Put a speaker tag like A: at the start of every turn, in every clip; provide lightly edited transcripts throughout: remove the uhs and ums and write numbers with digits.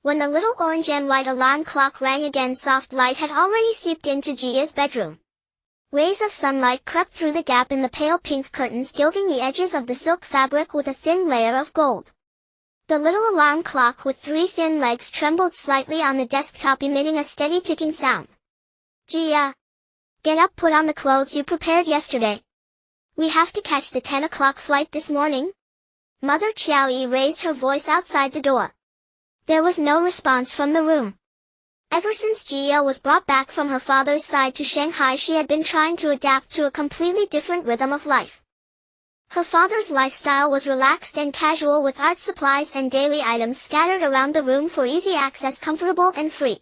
A: When the little orange and white alarm clock rang again, soft light had already seeped into Gia's bedroom. Rays of sunlight crept through the gap in the pale pink curtains, gilding the edges of the silk fabric with a thin layer of gold. The little alarm clock with 3 thin legs trembled slightly on the desktop, emitting a steady ticking sound. Gia! Get up, put on the clothes you prepared yesterday. We have to catch the 10 o'clock flight this morning. Mother Qiaoyi raised her voice outside the door. There was no response from the room. Ever since Gia was brought back from her father's side to Shanghai, she had been trying to adapt to a completely different rhythm of life. Her father's lifestyle was relaxed and casual, with art supplies and daily items scattered around the room for easy access, comfortable and free.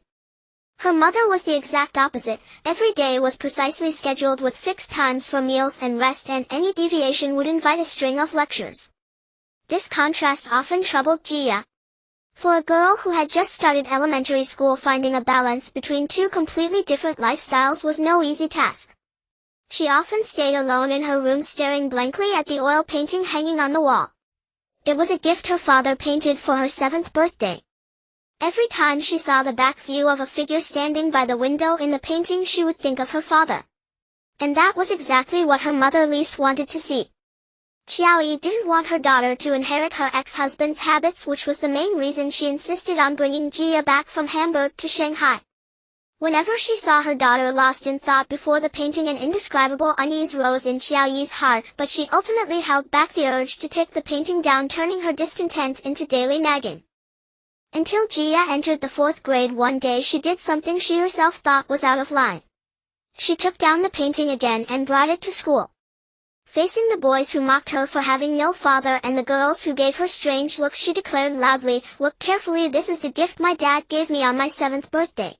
A: Her mother was the exact opposite. Every day was precisely scheduled with fixed times for meals and rest, and any deviation would invite a string of lectures. This contrast often troubled Gia. For a girl who had just started elementary school, finding a balance between 2 completely different lifestyles was no easy task. She often stayed alone in her room, staring blankly at the oil painting hanging on the wall. It was a gift her father painted for her 7th birthday. Every time she saw the back view of a figure standing by the window in the painting, she would think of her father. And that was exactly what her mother least wanted to see. Qiaoyi didn't want her daughter to inherit her ex-husband's habits, which was the main reason she insisted on bringing Gia back from Hamburg to Shanghai. Whenever she saw her daughter lost in thought before the painting, an indescribable unease rose in Qiaoyi's heart, but she ultimately held back the urge to take the painting down, turning her discontent into daily nagging. Until Gia entered the 4th grade, one day she did something she herself thought was out of line. She took down the painting again and brought it to school. Facing the boys who mocked her for having no father and the girls who gave her strange looks, she declared loudly, "Look carefully, this is the gift my dad gave me on my 7th birthday.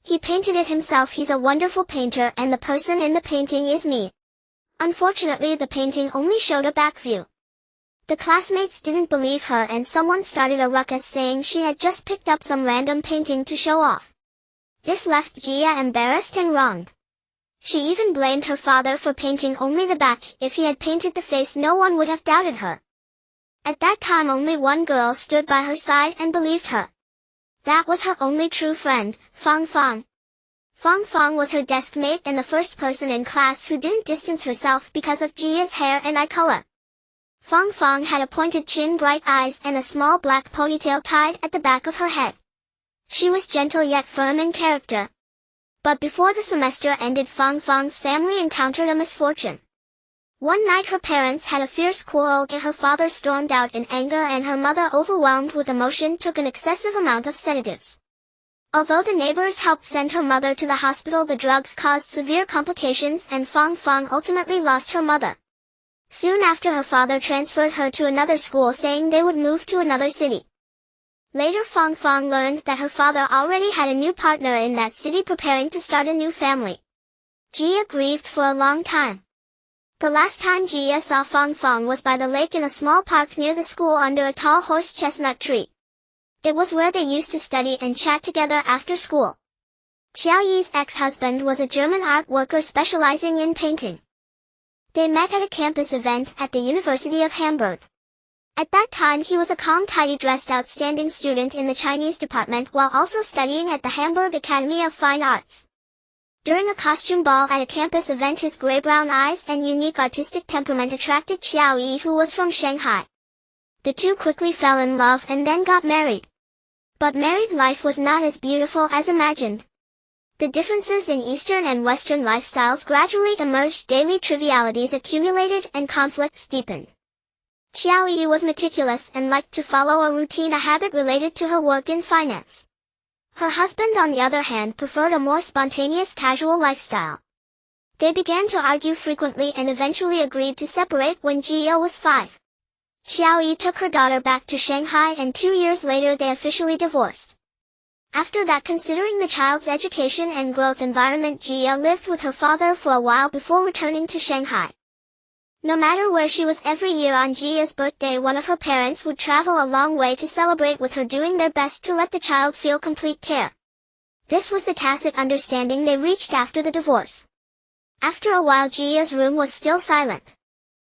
A: He painted it himself. He's a wonderful painter, and the person in the painting is me." Unfortunately, the painting only showed a back view. The classmates didn't believe her, and someone started a ruckus saying she had just picked up some random painting to show off. This left Gia embarrassed and wronged. She even blamed her father for painting only the back. If he had painted the face, no one would have doubted her. At that time, only one girl stood by her side and believed her. That was her only true friend, Fang Fang. Fang Fang was her desk mate and the first person in class who didn't distance herself because of Gia's hair and eye color. Fang Fang had a pointed chin, bright eyes, and a small black ponytail tied at the back of her head. She was gentle yet firm in character. But before the semester ended, Fang Fang's family encountered a misfortune. One night her parents had a fierce quarrel, and her father stormed out in anger, and her mother, overwhelmed with emotion, took an excessive amount of sedatives. Although the neighbors helped send her mother to the hospital, the drugs caused severe complications, and Fang Fang ultimately lost her mother. Soon after, her father transferred her to another school, saying they would move to another city. Later, Fang Fang learned that her father already had a new partner in that city, preparing to start a new family. Gia grieved for a long time. The last time Gia saw Fang Fang was by the lake in a small park near the school under a tall horse chestnut tree. It was where they used to study and chat together after school. Qiaoyi's ex-husband was a German art worker specializing in painting. They met at a campus event at the University of Hamburg. At that time, he was a calm, tidy, dressed, outstanding student in the Chinese department, while also studying at the Hamburg Academy of Fine Arts. During a costume ball at a campus event, his gray-brown eyes and unique artistic temperament attracted Qiaoyi, who was from Shanghai. The two quickly fell in love and then got married. But married life was not as beautiful as imagined. The differences in Eastern and Western lifestyles gradually emerged, daily trivialities accumulated, and conflicts deepened. Qiaoyi was meticulous and liked to follow a routine, a habit related to her work in finance. Her husband, on the other hand, preferred a more spontaneous, casual lifestyle. They began to argue frequently and eventually agreed to separate when Gia was 5. Qiaoyi took her daughter back to Shanghai, and 2 years later they officially divorced. After that, considering the child's education and growth environment, Gia lived with her father for a while before returning to Shanghai. No matter where she was, every year on Gia's birthday, one of her parents would travel a long way to celebrate with her, doing their best to let the child feel complete care. This was the tacit understanding they reached after the divorce. After a while, Gia's room was still silent.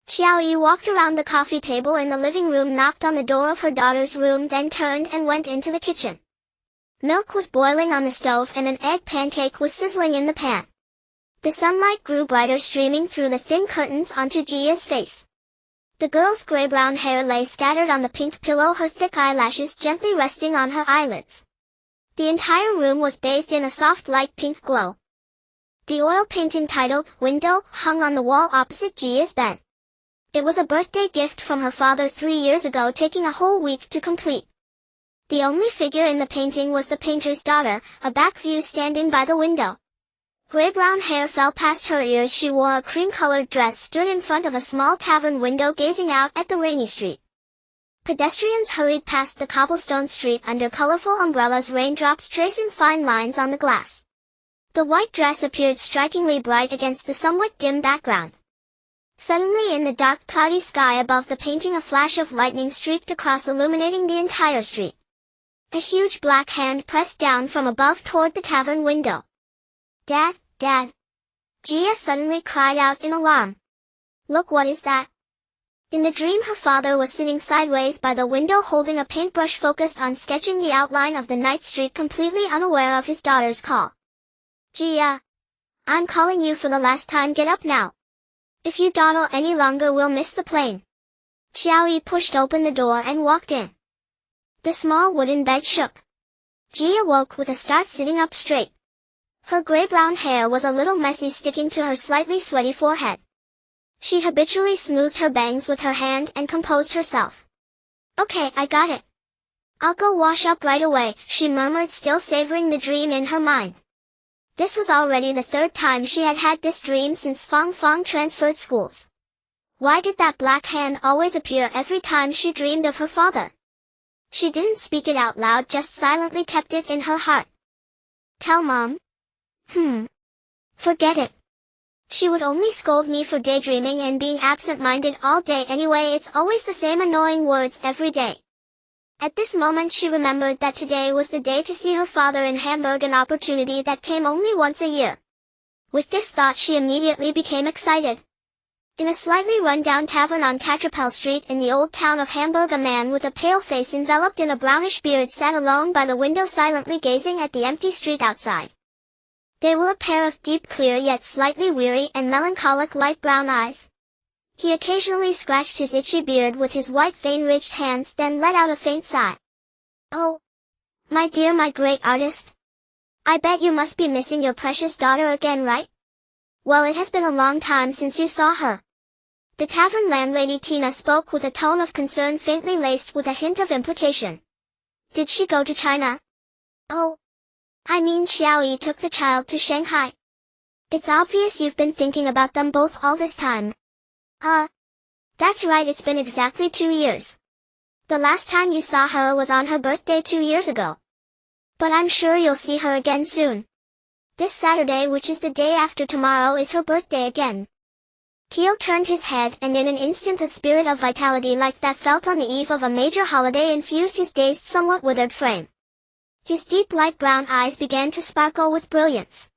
A: Qiaoyi walked around the coffee table in the living room, knocked on the door of her daughter's room, then turned and went into the kitchen. Milk was boiling on the stove and an egg pancake was sizzling in the pan. The sunlight grew brighter, streaming through the thin curtains onto Gia's face. The girl's gray-brown hair lay scattered on the pink pillow, her thick eyelashes gently resting on her eyelids. The entire room was bathed in a soft light pink glow. The oil painting titled "Window" hung on the wall opposite Gia's bed. It was a birthday gift from her father 3 years ago, taking a whole week to complete. The only figure in the painting was the painter's daughter, a back view standing by the window. Gray-brown hair fell past her ears. She wore a cream-colored dress, stood in front of a small tavern window gazing out at the rainy street. Pedestrians hurried past the cobblestone street under colorful umbrellas, raindrops tracing fine lines on the glass. The white dress appeared strikingly bright against the somewhat dim background. Suddenly, in the dark, cloudy sky above the painting, a flash of lightning streaked across, illuminating the entire street. A huge black hand pressed down from above toward the tavern window. "Dad, Dad!" Gia suddenly cried out in alarm. "Look, what is that?" In the dream, her father was sitting sideways by the window holding a paintbrush focused on sketching the outline of the night street, completely unaware of his daughter's call. "Gia, I'm calling you for the last time. Get up now. If you dawdle any longer, we'll miss the plane." Xiaoyi pushed open the door and walked in. The small wooden bed shook. Gia woke with a start, sitting up straight. Her gray-brown hair was a little messy, sticking to her slightly sweaty forehead. She habitually smoothed her bangs with her hand and composed herself. "Okay, I got it. I'll go wash up right away," she murmured, still savoring the dream in her mind. This was already the third time she had had this dream since Fang Fang transferred schools. Why did that black hand always appear every time she dreamed of her father? She didn't speak it out loud, just silently kept it in her heart. Tell Mom? Forget it. She would only scold me for daydreaming and being absent-minded all day anyway. It's always the same annoying words every day. At this moment she remembered that today was the day to see her father in Hamburg, an opportunity that came only once a year. With this thought she immediately became excited. In a slightly run-down tavern on Catrapel Street in the old town of Hamburg, a man with a pale face enveloped in a brownish beard sat alone by the window, silently gazing at the empty street outside. They were a pair of deep, clear, yet slightly weary and melancholic light brown eyes. He occasionally scratched his itchy beard with his white vein-ridged hands, then let out a faint sigh. "Oh, my dear, my great artist. I bet you must be missing your precious daughter again, right? Well, it has been a long time since you saw her." The tavern landlady Tina spoke with a tone of concern faintly laced with a hint of implication. "Did she go to China?" "Oh, I mean Xiaoyi took the child to Shanghai. It's obvious you've been thinking about them both all this time." That's right, it's been exactly 2 years. The last time you saw her was on her birthday 2 years ago. But I'm sure you'll see her again soon. This Saturday, which is the day after tomorrow, is her birthday again." Keel turned his head, and in an instant a spirit of vitality like that felt on the eve of a major holiday infused his dazed, somewhat withered frame. His deep light brown eyes began to sparkle with brilliance.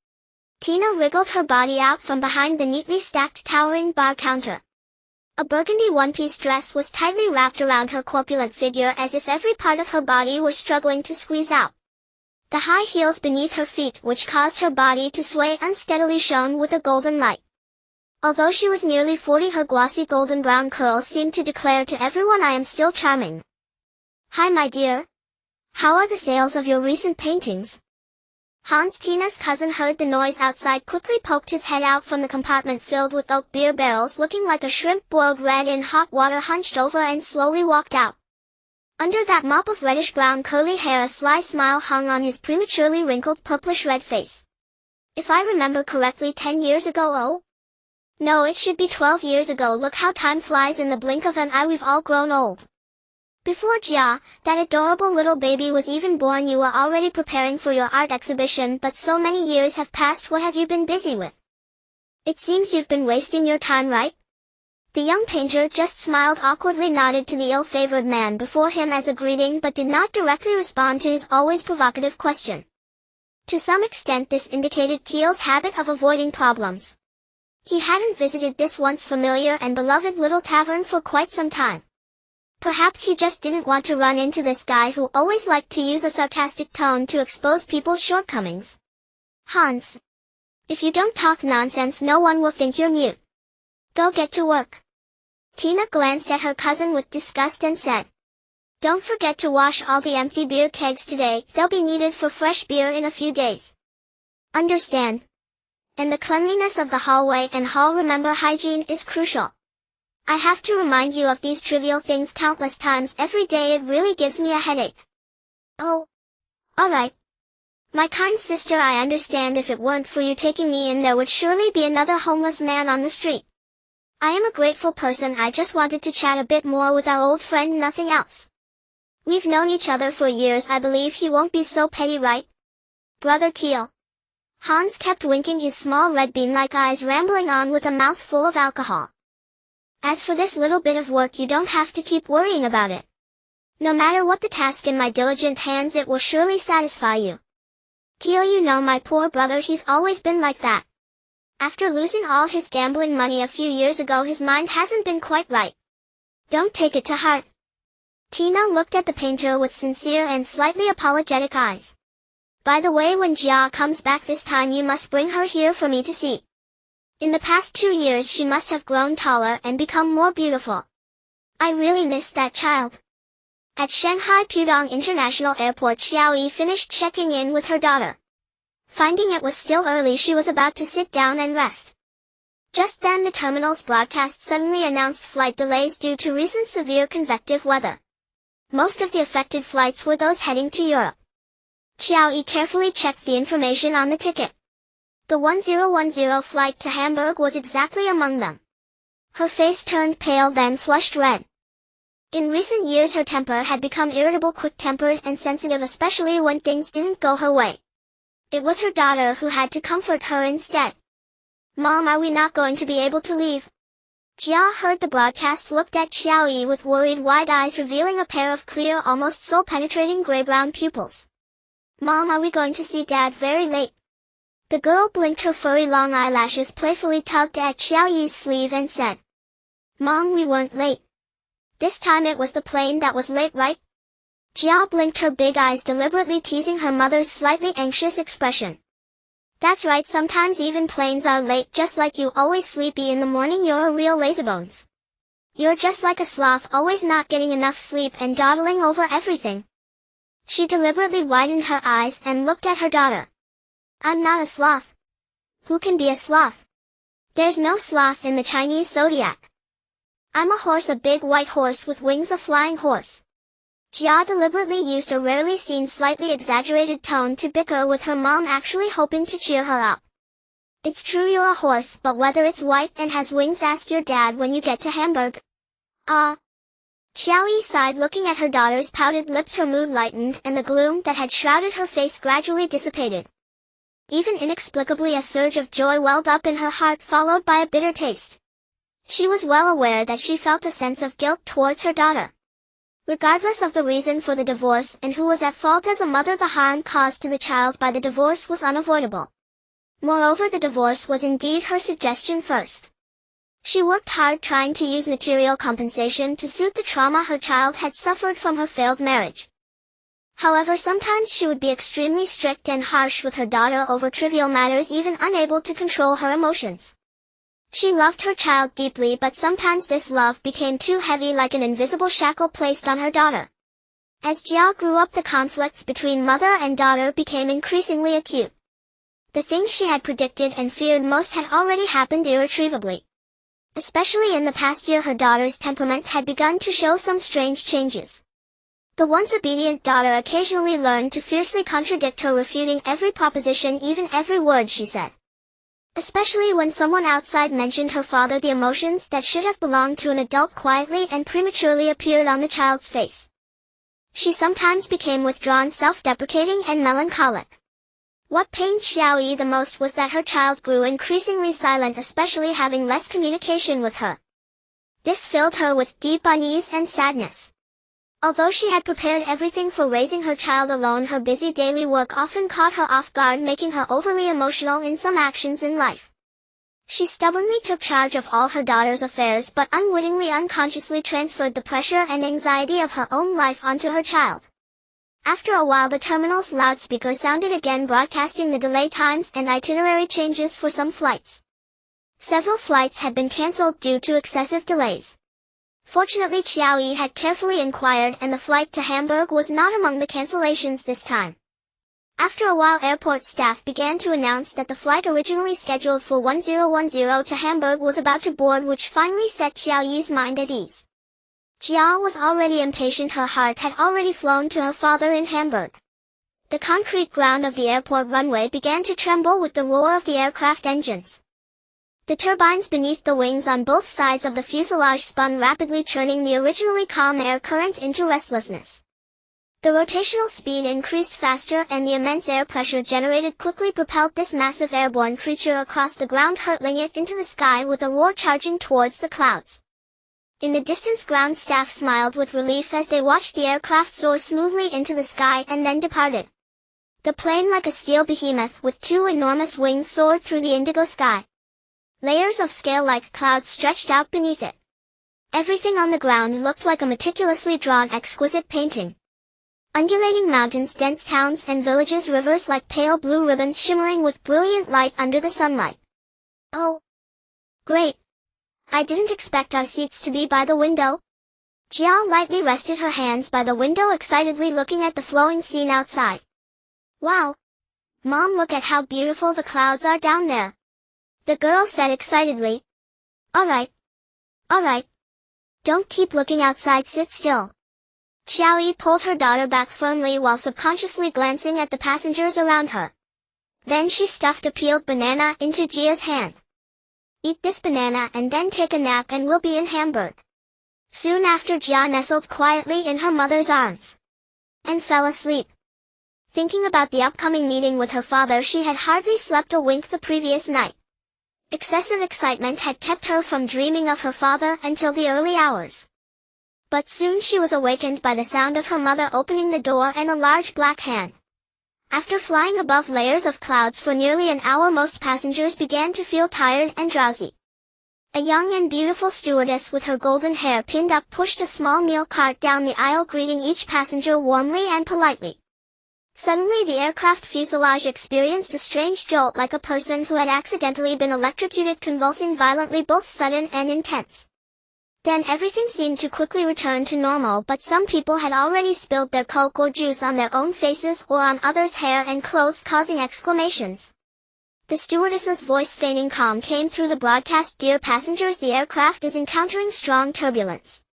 A: Tina wriggled her body out from behind the neatly stacked towering bar counter. A burgundy one-piece dress was tightly wrapped around her corpulent figure, as if every part of her body were struggling to squeeze out. The high heels beneath her feet, which caused her body to sway unsteadily, shone with a golden light. Although she was nearly 40, her glossy golden brown curls seemed to declare to everyone, "I am still charming." "Hi, my dear. How are the sales of your recent paintings?" Hans, Tina's cousin, heard the noise outside, quickly poked his head out from the compartment filled with oak beer barrels, looking like a shrimp boiled red in hot water, hunched over, and slowly walked out. Under that mop of reddish-brown curly hair a sly smile hung on his prematurely wrinkled purplish-red face. "If I remember correctly, 10 years ago." "Oh? No, it should be 12 years ago. Look how time flies. In the blink of an eye we've all grown old. Before Jia, that adorable little baby, was even born, you were already preparing for your art exhibition, but so many years have passed. What have you been busy with? It seems you've been wasting your time, right?" The young painter just smiled awkwardly, nodded to the ill-favored man before him as a greeting, but did not directly respond to his always provocative question. To some extent this indicated Keel's habit of avoiding problems. He hadn't visited this once familiar and beloved little tavern for quite some time. Perhaps he just didn't want to run into this guy who always liked to use a sarcastic tone to expose people's shortcomings. Hans. If you don't talk nonsense, no one will think you're mute. Go get to work. Tina glanced at her cousin with disgust and said, Don't forget to wash all the empty beer kegs today, they'll be needed for fresh beer in a few days. Understand. And the cleanliness of the hallway and hall, remember, hygiene is crucial. I have to remind you of these trivial things countless times every day, it really gives me a headache. Oh. Alright. My kind sister, I understand. If it weren't for you taking me in, there would surely be another homeless man on the street. I am a grateful person. I just wanted to chat a bit more with our old friend, nothing else. We've known each other for years. I believe he won't be so petty, right? Brother Keel. Hans kept winking his small red bean-like eyes, rambling on with a mouth full of alcohol. As for this little bit of work, you don't have to keep worrying about it. No matter what the task in my diligent hands, it will surely satisfy you. Keel, you know my poor brother, he's always been like that. After losing all his gambling money a few years ago, his mind hasn't been quite right. Don't take it to heart. Tina looked at the painter with sincere and slightly apologetic eyes. By the way, when Jia comes back this time, you must bring her here for me to see. In the past 2 years she must have grown taller and become more beautiful. I really miss that child. At Shanghai Pudong International Airport, Xiaoyi finished checking in with her daughter. Finding it was still early, she was about to sit down and rest. Just then the terminal's broadcast suddenly announced flight delays due to recent severe convective weather. Most of the affected flights were those heading to Europe. Xiaoyi carefully checked the information on the ticket. The 1010 flight to Hamburg was exactly among them. Her face turned pale, then flushed red. In recent years her temper had become irritable, quick-tempered and sensitive, especially when things didn't go her way. It was her daughter who had to comfort her instead. Mom, are we not going to be able to leave? Jia heard the broadcast, looked at Xiaoyi with worried wide eyes, revealing a pair of clear, almost soul-penetrating gray-brown pupils. Mom, are we going to see Dad very late? The girl blinked, her furry long eyelashes playfully tugged at Xiaoyi's sleeve and said, Mom, we weren't late. This time it was the plane that was late, right? Jia blinked her big eyes, deliberately teasing her mother's slightly anxious expression. That's right, sometimes even planes are late, just like you, always sleepy in the morning. You're a real lazybones. You're just like a sloth, always not getting enough sleep and dawdling over everything. She deliberately widened her eyes and looked at her daughter. I'm not a sloth. Who can be a sloth? There's no sloth in the Chinese zodiac. I'm a horse, a big white horse with wings, a flying horse. Jia deliberately used a rarely seen slightly exaggerated tone to bicker with her mom, actually hoping to cheer her up. It's true you're a horse, but whether it's white and has wings, ask your dad when you get to Hamburg. Xiaoyi sighed, looking at her daughter's pouted lips. Her mood lightened and the gloom that had shrouded her face gradually dissipated. Even inexplicably, a surge of joy welled up in her heart, followed by a bitter taste. She was well aware that she felt a sense of guilt towards her daughter. Regardless of the reason for the divorce and who was at fault as a mother, the harm caused to the child by the divorce was unavoidable. Moreover, the divorce was indeed her suggestion first. She worked hard trying to use material compensation to suit the trauma her child had suffered from her failed marriage. However, sometimes she would be extremely strict and harsh with her daughter over trivial matters, even unable to control her emotions. She loved her child deeply, but sometimes this love became too heavy, like an invisible shackle placed on her daughter. As Jia grew up, the conflicts between mother and daughter became increasingly acute. The things she had predicted and feared most had already happened irretrievably. Especially in the past year, her daughter's temperament had begun to show some strange changes. The once obedient daughter occasionally learned to fiercely contradict her, refuting every proposition, even every word she said. Especially when someone outside mentioned her father, the emotions that should have belonged to an adult quietly and prematurely appeared on the child's face. She sometimes became withdrawn, self-deprecating, and melancholic. What pained Xiaoyi the most was that her child grew increasingly silent, especially having less communication with her. This filled her with deep unease and sadness. Although she had prepared everything for raising her child alone, her busy daily work often caught her off guard, making her overly emotional in some actions in life. She stubbornly took charge of all her daughter's affairs but unwittingly unconsciously transferred the pressure and anxiety of her own life onto her child. After a while the terminal's loudspeaker sounded again, broadcasting the delay times and itinerary changes for some flights. Several flights had been cancelled due to excessive delays. Fortunately, Qiaoyi had carefully inquired and the flight to Hamburg was not among the cancellations this time. After a while, airport staff began to announce that the flight originally scheduled for 1010 to Hamburg was about to board, which finally set Qiaoyi's mind at ease. Jia was already impatient. Her heart had already flown to her father in Hamburg. The concrete ground of the airport runway began to tremble with the roar of the aircraft engines. The turbines beneath the wings on both sides of the fuselage spun rapidly, turning the originally calm air current into restlessness. The rotational speed increased faster and the immense air pressure generated quickly propelled this massive airborne creature across the ground, hurtling it into the sky with a roar, charging towards the clouds. In the distance, ground staff smiled with relief as they watched the aircraft soar smoothly into the sky and then departed. The plane, like a steel behemoth with two enormous wings, soared through the indigo sky. Layers of scale-like clouds stretched out beneath it. Everything on the ground looked like a meticulously drawn, exquisite painting. Undulating mountains, dense towns and villages, rivers like pale blue ribbons shimmering with brilliant light under the sunlight. Oh! Great! I didn't expect our seats to be by the window. Jiao lightly rested her hands by the window, excitedly looking at the flowing scene outside. Wow! Mom, look at how beautiful the clouds are down there. The girl said excitedly. Alright. Alright. Don't keep looking outside, sit still. Xiaoyi pulled her daughter back firmly while subconsciously glancing at the passengers around her. Then she stuffed a peeled banana into Jia's hand. Eat this banana and then take a nap and we'll be in Hamburg. Soon after, Jia nestled quietly in her mother's arms and fell asleep. Thinking about the upcoming meeting with her father, she had hardly slept a wink the previous night. Excessive excitement had kept her from dreaming of her father until the early hours. But soon she was awakened by the sound of her mother opening the door and a large black hand. After flying above layers of clouds for nearly an hour, most passengers began to feel tired and drowsy. A young and beautiful stewardess with her golden hair pinned up pushed a small meal cart down the aisle, greeting each passenger warmly and politely. Suddenly the aircraft fuselage experienced a strange jolt, like a person who had accidentally been electrocuted, convulsing violently, both sudden and intense. Then everything seemed to quickly return to normal, but some people had already spilled their coke or juice on their own faces or on others' hair and clothes, causing exclamations. The stewardess's voice, feigning calm, came through the broadcast. Dear passengers, the aircraft is encountering strong turbulence.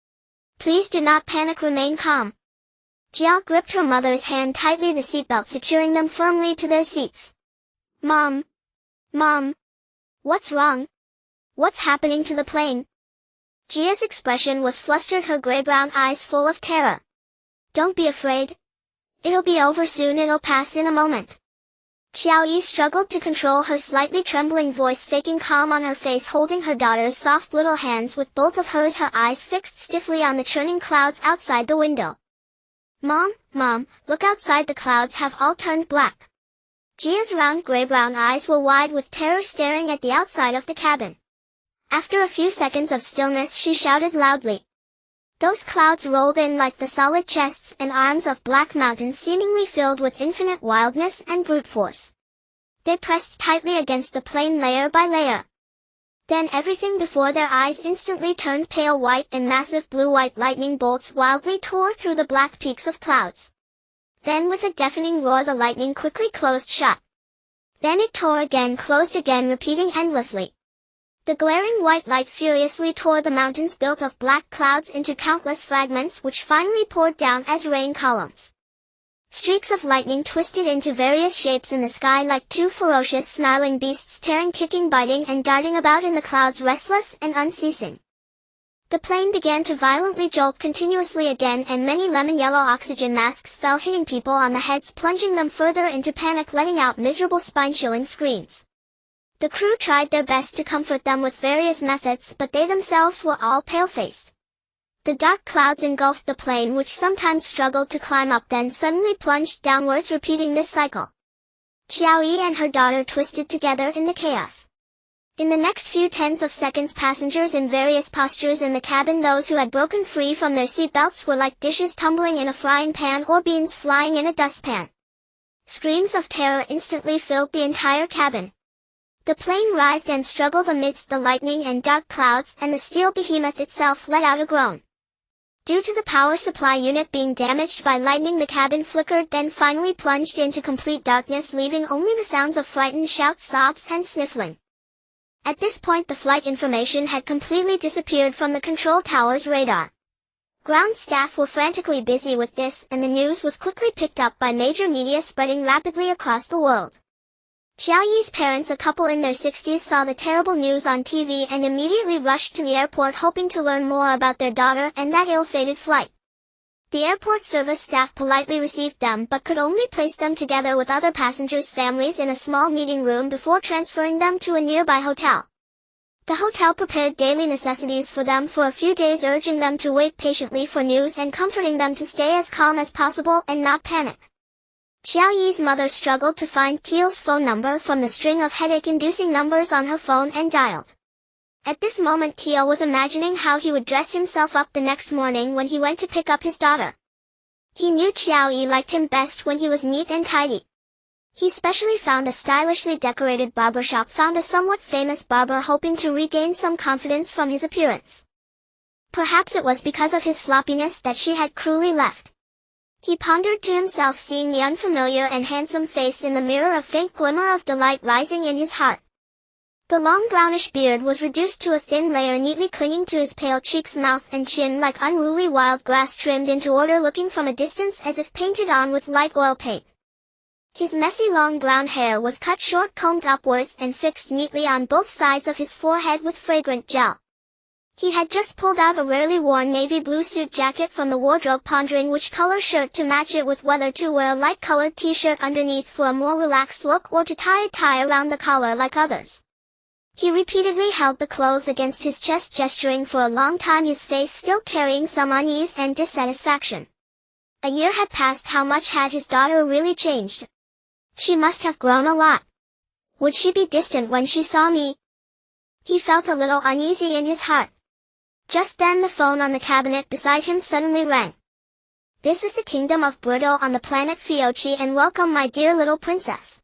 A: Please do not panic, remain calm. Jiao gripped her mother's hand tightly, the seatbelt securing them firmly to their seats. Mom! Mom! What's wrong? What's happening to the plane? Jia's expression was flustered, her gray-brown eyes full of terror. Don't be afraid. It'll be over soon, it'll pass in a moment. Xiaoyi struggled to control her slightly trembling voice, faking calm on her face, holding her daughter's soft little hands with both of hers, her eyes fixed stiffly on the churning clouds outside the window. Mom, look outside, the clouds have all turned black. Jia's round gray-brown eyes were wide with terror, staring at the outside of the cabin. After a few seconds of stillness, she shouted loudly. Those clouds rolled in like the solid chests and arms of black mountains, seemingly filled with infinite wildness and brute force. They pressed tightly against the plane, layer by layer. Then everything before their eyes instantly turned pale white, and massive blue-white lightning bolts wildly tore through the black peaks of clouds. Then with a deafening roar, the lightning quickly closed shut. Then it tore again, closed again, repeating endlessly. The glaring white light furiously tore the mountains built of black clouds into countless fragments, which finally poured down as rain columns. Streaks of lightning twisted into various shapes in the sky like two ferocious, snarling beasts, tearing, kicking, biting, and darting about in the clouds, restless and unceasing. The plane began to violently jolt continuously again, and many lemon-yellow oxygen masks fell, hitting people on the heads, plunging them further into panic, letting out miserable, spine-chilling screams. The crew tried their best to comfort them with various methods, but they themselves were all pale-faced. The dark clouds engulfed the plane, which sometimes struggled to climb up, then suddenly plunged downwards, repeating this cycle. Xiaoyi and her daughter twisted together in the chaos. In the next few tens of seconds, passengers in various postures in the cabin, those who had broken free from their seat belts, were like dishes tumbling in a frying pan or beans flying in a dustpan. Screams of terror instantly filled the entire cabin. The plane writhed and struggled amidst the lightning and dark clouds, and the steel behemoth itself let out a groan. Due to the power supply unit being damaged by lightning, the cabin flickered, then finally plunged into complete darkness, leaving only the sounds of frightened shouts, sobs, and sniffling. At this point, the flight information had completely disappeared from the control tower's radar. Ground staff were frantically busy with this, and the news was quickly picked up by major media, spreading rapidly across the world. Xiao Yi's parents, a couple in their 60s, saw the terrible news on TV and immediately rushed to the airport, hoping to learn more about their daughter and that ill-fated flight. The airport service staff politely received them, but could only place them together with other passengers' families in a small meeting room before transferring them to a nearby hotel. The hotel prepared daily necessities for them for a few days, urging them to wait patiently for news and comforting them to stay as calm as possible and not panic. Xiao Yi's mother struggled to find Keel's phone number from the string of headache-inducing numbers on her phone and dialed. At this moment, Keel was imagining how he would dress himself up the next morning when he went to pick up his daughter. He knew Xiao Yi liked him best when he was neat and tidy. He specially found a stylishly decorated barbershop, found a somewhat famous barber, hoping to regain some confidence from his appearance. Perhaps it was because of his sloppiness that she had cruelly left. He pondered to himself, seeing the unfamiliar and handsome face in the mirror, a faint glimmer of delight rising in his heart. The long brownish beard was reduced to a thin layer, neatly clinging to his pale cheeks, mouth, and chin like unruly wild grass trimmed into order, looking from a distance as if painted on with light oil paint. His messy long brown hair was cut short, combed upwards, and fixed neatly on both sides of his forehead with fragrant gel. He had just pulled out a rarely worn navy blue suit jacket from the wardrobe, pondering which color shirt to match it with, whether to wear a light-colored t-shirt underneath for a more relaxed look or to tie a tie around the collar like others. He repeatedly held the clothes against his chest, gesturing for a long time, his face still carrying some unease and dissatisfaction. A year had passed. How much had his daughter really changed? She must have grown a lot. Would she be distant when she saw me? He felt a little uneasy in his heart. Just then the phone on the cabinet beside him suddenly rang. "This is the kingdom of Brittle on the planet Fiochi, and welcome, my dear little princess."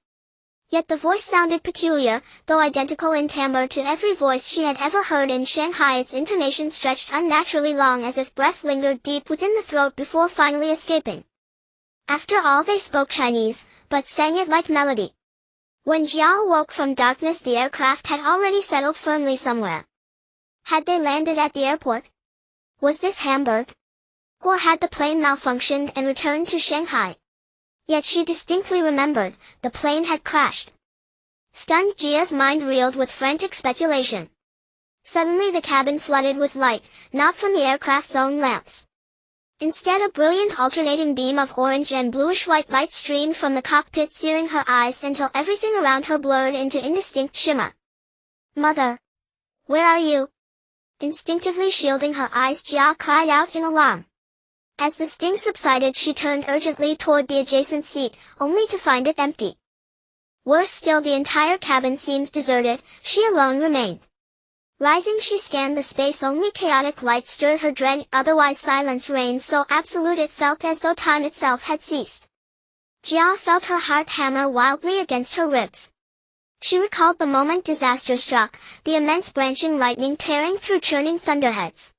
A: Yet the voice sounded peculiar, though identical in timbre to every voice she had ever heard in Shanghai. Its intonation stretched unnaturally long, as if breath lingered deep within the throat before finally escaping. After all, they spoke Chinese, but sang it like melody. When Jiao woke from darkness, the aircraft had already settled firmly somewhere. Had they landed at the airport? Was this Hamburg? Or had the plane malfunctioned and returned to Shanghai? Yet she distinctly remembered, the plane had crashed. Stunned, Jia's mind reeled with frantic speculation. Suddenly the cabin flooded with light, not from the aircraft's own lamps. Instead, a brilliant alternating beam of orange and bluish-white light streamed from the cockpit, searing her eyes until everything around her blurred into indistinct shimmer. "Mother! Where are you?" Instinctively shielding her eyes, Jia cried out in alarm. As the sting subsided, she turned urgently toward the adjacent seat, only to find it empty. Worse still, the entire cabin seemed deserted, she alone remained. Rising, she scanned the space. Only chaotic light stirred her dread, otherwise silence reigned, so absolute it felt as though time itself had ceased. Jia felt her heart hammer wildly against her ribs. She recalled the moment disaster struck, the immense branching lightning tearing through churning thunderheads.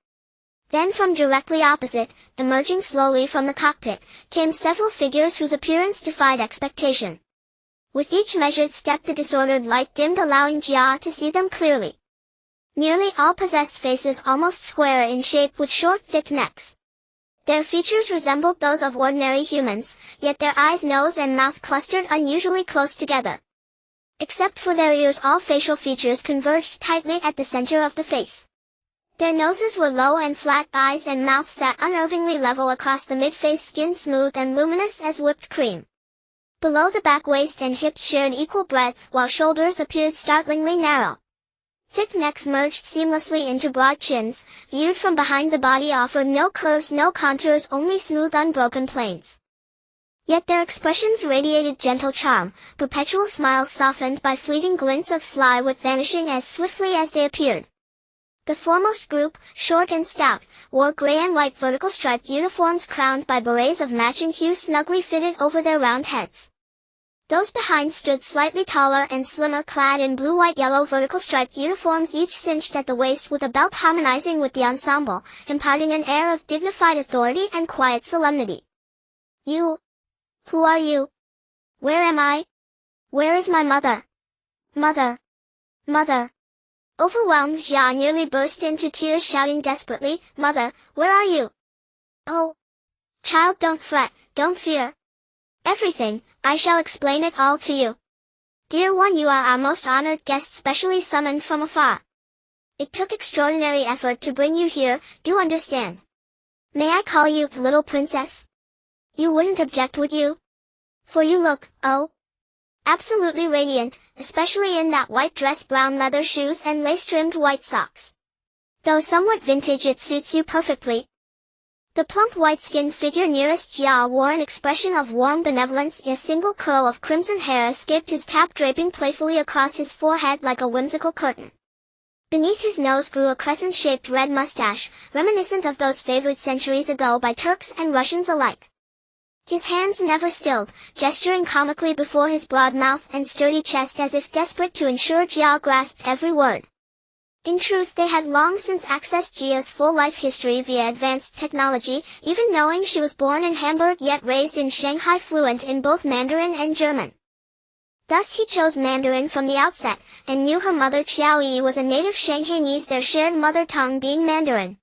A: Then from directly opposite, emerging slowly from the cockpit, came several figures whose appearance defied expectation. With each measured step the disordered light dimmed, allowing Jia to see them clearly. Nearly all possessed faces, almost square in shape with short thick necks. Their features resembled those of ordinary humans, yet their eyes, nose and mouth clustered unusually close together. Except for their ears, all facial features converged tightly at the center of the face. Their noses were low and flat, eyes and mouth sat unnervingly level across the mid-face, skin smooth and luminous as whipped cream. Below the back, waist and hips shared equal breadth, while shoulders appeared startlingly narrow. Thick necks merged seamlessly into broad chins, viewed from behind the body offered no curves, no contours, only smooth unbroken planes. Yet their expressions radiated gentle charm, perpetual smiles softened by fleeting glints of sly wit vanishing as swiftly as they appeared. The foremost group, short and stout, wore gray and white vertical striped uniforms crowned by berets of matching hue snugly fitted over their round heads. Those behind stood slightly taller and slimmer clad in blue-white-yellow vertical striped uniforms each cinched at the waist with a belt harmonizing with the ensemble, imparting an air of dignified authority and quiet solemnity. You. Who are you? Where am I? Where is my mother? Mother. Mother. Overwhelmed, Jia nearly burst into tears shouting desperately, Mother, where are you? Oh. Child, don't fret, don't fear. Everything, I shall explain it all to you. Dear one, you are our most honored guest specially summoned from afar. It took extraordinary effort to bring you here, do understand. May I call you little princess? You wouldn't object, would you? For you look, oh, absolutely radiant, especially in that white dress, brown leather shoes and lace-trimmed white socks. Though somewhat vintage, it suits you perfectly. The plump white-skinned figure nearest Jia wore an expression of warm benevolence. A single curl of crimson hair escaped his cap, draping playfully across his forehead like a whimsical curtain. Beneath his nose grew a crescent-shaped red mustache, reminiscent of those favored centuries ago by Turks and Russians alike. His hands never stilled, gesturing comically before his broad mouth and sturdy chest as if desperate to ensure Jia grasped every word. In truth, they had long since accessed Jia's full life history via advanced technology, even knowing she was born in Hamburg yet raised in Shanghai, fluent in both Mandarin and German. Thus he chose Mandarin from the outset, and knew her mother Qiaoyi was a native Shanghainese, their shared mother tongue being Mandarin.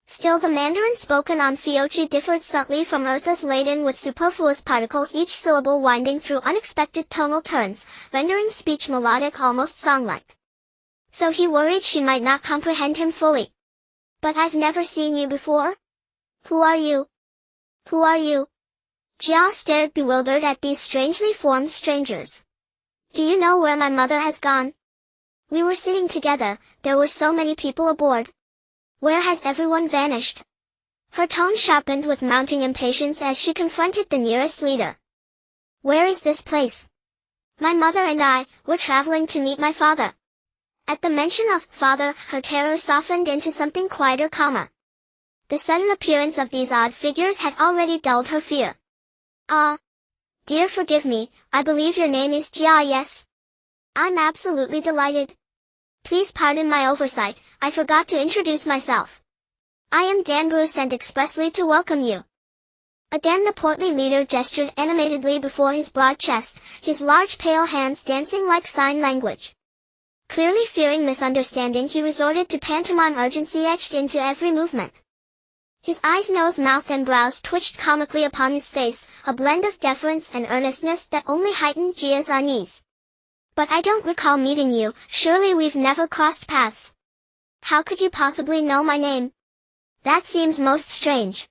A: Still, the Mandarin spoken on Fiochi differed subtly from Eartha's, laden with superfluous particles, each syllable winding through unexpected tonal turns, rendering speech melodic, almost song-like. So he worried she might not comprehend him fully. But I've never seen you before? Who are you? Who are you? Jia stared bewildered at these strangely formed strangers. Do you know where my mother has gone? We were sitting together, there were so many people aboard. Where has everyone vanished? Her tone sharpened with mounting impatience as she confronted the nearest leader. Where is this place? My mother and I, were traveling to meet my father. At the mention of father, her terror softened into something quieter, calmer. The sudden appearance of these odd figures had already dulled her fear. Ah. Dear, forgive me, I believe your name is Jia, yes? I'm absolutely delighted. Please pardon my oversight, I forgot to introduce myself. I am Danbru, sent expressly to welcome you. Again the portly leader gestured animatedly before his broad chest, his large pale hands dancing like sign language. Clearly fearing misunderstanding, he resorted to pantomime urgency etched into every movement. His eyes, nose, mouth and brows twitched comically upon his face, a blend of deference and earnestness that only heightened Jia's unease. But I don't recall meeting you, surely we've never crossed paths. How could you possibly know my name? That seems most strange.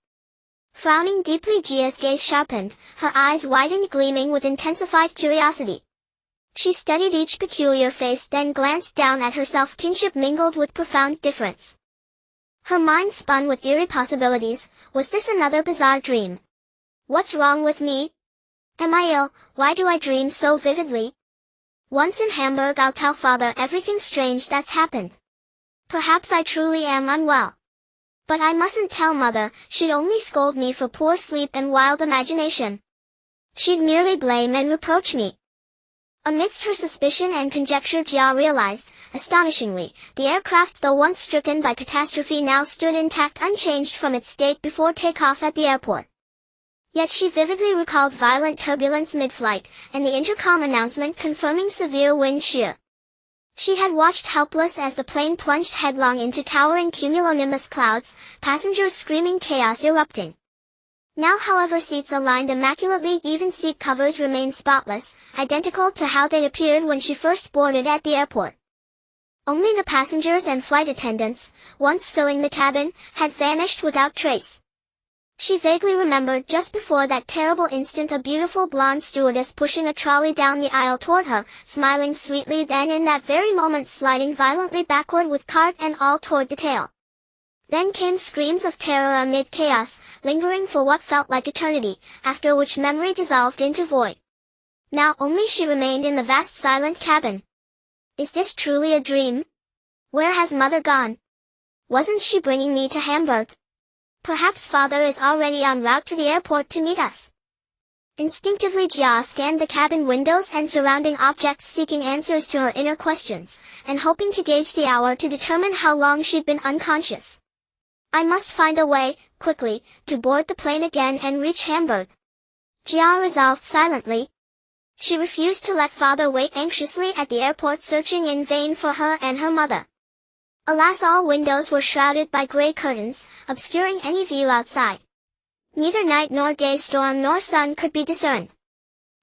A: Frowning deeply, Jia's gaze sharpened, her eyes widened, gleaming with intensified curiosity. She studied each peculiar face, then glanced down at herself, kinship mingled with profound difference. Her mind spun with eerie possibilities. Was this another bizarre dream? What's wrong with me? Am I ill? Why do I dream so vividly? Once in Hamburg, I'll tell father everything strange that's happened. Perhaps I truly am unwell. But I mustn't tell mother, she'd only scold me for poor sleep and wild imagination. She'd merely blame and reproach me. Amidst her suspicion and conjecture, Jia realized, astonishingly, the aircraft, though once stricken by catastrophe, now stood intact, unchanged from its state before takeoff at the airport. Yet she vividly recalled violent turbulence mid-flight, and the intercom announcement confirming severe wind shear. She had watched helpless as the plane plunged headlong into towering cumulonimbus clouds, passengers screaming, chaos erupting. Now, however, seats aligned immaculately, even seat covers remained spotless, identical to how they appeared when she first boarded at the airport. Only the passengers and flight attendants, once filling the cabin, had vanished without trace. She vaguely remembered just before that terrible instant a beautiful blonde stewardess pushing a trolley down the aisle toward her, smiling sweetly, then in that very moment sliding violently backward with cart and all toward the tail. Then came screams of terror amid chaos, lingering for what felt like eternity, after which memory dissolved into void. Now only she remained in the vast silent cabin. Is this truly a dream? Where has mother gone? Wasn't she bringing me to Hamburg? Perhaps father is already en route to the airport to meet us. Instinctively Jia scanned the cabin windows and surrounding objects, seeking answers to her inner questions, and hoping to gauge the hour to determine how long she'd been unconscious. I must find a way, quickly, to board the plane again and reach Hamburg. Jia resolved silently. She refused to let father wait anxiously at the airport, searching in vain for her and her mother. Alas, all windows were shrouded by gray curtains, obscuring any view outside. Neither night nor day, storm nor sun could be discerned.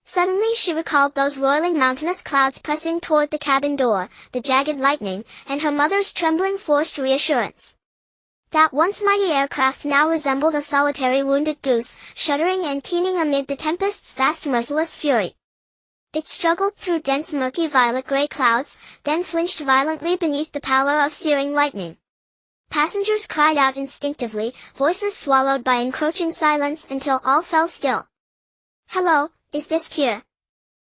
A: Suddenly she recalled those roiling mountainous clouds pressing toward the cabin door, the jagged lightning, and her mother's trembling forced reassurance. That once mighty aircraft now resembled a solitary wounded goose, shuddering and keening amid the tempest's vast merciless fury. It struggled through dense murky violet-gray clouds, then flinched violently beneath the pallor of searing lightning. Passengers cried out instinctively, voices swallowed by encroaching silence until all fell still. "Hello, is this Kier?"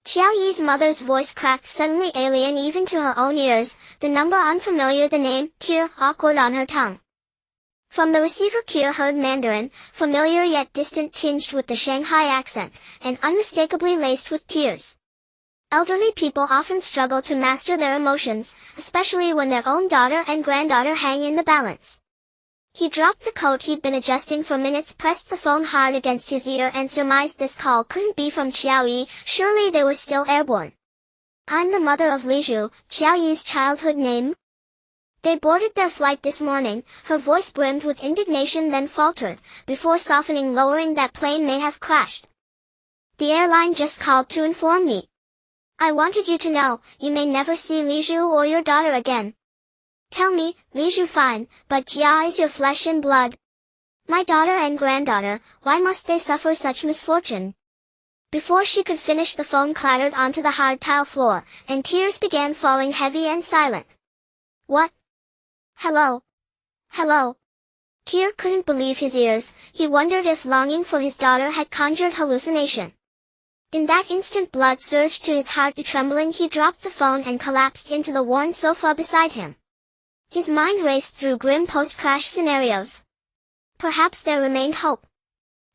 A: Xiao Yi's mother's voice cracked, suddenly alien even to her own ears, the number unfamiliar, the name, Kier, awkward on her tongue. From the receiver Kier heard Mandarin, familiar yet distant, tinged with the Shanghai accent, and unmistakably laced with tears. Elderly people often struggle to master their emotions, especially when their own daughter and granddaughter hang in the balance. He dropped the coat he'd been adjusting for minutes, pressed the phone hard against his ear, and surmised this call couldn't be from Xiao Yi. Surely they were still airborne. "I'm the mother of Li Zhu, Xiao Yi's childhood name." "They boarded their flight this morning." Her voice brimmed with indignation, then faltered, before softening, lowering, "That plane may have crashed. The airline just called to inform me. I wanted you to know, you may never see Li Zhu or your daughter again." "Tell me, Li Zhu fine, but Jia is your flesh and blood. My daughter and granddaughter, why must they suffer such misfortune?" Before she could finish, the phone clattered onto the hard tile floor, and tears began falling heavy and silent. "What? Hello? Hello?" Kier couldn't believe his ears. He wondered if longing for his daughter had conjured hallucination. In that instant blood surged to his heart. Trembling, he dropped the phone and collapsed into the worn sofa beside him. His mind raced through grim post-crash scenarios. Perhaps there remained hope.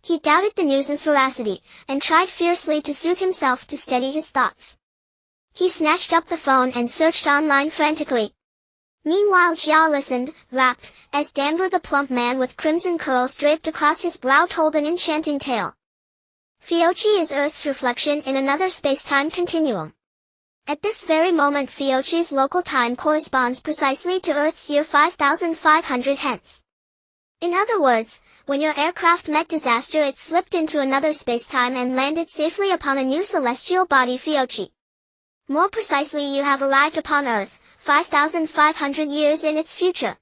A: He doubted the news's veracity, and tried fiercely to soothe himself to steady his thoughts. He snatched up the phone and searched online frantically. Meanwhile Jia listened, rapt, as Dandra, the plump man with crimson curls draped across his brow, told an enchanting tale. Fiochi is Earth's reflection in another spacetime continuum. At this very moment Fiochi's local time corresponds precisely to Earth's year 5500 hence. In other words, when your aircraft met disaster, it slipped into another spacetime and landed safely upon a new celestial body, Fiochi. More precisely, you have arrived upon Earth, 5500 years in its future.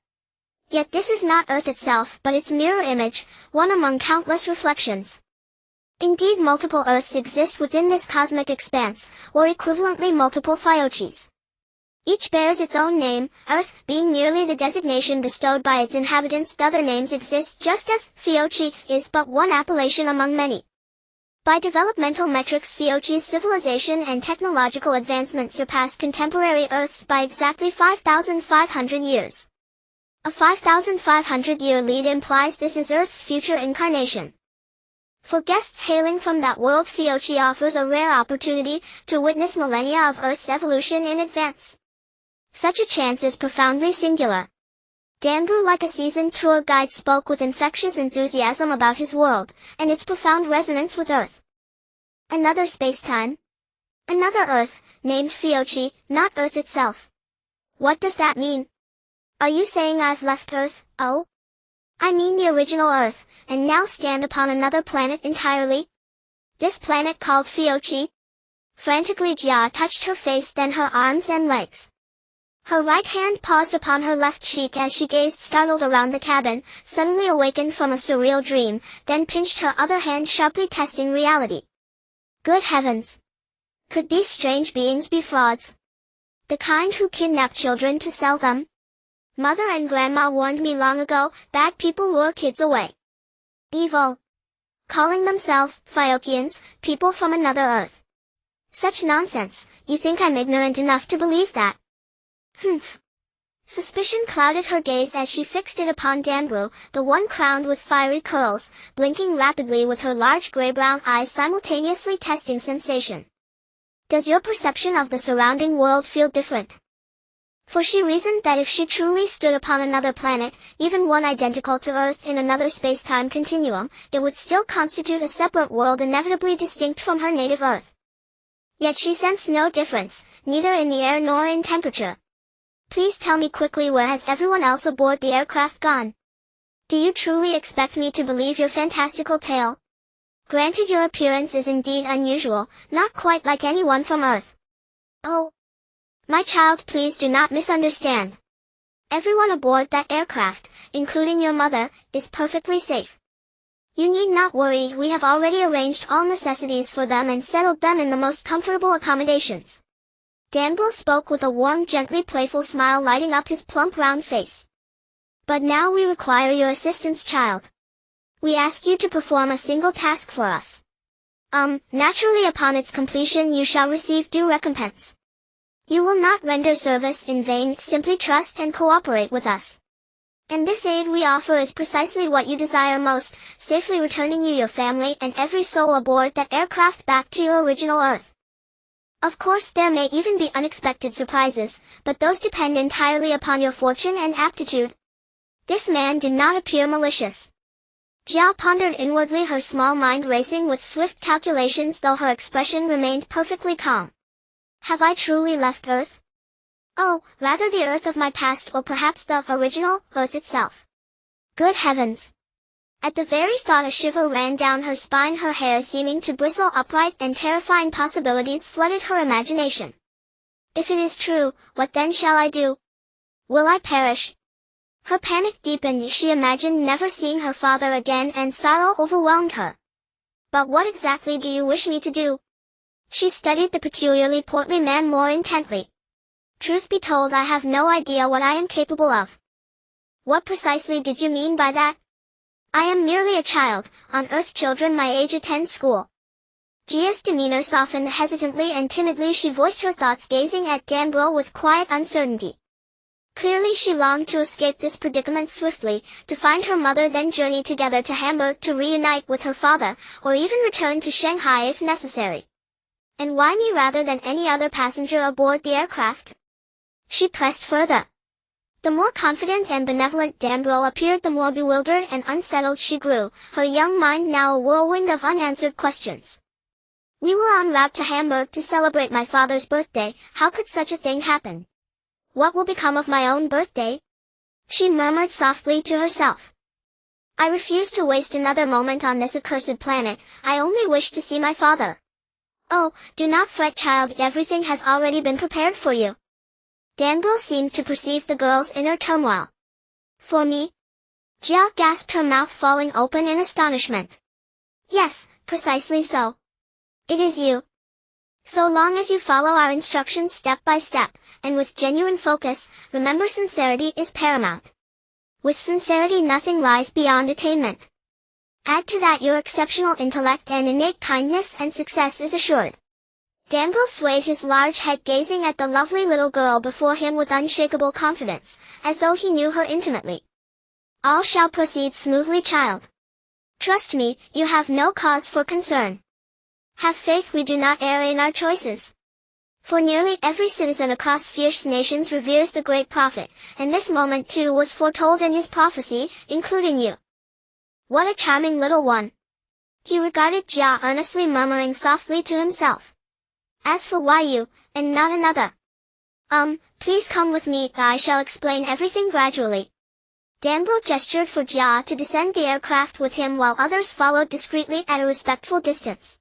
A: Yet this is not Earth itself, but its mirror image, one among countless reflections. Indeed, multiple Earths exist within this cosmic expanse, or equivalently multiple Fiochis. Each bears its own name, Earth being merely the designation bestowed by its inhabitants. Other names exist just as Fiochi is but one appellation among many. By developmental metrics, Fiochi's civilization and technological advancement surpass contemporary Earths by exactly 5500 years. A 5500-year lead implies this is Earth's future incarnation. For guests hailing from that world, Fiochi offers a rare opportunity to witness millennia of Earth's evolution in advance. Such a chance is profoundly singular. Dandru, like a seasoned tour guide, spoke with infectious enthusiasm about his world, and its profound resonance with Earth. Another spacetime? Another Earth, named Fiochi, not Earth itself. What does that mean? Are you saying I've left Earth? Oh? I mean the original Earth, and now stand upon another planet entirely? This planet called Fiochi? Frantically Jia touched her face, then her arms and legs. Her right hand paused upon her left cheek as she gazed startled around the cabin, suddenly awakened from a surreal dream, then pinched her other hand sharply, testing reality. Good heavens! Could these strange beings be frauds? The kind who kidnap children to sell them? Mother and Grandma warned me long ago, bad people lure kids away. Evil. Calling themselves Fiorians, people from another Earth. Such nonsense, you think I'm ignorant enough to believe that? Humph. Suspicion clouded her gaze as she fixed it upon Danbro, the one crowned with fiery curls, blinking rapidly with her large gray-brown eyes simultaneously testing sensation. Does your perception of the surrounding world feel different? For she reasoned that if she truly stood upon another planet, even one identical to Earth in another space-time continuum, it would still constitute a separate world inevitably distinct from her native Earth. Yet she sensed no difference, neither in the air nor in temperature. Please tell me quickly, where has everyone else aboard the aircraft gone? Do you truly expect me to believe your fantastical tale? Granted, your appearance is indeed unusual, not quite like anyone from Earth. Oh. My child, please do not misunderstand. Everyone aboard that aircraft, including your mother, is perfectly safe. You need not worry, we have already arranged all necessities for them and settled them in the most comfortable accommodations. Danbro spoke with a warm, gently playful smile lighting up his plump round face. But now we require your assistance, child. We ask you to perform a single task for us. Naturally upon its completion you shall receive due recompense. You will not render service in vain, simply trust and cooperate with us. And this aid we offer is precisely what you desire most, safely returning you, your family, and every soul aboard that aircraft back to your original Earth. Of course there may even be unexpected surprises, but those depend entirely upon your fortune and aptitude. This man did not appear malicious. Jiao pondered inwardly, her small mind racing with swift calculations though her expression remained perfectly calm. Have I truly left Earth? Oh, rather the Earth of my past, or perhaps the original Earth itself. Good heavens! At the very thought a shiver ran down her spine, her hair seeming to bristle upright, and terrifying possibilities flooded her imagination. If it is true, what then shall I do? Will I perish? Her panic deepened, she imagined never seeing her father again, and sorrow overwhelmed her. But what exactly do you wish me to do? She studied the peculiarly portly man more intently. Truth be told, I have no idea what I am capable of. What precisely did you mean by that? I am merely a child. On Earth children my age attend school. Gia's demeanor softened hesitantly and timidly she voiced her thoughts, gazing at Danbro with quiet uncertainty. Clearly she longed to escape this predicament swiftly, to find her mother, then journey together to Hamburg to reunite with her father, or even return to Shanghai if necessary. And why me rather than any other passenger aboard the aircraft? She pressed further. The more confident and benevolent Danbro appeared, the more bewildered and unsettled she grew, her young mind now a whirlwind of unanswered questions. We were en route to Hamburg to celebrate my father's birthday. How could such a thing happen? What will become of my own birthday? She murmured softly to herself. I refuse to waste another moment on this accursed planet. I only wish to see my father. Oh, do not fret, child, everything has already been prepared for you. Danbro seemed to perceive the girl's inner turmoil. For me? Jia gasped, her mouth falling open in astonishment. Yes, precisely so. It is you. So long as you follow our instructions step by step, and with genuine focus, remember sincerity is paramount. With sincerity nothing lies beyond attainment. Add to that your exceptional intellect and innate kindness and success is assured. Danbro swayed his large head, gazing at the lovely little girl before him with unshakable confidence, as though he knew her intimately. All shall proceed smoothly, child. Trust me, you have no cause for concern. Have faith, we do not err in our choices. For nearly every citizen across fierce nations reveres the great prophet, and this moment too was foretold in his prophecy, including you. What a charming little one. He regarded Jia earnestly, murmuring softly to himself. As for why you, and not another? Please come with me, I shall explain everything gradually. Danbro gestured for Jia to descend the aircraft with him while others followed discreetly at a respectful distance.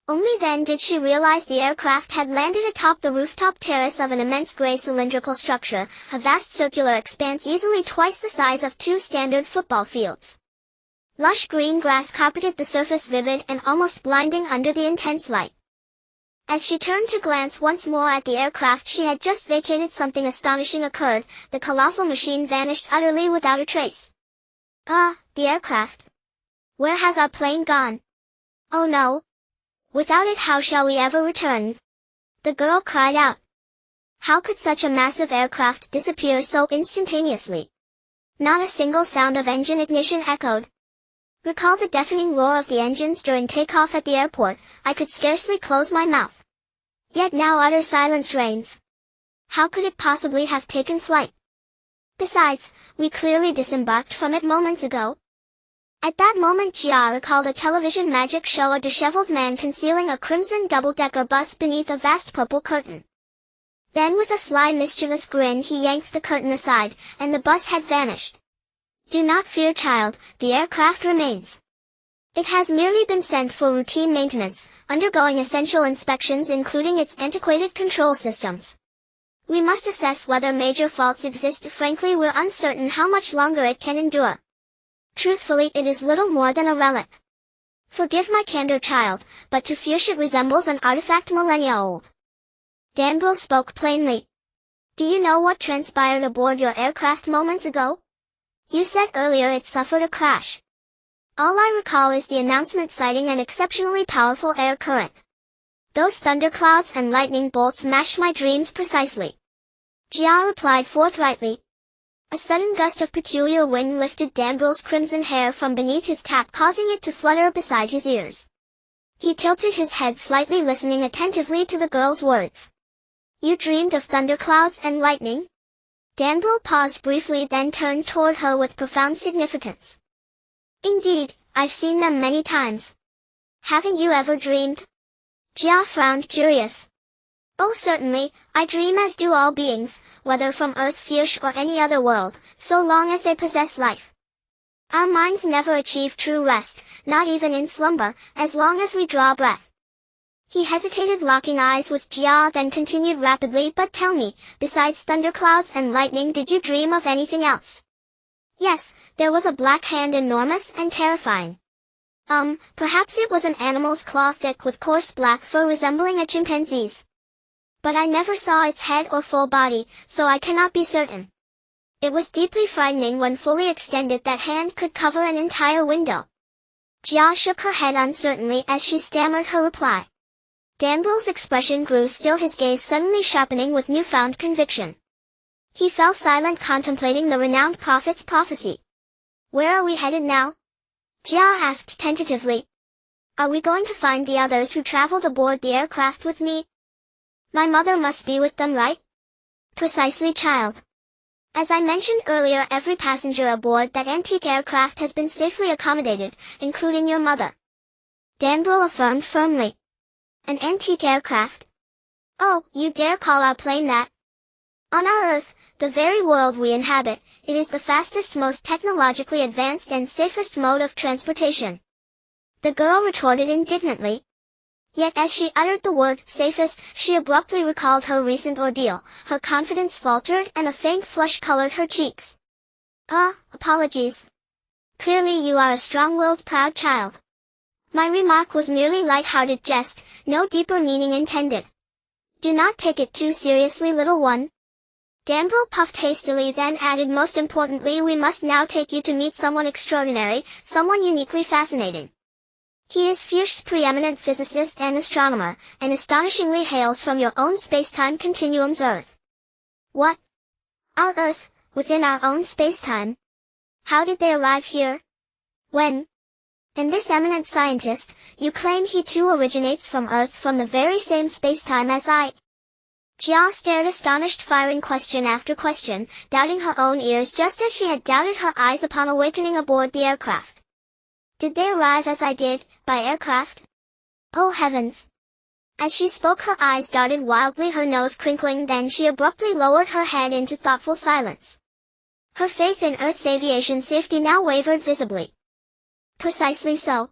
A: Only then did she realize the aircraft had landed atop the rooftop terrace of an immense gray cylindrical structure, a vast circular expanse easily twice the size of 2 standard football fields. Lush green grass carpeted the surface, vivid and almost blinding under the intense light. As she turned to glance once more at the aircraft she had just vacated, something astonishing occurred. The colossal machine vanished utterly without a trace. The aircraft. Where has our plane gone? Oh no. Without it how shall we ever return? The girl cried out. How could such a massive aircraft disappear so instantaneously? Not a single sound of engine ignition echoed. Recall the deafening roar of the engines during takeoff at the airport. I could scarcely close my mouth. Yet now utter silence reigns. How could it possibly have taken flight? Besides, we clearly disembarked from it moments ago. At that moment Jia recalled a television magic show, a disheveled man concealing a crimson double-decker bus beneath a vast purple curtain. Then with a sly mischievous grin he yanked the curtain aside, and the bus had vanished. Do not fear, child, the aircraft remains. It has merely been sent for routine maintenance, undergoing essential inspections including its antiquated control systems. We must assess whether major faults exist. Frankly, we're uncertain how much longer it can endure. Truthfully, it is little more than a relic. Forgive my candor, child, but to Fioria it resembles an artifact millennia old. Danbril spoke plainly. Do you know what transpired aboard your aircraft moments ago? You said earlier it suffered a crash. All I recall is the announcement citing an exceptionally powerful air current. Those thunderclouds and lightning bolts matched my dreams precisely. Jia replied forthrightly. A sudden gust of peculiar wind lifted Danbril's crimson hair from beneath his cap, causing it to flutter beside his ears. He tilted his head slightly, listening attentively to the girl's words. You dreamed of thunderclouds and lightning? Danbril paused briefly, then turned toward her with profound significance. Indeed, I've seen them many times. Haven't you ever dreamed? Jia frowned, curious. Oh certainly, I dream as do all beings, whether from Earth, Fioria, or any other world, so long as they possess life. Our minds never achieve true rest, not even in slumber, as long as we draw breath. He hesitated, locking eyes with Jia, then continued rapidly, but tell me, besides thunderclouds and lightning, did you dream of anything else? Yes, there was a black hand, enormous and terrifying. Perhaps it was an animal's claw, thick with coarse black fur resembling a chimpanzee's. But I never saw its head or full body, so I cannot be certain. It was deeply frightening when fully extended. That hand could cover an entire window. Jia shook her head uncertainly as she stammered her reply. Danbril's expression grew still, his gaze suddenly sharpening with newfound conviction. He fell silent, contemplating the renowned prophet's prophecy. Where are we headed now? Jia asked tentatively. Are we going to find the others who traveled aboard the aircraft with me? My mother must be with them, right? Precisely, child. As I mentioned earlier, every passenger aboard that antique aircraft has been safely accommodated, including your mother. Danbril affirmed firmly. An antique aircraft? Oh, you dare call our plane that? On our Earth, the very world we inhabit, it is the fastest, most technologically advanced and safest mode of transportation. The girl retorted indignantly. Yet as she uttered the word safest, she abruptly recalled her recent ordeal. Her confidence faltered and a faint flush colored her cheeks. Apologies. Clearly you are a strong-willed, proud child. My remark was merely light-hearted jest, no deeper meaning intended. Do not take it too seriously, little one. Danbril puffed hastily, then added, most importantly, we must now take you to meet someone extraordinary, someone uniquely fascinating. He is Fioria's preeminent physicist and astronomer, and astonishingly hails from your own space-time continuum's Earth. What? Our Earth, within our own space-time? How did they arrive here? When? And this eminent scientist, you claim he too originates from Earth, from the very same space-time as I? Jia stared astonished, firing question after question, doubting her own ears just as she had doubted her eyes upon awakening aboard the aircraft. Did they arrive as I did, by aircraft? Oh heavens! As she spoke her eyes darted wildly, her nose crinkling, then she abruptly lowered her head into thoughtful silence. Her faith in Earth's aviation safety now wavered visibly. Precisely so.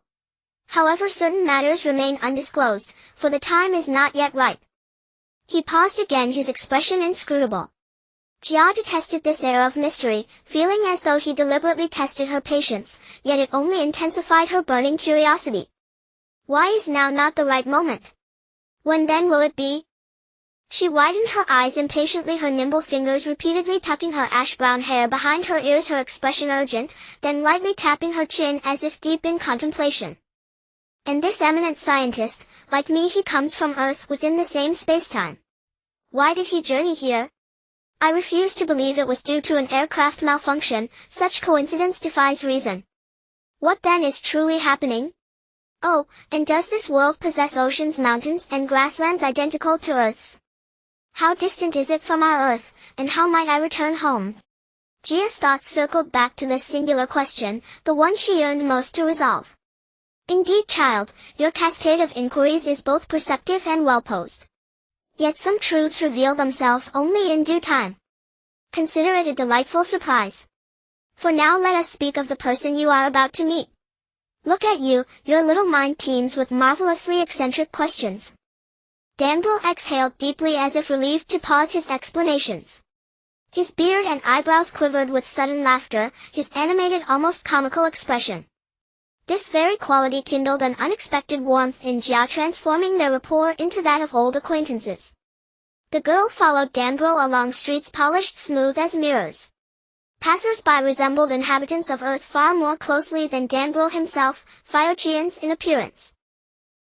A: However, certain matters remain undisclosed, for the time is not yet ripe. He paused again, his expression inscrutable. Jia detested this air of mystery, feeling as though he deliberately tested her patience, yet it only intensified her burning curiosity. Why is now not the right moment? When then will it be? She widened her eyes impatiently, her nimble fingers repeatedly tucking her ash-brown hair behind her ears, her expression urgent, then lightly tapping her chin as if deep in contemplation. And this eminent scientist, like me, he comes from Earth within the same spacetime. Why did he journey here? I refuse to believe it was due to an aircraft malfunction, such coincidence defies reason. What then is truly happening? Oh, and does this world possess oceans, mountains, and grasslands identical to Earth's? How distant is it from our Earth, and how might I return home? Gia's thoughts circled back to this singular question, the one she yearned most to resolve. Indeed, child, your cascade of inquiries is both perceptive and well-posed. Yet some truths reveal themselves only in due time. Consider it a delightful surprise. For now let us speak of the person you are about to meet. Look at you, your little mind teems with marvelously eccentric questions. Danbril exhaled deeply as if relieved to pause his explanations. His beard and eyebrows quivered with sudden laughter, his animated almost comical expression. This very quality kindled an unexpected warmth in Gia, transforming their rapport into that of old acquaintances. The girl followed Danbril along streets polished smooth as mirrors. Passers-by resembled inhabitants of Earth far more closely than Danbril himself, Fiorians in appearance.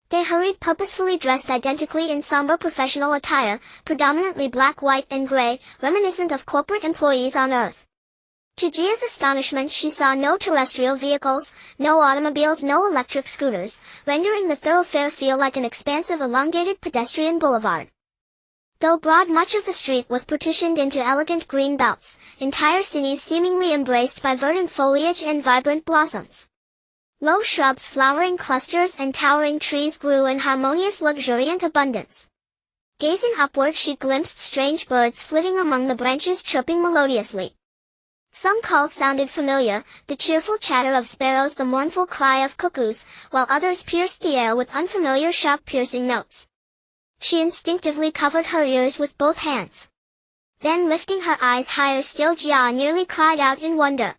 A: They hurried purposefully dressed identically in somber professional attire, predominantly black, white, and gray, reminiscent of corporate employees on Earth. To Gia's astonishment, she saw no terrestrial vehicles, no automobiles, no electric scooters, rendering the thoroughfare feel like an expansive elongated pedestrian boulevard. Though broad, much of the street was partitioned into elegant green belts, entire cities seemingly embraced by verdant foliage and vibrant blossoms. Low shrubs, flowering clusters, and towering trees grew in harmonious, luxuriant abundance. Gazing upward, she glimpsed strange birds flitting among the branches, chirping melodiously. Some calls sounded familiar, the cheerful chatter of sparrows, the mournful cry of cuckoos, while others pierced the air with unfamiliar, sharp, piercing notes. She instinctively covered her ears with both hands. Then, lifting her eyes higher still, Gia nearly cried out in wonder.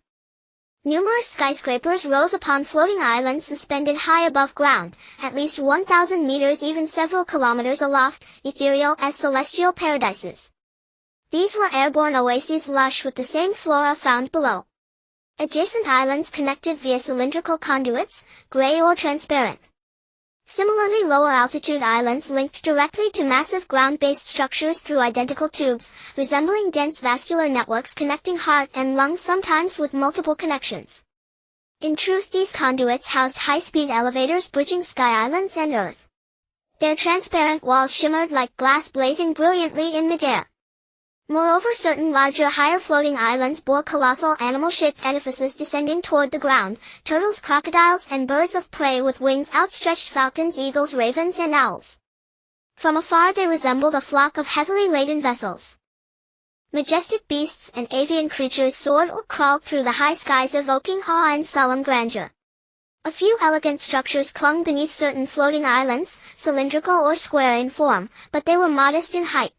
A: Numerous skyscrapers rose upon floating islands suspended high above ground, at least 1,000 meters, even several kilometers aloft, ethereal as celestial paradises. These were airborne oases lush with the same flora found below. Adjacent islands connected via cylindrical conduits, gray or transparent. Similarly, lower altitude islands linked directly to massive ground-based structures through identical tubes, resembling dense vascular networks connecting heart and lungs, sometimes with multiple connections. In truth, these conduits housed high-speed elevators bridging sky islands and Earth. Their transparent walls shimmered like glass, blazing brilliantly in midair. Moreover, certain larger, higher floating islands bore colossal animal-shaped edifices descending toward the ground, turtles, crocodiles, and birds of prey with wings outstretched, falcons, eagles, ravens, and owls. From afar they resembled a flock of heavily laden vessels. Majestic beasts and avian creatures soared or crawled through the high skies, evoking awe and solemn grandeur. A few elegant structures clung beneath certain floating islands, cylindrical or square in form, but they were modest in height.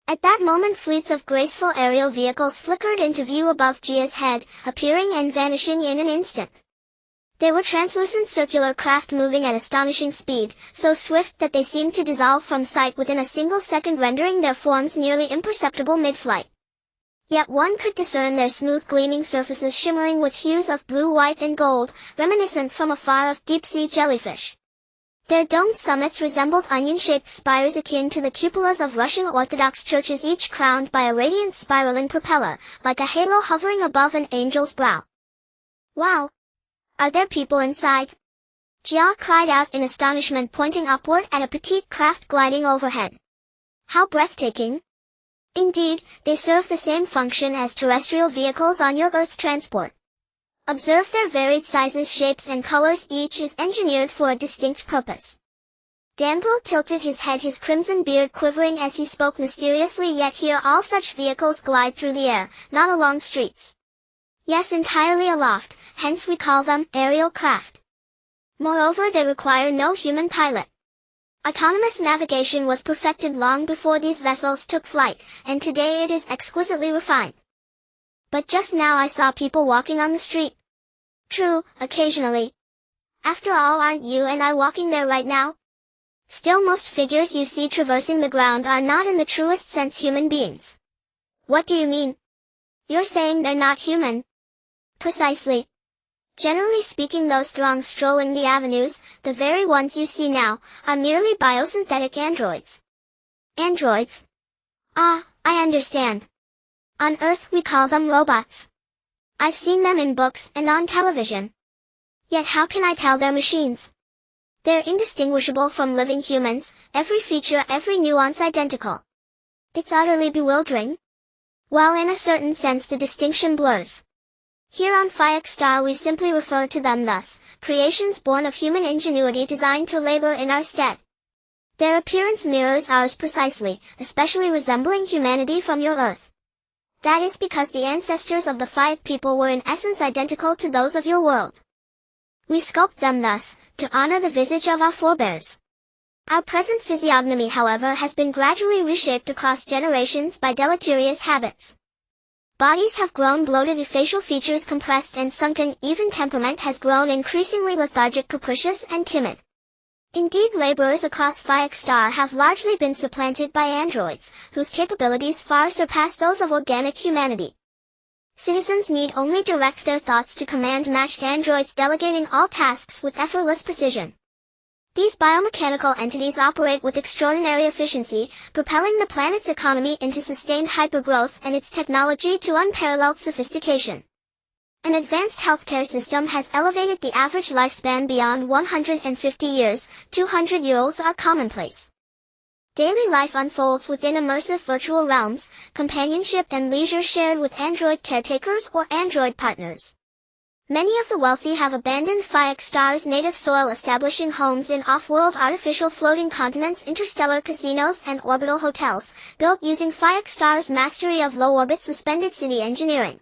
A: At that moment, fleets of graceful aerial vehicles flickered into view above Gia's head, appearing and vanishing in an instant. They were translucent circular craft moving at astonishing speed, so swift that they seemed to dissolve from sight within a single second, rendering their forms nearly imperceptible mid-flight. Yet one could discern their smooth gleaming surfaces shimmering with hues of blue, white, and gold, reminiscent from afar of deep-sea jellyfish. Their domed summits resembled onion-shaped spires akin to the cupolas of Russian Orthodox churches, each crowned by a radiant spiraling propeller, like a halo hovering above an angel's brow. Wow! Are there people inside? Gia cried out in astonishment, pointing upward at a petite craft gliding overhead. How breathtaking! Indeed, they serve the same function as terrestrial vehicles on your Earth transport. Observe their varied sizes, shapes, and colors, each is engineered for a distinct purpose. Danbril tilted his head, his crimson beard quivering as he spoke mysteriously, yet here all such vehicles glide through the air, not along streets. Yes, entirely aloft, hence we call them aerial craft. Moreover, they require no human pilot. Autonomous navigation was perfected long before these vessels took flight, and today it is exquisitely refined. But just now I saw people walking on the street. True, occasionally. After all, aren't you and I walking there right now? Still, most figures you see traversing the ground are not in the truest sense human beings. What do you mean? You're saying they're not human? Precisely. Generally speaking, those throngs strolling the avenues, the very ones you see now, are merely biosynthetic androids. Androids? Ah, I understand. On Earth we call them robots. I've seen them in books and on television. Yet how can I tell they're machines? They're indistinguishable from living humans, every feature, every nuance identical. It's utterly bewildering. Well, in a certain sense the distinction blurs. Here on Fiorian Star we simply refer to them thus, creations born of human ingenuity designed to labor in our stead. Their appearance mirrors ours precisely, especially resembling humanity from your Earth. That is because the ancestors of the Fiorian people were in essence identical to those of your world. We sculpt them thus, to honor the visage of our forebears. Our present physiognomy, however, has been gradually reshaped across generations by deleterious habits. Bodies have grown bloated, facial features compressed and sunken, even temperament has grown increasingly lethargic, capricious, and timid. Indeed, laborers across Fiorian Star have largely been supplanted by androids, whose capabilities far surpass those of organic humanity. Citizens need only direct their thoughts to command-matched androids delegating all tasks with effortless precision. These biomechanical entities operate with extraordinary efficiency, propelling the planet's economy into sustained hypergrowth and its technology to unparalleled sophistication. An advanced healthcare system has elevated the average lifespan beyond 150 years, 200-year-olds are commonplace. Daily life unfolds within immersive virtual realms, companionship and leisure shared with android caretakers or android partners. Many of the wealthy have abandoned Fiorian Star's native soil, establishing homes in off-world artificial floating continents, interstellar casinos, and orbital hotels, built using Fiorian Star's mastery of low-orbit suspended city engineering.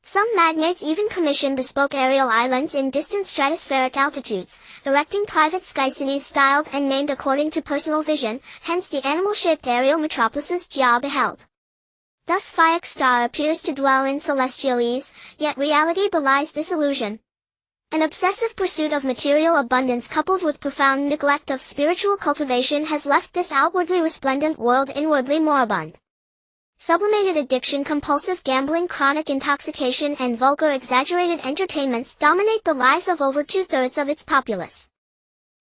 A: Some magnates even commission bespoke aerial islands in distant stratospheric altitudes, erecting private sky cities styled and named according to personal vision, hence the animal-shaped aerial metropolises Jia beheld. Thus Fiorian Star appears to dwell in celestial ease, yet reality belies this illusion. An obsessive pursuit of material abundance coupled with profound neglect of spiritual cultivation has left this outwardly resplendent world inwardly moribund. Sublimated addiction, compulsive gambling, chronic intoxication, and vulgar exaggerated entertainments dominate the lives of over two-thirds of its populace.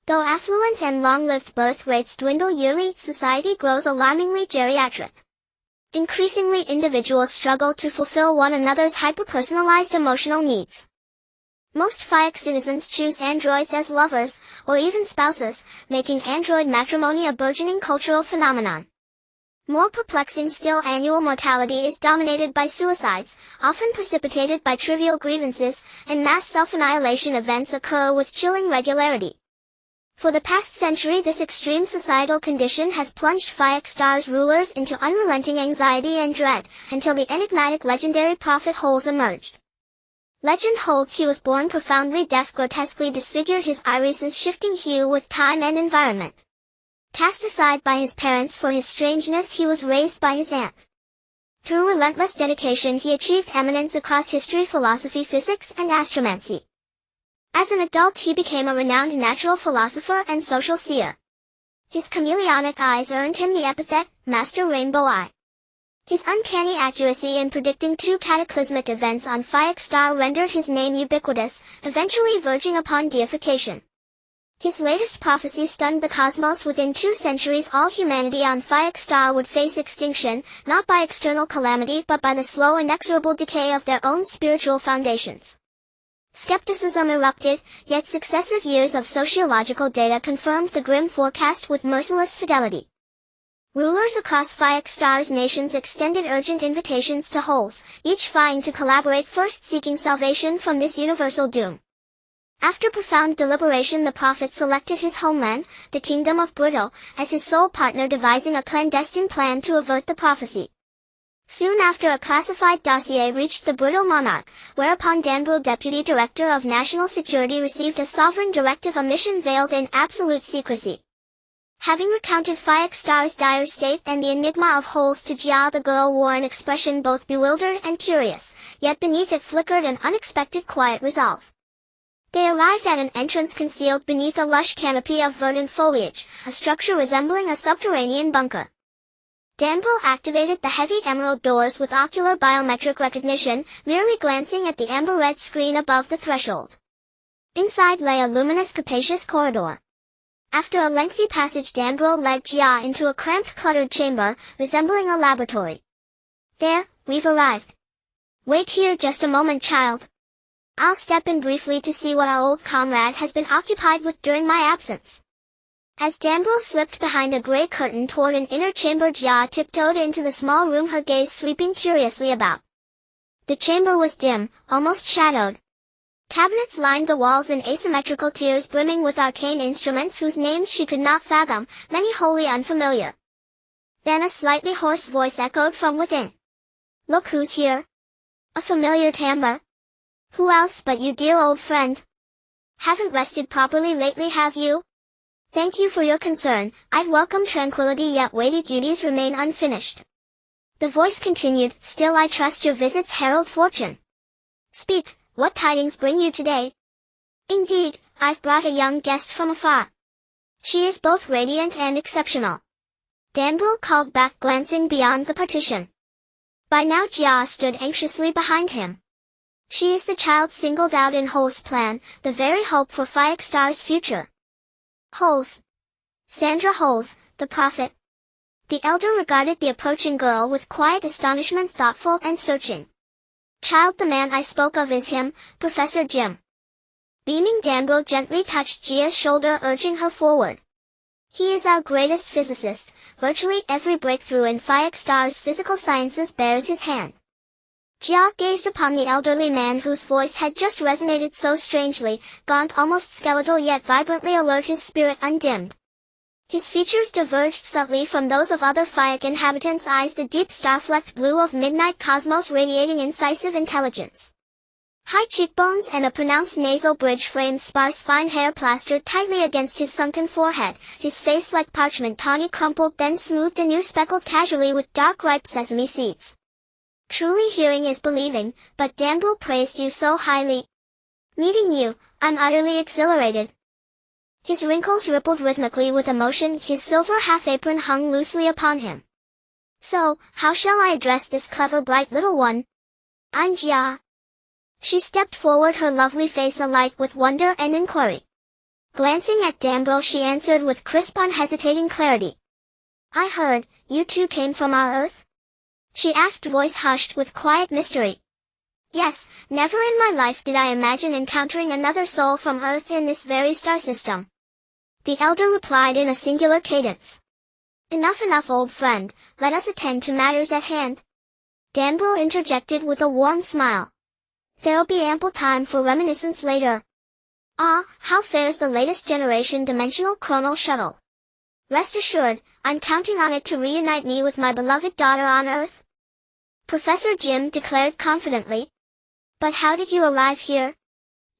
A: Though affluent and long-lived birth rates dwindle yearly, society grows alarmingly geriatric. Increasingly, individuals struggle to fulfill one another's hyper-personalized emotional needs. Most Fiorian citizens choose androids as lovers, or even spouses, making android matrimony a burgeoning cultural phenomenon. More perplexing still, annual mortality is dominated by suicides, often precipitated by trivial grievances, and mass self-annihilation events occur with chilling regularity. For the past century, this extreme societal condition has plunged Fiorian Star's rulers into unrelenting anxiety and dread, until the enigmatic legendary prophet Holes emerged. Legend holds he was born profoundly deaf, grotesquely disfigured, his irises shifting hue with time and environment. Cast aside by his parents for his strangeness, he was raised by his aunt. Through relentless dedication he achieved eminence across history, philosophy, physics, and astromancy. As an adult he became a renowned natural philosopher and social seer. His chameleonic eyes earned him the epithet, Master Rainbow Eye. His uncanny accuracy in predicting two cataclysmic events on Fiorian Star rendered his name ubiquitous, eventually verging upon deification. His latest prophecy stunned the cosmos. Within 2 centuries all humanity on Fiorian Star would face extinction, not by external calamity but by the slow inexorable decay of their own spiritual foundations. Skepticism erupted, yet successive years of sociological data confirmed the grim forecast with merciless fidelity. Rulers across Fiorian Star's nations extended urgent invitations to Holes, each vying to collaborate, first seeking salvation from this universal doom. After profound deliberation the prophet selected his homeland, the kingdom of Brito, as his sole partner, devising a clandestine plan to avert the prophecy. Soon after, a classified dossier reached the Brito monarch, whereupon Danbril, deputy director of national security, received a sovereign directive, a mission veiled in absolute secrecy. Having recounted Fiorian Star's dire state and the enigma of Holes to Jia, the girl wore an expression both bewildered and curious, yet beneath it flickered an unexpected quiet resolve. They arrived at an entrance concealed beneath a lush canopy of verdant foliage, a structure resembling a subterranean bunker. Danbril activated the heavy emerald doors with ocular biometric recognition, merely glancing at the amber-red screen above the threshold. Inside lay a luminous capacious corridor. After a lengthy passage, Danbril led Jia into a cramped, cluttered chamber, resembling a laboratory. "There, we've arrived. Wait here just a moment, child. I'll step in briefly to see what our old comrade has been occupied with during my absence." As Danbril slipped behind a gray curtain toward an inner chamber, Jia tiptoed into the small room, her gaze sweeping curiously about. The chamber was dim, almost shadowed. Cabinets lined the walls in asymmetrical tiers, brimming with arcane instruments whose names she could not fathom, many wholly unfamiliar. Then a slightly hoarse voice echoed from within. "Look who's here. A familiar timbre. Who else but you, dear old friend? Haven't rested properly lately, have you? Thank you for your concern. I'd welcome tranquility, yet weighty duties remain unfinished." The voice continued, "Still I trust your visits herald fortune. Speak, what tidings bring you today?" "Indeed, I've brought a young guest from afar. She is both radiant and exceptional," Danbril called back, glancing beyond the partition. By now Jia stood anxiously behind him. "She is the child singled out in Hole's plan, the very hope for Fiakstar's future." "Hole's? Sandra Hole's, the prophet?" The elder regarded the approaching girl with quiet astonishment, thoughtful and searching. "Child, the man I spoke of is him, Professor Jim." Beaming, Danbril gently touched Jia's shoulder, urging her forward. "He is our greatest physicist. Virtually every breakthrough in Fiakstar's physical sciences bears his hand." Jia gazed upon the elderly man whose voice had just resonated so strangely, gaunt, almost skeletal, yet vibrantly alert, his spirit undimmed. His features diverged subtly from those of other Fiak inhabitants, eyes the deep star-flecked blue of midnight cosmos, radiating incisive intelligence. High cheekbones and a pronounced nasal bridge framed sparse fine hair plastered tightly against his sunken forehead, his face like parchment, tawny, crumpled, then smoothed anew, speckled casually with dark ripe sesame seeds. "Truly hearing is believing, but Danbril praised you so highly. Meeting you, I'm utterly exhilarated." His wrinkles rippled rhythmically with emotion, his silver half-apron hung loosely upon him. "So, how shall I address this clever, bright little one?" "I'm Jia." She stepped forward, her lovely face alight with wonder and inquiry. Glancing at Danbril, she answered with crisp, unhesitating clarity. "I heard, you two came from our Earth?" she asked, voice hushed with quiet mystery. "Yes, never in my life did I imagine encountering another soul from Earth in this very star system," the elder replied in a singular cadence. Enough, old friend, let us attend to matters at hand," Danbril interjected with a warm smile. "There'll be ample time for reminiscence later. Ah, how fares the latest generation dimensional chronal shuttle? Rest assured, I'm counting on it to reunite me with my beloved daughter on Earth," Professor Jim declared confidently. "But how did you arrive here?"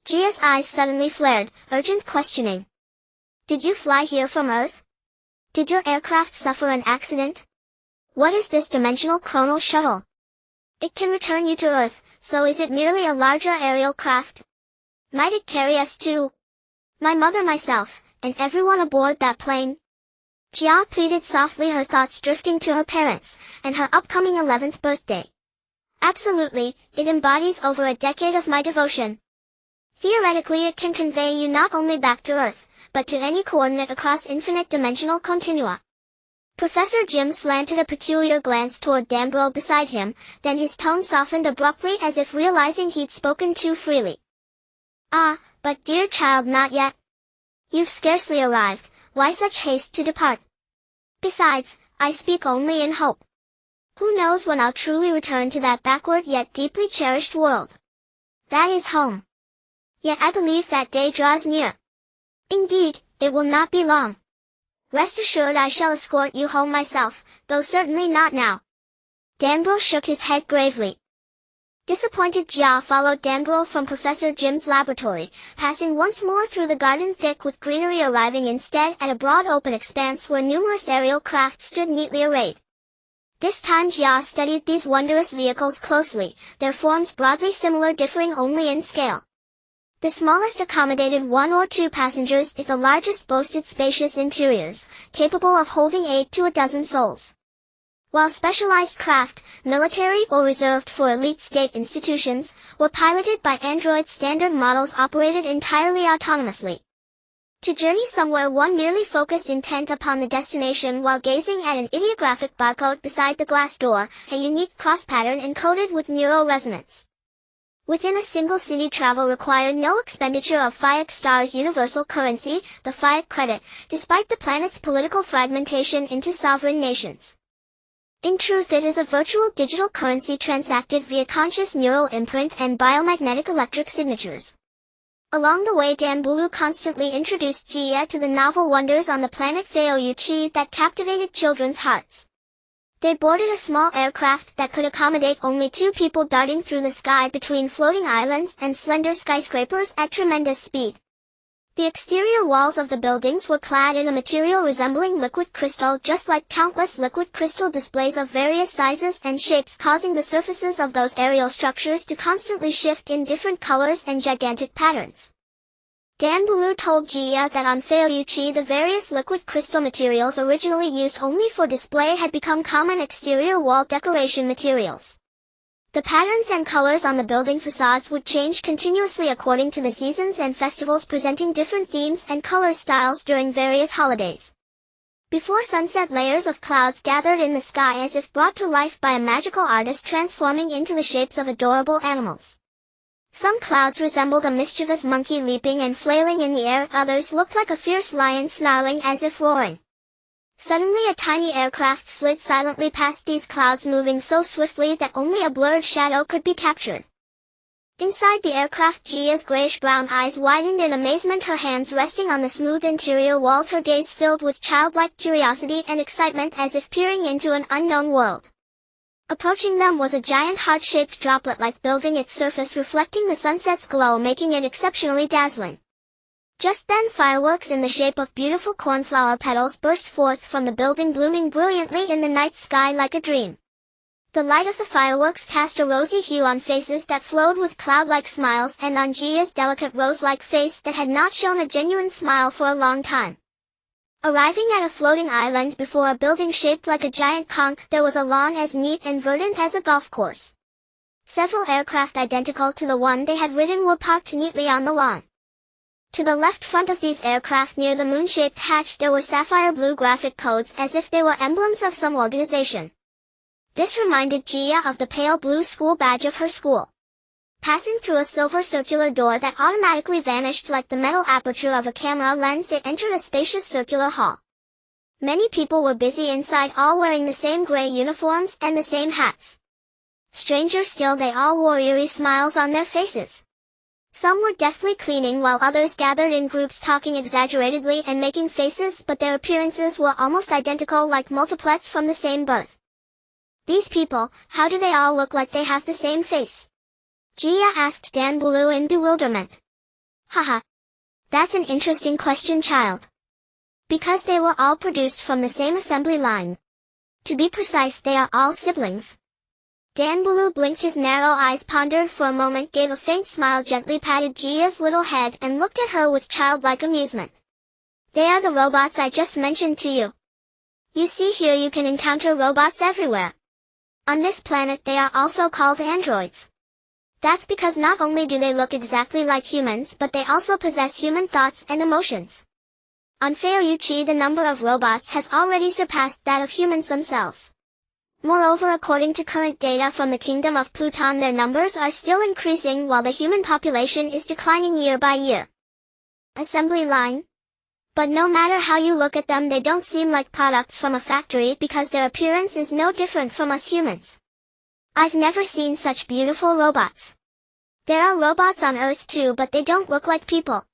A: Jia's eyes suddenly flared, urgent questioning. "Did you fly here from Earth? Did your aircraft suffer an accident? What is this dimensional chronal shuttle? It can return you to Earth, so is it merely a larger aerial craft? Might it carry us to my mother, myself, and everyone aboard that plane?" Jia pleaded softly, her thoughts drifting to her parents, and her upcoming 11th birthday. "Absolutely, it embodies over a decade of my devotion. Theoretically, it can convey you not only back to Earth, but to any coordinate across infinite dimensional continua." Professor Jim slanted a peculiar glance toward Danbril beside him, then his tone softened abruptly as if realizing he'd spoken too freely. "Ah, but dear child, not yet. You've scarcely arrived, why such haste to depart? Besides, I speak only in hope. Who knows when I'll truly return to that backward yet deeply cherished world? That is home. Yet I believe that day draws near. Indeed, it will not be long. Rest assured I shall escort you home myself, though certainly not now." Danbril shook his head gravely. Disappointed, Jia followed Danbril from Professor Jim's laboratory, passing once more through the garden thick with greenery, arriving instead at a broad open expanse where numerous aerial craft stood neatly arrayed. This time Jia studied these wondrous vehicles closely, their forms broadly similar, differing only in scale. The smallest accommodated 1 or 2 passengers if the largest boasted spacious interiors, capable of holding 8 to a dozen souls. While specialized craft, military or reserved for elite state institutions, were piloted by android standard models operated entirely autonomously. To journey somewhere one merely focused intent upon the destination while gazing at an ideographic barcode beside the glass door, a unique cross pattern encoded with neural resonance. Within a single city travel required no expenditure of Fiat Star's universal currency, the Fiat credit, despite the planet's political fragmentation into sovereign nations. In truth, it is a virtual digital currency transacted via conscious neural imprint and biomagnetic electric signatures. Along the way, Dan Bulu constantly introduced Jia to the novel wonders on the planet Fioria that captivated children's hearts. They boarded a small aircraft that could accommodate only 2 people darting through the sky between floating islands and slender skyscrapers at tremendous speed. The exterior walls of the buildings were clad in a material resembling liquid crystal, just like countless liquid crystal displays of various sizes and shapes, causing the surfaces of those aerial structures to constantly shift in different colors and gigantic patterns. Dan Bulu told Jia that on Fioria the various liquid crystal materials originally used only for display had become common exterior wall decoration materials. The patterns and colors on the building facades would change continuously according to the seasons and festivals, presenting different themes and color styles during various holidays. Before sunset, layers of clouds gathered in the sky as if brought to life by a magical artist, transforming into the shapes of adorable animals. Some clouds resembled a mischievous monkey leaping and flailing in the air, others looked like a fierce lion snarling as if roaring. Suddenly a tiny aircraft slid silently past these clouds, moving so swiftly that only a blurred shadow could be captured. Inside the aircraft, Jia's grayish-brown eyes widened in amazement, her hands resting on the smooth interior walls, her gaze filled with childlike curiosity and excitement as if peering into an unknown world. Approaching them was a giant heart-shaped droplet-like building, its surface reflecting the sunset's glow, making it exceptionally dazzling. Just then, fireworks in the shape of beautiful cornflower petals burst forth from the building, blooming brilliantly in the night sky like a dream. The light of the fireworks cast a rosy hue on faces that flowed with cloud-like smiles, and on Jia's delicate rose-like face that had not shown a genuine smile for a long time. Arriving at a floating island before a building shaped like a giant conch, there was a lawn as neat and verdant as a golf course. Several aircraft identical to the one they had ridden were parked neatly on the lawn. To the left front of these aircraft, near the moon-shaped hatch, there were sapphire blue graphic codes as if they were emblems of some organization. This reminded Jia of the pale blue school badge of her school. Passing through a silver circular door that automatically vanished like the metal aperture of a camera lens, they entered a spacious circular hall. Many people were busy inside, all wearing the same gray uniforms and the same hats. Stranger still, they all wore eerie smiles on their faces. Some were deftly cleaning while others gathered in groups talking exaggeratedly and making faces, but their appearances were almost identical, like multiplets from the same birth. These people, how do they all look like they have the same face? Jia asked Dan Bulu in bewilderment. Haha. That's an interesting question, child. Because they were all produced from the same assembly line. To be precise, they are all siblings. Dan Bulu blinked his narrow eyes, pondered for a moment, gave a faint smile, gently patted Jia's little head, and looked at her with childlike amusement. They are the robots I just mentioned to you. You see, here you can encounter robots everywhere. On this planet they are also called androids. That's because not only do they look exactly like humans, but they also possess human thoughts and emotions. On Fioria, the number of robots has already surpassed that of humans themselves. Moreover, according to current data from the Kingdom of Pluton, their numbers are still increasing while the human population is declining year by year. Assembly line? But no matter how you look at them, they don't seem like products from a factory because their appearance is no different from us humans. I've never seen such beautiful robots. There are robots on Earth too, but they don't look like people.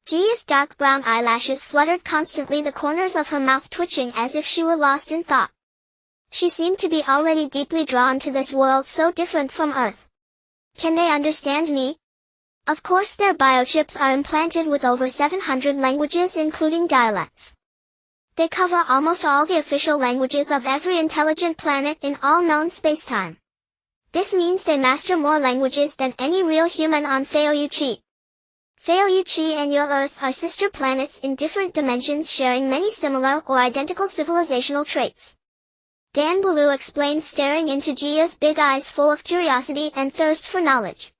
A: Jia's dark brown eyelashes fluttered constantly, the corners of her mouth twitching as if she were lost in thought. She seemed to be already deeply drawn to this world so different from Earth. Can they understand me? Of course, their biochips are implanted with over 700 languages, including dialects. They cover almost all the official languages of every intelligent planet in all known spacetime. This means they master more languages than any real human on Fioria. Fioria and your Earth are sister planets in different dimensions sharing many similar or identical civilizational traits. Dan Bulu explained, staring into Gia's big eyes full of curiosity and thirst for knowledge.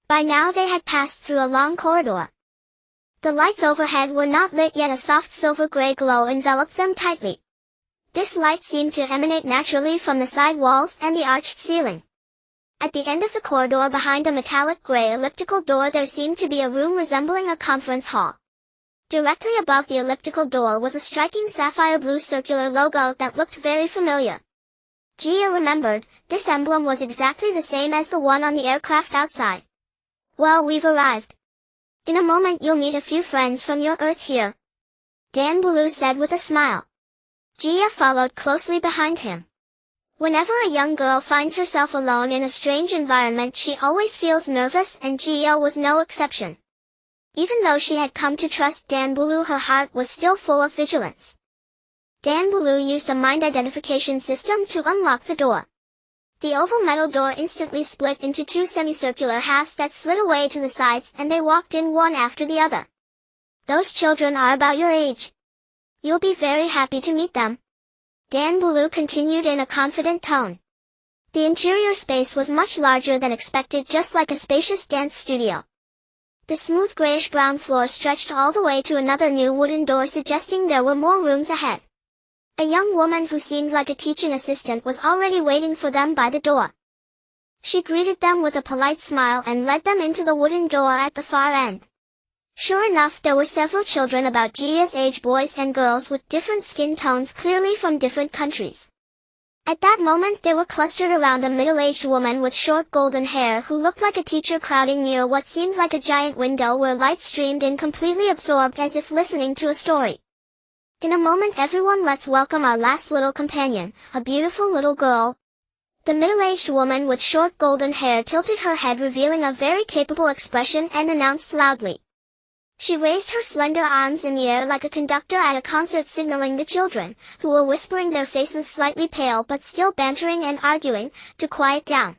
A: By now they had passed through a long corridor. The lights overhead were not lit yet. A soft silver-gray glow enveloped them tightly. This light seemed to emanate naturally from the side walls and the arched ceiling. At the end of the corridor behind a metallic gray elliptical door there seemed to be a room resembling a conference hall. Directly above the elliptical door was a striking sapphire blue circular logo that looked very familiar. Gia remembered, this emblem was exactly the same as the one on the aircraft outside. Well, we've arrived. In a moment you'll meet a few friends from your Earth here, Dan Bulu said with a smile. Gia followed closely behind him. Whenever a young girl finds herself alone in a strange environment she always feels nervous, and Gia was no exception. Even though she had come to trust Dan Bulu, her heart was still full of vigilance. Dan Bulu used a mind identification system to unlock the door. The oval metal door instantly split into two semicircular halves that slid away to the sides, and they walked in one after the other. Those children are about your age. You'll be very happy to meet them, Dan Bulu continued in a confident tone. The interior space was much larger than expected, just like a spacious dance studio. The smooth grayish-brown floor stretched all the way to another new wooden door, suggesting there were more rooms ahead. A young woman who seemed like a teaching assistant was already waiting for them by the door. She greeted them with a polite smile and led them into the wooden door at the far end. Sure enough, there were several children about Gia's age, boys and girls with different skin tones, clearly from different countries. At that moment they were clustered around a middle-aged woman with short golden hair who looked like a teacher, crowding near what seemed like a giant window where light streamed in, completely absorbed as if listening to a story. In a moment everyone, let's welcome our last little companion, a beautiful little girl. The middle-aged woman with short golden hair tilted her head, revealing a very capable expression, and announced loudly. She raised her slender arms in the air like a conductor at a concert, signaling the children, who were whispering, their faces slightly pale but still bantering and arguing, to quiet down.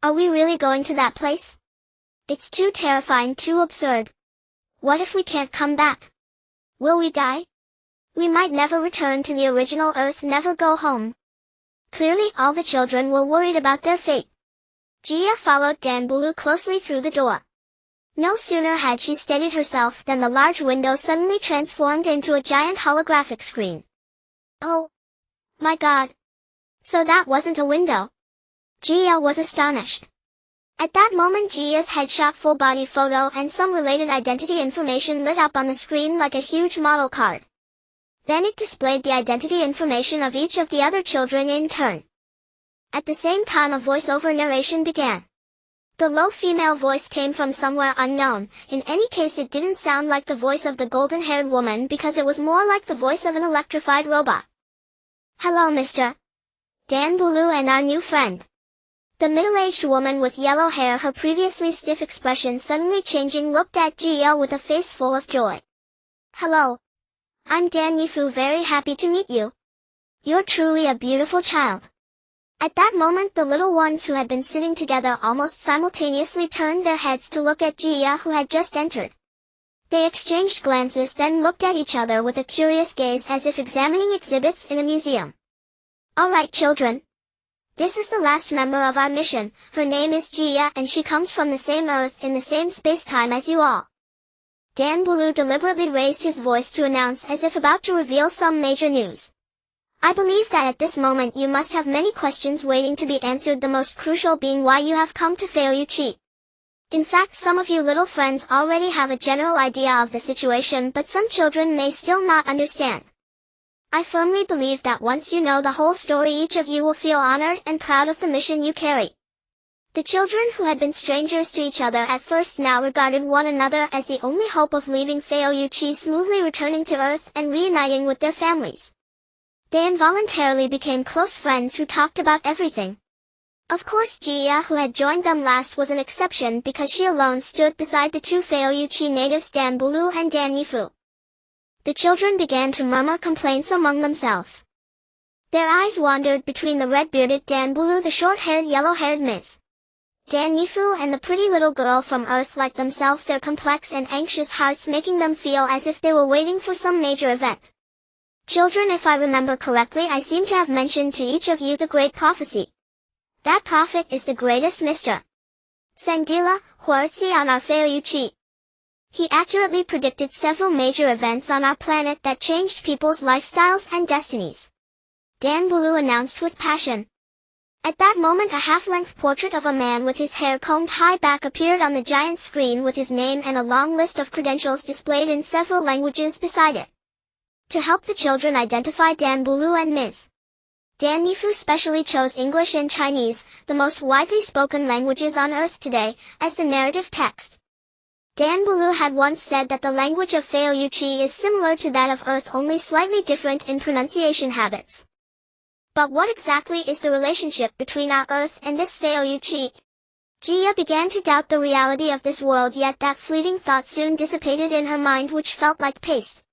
A: Are we really going to that place? It's too terrifying, too absurd. What if we can't come back? Will we die? We might never return to the original Earth, never go home. Clearly all the children were worried about their fate. Gia followed Dan Bulu closely through the door. No sooner had she steadied herself than the large window suddenly transformed into a giant holographic screen. Oh! My God! So that wasn't a window? Gia was astonished. At that moment Gia's headshot, full body photo and some related identity information lit up on the screen like a huge model card. Then it displayed the identity information of each of the other children in turn. At the same time a voiceover narration began. The low female voice came from somewhere unknown. In any case, it didn't sound like the voice of the golden-haired woman because it was more like the voice of an electrified robot. Hello, Mr. Dan Bulu and our new friend. The middle-aged woman with yellow hair, her previously stiff expression suddenly changing, looked at Gia with a face full of joy. Hello. I'm Dan Yifu, very happy to meet you. You're truly a beautiful child. At that moment the little ones who had been sitting together almost simultaneously turned their heads to look at Gia, who had just entered. They exchanged glances, then looked at each other with a curious gaze as if examining exhibits in a museum. Alright children. This is the last member of our mission. Her name is Gia and she comes from the same Earth in the same space-time as you all. Dan Bulu deliberately raised his voice to announce, as if about to reveal some major news. I believe that at this moment you must have many questions waiting to be answered, the most crucial being why you have come to Fioria. In fact, some of you little friends already have a general idea of the situation, but some children may still not understand. I firmly believe that once you know the whole story, each of you will feel honored and proud of the mission you carry. The children, who had been strangers to each other at first, now regarded one another as the only hope of leaving Fioria, smoothly returning to Earth and reuniting with their families. They involuntarily became close friends who talked about everything. Of course Gia, who had joined them last, was an exception because she alone stood beside the two Fioria natives, Dan Bulu and Dan Yifu. The children began to murmur complaints among themselves. Their eyes wandered between the red-bearded Dan Bulu, the short-haired, yellow-haired Ms. Dan Yifu and the pretty little girl from Earth like themselves, their complex and anxious hearts making them feel as if they were waiting for some major event. Children, if I remember correctly, I seem to have mentioned to each of you the great prophecy. That prophet is the greatest Mr. Sangdila, Huarzi on our Fioria. He accurately predicted several major events on our planet that changed people's lifestyles and destinies. Dan Bulu announced with passion. At that moment a half-length portrait of a man with his hair combed high back appeared on the giant screen with his name and a long list of credentials displayed in several languages beside it. To help the children identify Dan Bulu and Ms. Dan Yifu specially chose English and Chinese, the most widely spoken languages on Earth today, as the narrative text. Dan Bulu had once said that the language of Fioria is similar to that of Earth, only slightly different in pronunciation habits. But what exactly is the relationship between our Earth and this Fioria? Jia began to doubt the reality of this world, yet that fleeting thought soon dissipated in her mind, which felt like paste.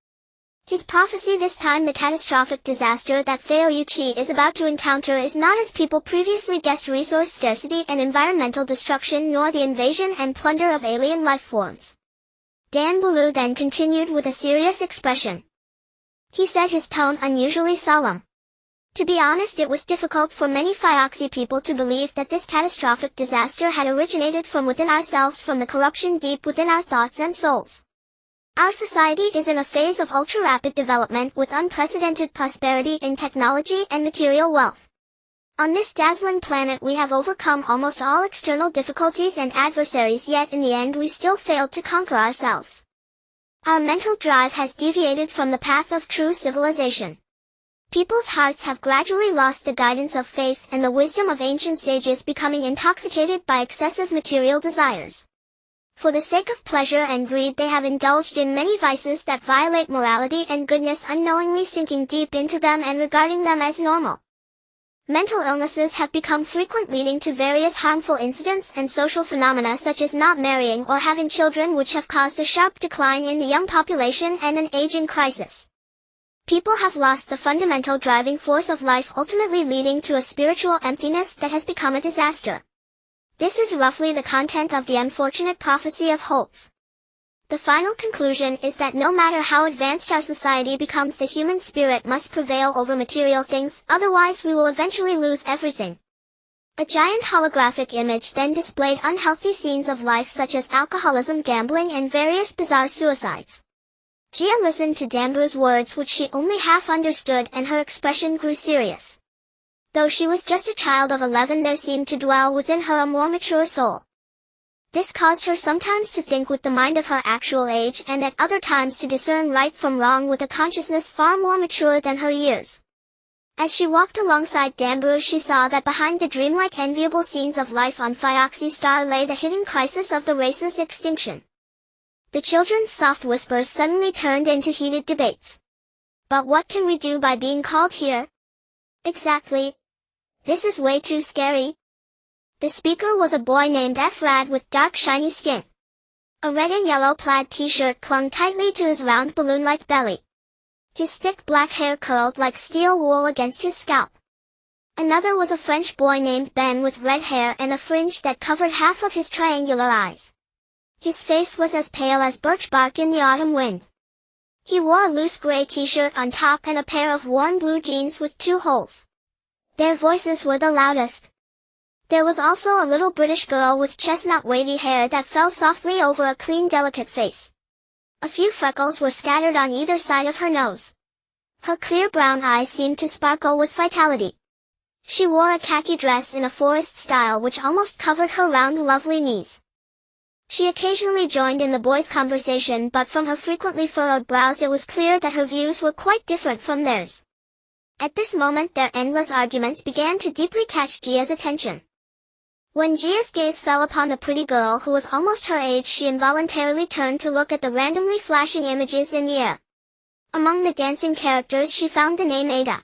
A: His prophecy this time, the catastrophic disaster that Fioria is about to encounter, is not as people previously guessed resource scarcity and environmental destruction, nor the invasion and plunder of alien life forms. Dan Bulu then continued with a serious expression. He said, his tone unusually solemn. To be honest, it was difficult for many Fioxi people to believe that this catastrophic disaster had originated from within ourselves, from the corruption deep within our thoughts and souls. Our society is in a phase of ultra-rapid development with unprecedented prosperity in technology and material wealth. On this dazzling planet we have overcome almost all external difficulties and adversaries, yet in the end we still failed to conquer ourselves. Our mental drive has deviated from the path of true civilization. People's hearts have gradually lost the guidance of faith and the wisdom of ancient sages, becoming intoxicated by excessive material desires. For the sake of pleasure and greed they have indulged in many vices that violate morality and goodness, unknowingly sinking deep into them and regarding them as normal. Mental illnesses have become frequent, leading to various harmful incidents and social phenomena such as not marrying or having children, which have caused a sharp decline in the young population and an aging crisis. People have lost the fundamental driving force of life, ultimately leading to a spiritual emptiness that has become a disaster. This is roughly the content of the unfortunate prophecy of Holtz. The final conclusion is that no matter how advanced our society becomes, the human spirit must prevail over material things, otherwise we will eventually lose everything. A giant holographic image then displayed unhealthy scenes of life such as alcoholism, gambling, and various bizarre suicides. Jia listened to Danbu's words, which she only half understood, and her expression grew serious. Though she was just a child of 11, there seemed to dwell within her a more mature soul. This caused her sometimes to think with the mind of her actual age, and at other times to discern right from wrong with a consciousness far more mature than her years. As she walked alongside Danbu, she saw that behind the dreamlike enviable scenes of life on Fioxi Star lay the hidden crisis of the race's extinction. The children's soft whispers suddenly turned into heated debates. But what can we do by being called here? Exactly. This is way too scary. The speaker was a boy named Efrad with dark shiny skin. A red and yellow plaid t-shirt clung tightly to his round balloon-like belly. His thick black hair curled like steel wool against his scalp. Another was a French boy named Ben with red hair and a fringe that covered half of his triangular eyes. His face was as pale as birch bark in the autumn wind. He wore a loose gray t-shirt on top and a pair of worn blue jeans with 2 holes. Their voices were the loudest. There was also a little British girl with chestnut wavy hair that fell softly over a clean, delicate face. A few freckles were scattered on either side of her nose. Her clear brown eyes seemed to sparkle with vitality. She wore a khaki dress in a forest style which almost covered her round, lovely knees. She occasionally joined in the boys' conversation, but from her frequently furrowed brows it was clear that her views were quite different from theirs. At this moment their endless arguments began to deeply catch Jia's attention. When Jia's gaze fell upon the pretty girl who was almost her age, she involuntarily turned to look at the randomly flashing images in the air. Among the dancing characters she found the name Ada.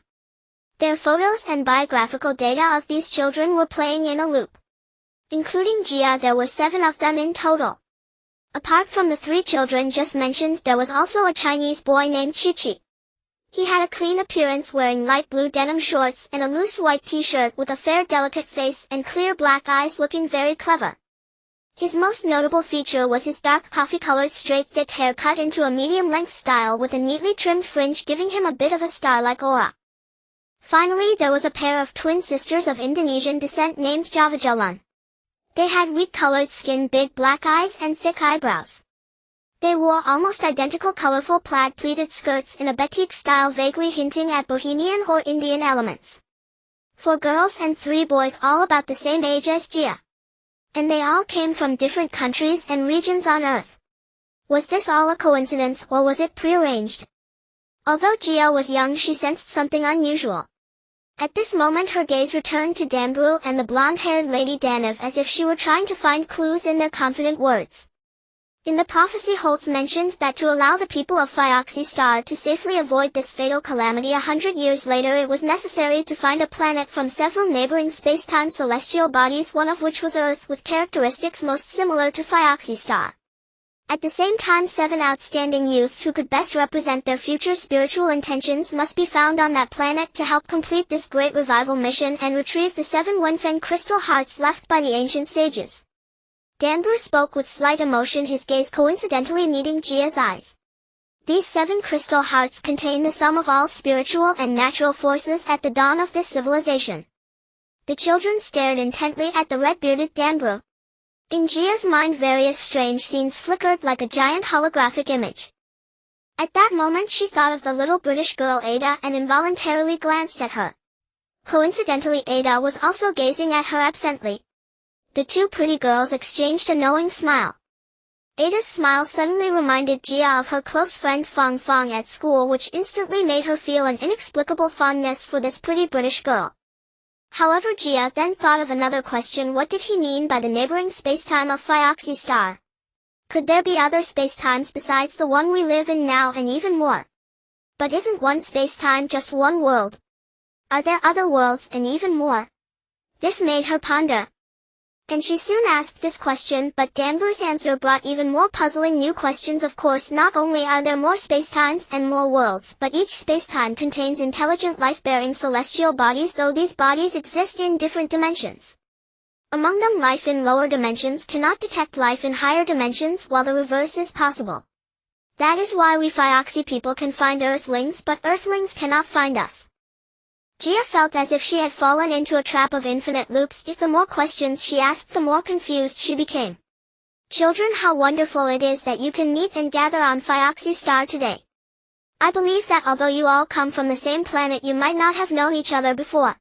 A: Their photos and biographical data of these children were playing in a loop. Including Jia, there were 7 of them in total. Apart from the 3 children just mentioned, there was also a Chinese boy named Chi-Chi. He had a clean appearance, wearing light blue denim shorts and a loose white t-shirt, with a fair delicate face and clear black eyes, looking very clever. His most notable feature was his dark coffee-colored straight thick hair cut into a medium-length style with a neatly trimmed fringe, giving him a bit of a star-like aura. Finally, there was a pair of twin sisters of Indonesian descent named Javajalan. They had wheat-colored skin, big black eyes, and thick eyebrows. They wore almost identical colorful plaid pleated skirts in a batik style, vaguely hinting at Bohemian or Indian elements. 4 girls and 3 boys, all about the same age as Gia. And they all came from different countries and regions on Earth. Was this all a coincidence, or was it prearranged? Although Gia was young, she sensed something unusual. At this moment her gaze returned to Dambru and the blonde-haired Lady Danav, as if she were trying to find clues in their confident words. In the prophecy, Holtz mentioned that to allow the people of Phioxy Star to safely avoid this fatal calamity 100 years later, it was necessary to find a planet from several neighboring space-time celestial bodies, one of which was Earth, with characteristics most similar to Phioxy Star. At the same time, 7 outstanding youths who could best represent their future spiritual intentions must be found on that planet to help complete this great revival mission and retrieve the 7 Wenfeng crystal hearts left by the ancient sages. Dambru spoke with slight emotion, his gaze coincidentally meeting Gia's eyes. These 7 crystal hearts contain the sum of all spiritual and natural forces at the dawn of this civilization. The children stared intently at the red-bearded Dambru. In Gia's mind, various strange scenes flickered like a giant holographic image. At that moment she thought of the little British girl Ada and involuntarily glanced at her. Coincidentally, Ada was also gazing at her absently. The 2 pretty girls exchanged a knowing smile. Ada's smile suddenly reminded Gia of her close friend Fong Fong at school, which instantly made her feel an inexplicable fondness for this pretty British girl. However, Gia then thought of another question. What did he mean by the neighboring spacetime of Phioxy Star? Could there be other spacetimes besides the one we live in now, and even more? But isn't one spacetime just one world? Are there other worlds, and even more? This made her ponder. And she soon asked this question, but Dambru's answer brought even more puzzling new questions. Of course, not only are there more spacetimes and more worlds, but each spacetime contains intelligent life-bearing celestial bodies, though these bodies exist in different dimensions. Among them, life in lower dimensions cannot detect life in higher dimensions, while the reverse is possible. That is why we Phioxy people can find Earthlings, but Earthlings cannot find us. Gia felt as if she had fallen into a trap of infinite loops. If the more questions she asked, the more confused she became. Children, how wonderful it is that you can meet and gather on Phioxy Star today. I believe that although you all come from the same planet, you might not have known each other before.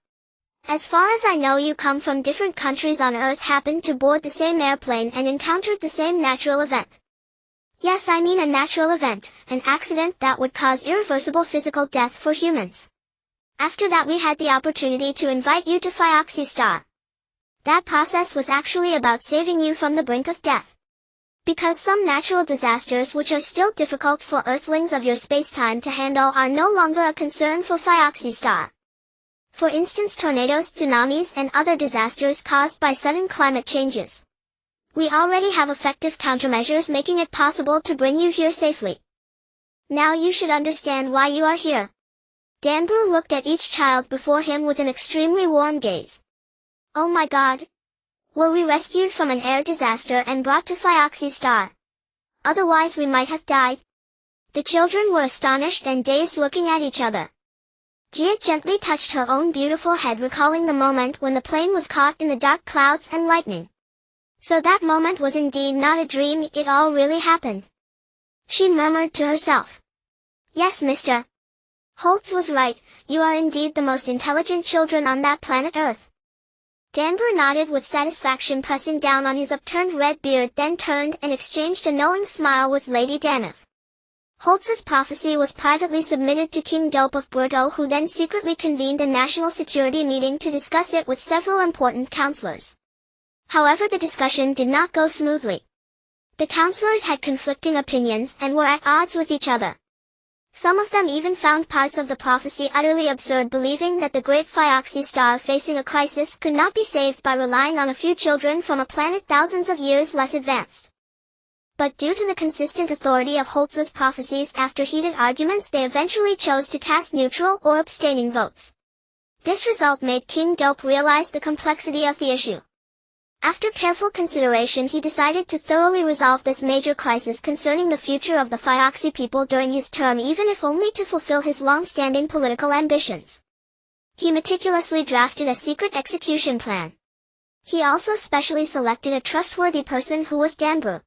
A: As far as I know, you come from different countries on Earth, happened to board the same airplane, and encountered the same natural event. Yes, I mean a natural event, an accident that would cause irreversible physical death for humans. After that, we had the opportunity to invite you to Phioxy Star. That process was actually about saving you from the brink of death. Because some natural disasters, which are still difficult for Earthlings of your spacetime to handle, are no longer a concern for Phioxy Star. For instance, tornadoes, tsunamis, and other disasters caused by sudden climate changes. We already have effective countermeasures, making it possible to bring you here safely. Now you should understand why you are here. Dambru looked at each child before him with an extremely warm gaze. Oh my God! Were we rescued from an air disaster and brought to Phioxy Star? Otherwise we might have died. The children were astonished and dazed, looking at each other. Gia gently touched her own beautiful head, recalling the moment when the plane was caught in the dark clouds and lightning. So that moment was indeed not a dream, it all really happened. She murmured to herself. Yes, Mr. Holtz was right, you are indeed the most intelligent children on that planet Earth. Dambru nodded with satisfaction, pressing down on his upturned red beard, then turned and exchanged a knowing smile with Lady Danav. Holtz's prophecy was privately submitted to King Dope of Brito, who then secretly convened a national security meeting to discuss it with several important counselors. However, the discussion did not go smoothly. The counselors had conflicting opinions and were at odds with each other. Some of them even found parts of the prophecy utterly absurd, believing that the great Phioxy Star, facing a crisis, could not be saved by relying on a few children from a planet thousands of years less advanced. But due to the consistent authority of Holtz's prophecies after heated arguments, they eventually chose to cast neutral or abstaining votes. This result made King Dope realize the complexity of the issue. After careful consideration, he decided to thoroughly resolve this major crisis concerning the future of the Fioxi people during his term, even if only to fulfill his long-standing political ambitions. He meticulously drafted a secret execution plan. He also specially selected a trustworthy person who was Danbrew.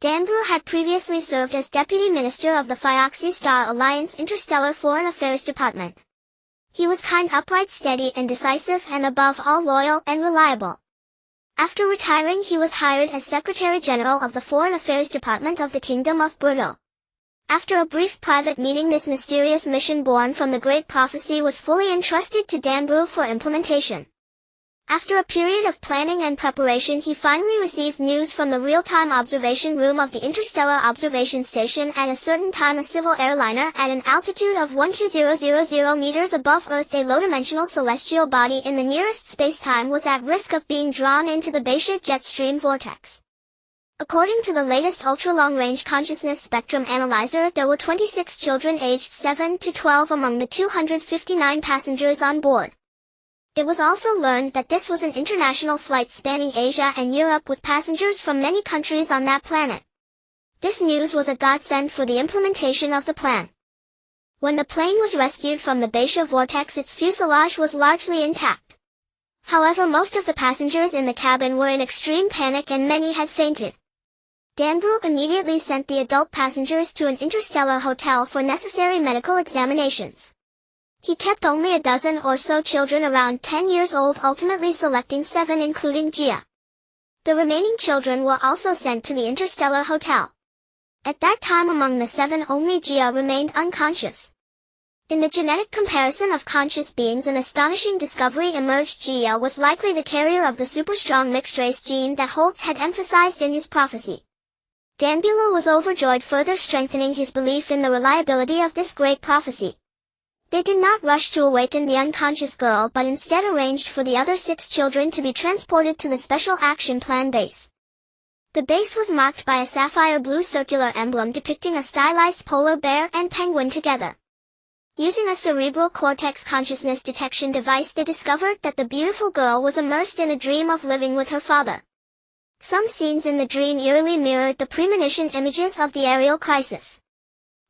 A: Danbrew had previously served as Deputy Minister of the Fioxi Star Alliance Interstellar Foreign Affairs Department. He was kind, upright, steady, and decisive, and above all loyal and reliable. After retiring, he was hired as Secretary General of the Foreign Affairs Department of the Kingdom of Bordeaux. After a brief private meeting, this mysterious mission born from the Great Prophecy was fully entrusted to Danbrew for implementation. After a period of planning and preparation, he finally received news from the real-time observation room of the Interstellar Observation Station. At a certain time, a civil airliner at an altitude of 12000 meters above Earth, a low-dimensional celestial body in the nearest spacetime, was at risk of being drawn into the Beidou jet stream vortex. According to the latest ultra-long-range consciousness spectrum analyzer, there were 26 children aged 7 to 12 among the 259 passengers on board. It was also learned that this was an international flight spanning Asia and Europe with passengers from many countries on that planet. This news was a godsend for the implementation of the plan. When the plane was rescued from the Beidou vortex, its fuselage was largely intact. However, most of the passengers in the cabin were in extreme panic and many had fainted. Danbrew immediately sent the adult passengers to an interstellar hotel for necessary medical examinations. He kept only a dozen or so children around 10 years old, ultimately selecting 7, including Gia. The remaining children were also sent to the interstellar hotel. At that time, among the 7, only Gia remained unconscious. In the genetic comparison of conscious beings, an astonishing discovery emerged. Gia was likely the carrier of the super-strong mixed-race gene that Holtz had emphasized in his prophecy. Danbrew was overjoyed, further strengthening his belief in the reliability of this great prophecy. They did not rush to awaken the unconscious girl, but instead arranged for the other 6 children to be transported to the Special Action Plan base. The base was marked by a sapphire blue circular emblem depicting a stylized polar bear and penguin together. Using a cerebral cortex consciousness detection device, they discovered that the beautiful girl was immersed in a dream of living with her father. Some scenes in the dream eerily mirrored the premonition images of the aerial crisis.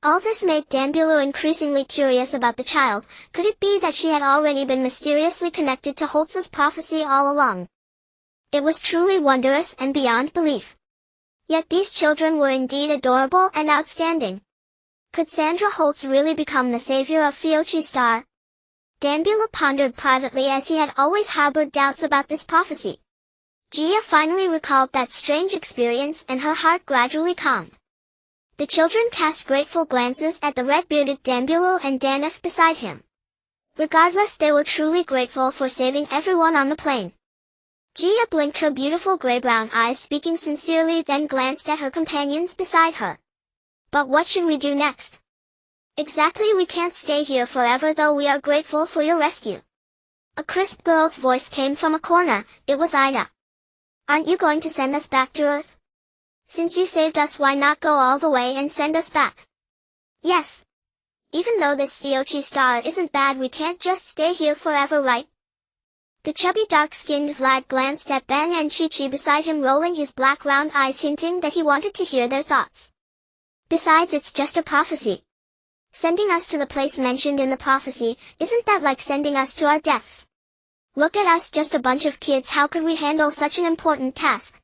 A: All this made Danbrew increasingly curious about the child. Could it be that she had already been mysteriously connected to Holtz's prophecy all along? It was truly wondrous and beyond belief. Yet these children were indeed adorable and outstanding. Could Sandra Holtz really become the savior of Fiochi Star? Danbrew pondered privately, as he had always harbored doubts about this prophecy. Gia finally recalled that strange experience, and her heart gradually calmed. The children cast grateful glances at the red-bearded Danbrew and Danif beside him. Regardless, they were truly grateful for saving everyone on the plane. Gia blinked her beautiful gray-brown eyes, speaking sincerely, then glanced at her companions beside her. But what should we do next? Exactly, we can't stay here forever, though we are grateful for your rescue. A crisp girl's voice came from a corner. It was Ida. Aren't you going to send us back to Earth? Since you saved us, why not go all the way and send us back? Yes. Even though this Fiochi Star isn't bad, we can't just stay here forever, right? The chubby dark-skinned Vlad glanced at Ben and Chi-Chi beside him, rolling his black round eyes, hinting that he wanted to hear their thoughts. Besides, it's just a prophecy. Sending us to the place mentioned in the prophecy, isn't that like sending us to our deaths? Look at us, just a bunch of kids. How could we handle such an important task?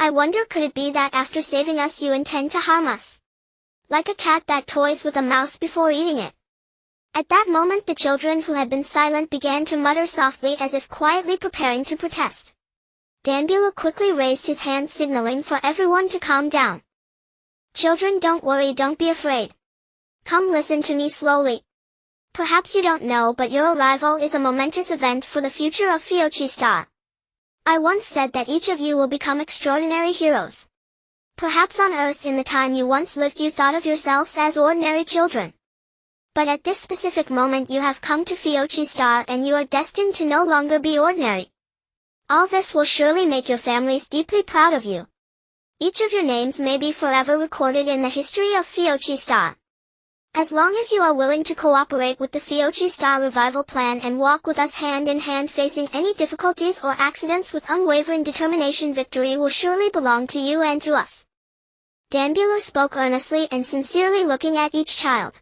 A: I wonder, could it be that after saving us you intend to harm us? Like a cat that toys with a mouse before eating it. At that moment, the children who had been silent began to mutter softly, as if quietly preparing to protest. Danbrew quickly raised his hand, signaling for everyone to calm down. Children, don't worry, don't be afraid. Come, listen to me slowly. Perhaps you don't know, but your arrival is a momentous event for the future of Fiochi Star. I once said that each of you will become extraordinary heroes. Perhaps on Earth, in the time you once lived, you thought of yourselves as ordinary children. But at this specific moment you have come to Fiochi Star, and you are destined to no longer be ordinary. All this will surely make your families deeply proud of you. Each of your names may be forever recorded in the history of Fiochi Star. As long as you are willing to cooperate with the Fiochi Star revival plan and walk with us hand in hand facing any difficulties or accidents with unwavering determination, victory will surely belong to you and to us. Danbulo spoke earnestly and sincerely, looking at each child.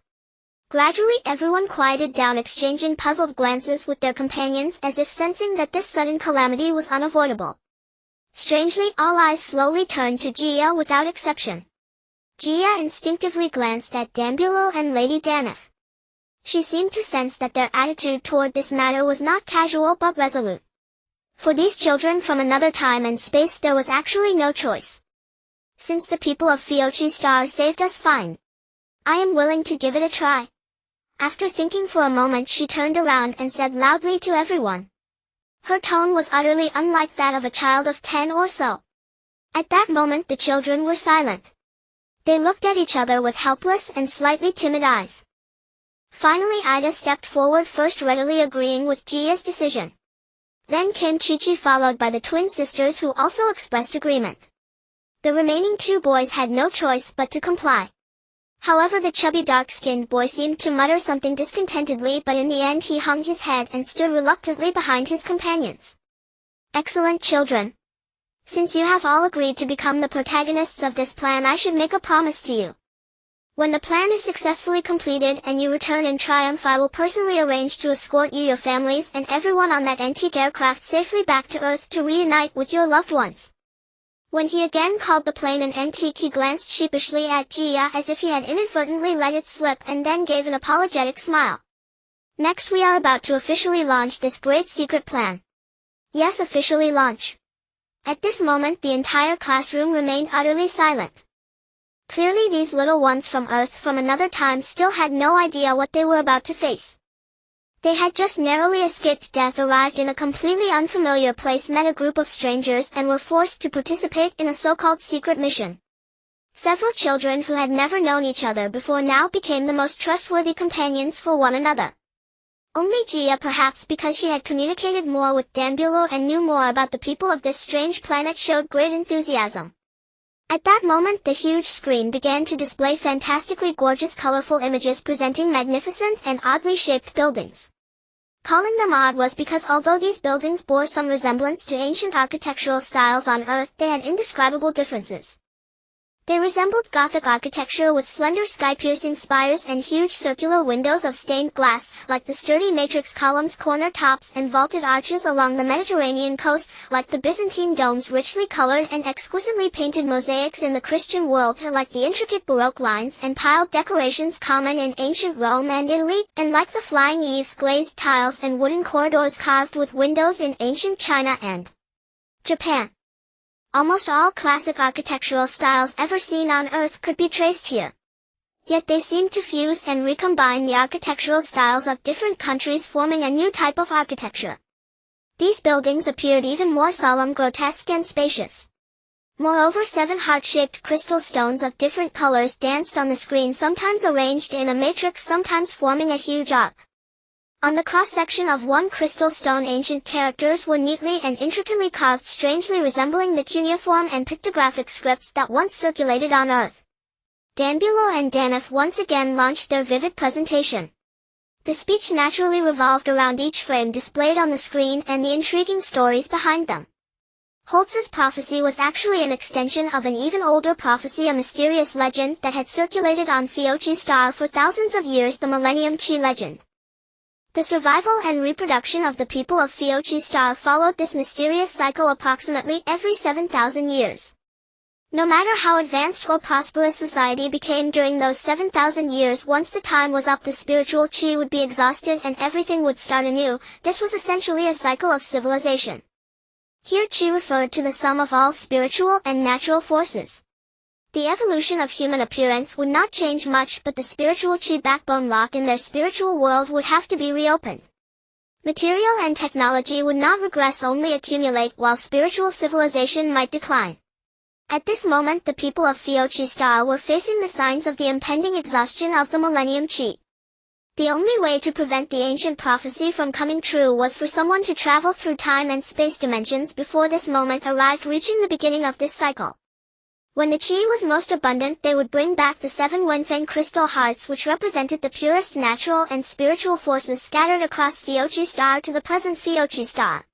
A: Gradually everyone quieted down, exchanging puzzled glances with their companions as if sensing that this sudden calamity was unavoidable. Strangely, all eyes slowly turned to Gia without exception. Gia instinctively glanced at Danbulo and Lady Daneth. She seemed to sense that their attitude toward this matter was not casual but resolute. For these children from another time and space there was actually no choice. Since the people of Fiochi Star saved us, fine. I am willing to give it a try. After thinking for a moment, she turned around and said loudly to everyone. Her tone was utterly unlike that of a child of 10 or so. At that moment the children were silent. They looked at each other with helpless and slightly timid eyes. Finally Ida stepped forward, first readily agreeing with Gia's decision. Then came Chi-Chi, followed by the twin sisters, who also expressed agreement. The remaining two boys had no choice but to comply. However, the chubby dark-skinned boy seemed to mutter something discontentedly, but in the end he hung his head and stood reluctantly behind his companions. Excellent children. Since you have all agreed to become the protagonists of this plan, I should make a promise to you. When the plan is successfully completed and you return in triumph, I will personally arrange to escort you, your families, and everyone on that antique aircraft safely back to Earth to reunite with your loved ones. When he again called the plane an antique, he glanced sheepishly at Gia as if he had inadvertently let it slip, and then gave an apologetic smile. Next, we are about to officially launch this great secret plan. Yes, officially launch. At this moment the entire classroom remained utterly silent. Clearly these little ones from Earth from another time still had no idea what they were about to face. They had just narrowly escaped death, arrived in a completely unfamiliar place, met a group of strangers, and were forced to participate in a so-called secret mission. Several children who had never known each other before now became the most trustworthy companions for one another. Only Gia, perhaps because she had communicated more with Danbulo and knew more about the people of this strange planet, showed great enthusiasm. At that moment the huge screen began to display fantastically gorgeous colorful images presenting magnificent and oddly shaped buildings. Calling them odd was because although these buildings bore some resemblance to ancient architectural styles on Earth, they had indescribable differences. They resembled Gothic architecture with slender sky-piercing spires and huge circular windows of stained glass, like the sturdy matrix columns, corner tops, and vaulted arches along the Mediterranean coast, like the Byzantine domes, richly colored and exquisitely painted mosaics in the Christian world, like the intricate Baroque lines and piled decorations common in ancient Rome and Italy, and like the flying eaves, glazed tiles, and wooden corridors carved with windows in ancient China and Japan. Almost all classic architectural styles ever seen on Earth could be traced here. Yet they seemed to fuse and recombine the architectural styles of different countries, forming a new type of architecture. These buildings appeared even more solemn, grotesque, and spacious. Moreover, 7 heart-shaped crystal stones of different colors danced on the screen, sometimes arranged in a matrix, sometimes forming a huge arc. On the cross-section of one crystal stone, ancient characters were neatly and intricately carved, strangely resembling the cuneiform and pictographic scripts that once circulated on Earth. Danbulo and Daneth once again launched their vivid presentation. The speech naturally revolved around each frame displayed on the screen and the intriguing stories behind them. Holtz's prophecy was actually an extension of an even older prophecy, a mysterious legend that had circulated on Fiochi Star for thousands of years, the Millennium Chi legend. The survival and reproduction of the people of Fiochi Star followed this mysterious cycle approximately every 7,000 years. No matter how advanced or prosperous society became during those 7,000 years, once the time was up the spiritual chi would be exhausted and everything would start anew. This was essentially a cycle of civilization. Here chi referred to the sum of all spiritual and natural forces. The evolution of human appearance would not change much, but the spiritual chi backbone lock in their spiritual world would have to be reopened. Material and technology would not regress, only accumulate, while spiritual civilization might decline. At this moment the people of Fiochi Star were facing the signs of the impending exhaustion of the Millennium Chi. The only way to prevent the ancient prophecy from coming true was for someone to travel through time and space dimensions before this moment arrived, reaching the beginning of this cycle. When the chi was most abundant, they would bring back the 7 Wenfeng crystal hearts, which represented the purest natural and spiritual forces scattered across Fiochi star to the present Fiochi star.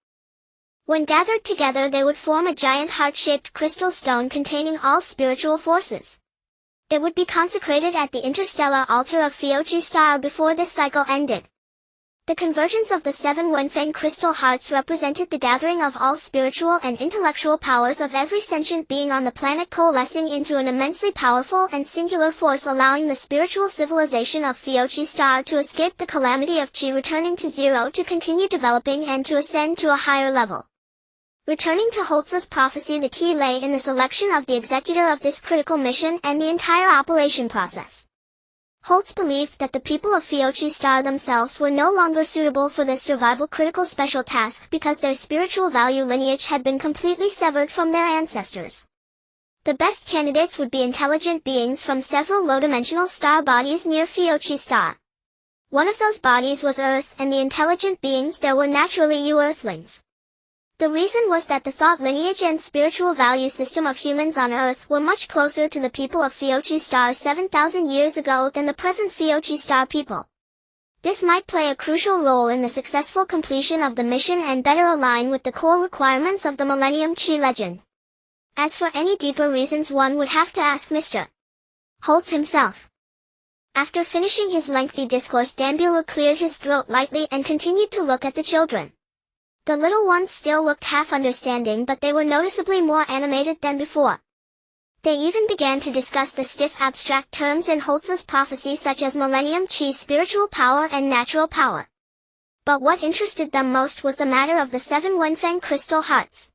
A: When gathered together, they would form a giant heart-shaped crystal stone containing all spiritual forces. It would be consecrated at the interstellar altar of Fiochi star before this cycle ended. The convergence of the 7 Wenfeng crystal hearts represented the gathering of all spiritual and intellectual powers of every sentient being on the planet, coalescing into an immensely powerful and singular force, allowing the spiritual civilization of Fiochi star to escape the calamity of chi, returning to zero, to continue developing and to ascend to a higher level. Returning to Holtz's prophecy, the key lay in the selection of the executor of this critical mission and the entire operation process. Holtz believed that the people of Fiochi star themselves were no longer suitable for this survival critical special task because their spiritual value lineage had been completely severed from their ancestors. The best candidates would be intelligent beings from several low-dimensional star bodies near Fiochi star. One of those bodies was Earth, and the intelligent beings there were naturally you Earthlings. The reason was that the thought lineage and spiritual value system of humans on Earth were much closer to the people of Fiochi star 7,000 years ago than the present Fiochi star people. This might play a crucial role in the successful completion of the mission and better align with the core requirements of the Millennium Chi legend. As for any deeper reasons, one would have to ask Mr. Holtz himself. After finishing his lengthy discourse, Dambula cleared his throat lightly and continued to look at the children. The little ones still looked half understanding, but they were noticeably more animated than before. They even began to discuss the stiff abstract terms in Holtz's prophecy, such as Millennium Chi, spiritual power and natural power. But what interested them most was the matter of the 7 Wenfeng crystal hearts.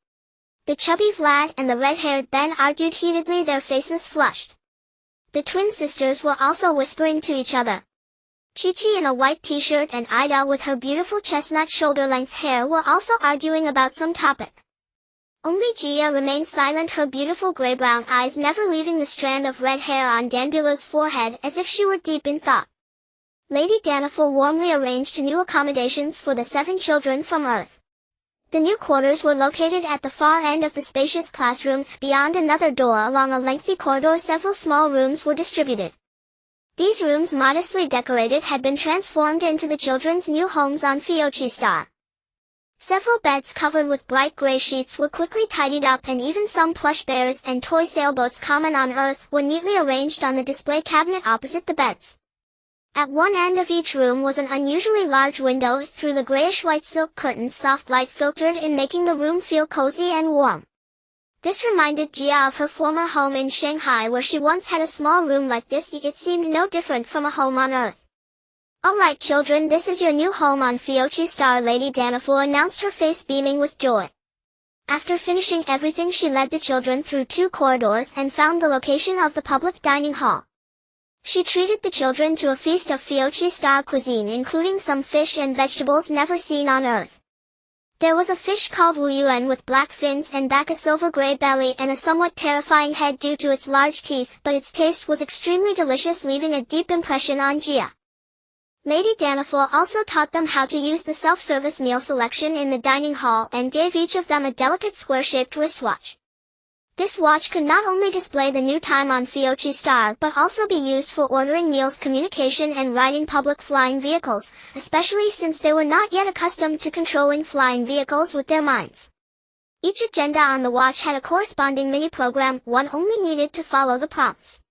A: The chubby Vlad and the red-haired Ben argued heatedly, their faces flushed. The twin sisters were also whispering to each other. Chi-Chi in a white t-shirt and Ida with her beautiful chestnut shoulder-length hair were also arguing about some topic. Only Gia remained silent, her beautiful gray-brown eyes never leaving the strand of red hair on Dambula's forehead, as if she were deep in thought. Lady Daniful warmly arranged new accommodations for the 7 children from Earth. The new quarters were located at the far end of the spacious classroom. Beyond another door along a lengthy corridor, several small rooms were distributed. These rooms, modestly decorated, had been transformed into the children's new homes on Fiochi star. Several beds covered with bright gray sheets were quickly tidied up, and even some plush bears and toy sailboats common on Earth were neatly arranged on the display cabinet opposite the beds. At one end of each room was an unusually large window. Through the grayish-white silk curtains, soft light filtered in, making the room feel cozy and warm. This reminded Gia of her former home in Shanghai, where she once had a small room like this. It seemed no different from a home on Earth. "All right, children, this is your new home on Fiochi star," Lady Daniful announced, her face beaming with joy. After finishing everything, she led the children through 2 corridors and found the location of the public dining hall. She treated the children to a feast of Fiochi star cuisine, including some fish and vegetables never seen on Earth. There was a fish called Wuyuan with black fins and back, a silver-gray belly, and a somewhat terrifying head due to its large teeth, but its taste was extremely delicious, leaving a deep impression on Gia. Lady Daniful also taught them how to use the self-service meal selection in the dining hall and gave each of them a delicate square-shaped wristwatch. This watch could not only display the new time on Fiochi star, but also be used for ordering meals, communication, and riding public flying vehicles, especially since they were not yet accustomed to controlling flying vehicles with their minds. Each agenda on the watch had a corresponding mini-program. One only needed to follow the prompts.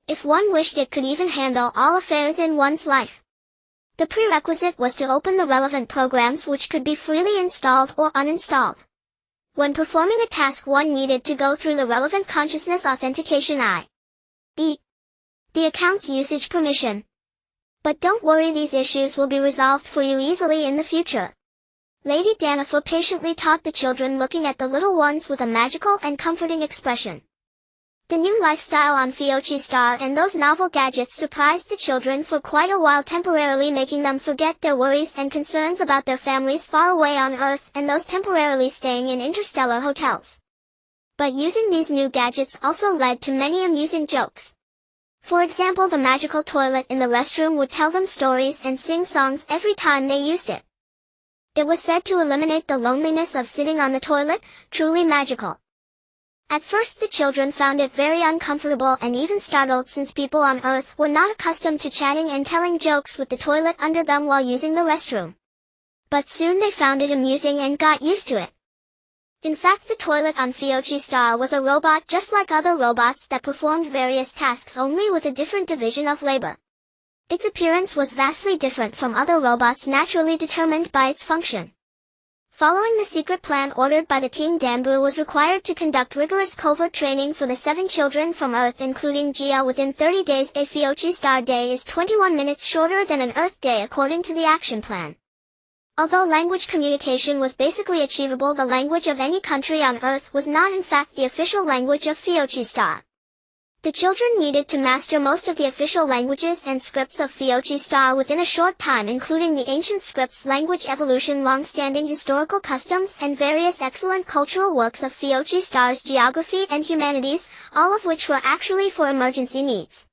A: If one wished, it could even handle all affairs in one's life. The prerequisite was to open the relevant programs, which could be freely installed or uninstalled. When performing a task, one needed to go through the relevant consciousness authentication, i.e., the account's usage permission. But don't worry, these issues will be resolved for you easily in the future. Lady Daniful patiently taught the children, looking at the little ones with a magical and comforting expression. The new lifestyle on Fiochi star and those novel gadgets surprised the children for quite a while, temporarily making them forget their worries and concerns about their families far away on Earth and those temporarily staying in interstellar hotels. But using these new gadgets also led to many amusing jokes. For example, the magical toilet in the restroom would tell them stories and sing songs every time they used it. It was said to eliminate the loneliness of sitting on the toilet. Truly magical. At first the children found it very uncomfortable and even startled since people on Earth were not accustomed to chatting and telling jokes with the toilet under them while using the restroom. But soon they found it amusing and got used to it. In fact, the toilet on Fioria Star was a robot just like other robots that performed various tasks only with a different division of labor. Its appearance was vastly different from other robots naturally determined by its function. Following the secret plan ordered by the King, Danbu was required to conduct rigorous covert training for the 7 children from Earth including Gia within 30 days. A Fioria Star day is 21 minutes shorter than an Earth day according to the action plan. Although language communication was basically achievable, the language of any country on Earth was not in fact the official language of Fioria Star. The children needed to master most of the official languages and scripts of Fioria Star within a short time, including the ancient scripts, language evolution, long-standing historical customs, and various excellent cultural works of Fioria Star's geography and humanities, all of which were actually for emergency needs.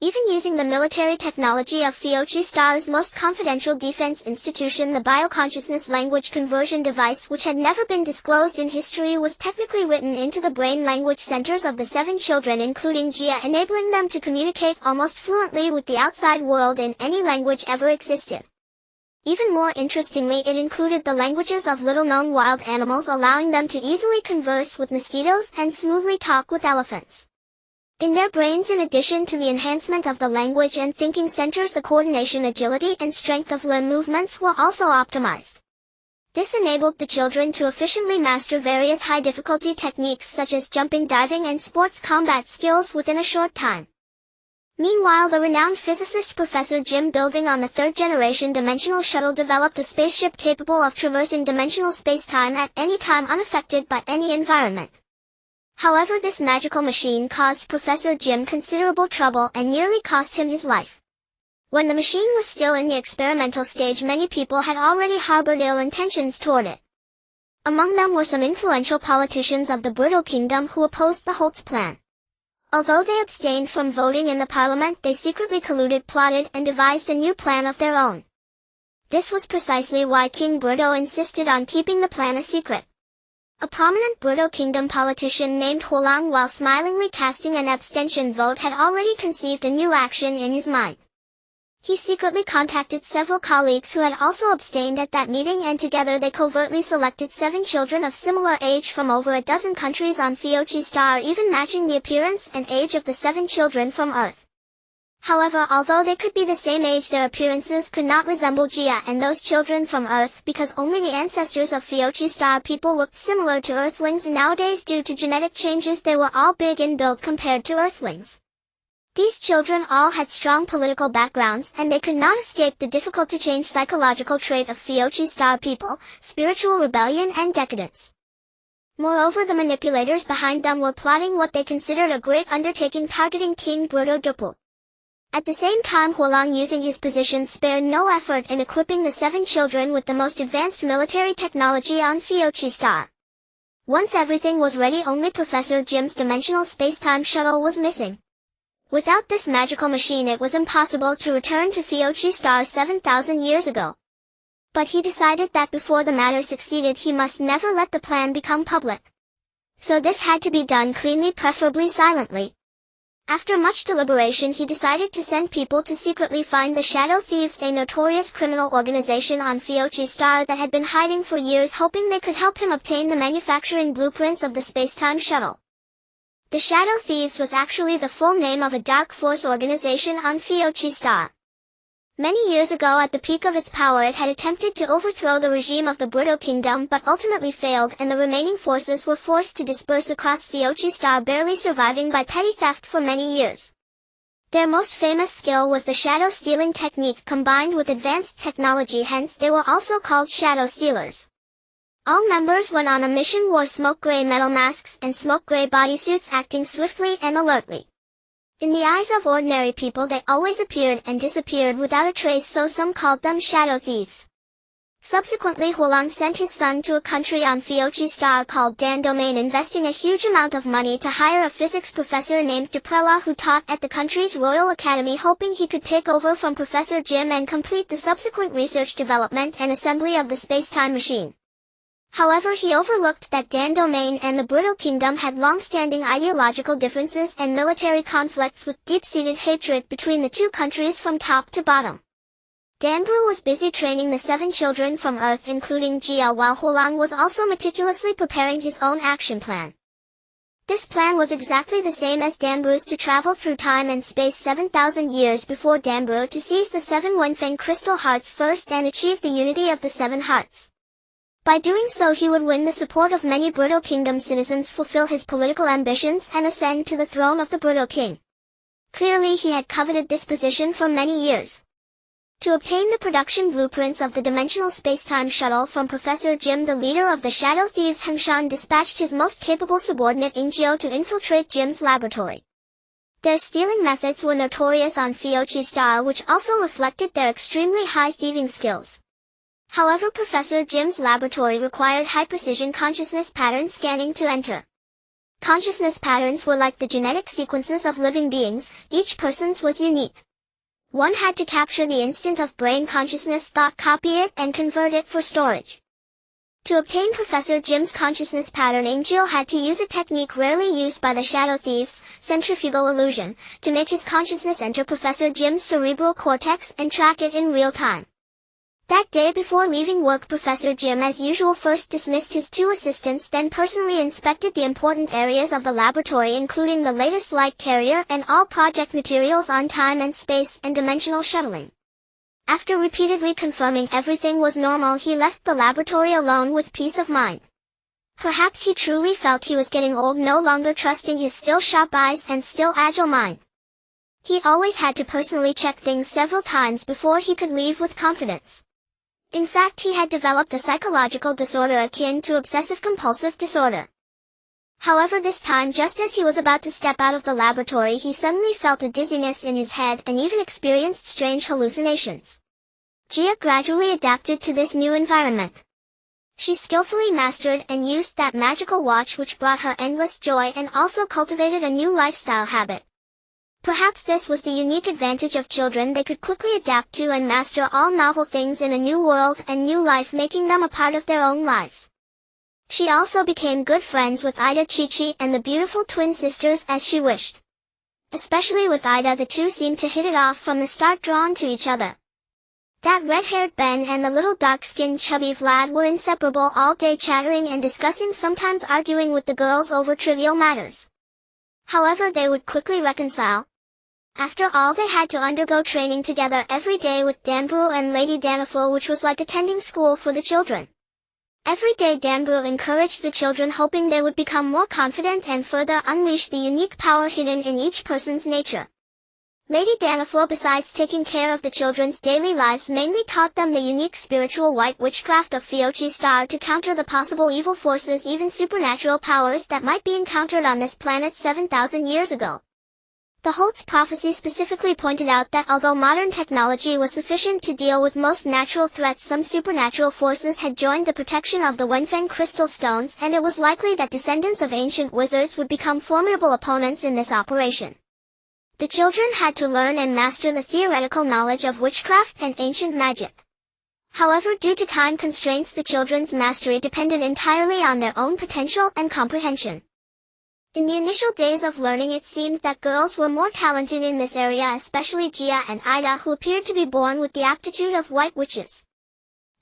A: Even using the military technology of Fioria Star's most confidential defense institution, the bioconsciousness language conversion device, which had never been disclosed in history, was technically written into the brain language centers of the 7 children including Gia, enabling them to communicate almost fluently with the outside world in any language ever existed. Even more interestingly, it included the languages of little-known wild animals, allowing them to easily converse with mosquitoes and smoothly talk with elephants. In their brains, in addition to the enhancement of the language and thinking centers, the coordination, agility, and strength of limb movements were also optimized. This enabled the children to efficiently master various high-difficulty techniques such as jumping, diving, and sports combat skills within a short time. Meanwhile, the renowned physicist Professor Jim, building on the 3rd-generation dimensional shuttle, developed a spaceship capable of traversing dimensional spacetime at any time unaffected by any environment. However, this magical machine caused Professor Jim considerable trouble and nearly cost him his life. When the machine was still in the experimental stage, many people had already harbored ill intentions toward it. Among them were some influential politicians of the Brito Kingdom who opposed the Holtz plan. Although they abstained from voting in the parliament, they secretly colluded, plotted, and devised a new plan of their own. This was precisely why King Brito insisted on keeping the plan a secret. A prominent Brito Kingdom politician named Huolang, while smilingly casting an abstention vote, had already conceived a new action in his mind. He secretly contacted several colleagues who had also abstained at that meeting, and together they covertly selected 7 children of similar age from over a dozen countries on Fioria Star, even matching the appearance and age of the 7 children from Earth. However, although they could be the same age, their appearances could not resemble Gia and those children from Earth, because only the ancestors of Fioria Star people looked similar to Earthlings. Nowadays, due to genetic changes, they were all big in build compared to Earthlings. These children all had strong political backgrounds, and they could not escape the difficult-to-change psychological trait of Fioria Star people: spiritual rebellion and decadence. Moreover, the manipulators behind them were plotting what they considered a great undertaking, targeting King Brito Dupu. At the same time, Huolang, using his position, spared no effort in equipping the 7 children with the most advanced military technology on Fioria Star. Once everything was ready, only Professor Jim's dimensional space-time shuttle was missing. Without this magical machine, it was impossible to return to Fioria Star 7,000 years ago. But he decided that before the matter succeeded, he must never let the plan become public. So this had to be done cleanly, preferably silently. After much deliberation, he decided to send people to secretly find the Shadow Thieves, a notorious criminal organization on Fioria Star that had been hiding for years, hoping they could help him obtain the manufacturing blueprints of the space-time shuttle. The Shadow Thieves was actually the full name of a dark force organization on Fioria Star. Many years ago, at the peak of its power, it had attempted to overthrow the regime of the Brito Kingdom but ultimately failed, and the remaining forces were forced to disperse across Fioria Star, barely surviving by petty theft for many years. Their most famous skill was the shadow stealing technique combined with advanced technology, hence they were also called shadow stealers. All members when on a mission wore smoke gray metal masks and smoke gray bodysuits, acting swiftly and alertly. In the eyes of ordinary people, they always appeared and disappeared without a trace, so some called them shadow thieves. Subsequently, Huolang sent his son to a country on Fioria Star called Dan Domain, investing a huge amount of money to hire a physics professor named Duprella, who taught at the country's Royal Academy, hoping he could take over from Professor Jim and complete the subsequent research, development, and assembly of the space-time machine. However, he overlooked that Dan Domain and the Brutal Kingdom had long-standing ideological differences and military conflicts with deep-seated hatred between the two countries from top to bottom. Danbru was busy training the 7 children from Earth, including Jia, while Hulang was also meticulously preparing his own action plan. This plan was exactly the same as Danbru's: to travel through time and space 7,000 years before Danbru, to seize the 7 Wenfeng crystal hearts first and achieve the unity of the 7 hearts. By doing so, he would win the support of many Brutal Kingdom citizens, fulfill his political ambitions, and ascend to the throne of the Brutal King. Clearly, he had coveted this position for many years. To obtain the production blueprints of the dimensional spacetime shuttle from Professor Jim, the leader of the Shadow Thieves Hengshan dispatched his most capable subordinate Ingio to infiltrate Jim's laboratory. Their stealing methods were notorious on Fiochi Star, which also reflected their extremely high thieving skills. However, Professor Jim's laboratory required high-precision consciousness pattern scanning to enter. Consciousness patterns were like the genetic sequences of living beings; each person's was unique. One had to capture the instant of brain consciousness thought, copy it, and convert it for storage. To obtain Professor Jim's consciousness pattern, Angel had to use a technique rarely used by the Shadow Thieves, centrifugal illusion, to make his consciousness enter Professor Jim's cerebral cortex and track it in real time. That day, before leaving work, Professor Jim as usual first dismissed his 2 assistants, then personally inspected the important areas of the laboratory, including the latest light carrier and all project materials on time and space and dimensional shuttling. After repeatedly confirming everything was normal, he left the laboratory alone with peace of mind. Perhaps he truly felt he was getting old, no longer trusting his still sharp eyes and still agile mind. He always had to personally check things several times before he could leave with confidence. In fact, he had developed a psychological disorder akin to obsessive-compulsive disorder. However, this time, just as he was about to step out of the laboratory, he suddenly felt a dizziness in his head and even experienced strange hallucinations. Jia gradually adapted to this new environment. She skillfully mastered and used that magical watch, which brought her endless joy, and also cultivated a new lifestyle habit. Perhaps this was the unique advantage of children: they could quickly adapt to and master all novel things in a new world and new life, making them a part of their own lives. She also became good friends with Ida, Chi-Chi, and the beautiful twin sisters as she wished. Especially with Ida, the two seemed to hit it off from the start, drawn to each other. That red-haired Ben and the little dark-skinned chubby Vlad were inseparable, all day chattering and discussing, sometimes arguing with the girls over trivial matters. However, they would quickly reconcile. After all, they had to undergo training together every day with Danbru and Lady Daniful, which was like attending school for the children. Every day Danbru encouraged the children, hoping they would become more confident and further unleash the unique power hidden in each person's nature. Lady Daniful, besides taking care of the children's daily lives, mainly taught them the unique spiritual white witchcraft of Fiochi Star to counter the possible evil forces, even supernatural powers, that might be encountered on this planet 7,000 years ago. The Holtz prophecy specifically pointed out that although modern technology was sufficient to deal with most natural threats, some supernatural forces had joined the protection of the Wenfeng crystal stones, and it was likely that descendants of ancient wizards would become formidable opponents in this operation. The children had to learn and master the theoretical knowledge of witchcraft and ancient magic. However, due to time constraints, the children's mastery depended entirely on their own potential and comprehension. In the initial days of learning, it seemed that girls were more talented in this area, especially Jia and Ida, who appeared to be born with the aptitude of white witches.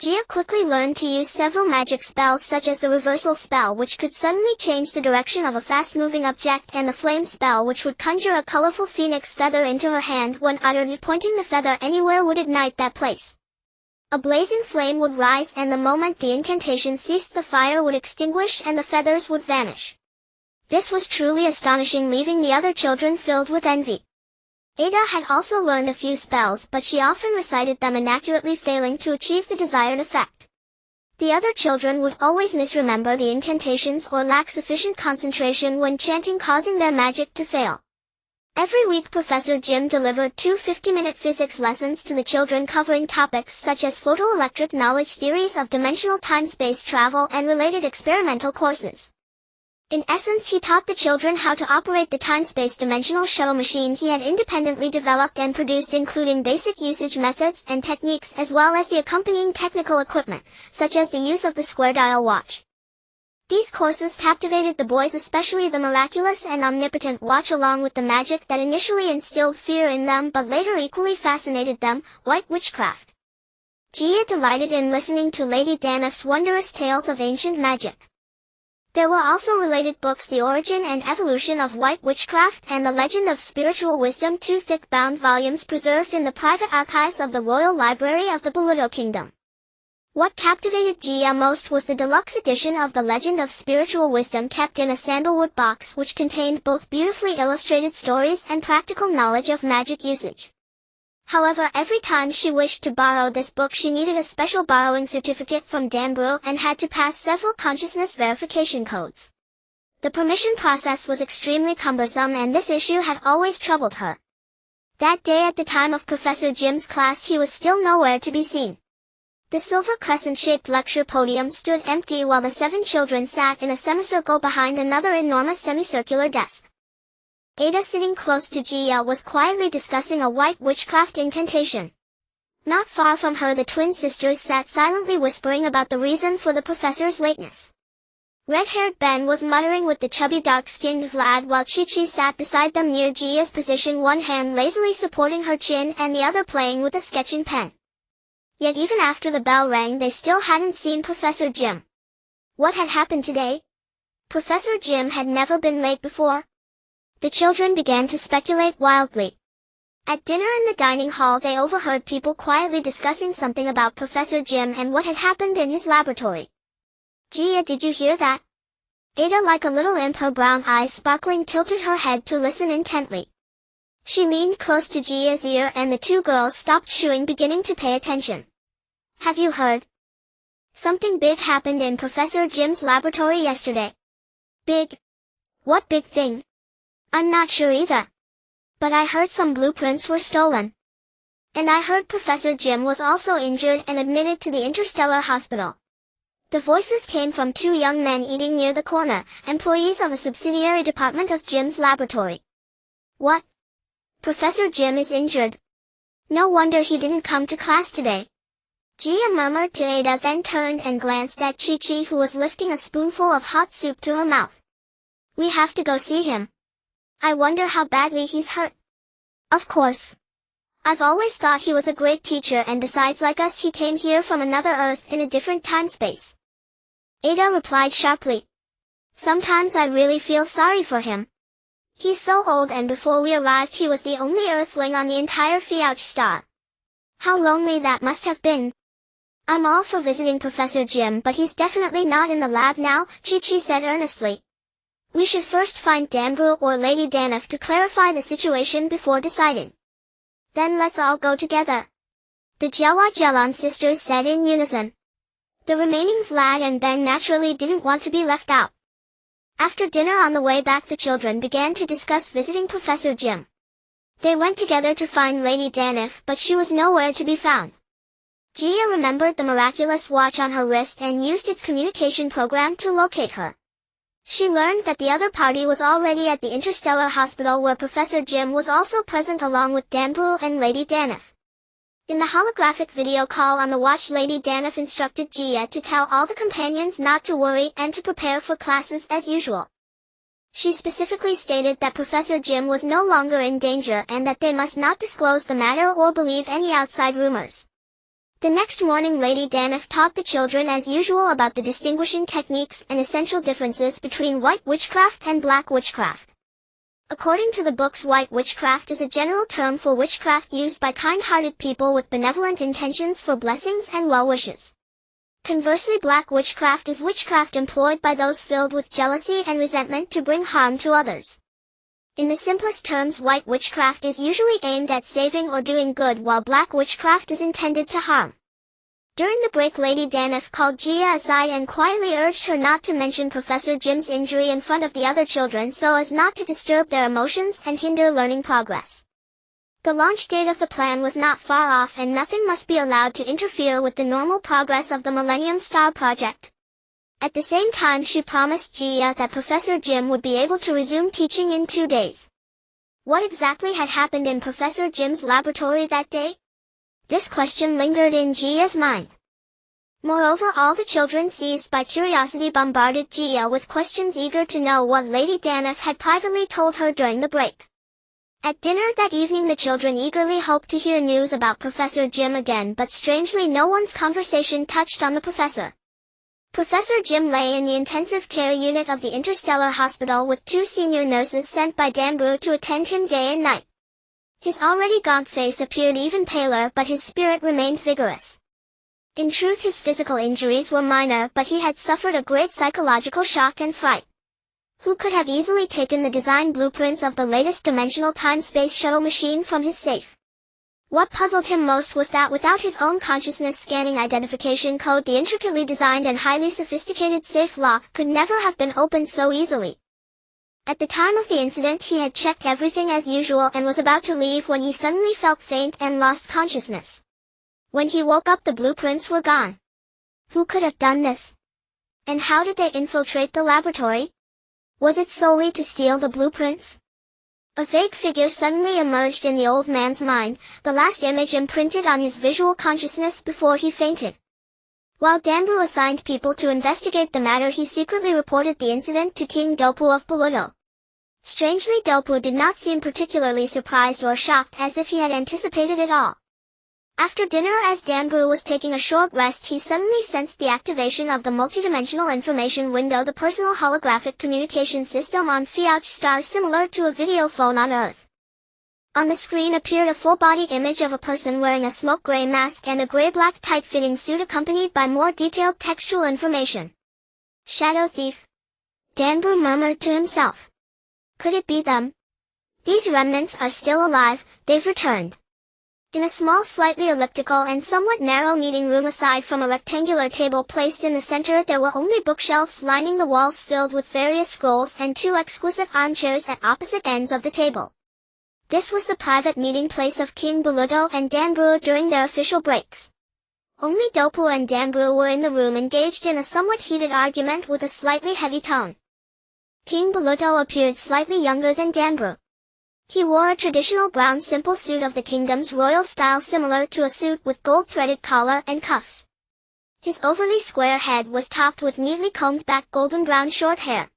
A: Jia quickly learned to use several magic spells, such as the reversal spell, which could suddenly change the direction of a fast-moving object, and the flame spell, which would conjure a colorful phoenix feather into her hand. When uttered, pointing the feather anywhere would ignite that place. A blazing flame would rise, and the moment the incantation ceased, the fire would extinguish and the feathers would vanish. This was truly astonishing, leaving the other children filled with envy. Ada had also learned a few spells, but she often recited them inaccurately, failing to achieve the desired effect. The other children would always misremember the incantations or lack sufficient concentration when chanting, causing their magic to fail. Every week Professor Jim delivered 2 50-minute physics lessons to the children, covering topics such as photoelectric knowledge, theories of dimensional time-space travel, and related experimental courses. In essence, he taught the children how to operate the time-space dimensional shuttle machine he had independently developed and produced, including basic usage methods and techniques as well as the accompanying technical equipment, such as the use of the square dial watch. These courses captivated the boys, especially the miraculous and omnipotent watch, along with the magic that initially instilled fear in them but later equally fascinated them, white witchcraft. Gia delighted in listening to Lady Danif's wondrous tales of ancient magic. There were also related books, The Origin and Evolution of White Witchcraft and The Legend of Spiritual Wisdom, two thick-bound volumes preserved in the private archives of the Royal Library of the Boluto Kingdom. What captivated Gia most was the deluxe edition of The Legend of Spiritual Wisdom, kept in a sandalwood box, which contained both beautifully illustrated stories and practical knowledge of magic usage. However, every time she wished to borrow this book, she needed a special borrowing certificate from Danbrew and had to pass several consciousness verification codes. The permission process was extremely cumbersome, and this issue had always troubled her. That day, at the time of Professor Jim's class, he was still nowhere to be seen. The silver crescent-shaped lecture podium stood empty while the 7 children sat in a semicircle behind another enormous semicircular desk. Ada, sitting close to Gia, was quietly discussing a white witchcraft incantation. Not far from her, the twin sisters sat silently whispering about the reason for the professor's lateness. Red-haired Ben was muttering with the chubby dark-skinned Vlad, while Chi-Chi sat beside them near Gia's position, one hand lazily supporting her chin and the other playing with a sketching pen. Yet even after the bell rang, they still hadn't seen Professor Jim. What had happened today? Professor Jim had never been late before. The children began to speculate wildly. At dinner in the dining hall, they overheard people quietly discussing something about Professor Jim and what had happened in his laboratory. Gia, did you hear that? Ada, like a little imp, her brown eyes sparkling, tilted her head to listen intently. She leaned close to Gia's ear and the 2 girls stopped chewing, beginning to pay attention. Have you heard? Something big happened in Professor Jim's laboratory yesterday. Big? What big thing? I'm not sure either. But I heard some blueprints were stolen. And I heard Professor Jim was also injured and admitted to the Interstellar Hospital. The voices came from 2 young men eating near the corner, employees of a subsidiary department of Jim's laboratory. What? Professor Jim is injured. No wonder he didn't come to class today. Gia murmured to Ada, then turned and glanced at Chi-Chi, who was lifting a spoonful of hot soup to her mouth. We have to go see him. I wonder how badly he's hurt. Of course. I've always thought he was a great teacher, and besides, like us, he came here from another Earth in a different time-space. Ada replied sharply. Sometimes I really feel sorry for him. He's so old, and before we arrived he was the only Earthling on the entire Fiauch star. How lonely that must have been. I'm all for visiting Professor Jim, but he's definitely not in the lab now, Chi-Chi said earnestly. We should first find Danbrew or Lady Danif to clarify the situation before deciding. Then let's all go together. The Jawa Jalan sisters said in unison. The remaining Vlad and Ben naturally didn't want to be left out. After dinner on the way back, the children began to discuss visiting Professor Jim. They went together to find Lady Danif, but she was nowhere to be found. Gia remembered the miraculous watch on her wrist and used its communication program to locate her. She learned that the other party was already at the Interstellar Hospital, where Professor Jim was also present along with Danbrew and Lady Danif. In the holographic video call on the watch, Lady Danif instructed Gia to tell all the companions not to worry and to prepare for classes as usual. She specifically stated that Professor Jim was no longer in danger and that they must not disclose the matter or believe any outside rumors. The next morning, Lady Danif taught the children as usual about the distinguishing techniques and essential differences between white witchcraft and black witchcraft. According to the books, white witchcraft is a general term for witchcraft used by kind-hearted people with benevolent intentions for blessings and well wishes. Conversely, black witchcraft is witchcraft employed by those filled with jealousy and resentment to bring harm to others. In the simplest terms, white witchcraft is usually aimed at saving or doing good, while black witchcraft is intended to harm. During the break, Lady Danif called Gia aside and quietly urged her not to mention Professor Jim's injury in front of the other children so as not to disturb their emotions and hinder learning progress. The launch date of the plan was not far off, and nothing must be allowed to interfere with the normal progress of the Millennium Star Project. At the same time she promised Gia that Professor Jim would be able to resume teaching in 2 days. What exactly had happened in Professor Jim's laboratory that day? This question lingered in Gia's mind. Moreover, all the children, seized by curiosity, bombarded Gia with questions, eager to know what Lady Daneth had privately told her during the break. At dinner that evening the children eagerly hoped to hear news about Professor Jim again, but strangely no one's conversation touched on the professor. Professor Jim lay in the intensive care unit of the Interstellar Hospital with 2 senior nurses sent by Danbrew to attend him day and night. His already gaunt face appeared even paler, but his spirit remained vigorous. In truth, his physical injuries were minor, but he had suffered a great psychological shock and fright. Who could have easily taken the design blueprints of the latest dimensional time-space shuttle machine from his safe? What puzzled him most was that without his own consciousness scanning identification code, the intricately designed and highly sophisticated safe lock could never have been opened so easily. At the time of the incident he had checked everything as usual and was about to leave when he suddenly felt faint and lost consciousness. When he woke up the blueprints were gone. Who could have done this? And how did they infiltrate the laboratory? Was it solely to steal the blueprints? A vague figure suddenly emerged in the old man's mind, the last image imprinted on his visual consciousness before he fainted. While Danbrew assigned people to investigate the matter, he secretly reported the incident to King Dopu of Buluto. Strangely, Dopu did not seem particularly surprised or shocked, as if he had anticipated it all. After dinner, as Danbrew was taking a short rest, he suddenly sensed the activation of the multidimensional information window, the personal holographic communication system on Fiauch Star, similar to a video phone on Earth. On the screen appeared a full-body image of a person wearing a smoke-gray mask and a gray-black tight-fitting suit, accompanied by more detailed textual information. Shadow Thief. Danbrew murmured to himself. Could it be them? These remnants are still alive, they've returned. In a small, slightly elliptical and somewhat narrow meeting room, aside from a rectangular table placed in the center, there were only bookshelves lining the walls filled with various scrolls and 2 exquisite armchairs at opposite ends of the table. This was the private meeting place of King Buluto and Danbrew during their official breaks. Only Dopu and Danbrew were in the room, engaged in a somewhat heated argument with a slightly heavy tone. King Buluto appeared slightly younger than Danbrew. He wore a traditional brown simple suit of the kingdom's royal style, similar to a suit with gold-threaded collar and cuffs. His overly square head was topped with neatly combed back golden-brown short hair.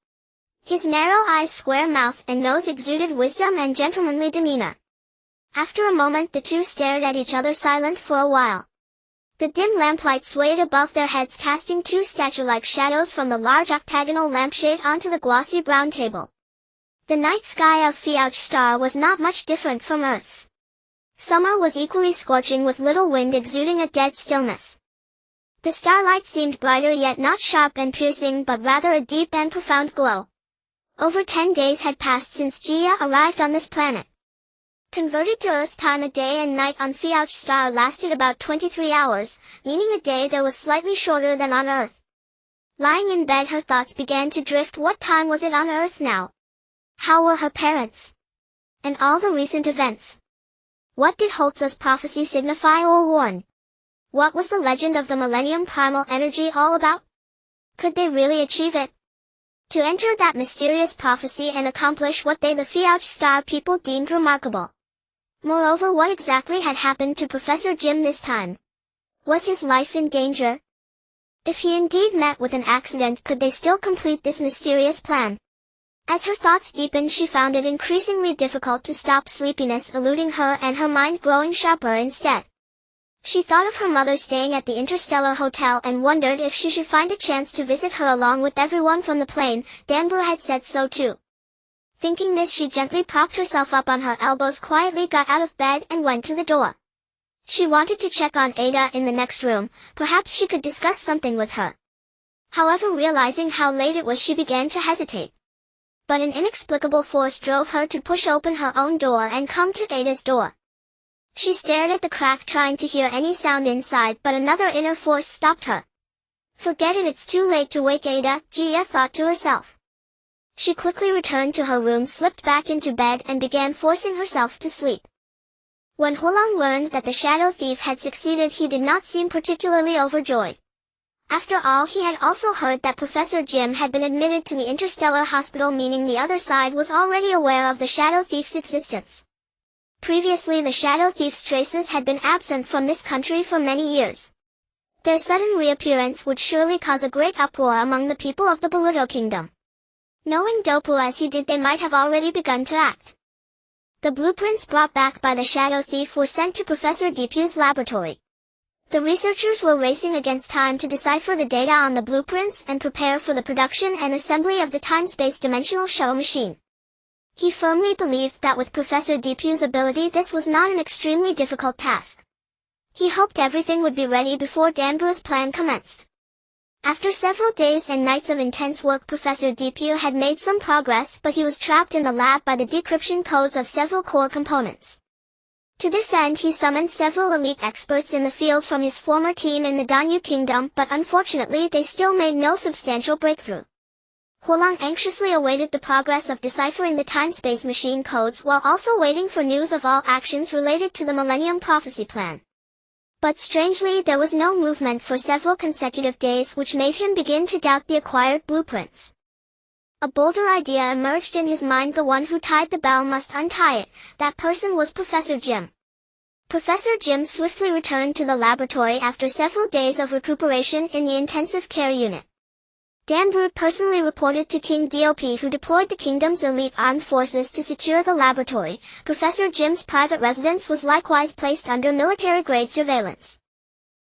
A: His narrow eyes, square mouth, and nose exuded wisdom and gentlemanly demeanor. After a moment the two stared at each other, silent for a while. The dim lamplight swayed above their heads, casting 2 statue-like shadows from the large octagonal lampshade onto the glossy brown table. The night sky of Fiauch Star was not much different from Earth's. Summer was equally scorching, with little wind, exuding a dead stillness. The starlight seemed brighter, yet not sharp and piercing, but rather a deep and profound glow. Over 10 days had passed since Gia arrived on this planet. Converted to Earth time, a day and night on Fiauch Star lasted about 23 hours, meaning a day there was slightly shorter than on Earth. Lying in bed, her thoughts began to drift. What time was it on Earth now? How were her parents? And all the recent events. What did Holtz's prophecy signify or warn? What was the legend of the Millennium Primal Energy all about? Could they really achieve it? To enter that mysterious prophecy and accomplish what they, the Fiauch Star people, deemed remarkable. Moreover, what exactly had happened to Professor Jim this time? Was his life in danger? If he indeed met with an accident, could they still complete this mysterious plan? As her thoughts deepened, she found it increasingly difficult to stop sleepiness eluding her, and her mind growing sharper instead. She thought of her mother staying at the Interstellar Hotel and wondered if she should find a chance to visit her along with everyone from the plane. Danbrew had said so too. Thinking this, she gently propped herself up on her elbows, quietly got out of bed and went to the door. She wanted to check on Ada in the next room. Perhaps she could discuss something with her. However, realizing how late it was, she began to hesitate. But an inexplicable force drove her to push open her own door and come to Ada's door. She stared at the crack, trying to hear any sound inside, but another inner force stopped her. Forget it, it's too late to wake Ada, Gia thought to herself. She quickly returned to her room, slipped back into bed, and began forcing herself to sleep. When Hulang learned that the Shadow Thief had succeeded, he did not seem particularly overjoyed. After all, he had also heard that Professor Jim had been admitted to the interstellar hospital, meaning the other side was already aware of the Shadow Thief's existence. Previously, the Shadow Thief's traces had been absent from this country for many years. Their sudden reappearance would surely cause a great uproar among the people of the Baluto Kingdom. Knowing Dopu as he did, they might have already begun to act. The blueprints brought back by the Shadow Thief were sent to Professor Deepew's laboratory. The researchers were racing against time to decipher the data on the blueprints and prepare for the production and assembly of the time-space dimensional shuttle machine. He firmly believed that with Professor Deepew's ability this was not an extremely difficult task. He hoped everything would be ready before Danburu's plan commenced. After several days and nights of intense work, Professor Deepew had made some progress, but he was trapped in the lab by the decryption codes of several core components. To this end, he summoned several elite experts in the field from his former team in the Danyu Kingdom, but unfortunately they still made no substantial breakthrough. Huolong anxiously awaited the progress of deciphering the time-space machine codes while also waiting for news of all actions related to the Millennium Prophecy Plan. But strangely, there was no movement for several consecutive days, which made him begin to doubt the acquired blueprints. A bolder idea emerged in his mind: the one who tied the bell must untie it. That person was Professor Jim. Professor Jim swiftly returned to the laboratory after several days of recuperation in the intensive care unit. Danburu personally reported to King Dop, who deployed the kingdom's elite armed forces to secure the laboratory. Professor Jim's private residence was likewise placed under military-grade surveillance.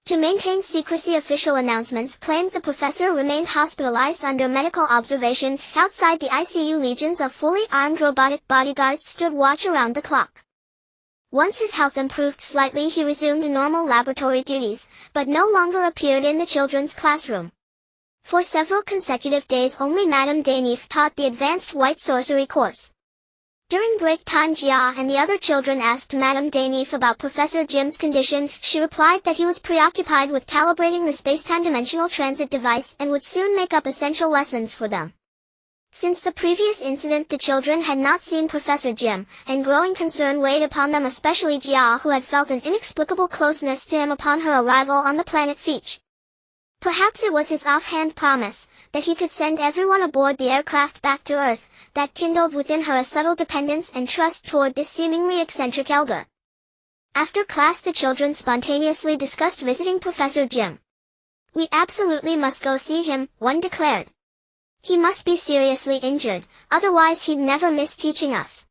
A: To maintain secrecy, official announcements claimed the professor remained hospitalized under medical observation. Outside the ICU, legions of fully armed robotic bodyguards stood watch around the clock. Once his health improved slightly, he resumed normal laboratory duties, but no longer appeared in the children's classroom. For several consecutive days only Madame Denif taught the advanced white sorcery course. During break time, Jia and the other children asked Madame Denif about Professor Jim's condition. She replied that he was preoccupied with calibrating the space-time dimensional transit device and would soon make up essential lessons for them. Since the previous incident, the children had not seen Professor Jim, and growing concern weighed upon them, especially Jia, who had felt an inexplicable closeness to him upon her arrival on the planet Feech. Perhaps it was his offhand promise that he could send everyone aboard the aircraft back to Earth that kindled within her a subtle dependence and trust toward this seemingly eccentric elder. After class, the children spontaneously discussed visiting Professor Jim. "We absolutely must go see him," one declared. "He must be seriously injured, otherwise he'd never miss teaching us.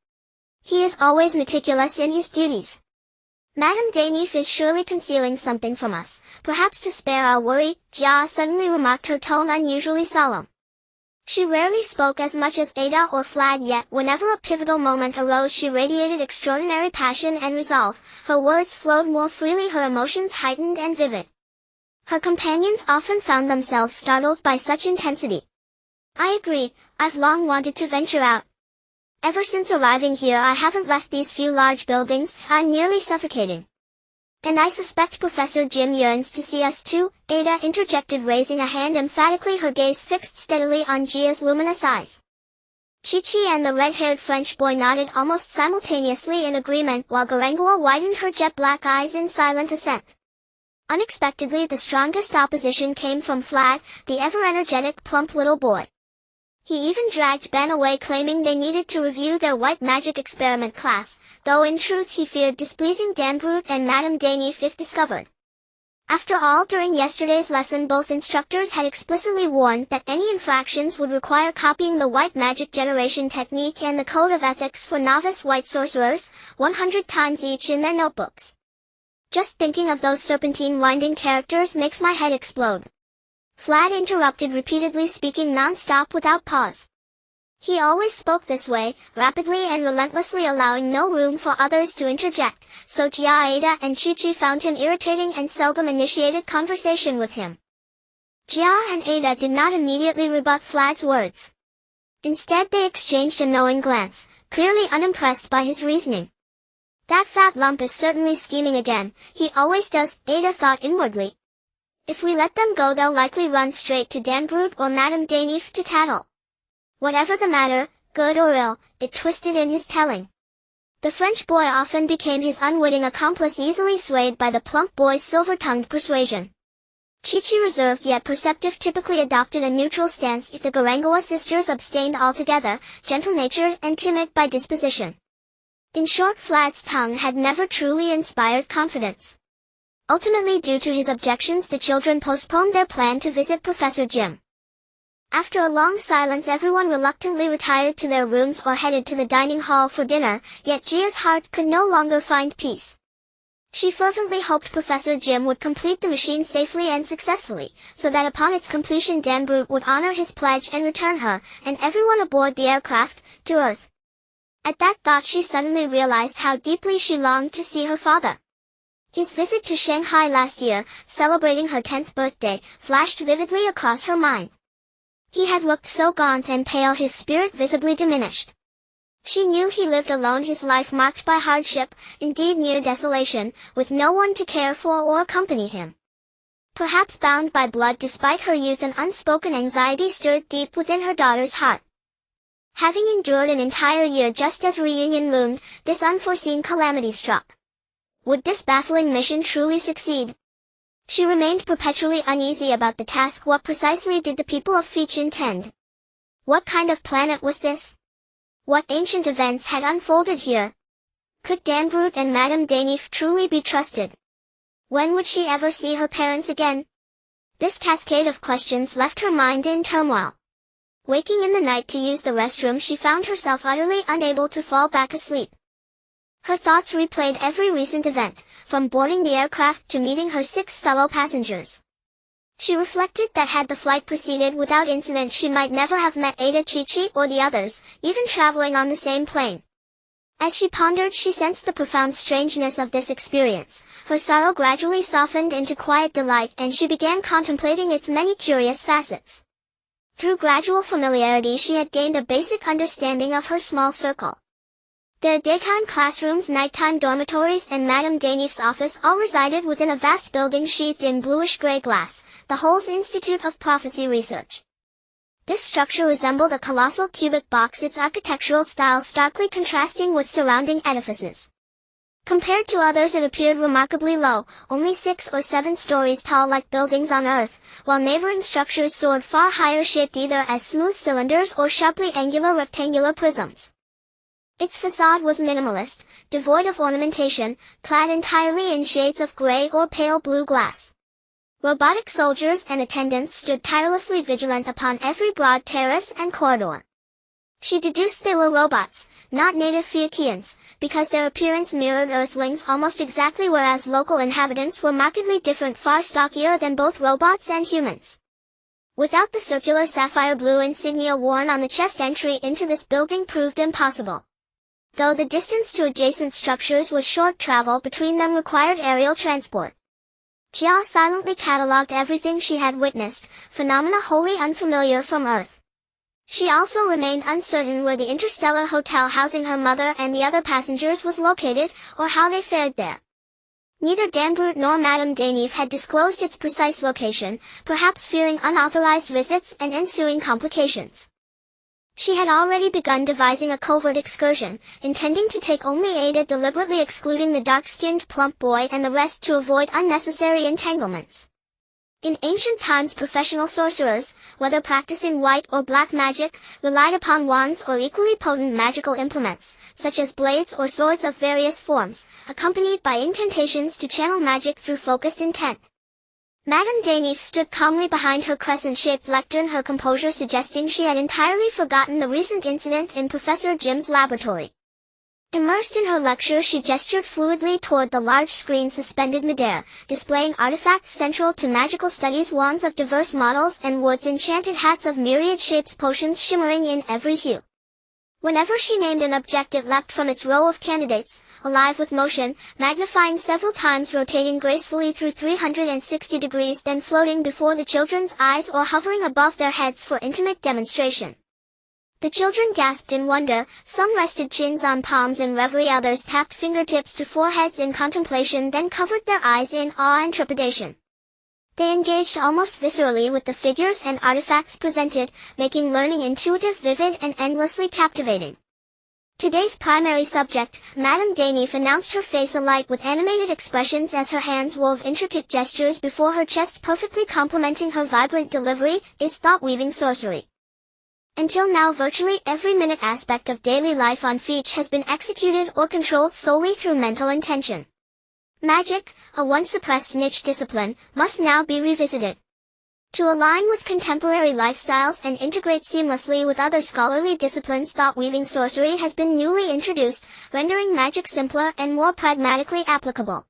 A: He is always meticulous in his duties. Madame Denif is surely concealing something from us, perhaps to spare our worry," Jia suddenly remarked, her tone unusually solemn. She rarely spoke as much as Ada or Flad, yet whenever a pivotal moment arose she radiated extraordinary passion and resolve. Her words flowed more freely, her emotions heightened and vivid. Her companions often found themselves startled by such intensity. "I agree, I've long wanted to venture out. Ever since arriving here I haven't left these few large buildings. I'm nearly suffocating. And I suspect Professor Jim yearns to see us too," Ada interjected, raising a hand emphatically, her gaze fixed steadily on Jia's luminous eyes. Chi-Chi and the red-haired French boy nodded almost simultaneously in agreement, while Garangua widened her jet-black eyes in silent assent. Unexpectedly, the strongest opposition came from Flad, the ever-energetic, plump little boy. He even dragged Ben away, claiming they needed to review their white magic experiment class, though in truth he feared displeasing Danbrut and Madame Denif if discovered. After all, during yesterday's lesson both instructors had explicitly warned that any infractions would require copying the white magic generation technique and the code of ethics for novice white sorcerers, 100 times each in their notebooks. "Just thinking of those serpentine winding characters makes my head explode," Flad interrupted, repeatedly, speaking non-stop without pause. He always spoke this way, rapidly and relentlessly, allowing no room for others to interject, so Jia, Ada and Chi-Chi found him irritating and seldom initiated conversation with him. Jia and Ada did not immediately rebut Flad's words. Instead they exchanged a knowing glance, clearly unimpressed by his reasoning. "That fat lump is certainly scheming again, he always does," Ada thought inwardly. "If we let them go they'll likely run straight to Danbrut or Madame Denif to tattle." Whatever the matter, good or ill, it twisted in his telling. The French boy often became his unwitting accomplice, easily swayed by the plump boy's silver-tongued persuasion. Chi-Chi, reserved yet perceptive, typically adopted a neutral stance if the Garangoa sisters abstained altogether, gentle-natured and timid by disposition. In short, Flat's tongue had never truly inspired confidence. Ultimately, due to his objections, the children postponed their plan to visit Professor Jim. After a long silence, everyone reluctantly retired to their rooms or headed to the dining hall for dinner, yet Gia's heart could no longer find peace. She fervently hoped Professor Jim would complete the machine safely and successfully, so that upon its completion Dan Brute would honor his pledge and return her, and everyone aboard the aircraft, to Earth. At that thought she suddenly realized how deeply she longed to see her father. His visit to Shanghai last year, celebrating her 10th birthday, flashed vividly across her mind. He had looked so gaunt and pale, his spirit visibly diminished. She knew he lived alone, his life marked by hardship, indeed near desolation, with no one to care for or accompany him. Perhaps bound by blood, despite her youth, an unspoken anxiety stirred deep within her daughter's heart. Having endured an entire year just as reunion loomed, this unforeseen calamity struck. Would this baffling mission truly succeed? She remained perpetually uneasy about the task. What precisely did the people of Fitch intend? What kind of planet was this? What ancient events had unfolded here? Could Dan Brute and Madame Denif truly be trusted? When would she ever see her parents again? This cascade of questions left her mind in turmoil. Waking in the night to use the restroom, she found herself utterly unable to fall back asleep. Her thoughts replayed every recent event, from boarding the aircraft to meeting her 6 fellow passengers. She reflected that had the flight proceeded without incident, she might never have met Ada, Chi-Chi, or the others, even traveling on the same plane. As she pondered, she sensed the profound strangeness of this experience. Her sorrow gradually softened into quiet delight, and she began contemplating its many curious facets. Through gradual familiarity, she had gained a basic understanding of her small circle. Their daytime classrooms, nighttime dormitories, and Madame Denif's office all resided within a vast building sheathed in bluish-gray glass, the Hole's Institute of Prophecy Research. This structure resembled a colossal cubic box, its architectural style starkly contrasting with surrounding edifices. Compared to others, it appeared remarkably low, only 6 or 7 stories tall like buildings on Earth, while neighboring structures soared far higher, shaped either as smooth cylinders or sharply angular rectangular prisms. Its facade was minimalist, devoid of ornamentation, clad entirely in shades of gray or pale blue glass. Robotic soldiers and attendants stood tirelessly vigilant upon every broad terrace and corridor. She deduced they were robots, not native Fiorians, because their appearance mirrored Earthlings almost exactly, whereas local inhabitants were markedly different, far stockier than both robots and humans. Without the circular sapphire blue insignia worn on the chest, entry into this building proved impossible. Though the distance to adjacent structures was short, travel between them required aerial transport. Jia silently catalogued everything she had witnessed, phenomena wholly unfamiliar from Earth. She also remained uncertain where the interstellar hotel housing her mother and the other passengers was located, or how they fared there. Neither Dan Brute nor Madame Denif had disclosed its precise location, perhaps fearing unauthorized visits and ensuing complications. She had already begun devising a covert excursion, intending to take only Ada, deliberately excluding the dark-skinned plump boy and the rest to avoid unnecessary entanglements. In ancient times, professional sorcerers, whether practicing white or black magic, relied upon wands or equally potent magical implements, such as blades or swords of various forms, accompanied by incantations to channel magic through focused intent. Madame Denif stood calmly behind her crescent-shaped lectern, her composure suggesting she had entirely forgotten the recent incident in Professor Jim's laboratory. Immersed in her lecture, she gestured fluidly toward the large screen suspended midair, displaying artifacts central to magical studies, wands of diverse models and woods, enchanted hats of myriad shapes, potions shimmering in every hue. Whenever she named an object, it leapt from its row of candidates, alive with motion, magnifying several times, rotating gracefully through 360 degrees, then floating before the children's eyes or hovering above their heads for intimate demonstration. The children gasped in wonder, some rested chins on palms in reverie, others tapped fingertips to foreheads in contemplation, then covered their eyes in awe and trepidation. They engaged almost viscerally with the figures and artifacts presented, making learning intuitive, vivid, and endlessly captivating. Today's primary subject, Madame Denif announced, her face alight with animated expressions as her hands wove intricate gestures before her chest, perfectly complementing her vibrant delivery, is thought-weaving sorcery. Until now, virtually every minute aspect of daily life on Feach has been executed or controlled solely through mental intention. Magic, a once suppressed niche discipline, must now be revisited. To align with contemporary lifestyles and integrate seamlessly with other scholarly disciplines, thought-weaving sorcery has been newly introduced, rendering magic simpler and more pragmatically applicable.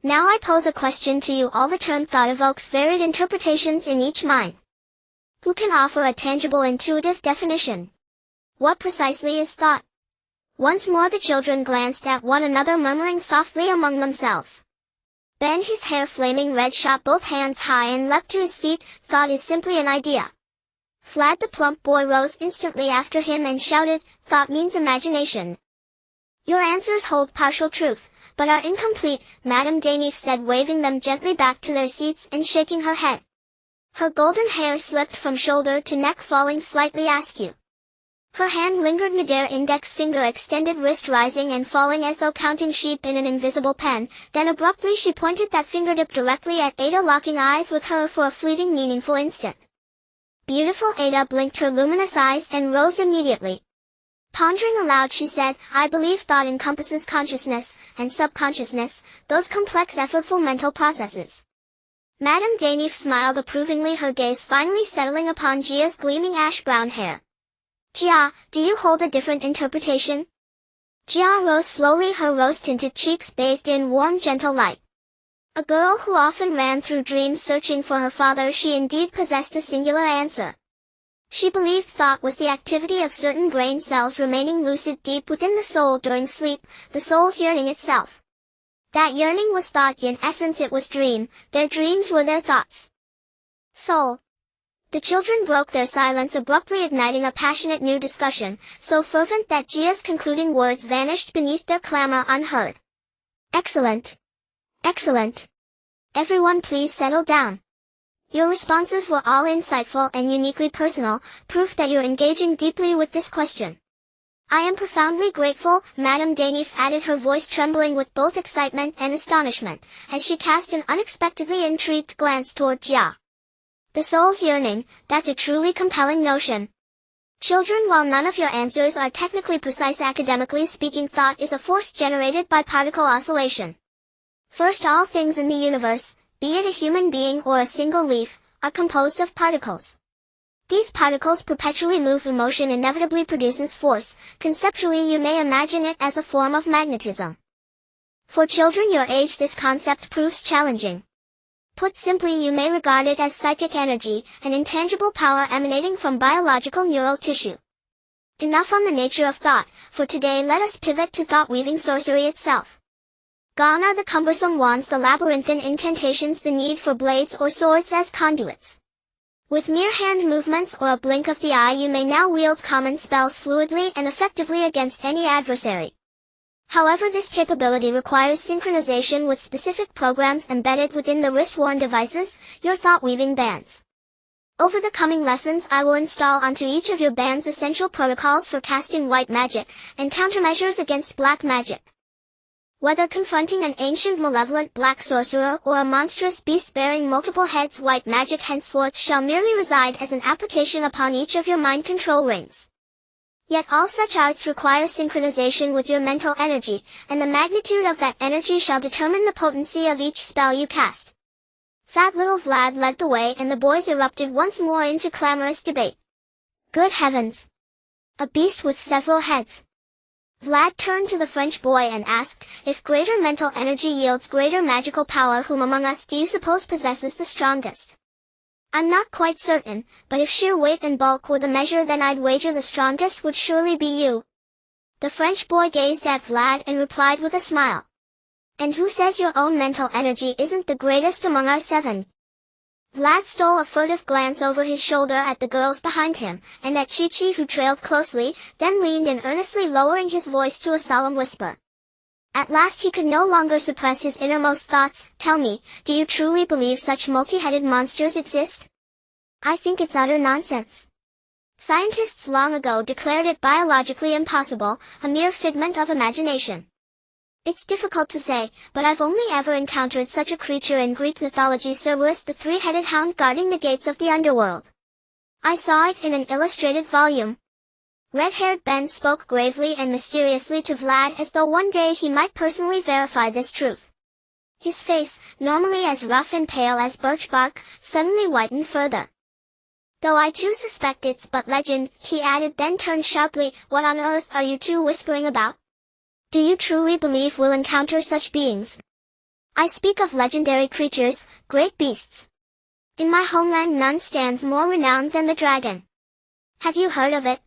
A: Now I pose a question to you all. The term thought evokes varied interpretations in each mind. Who can offer a tangible, intuitive definition? What precisely is thought? Once more the children glanced at one another, murmuring softly among themselves. Ben, his hair flaming red, shot both hands high and leapt to his feet. Thought is simply an idea. Vlad, the plump boy, rose instantly after him and shouted, thought means imagination. Your answers hold partial truth, but are incomplete, Madame Denif said, waving them gently back to their seats and shaking her head. Her golden hair slipped from shoulder to neck, falling slightly askew. Her hand lingered midair, index finger extended, wrist rising and falling as though counting sheep in an invisible pen. Then abruptly she pointed that fingertip directly at Ada, locking eyes with her for a fleeting, meaningful instant. Beautiful Ada blinked her luminous eyes and rose immediately. Pondering aloud, she said, I believe thought encompasses consciousness and subconsciousness, those complex, effortful mental processes. Madame Denif smiled approvingly, her gaze finally settling upon Gia's gleaming ash-brown hair. Gia, do you hold a different interpretation? Gia rose slowly, her rose-tinted cheeks bathed in warm, gentle light. A girl who often ran through dreams searching for her father, she indeed possessed a singular answer. She believed thought was the activity of certain brain cells remaining lucid deep within the soul during sleep, the soul's yearning itself. That yearning was thought, in essence it was dream, their dreams were their thoughts. Soul. The children broke their silence, abruptly igniting a passionate new discussion, so fervent that Gia's concluding words vanished beneath their clamor unheard. Excellent. Excellent. Everyone please settle down. Your responses were all insightful and uniquely personal, proof that you're engaging deeply with this question. I am profoundly grateful, Madame Denif added, her voice trembling with both excitement and astonishment, as she cast an unexpectedly intrigued glance toward Gia. The soul's yearning, that's a truly compelling notion. Children, while none of your answers are technically precise, academically speaking, thought is a force generated by particle oscillation. First, all things in the universe, be it a human being or a single leaf, are composed of particles. These particles perpetually move. Emotion inevitably produces force. Conceptually, you may imagine it as a form of magnetism. For children your age, this concept proves challenging. Put simply, you may regard it as psychic energy, an intangible power emanating from biological neural tissue. Enough on the nature of thought, for today let us pivot to thought-weaving sorcery itself. Gone are the cumbersome wands, the labyrinthine incantations, the need for blades or swords as conduits. With mere hand movements or a blink of the eye, you may now wield common spells fluidly and effectively against any adversary. However, this capability requires synchronization with specific programs embedded within the wrist-worn devices, your thought-weaving bands. Over the coming lessons, I will install onto each of your bands essential protocols for casting white magic, and countermeasures against black magic. Whether confronting an ancient malevolent black sorcerer or a monstrous beast bearing multiple heads, white magic henceforth shall merely reside as an application upon each of your mind control rings. Yet all such arts require synchronization with your mental energy, and the magnitude of that energy shall determine the potency of each spell you cast. Fat little Vlad led the way, and the boys erupted once more into clamorous debate. Good heavens! A beast with several heads. Vlad turned to the French boy and asked, if greater mental energy yields greater magical power, whom among us do you suppose possesses the strongest? I'm not quite certain, but if sheer weight and bulk were the measure, then I'd wager the strongest would surely be you. The French boy gazed at Vlad and replied with a smile. And who says your own mental energy isn't the greatest among our seven? Vlad stole a furtive glance over his shoulder at the girls behind him, and at Chi-Chi, who trailed closely, then leaned in earnestly, lowering his voice to a solemn whisper. At last he could no longer suppress his innermost thoughts. Tell me, do you truly believe such multi-headed monsters exist? I think it's utter nonsense. Scientists long ago declared it biologically impossible, a mere figment of imagination. It's difficult to say, but I've only ever encountered such a creature in Greek mythology, Cerberus, the three-headed hound guarding the gates of the underworld. I saw it in an illustrated volume. Red-haired Ben spoke gravely and mysteriously to Vlad as though one day he might personally verify this truth. His face, normally as rough and pale as birch bark, suddenly whitened further. Though I too suspect it's but legend, he added, then turned sharply, what on earth are you two whispering about? Do you truly believe we'll encounter such beings? I speak of legendary creatures, great beasts. In my homeland none stands more renowned than the dragon. Have you heard of it?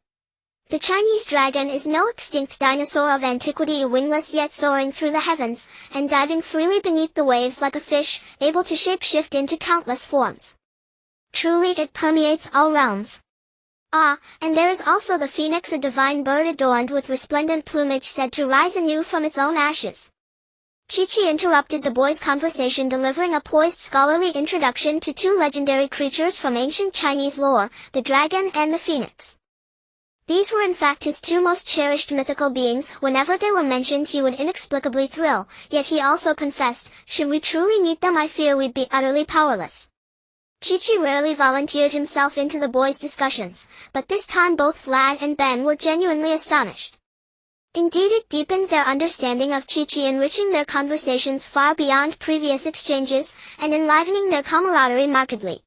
A: The Chinese dragon is no extinct dinosaur of antiquity, wingless yet soaring through the heavens, and diving freely beneath the waves like a fish, able to shape-shift into countless forms. Truly it permeates all realms. Ah, and there is also the phoenix, a divine bird adorned with resplendent plumage said to rise anew from its own ashes. Chi-Chi interrupted the boys' conversation, delivering a poised scholarly introduction to two legendary creatures from ancient Chinese lore, the dragon and the phoenix. These were in fact his two most cherished mythical beings. Whenever they were mentioned he would inexplicably thrill, yet he also confessed, should we truly meet them I fear we'd be utterly powerless. Chi-Chi rarely volunteered himself into the boys' discussions, but this time both Vlad and Ben were genuinely astonished. Indeed, it deepened their understanding of Chi-Chi, enriching their conversations far beyond previous exchanges, and enlivening their camaraderie markedly.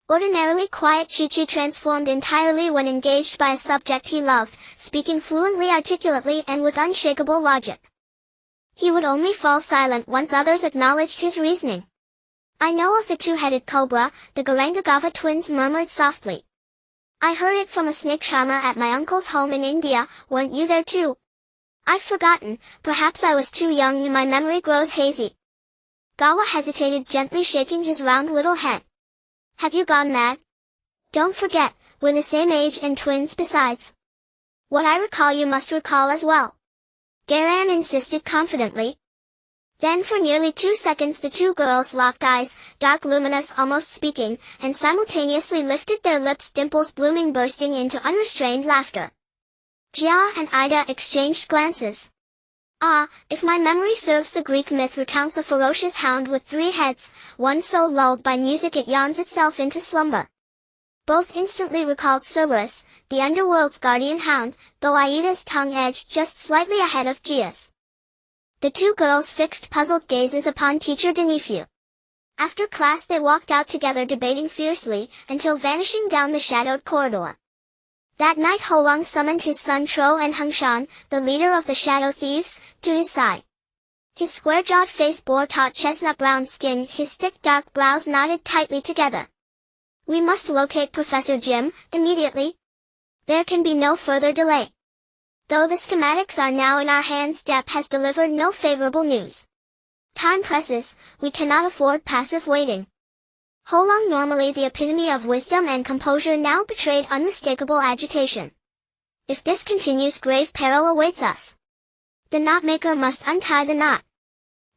A: Ordinarily quiet Chi-Chi transformed entirely when engaged by a subject he loved, speaking fluently, articulately, and with unshakable logic. He would only fall silent once others acknowledged his reasoning. I know of the two-headed cobra, the Garangagava twins murmured softly. I heard it from a snake charmer at my uncle's home in India. Weren't you there too? I've forgotten, perhaps I was too young and my memory grows hazy. Gawa hesitated, gently shaking his round little head. Have you gone mad? Don't forget, we're the same age and twins besides. What I recall you must recall as well. Garan insisted confidently. Then for nearly 2 seconds the two girls locked eyes, dark luminous almost speaking, and simultaneously lifted their lips, dimples blooming, bursting into unrestrained laughter. Jia and Ida exchanged glances. Ah, if my memory serves, the Greek myth recounts a ferocious hound with 3 heads, one so lulled by music it yawns itself into slumber. Both instantly recalled Cerberus, the underworld's guardian hound, though Aida's tongue edged just slightly ahead of Jia's. The two girls fixed puzzled gazes upon teacher Denifu. After class they walked out together, debating fiercely, until vanishing down the shadowed corridor. That night Holong summoned his son Tro and Hengshan, the leader of the shadow thieves, to his side. His square-jawed face bore taut chestnut-brown skin, his thick dark brows knotted tightly together. We must locate Professor Jim, immediately. There can be no further delay. Though the schematics are now in our hands, Depp has delivered no favorable news. Time presses, we cannot afford passive waiting. Holong, normally the epitome of wisdom and composure, now betrayed unmistakable agitation. If this continues, grave peril awaits us. The knot-maker must untie the knot.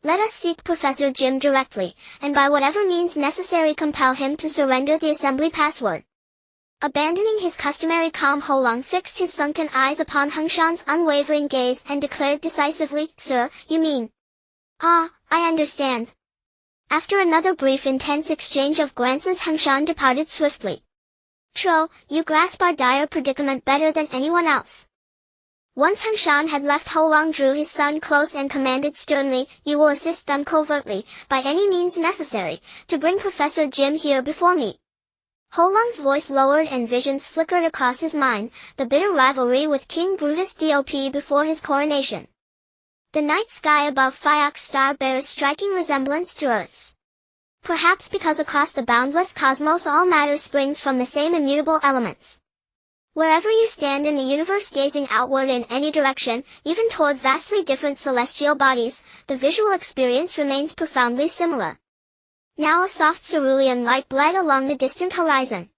A: Let us seek Professor Jim directly, and by whatever means necessary compel him to surrender the assembly password. Abandoning his customary calm, Holong fixed his sunken eyes upon Hengshan's unwavering gaze and declared decisively, Sir, you mean? Ah, I understand. After another brief intense exchange of glances, Hengshan departed swiftly. Tro, you grasp our dire predicament better than anyone else. Once Hengshan had left, Holong drew his son close and commanded sternly, you will assist them covertly, by any means necessary, to bring Professor Jim here before me. Holong's voice lowered and visions flickered across his mind, the bitter rivalry with King Brutus Dop before his coronation. The night sky above Phaeax star bears striking resemblance to Earth's. Perhaps because across the boundless cosmos all matter springs from the same immutable elements. Wherever you stand in the universe, gazing outward in any direction, even toward vastly different celestial bodies, the visual experience remains profoundly similar. Now a soft cerulean light bled along the distant horizon.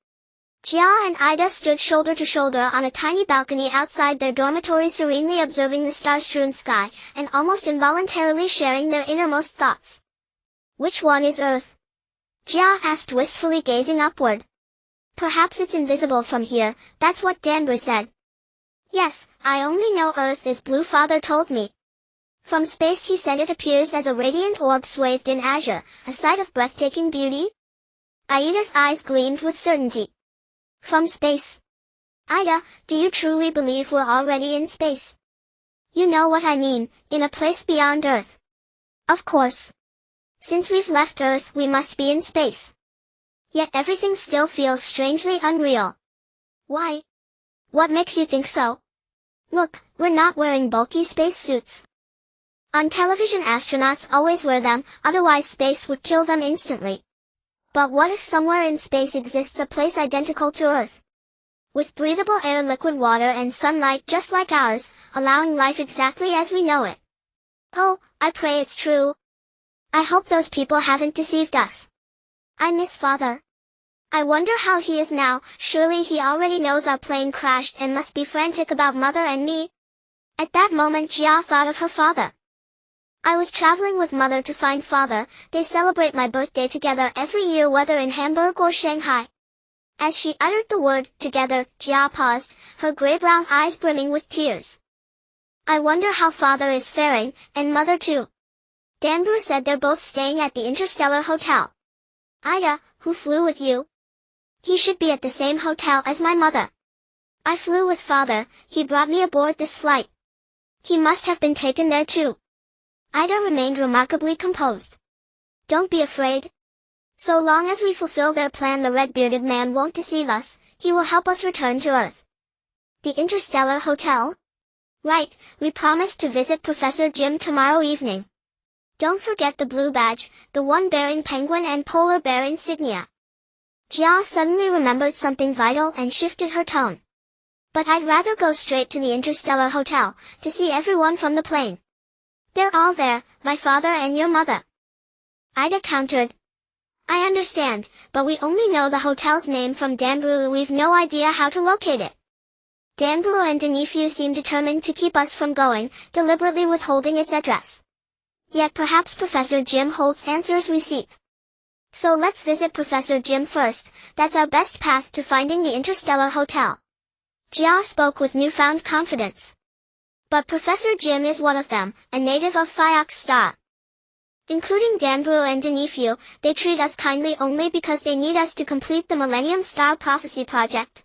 A: Jia and Ida stood shoulder to shoulder on a tiny balcony outside their dormitory, serenely observing the star-strewn sky, and almost involuntarily sharing their innermost thoughts. Which one is Earth? Jia asked wistfully, gazing upward. Perhaps it's invisible from here, that's what Danbru said. Yes, I only know Earth is blue, father told me. From space he said it appears as a radiant orb swathed in azure, a sight of breathtaking beauty. Aida's eyes gleamed with certainty. From space. Ida, do you truly believe we're already in space? You know what I mean, in a place beyond Earth. Of course. Since we've left Earth, we must be in space. Yet everything still feels strangely unreal. Why? What makes you think so? Look, we're not wearing bulky space suits. On television astronauts always wear them, otherwise space would kill them instantly. But what if somewhere in space exists a place identical to Earth? With breathable air, liquid water and sunlight just like ours, allowing life exactly as we know it. Oh, I pray it's true. I hope those people haven't deceived us. I miss father. I wonder how he is now, surely he already knows our plane crashed and must be frantic about mother and me. At that moment Jia thought of her father. I was traveling with mother to find father, they celebrate my birthday together every year whether in Hamburg or Shanghai. As she uttered the word, together, Jia paused, her gray-brown eyes brimming with tears. I wonder how father is faring, and mother too. Danbru said they're both staying at the Interstellar Hotel. Ida, who flew with you? He should be at the same hotel as my mother. I flew with father, he brought me aboard this flight. He must have been taken there too. Ida remained remarkably composed. Don't be afraid. So long as we fulfill their plan, the red-bearded man won't deceive us, he will help us return to Earth. The Interstellar Hotel? Right, we promised to visit Professor Jim tomorrow evening. Don't forget the blue badge, the one bearing penguin and polar bear insignia. Jia suddenly remembered something vital and shifted her tone. But I'd rather go straight to the Interstellar Hotel, to see everyone from the plane. They're all there, my father and your mother. Ida countered. I understand, but we only know the hotel's name from Danbru, we've no idea how to locate it. Danbru and Denifu seem determined to keep us from going, deliberately withholding its address. Yet perhaps Professor Jim holds answers we seek. So let's visit Professor Jim first, that's our best path to finding the Interstellar Hotel. Jia spoke with newfound confidence. But Professor Jim is one of them, a native of Phiox Star. Including Danbru and Denifu, they treat us kindly only because they need us to complete the Millennium Star Prophecy project.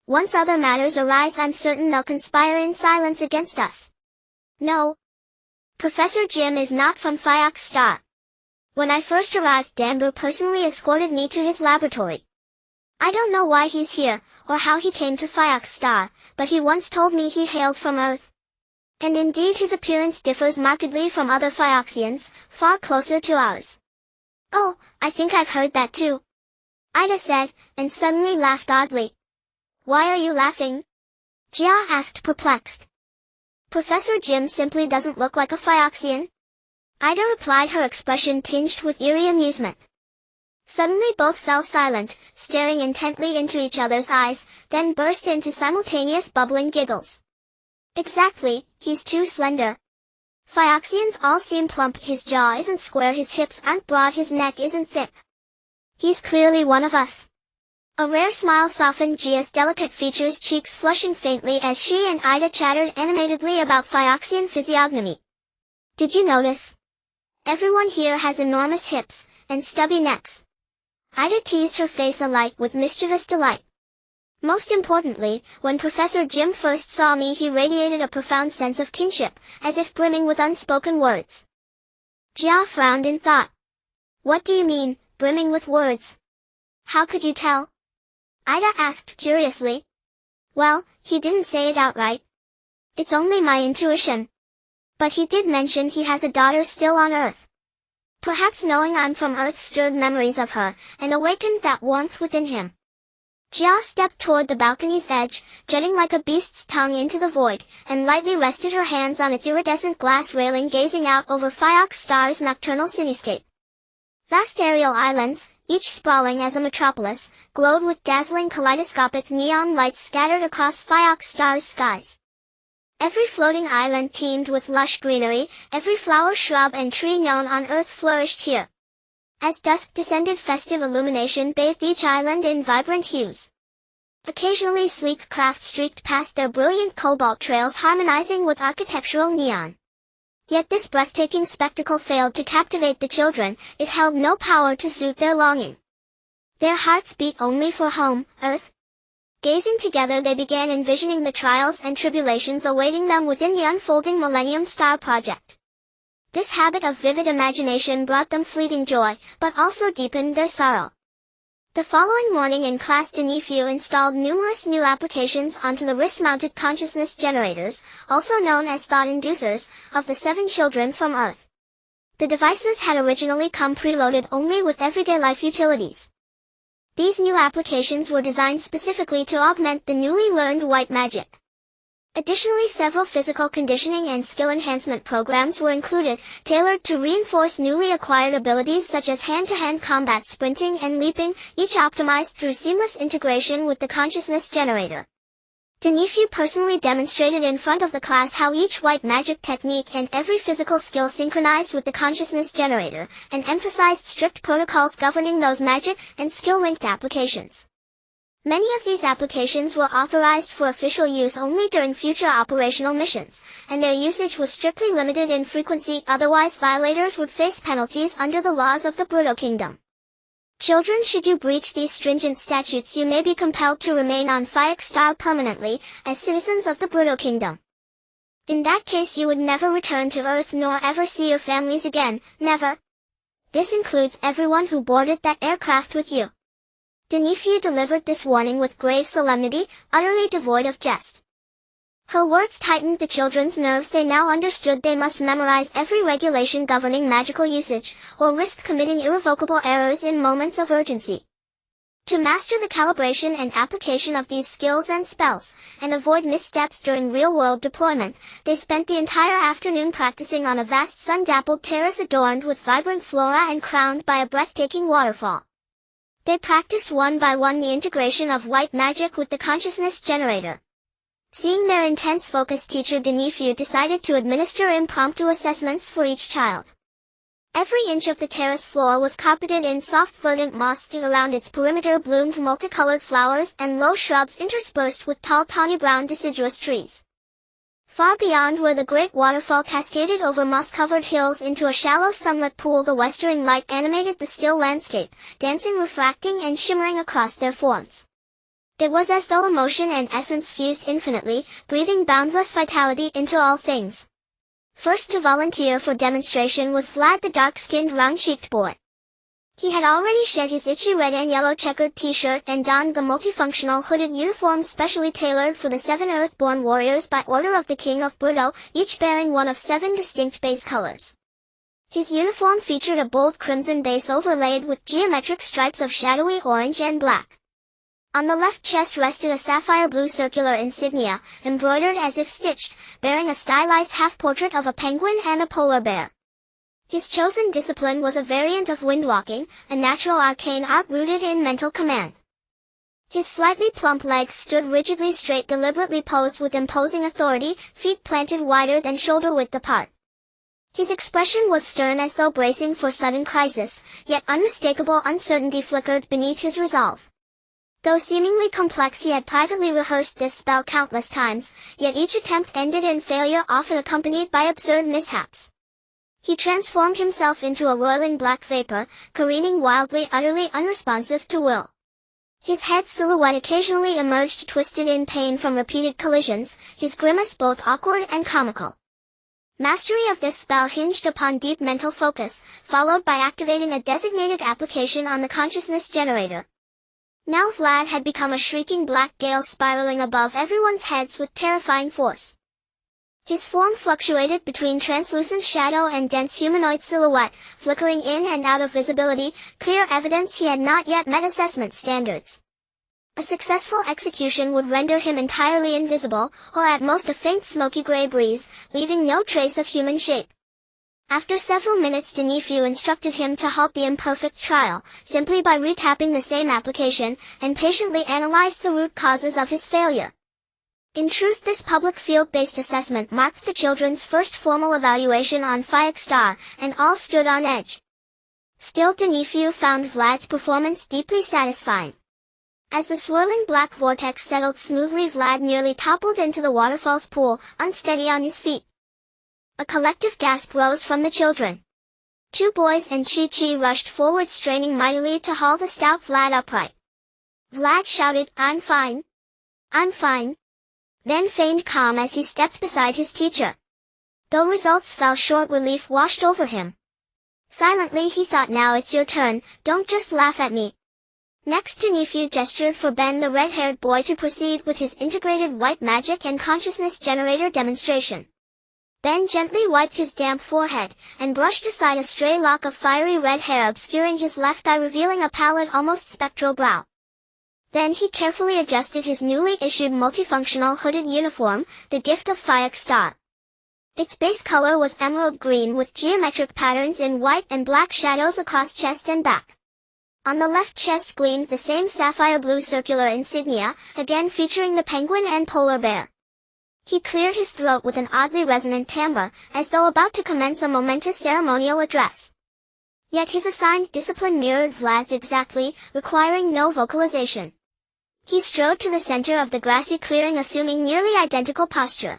A: Once other matters arise, I'm certain they'll conspire in silence against us. No. Professor Jim is not from Phiox Star. When I first arrived, Danbru personally escorted me to his laboratory. I don't know why he's here, or how he came to Phiox Star, but he once told me he hailed from Earth. And indeed his appearance differs markedly from other Phioxians, far closer to ours. Oh, I think I've heard that too. Ida said, and suddenly laughed oddly. Why are you laughing? Jia asked, perplexed. Professor Jim simply doesn't look like a Phioxian. Ida replied, her expression tinged with eerie amusement. Suddenly both fell silent, staring intently into each other's eyes, then burst into simultaneous bubbling giggles. Exactly, he's too slender. Phioxians all seem plump, his jaw isn't square, his hips aren't broad, his neck isn't thick. He's clearly one of us. A rare smile softened Jia's delicate features, cheeks flushing faintly as she and Ida chattered animatedly about Phioxian physiognomy. Did you notice? Everyone here has enormous hips, and stubby necks. Ida teased, her face alight with mischievous delight. Most importantly, when Professor Jim first saw me he radiated a profound sense of kinship, as if brimming with unspoken words. Jia frowned in thought. What do you mean, brimming with words? How could you tell? Ida asked curiously. Well, he didn't say it outright. It's only my intuition. But he did mention he has a daughter still on Earth. Perhaps knowing I'm from Earth stirred memories of her, and awakened that warmth within him. Jia stepped toward the balcony's edge, jutting like a beast's tongue into the void, and lightly rested her hands on its iridescent glass railing, gazing out over Phiox Star's nocturnal cityscape. Vast aerial islands, each sprawling as a metropolis, glowed with dazzling kaleidoscopic neon lights scattered across Phiox Star's skies. Every floating island teemed with lush greenery, every flower, shrub and tree known on Earth flourished here. As dusk descended, festive illumination bathed each island in vibrant hues. Occasionally sleek craft streaked past their brilliant cobalt trails, harmonizing with architectural neon. Yet this breathtaking spectacle failed to captivate the children. It held no power to suit their longing. Their hearts beat only for home, Earth. Gazing together, they began envisioning the trials and tribulations awaiting them within the unfolding Millennium Star Project. This habit of vivid imagination brought them fleeting joy, but also deepened their sorrow. The following morning in class, Denifue installed numerous new applications onto the wrist-mounted consciousness generators, also known as thought inducers, of the 7 children from Earth. The devices had originally come preloaded only with everyday life utilities. These new applications were designed specifically to augment the newly learned white magic. Additionally, several physical conditioning and skill enhancement programs were included, tailored to reinforce newly acquired abilities such as hand-to-hand combat, sprinting, and leaping, each optimized through seamless integration with the consciousness generator. Denifue personally demonstrated in front of the class how each white magic technique and every physical skill synchronized with the consciousness generator, and emphasized strict protocols governing those magic and skill-linked applications. Many of these applications were authorized for official use only during future operational missions, and their usage was strictly limited in frequency, otherwise violators would face penalties under the laws of the Bruto Kingdom. Children, should you breach these stringent statutes, you may be compelled to remain on Fiorians Star permanently, as citizens of the Bruto Kingdom. In that case, you would never return to Earth nor ever see your families again, never. This includes everyone who boarded that aircraft with you. Denifue delivered this warning with grave solemnity, utterly devoid of jest. Her words tightened the children's nerves. They now understood they must memorize every regulation governing magical usage, or risk committing irrevocable errors in moments of urgency. To master the calibration and application of these skills and spells, and avoid missteps during real-world deployment, they spent the entire afternoon practicing on a vast sun-dappled terrace adorned with vibrant flora and crowned by a breathtaking waterfall. They practiced one by one the integration of white magic with the consciousness generator. Seeing their intense focus, teacher Denifue decided to administer impromptu assessments for each child. Every inch of the terrace floor was carpeted in soft verdant moss. Around its perimeter bloomed multicolored flowers and low shrubs interspersed with tall tawny brown deciduous trees. Far beyond, where the great waterfall cascaded over moss-covered hills into a shallow sunlit pool, the westering light animated the still landscape, dancing, refracting, and shimmering across their forms. It was as though emotion and essence fused infinitely, breathing boundless vitality into all things. First to volunteer for demonstration was Vlad, the dark-skinned, round-cheeked boy. He had already shed his itchy red and yellow checkered t-shirt and donned the multifunctional hooded uniform specially tailored for the 7 Earth-born warriors by order of the King of Bruto, each bearing one of 7 distinct base colors. His uniform featured a bold crimson base overlaid with geometric stripes of shadowy orange and black. On the left chest rested a sapphire blue circular insignia, embroidered as if stitched, bearing a stylized half-portrait of a penguin and a polar bear. His chosen discipline was a variant of windwalking, a natural arcane art rooted in mental command. His slightly plump legs stood rigidly straight, deliberately posed with imposing authority, feet planted wider than shoulder-width apart. His expression was stern, as though bracing for sudden crisis, yet unmistakable uncertainty flickered beneath his resolve. Though seemingly complex, he had privately rehearsed this spell countless times, yet each attempt ended in failure, often accompanied by absurd mishaps. He transformed himself into a roiling black vapor, careening wildly, utterly unresponsive to will. His head silhouette occasionally emerged twisted in pain from repeated collisions, his grimace both awkward and comical. Mastery of this spell hinged upon deep mental focus, followed by activating a designated application on the consciousness generator. Now Vlad had become a shrieking black gale spiraling above everyone's heads with terrifying force. His form fluctuated between translucent shadow and dense humanoid silhouette, flickering in and out of visibility, clear evidence he had not yet met assessment standards. A successful execution would render him entirely invisible, or at most a faint smoky gray breeze, leaving no trace of human shape. After several minutes, Denifue instructed him to halt the imperfect trial, simply by retapping the same application, and patiently analyzed the root causes of his failure. In truth, this public field-based assessment marked the children's first formal evaluation on Fiorians Star, and all stood on edge. Still, Denifu found Vlad's performance deeply satisfying. As the swirling black vortex settled smoothly, Vlad nearly toppled into the waterfall's pool, unsteady on his feet. A collective gasp rose from the children. 2 boys and Chi-Chi rushed forward, straining mightily to haul the stout Vlad upright. Vlad shouted, "I'm fine. I'm fine," then feigned calm as he stepped beside his teacher. Though results fell short, relief washed over him. Silently he thought, "Now it's your turn, don't just laugh at me." Next, Denifu gestured for Ben, the red-haired boy, to proceed with his integrated white magic and consciousness generator demonstration. Ben gently wiped his damp forehead, and brushed aside a stray lock of fiery red hair obscuring his left eye, revealing a pallid, almost spectral brow. Then he carefully adjusted his newly issued multifunctional hooded uniform, the gift of Fiac Star. Its base color was emerald green with geometric patterns in white and black shadows across chest and back. On the left chest gleamed the same sapphire blue circular insignia, again featuring the penguin and polar bear. He cleared his throat with an oddly resonant timbre, as though about to commence a momentous ceremonial address. Yet his assigned discipline mirrored Vlad's exactly, requiring no vocalization. He strode to the center of the grassy clearing, assuming nearly identical posture.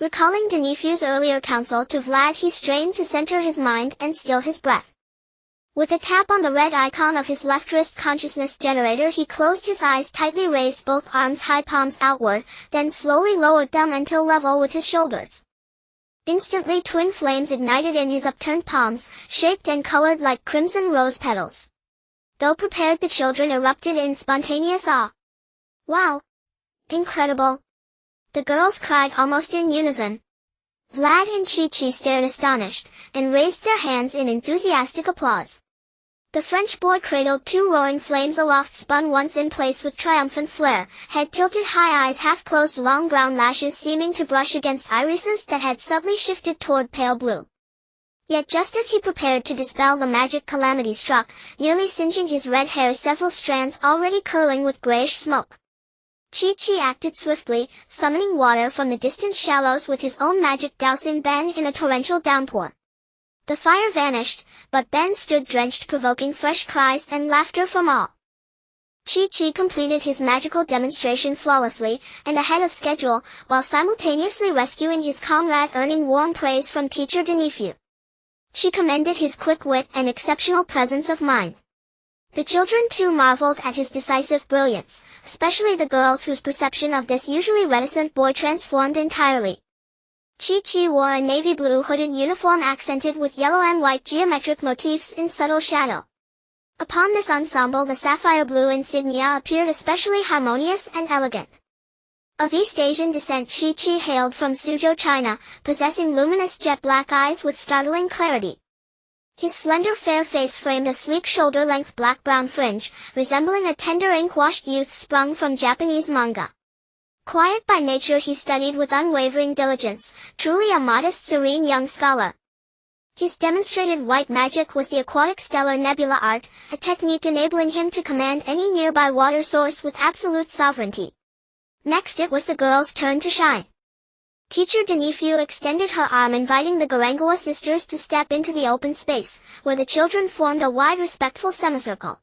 A: Recalling Denifu's earlier counsel to Vlad, he strained to center his mind and still his breath. With a tap on the red icon of his left wrist consciousness generator, he closed his eyes tightly, raised both arms high, palms outward, then slowly lowered them until level with his shoulders. Instantly, twin flames ignited in his upturned palms, shaped and colored like crimson rose petals. Though prepared, the children erupted in spontaneous awe. "Wow! Incredible!" the girls cried almost in unison. Vlad and Chi-Chi stared astonished, and raised their hands in enthusiastic applause. The French boy cradled 2 roaring flames aloft, spun once in place with triumphant flair, head tilted high, eyes half closed, long brown lashes seeming to brush against irises that had subtly shifted toward pale blue. Yet just as he prepared to dispel the magic, calamity struck, nearly singeing his red hair, several strands already curling with grayish smoke. Chi-Chi acted swiftly, summoning water from the distant shallows with his own magic, dousing Ben in a torrential downpour. The fire vanished, but Ben stood drenched, provoking fresh cries and laughter from all. Chi-Chi completed his magical demonstration flawlessly, and ahead of schedule, while simultaneously rescuing his comrade, earning warm praise from teacher Denifu. She commended his quick wit and exceptional presence of mind. The children too marveled at his decisive brilliance, especially the girls, whose perception of this usually reticent boy transformed entirely. Chi-Chi wore a navy blue hooded uniform accented with yellow and white geometric motifs in subtle shadow. Upon this ensemble, the sapphire blue insignia appeared especially harmonious and elegant. Of East Asian descent, Chi-Chi hailed from Suzhou, China, possessing luminous jet black eyes with startling clarity. His slender fair face framed a sleek shoulder-length black-brown fringe, resembling a tender ink-washed youth sprung from Japanese manga. Quiet by nature, he studied with unwavering diligence, truly a modest, serene young scholar. His demonstrated white magic was the aquatic stellar nebula art, a technique enabling him to command any nearby water source with absolute sovereignty. Next, it was the girls' turn to shine. Teacher Denifu extended her arm, inviting the Garangawa sisters to step into the open space, where the children formed a wide, respectful semicircle.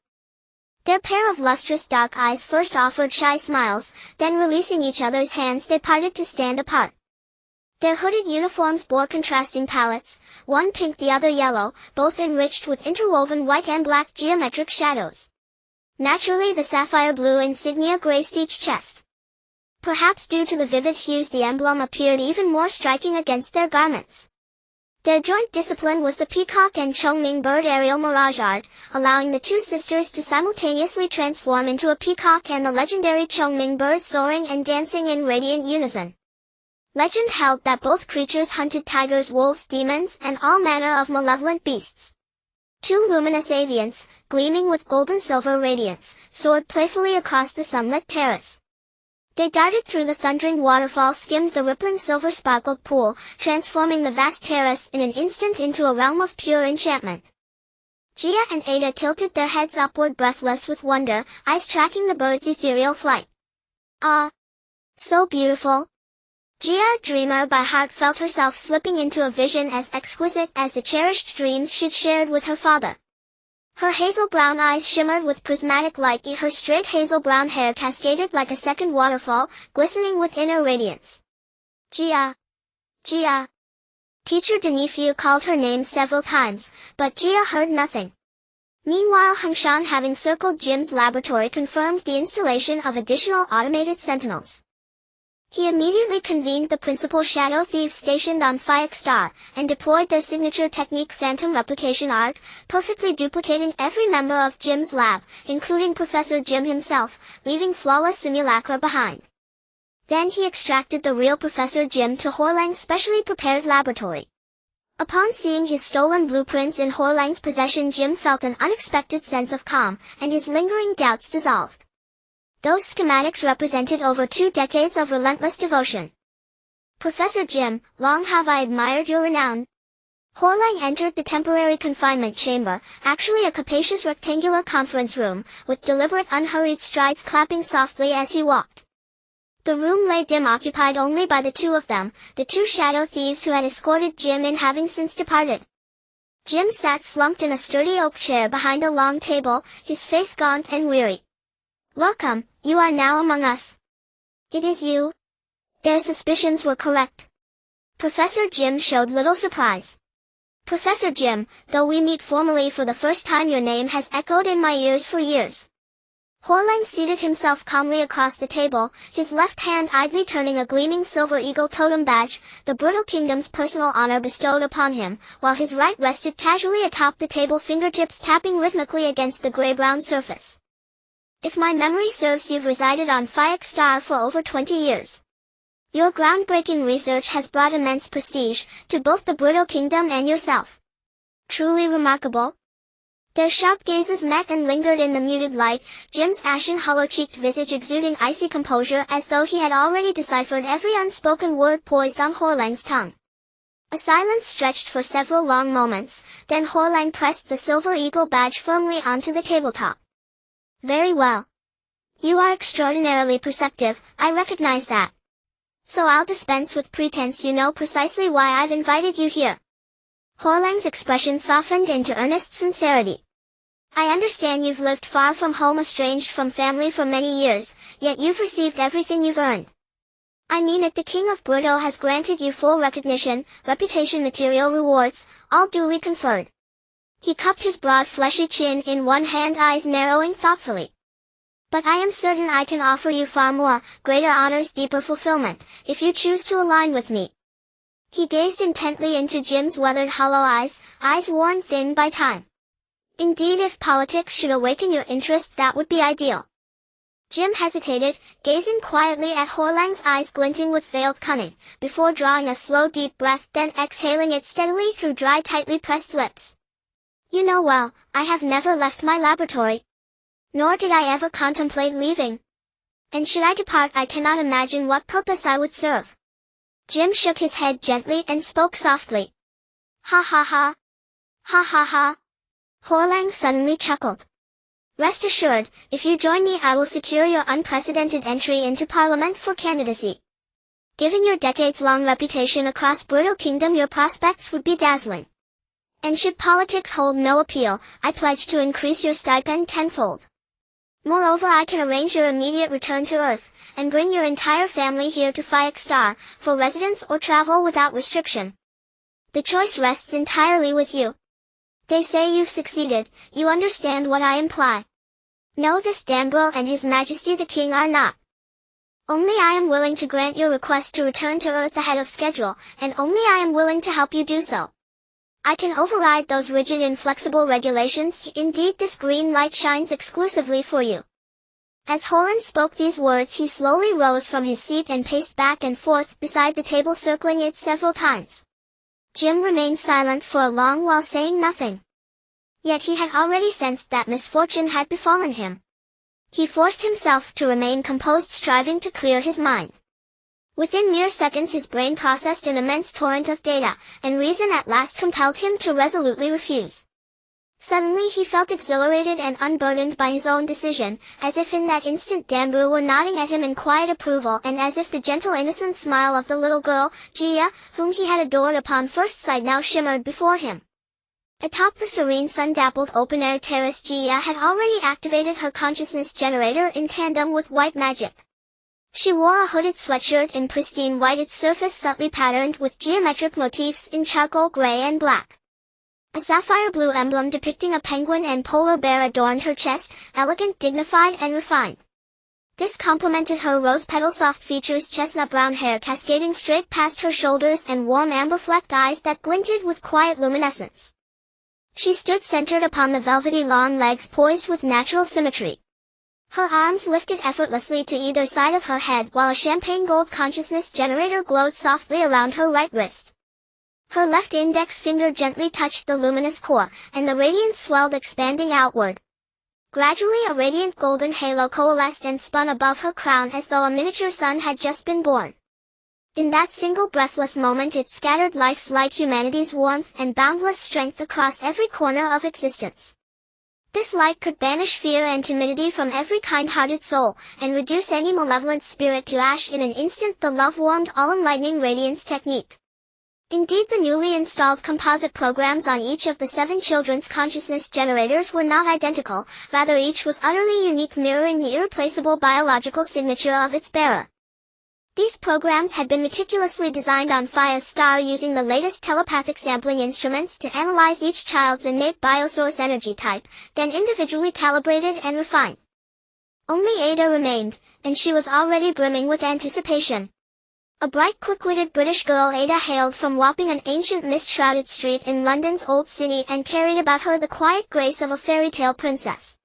A: Their pair of lustrous dark eyes first offered shy smiles, then releasing each other's hands, they parted to stand apart. Their hooded uniforms bore contrasting palettes, one pink, the other yellow, both enriched with interwoven white and black geometric shadows. Naturally, the sapphire blue insignia graced each chest. Perhaps due to the vivid hues, the emblem appeared even more striking against their garments. Their joint discipline was the peacock and Chongming bird aerial mirage art, allowing the 2 sisters to simultaneously transform into a peacock and the legendary Chongming bird, soaring and dancing in radiant unison. Legend held that both creatures hunted tigers, wolves, demons, and all manner of malevolent beasts. 2 luminous avians, gleaming with golden-silver radiance, soared playfully across the sunlit terrace. They darted through the thundering waterfall, skimmed the rippling silver-sparkled pool, transforming the vast terrace in an instant into a realm of pure enchantment. Gia and Ada tilted their heads upward, breathless with wonder, eyes tracking the bird's ethereal flight. Ah! So beautiful! Gia, dreamer by heart, felt herself slipping into a vision as exquisite as the cherished dreams she'd shared with her father. Her hazel brown eyes shimmered with prismatic light, her straight hazel brown hair cascaded like a second waterfall, glistening with inner radiance. Jia. Jia. Teacher Denifeu called her name several times, but Jia heard nothing. Meanwhile, Hangshan, having circled Jim's laboratory, confirmed the installation of additional automated sentinels. He immediately convened the principal shadow thieves stationed on Fiak Star, and deployed their signature technique Phantom Replication Art, perfectly duplicating every member of Jim's lab, including Professor Jim himself, leaving flawless simulacra behind. Then he extracted the real Professor Jim to Horlang's specially prepared laboratory. Upon seeing his stolen blueprints in Horlang's possession, Jim felt an unexpected sense of calm, and his lingering doubts dissolved. Those schematics represented over 2 decades of relentless devotion. Professor Jim, long have I admired your renown. Horlang entered the temporary confinement chamber, actually a capacious rectangular conference room, with deliberate unhurried strides clapping softly as he walked. The room lay dim, occupied only by the two of them, the 2 shadow thieves who had escorted Jim in having since departed. Jim sat slumped in a sturdy oak chair behind a long table, his face gaunt and weary. Welcome, you are now among us. It is you? Their suspicions were correct. Professor Jim showed little surprise. Professor Jim, though we meet formally for the first time, your name has echoed in my ears for years. Horlang seated himself calmly across the table, his left hand idly turning a gleaming silver eagle totem badge, the brutal kingdom's personal honor bestowed upon him, while his right rested casually atop the table, fingertips tapping rhythmically against the gray-brown surface. If my memory serves, you've resided on Fiak Star for over 20 years. Your groundbreaking research has brought immense prestige to both the Brutal Kingdom and yourself. Truly remarkable. Their sharp gazes met and lingered in the muted light, Jim's ashen hollow-cheeked visage exuding icy composure as though he had already deciphered every unspoken word poised on Horlang's tongue. A silence stretched for several long moments, then Horlang pressed the silver eagle badge firmly onto the tabletop. Very well. You are extraordinarily perceptive, I recognize that. So I'll dispense with pretense, you know precisely why I've invited you here. Horlang's expression softened into earnest sincerity. I understand you've lived far from home, estranged from family for many years, yet you've received everything you've earned. I mean it, the King of Brutto has granted you full recognition, reputation, material rewards, all duly conferred. He cupped his broad fleshy chin in one hand, eyes narrowing thoughtfully. But I am certain I can offer you far more, greater honors, deeper fulfillment, if you choose to align with me. He gazed intently into Jim's weathered hollow eyes, eyes worn thin by time. Indeed, if politics should awaken your interest, that would be ideal. Jim hesitated, gazing quietly at Horlang's eyes glinting with veiled cunning, before drawing a slow deep breath, then exhaling it steadily through dry, tightly pressed lips. You know well, I have never left my laboratory. Nor did I ever contemplate leaving. And should I depart, I cannot imagine what purpose I would serve. Jim shook his head gently and spoke softly. Ha ha ha. Ha ha ha. Horlang suddenly chuckled. Rest assured, if you join me, I will secure your unprecedented entry into Parliament for candidacy. Given your decades-long reputation across Brutal Kingdom, your prospects would be dazzling. And should politics hold no appeal, I pledge to increase your stipend tenfold. Moreover, I can arrange your immediate return to Earth, and bring your entire family here to Fiak Star, for residence or travel without restriction. The choice rests entirely with you. They say you've succeeded, you understand what I imply. Know this, Dambril and His Majesty the King are not. Only I am willing to grant your request to return to Earth ahead of schedule, and only I am willing to help you do so. I can override those rigid, inflexible regulations. Indeed, this green light shines exclusively for you. As Horan spoke these words, he slowly rose from his seat and paced back and forth beside the table, circling it several times. Jim remained silent for a long while, saying nothing. Yet he had already sensed that misfortune had befallen him. He forced himself to remain composed, striving to clear his mind. Within mere seconds his brain processed an immense torrent of data, and reason at last compelled him to resolutely refuse. Suddenly he felt exhilarated and unburdened by his own decision, as if in that instant Dambril were nodding at him in quiet approval, and as if the gentle innocent smile of the little girl, Jia, whom he had adored upon first sight, now shimmered before him. Atop the serene sun-dappled open-air terrace, Gia had already activated her consciousness generator in tandem with white magic. She wore a hooded sweatshirt in pristine white, its surface subtly patterned with geometric motifs in charcoal gray and black. A sapphire blue emblem depicting a penguin and polar bear adorned her chest, elegant, dignified, and refined. This complemented her rose-petal soft features, chestnut brown hair cascading straight past her shoulders, and warm amber-flecked eyes that glinted with quiet luminescence. She stood centered upon the velvety long legs poised with natural symmetry. Her arms lifted effortlessly to either side of her head while a champagne gold consciousness generator glowed softly around her right wrist. Her left index finger gently touched the luminous core, and the radiance swelled, expanding outward. Gradually a radiant golden halo coalesced and spun above her crown as though a miniature sun had just been born. In that single breathless moment it scattered life's light, humanity's warmth, and boundless strength across every corner of existence. This light could banish fear and timidity from every kind-hearted soul, and reduce any malevolent spirit to ash in an instant, the love-warmed, all-enlightening radiance technique. Indeed, the newly installed composite programs on each of the 7 children's consciousness generators were not identical, rather each was utterly unique, mirroring the irreplaceable biological signature of its bearer. These programs had been meticulously designed on Fia's star using the latest telepathic sampling instruments to analyze each child's innate biosource energy type, then individually calibrated and refined. Only Ada remained, and she was already brimming with anticipation. A bright, quick-witted British girl, Ada hailed from Wapping, an ancient mist-shrouded street in London's Old City, and carried about her the quiet grace of a fairy tale princess.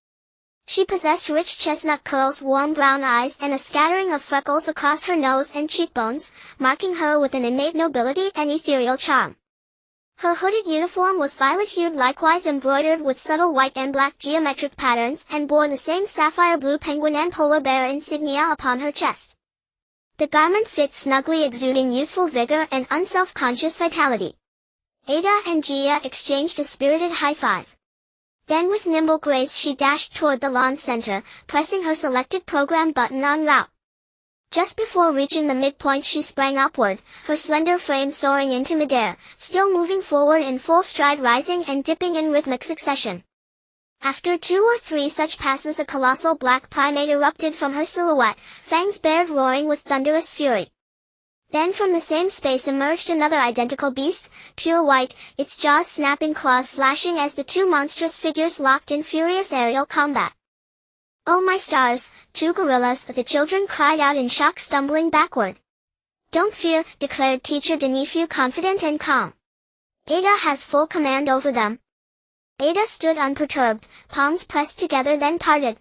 A: She possessed rich chestnut curls, warm brown eyes, and a scattering of freckles across her nose and cheekbones, marking her with an innate nobility and ethereal charm. Her hooded uniform was violet-hued, likewise embroidered with subtle white and black geometric patterns, and bore the same sapphire blue penguin and polar bear insignia upon her chest. The garment fit snugly, exuding youthful vigor and unself-conscious vitality. Ada and Gia exchanged a spirited high-five. Then with nimble grace she dashed toward the lawn center, pressing her selected program button en route. Just before reaching the midpoint she sprang upward, her slender frame soaring into midair, still moving forward in full stride, rising and dipping in rhythmic succession. After 2 or 3 such passes a colossal black primate erupted from her silhouette, fangs bared, roaring with thunderous fury. Then from the same space emerged another identical beast, pure white, its jaws snapping, claws slashing as the 2 monstrous figures locked in furious aerial combat. "Oh my stars, 2 gorillas!" the children cried out in shock, stumbling backward. "Don't fear," declared Teacher Denifriou, confident and calm. "Ada has full command over them." Ada stood unperturbed, palms pressed together, then parted.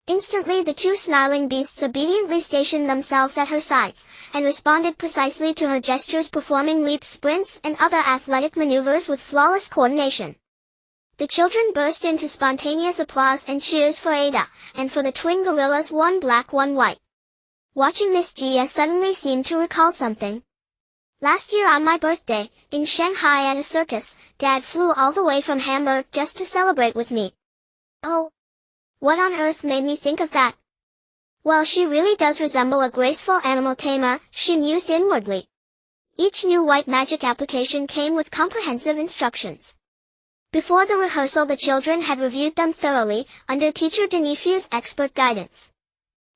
A: Instantly the 2 snarling beasts obediently stationed themselves at her sides, and responded precisely to her gestures, performing leaps, sprints, and other athletic maneuvers with flawless coordination. The children burst into spontaneous applause and cheers for Ada, and for the twin gorillas, one black, one white. Watching this, Gia suddenly seemed to recall something. "Last year on my birthday, in Shanghai at a circus, Dad flew all the way from Hamburg just to celebrate with me. Oh, what on earth made me think of that? Well, she really does resemble a graceful animal tamer," she mused inwardly. Each new white magic application came with comprehensive instructions. Before the rehearsal the children had reviewed them thoroughly, under Teacher Denifriou's expert guidance.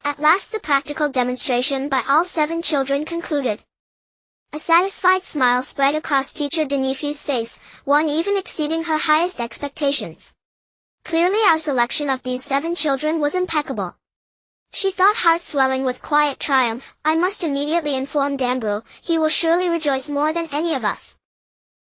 A: At last the practical demonstration by all 7 children concluded. A satisfied smile spread across Teacher Denifriou's face, one even exceeding her highest expectations. Clearly our selection of these 7 children was impeccable. She thought, heart swelling with quiet triumph, "I must immediately inform Danbrew, he will surely rejoice more than any of us."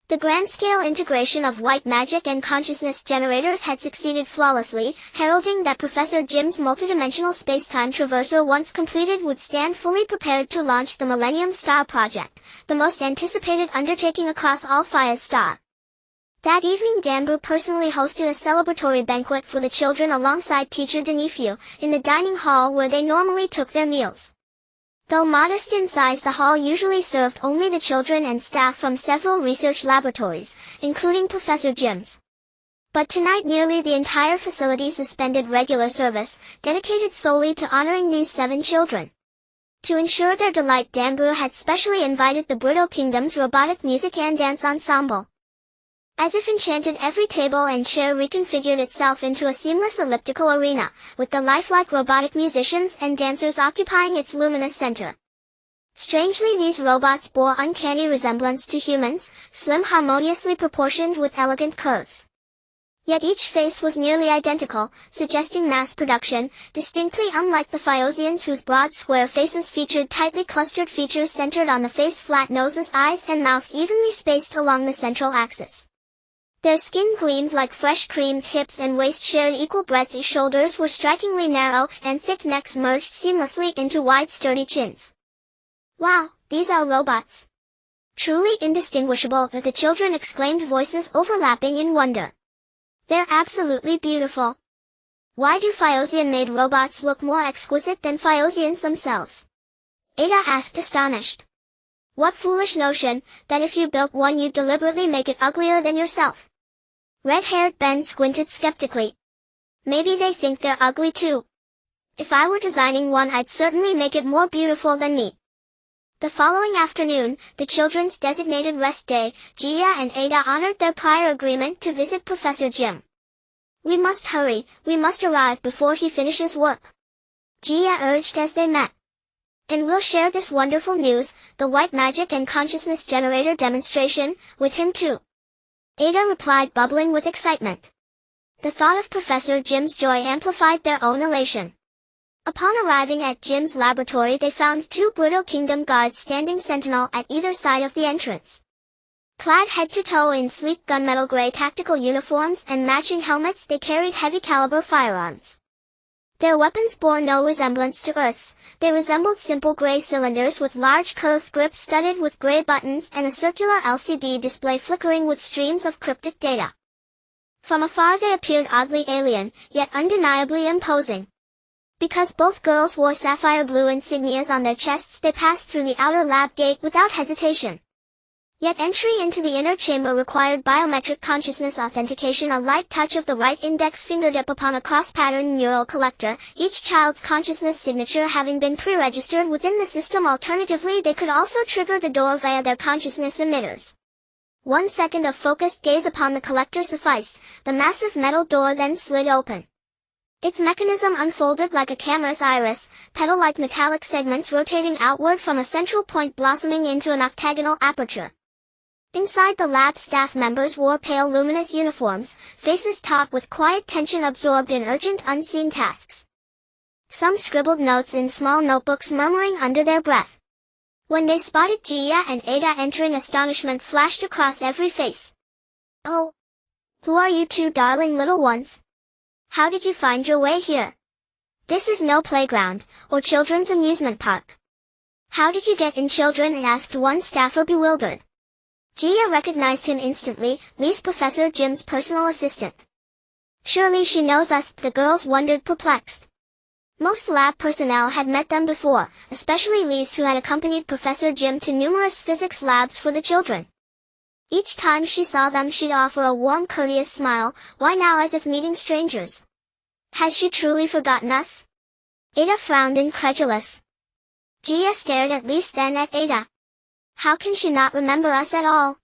A: The grand-scale integration of white magic and consciousness generators had succeeded flawlessly, heralding that Professor Jim's multidimensional space-time traverser, once completed, would stand fully prepared to launch the Millennium Star Project, the most anticipated undertaking across all Fia's star. That evening Danbrew personally hosted a celebratory banquet for the children alongside Teacher Denifriou, in the dining hall where they normally took their meals. Though modest in size, the hall usually served only the children and staff from several research laboratories, including Professor Jim's. But tonight nearly the entire facility suspended regular service, dedicated solely to honoring these 7 children. To ensure their delight, Danbrew had specially invited the Brittle Kingdom's robotic music and dance ensemble. As if enchanted, every table and chair reconfigured itself into a seamless elliptical arena, with the lifelike robotic musicians and dancers occupying its luminous center. Strangely, these robots bore uncanny resemblance to humans, slim, harmoniously proportioned with elegant curves. Yet each face was nearly identical, suggesting mass production, distinctly unlike the Fiorians, whose broad square faces featured tightly clustered features centered on the face, flat noses, eyes and mouths evenly spaced along the central axis. Their skin gleamed like fresh cream, hips and waist shared equal breadth, shoulders were strikingly narrow, and thick necks merged seamlessly into wide sturdy chins. Wow, these are robots. Truly indistinguishable, the children exclaimed, voices overlapping in wonder. They're absolutely beautiful. Why do Fiorian-made robots look more exquisite than Fiorians themselves? Ada asked, astonished. What foolish notion, that if you built one you'd deliberately make it uglier than yourself. Red-haired Ben squinted skeptically. Maybe they think they're ugly too. If I were designing one, I'd certainly make it more beautiful than me. The following afternoon, the children's designated rest day, Gia and Ada honored their prior agreement to visit Professor Jim. We must hurry, we must arrive before he finishes work, Gia urged as they met. And we'll share this wonderful news, the white magic and consciousness generator demonstration, with him too. Ada replied, bubbling with excitement. The thought of Professor Jim's joy amplified their own elation. Upon arriving at Jim's laboratory, they found 2 Brutal Kingdom guards standing sentinel at either side of the entrance. Clad head to toe in sleek gunmetal gray tactical uniforms and matching helmets, they carried heavy-caliber firearms. Their weapons bore no resemblance to Earth's. They resembled simple gray cylinders with large curved grips studded with gray buttons and a circular LCD display flickering with streams of cryptic data. From afar they appeared oddly alien, yet undeniably imposing. Because both girls wore sapphire blue insignias on their chests, they passed through the outer lab gate without hesitation. Yet entry into the inner chamber required biometric consciousness authentication, a light touch of the right index fingertip upon a cross-pattern neural collector, each child's consciousness signature having been pre-registered within the system. Alternatively, they could also trigger the door via their consciousness emitters. 1 second of focused gaze upon the collector sufficed. The massive metal door then slid open. Its mechanism unfolded like a camera's iris, petal-like metallic segments rotating outward from a central point blossoming into an octagonal aperture. Inside, the lab staff members wore pale luminous uniforms, faces taut with quiet tension, absorbed in urgent unseen tasks. Some scribbled notes in small notebooks, murmuring under their breath. When they spotted Gia and Ada entering, astonishment flashed across every face. Oh! Who are you 2 darling little ones? How did you find your way here? This is no playground, or children's amusement park. How did you get in, children asked one staffer, bewildered. Gia recognized him instantly, Lee's Professor Jim's personal assistant. Surely she knows us, the girls wondered, perplexed. Most lab personnel had met them before, especially Lee's, who had accompanied Professor Jim to numerous physics labs for the children. Each time she saw them, she'd offer a warm, courteous smile. Why now, as if meeting strangers? Has she truly forgotten us? Ada frowned, incredulous. Gia stared at Lise, then at Ada. How can she not remember us at all?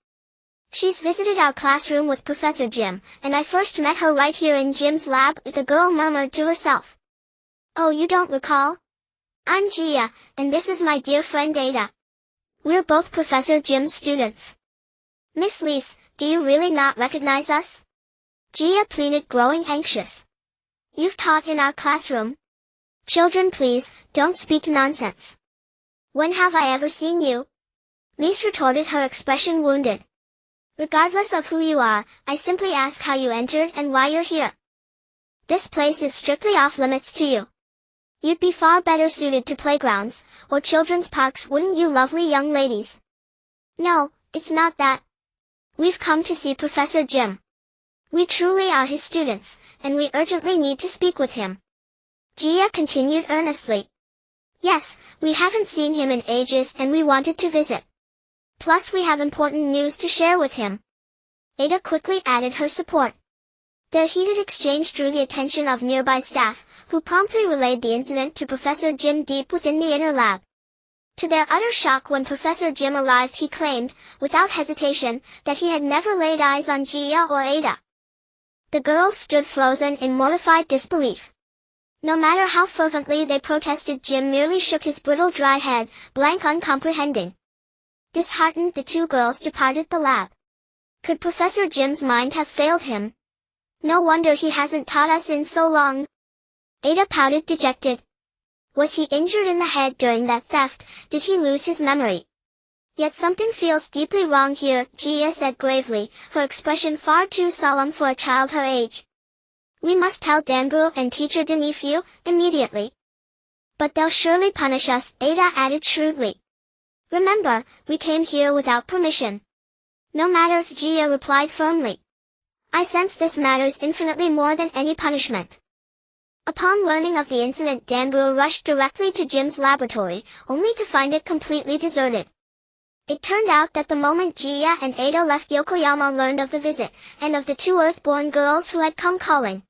A: She's visited our classroom with Professor Jim, and I first met her right here in Jim's lab, the girl murmured to herself. Oh, you don't recall? I'm Gia, and this is my dear friend Ada. We're both Professor Jim's students. Miss Lise, do you really not recognize us? Gia pleaded, growing anxious. You've taught in our classroom. Children, please, don't speak nonsense. When have I ever seen you? Lise retorted, her expression wounded. Regardless of who you are, I simply ask how you entered and why you're here. This place is strictly off limits to you. You'd be far better suited to playgrounds, or children's parks, wouldn't you, lovely young ladies? No, it's not that. We've come to see Professor Jim. We truly are his students, and we urgently need to speak with him. Gia continued earnestly. Yes, we haven't seen him in ages and we wanted to visit. Plus we have important news to share with him. Ada quickly added her support. Their heated exchange drew the attention of nearby staff, who promptly relayed the incident to Professor Jim deep within the inner lab. To their utter shock when Professor Jim arrived, he claimed, without hesitation, that he had never laid eyes on Gia or Ada. The girls stood frozen in mortified disbelief. No matter how fervently they protested, Jim merely shook his brittle dry head, blank uncomprehending. Disheartened, the two girls departed the lab. Could Professor Jim's mind have failed him? No wonder he hasn't taught us in so long. Ada pouted, dejected. Was he injured in the head during that theft? Did he lose his memory? Yet something feels deeply wrong here, Gia said gravely, her expression far too solemn for a child her age. We must tell Danbru and Teacher Denifeu immediately. But they'll surely punish us, Ada added shrewdly. Remember, we came here without permission. No matter, Gia replied firmly. I sense this matters infinitely more than any punishment. Upon learning of the incident, Danbru rushed directly to Jim's laboratory, only to find it completely deserted. It turned out that the moment Gia and Ada left, Yokoyama learned of the visit, and of the two Earth-born girls who had come calling.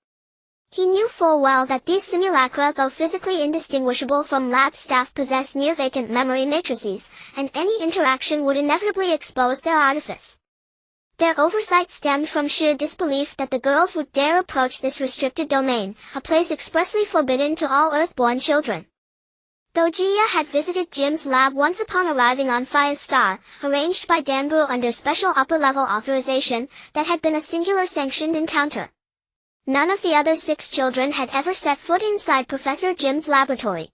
A: He knew full well that these simulacra, though physically indistinguishable from lab staff, possessed near-vacant memory matrices, and any interaction would inevitably expose their artifice. Their oversight stemmed from sheer disbelief that the girls would dare approach this restricted domain, a place expressly forbidden to all Earth-born children. Though Gia had visited Jim's lab once upon arriving on Fia's star, arranged by Danbru under special upper-level authorization, that had been a singular sanctioned encounter. None of the other 6 children had ever set foot inside Professor Jim's laboratory.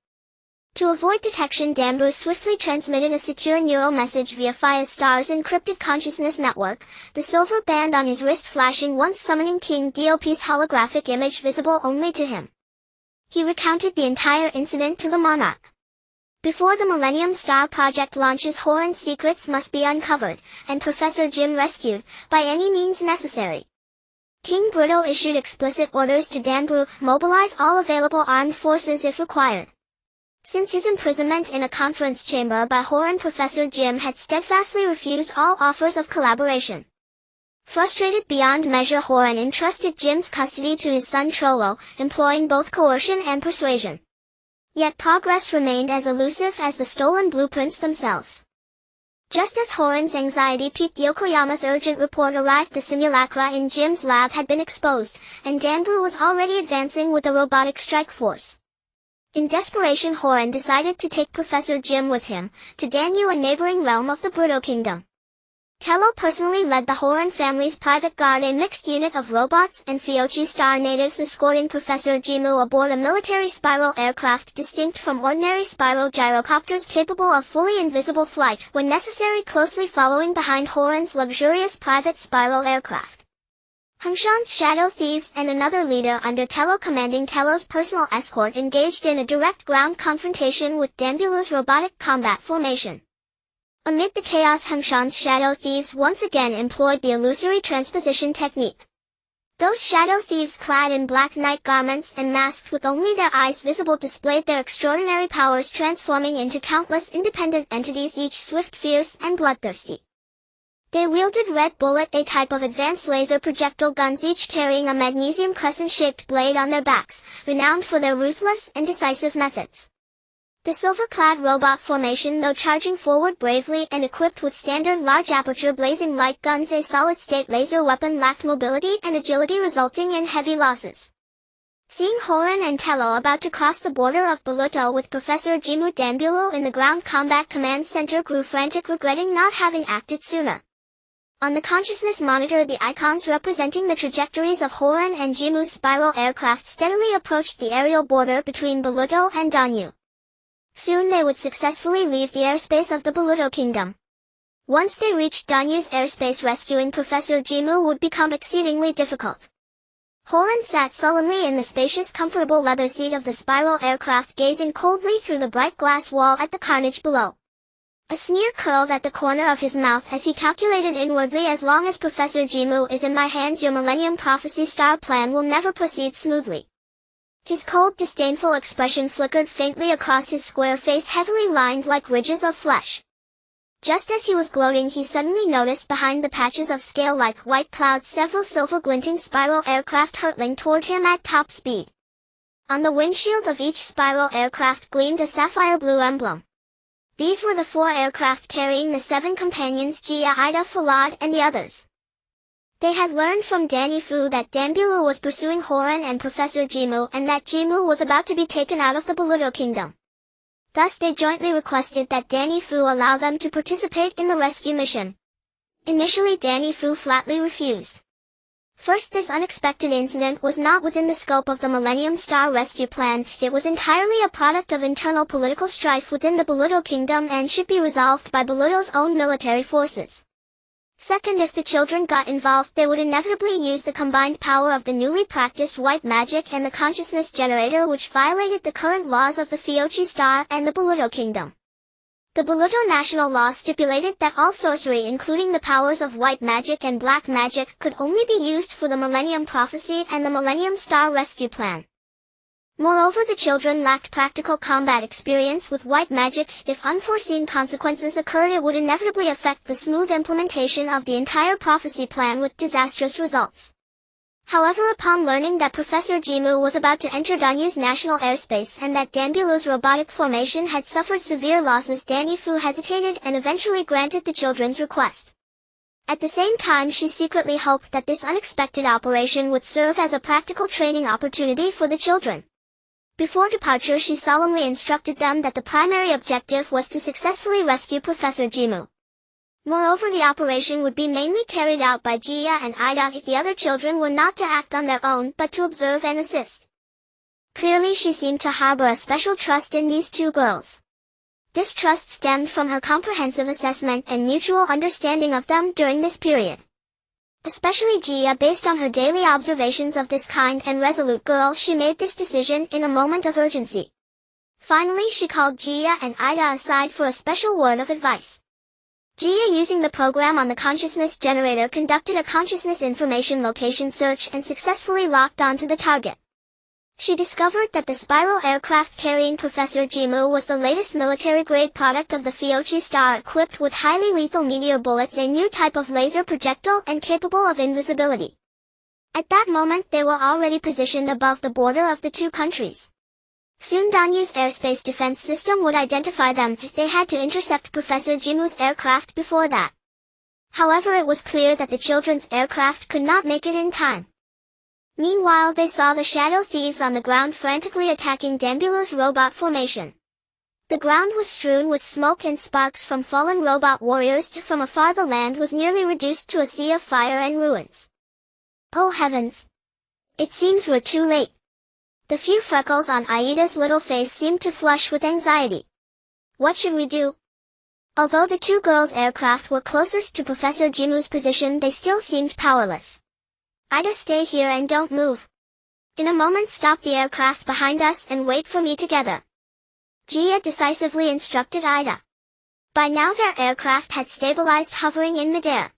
A: To avoid detection, Danbru swiftly transmitted a secure neural message via Fia's star's encrypted consciousness network, the silver band on his wrist flashing once, summoning King Dop's holographic image visible only to him. He recounted the entire incident to the monarch. Before the Millennium Star Project launches, Horan's secrets must be uncovered, and Professor Jim rescued, by any means necessary. King Bruto issued explicit orders to Danbru, mobilize all available armed forces if required. Since his imprisonment in a conference chamber by Horan, Professor Jim had steadfastly refused all offers of collaboration. Frustrated beyond measure, Horan entrusted Jim's custody to his son Trollo, employing both coercion and persuasion. Yet progress remained as elusive as the stolen blueprints themselves. Just as Horan's anxiety peaked, Yokoyama's urgent report arrived. The simulacra in Jim's lab had been exposed, and Danbru was already advancing with a robotic strike force. In desperation, Horan decided to take Professor Jim with him, to Danyu, a neighboring realm of the Bruto Kingdom. Tello personally led the Horan family's private guard, a mixed unit of robots and Fiochi Star natives, escorting Professor Jimu aboard a military spiral aircraft distinct from ordinary spiral gyrocopters, capable of fully invisible flight when necessary, closely following behind Horan's luxurious private spiral aircraft. Hangshan's shadow thieves and another leader under Tello, commanding Tello's personal escort, engaged in a direct ground confrontation with Danbulu's robotic combat formation. Amid the chaos, Hangshan's shadow thieves once again employed the illusory transposition technique. Those shadow thieves, clad in black night garments and masked with only their eyes visible, displayed their extraordinary powers, transforming into countless independent entities, each swift, fierce, and bloodthirsty. They wielded Red Bullet, a type of advanced laser projectile guns, each carrying a magnesium crescent-shaped blade on their backs, renowned for their ruthless and decisive methods. The silver-clad robot formation, though charging forward bravely and equipped with standard large-aperture blazing light guns, a solid-state laser weapon, lacked mobility and agility, resulting in heavy losses. Seeing Horan and Tello about to cross the border of Baluto with Professor Jimu, Danbulu in the Ground Combat Command Center grew frantic, regretting not having acted sooner. On the consciousness monitor, the icons representing the trajectories of Horan and Jimu's spiral aircraft steadily approached the aerial border between Baluto and Danyu. Soon they would successfully leave the airspace of the Baluto Kingdom. Once they reached Danyu's airspace, rescuing Professor Jimu would become exceedingly difficult. Horan sat sullenly in the spacious, comfortable leather seat of the spiral aircraft, gazing coldly through the bright glass wall at the carnage below. A sneer curled at the corner of his mouth as he calculated inwardly, as long as Professor Jimu is in my hands, your Millennium Prophecy Star plan will never proceed smoothly. His cold, disdainful expression flickered faintly across his square face, heavily lined like ridges of flesh. Just as he was gloating, he suddenly noticed behind the patches of scale-like white clouds several silver-glinting spiral aircraft hurtling toward him at top speed. On the windshields of each spiral aircraft gleamed a sapphire blue emblem. These were the 4 aircraft carrying the 7 companions Jia, Ida, Falad, and the others. They had learned from Danny Fu that Danbulu was pursuing Horan and Professor Jimu and that Jimu was about to be taken out of the Baluto kingdom. Thus they jointly requested that Danny Fu allow them to participate in the rescue mission. Initially Danny Fu flatly refused. First, this unexpected incident was not within the scope of the Millennium Star rescue plan. It was entirely a product of internal political strife within the Baluto kingdom and should be resolved by Baluto's own military forces. Second, if the children got involved, they would inevitably use the combined power of the newly practiced white magic and the consciousness generator, which violated the current laws of the Fiochi Star and the Baluto kingdom. The Baluto national law stipulated that all sorcery, including the powers of white magic and black magic, could only be used for the Millennium Prophecy and the Millennium Star rescue plan. Moreover, the children lacked practical combat experience with white magic. If unforeseen consequences occurred, it would inevitably affect the smooth implementation of the entire prophecy plan with disastrous results. However, upon learning that Professor Jimu was about to enter Danyu's national airspace and that Danbulu's robotic formation had suffered severe losses, Danny Fu hesitated and eventually granted the children's request. At the same time, she secretly hoped that this unexpected operation would serve as a practical training opportunity for the children. Before departure, she solemnly instructed them that the primary objective was to successfully rescue Professor Jimu. Moreover, the operation would be mainly carried out by Jia and Ida if the other children were not to act on their own but to observe and assist. Clearly, she seemed to harbor a special trust in these 2 girls. This trust stemmed from her comprehensive assessment and mutual understanding of them during this period. Especially Jia, based on her daily observations of this kind and resolute girl, she made this decision in a moment of urgency. Finally, she called Jia and Ida aside for a special word of advice. Jia, using the program on the consciousness generator, conducted a consciousness information location search and successfully locked onto the target. She discovered that the spiral aircraft carrying Professor Jimu was the latest military-grade product of the Fiochi Star, equipped with highly lethal meteor bullets, a new type of laser projectile, and capable of invisibility. At that moment, they were already positioned above the border of the 2 countries. Soon Danyu's airspace defense system would identify them if they had to intercept Professor Jimu's aircraft before that. However, it was clear that the children's aircraft could not make it in time. Meanwhile, they saw the shadow thieves on the ground frantically attacking Danbulu's robot formation. The ground was strewn with smoke and sparks from fallen robot warriors. From afar, the land was nearly reduced to a sea of fire and ruins. Oh heavens! It seems we're too late. The few freckles on Aida's little face seemed to flush with anxiety. What should we do? Although the 2 girls' aircraft were closest to Professor Jimu's position, they still seemed powerless. Ida, stay here and don't move. In a moment, stop the aircraft behind us and wait for me together. Jia decisively instructed Ida. By now their aircraft had stabilized, hovering in midair.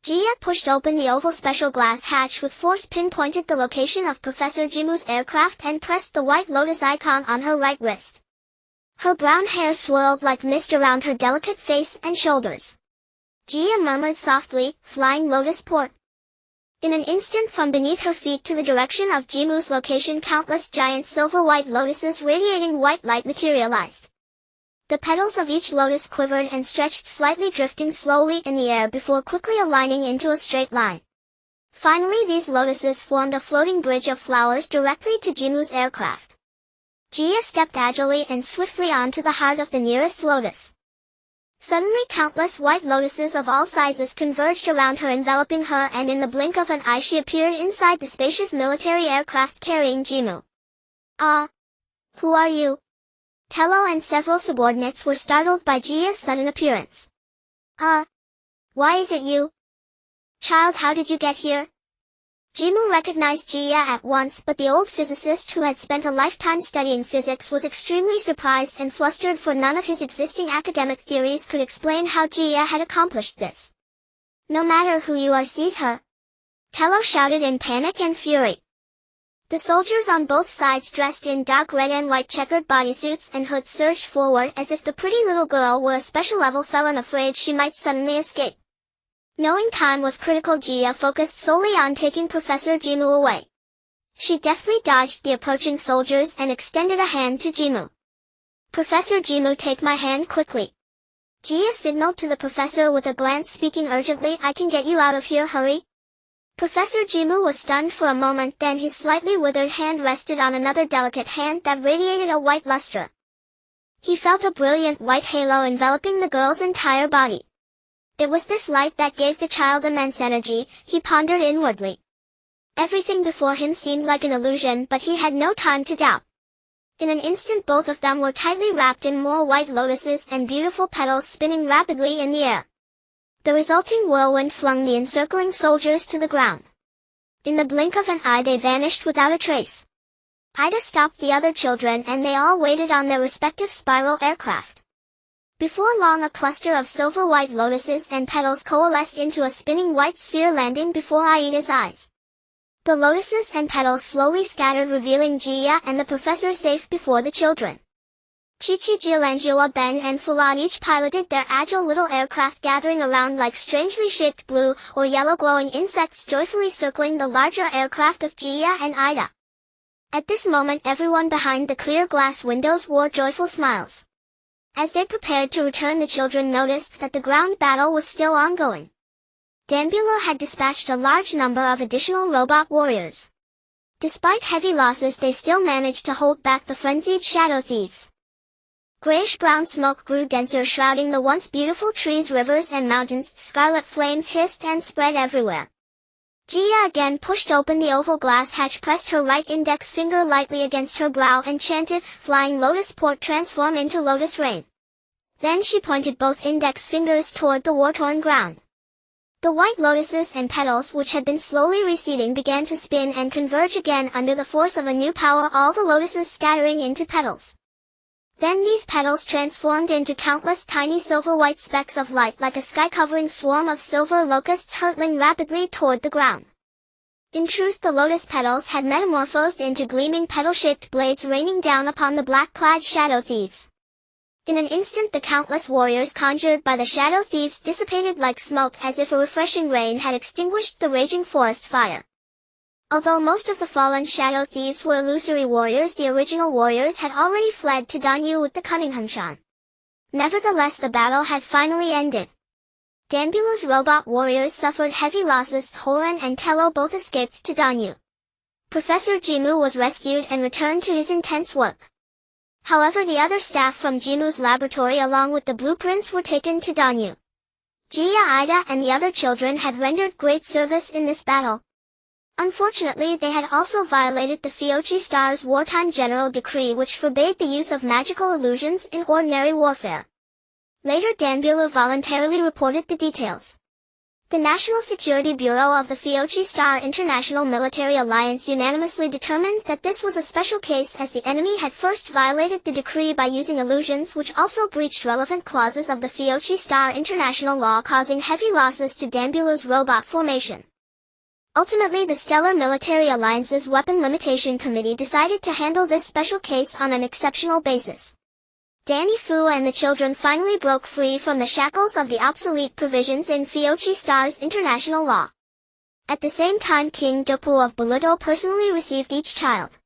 A: Jia pushed open the oval special glass hatch with force, pinpointed the location of Professor Jimu's aircraft and pressed the white lotus icon on her right wrist. Her brown hair swirled like mist around her delicate face and shoulders. Jia murmured softly, "Flying Lotus Port." In an instant, from beneath her feet to the direction of Jimu's location, countless giant silver-white lotuses radiating white light materialized. The petals of each lotus quivered and stretched slightly, drifting slowly in the air before quickly aligning into a straight line. Finally, these lotuses formed a floating bridge of flowers directly to Jimu's aircraft. Jia stepped agilely and swiftly onto the heart of the nearest lotus. Suddenly, countless white lotuses of all sizes converged around her, enveloping her, and in the blink of an eye she appeared inside the spacious military aircraft carrying Jimu. "Ah! Who are you?" Tello and several subordinates were startled by Jia's sudden appearance. Why is it you? Child, how did you get here?" Jimu recognized Jia at once, but the old physicist who had spent a lifetime studying physics was extremely surprised and flustered, for none of his existing academic theories could explain how Jia had accomplished this. "No matter who you are, seize her!" Tello shouted in panic and fury. The soldiers on both sides, dressed in dark red and white checkered bodysuits and hoods, surged forward as if the pretty little girl were a special-level felon afraid she might suddenly escape. Knowing time was critical, Jia focused solely on taking Professor Jimu away. She deftly dodged the approaching soldiers and extended a hand to Jimu. Professor Jimu, take my hand quickly. Jia signaled to the professor with a glance, speaking urgently, I can get you out of here, hurry. Professor Jimu was stunned for a moment, then his slightly withered hand rested on another delicate hand that radiated a white luster. He felt a brilliant white halo enveloping the girl's entire body. It was this light that gave the child immense energy, he pondered inwardly. Everything before him seemed like an illusion, but he had no time to doubt. In an instant both of them were tightly wrapped in more white lotuses and beautiful petals spinning rapidly in the air. The resulting whirlwind flung the encircling soldiers to the ground. In the blink of an eye they vanished without a trace. Ida stopped the other children and they all waited on their respective spiral aircraft. Before long a cluster of silver white lotuses and petals coalesced into a spinning white sphere, landing before Aida's eyes. The lotuses and petals slowly scattered, revealing Jia and the professor safe before the children. Chichi, Jilanjua, Ben and Fulan each piloted their agile little aircraft, gathering around like strangely shaped blue or yellow glowing insects, joyfully circling the larger aircraft of Jia and Ida. At this moment everyone behind the clear glass windows wore joyful smiles. As they prepared to return, the children noticed that the ground battle was still ongoing. Danbulo had dispatched a large number of additional robot warriors. Despite heavy losses, they still managed to hold back the frenzied shadow thieves. Grayish-brown smoke grew denser, shrouding the once beautiful trees, rivers, and mountains. Scarlet flames hissed and spread everywhere. Jia again pushed open the oval glass hatch, pressed her right index finger lightly against her brow, and chanted, Flying Lotus Port, transform into Lotus Rain. Then she pointed both index fingers toward the war-torn ground. The white lotuses and petals, which had been slowly receding, began to spin and converge again under the force of a new power, all the lotuses scattering into petals. Then these petals transformed into countless tiny silver-white specks of light, like a sky-covering swarm of silver locusts hurtling rapidly toward the ground. In truth, the lotus petals had metamorphosed into gleaming petal-shaped blades, raining down upon the black-clad shadow thieves. In an instant the countless warriors conjured by the shadow thieves dissipated like smoke, as if a refreshing rain had extinguished the raging forest fire. Although most of the fallen shadow thieves were illusory warriors, the original warriors had already fled to Danyu with the Cunningham. Nevertheless, the battle had finally ended. Danbulo's robot warriors suffered heavy losses. Horan and Tello both escaped to Danyu. Professor Jimu was rescued and returned to his intense work. However, the other staff from Jimu's laboratory along with the blueprints were taken to Danyu. Jia, Ida, and the other children had rendered great service in this battle. Unfortunately, they had also violated the Fiochi Star's wartime general decree, which forbade the use of magical illusions in ordinary warfare. Later, Danbulo voluntarily reported the details. The National Security Bureau of the Fiochi Star International Military Alliance unanimously determined that this was a special case, as the enemy had first violated the decree by using illusions, which also breached relevant clauses of the Fiochi Star International law, causing heavy losses to Danbulo's robot formation. Ultimately, the Stellar Military Alliance's Weapon Limitation Committee decided to handle this special case on an exceptional basis. Danny Fu and the children finally broke free from the shackles of the obsolete provisions in Fiochi Star's international law. At the same time, King Dopu of Buludo personally received each child.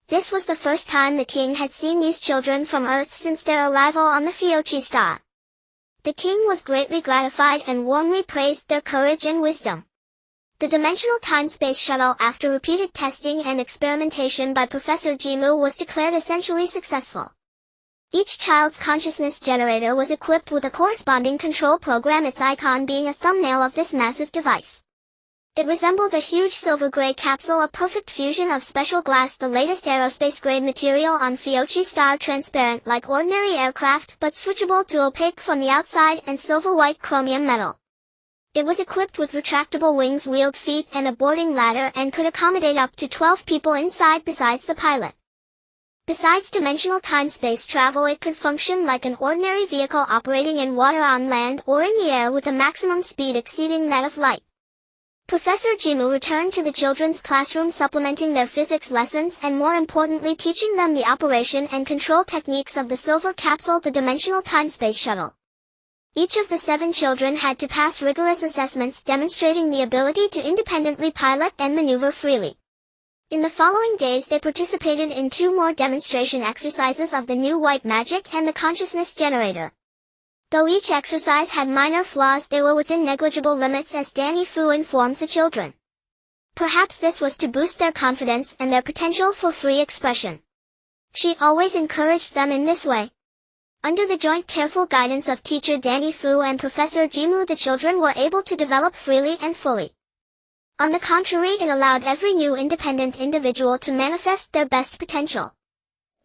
A: This was the first time the king had seen these children from Earth since their arrival on the Fiochi Star. The king was greatly gratified and warmly praised their courage and wisdom. The Dimensional Time-Space Shuttle, after repeated testing and experimentation by Professor Jimu, was declared essentially successful. Each child's consciousness generator was equipped with a corresponding control program, its icon being a thumbnail of this massive device. It resembled a huge silver-gray capsule, a perfect fusion of special glass, the latest aerospace-grade material on Fiochi Star, transparent like ordinary aircraft but switchable to opaque from the outside, and silver-white chromium metal. It was equipped with retractable wings, wheeled feet, and a boarding ladder, and could accommodate up to 12 people inside besides the pilot. Besides dimensional time-space travel, it could function like an ordinary vehicle operating in water, on land, or in the air with a maximum speed exceeding that of light. Professor Jimu returned to the children's classroom, supplementing their physics lessons and, more importantly, teaching them the operation and control techniques of the silver capsule, the Dimensional Time-Space Shuttle. Each of the 7 children had to pass rigorous assessments demonstrating the ability to independently pilot and maneuver freely. In the following days they participated in 2 more demonstration exercises of the new white magic and the consciousness generator. Though each exercise had minor flaws, they were within negligible limits, as Danny Fu informed the children. Perhaps this was to boost their confidence and their potential for free expression. She always encouraged them in this way. Under the joint careful guidance of teacher Danny Fu and Professor Jimu, the children were able to develop freely and fully. On the contrary, it allowed every new independent individual to manifest their best potential.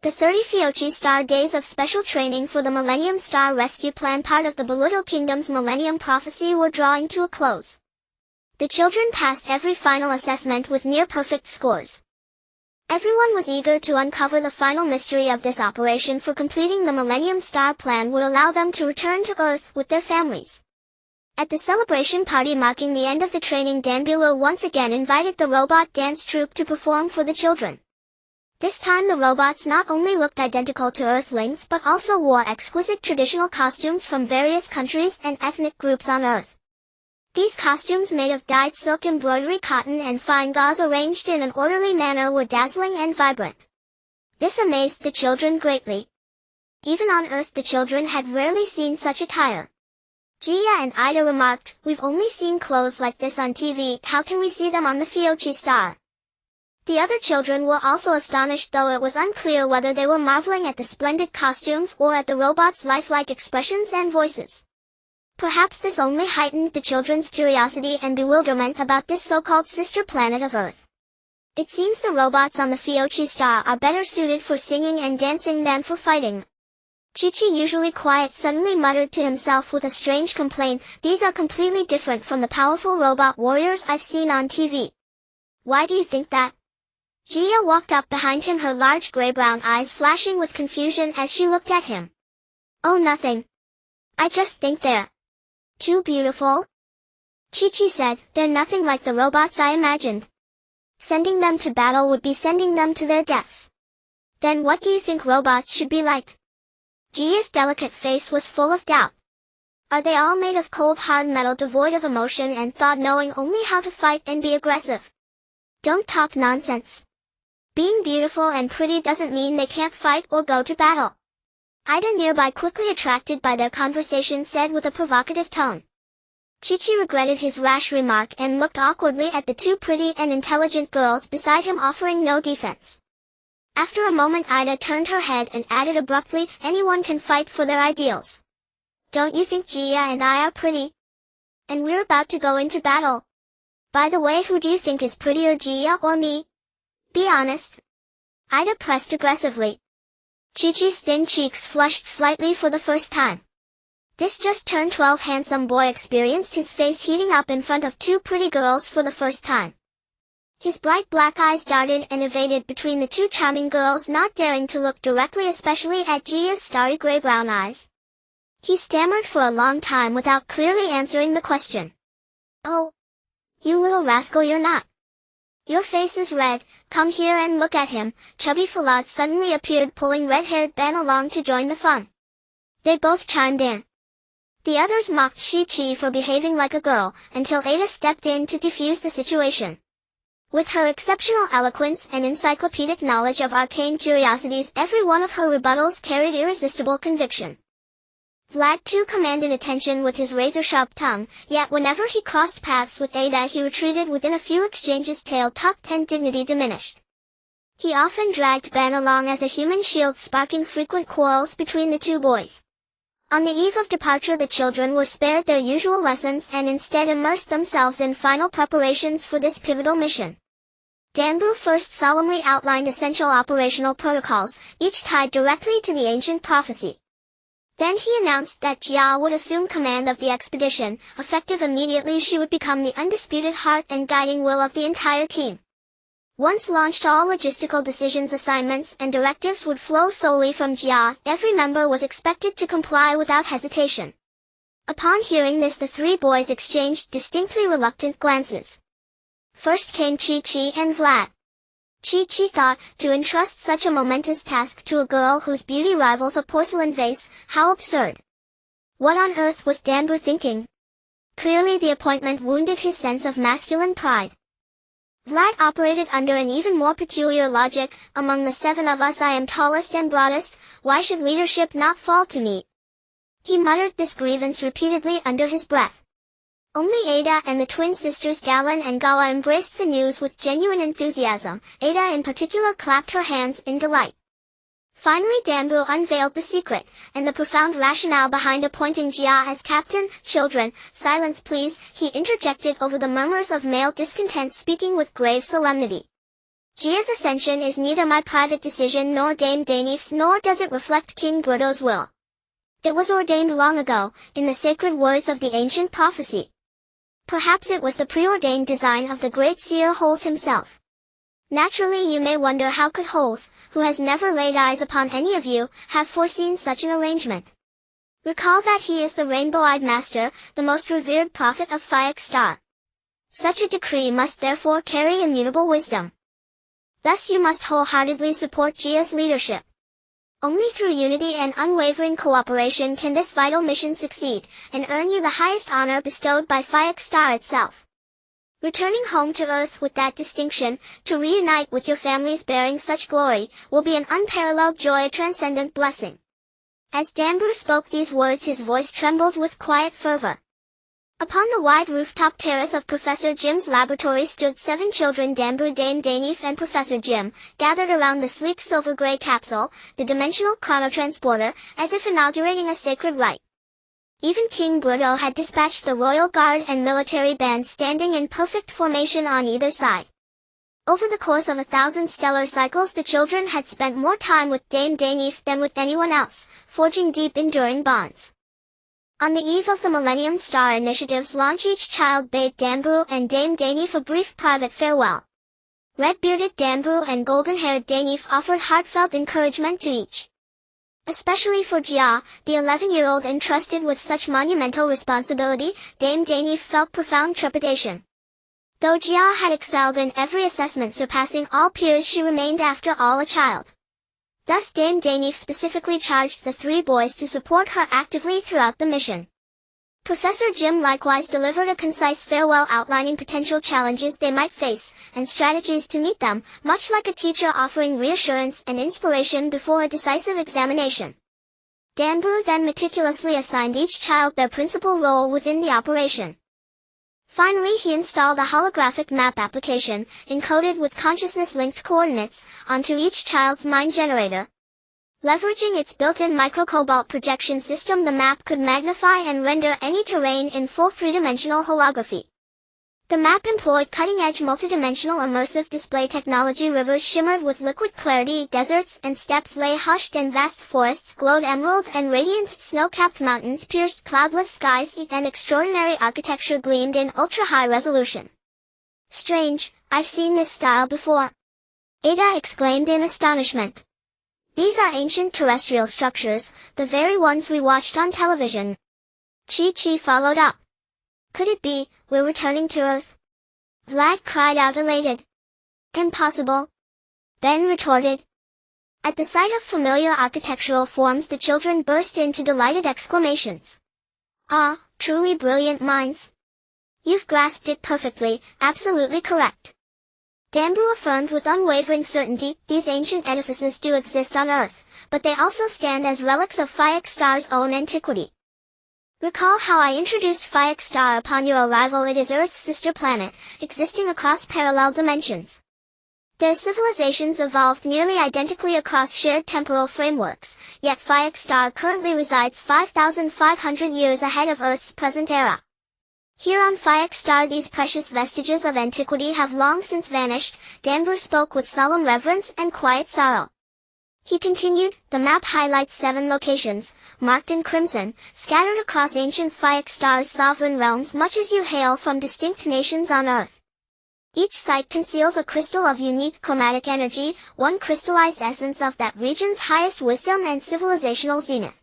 A: The 30 Fiochi Star Days of special training for the Millennium Star Rescue Plan, part of the Belittle Kingdom's Millennium Prophecy, were drawing to a close. The children passed every final assessment with near-perfect scores. Everyone was eager to uncover the final mystery of this operation, for completing the Millennium Star Plan would allow them to return to Earth with their families. At the celebration party marking the end of the training, Danbulo once again invited the robot dance troupe to perform for the children. This time the robots not only looked identical to Earthlings but also wore exquisite traditional costumes from various countries and ethnic groups on Earth. These costumes, made of dyed silk, embroidery, cotton, and fine gauze arranged in an orderly manner, were dazzling and vibrant. This amazed the children greatly. Even on Earth the children had rarely seen such attire. Gia and Ida remarked, "We've only seen clothes like this on TV, how can we see them on the Fiochi Star?" The other children were also astonished, though it was unclear whether they were marveling at the splendid costumes or at the robots' lifelike expressions and voices. Perhaps this only heightened the children's curiosity and bewilderment about this so-called sister planet of Earth. It seems the robots on the Fiochi Star are better suited for singing and dancing than for fighting. Chi-Chi, usually quiet, suddenly muttered to himself with a strange complaint, "These are completely different from the powerful robot warriors I've seen on TV." "Why do you think that?" Gia walked up behind him, her large gray-brown eyes flashing with confusion as she looked at him. "Oh, nothing. I just think they're too beautiful." Chi-Chi said, "They're nothing like the robots I imagined. Sending them to battle would be sending them to their deaths." "Then what do you think robots should be like?" Gia's delicate face was full of doubt. "Are they all made of cold hard metal, devoid of emotion and thought, knowing only how to fight and be aggressive?" "Don't talk nonsense. Being beautiful and pretty doesn't mean they can't fight or go to battle." Ida, nearby, quickly attracted by their conversation, said with a provocative tone. Chi-Chi regretted his rash remark and looked awkwardly at the 2 pretty and intelligent girls beside him, offering no defense. After a moment Ida turned her head and added abruptly, "Anyone can fight for their ideals. Don't you think Gia and I are pretty? And we're about to go into battle. By the way, who do you think is prettier, Gia or me? Be honest." Ida pressed aggressively. Chi-Chi's thin cheeks flushed slightly for the first time. This just turned 12 handsome boy experienced his face heating up in front of 2 pretty girls for the first time. His bright black eyes darted and evaded between the 2 charming girls, not daring to look directly, especially at Gia's starry gray-brown eyes. He stammered for a long time without clearly answering the question. "Oh, you little rascal, you're not. Your face is red, come here and look at him." Chubby Falad suddenly appeared, pulling red-haired Ben along to join the fun. They both chimed in. The others mocked Chi-Chi for behaving like a girl, until Ada stepped in to defuse the situation. With her exceptional eloquence and encyclopedic knowledge of arcane curiosities, every one of her rebuttals carried irresistible conviction. Vlad too commanded attention with his razor-sharp tongue, yet whenever he crossed paths with Ada he retreated within a few exchanges, tail tucked and dignity diminished. He often dragged Ben along as a human shield, sparking frequent quarrels between the 2 boys. On the eve of departure the children were spared their usual lessons and instead immersed themselves in final preparations for this pivotal mission. Danbrew first solemnly outlined essential operational protocols, each tied directly to the ancient prophecy. Then he announced that Jia would assume command of the expedition. Effective immediately, she would become the undisputed heart and guiding will of the entire team. Once launched, all logistical decisions, assignments, and directives would flow solely from Jia. Every member was expected to comply without hesitation. Upon hearing this, the 3 boys exchanged distinctly reluctant glances. First came Chi-Chi and Vlad. Chi-Chi thought, to entrust such a momentous task to a girl whose beauty rivals a porcelain vase, how absurd. What on earth was Danbrew thinking? Clearly the appointment wounded his sense of masculine pride. Vlad operated under an even more peculiar logic. Among the 7 of us I am tallest and broadest, why should leadership not fall to me? He muttered this grievance repeatedly under his breath. Only Ada and the twin sisters Galen and Gala embraced the news with genuine enthusiasm. Ada in particular clapped her hands in delight. Finally Dambru unveiled the secret, and the profound rationale behind appointing Jia as captain. Children, silence please, he interjected over the murmurs of male discontent, speaking with grave solemnity. Jia's ascension is neither my private decision nor Dame Dainif's, nor does it reflect King Bruto's will. It was ordained long ago, in the sacred words of the ancient prophecy. Perhaps it was the preordained design of the great seer Holes himself. Naturally you may wonder how could Holes, who has never laid eyes upon any of you, have foreseen such an arrangement. Recall that he is the rainbow-eyed master, the most revered prophet of Phaeac Star. Such a decree must therefore carry immutable wisdom. Thus you must wholeheartedly support Jia's leadership. Only through unity and unwavering cooperation can this vital mission succeed, and earn you the highest honor bestowed by Phaeac Star itself. Returning home to Earth with that distinction, to reunite with your families bearing such glory, will be an unparalleled joy, a transcendent blessing. As Dambru spoke these words his voice trembled with quiet fervor. Upon the wide rooftop terrace of Professor Jim's laboratory stood 7 children, Dambru, Dame Dainif and Professor Jim, gathered around the sleek silver-gray capsule, the dimensional chronotransporter, as if inaugurating a sacred rite. Even King Bruto had dispatched the royal guard and military bands standing in perfect formation on either side. Over the course of 1,000 stellar cycles the children had spent more time with Dame Dainif than with anyone else, forging deep enduring bonds. On the eve of the Millennium Star Initiative's launch each child bade Dambru and Dame Dainif a brief private farewell. Red-bearded Dambru and golden-haired Dainif offered heartfelt encouragement to each. Especially for Jia, the 11-year-old entrusted with such monumental responsibility, Dame Dainif felt profound trepidation. Though Jia had excelled in every assessment surpassing all peers, she remained after all a child. Thus Dame Dainif specifically charged the 3 boys to support her actively throughout the mission. Professor Jim likewise delivered a concise farewell outlining potential challenges they might face, and strategies to meet them, much like a teacher offering reassurance and inspiration before a decisive examination. Dambru then meticulously assigned each child their principal role within the operation. Finally he installed a holographic map application, encoded with consciousness-linked coordinates, onto each child's mind generator. Leveraging its built-in microcobalt projection system, the map could magnify and render any terrain in full 3-dimensional holography. The map employed cutting-edge multidimensional immersive display technology. Rivers shimmered with liquid clarity, deserts and steppes lay hushed, and vast forests glowed emerald and radiant. Snow-capped mountains pierced cloudless skies, and extraordinary architecture gleamed in ultra-high resolution. Strange, I've seen this style before. Ada exclaimed in astonishment. These are ancient terrestrial structures, the very ones we watched on television. Chi followed up. Could it be, we're returning to Earth? Vlad cried out elated. Impossible. Ben retorted. At the sight of familiar architectural forms the children burst into delighted exclamations. Ah, truly brilliant minds. You've grasped it perfectly, absolutely correct. Dambru affirmed with unwavering certainty, these ancient edifices do exist on Earth, but they also stand as relics of Phaeac Star's own antiquity. Recall how I introduced Phaeac Star upon your arrival. It is Earth's sister planet, existing across parallel dimensions. Their civilizations evolved nearly identically across shared temporal frameworks, yet Phaeac Star currently resides 5,500 years ahead of Earth's present era. Here on Phaeac Star these precious vestiges of antiquity have long since vanished. Dambru spoke with solemn reverence and quiet sorrow. He continued, the map highlights 7 locations, marked in crimson, scattered across ancient Phaeac Star's sovereign realms, much as you hail from distinct nations on Earth. Each site conceals a crystal of unique chromatic energy, one crystallized essence of that region's highest wisdom and civilizational zenith.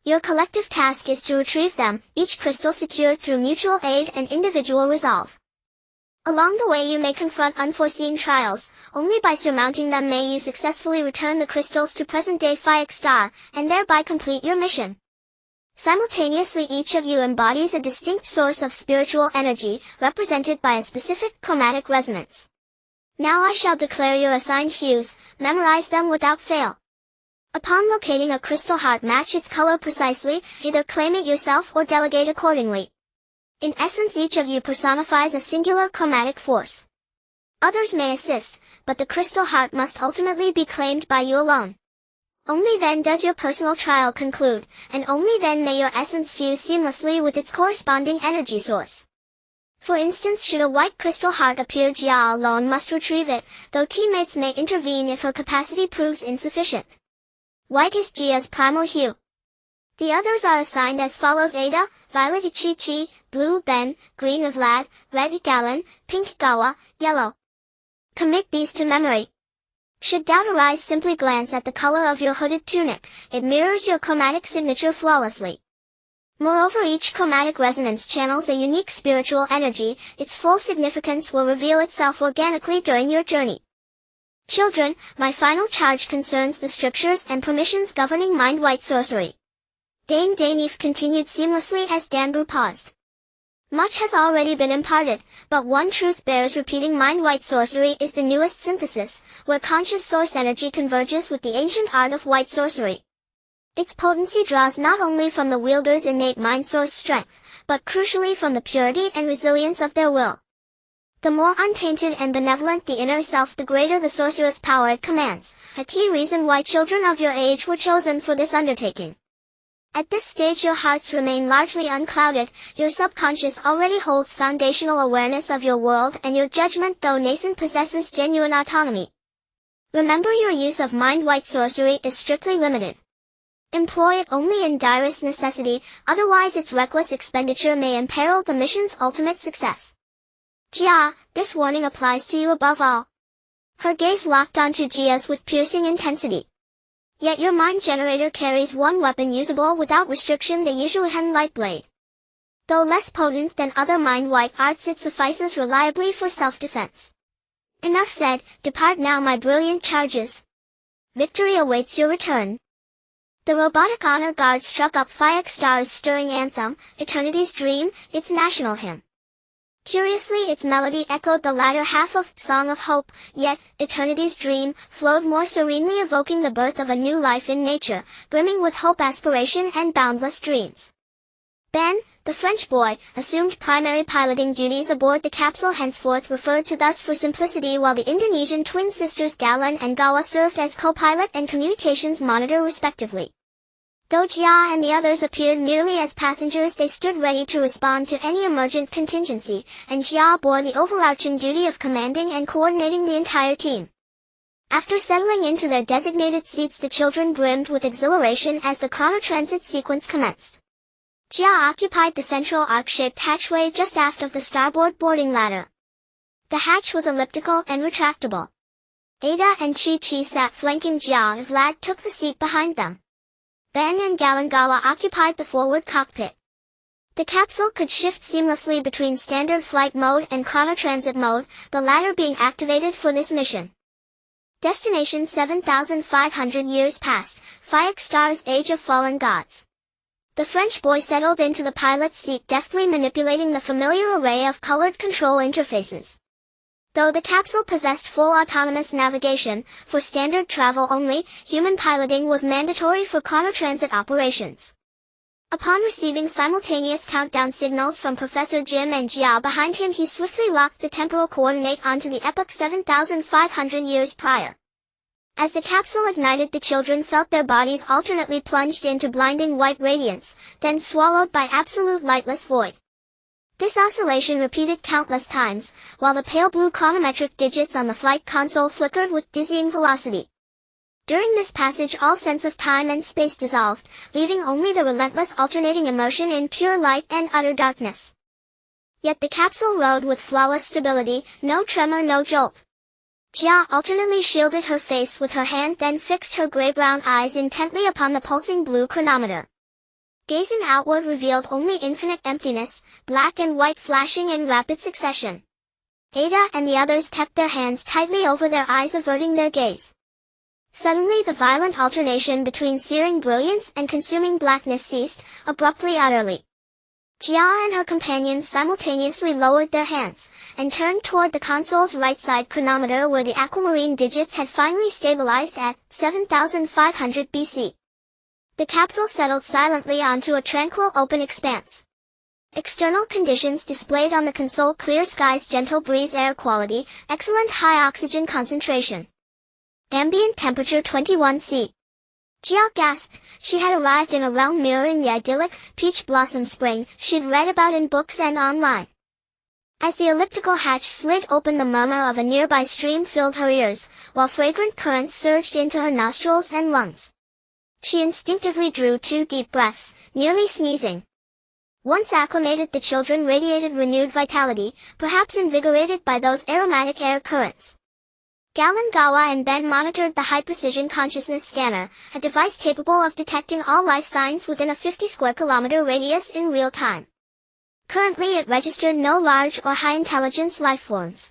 A: Your collective task is to retrieve them, each crystal secured through mutual aid and individual resolve. Along the way you may confront unforeseen trials, only by surmounting them may you successfully return the crystals to present-day Phaeac Star, and thereby complete your mission. Simultaneously each of you embodies a distinct source of spiritual energy, represented by a specific chromatic resonance. Now I shall declare your assigned hues, memorize them without fail. Upon locating a crystal heart, match its color precisely, either claim it yourself or delegate accordingly. In essence, each of you personifies a singular chromatic force. Others may assist, but the crystal heart must ultimately be claimed by you alone. Only then does your personal trial conclude, and only then may your essence fuse seamlessly with its corresponding energy source. For instance, should a white crystal heart appear, Jia alone must retrieve it, though teammates may intervene if her capacity proves insufficient. White is Jia's primal hue. The others are assigned as follows: Ada, violet Ichi-Chi, blue Ben, green Vlad, red Galen, pink Gawa, yellow. Commit these to memory. Should doubt arise, simply glance at the color of your hooded tunic, it mirrors your chromatic signature flawlessly. Moreover, each chromatic resonance channels a unique spiritual energy, its full significance will reveal itself organically during your journey. Children, my final charge concerns the strictures and permissions governing mind-white sorcery. Dame Danif continued seamlessly as Danbru paused. Much has already been imparted, but one truth bears repeating: mind-white sorcery is the newest synthesis, where conscious source energy converges with the ancient art of white sorcery. Its potency draws not only from the wielder's innate mind source strength, but crucially from the purity and resilience of their will. The more untainted and benevolent the inner self, the greater the sorceress power it commands, a key reason why children of your age were chosen for this undertaking. At this stage your hearts remain largely unclouded, your subconscious already holds foundational awareness of your world, and your judgment, though nascent, possesses genuine autonomy. Remember, your use of mind-white sorcery is strictly limited. Employ it only in direst necessity, otherwise its reckless expenditure may imperil the mission's ultimate success. Jia, this warning applies to you above all. Her gaze locked onto Jia's with piercing intensity. Yet your mind generator carries one weapon usable without restriction, the Yizhuhen light blade. Though less potent than other mind-white arts, it suffices reliably for self-defense. Enough said, depart now, my brilliant charges. Victory awaits your return. The robotic honor guard struck up Fiac Star's stirring anthem, Eternity's Dream, its national hymn. Curiously, its melody echoed the latter half of Song of Hope, yet Eternity's Dream flowed more serenely, evoking the birth of a new life in nature, brimming with hope, aspiration, and boundless dreams. Ben, the French boy, assumed primary piloting duties aboard the capsule, henceforth referred to thus for simplicity, while the Indonesian twin sisters Galen and Gawa served as co-pilot and communications monitor respectively. Though Jia and the others appeared merely as passengers, they stood ready to respond to any emergent contingency, and Jia bore the overarching duty of commanding and coordinating the entire team. After settling into their designated seats, the children brimmed with exhilaration as the chronotransit sequence commenced. Jia occupied the central arc-shaped hatchway just aft of the starboard boarding ladder. The hatch was elliptical and retractable. Ada and Chi-Chi sat flanking Jia, and Vlad took the seat behind them. Ben and Galangawa occupied the forward cockpit. The capsule could shift seamlessly between standard flight mode and chronotransit mode, the latter being activated for this mission. Destination 7,500 years past, Fiac Star's Age of Fallen Gods. The French boy settled into the pilot's seat, deftly manipulating the familiar array of colored control interfaces. Though the capsule possessed full autonomous navigation, for standard travel only, human piloting was mandatory for chronotransit operations. Upon receiving simultaneous countdown signals from Professor Jim and Jia behind him, he swiftly locked the temporal coordinate onto the epoch 7,500 years prior. As the capsule ignited, the children felt their bodies alternately plunged into blinding white radiance, then swallowed by absolute lightless void. This oscillation repeated countless times, while the pale blue chronometric digits on the flight console flickered with dizzying velocity. During this passage, all sense of time and space dissolved, leaving only the relentless alternating immersion in pure light and utter darkness. Yet the capsule rode with flawless stability, no tremor, no jolt. Jia alternately shielded her face with her hand, then fixed her gray-brown eyes intently upon the pulsing blue chronometer. Gazing outward revealed only infinite emptiness, black and white flashing in rapid succession. Ada and the others kept their hands tightly over their eyes, averting their gaze. Suddenly the violent alternation between searing brilliance and consuming blackness ceased, abruptly, utterly. Jia and her companions simultaneously lowered their hands, and turned toward the console's right side chronometer where the aquamarine digits had finally stabilized at 7500 BC. The capsule settled silently onto a tranquil open expanse. External conditions displayed on the console: clear skies, gentle breeze, air quality, excellent high oxygen concentration. Ambient temperature 21°C. Jia gasped. She had arrived in a realm mirroring the idyllic, peach blossom spring she'd read about in books and online. As the elliptical hatch slid open, the murmur of a nearby stream filled her ears, while fragrant currents surged into her nostrils and lungs. She instinctively drew 2 deep breaths, nearly sneezing. Once acclimated, the children radiated renewed vitality, perhaps invigorated by those aromatic air currents. Galen, Gawa and Ben monitored the high-precision consciousness scanner, a device capable of detecting all life signs within a 50 square kilometer radius in real time. Currently it registered no large or high-intelligence lifeforms.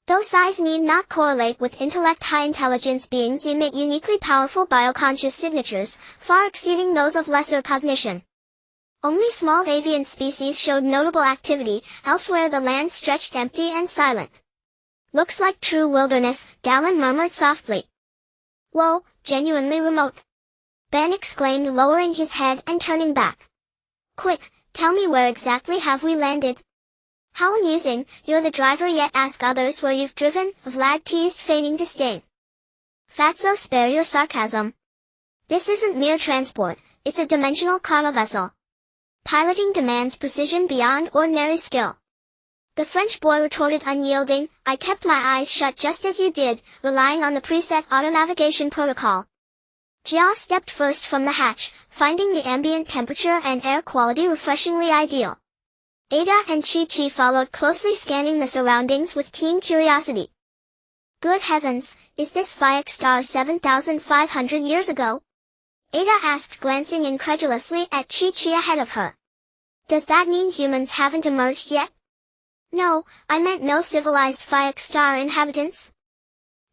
A: Though size need not correlate with intellect, high-intelligence beings emit uniquely powerful bioconscious signatures, far exceeding those of lesser cognition. Only small avian species showed notable activity, elsewhere the land stretched empty and silent. Looks like true wilderness, Galen murmured softly. Whoa, genuinely remote. Ben exclaimed, lowering his head and turning back. Quick, tell me, where exactly have we landed? How amusing, you're the driver yet ask others where you've driven, Vlad teased, feigning disdain. Fatso, spare your sarcasm. This isn't mere transport, it's a dimensional karma vessel. Piloting demands precision beyond ordinary skill. The French boy retorted, unyielding. I kept my eyes shut just as you did, relying on the preset auto-navigation protocol. Jia stepped first from the hatch, finding the ambient temperature and air quality refreshingly ideal. Ada and Chi-Chi followed closely, scanning the surroundings with keen curiosity. Good heavens, is this Fiac star 7,500 years ago? Ada asked, glancing incredulously at Chi-Chi ahead of her. Does that mean humans haven't emerged yet? No, I meant no civilized Fiac star inhabitants.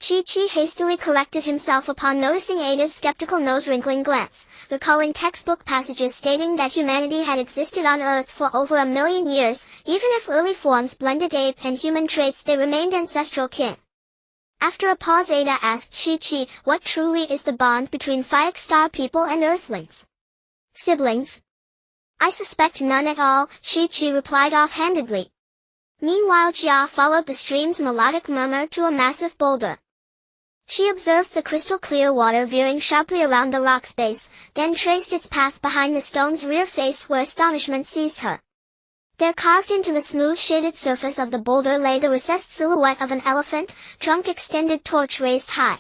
A: Chi-Chi hastily corrected himself upon noticing Ada's skeptical nose-wrinkling glance, recalling textbook passages stating that humanity had existed on Earth for over 1 million years. Even if early forms blended ape and human traits, they remained ancestral kin. After a pause, Ada asked Chi-Chi, what truly is the bond between Fiac star people and Earthlings? Siblings? I suspect none at all, Chi-Chi replied offhandedly. Meanwhile, Jia followed the stream's melodic murmur to a massive boulder. She observed the crystal-clear water veering sharply around the rock's base, then traced its path behind the stone's rear face, where astonishment seized her. There, carved into the smooth shaded surface of the boulder, lay the recessed silhouette of an elephant, trunk extended, torch raised high.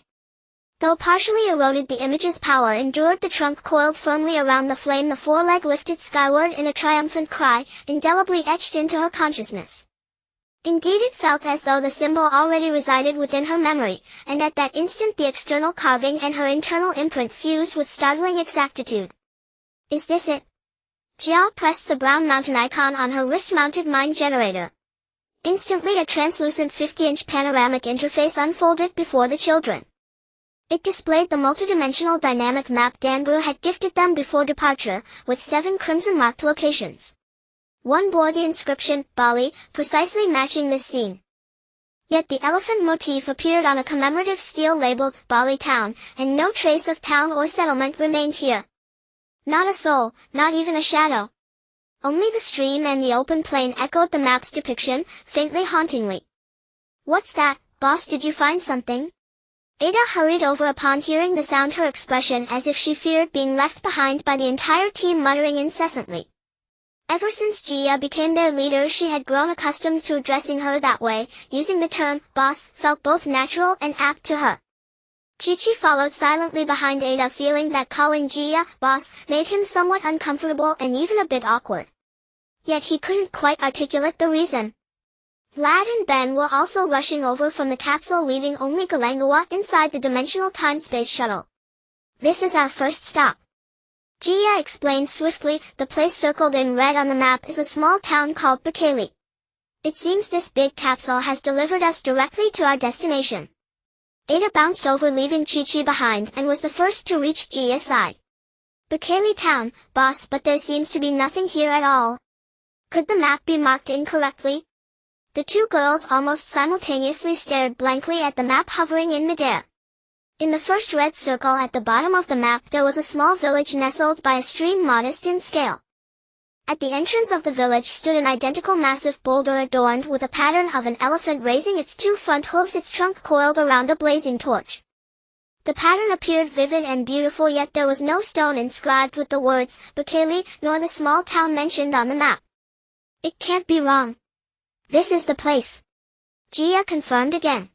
A: Though partially eroded, the image's power endured. The trunk coiled firmly around the flame, the foreleg lifted skyward in a triumphant cry, indelibly etched into her consciousness. Indeed, it felt as though the symbol already resided within her memory, and at that instant the external carving and her internal imprint fused with startling exactitude. Is this it? Jia pressed the brown mountain icon on her wrist-mounted mind generator. Instantly a translucent 50-inch panoramic interface unfolded before the children. It displayed the multidimensional dynamic map Danbrew had gifted them before departure, with 7 crimson-marked locations. One bore the inscription, Bali, precisely matching this scene. Yet the elephant motif appeared on a commemorative steel labeled, Bali Town, and no trace of town or settlement remained here. Not a soul, not even a shadow. Only the stream and the open plain echoed the map's depiction, faintly hauntingly. What's that, boss, did you find something? Ada hurried over upon hearing the sound, her expression as if she feared being left behind by the entire team, muttering incessantly. Ever since Jia became their leader, she had grown accustomed to addressing her that way. Using the term, boss, felt both natural and apt to her. Chi-Chi followed silently behind Ada, feeling that calling Jia, boss, made him somewhat uncomfortable and even a bit awkward. Yet he couldn't quite articulate the reason. Vlad and Ben were also rushing over from the capsule, leaving only Galangawa inside the dimensional time-space shuttle. This is our first stop. Jia explained swiftly. The place circled in red on the map is a small town called Bekele. It seems this big capsule has delivered us directly to our destination. Ada bounced over, leaving Chi-Chi behind, and was the first to reach Jia's side. Bekele town, boss, but there seems to be nothing here at all. Could the map be marked incorrectly? The two girls almost simultaneously stared blankly at the map hovering in midair. In the first red circle at the bottom of the map there was a small village nestled by a stream modest in scale. At the entrance of the village stood an identical massive boulder adorned with a pattern of an elephant raising its two front hooves, its trunk coiled around a blazing torch. The pattern appeared vivid and beautiful, yet there was no stone inscribed with the words Bekele, nor the small town mentioned on the map. It can't be wrong. This is the place. Gia confirmed again.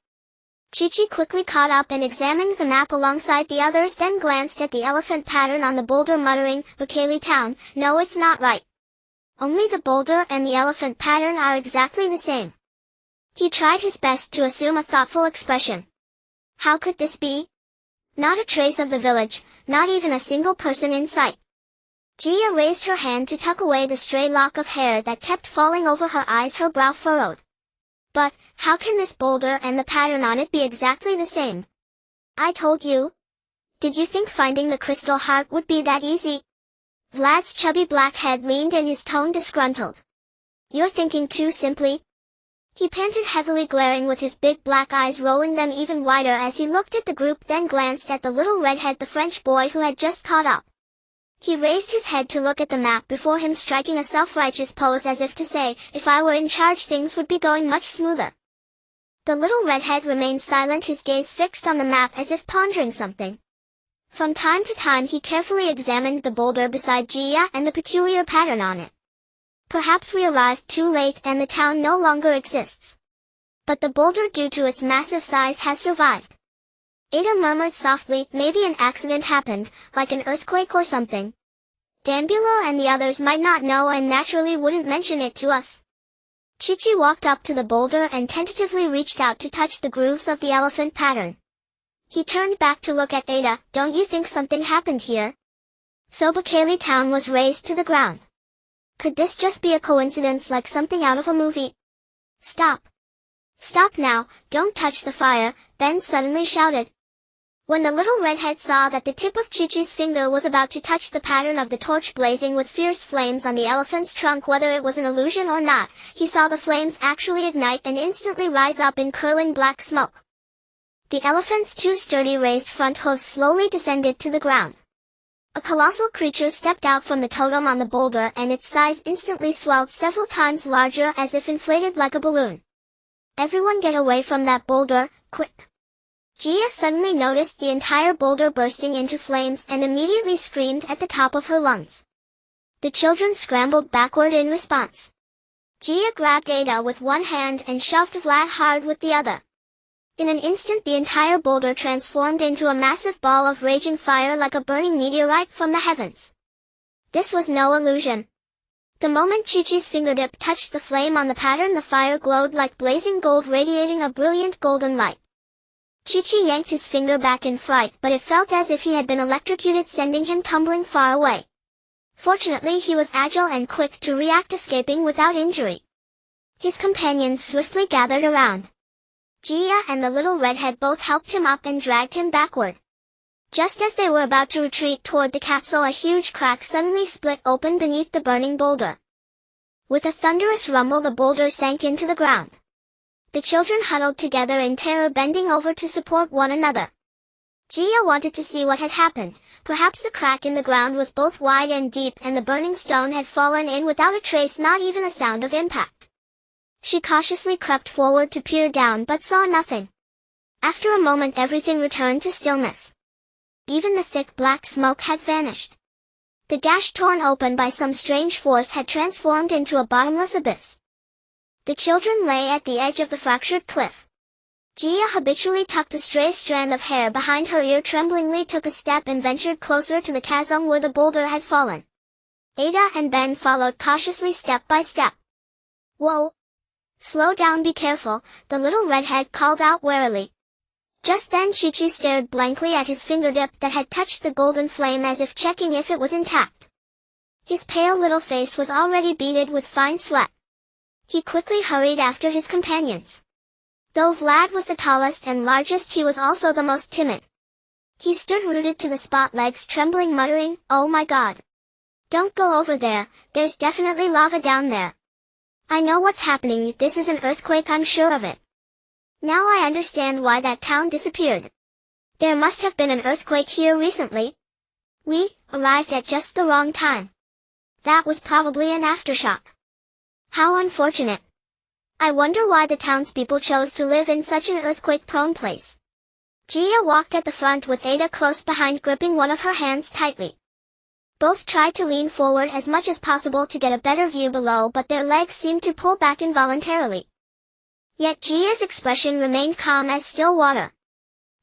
A: Chi-Chi quickly caught up and examined the map alongside the others, then glanced at the elephant pattern on the boulder, muttering, Bekele town, no, it's not right. Only the boulder and the elephant pattern are exactly the same. He tried his best to assume a thoughtful expression. How could this be? Not a trace of the village, not even a single person in sight. Gia raised her hand to tuck away the stray lock of hair that kept falling over her eyes, her brow furrowed. But, how can this boulder and the pattern on it be exactly the same? I told you. Did you think finding the crystal heart would be that easy? Vlad's chubby black head leaned in, his tone disgruntled. You're thinking too simply. He panted heavily, glaring with his big black eyes, rolling them even wider as he looked at the group, then glanced at the little redhead, the French boy who had just caught up. He raised his head to look at the map before him, striking a self-righteous pose as if to say, if I were in charge things would be going much smoother. The little redhead remained silent, his gaze fixed on the map as if pondering something. From time to time he carefully examined the boulder beside Gia and the peculiar pattern on it. Perhaps we arrived too late and the town no longer exists. But the boulder, due to its massive size, has survived. Ada murmured softly, maybe an accident happened, like an earthquake or something. Dambulo and the others might not know and naturally wouldn't mention it to us. Chi-Chi walked up to the boulder and tentatively reached out to touch the grooves of the elephant pattern. He turned back to look at Ada. Don't you think something happened here? So Bekele town was razed to the ground. Could this just be a coincidence, like something out of a movie? Stop. Stop now, don't touch the fire, Ben suddenly shouted. When the little redhead saw that the tip of Chi-Chi's finger was about to touch the pattern of the torch blazing with fierce flames on the elephant's trunk, whether it was an illusion or not, he saw the flames actually ignite and instantly rise up in curling black smoke. The elephant's two sturdy raised front hooves slowly descended to the ground. A colossal creature stepped out from the totem on the boulder, and its size instantly swelled several times larger, as if inflated like a balloon. Everyone get away from that boulder, quick! Gia suddenly noticed the entire boulder bursting into flames and immediately screamed at the top of her lungs. The children scrambled backward in response. Gia grabbed Ada with one hand and shoved Vlad hard with the other. In an instant the entire boulder transformed into a massive ball of raging fire, like a burning meteorite from the heavens. This was no illusion. The moment Chi-Chi's fingertip touched the flame on the pattern, the fire glowed like blazing gold, radiating a brilliant golden light. Chi-Chi yanked his finger back in fright, but it felt as if he had been electrocuted, sending him tumbling far away. Fortunately he was agile and quick to react, escaping without injury. His companions swiftly gathered around. Gia and the little redhead both helped him up and dragged him backward. Just as they were about to retreat toward the capsule, a huge crack suddenly split open beneath the burning boulder. With a thunderous rumble the boulder sank into the ground. The children huddled together in terror, bending over to support one another. Gia wanted to see what had happened. Perhaps the crack in the ground was both wide and deep, and the burning stone had fallen in without a trace, not even a sound of impact. She cautiously crept forward to peer down, but saw nothing. After a moment everything returned to stillness. Even the thick black smoke had vanished. The gash, torn open by some strange force, had transformed into a bottomless abyss. The children lay at the edge of the fractured cliff. Gia habitually tucked a stray strand of hair behind her ear, tremblingly took a step and ventured closer to the chasm where the boulder had fallen. Ada and Ben followed cautiously, step by step. Whoa! Slow down, be careful, the little redhead called out warily. Just then Chi-Chi stared blankly at his fingertip that had touched the golden flame, as if checking if it was intact. His pale little face was already beaded with fine sweat. He quickly hurried after his companions. Though Vlad was the tallest and largest, he was also the most timid. He stood rooted to the spot, legs trembling, muttering, "Oh my God! Don't go over there, there's definitely lava down there." I know what's happening, this is an earthquake, I'm sure of it. Now I understand why that town disappeared. There must have been an earthquake here recently. We arrived at just the wrong time. That was probably an aftershock. How unfortunate. I wonder why the townspeople chose to live in such an earthquake-prone place. Gia walked at the front with Ada close behind, gripping one of her hands tightly. Both tried to lean forward as much as possible to get a better view below, but their legs seemed to pull back involuntarily. Yet Gia's expression remained calm as still water.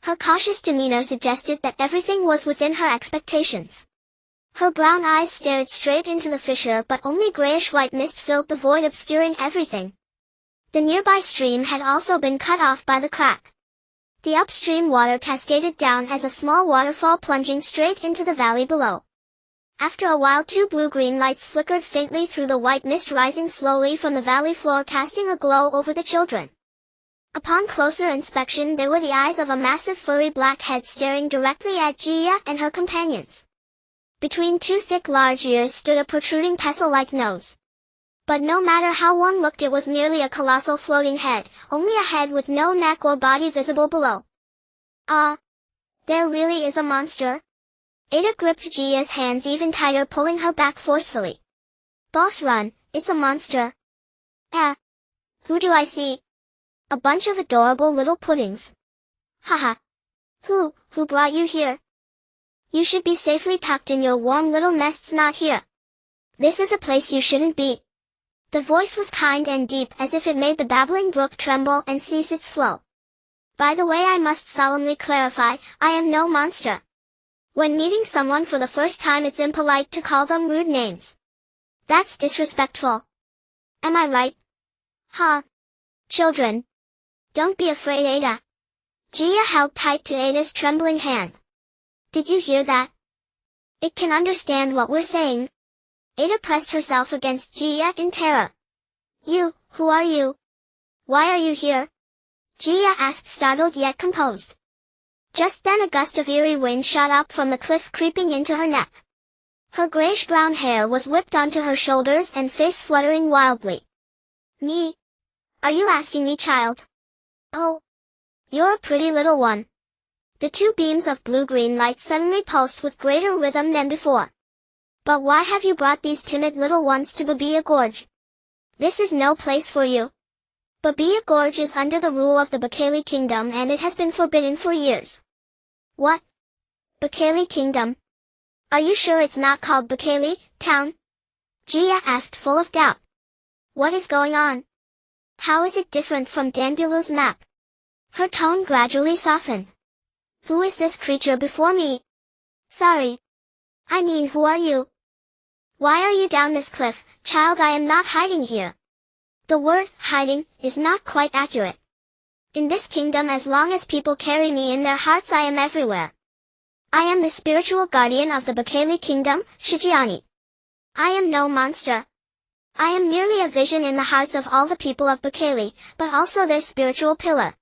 A: Her cautious demeanor suggested that everything was within her expectations. Her brown eyes stared straight into the fissure, but only grayish-white mist filled the void, obscuring everything. The nearby stream had also been cut off by the crack. The upstream water cascaded down as a small waterfall, plunging straight into the valley below. After a while, two blue-green lights flickered faintly through the white mist, rising slowly from the valley floor, casting a glow over the children. Upon closer inspection, there were the eyes of a massive furry black head staring directly at Gia and her companions. Between two thick large ears stood a protruding pestle-like nose. But no matter how one looked, it was merely a colossal floating head, only a head with no neck or body visible below. Ah! There really is a monster? Ada gripped Gia's hands even tighter, pulling her back forcefully. Boss, run, it's a monster. Who do I see? A bunch of adorable little puddings. Haha. Who brought you here? You should be safely tucked in your warm little nests, not here. This is a place you shouldn't be. The voice was kind and deep, as if it made the babbling brook tremble and cease its flow. By the way, I must solemnly clarify, I am no monster. When meeting someone for the first time, it's impolite to call them rude names. That's disrespectful. Am I right? Children. Don't be afraid, Ada. Gia held tight to Ada's trembling hand. Did you hear that? It can understand what we're saying. Ada pressed herself against Gia in terror. Who are you? Why are you here? Gia asked, startled yet composed. Just then a gust of eerie wind shot up from the cliff, creeping into her neck. Her grayish-brown hair was whipped onto her shoulders and face fluttering wildly. Me? Are you asking me, child? Oh. You're a pretty little one. The two beams of blue-green light suddenly pulsed with greater rhythm than before. But why have you brought these timid little ones to Babia Gorge? This is no place for you. Babia Gorge is under the rule of the Bakali Kingdom, and it has been forbidden for years. What? Bakali Kingdom? Are you sure it's not called Bakali Town? Gia asked, full of doubt. What is going on? How is it different from Danbulu's map? Her tone gradually softened. Who is this creature before me? Sorry. I mean, who are you? Why are you down this cliff, child? I am not hiding here. The word, hiding, is not quite accurate. In this kingdom, as long as people carry me in their hearts, I am everywhere. I am the spiritual guardian of the Bakali Kingdom, Shijiani. I am no monster. I am merely a vision in the hearts of all the people of Bakali, but also their spiritual pillar.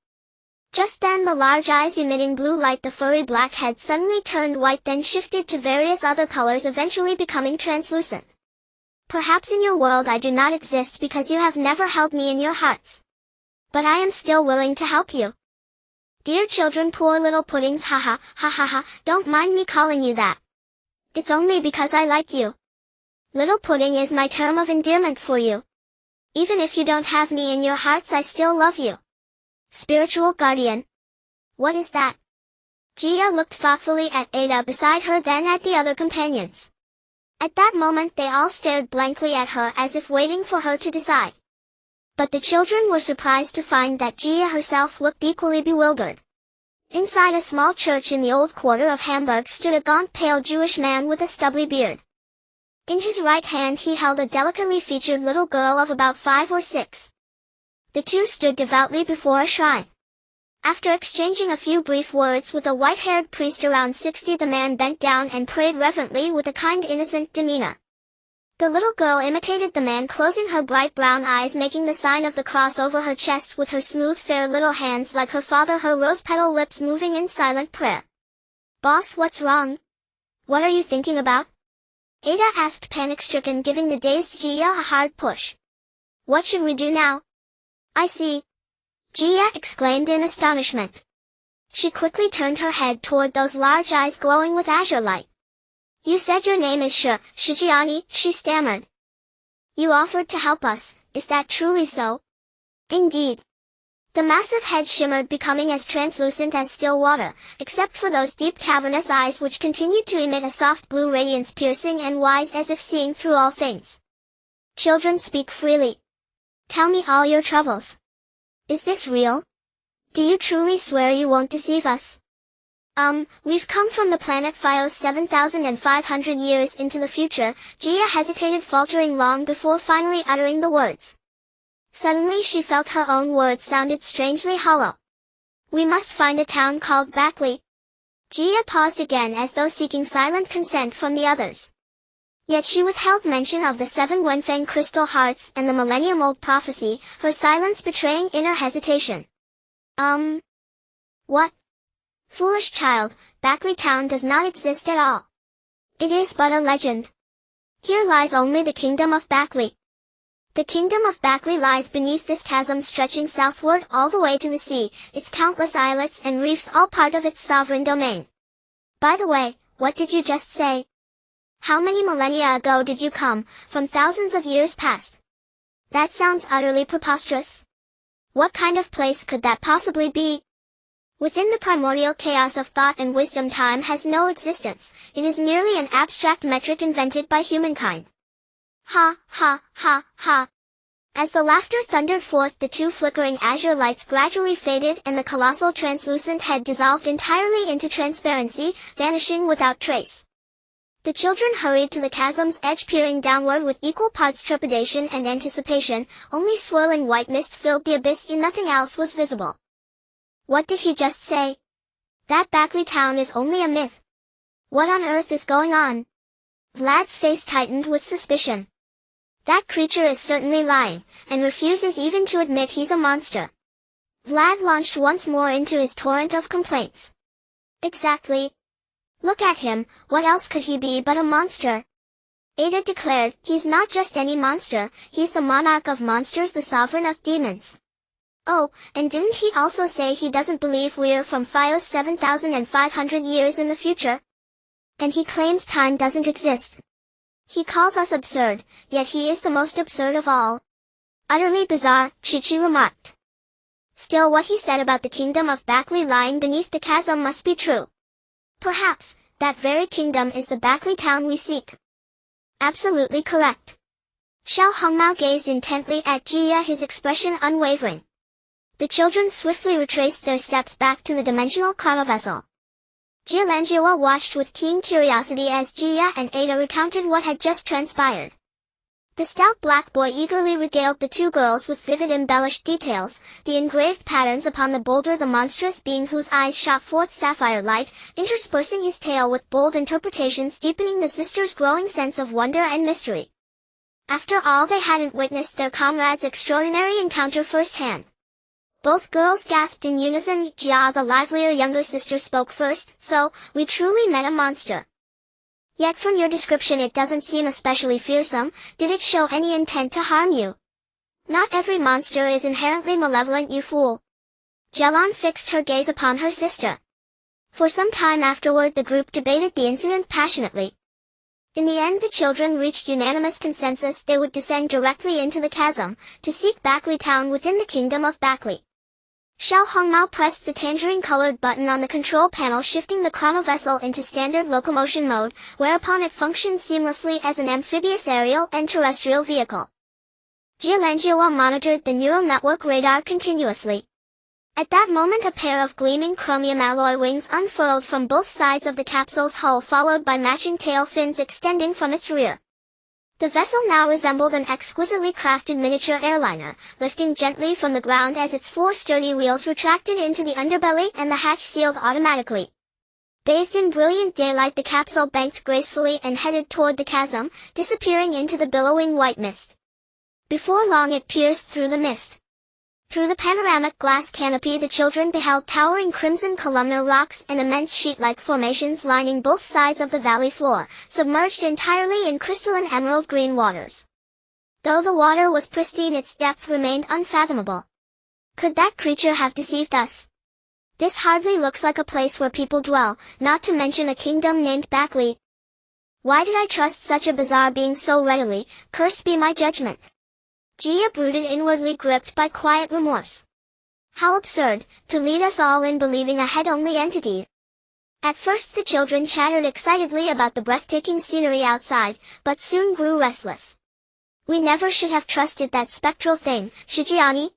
A: Just then the large eyes emitting blue light, the furry black head suddenly turned white, then shifted to various other colors, eventually becoming translucent. Perhaps in your world I do not exist because you have never held me in your hearts. But I am still willing to help you. Dear children, poor little puddings, haha, ha ha ha, don't mind me calling you that. It's only because I like you. Little pudding is my term of endearment for you. Even if you don't have me in your hearts, I still love you. Spiritual guardian. What is that? Gia looked thoughtfully at Ada beside her, then at the other companions. At that moment they all stared blankly at her, as if waiting for her to decide. But the children were surprised to find that Gia herself looked equally bewildered. Inside a small church in the old quarter of Hamburg stood a gaunt, pale Jewish man with a stubbly beard. In his right hand he held a delicately featured little girl of about 5 or 6. The two stood devoutly before a shrine. After exchanging a few brief words with a white-haired priest around 60, the man bent down and prayed reverently with a kind, innocent demeanor. The little girl imitated the man, closing her bright brown eyes, making the sign of the cross over her chest with her smooth, fair little hands like her father, her rose-petal lips moving in silent prayer. Boss, what's wrong? What are you thinking about? Ada asked, panic-stricken, giving the dazed Gia a hard push. What should we do now? I see. Gia exclaimed in astonishment. She quickly turned her head toward those large eyes glowing with azure light. You said your name is Shijiani, she stammered. You offered to help us, is that truly so? Indeed. The massive head shimmered, becoming as translucent as still water, except for those deep cavernous eyes which continued to emit a soft blue radiance, piercing and wise as if seeing through all things. Children, speak freely. Tell me all your troubles. Is this real? Do you truly swear you won't deceive us? We've come from the planet Fios 7,500 years into the future. Gia hesitated, faltering long before finally uttering the words. Suddenly she felt her own words sounded strangely hollow. We must find a town called Backley. Gia paused again as though seeking silent consent from the others. Yet she withheld mention of the 7 Wenfeng crystal hearts and the millennium-old prophecy, her silence betraying inner hesitation. What? Foolish child, Backley town does not exist at all. It is but a legend. Here lies only the kingdom of Backley. The kingdom of Backley lies beneath this chasm stretching southward all the way to the sea, its countless islets and reefs all part of its sovereign domain. By the way, what did you just say? How many millennia ago did you come, from thousands of years past? That sounds utterly preposterous. What kind of place could that possibly be? Within the primordial chaos of thought and wisdom, time has no existence. It is merely an abstract metric invented by humankind. Ha, ha, ha, ha. As the laughter thundered forth, the 2 flickering azure lights gradually faded and the colossal translucent head dissolved entirely into transparency, vanishing without trace. The children hurried to the chasm's edge, peering downward with equal parts trepidation and anticipation. Only swirling white mist filled the abyss, and nothing else was visible. What did he just say? That Backley town is only a myth. What on earth is going on? Vlad's face tightened with suspicion. That creature is certainly lying, and refuses even to admit he's a monster. Vlad launched once more into his torrent of complaints. Exactly. Look at him, what else could he be but a monster? Ada declared, he's not just any monster, he's the monarch of monsters, the sovereign of demons. Oh, and didn't he also say he doesn't believe we're from Fios 7,500 years in the future? And he claims time doesn't exist. He calls us absurd, yet he is the most absurd of all. Utterly bizarre, Chichi remarked. Still, what he said about the kingdom of Backley lying beneath the chasm must be true. Perhaps, that very kingdom is the Backley town we seek. Absolutely correct. Xiao Hongmao gazed intently at Jia, his expression unwavering. The children swiftly retraced their steps back to the dimensional chronovessel. Jia Lanjiwa watched with keen curiosity as Jia and Ada recounted what had just transpired. The stout black boy eagerly regaled the 2 girls with vivid embellished details, the engraved patterns upon the boulder, the monstrous being whose eyes shot forth sapphire light, interspersing his tale with bold interpretations, deepening the sisters' growing sense of wonder and mystery. After all, they hadn't witnessed their comrades' extraordinary encounter firsthand. Both girls gasped in unison. Jia, the livelier younger sister, spoke first. So, we truly met a monster. Yet from your description it doesn't seem especially fearsome. Did it show any intent to harm you? Not every monster is inherently malevolent, you fool. Jelan fixed her gaze upon her sister. For some time afterward the group debated the incident passionately. In the end the children reached unanimous consensus they would descend directly into the chasm, to seek Backley town within the kingdom of Backley. Xiao Hongmao pressed the tangerine-colored button on the control panel, shifting the chronovessel into standard locomotion mode, whereupon it functioned seamlessly as an amphibious aerial and terrestrial vehicle. Jia Lanjiwa monitored the neural network radar continuously. At that moment a pair of gleaming chromium alloy wings unfurled from both sides of the capsule's hull, followed by matching tail fins extending from its rear. The vessel now resembled an exquisitely crafted miniature airliner, lifting gently from the ground as its 4 sturdy wheels retracted into the underbelly and the hatch sealed automatically. Bathed in brilliant daylight the capsule banked gracefully and headed toward the chasm, disappearing into the billowing white mist. Before long it pierced through the mist. Through the panoramic glass canopy the children beheld towering crimson columnar rocks and immense sheet-like formations lining both sides of the valley floor, submerged entirely in crystalline emerald green waters. Though the water was pristine, its depth remained unfathomable. Could that creature have deceived us? This hardly looks like a place where people dwell, not to mention a kingdom named Bakli. Why did I trust such a bizarre being so readily? Cursed be my judgment. Jia brooded inwardly, gripped by quiet remorse. How absurd, to lead us all in believing a head-only entity. At first the children chattered excitedly about the breathtaking scenery outside, but soon grew restless. We never should have trusted that spectral thing, Shijiani.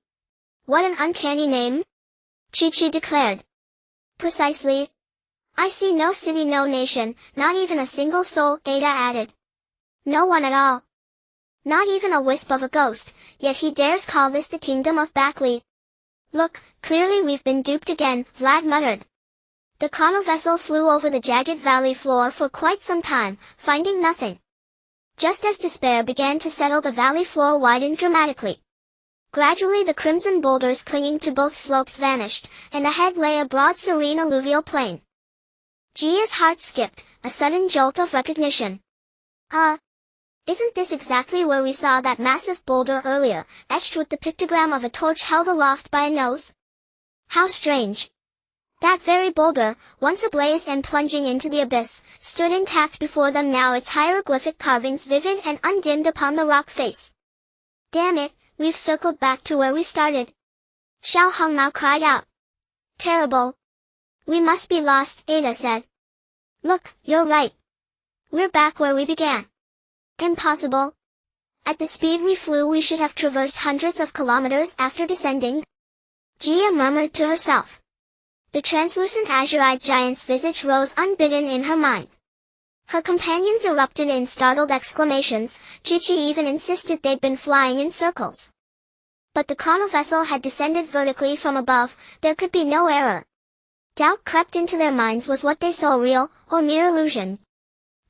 A: What an uncanny name, Chi-Chi declared. Precisely. I see no city, no nation, not even a single soul, Ada added. No one at all. Not even a wisp of a ghost, yet he dares call this the kingdom of Bakli. Look, clearly we've been duped again, Vlad muttered. The chrono vessel flew over the jagged valley floor for quite some time, finding nothing. Just as despair began to settle, the valley floor widened dramatically. Gradually the crimson boulders clinging to both slopes vanished, and ahead lay a broad serene alluvial plain. Jia's heart skipped, a sudden jolt of recognition. Isn't this exactly where we saw that massive boulder earlier, etched with the pictogram of a torch held aloft by a nose? How strange. That very boulder, once ablaze and plunging into the abyss, stood intact before them now, its hieroglyphic carvings vivid and undimmed upon the rock face. Damn it, we've circled back to where we started. Xiao Hongmao cried out. Terrible. We must be lost, Ada said. Look, you're right. We're back where we began. Impossible. At the speed we flew, we should have traversed hundreds of kilometers after descending. Jia murmured to herself. The translucent azure-eyed giant's visage rose unbidden in her mind. Her companions erupted in startled exclamations. Chi-Chi even insisted they'd been flying in circles. But the chrono vessel had descended vertically from above, there could be no error. Doubt crept into their minds. Was what they saw real, or mere illusion?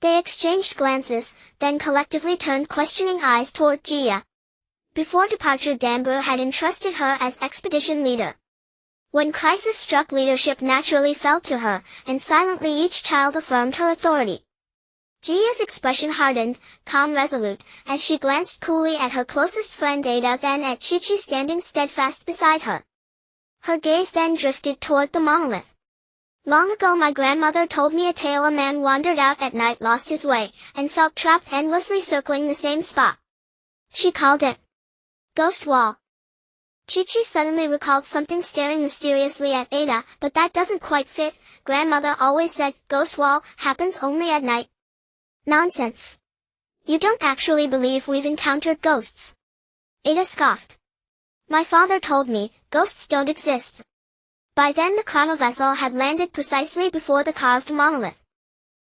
A: They exchanged glances, then collectively turned questioning eyes toward Jia. Before departure, Danbru had entrusted her as expedition leader. When crisis struck, leadership naturally fell to her, and silently each child affirmed her authority. Jia's expression hardened, calm, resolute, as she glanced coolly at her closest friend Ada, then at Chi-Chi standing steadfast beside her. Her gaze then drifted toward the monolith. Long ago my grandmother told me a tale. A man wandered out at night, lost his way, and felt trapped endlessly circling the same spot. She called it Ghost Wall. Chi-Chi suddenly recalled something, staring mysteriously at Ada. But that doesn't quite fit. Grandmother always said, Ghost Wall happens only at night. Nonsense. You don't actually believe we've encountered ghosts? Ada scoffed. My father told me, ghosts don't exist. By then the chrono vessel had landed precisely before the carved monolith.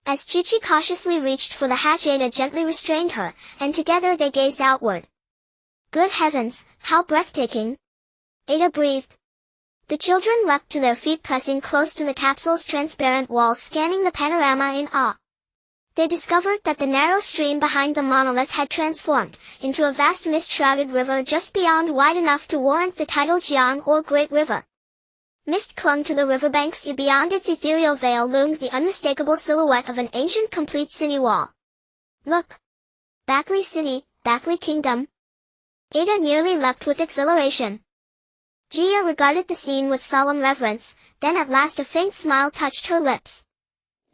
A: As Chi-Chi cautiously reached for the hatch, Ada gently restrained her, and together they gazed outward. Good heavens, how breathtaking! Ada breathed. The children leapt to their feet, pressing close to the capsule's transparent walls, scanning the panorama in awe. They discovered that the narrow stream behind the monolith had transformed into a vast mist-shrouded river just beyond, wide enough to warrant the title Jiang, or Great River. Mist clung to the riverbanks, beyond its ethereal veil loomed the unmistakable silhouette of an ancient, complete city wall. Look! Bakli City, Bakli Kingdom. Ada nearly leapt with exhilaration. Jia regarded the scene with solemn reverence, then at last a faint smile touched her lips.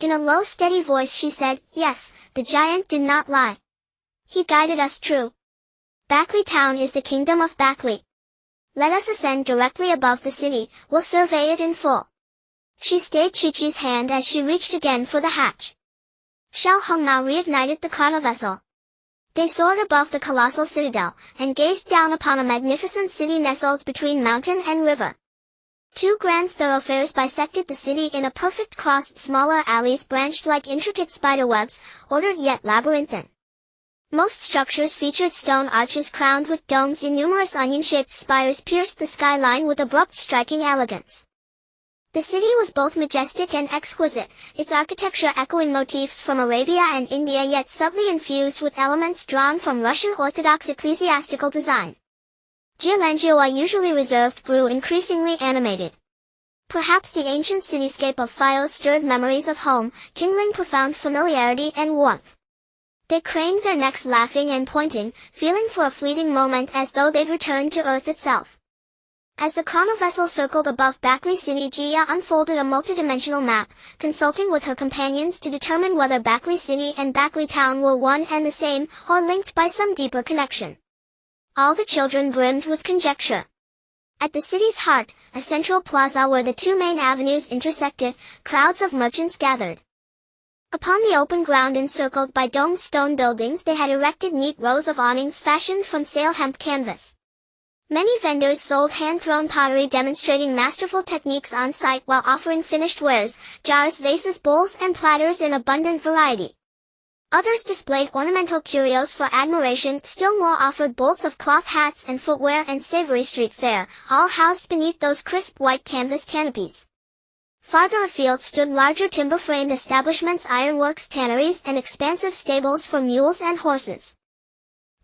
A: In a low, steady voice she said, Yes, the giant did not lie. He guided us true. Bakli town is the kingdom of Bakli. Let us ascend directly above the city, we'll survey it in full. She stayed Chi-Chi's hand as she reached again for the hatch. Xiao Hongmao reignited the chrono vessel. They soared above the colossal citadel, and gazed down upon a magnificent city nestled between mountain and river. Two grand thoroughfares bisected the city in a perfect cross. Smaller alleys branched like intricate spiderwebs, ordered yet labyrinthine. Most structures featured stone arches crowned with domes. Numerous onion-shaped spires pierced the skyline with abrupt, striking elegance. The city was both majestic and exquisite, its architecture echoing motifs from Arabia and India, yet subtly infused with elements drawn from Russian Orthodox ecclesiastical design. Jialangjiwa, usually reserved, grew increasingly animated. Perhaps the ancient cityscape of Fio stirred memories of home, kindling profound familiarity and warmth. They craned their necks laughing and pointing, feeling for a fleeting moment as though they'd returned to Earth itself. As the chronovessel circled above Bakli City, Jia unfolded a multidimensional map, consulting with her companions to determine whether Bakli City and Bakli Town were one and the same, or linked by some deeper connection. All the children brimmed with conjecture. At the city's heart, a central plaza where the two main avenues intersected, crowds of merchants gathered. Upon the open ground encircled by domed stone buildings, they had erected neat rows of awnings fashioned from sail hemp canvas. Many vendors sold hand-thrown pottery demonstrating masterful techniques on site while offering finished wares, jars, vases, bowls, and platters in abundant variety. Others displayed ornamental curios for admiration, still more offered bolts of cloth hats and footwear and savory street fare, all housed beneath those crisp white canvas canopies. Farther afield stood larger timber-framed establishments, ironworks, tanneries, and expansive stables for mules and horses.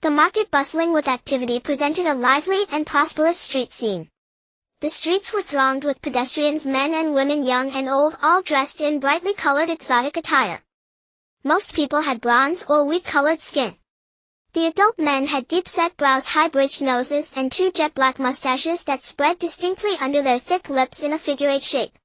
A: The market, bustling with activity, presented a lively and prosperous street scene. The streets were thronged with pedestrians, men and women, young and old, all dressed in brightly colored exotic attire. Most people had bronze or wheat-colored skin. The adult men had deep-set brows, high-bridged noses, and two jet-black mustaches that spread distinctly under their thick lips in a figure-8 shape.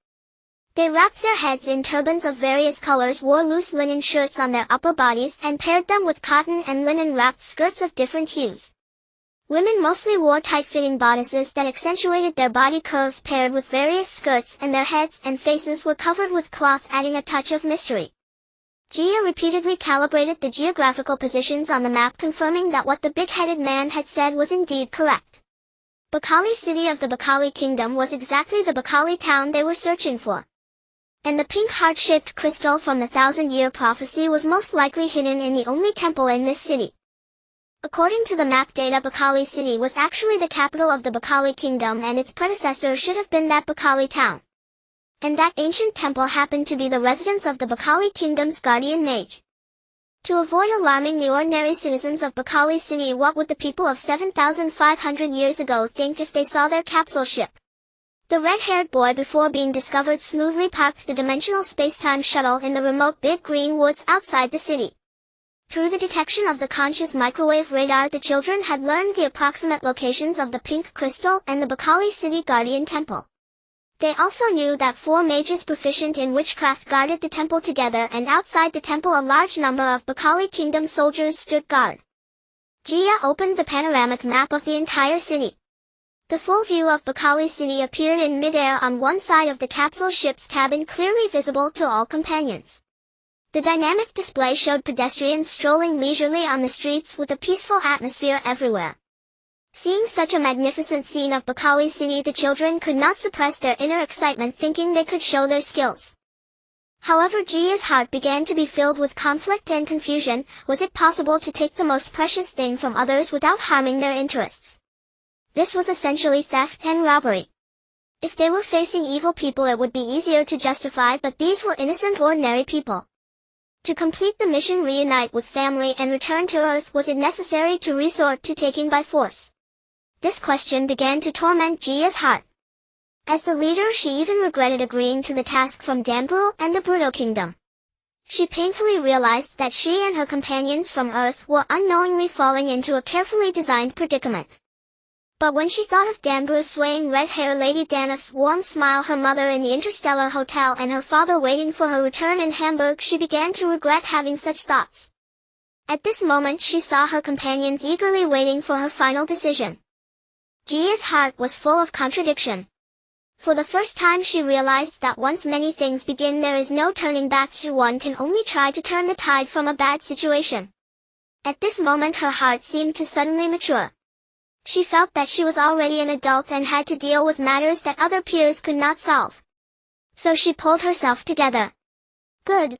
A: They wrapped their heads in turbans of various colors, wore loose linen shirts on their upper bodies, and paired them with cotton and linen-wrapped skirts of different hues. Women mostly wore tight-fitting bodices that accentuated their body curves paired with various skirts, and their heads and faces were covered with cloth, adding a touch of mystery. Jia repeatedly calibrated the geographical positions on the map, confirming that what the big-headed man had said was indeed correct. Bakali City of the Bakali Kingdom was exactly the Bakali town they were searching for. And the pink heart-shaped crystal from the 1,000-year prophecy was most likely hidden in the only temple in this city. According to the map data, Bakali City was actually the capital of the Bakali Kingdom, and its predecessor should have been that Bakali town. And that ancient temple happened to be the residence of the Bakali Kingdom's guardian mage. To avoid alarming the ordinary citizens of Bakali City, what would the people of 7,500 years ago think if they saw their capsule ship? The red-haired boy, before being discovered, smoothly parked the dimensional space-time shuttle in the remote big green woods outside the city. Through the detection of the conscious microwave radar, the children had learned the approximate locations of the pink crystal and the Bakali City Guardian Temple. They also knew that 4 mages proficient in witchcraft guarded the temple together, and outside the temple a large number of Bakali Kingdom soldiers stood guard. Jia opened the panoramic map of the entire city. The full view of Bakali City appeared in midair on one side of the capsule ship's cabin, clearly visible to all companions. The dynamic display showed pedestrians strolling leisurely on the streets with a peaceful atmosphere everywhere. Seeing such a magnificent scene of Bakali City, the children could not suppress their inner excitement, thinking they could show their skills. However, Jia's heart began to be filled with conflict and confusion. Was it possible to take the most precious thing from others without harming their interests? This was essentially theft and robbery. If they were facing evil people, it would be easier to justify, but these were innocent, ordinary people. To complete the mission, reunite with family and return to Earth, was it necessary to resort to taking by force? This question began to torment Jia's heart. As the leader, she even regretted agreeing to the task from Dambrul and the Bruto Kingdom. She painfully realized that she and her companions from Earth were unknowingly falling into a carefully designed predicament. But when she thought of Dambrul's swaying red hair, Lady Danif's warm smile, her mother in the Interstellar Hotel, and her father waiting for her return in Hamburg, she began to regret having such thoughts. At this moment she saw her companions eagerly waiting for her final decision. Jia's heart was full of contradiction. For the first time she realized that once many things begin, there is no turning back. One can only try to turn the tide from a bad situation. At this moment her heart seemed to suddenly mature. She felt that she was already an adult and had to deal with matters that other peers could not solve. So she pulled herself together. Good.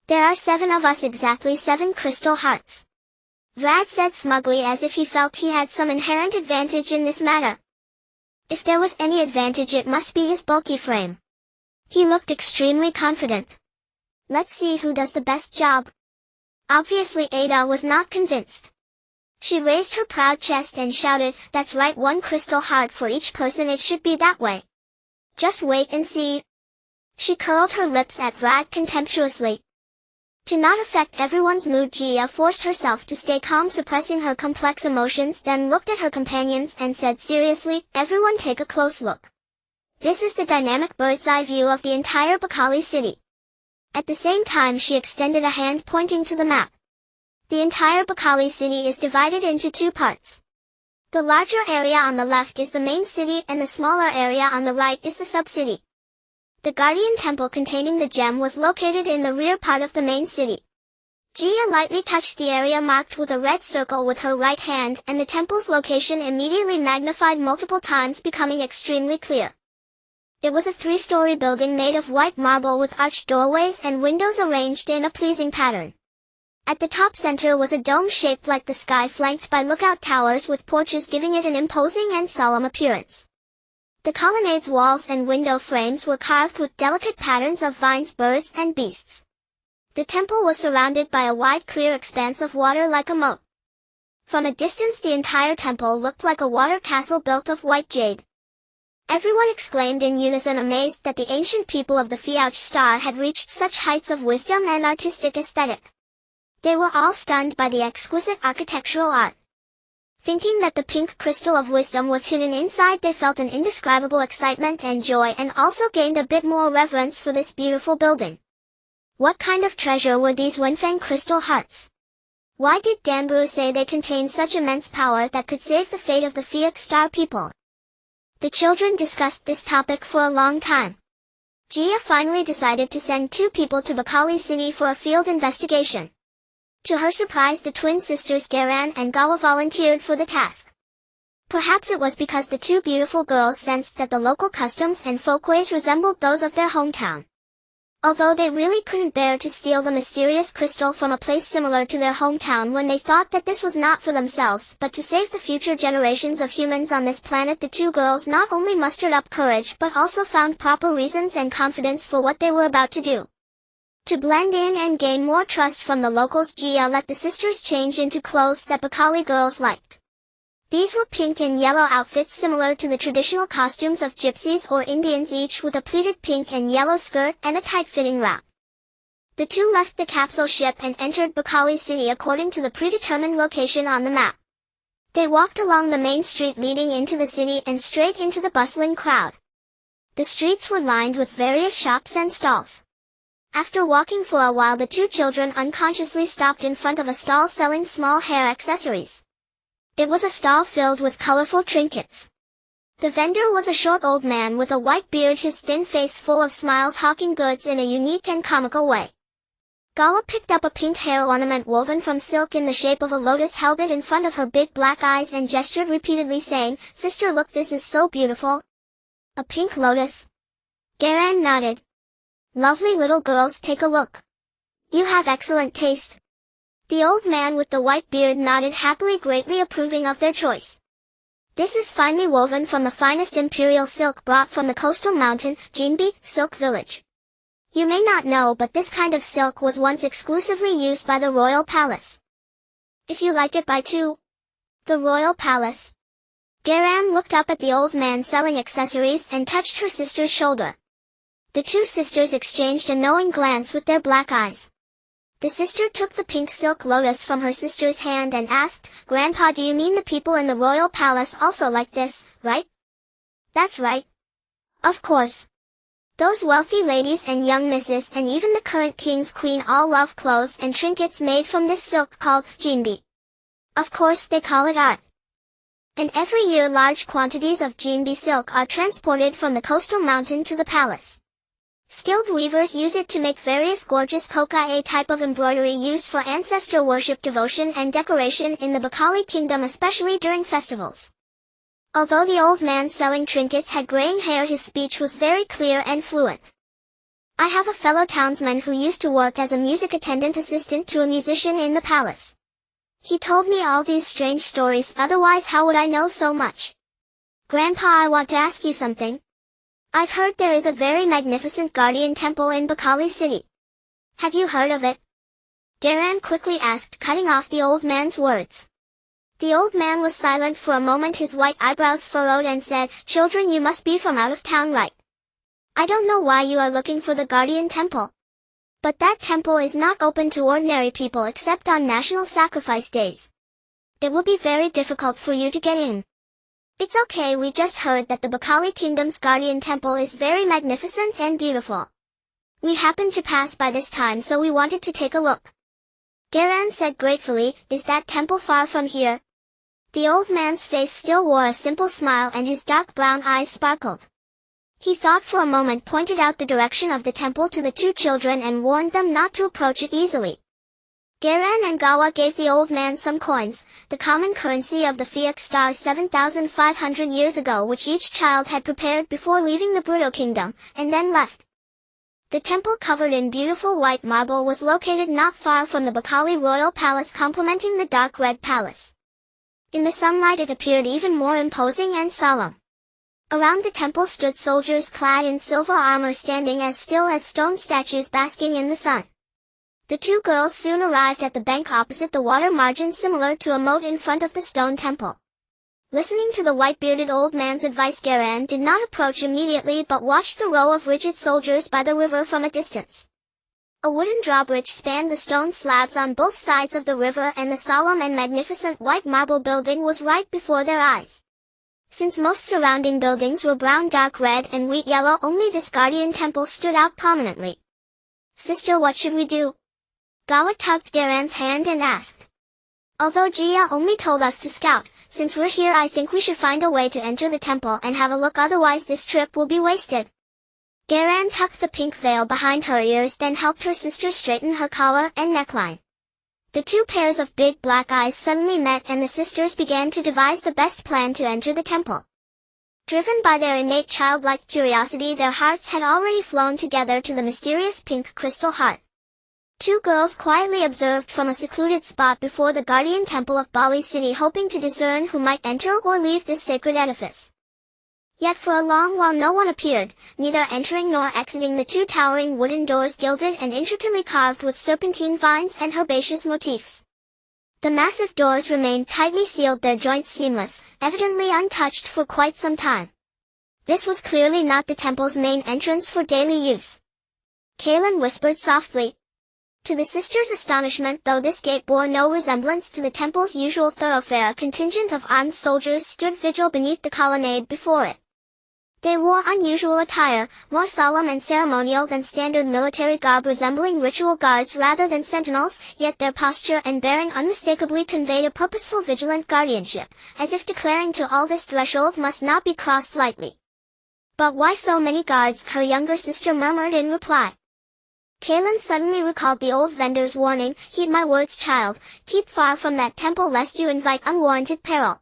A: There are 7 of us, exactly 7 crystal hearts. Vrad said smugly, as if he felt he had some inherent advantage in this matter. If there was any advantage, it must be his bulky frame. He looked extremely confident. Let's see who does the best job. Obviously Ada was not convinced. She raised her proud chest and shouted, "That's right, 1 crystal heart for each person, it should be that way. Just wait and see." She curled her lips at Vrad contemptuously. To not affect everyone's mood, Jia forced herself to stay calm, suppressing her complex emotions, then looked at her companions and said seriously, "Everyone take a close look. This is the dynamic bird's-eye view of the entire Bakali city." At the same time she extended a hand pointing to the map. The entire Bakali city is divided into two parts. The larger area on the left is the main city and the smaller area on the right is the sub-city. The guardian temple containing the gem was located in the rear part of the main city. Jia lightly touched the area marked with a red circle with her right hand, and the temple's location immediately magnified multiple times, becoming extremely clear. It was a 3-story building made of white marble with arched doorways and windows arranged in a pleasing pattern. At the top center was a dome shaped like the sky, flanked by lookout towers with porches, giving it an imposing and solemn appearance. The colonnade's walls and window frames were carved with delicate patterns of vines, birds, and beasts. The temple was surrounded by a wide, clear expanse of water like a moat. From a distance the entire temple looked like a water castle built of white jade. Everyone exclaimed in unison, amazed that the ancient people of the Fiauch star had reached such heights of wisdom and artistic aesthetic. They were all stunned by the exquisite architectural art. Thinking that the pink crystal of wisdom was hidden inside, they felt an indescribable excitement and joy, and also gained a bit more reverence for this beautiful building. What kind of treasure were these Wenfeng crystal hearts? Why did Danbru say they contained such immense power that could save the fate of the Fiauch star people? The children discussed this topic for a long time. Jia finally decided to send 2 people to Bakali city for a field investigation. To her surprise, the twin sisters Garan and Gawa volunteered for the task. Perhaps it was because the 2 beautiful girls sensed that the local customs and folkways resembled those of their hometown. Although they really couldn't bear to steal the mysterious crystal from a place similar to their hometown when they thought that this was not for themselves but to save the future generations of humans on this planet, the 2 girls not only mustered up courage but also found proper reasons and confidence for what they were about to do. To blend in and gain more trust from the locals, Jia let the sisters change into clothes that Bakali girls liked. These were pink and yellow outfits similar to the traditional costumes of gypsies or Indians, each with a pleated pink and yellow skirt and a tight-fitting wrap. The 2 left the capsule ship and entered Bakali city according to the predetermined location on the map. They walked along the main street leading into the city and straight into the bustling crowd. The streets were lined with various shops and stalls. After walking for a while, the 2 children unconsciously stopped in front of a stall selling small hair accessories. It was a stall filled with colorful trinkets. The vendor was a short old man with a white beard, his thin face full of smiles, hawking goods in a unique and comical way. Gawa picked up a pink hair ornament woven from silk in the shape of a lotus, held it in front of her big black eyes and gestured repeatedly, saying, "Sister, look, this is so beautiful." "A pink lotus?" Garan nodded. "Lovely, little girls, take a look. You have excellent taste." The old man with the white beard nodded happily, greatly approving of their choice. "This is finely woven from the finest imperial silk brought from the coastal mountain, Jinbi, silk village. You may not know, but this kind of silk was once exclusively used by the royal palace. If you like it, buy 2. The royal palace." Garan looked up at the old man selling accessories and touched her sister's shoulder. The 2 sisters exchanged a knowing glance with their black eyes. The sister took the pink silk lotus from her sister's hand and asked, "Grandpa, do you mean the people in the royal palace also like this, right?" "That's right. Of course. Those wealthy ladies and young misses and even the current king's queen all love clothes and trinkets made from this silk called jinbi. Of course they call it art. And every year large quantities of jinbi silk are transported from the coastal mountain to the palace. Skilled weavers use it to make various gorgeous koka, a type of embroidery used for ancestor worship, devotion, and decoration in the Bakali kingdom, especially during festivals." Although the old man selling trinkets had graying hair, his speech was very clear and fluent. "I have a fellow townsman who used to work as a music attendant assistant to a musician in the palace. He told me all these strange stories, otherwise how would I know so much? Grandpa, I want to ask you something. I've heard there is a very magnificent guardian temple in Bakali city. Have you heard of it?" Garan quickly asked, cutting off the old man's words. The old man was silent for a moment, his white eyebrows furrowed, and said, "Children, you must be from out of town, right? I don't know why you are looking for the guardian temple. But that temple is not open to ordinary people except on national sacrifice days. It will be very difficult for you to get in. It's okay, we just heard that the Bakali Kingdom's guardian temple is very magnificent and beautiful. We happened to pass by this time, so we wanted to take a look. Garan said gratefully, is that temple far from here? The old man's face still wore a simple smile and his dark brown eyes sparkled. He thought for a moment, pointed out the direction of the temple to the two children and warned them not to approach it easily. Garan and Gawa gave the old man some coins, the common currency of the Fiak stars 7,500 years ago, which each child had prepared before leaving the Brutto kingdom, and then left. The temple, covered in beautiful white marble, was located not far from the Bakali royal palace, complementing the dark red palace. In the sunlight it appeared even more imposing and solemn. Around the temple stood soldiers clad in silver armor, standing as still as stone statues, basking in the sun. The two girls soon arrived at the bank opposite the water margin, similar to a moat in front of the stone temple. Listening to the white-bearded old man's advice, Garan did not approach immediately but watched the row of rigid soldiers by the river from a distance. A wooden drawbridge spanned the stone slabs on both sides of the river, and the solemn and magnificent white marble building was right before their eyes. Since most surrounding buildings were brown, dark red, and wheat yellow, only this guardian temple stood out prominently. Sister, what should we do? Gawa tugged Garan's hand and asked. Although Jia only told us to scout, since we're here I think we should find a way to enter the temple and have a look, otherwise this trip will be wasted. Garan tucked the pink veil behind her ears, then helped her sister straighten her collar and neckline. The two pairs of big black eyes suddenly met, and the sisters began to devise the best plan to enter the temple. Driven by their innate childlike curiosity, their hearts had already flown together to the mysterious pink crystal heart. Two girls quietly observed from a secluded spot before the guardian temple of Bali City, hoping to discern who might enter or leave this sacred edifice. Yet for a long while no one appeared, neither entering nor exiting the two towering wooden doors, gilded and intricately carved with serpentine vines and herbaceous motifs. The massive doors remained tightly sealed, their joints seamless, evidently untouched for quite some time. This was clearly not the temple's main entrance for daily use. Kaylin whispered softly. To the sisters' astonishment, though this gate bore no resemblance to the temple's usual thoroughfare, a contingent of armed soldiers stood vigil beneath the colonnade before it. They wore unusual attire, more solemn and ceremonial than standard military garb, resembling ritual guards rather than sentinels, yet their posture and bearing unmistakably conveyed a purposeful, vigilant guardianship, as if declaring to all this threshold must not be crossed lightly. But why so many guards? Her younger sister murmured in reply. Kaylin suddenly recalled the old vendor's warning, heed my words, child, keep far from that temple lest you invite unwarranted peril.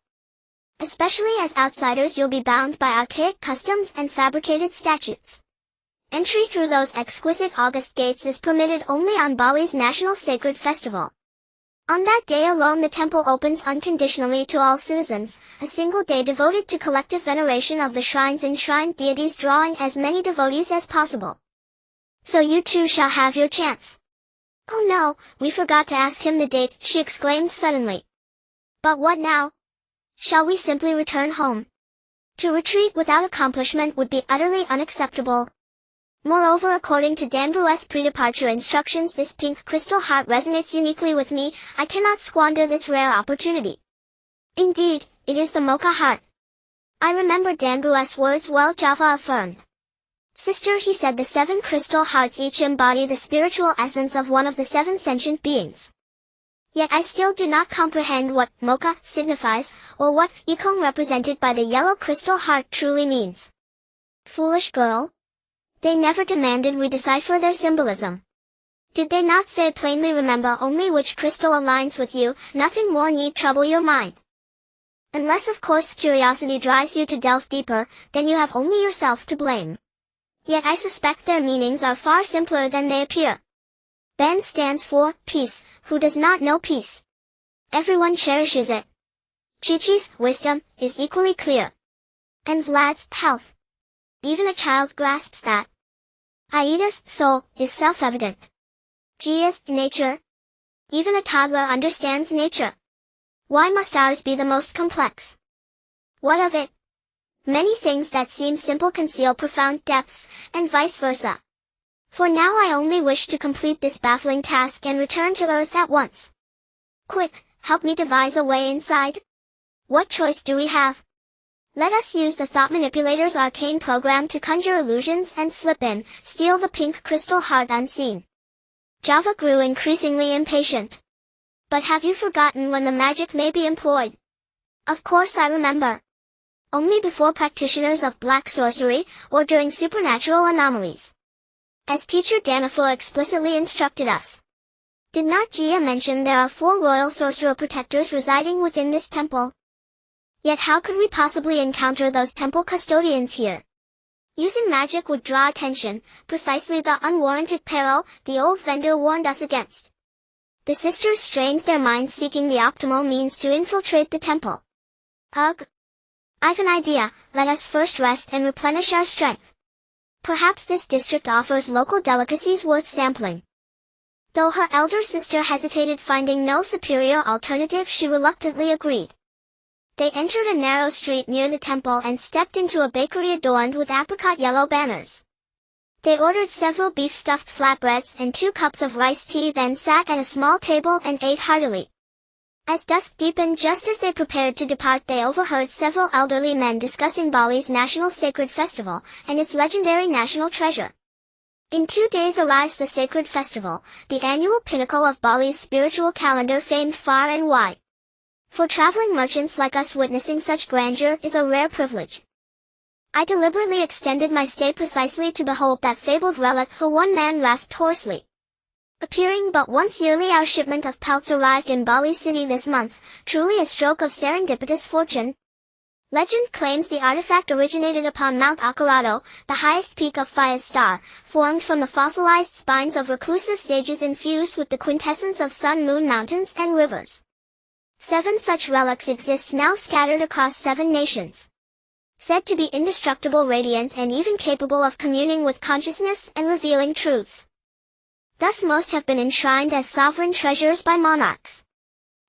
A: Especially as outsiders you'll be bound by archaic customs and fabricated statutes. Entry through those exquisite august gates is permitted only on Bali's national sacred festival. On that day alone the temple opens unconditionally to all citizens, a single day devoted to collective veneration of the shrine's enshrined deities, drawing as many devotees as possible. So you too shall have your chance. Oh no, we forgot to ask him the date, she exclaimed suddenly. But what now? Shall we simply return home? To retreat without accomplishment would be utterly unacceptable. Moreover, according to Danbru's pre-departure instructions, this pink crystal heart resonates uniquely with me. I cannot squander this rare opportunity. Indeed, it is the Mocha heart. I remember Danbru's words well, Java affirmed. Sister, he said, the 7 crystal hearts each embody the spiritual essence of one of the 7 sentient beings. Yet I still do not comprehend what Mocha signifies, or what Ikong represented by the yellow crystal heart truly means. Foolish girl. They never demanded we decipher their symbolism. Did they not say plainly, remember only which crystal aligns with you, nothing more need trouble your mind. Unless of course curiosity drives you to delve deeper, then you have only yourself to blame. Yet I suspect their meanings are far simpler than they appear. Ben stands for peace. Who does not know peace? Everyone cherishes it. Chi-Chi's wisdom is equally clear. And Vlad's health. Even a child grasps that. Aida's soul is self-evident. Gia's nature. Even a toddler understands nature. Why must ours be the most complex? What of it? Many things that seem simple conceal profound depths, and vice versa. For now I only wish to complete this baffling task and return to Earth at once. Quick, help me devise a way inside. What choice do we have? Let us use the Thought Manipulator's arcane program to conjure illusions and slip in, steal the pink crystal heart unseen. Java grew increasingly impatient. But have you forgotten when the magic may be employed? Of course I remember. Only before practitioners of black sorcery, or during supernatural anomalies. As teacher Danafo explicitly instructed us. Did not Jia mention there are 4 royal sorcerer protectors residing within this temple? Yet how could we possibly encounter those temple custodians here? Using magic would draw attention, precisely the unwarranted peril the old vendor warned us against. The sisters strained their minds seeking the optimal means to infiltrate the temple. Ugh! I've an idea, let us first rest and replenish our strength. Perhaps this district offers local delicacies worth sampling. Though her elder sister hesitated, finding no superior alternative, she reluctantly agreed. They entered a narrow street near the temple and stepped into a bakery adorned with apricot yellow banners. They ordered several beef-stuffed flatbreads and 2 cups of riced tea, then sat at a small table and ate heartily. As dusk deepened, just as they prepared to depart, they overheard several elderly men discussing Bali's national sacred festival and its legendary national treasure. In 2 days arrives the sacred festival, the annual pinnacle of Bali's spiritual calendar, famed far and wide. For traveling merchants like us, witnessing such grandeur is a rare privilege. I deliberately extended my stay precisely to behold that fabled relic, one man rasped hoarsely. Appearing but once yearly, our shipment of pelts arrived in Bali City this month, truly a stroke of serendipitous fortune. Legend claims the artifact originated upon Mount Akurado, the highest peak of Fia's star, formed from the fossilized spines of reclusive sages infused with the quintessence of sun-moon mountains and rivers. 7 such relics exist now, scattered across 7 nations. Said to be indestructible, radiant, and even capable of communing with consciousness and revealing truths. Thus most have been enshrined as sovereign treasures by monarchs.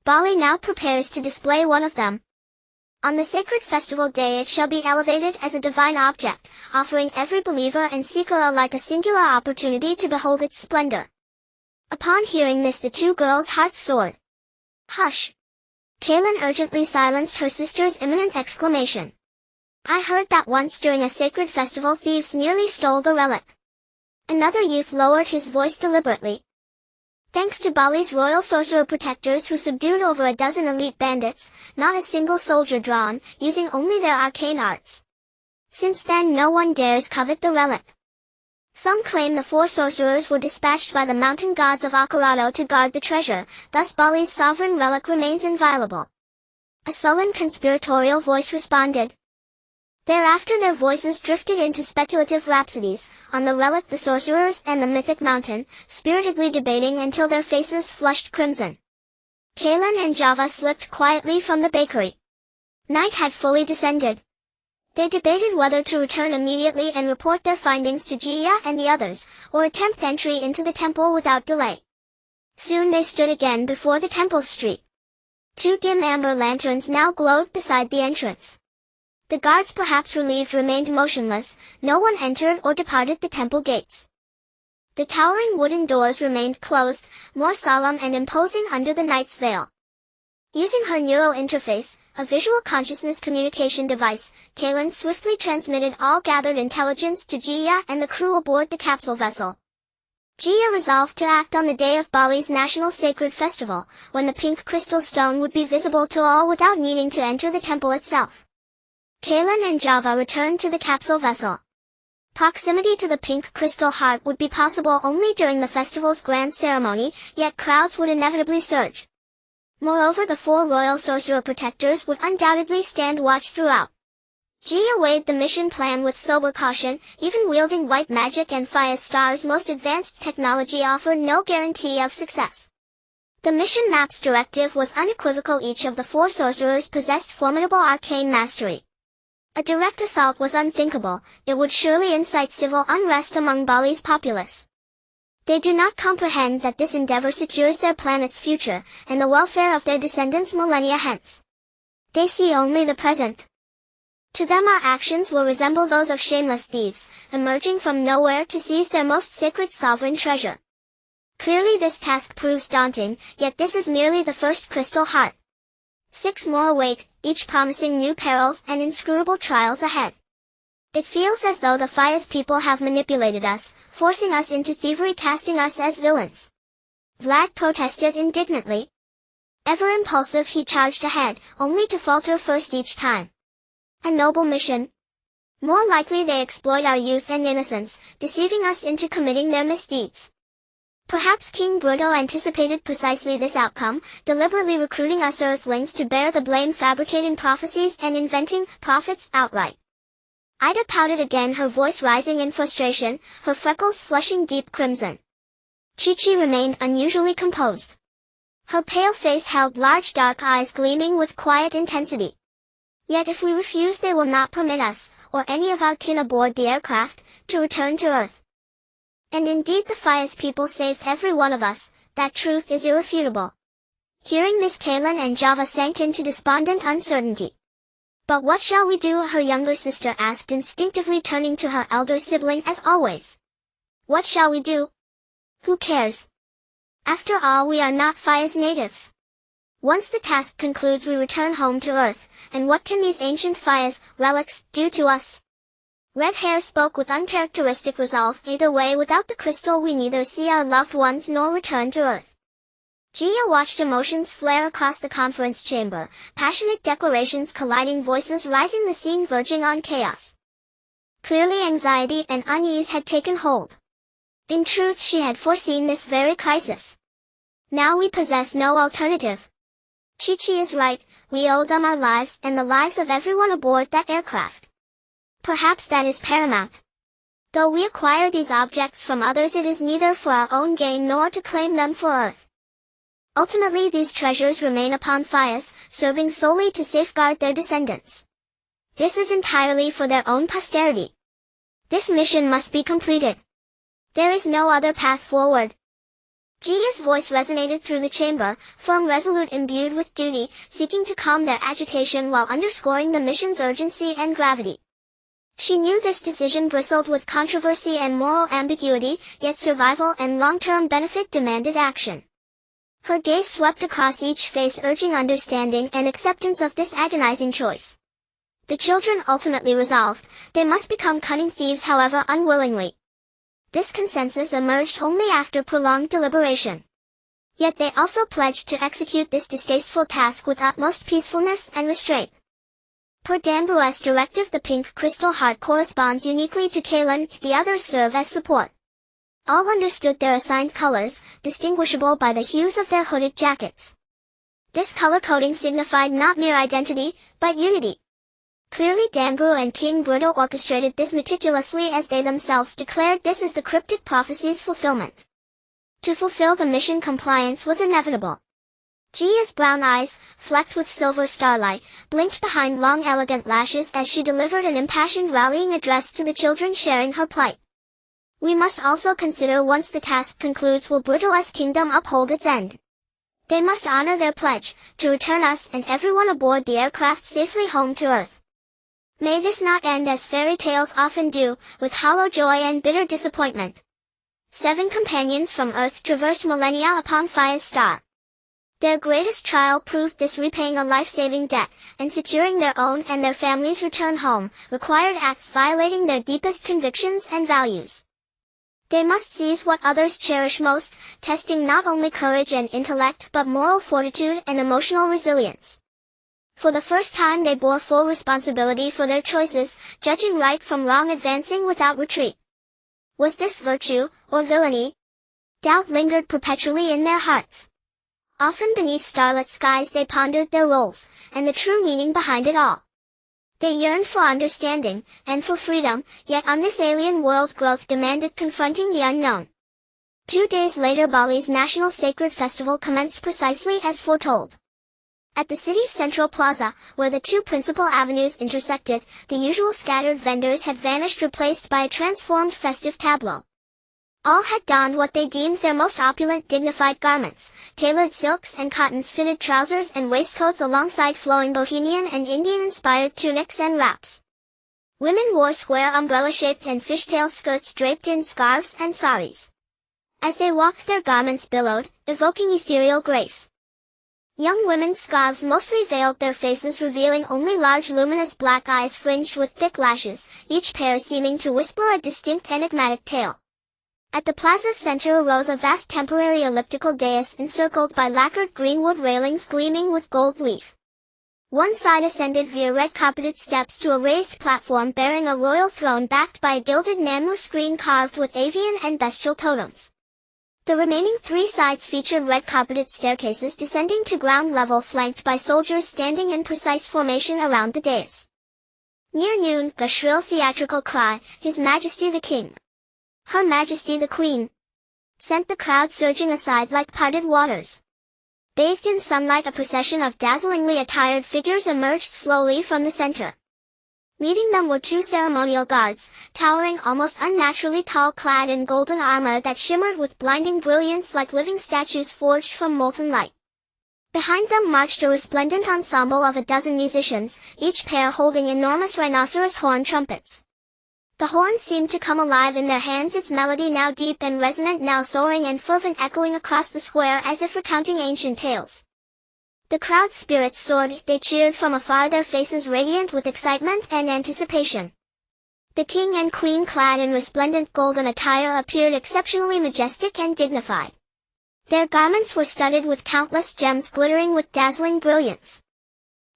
A: Bali now prepares to display one of them. On the sacred festival day it shall be elevated as a divine object, offering every believer and seeker alike a singular opportunity to behold its splendor. Upon hearing this, the 2 girls' hearts soared. Hush! Kaylin urgently silenced her sister's imminent exclamation. I heard that once during a sacred festival thieves nearly stole the relic. Another youth lowered his voice deliberately. Thanks to Bali's royal sorcerer protectors who subdued over a dozen elite bandits, not a single soldier drawn, using only their arcane arts. Since then no one dares covet the relic. Some claim the 4 sorcerers were dispatched by the mountain gods of Akurado to guard the treasure, thus Bali's sovereign relic remains inviolable. A sullen conspiratorial voice responded. Thereafter their voices drifted into speculative rhapsodies, on the relic, the sorcerers, and the mythic mountain, spiritedly debating until their faces flushed crimson. Kaylin and Java slipped quietly from the bakery. Night had fully descended. They debated whether to return immediately and report their findings to Jia and the others, or attempt entry into the temple without delay. Soon they stood again before the temple's street. 2 dim amber lanterns now glowed beside the entrance. The guards, perhaps relieved, remained motionless. No one entered or departed the temple gates. The towering wooden doors remained closed, more solemn and imposing under the night's veil. Using her neural interface, a visual consciousness communication device, Kaylin swiftly transmitted all gathered intelligence to Jia and the crew aboard the capsule vessel. Jia resolved to act on the day of Bali's national sacred festival, when the pink crystal stone would be visible to all without needing to enter the temple itself. Kaylin and Java returned to the capsule vessel. Proximity to the pink crystal heart would be possible only during the festival's grand ceremony, yet crowds would inevitably surge. Moreover, the 4 royal sorcerer protectors would undoubtedly stand watch throughout. Jia weighed the mission plan with sober caution. Even wielding white magic and Fia's star's most advanced technology offered no guarantee of success. The mission map's directive was unequivocal. Each of the 4 sorcerers possessed formidable arcane mastery. A direct assault was unthinkable. It would surely incite civil unrest among Bali's populace. They do not comprehend that this endeavor secures their planet's future, and the welfare of their descendants millennia hence. They see only the present. To them our actions will resemble those of shameless thieves, emerging from nowhere to seize their most sacred sovereign treasure. Clearly this task proves daunting, yet this is merely the first crystal heart. 6 more await, each promising new perils and inscrutable trials ahead. It feels as though the Fias people have manipulated us, forcing us into thievery, casting us as villains. Vlad protested indignantly. Ever impulsive, he charged ahead, only to falter first each time. A noble mission. More likely they exploit our youth and innocence, deceiving us into committing their misdeeds. Perhaps King Bruto anticipated precisely this outcome, deliberately recruiting us Earthlings to bear the blame, fabricating prophecies and inventing prophets outright. Ida pouted again, her voice rising in frustration, her freckles flushing deep crimson. Chi-Chi remained unusually composed. Her pale face held large dark eyes gleaming with quiet intensity. Yet if we refuse, they will not permit us, or any of our kin aboard the aircraft, to return to Earth. And indeed the Fias people saved every one of us, that truth is irrefutable. Hearing this, Kaylin and Java sank into despondent uncertainty. But what shall we do? Her younger sister asked, instinctively turning to her elder sibling as always. What shall we do? Who cares? After all, we are not Fias natives. Once the task concludes, we return home to Earth, and what can these ancient Fias, relics, do to us? Red Hair spoke with uncharacteristic resolve. Either way, without the crystal we neither see our loved ones nor return to Earth. Gia watched emotions flare across the conference chamber, passionate declarations colliding, voices rising, the scene verging on chaos. Clearly anxiety and unease had taken hold. In truth, she had foreseen this very crisis. Now we possess no alternative. Chi-Chi is right, we owe them our lives and the lives of everyone aboard that aircraft. Perhaps that is paramount. Though we acquire these objects from others, it is neither for our own gain nor to claim them for Earth. Ultimately these treasures remain upon Fias, serving solely to safeguard their descendants. This is entirely for their own posterity. This mission must be completed. There is no other path forward. Gia's voice resonated through the chamber, firm, resolute, imbued with duty, seeking to calm their agitation while underscoring the mission's urgency and gravity. She knew this decision bristled with controversy and moral ambiguity, yet survival and long-term benefit demanded action. Her gaze swept across each face, urging understanding and acceptance of this agonizing choice. The children ultimately resolved, they must become cunning thieves, however unwillingly. This consensus emerged only after prolonged deliberation. Yet they also pledged to execute this distasteful task with utmost peacefulness and restraint. Per Danbrou's directive, the pink crystal heart corresponds uniquely to Kaylin, the others serve as support. All understood their assigned colors, distinguishable by the hues of their hooded jackets. This color coding signified not mere identity, but unity. Clearly Danbrou and King Bruto orchestrated this meticulously, as they themselves declared this as the cryptic prophecy's fulfillment. To fulfill the mission, compliance was inevitable. Gia's brown eyes, flecked with silver starlight, blinked behind long elegant lashes as she delivered an impassioned rallying address to the children sharing her plight. We must also consider, once the task concludes, will Bruto's kingdom uphold its end? They must honor their pledge, to return us and everyone aboard the aircraft safely home to Earth. May this not end as fairy tales often do, with hollow joy and bitter disappointment. 7 companions from Earth traversed millennia upon Fia's star. Their greatest trial proved this, repaying a life-saving debt, and securing their own and their families' return home, required acts violating their deepest convictions and values. They must seize what others cherish most, testing not only courage and intellect but moral fortitude and emotional resilience. For the first time they bore full responsibility for their choices, judging right from wrong, advancing without retreat. Was this virtue, or villainy? Doubt lingered perpetually in their hearts. Often beneath starlit skies they pondered their roles, and the true meaning behind it all. They yearned for understanding, and for freedom, yet on this alien world growth demanded confronting the unknown. 2 days later Bali's National Sacred Festival commenced precisely as foretold. At the city's central plaza, where the 2 principal avenues intersected, the usual scattered vendors had vanished, replaced by a transformed festive tableau. All had donned what they deemed their most opulent dignified garments, tailored silks and cottons fitted trousers and waistcoats alongside flowing Bohemian and Indian-inspired tunics and wraps. Women wore square umbrella-shaped and fishtail skirts draped in scarves and saris. As they walked, their garments billowed, evoking ethereal grace. Young women's scarves mostly veiled their faces, revealing only large luminous black eyes fringed with thick lashes, each pair seeming to whisper a distinct enigmatic tale. At the plaza's center arose a vast temporary elliptical dais encircled by lacquered greenwood railings gleaming with gold leaf. One side ascended via red-carpeted steps to a raised platform bearing a royal throne backed by a gilded Namu screen carved with avian and bestial totems. The remaining three sides featured red-carpeted staircases descending to ground level flanked by soldiers standing in precise formation around the dais. Near noon, a shrill theatrical cry, "His Majesty the King! Her Majesty the Queen!" sent the crowd surging aside like parted waters. Bathed in sunlight, a procession of dazzlingly attired figures emerged slowly from the center. Leading them were two ceremonial guards, towering almost unnaturally tall, clad in golden armor that shimmered with blinding brilliance like living statues forged from molten light. Behind them marched a resplendent ensemble of a dozen musicians, each pair holding enormous rhinoceros horn trumpets. The horns seemed to come alive in their hands, its melody now deep and resonant, now soaring and fervent, echoing across the square as if recounting ancient tales. The crowd's spirits soared, they cheered from afar, their faces radiant with excitement and anticipation. The king and queen, clad in resplendent golden attire, appeared exceptionally majestic and dignified. Their garments were studded with countless gems glittering with dazzling brilliance.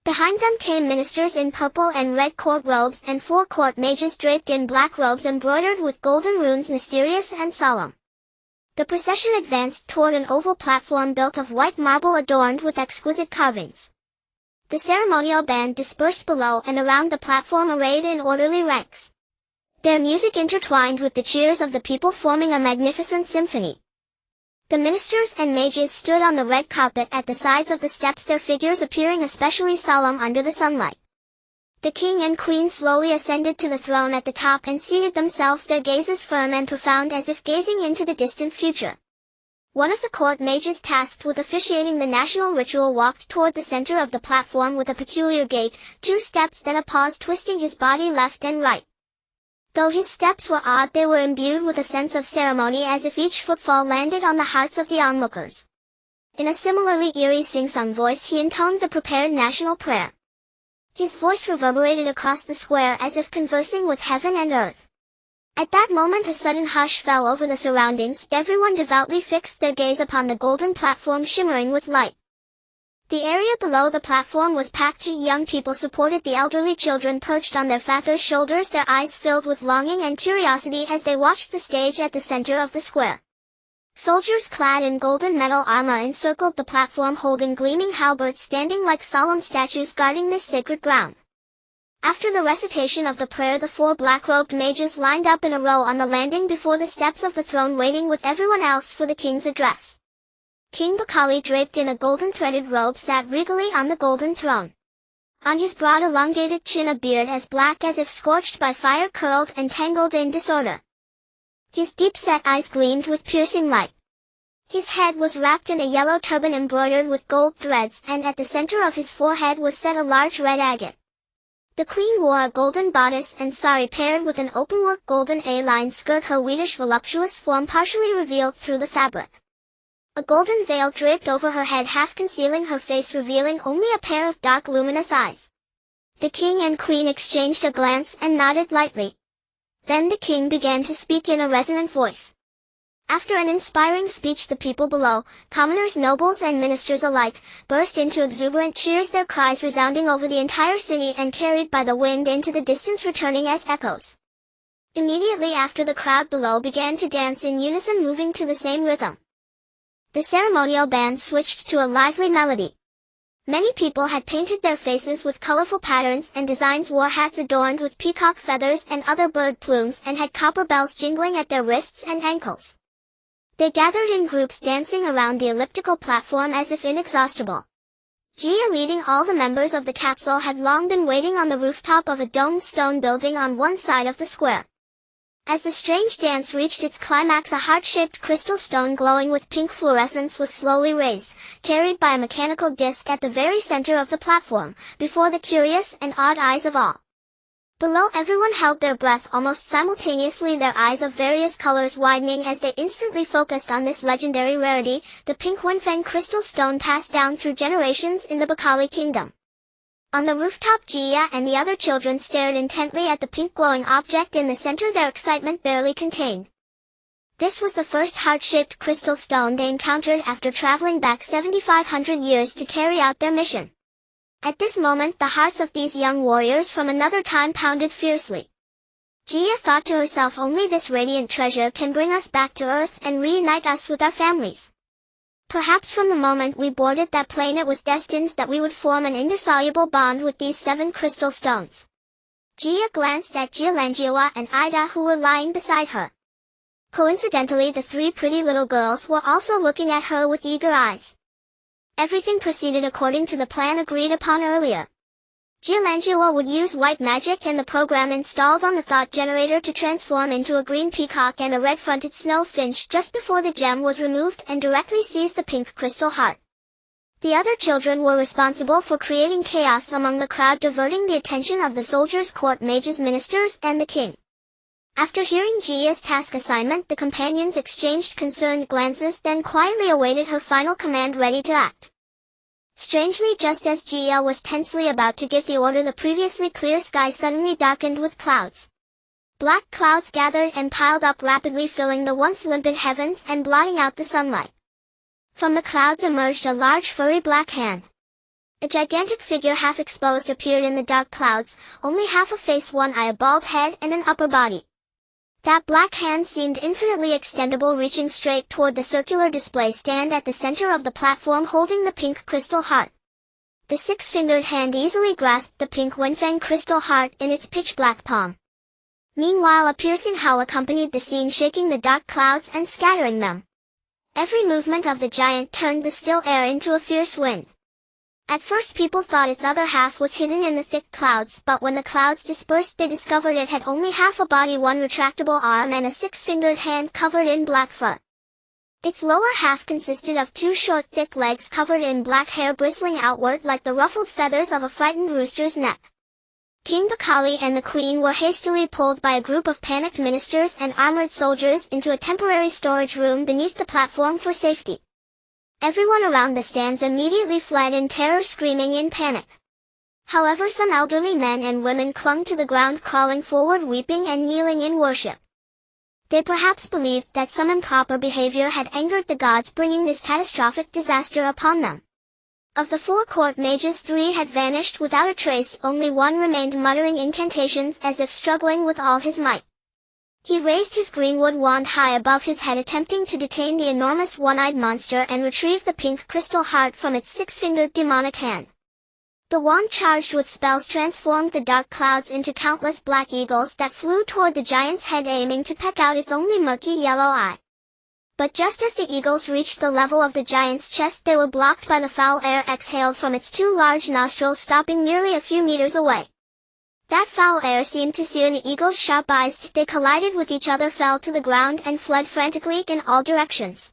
A: Behind them came ministers in purple and red court robes and four court mages draped in black robes embroidered with golden runes, mysterious and solemn. The procession advanced toward an oval platform built of white marble adorned with exquisite carvings. The ceremonial band dispersed below and around the platform, arrayed in orderly ranks. Their music intertwined with the cheers of the people, forming a magnificent symphony. The ministers and mages stood on the red carpet at the sides of the steps, their figures appearing especially solemn under the sunlight. The king and queen slowly ascended to the throne at the top and seated themselves, their gazes firm and profound as if gazing into the distant future. One of the court mages tasked with officiating the national ritual walked toward the center of the platform with a peculiar gait, 2 steps then a pause, twisting his body left and right. Though his steps were odd, they were imbued with a sense of ceremony, as if each footfall landed on the hearts of the onlookers. In a similarly eerie sing-song voice he intoned the prepared national prayer. His voice reverberated across the square as if conversing with heaven and earth. At that moment a sudden hush fell over the surroundings, everyone devoutly fixed their gaze upon the golden platform shimmering with light. The area below the platform was packed. Young people supported the elderly, children perched on their fathers' shoulders, their eyes filled with longing and curiosity as they watched the stage at the center of the square. Soldiers clad in golden metal armor encircled the platform, holding gleaming halberds, standing like solemn statues guarding this sacred ground. After the recitation of the prayer, the 4 black-robed mages lined up in a row on the landing before the steps of the throne, waiting with everyone else for the king's address. King Bakali, draped in a golden threaded robe, sat regally on the golden throne. On his broad elongated chin a beard as black as if scorched by fire curled and tangled in disorder. His deep-set eyes gleamed with piercing light. His head was wrapped in a yellow turban embroidered with gold threads, and at the center of his forehead was set a large red agate. The queen wore a golden bodice and sari paired with an openwork golden A-line skirt, her wheatish voluptuous form partially revealed through the fabric. A golden veil draped over her head, half concealing her face, revealing only a pair of dark luminous eyes. The king and queen exchanged a glance and nodded lightly. Then the king began to speak in a resonant voice. After an inspiring speech, the people below, commoners, nobles and ministers alike, burst into exuberant cheers, their cries resounding over the entire city and carried by the wind into the distance, returning as echoes. Immediately after, the crowd below began to dance in unison, moving to the same rhythm. The ceremonial band switched to a lively melody. Many people had painted their faces with colorful patterns and designs, wore hats adorned with peacock feathers and other bird plumes, and had copper bells jingling at their wrists and ankles. They gathered in groups, dancing around the elliptical platform as if inexhaustible. Jia, leading all the members of the capsule, had long been waiting on the rooftop of a domed stone building on one side of the square. As the strange dance reached its climax, a heart-shaped crystal stone glowing with pink fluorescence was slowly raised, carried by a mechanical disc at the very center of the platform, before the curious and awed eyes of all. Below, everyone held their breath almost simultaneously, their eyes of various colors widening as they instantly focused on this legendary rarity, the pink Wenfeng crystal stone passed down through generations in the Bakali kingdom. On the rooftop, Jia and the other children stared intently at the pink glowing object in the center, their excitement barely contained. This was the first heart-shaped crystal stone they encountered after traveling back 7,500 years to carry out their mission. At this moment, the hearts of these young warriors from another time pounded fiercely. Jia thought to herself, only this radiant treasure can bring us back to Earth and reunite us with our families. Perhaps from the moment we boarded that plane it was destined that we would form an indissoluble bond with these 7 crystal stones. Jia glanced at Jialanjiawa and Ida, who were lying beside her. Coincidentally, the 3 pretty little girls were also looking at her with eager eyes. Everything proceeded according to the plan agreed upon earlier. Jialanjiawa would use white magic and the program installed on the thought generator to transform into a green peacock and a red-fronted snow finch just before the gem was removed and directly seized the pink crystal heart. The other children were responsible for creating chaos among the crowd, diverting the attention of the soldiers, court mages, ministers, and the king. After hearing Jia's task assignment, the companions exchanged concerned glances, then quietly awaited her final command, ready to act. Strangely, just as Jia was tensely about to give the order, the previously clear sky suddenly darkened with clouds. Black clouds gathered and piled up rapidly, filling the once limpid heavens and blotting out the sunlight. From the clouds emerged a large furry black hand. A gigantic figure, half exposed, appeared in the dark clouds, only half a face, one eye, a bald head, and an upper body. That black hand seemed infinitely extendable, reaching straight toward the circular display stand at the center of the platform holding the pink crystal heart. The 6-fingered hand easily grasped the pink Wenfeng crystal heart in its pitch-black palm. Meanwhile, a piercing howl accompanied the scene, shaking the dark clouds and scattering them. Every movement of the giant turned the still air into a fierce wind. At first people thought its other half was hidden in the thick clouds, but when the clouds dispersed they discovered it had only half a body, one retractable arm, and a 6-fingered hand covered in black fur. Its lower half consisted of 2 short thick legs covered in black hair bristling outward like the ruffled feathers of a frightened rooster's neck. King Bakali and the queen were hastily pulled by a group of panicked ministers and armored soldiers into a temporary storage room beneath the platform for safety. Everyone around the stands immediately fled in terror, screaming in panic. However, some elderly men and women clung to the ground, crawling forward, weeping and kneeling in worship. They perhaps believed that some improper behavior had angered the gods, bringing this catastrophic disaster upon them. Of the 4 court mages, 3 had vanished without a trace, only one remained, muttering incantations as if struggling with all his might. He raised his greenwood wand high above his head, attempting to detain the enormous one-eyed monster and retrieve the pink crystal heart from its 6-fingered demonic hand. The wand, charged with spells, transformed the dark clouds into countless black eagles that flew toward the giant's head, aiming to peck out its only murky yellow eye. But just as the eagles reached the level of the giant's chest, they were blocked by the foul air exhaled from its 2 large nostrils, stopping nearly a few meters away. That foul air seemed to sear the eagles' sharp eyes. They collided with each other, fell to the ground, and fled frantically in all directions.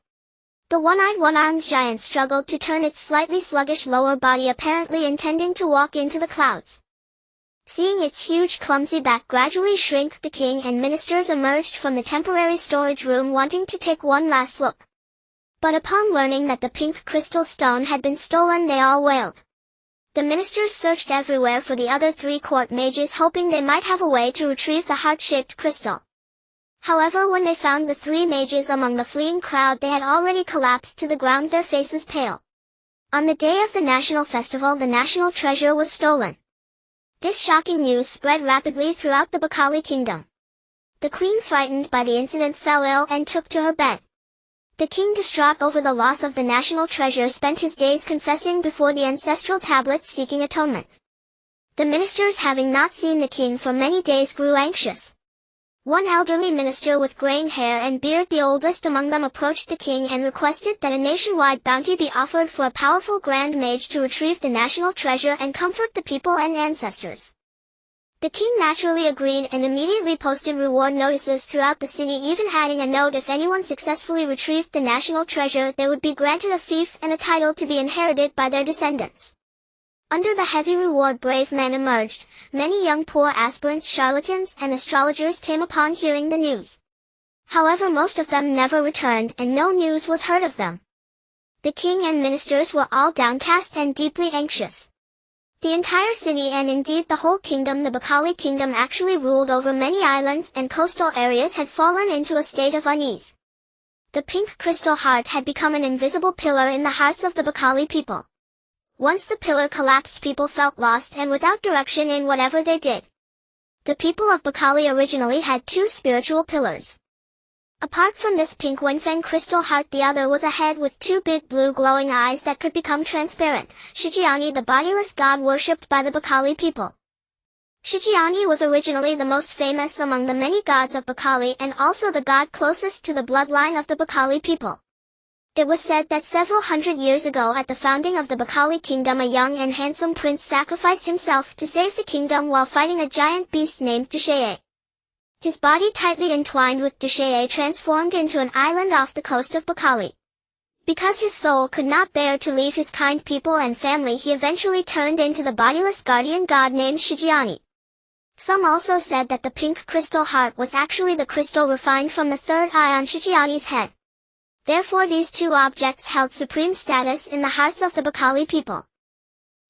A: The one-eyed, one-armed giant struggled to turn its slightly sluggish lower body, apparently intending to walk into the clouds. Seeing its huge, clumsy back gradually shrink, the king and ministers emerged from the temporary storage room, wanting to take one last look. But upon learning that the pink crystal stone had been stolen, they all wailed. The ministers searched everywhere for the other 3 court mages, hoping they might have a way to retrieve the heart-shaped crystal. However, when they found the 3 mages among the fleeing crowd, they had already collapsed to the ground, their faces pale. On the day of the national festival, the national treasure was stolen. This shocking news spread rapidly throughout the Bakali kingdom. The queen, frightened by the incident, fell ill and took to her bed. The king, distraught over the loss of the national treasure, spent his days confessing before the ancestral tablets, seeking atonement. The ministers, having not seen the king for many days, grew anxious. One elderly minister with graying hair and beard, the oldest among them, approached the king and requested that a nationwide bounty be offered for a powerful grand mage to retrieve the national treasure and comfort the people and ancestors. The king naturally agreed and immediately posted reward notices throughout the city, even adding a note: if anyone successfully retrieved the national treasure, they would be granted a fief and a title to be inherited by their descendants. Under the heavy reward, brave men emerged. Many young poor aspirants, charlatans, and astrologers came upon hearing the news. However, most of them never returned, and no news was heard of them. The king and ministers were all downcast and deeply anxious. The entire city, and indeed the whole kingdom, the Bakali kingdom, actually ruled over many islands and coastal areas, had fallen into a state of unease. The pink crystal heart had become an invisible pillar in the hearts of the Bakali people. Once the pillar collapsed, people felt lost and without direction in whatever they did. The people of Bakali originally had two spiritual pillars. Apart from this pink Wenfeng crystal heart, the other was a head with two big blue glowing eyes that could become transparent, Shijiani, the bodiless god worshipped by the Bakali people. Shijiani was originally the most famous among the many gods of Bakali and also the god closest to the bloodline of the Bakali people. It was said that several hundred years ago, at the founding of the Bakali kingdom, a young and handsome prince sacrificed himself to save the kingdom while fighting a giant beast named Dushaye. His body, tightly entwined with Dushaye, transformed into an island off the coast of Bakali. Because his soul could not bear to leave his kind people and family, he eventually turned into the bodiless guardian god named Shijiani. Some also said that the pink crystal heart was actually the crystal refined from the third eye on Shijiani's head. Therefore, these two objects held supreme status in the hearts of the Bakali people.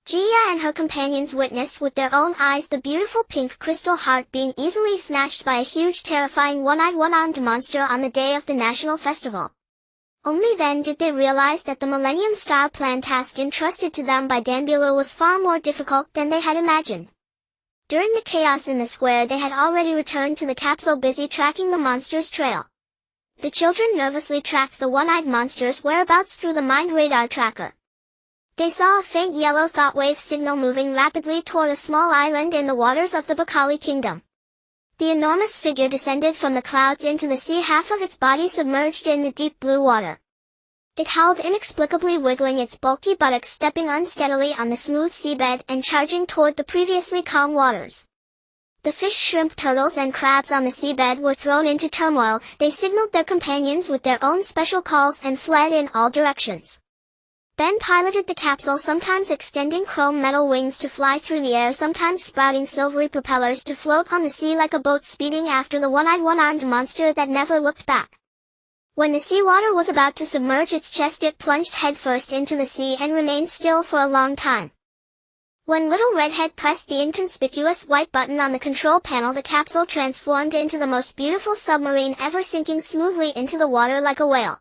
A: Jia and her companions witnessed with their own eyes the beautiful pink crystal heart being easily snatched by a huge, terrifying, one-eyed, one-armed monster on the day of the national festival. Only then did they realize that the Millennium Star Plan task entrusted to them by Danbulu was far more difficult than they had imagined. During the chaos in the square, they had already returned to the capsule, busy tracking the monster's trail. The children nervously tracked the one-eyed monster's whereabouts through the mind radar tracker. They saw a faint yellow thought wave signal moving rapidly toward a small island in the waters of the Bakali kingdom. The enormous figure descended from the clouds into the sea, half of its body submerged in the deep blue water. It howled inexplicably, wiggling its bulky buttocks, stepping unsteadily on the smooth seabed and charging toward the previously calm waters. The fish, shrimp, turtles, and crabs on the seabed were thrown into turmoil. They signaled their companions with their own special calls and fled in all directions. Ben piloted the capsule, sometimes extending chrome metal wings to fly through the air, sometimes sprouting silvery propellers to float on the sea like a boat, speeding after the one-eyed, one-armed monster that never looked back. When the seawater was about to submerge its chest, it plunged headfirst into the sea and remained still for a long time. When Little Redhead pressed the inconspicuous white button on the control panel, the capsule transformed into the most beautiful submarine ever, sinking smoothly into the water like a whale.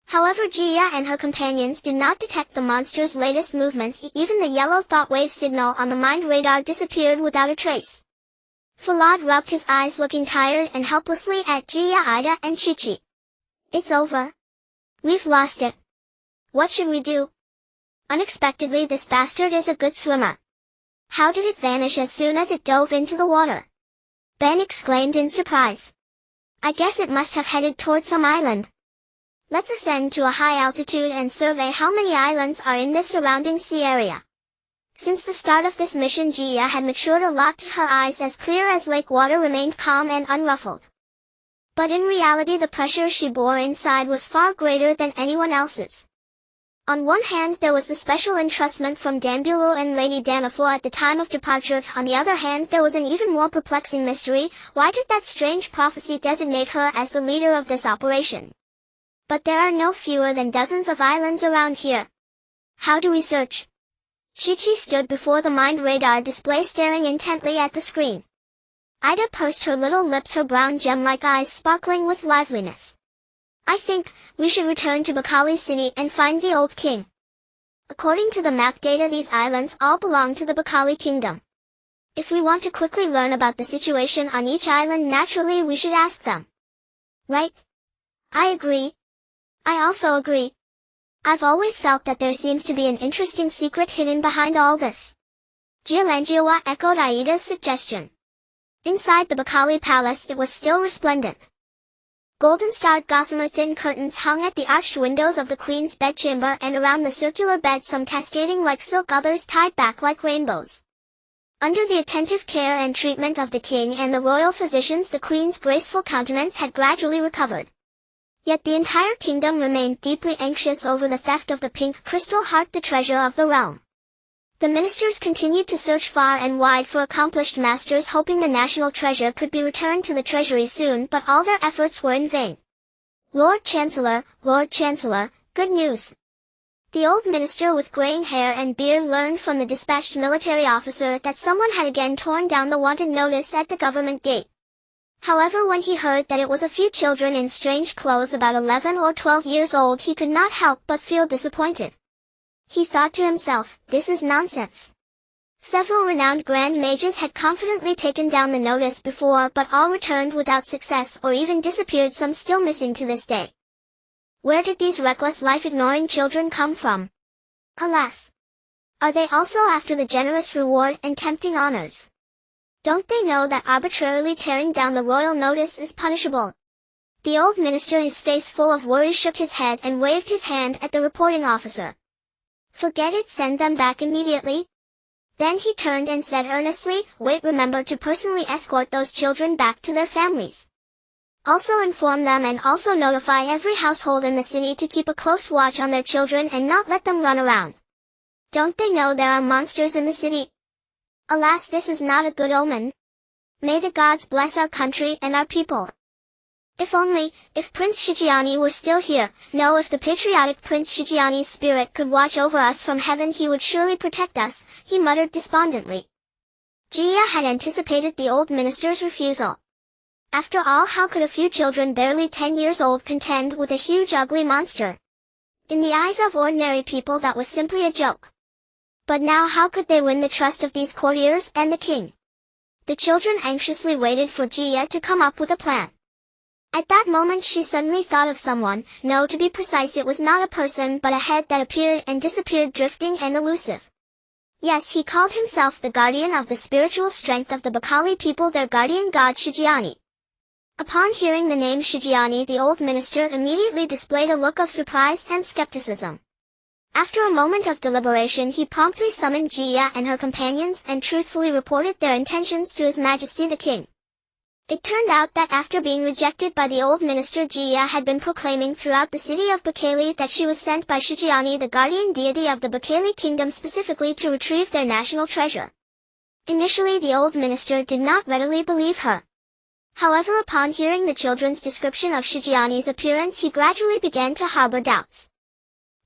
A: However, Jia and her companions did not detect the monster's latest movements. Even the yellow thought wave signal on the mind radar disappeared without a trace. Falad rubbed his eyes, looking tired and helplessly at Jia, Ida, and Chi-Chi. "It's over. We've lost it. What should we do?" "Unexpectedly, this bastard is a good swimmer. How did it vanish as soon as it dove into the water?" Ben exclaimed in surprise. "I guess it must have headed toward some island. Let's ascend to a high altitude and survey how many islands are in this surrounding sea area." Since the start of this mission, Jia had matured a lot. Her eyes, as clear as lake water, remained calm and unruffled. But in reality, the pressure she bore inside was far greater than anyone else's. On one hand, there was the special entrustment from Danbulu and Lady Danafo at the time of departure. On the other hand, there was an even more perplexing mystery. Why did that strange prophecy designate her as the leader of this operation? But there are no fewer than dozens of islands around here. How do we search? Chi-Chi stood before the mind radar display, staring intently at the screen. Ida pursed her little lips, her brown gem-like eyes sparkling with liveliness. "I think we should return to Bakali City and find the old king. According to the map data, these islands all belong to the Bakali kingdom. If we want to quickly learn about the situation on each island, naturally we should ask them." "Right? I agree. I also agree. I've always felt that there seems to be an interesting secret hidden behind all this." Jialanjiawa echoed Aida's suggestion. Inside the Bakali palace, it was still resplendent. Golden-starred gossamer thin curtains hung at the arched windows of the queen's bedchamber and around the circular bed, some cascading like silk, others tied back like rainbows. Under the attentive care and treatment of the king and the royal physicians, the queen's graceful countenance had gradually recovered. Yet the entire kingdom remained deeply anxious over the theft of the pink crystal heart, the treasure of the realm. The ministers continued to search far and wide for accomplished masters, hoping the national treasure could be returned to the treasury soon, but all their efforts were in vain. Lord Chancellor, good news. The old minister with graying hair and beard learned from the dispatched military officer that someone had again torn down the wanted notice at the government gate. However, when he heard that it was a few children in strange clothes about 11 or 12 years old, he could not help but feel disappointed. He thought to himself, this is nonsense. Several renowned grand mages had confidently taken down the notice before, but all returned without success or even disappeared, some still missing to this day. Where did these reckless, life-ignoring children come from? Alas! Are they also after the generous reward and tempting honors? Don't they know that arbitrarily tearing down the royal notice is punishable? The old minister, his face full of worry, shook his head and waved his hand at the reporting officer. Forget it, send them back immediately. Then he turned and said earnestly, wait, remember to personally escort those children back to their families. Also inform them and also notify every household in the city to keep a close watch on their children and not let them run around. Don't they know there are monsters in the city? Alas, this is not a good omen. May the gods bless our country and our people. If Prince Shijiani were still here, no, if the patriotic Prince Shijiani's spirit could watch over us from heaven, he would surely protect us, he muttered despondently. Jia had anticipated the old minister's refusal. After all, how could a few children barely 10 years old contend with a huge ugly monster? In the eyes of ordinary people that was simply a joke. But now how could they win the trust of these courtiers and the king? The children anxiously waited for Jia to come up with a plan. At that moment she suddenly thought of someone, no, to be precise it was not a person but a head that appeared and disappeared, drifting and elusive. Yes, he called himself the guardian of the spiritual strength of the Bakali people, their guardian god Shijiani. Upon hearing the name Shijiani, the old minister immediately displayed a look of surprise and skepticism. After a moment of deliberation, he promptly summoned Jia and her companions and truthfully reported their intentions to His Majesty the King. It turned out that after being rejected by the old minister, Jia had been proclaiming throughout the city of Bakali that she was sent by Shijiani, the guardian deity of the Bakali kingdom, specifically to retrieve their national treasure. Initially, the old minister did not readily believe her. However, upon hearing the children's description of Shijiani's appearance, he gradually began to harbor doubts.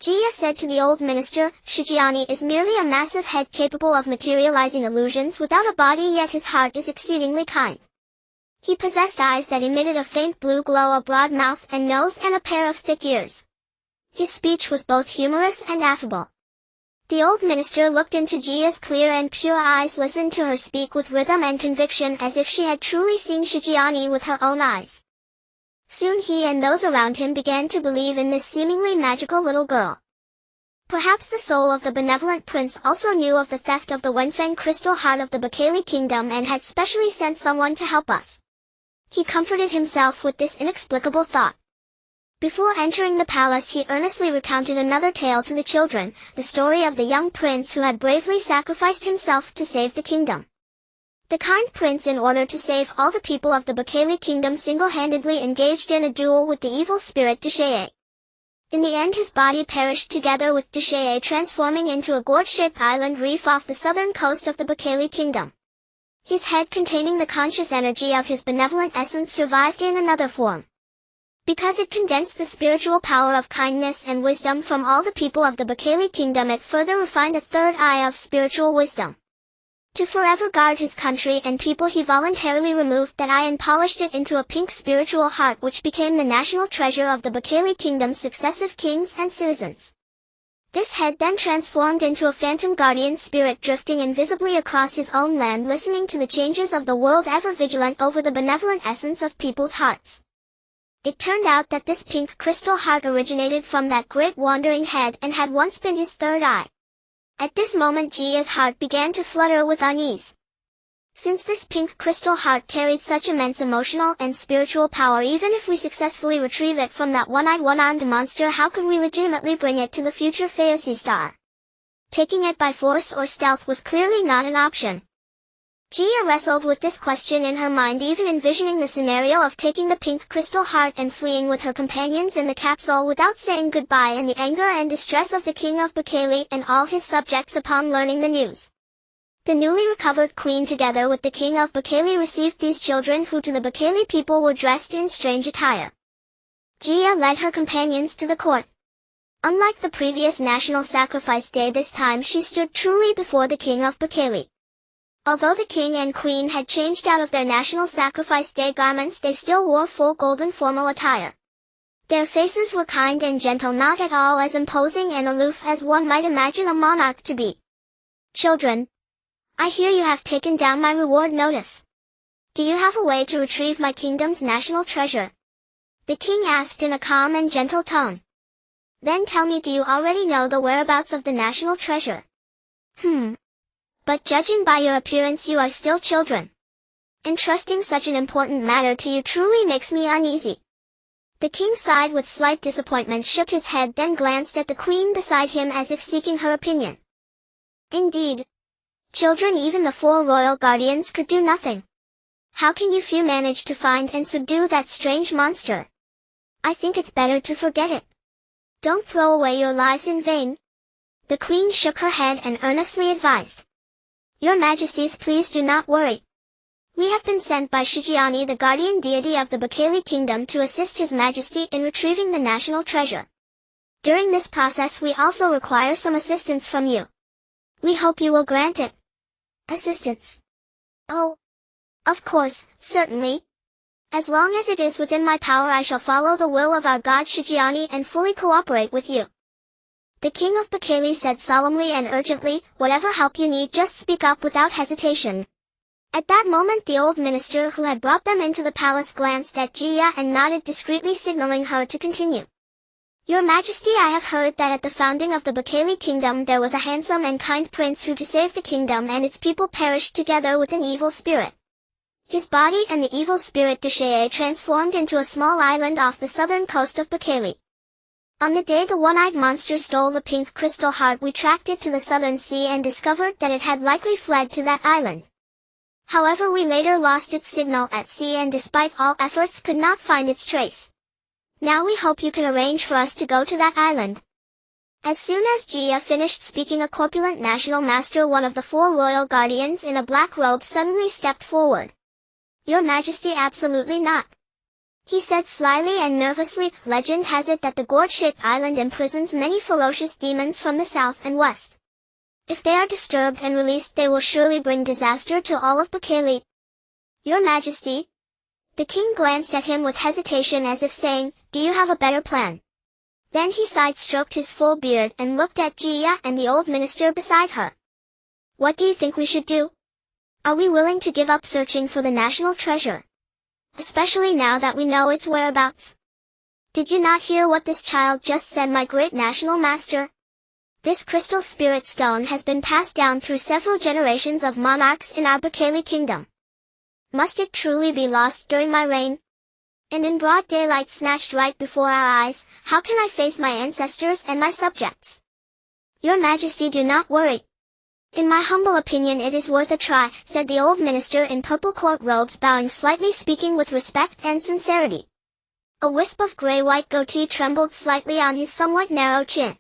A: Jia said to the old minister, Shijiani is merely a massive head capable of materializing illusions without a body, yet his heart is exceedingly kind. He possessed eyes that emitted a faint blue glow, a broad mouth and nose, and a pair of thick ears. His speech was both humorous and affable. The old minister looked into Jia's clear and pure eyes, listened to her speak with rhythm and conviction as if she had truly seen Shijiani with her own eyes. Soon he and those around him began to believe in this seemingly magical little girl. Perhaps the soul of the benevolent prince also knew of the theft of the Wenfeng crystal heart of the Bakali kingdom and had specially sent someone to help us. He comforted himself with this inexplicable thought. Before entering the palace, he earnestly recounted another tale to the children, the story of the young prince who had bravely sacrificed himself to save the kingdom. The kind prince, in order to save all the people of the Bakali kingdom, single-handedly engaged in a duel with the evil spirit Dusheye. In the end, his body perished together with Dusheye, transforming into a gourd-shaped island reef off the southern coast of the Bakali kingdom. His head, containing the conscious energy of his benevolent essence, survived in another form. Because it condensed the spiritual power of kindness and wisdom from all the people of the Bakali kingdom, it further refined a third eye of spiritual wisdom. To forever guard his country and people, he voluntarily removed that eye and polished it into a pink spiritual heart, which became the national treasure of the Bakali kingdom's successive kings and citizens. This head then transformed into a phantom guardian spirit, drifting invisibly across his own land, listening to the changes of the world, ever vigilant over the benevolent essence of people's hearts. It turned out that this pink crystal heart originated from that great wandering head and had once been his third eye. At this moment, Jia's heart began to flutter with unease. Since this pink crystal heart carried such immense emotional and spiritual power, even if we successfully retrieve it from that one-eyed, one-armed monster, how could we legitimately bring it to the future Fayasi star? Taking it by force or stealth was clearly not an option. Gia wrestled with this question in her mind, even envisioning the scenario of taking the pink crystal heart and fleeing with her companions in the capsule without saying goodbye, and the anger and distress of the king of Bekele and all his subjects upon learning the news. The newly recovered queen together with the king of Bekele received these children, who to the Bekele people were dressed in strange attire. Gia led her companions to the court. Unlike the previous national sacrifice day, this time she stood truly before the king of Bekele. Although the king and queen had changed out of their national sacrifice day garments, they still wore full golden formal attire. Their faces were kind and gentle, not at all as imposing and aloof as one might imagine a monarch to be. "Children, I hear you have taken down my reward notice. Do you have a way to retrieve my kingdom's national treasure?" the king asked in a calm and gentle tone. "Then tell me, do you already know the whereabouts of the national treasure?" But judging by your appearance, you are still children. Entrusting such an important matter to you truly makes me uneasy." The king sighed with slight disappointment, shook his head, then glanced at the queen beside him as if seeking her opinion. "Indeed, children, even the 4 royal guardians could do nothing. How can you few manage to find and subdue that strange monster? I think it's better to forget it. Don't throw away your lives in vain." The queen shook her head and earnestly advised. "Your Majesties, please do not worry. We have been sent by Shijiani, the guardian deity of the Bekele kingdom, to assist His Majesty in retrieving the national treasure. During this process we also require some assistance from you. We hope you will grant it." "Assistance? Oh, of course, certainly. As long as it is within my power, I shall follow the will of our god Shijiani and fully cooperate with you," the king of Bekele said solemnly and urgently. "Whatever help you need, just speak up without hesitation." At that moment the old minister who had brought them into the palace glanced at Gia and nodded discreetly, signaling her to continue. "Your Majesty, I have heard that at the founding of the Bekele kingdom there was a handsome and kind prince who, to save the kingdom and its people, perished together with an evil spirit. His body and the evil spirit Desheye transformed into a small island off the southern coast of Bekele. On the day the one-eyed monster stole the pink crystal heart, we tracked it to the southern sea and discovered that it had likely fled to that island. However, we later lost its signal at sea and despite all efforts could not find its trace. Now we hope you can arrange for us to go to that island." As soon as Gia finished speaking, a corpulent national master, one of the 4 royal guardians in a black robe, suddenly stepped forward. "Your Majesty, absolutely not," he said slyly and nervously. "Legend has it that the gourd-shaped island imprisons many ferocious demons from the south and west. If they are disturbed and released, they will surely bring disaster to all of Bekele." "Your Majesty?" The king glanced at him with hesitation, as if saying, "Do you have a better plan?" Then he side-stroked his full beard and looked at Gia and the old minister beside her. "What do you think we should do? Are we willing to give up searching for the national treasure? Especially now that we know its whereabouts? Did you not hear what this child just said, my great national master? This crystal spirit stone has been passed down through several generations of monarchs in our Bekele kingdom. Must it truly be lost during my reign? And in broad daylight, snatched right before our eyes, how can I face my ancestors and my subjects?" "Your Majesty, do not worry. In my humble opinion it is worth a try," said the old minister in purple court robes, bowing slightly, speaking with respect and sincerity. A wisp of gray-white goatee trembled slightly on his somewhat narrow chin.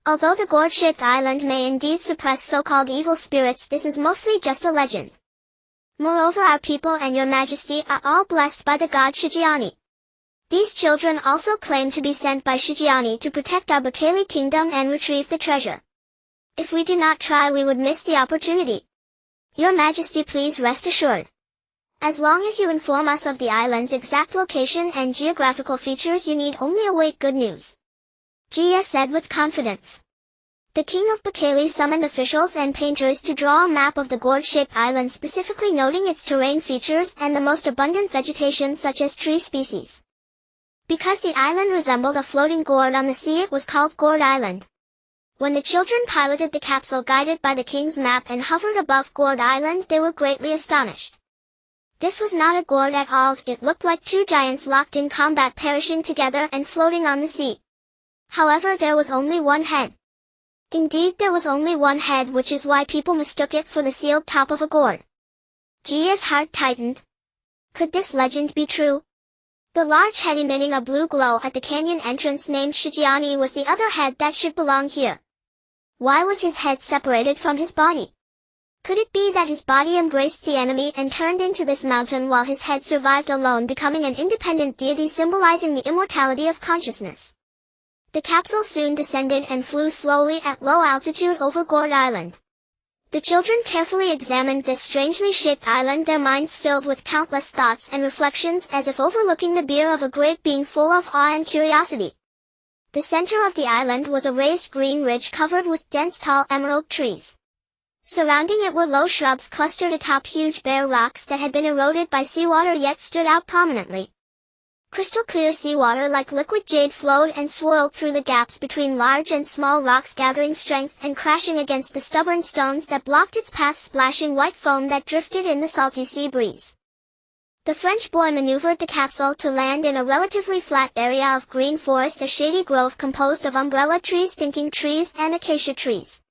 A: "Although the gourd-shaped island may indeed suppress so-called evil spirits, this is mostly just a legend. Moreover, our people and your Majesty are all blessed by the god Shijiani. These children also claim to be sent by Shijiani to protect our Bekele kingdom and retrieve the treasure. If we do not try, we would miss the opportunity. Your Majesty, please rest assured. As long as you inform us of the island's exact location and geographical features, you need only await good news," Gia said with confidence. The king of Bekele summoned officials and painters to draw a map of the gourd-shaped island, specifically noting its terrain features and the most abundant vegetation such as tree species. Because the island resembled a floating gourd on the sea, it was called Gourd Island. When the children piloted the capsule guided by the king's map and hovered above Gourd Island, they were greatly astonished. This was not a gourd at all, it looked like 2 giants locked in combat, perishing together and floating on the sea. However, there was only one head. Indeed, there was only one head, which is why people mistook it for the sealed top of a gourd. Gia's heart tightened. Could this legend be true? The large head emitting a blue glow at the canyon entrance named Shijiani was the other head that should belong here. Why was his head separated from his body? Could it be that his body embraced the enemy and turned into this mountain while his head survived alone, becoming an independent deity symbolizing the immortality of consciousness? The capsule soon descended and flew slowly at low altitude over Gourd Island. The children carefully examined this strangely shaped island, their minds filled with countless thoughts and reflections, as if overlooking the bier of a great being full of awe and curiosity. The center of the island was a raised green ridge covered with dense tall emerald trees. Surrounding it were low shrubs clustered atop huge bare rocks that had been eroded by seawater yet stood out prominently. Crystal clear seawater like liquid jade flowed and swirled through the gaps between large and small rocks, gathering strength and crashing against the stubborn stones that blocked its path, splashing white foam that drifted in the salty sea breeze. The French boy maneuvered the capsule to land in a relatively flat area of green forest, a shady grove composed of umbrella trees, thinking trees, and acacia trees.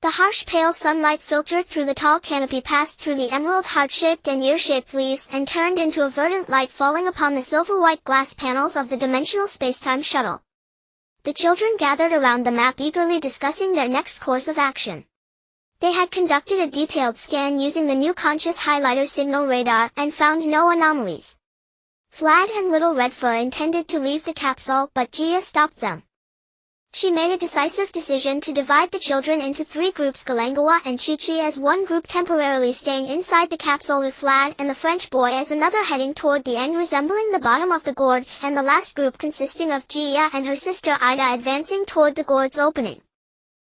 A: The harsh pale sunlight filtered through the tall canopy, passed through the emerald heart-shaped and ear-shaped leaves, and turned into a verdant light falling upon the silver-white glass panels of the dimensional spacetime shuttle. The children gathered around the map, eagerly discussing their next course of action. They had conducted a detailed scan using the new conscious highlighter signal radar and found no anomalies. Flad and Little Redfur intended to leave the capsule, but Gia stopped them. She made a decisive decision to divide the children into 3 groups, Galangawa and Chi-Chi as one group temporarily staying inside the capsule, with Flad and the French boy as another heading toward the end resembling the bottom of the gourd, and the last group consisting of Gia and her sister Ida advancing toward the gourd's opening.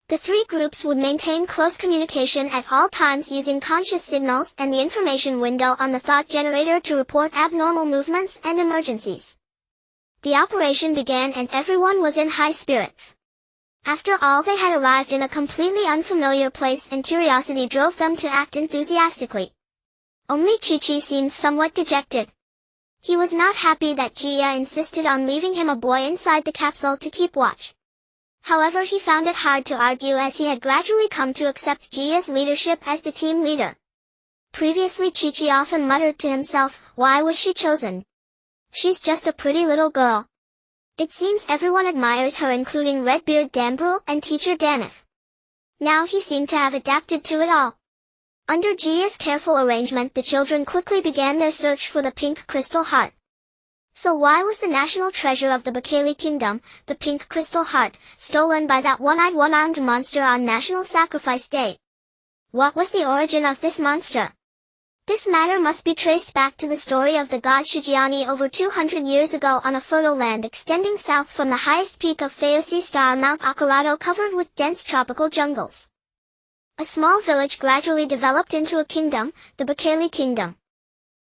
A: The 3 groups would maintain close communication at all times using conscious signals and the information window on the thought generator to report abnormal movements and emergencies. The operation began and everyone was in high spirits. After all, they had arrived in a completely unfamiliar place and curiosity drove them to act enthusiastically. Only Chi-Chi seemed somewhat dejected. He was not happy that Gia insisted on leaving him a boy inside the capsule to keep watch. However, he found it hard to argue, as he had gradually come to accept Gia's leadership as the team leader. Previously, Chi-Chi often muttered to himself, "Why was she chosen? She's just a pretty little girl. It seems everyone admires her, including Redbeard Dambrul and teacher Danif." Now he seemed to have adapted to it all. Under Gia's careful arrangement, the children quickly began their search for the pink crystal heart. So why was the national treasure of the Bakali Kingdom, the pink crystal heart, stolen by that one-eyed, one-armed monster on National Sacrifice Day? What was the origin of this monster? This matter must be traced back to the story of the god Shijiani over 200 years ago on a fertile land extending south from the highest peak of Fayosi Star, Mount Akurado, covered with dense tropical jungles. A small village gradually developed into a kingdom, the Bakali Kingdom.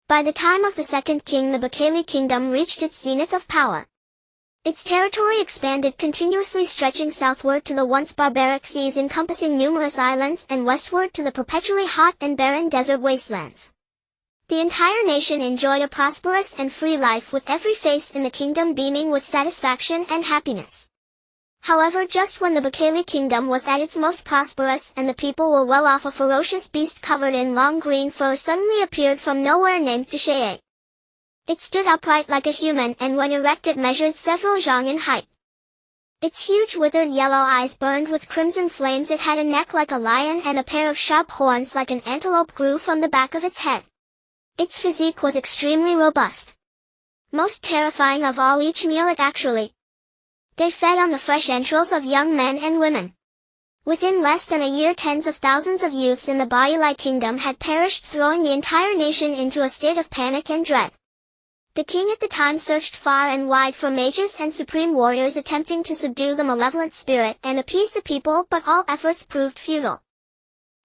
A: By the time of the second king, the Bakali Kingdom reached its zenith of power. Its territory expanded continuously, stretching southward to the once barbaric seas encompassing numerous islands, and westward to the perpetually hot and barren desert wastelands. The entire nation enjoyed a prosperous and free life, with every face in the kingdom beaming with satisfaction and happiness. However, just when the Bakali Kingdom was at its most prosperous and the people were well off, a ferocious beast covered in long green fur suddenly appeared from nowhere, named Desheye. It stood upright like a human, and when erect it measured several zhang in height. Its huge withered yellow eyes burned with crimson flames. It had a neck like a lion, and a pair of sharp horns like an antelope grew from the back of its head. Its physique was extremely robust. Most terrifying of all, each meal it actually. They fed on the fresh entrails of young men and women. Within less than a year, tens of thousands of youths in the Bailai Kingdom had perished, throwing the entire nation into a state of panic and dread. The king at the time searched far and wide for mages and supreme warriors attempting to subdue the malevolent spirit and appease the people, but all efforts proved futile.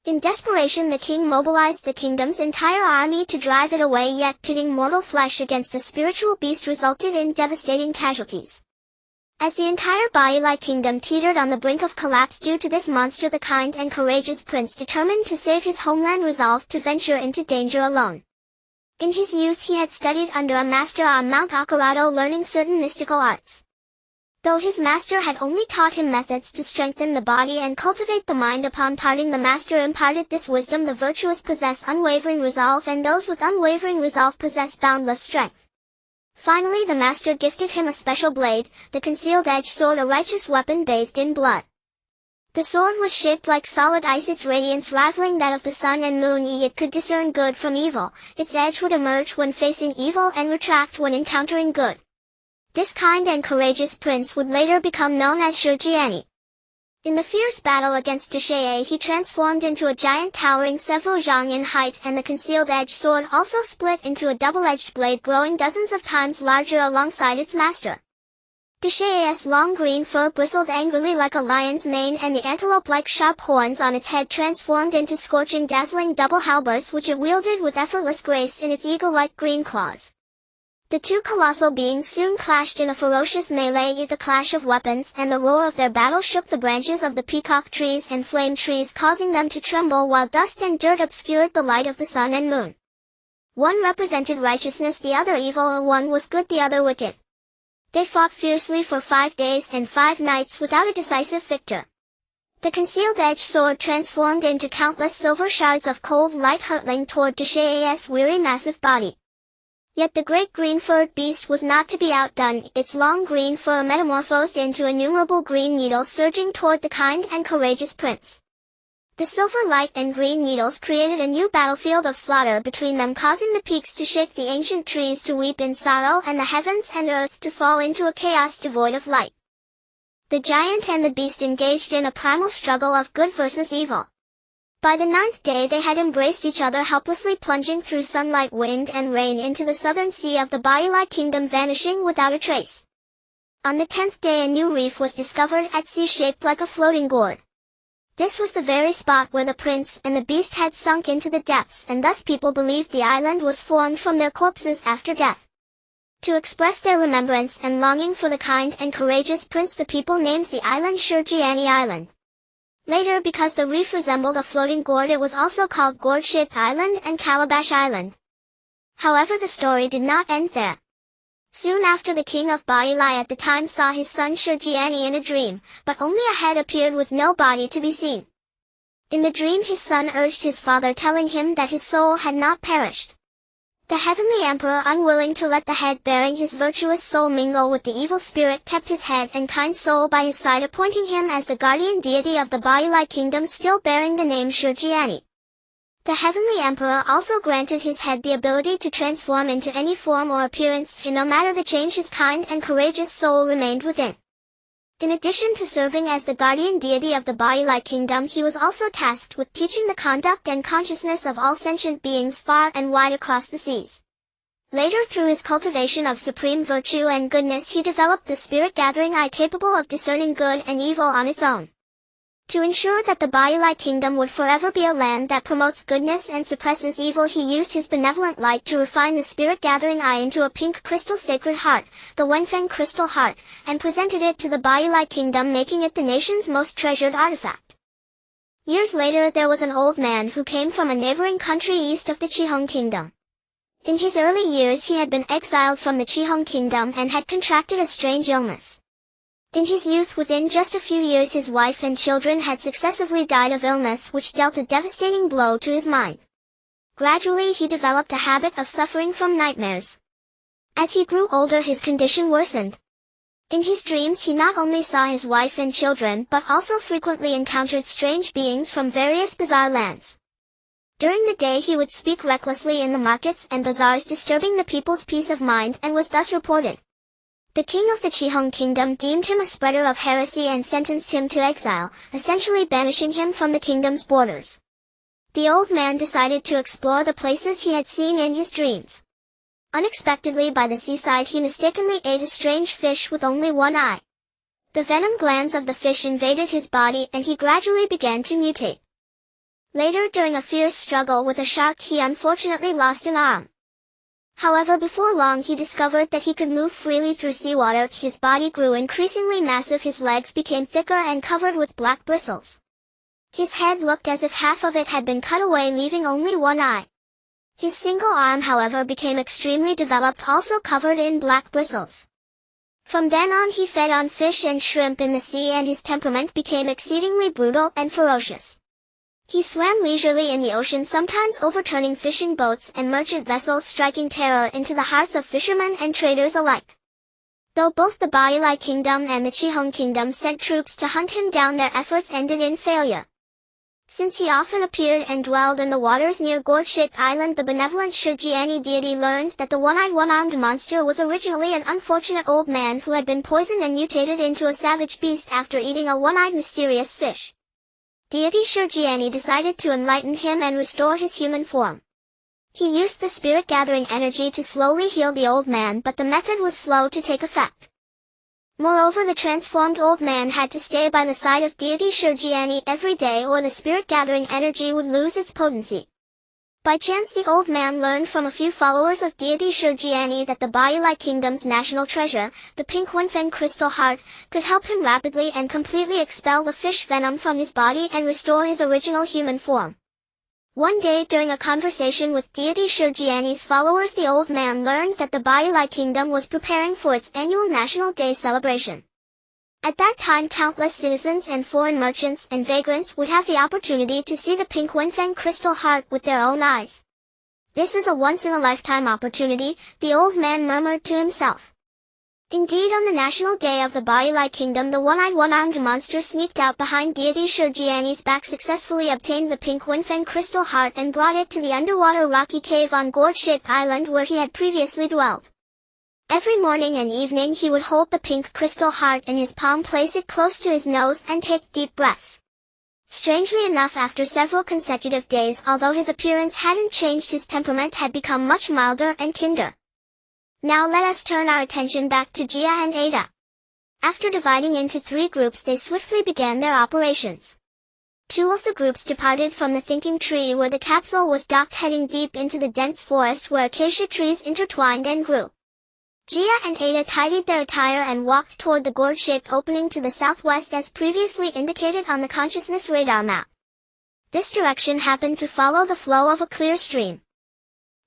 A: In desperation, the king mobilized the kingdom's entire army to drive it away, yet pitting mortal flesh against a spiritual beast resulted in devastating casualties. As the entire Bailai Kingdom teetered on the brink of collapse due to this monster, the kind and courageous prince, determined to save his homeland, resolved to venture into danger alone. In his youth he had studied under a master on Mount Akurado, learning certain mystical arts. Though his master had only taught him methods to strengthen the body and cultivate the mind, upon parting the master imparted this wisdom: the virtuous possess unwavering resolve, and those with unwavering resolve possess boundless strength. Finally the master gifted him a special blade, the concealed edge sword, a righteous weapon bathed in blood. The sword was shaped like solid ice, its radiance rivaling that of the sun and moon. It could discern good from evil, its edge would emerge when facing evil and retract when encountering good. This kind and courageous prince would later become known as Shurjiani. In the fierce battle against Desheye, he transformed into a giant towering several zhang in height, and the concealed edge sword also split into a double-edged blade growing dozens of times larger alongside its master. Desheye's long green fur bristled angrily like a lion's mane, and the antelope-like sharp horns on its head transformed into scorching, dazzling double halberds which it wielded with effortless grace in its eagle-like green claws. The two colossal beings soon clashed in a ferocious melee. The clash of weapons and the roar of their battle shook the branches of the peacock trees and flame trees, causing them to tremble, while dust and dirt obscured the light of the sun and moon. One represented righteousness, the other evil. One was good, the other wicked. They fought fiercely for 5 days and 5 nights without a decisive victor. The concealed edge sword transformed into countless silver shards of cold light hurtling toward Desheye's weary massive body. Yet the great green-furred beast was not to be outdone, its long green fur metamorphosed into innumerable green needles surging toward the kind and courageous prince. The silver light and green needles created a new battlefield of slaughter between them, causing the peaks to shake, the ancient trees to weep in sorrow, and the heavens and earth to fall into a chaos devoid of light. The giant and the beast engaged in a primal struggle of good versus evil. By the 9th day they had embraced each other, helplessly plunging through sunlight, wind and rain into the southern sea of the Bailai kingdom, vanishing without a trace. On the 10th day a new reef was discovered at sea, shaped like a floating gourd. This was the very spot where the prince and the beast had sunk into the depths, and thus people believed the island was formed from their corpses after death. To express their remembrance and longing for the kind and courageous prince, the people named the island Shurjiani Island. Later, because the reef resembled a floating gourd, it was also called Gourd-shaped Island and Calabash Island. However, the story did not end there. Soon after, the king of Bailai at the time saw his son Shurjiani in a dream, but only a head appeared with no body to be seen. In the dream his son urged his father, telling him that his soul had not perished. The heavenly emperor, unwilling to let the head bearing his virtuous soul mingle with the evil spirit, kept his head and kind soul by his side, appointing him as the guardian deity of the Bailai kingdom, still bearing the name Shurjiani. The heavenly emperor also granted his head the ability to transform into any form or appearance, and no matter the change his kind and courageous soul remained within. In addition to serving as the guardian deity of the Bailai kingdom, he was also tasked with teaching the conduct and consciousness of all sentient beings far and wide across the seas. Later, through his cultivation of supreme virtue and goodness, he developed the spirit-gathering eye, capable of discerning good and evil on its own. To ensure that the Bailai kingdom would forever be a land that promotes goodness and suppresses evil, he used his benevolent light to refine the spirit-gathering eye into a pink crystal sacred heart, the Wenfeng crystal heart, and presented it to the Bailai kingdom, making it the nation's most treasured artifact. Years later, there was an old man who came from a neighboring country east of the Qihong kingdom. In his early years he had been exiled from the Qihong kingdom and had contracted a strange illness. In his youth, within just a few years, his wife and children had successively died of illness, which dealt a devastating blow to his mind. Gradually he developed a habit of suffering from nightmares. As he grew older, his condition worsened. In his dreams he not only saw his wife and children, but also frequently encountered strange beings from various bizarre lands. During the day he would speak recklessly in the markets and bazaars, disturbing the people's peace of mind, and was thus reported. The king of the Qihong kingdom deemed him a spreader of heresy and sentenced him to exile, essentially banishing him from the kingdom's borders. The old man decided to explore the places he had seen in his dreams. Unexpectedly, by the seaside, he mistakenly ate a strange fish with only one eye. The venom glands of the fish invaded his body, and he gradually began to mutate. Later, during a fierce struggle with a shark, he unfortunately lost an arm. However, before long he discovered that he could move freely through seawater. His body grew increasingly massive, his legs became thicker and covered with black bristles. His head looked as if half of it had been cut away, leaving only one eye. His single arm, however, became extremely developed, also covered in black bristles. From then on he fed on fish and shrimp in the sea, and his temperament became exceedingly brutal and ferocious. He swam leisurely in the ocean, sometimes overturning fishing boats and merchant vessels, striking terror into the hearts of fishermen and traders alike. Though both the Bailai kingdom and the Chihong kingdom sent troops to hunt him down, their efforts ended in failure. Since he often appeared and dwelled in the waters near gourd-shaped island, the benevolent Shijiani deity learned that the one-eyed one-armed monster was originally an unfortunate old man who had been poisoned and mutated into a savage beast after eating a one-eyed mysterious fish. Deity Shijiani decided to enlighten him and restore his human form. He used the spirit-gathering energy to slowly heal the old man, but the method was slow to take effect. Moreover, the transformed old man had to stay by the side of deity Shijiani every day, or the spirit-gathering energy would lose its potency. By chance, the old man learned from a few followers of deity Shijiani that the Bailai kingdom's national treasure, the pink Wenfeng crystal heart, could help him rapidly and completely expel the fish venom from his body and restore his original human form. One day, during a conversation with deity Shijiani's followers, the old man learned that the Bailai kingdom was preparing for its annual National Day celebration. At that time, countless citizens and foreign merchants and vagrants would have the opportunity to see the pink Wenfeng crystal heart with their own eyes. This is a once-in-a-lifetime opportunity, the old man murmured to himself. Indeed, on the National Day of the Bailai kingdom, the one-eyed one-armed monster sneaked out behind deity Shijiani's back, successfully obtained the pink Wenfeng crystal heart, and brought it to the underwater rocky cave on gourd-shaped island where he had previously dwelled. Every morning and evening he would hold the pink crystal heart in his palm, place it close to his nose, and take deep breaths. Strangely enough, after several consecutive days, although his appearance hadn't changed, his temperament had become much milder and kinder. Now let us turn our attention back to Jia and Ada. After dividing into 3 groups, they swiftly began their operations. 2 of the groups departed from the thinking tree where the capsule was docked, heading deep into the dense forest where acacia trees intertwined and grew. Jia and Ada tidied their attire and walked toward the gourd-shaped opening to the southwest as previously indicated on the consciousness radar map. This direction happened to follow the flow of a clear stream.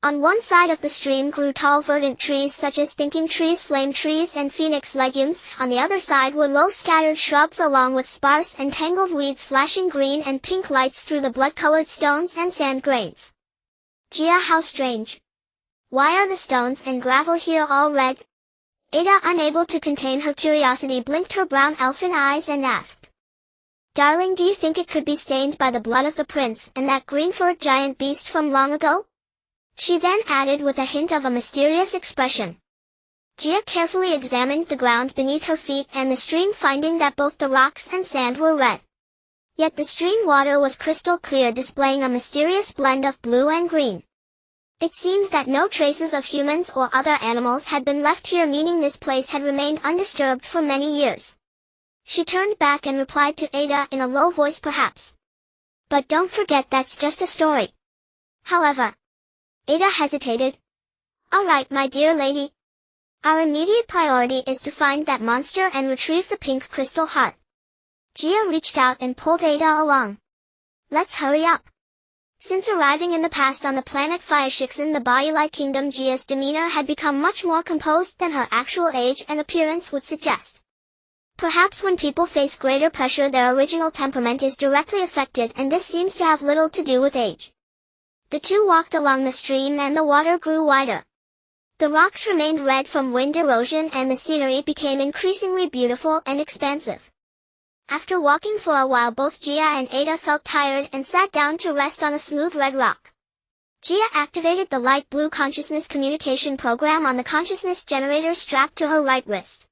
A: On one side of the stream grew tall verdant trees such as thinking trees, flame trees, and phoenix legumes. On the other side were low scattered shrubs along with sparse and tangled weeds flashing green and pink lights through the blood-colored stones and sand grains. Jia, how strange. Why are the stones and gravel here all red? Ada, unable to contain her curiosity, blinked her brown elfin eyes and asked. Darling, do you think it could be stained by the blood of the prince and that green-furred giant beast from long ago? She then added with a hint of a mysterious expression. Jia carefully examined the ground beneath her feet and the stream, finding that both the rocks and sand were red. Yet the stream water was crystal clear, displaying a mysterious blend of blue and green. It seemed that no traces of humans or other animals had been left here, meaning this place had remained undisturbed for many years. She turned back and replied to Ada in a low voice, perhaps. But don't forget, that's just a story. However, Ada hesitated. All right, my dear lady. Our immediate priority is to find that monster and retrieve the pink crystal heart. Jia reached out and pulled Ada along. Let's hurry up. Since arriving in the past on the planet Fiashixin, the Bailai kingdom, Jia's demeanor had become much more composed than her actual age and appearance would suggest. Perhaps when people face greater pressure, their original temperament is directly affected, and this seems to have little to do with age. The 2 walked along the stream and the water grew wider. The rocks remained red from wind erosion and the scenery became increasingly beautiful and expansive. After walking for a while, both Jia and Ada felt tired and sat down to rest on a smooth red rock. Jia activated the light blue consciousness communication program on the consciousness generator strapped to her right wrist.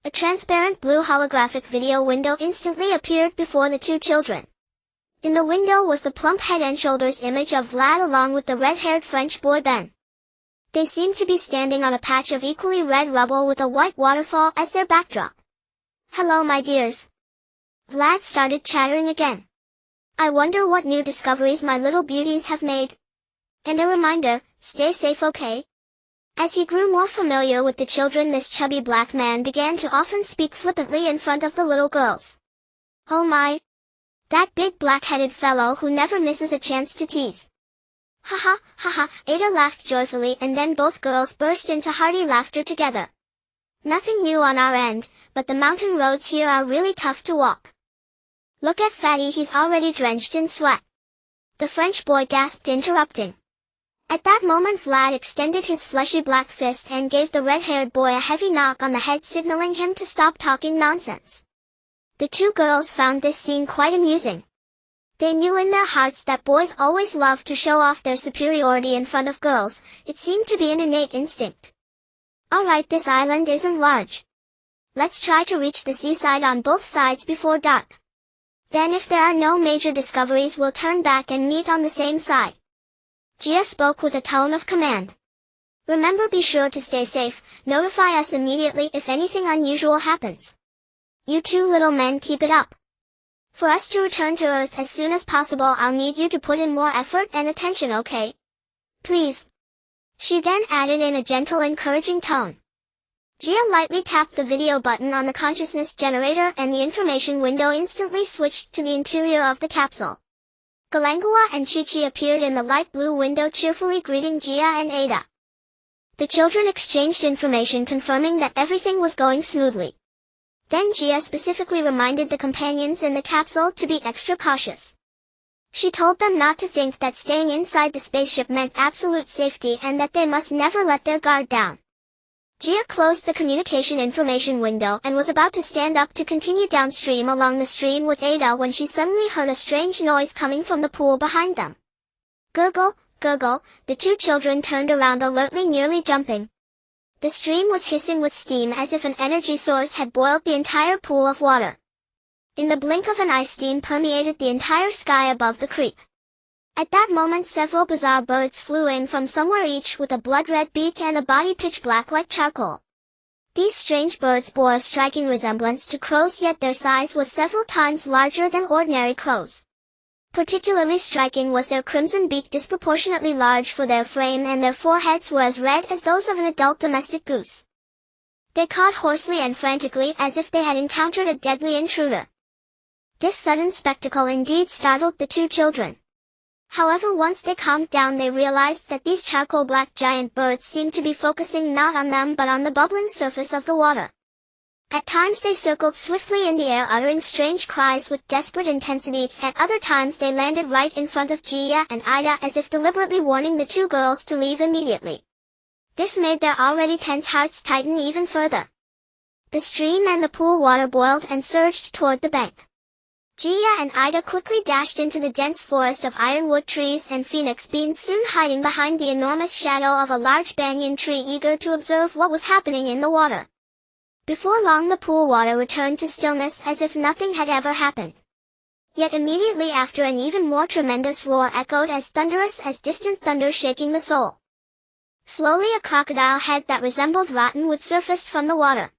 A: A transparent blue holographic video window instantly appeared before the 2 children. In the window was the plump head and shoulders image of Vlad along with the red-haired French boy Ben. They seemed to be standing on a patch of equally red rubble with a white waterfall as their backdrop. Hello, my dears. Vlad started chattering again. I wonder what new discoveries my little beauties have made. And a reminder, stay safe, okay? As he grew more familiar with the children, this chubby black man began to often speak flippantly in front of the little girls. Oh my! That big black-headed fellow who never misses a chance to tease. Ha ha, ha ha, Ada laughed joyfully, and then both girls burst into hearty laughter together. Nothing new on our end, but the mountain roads here are really tough to walk. Look at Fatty, he's already drenched in sweat. The French boy gasped, interrupting. At that moment Vlad extended his fleshy black fist and gave the red-haired boy a heavy knock on the head, signaling him to stop talking nonsense. The two girls found this scene quite amusing. They knew in their hearts that boys always love to show off their superiority in front of girls. It seemed to be an innate instinct. Alright, this island isn't large. Let's try to reach the seaside on both sides before dark. Then if there are no major discoveries, we'll turn back and meet on the same side. Gia spoke with a tone of command. Remember, be sure to stay safe. Notify us immediately if anything unusual happens. You two little men keep it up. For us to return to Earth as soon as possible, I'll need you to put in more effort and attention, okay? Please. She then added in a gentle, encouraging tone. Gia lightly tapped the video button on the consciousness generator and the information window instantly switched to the interior of the capsule. Galangua and Chi-Chi appeared in the light blue window, cheerfully greeting Gia and Ada. The children exchanged information confirming that everything was going smoothly. Then Gia specifically reminded the companions in the capsule to be extra cautious. She told them not to think that staying inside the spaceship meant absolute safety and that they must never let their guard down. Gia closed the communication information window and was about to stand up to continue downstream along the stream with Ada when she suddenly heard a strange noise coming from the pool behind them. Gurgle, gurgle, the two children turned around alertly, nearly jumping. The stream was hissing with steam as if an energy source had boiled the entire pool of water. In the blink of an eye, steam permeated the entire sky above the creek. At that moment several bizarre birds flew in from somewhere, each with a blood-red beak and a body pitch black like charcoal. These strange birds bore a striking resemblance to crows, yet their size was several times larger than ordinary crows. Particularly striking was their crimson beak, disproportionately large for their frame, and their foreheads were as red as those of an adult domestic goose. They cawed hoarsely and frantically as if they had encountered a deadly intruder. This sudden spectacle indeed startled the two children. However, once they calmed down, they realized that these charcoal black giant birds seemed to be focusing not on them but on the bubbling surface of the water. At times they circled swiftly in the air, uttering strange cries with desperate intensity. At other times they landed right in front of Gia and Ida, as if deliberately warning the two girls to leave immediately. This made their already tense hearts tighten even further. The stream and the pool water boiled and surged toward the bank. Gia and Ida quickly dashed into the dense forest of ironwood trees and phoenix beans, soon hiding behind the enormous shadow of a large banyan tree, eager to observe what was happening in the water. Before long the pool water returned to stillness as if nothing had ever happened. Yet immediately after an even more tremendous roar echoed, as thunderous as distant thunder, shaking the soul. Slowly a crocodile head that resembled rotten wood surfaced from the water.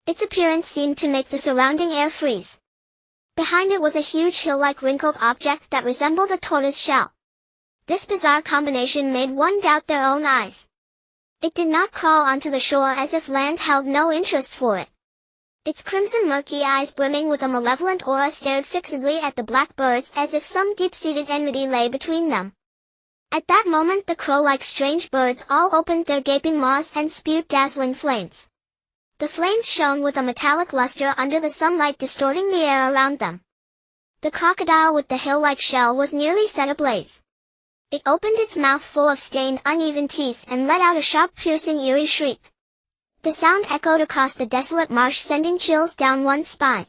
A: Its appearance seemed to make the surrounding air freeze. Behind it was a huge hill-like wrinkled object that resembled a tortoise shell. This bizarre combination made one doubt their own eyes. It did not crawl onto the shore as if land held no interest for it. Its crimson murky eyes, brimming with a malevolent aura, stared fixedly at the black birds as if some deep-seated enmity lay between them. At that moment the crow-like strange birds all opened their gaping maws and spewed dazzling flames. The flames shone with a metallic luster under the sunlight, distorting the air around them. The crocodile with the hill-like shell was nearly set ablaze. It opened its mouth full of stained, uneven teeth and let out a sharp, piercing, eerie shriek. The sound echoed across the desolate marsh, sending chills down one's spine.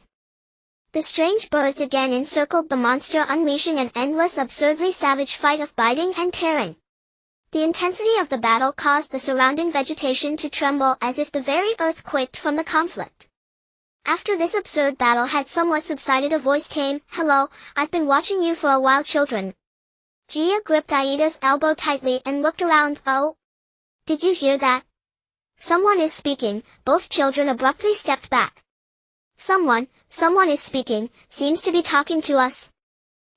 A: The strange birds again encircled the monster, unleashing an endless, absurdly savage fight of biting and tearing. The intensity of the battle caused the surrounding vegetation to tremble as if the very earth quaked from the conflict. After this absurd battle had somewhat subsided, a voice came. "Hello, I've been watching you for a while, children." Gia gripped Aida's elbow tightly and looked around. "Oh? Did you hear that? Someone is speaking." Both children abruptly stepped back. Someone is speaking, seems to be talking to us,"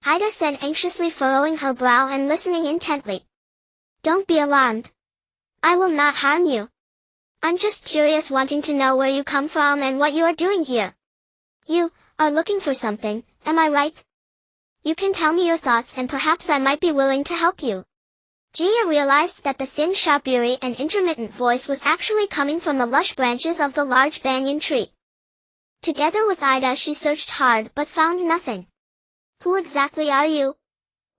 A: Ida said, anxiously furrowing her brow and listening intently. "Don't be alarmed. I will not harm you. I'm just curious, wanting to know where you come from and what you are doing here. You are looking for something, am I right? You can tell me your thoughts and perhaps I might be willing to help you." Gia realized that the thin, sharp, eerie, and intermittent voice was actually coming from the lush branches of the large banyan tree. Together with Ida, she searched hard but found nothing. Who exactly are you?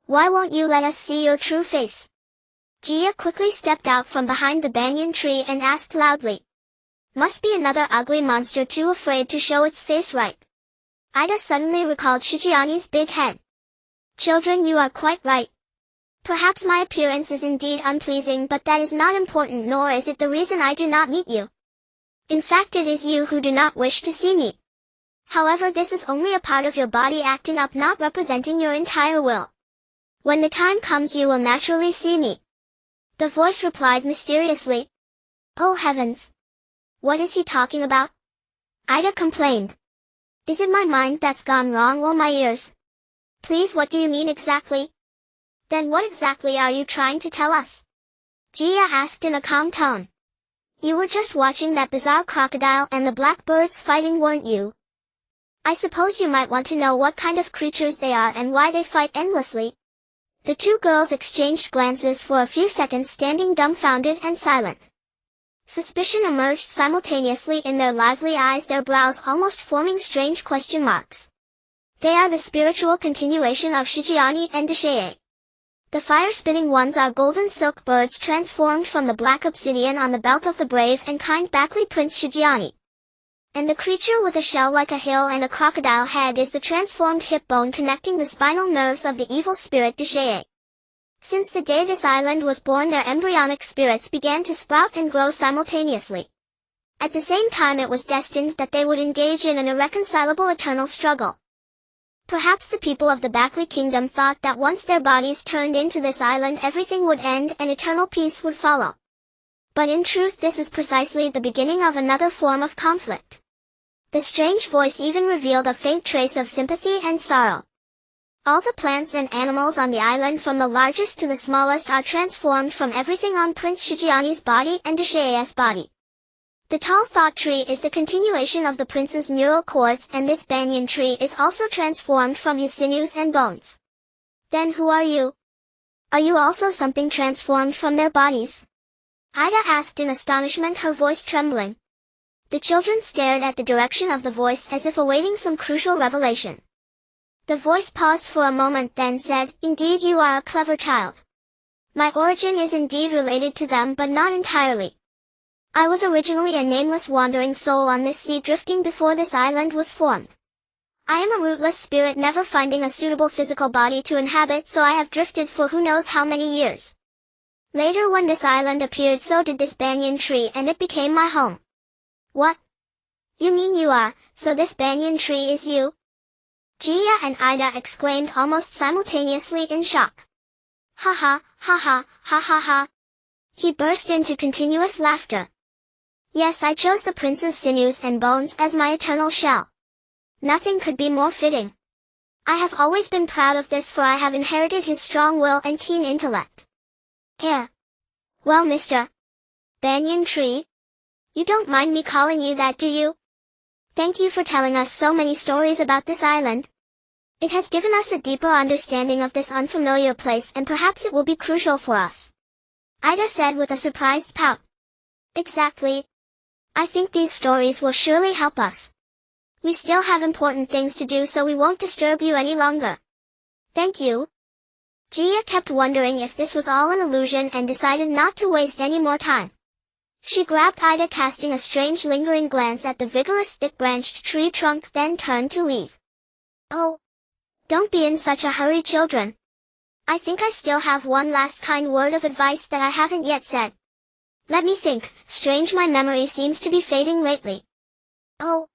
A: Why won't you let us see your true face? Gia quickly stepped out from behind the banyan tree and asked loudly. Must be another ugly monster too afraid to show its face right. Ida suddenly recalled Shijiani's big head. Children, you are quite right. Perhaps my appearance is indeed unpleasing, but that is not important, nor is it the reason I do not meet you. In fact, it is you who do not wish to see me. However, this is only a part of your body acting up, not representing your entire will. When the time comes, you will naturally see me. The voice replied mysteriously. Oh heavens! What is he talking about? Ida complained. Is it my mind that's gone wrong or my ears? Please, what do you mean exactly? Then what exactly are you trying to tell us? Gia asked in a calm tone. You were just watching that bizarre crocodile and the blackbirds fighting, weren't you? I suppose you might want to know what kind of creatures they are and why they fight endlessly. The two girls exchanged glances for a few seconds, standing dumbfounded and silent. Suspicion emerged simultaneously in their lively eyes, their brows almost forming strange question marks. They are the spiritual continuation of Shijiani and Deshaye. The fire-spitting ones are golden silk birds transformed from the black obsidian on the belt of the brave and kind Bakli Prince Shijiani. And the creature with a shell like a hill and a crocodile head is the transformed hip bone connecting the spinal nerves of the evil spirit Deshaye. Since the day this island was born, their embryonic spirits began to sprout and grow simultaneously. At the same time, it was destined that they would engage in an irreconcilable eternal struggle. Perhaps the people of the Bakli kingdom thought that once their bodies turned into this island, everything would end and eternal peace would follow. But in truth, this is precisely the beginning of another form of conflict. The strange voice even revealed a faint trace of sympathy and sorrow. All the plants and animals on the island, from the largest to the smallest, are transformed from everything on Prince Shijiani's body and Deshaye's body. The tall thought tree is the continuation of the prince's neural cords, and this banyan tree is also transformed from his sinews and bones. Then who are you? Are you also something transformed from their bodies? Ida asked in astonishment, her voice trembling. The children stared at the direction of the voice as if awaiting some crucial revelation. The voice paused for a moment, then said, Indeed, you are a clever child. My origin is indeed related to them, but not entirely. I was originally a nameless wandering soul on this sea, drifting before this island was formed. I am a rootless spirit, never finding a suitable physical body to inhabit, so I have drifted for who knows how many years. Later, when this island appeared, so did this banyan tree, and it became my home. What? You mean you are, so this banyan tree is you? Gia and Ida exclaimed almost simultaneously in shock. Ha ha, ha ha, ha ha ha. He burst into continuous laughter. Yes, I chose the prince's sinews and bones as my eternal shell. Nothing could be more fitting. I have always been proud of this, for I have inherited his strong will and keen intellect. Here. Well, Mr. Banyan Tree? You don't mind me calling you that, do you? Thank you for telling us so many stories about this island. It has given us a deeper understanding of this unfamiliar place, and perhaps it will be crucial for us. Ida said with a surprised pout. Exactly. I think these stories will surely help us. We still have important things to do, so we won't disturb you any longer. Thank you. Gia kept wondering if this was all an illusion and decided not to waste any more time. She grabbed Ida, casting a strange lingering glance at the vigorous thick-branched tree trunk, then turned to leave. Oh, don't be in such a hurry, children. I think I still have one last kind word of advice that I haven't yet said. Let me think. Strange, my memory seems to be fading lately. Oh,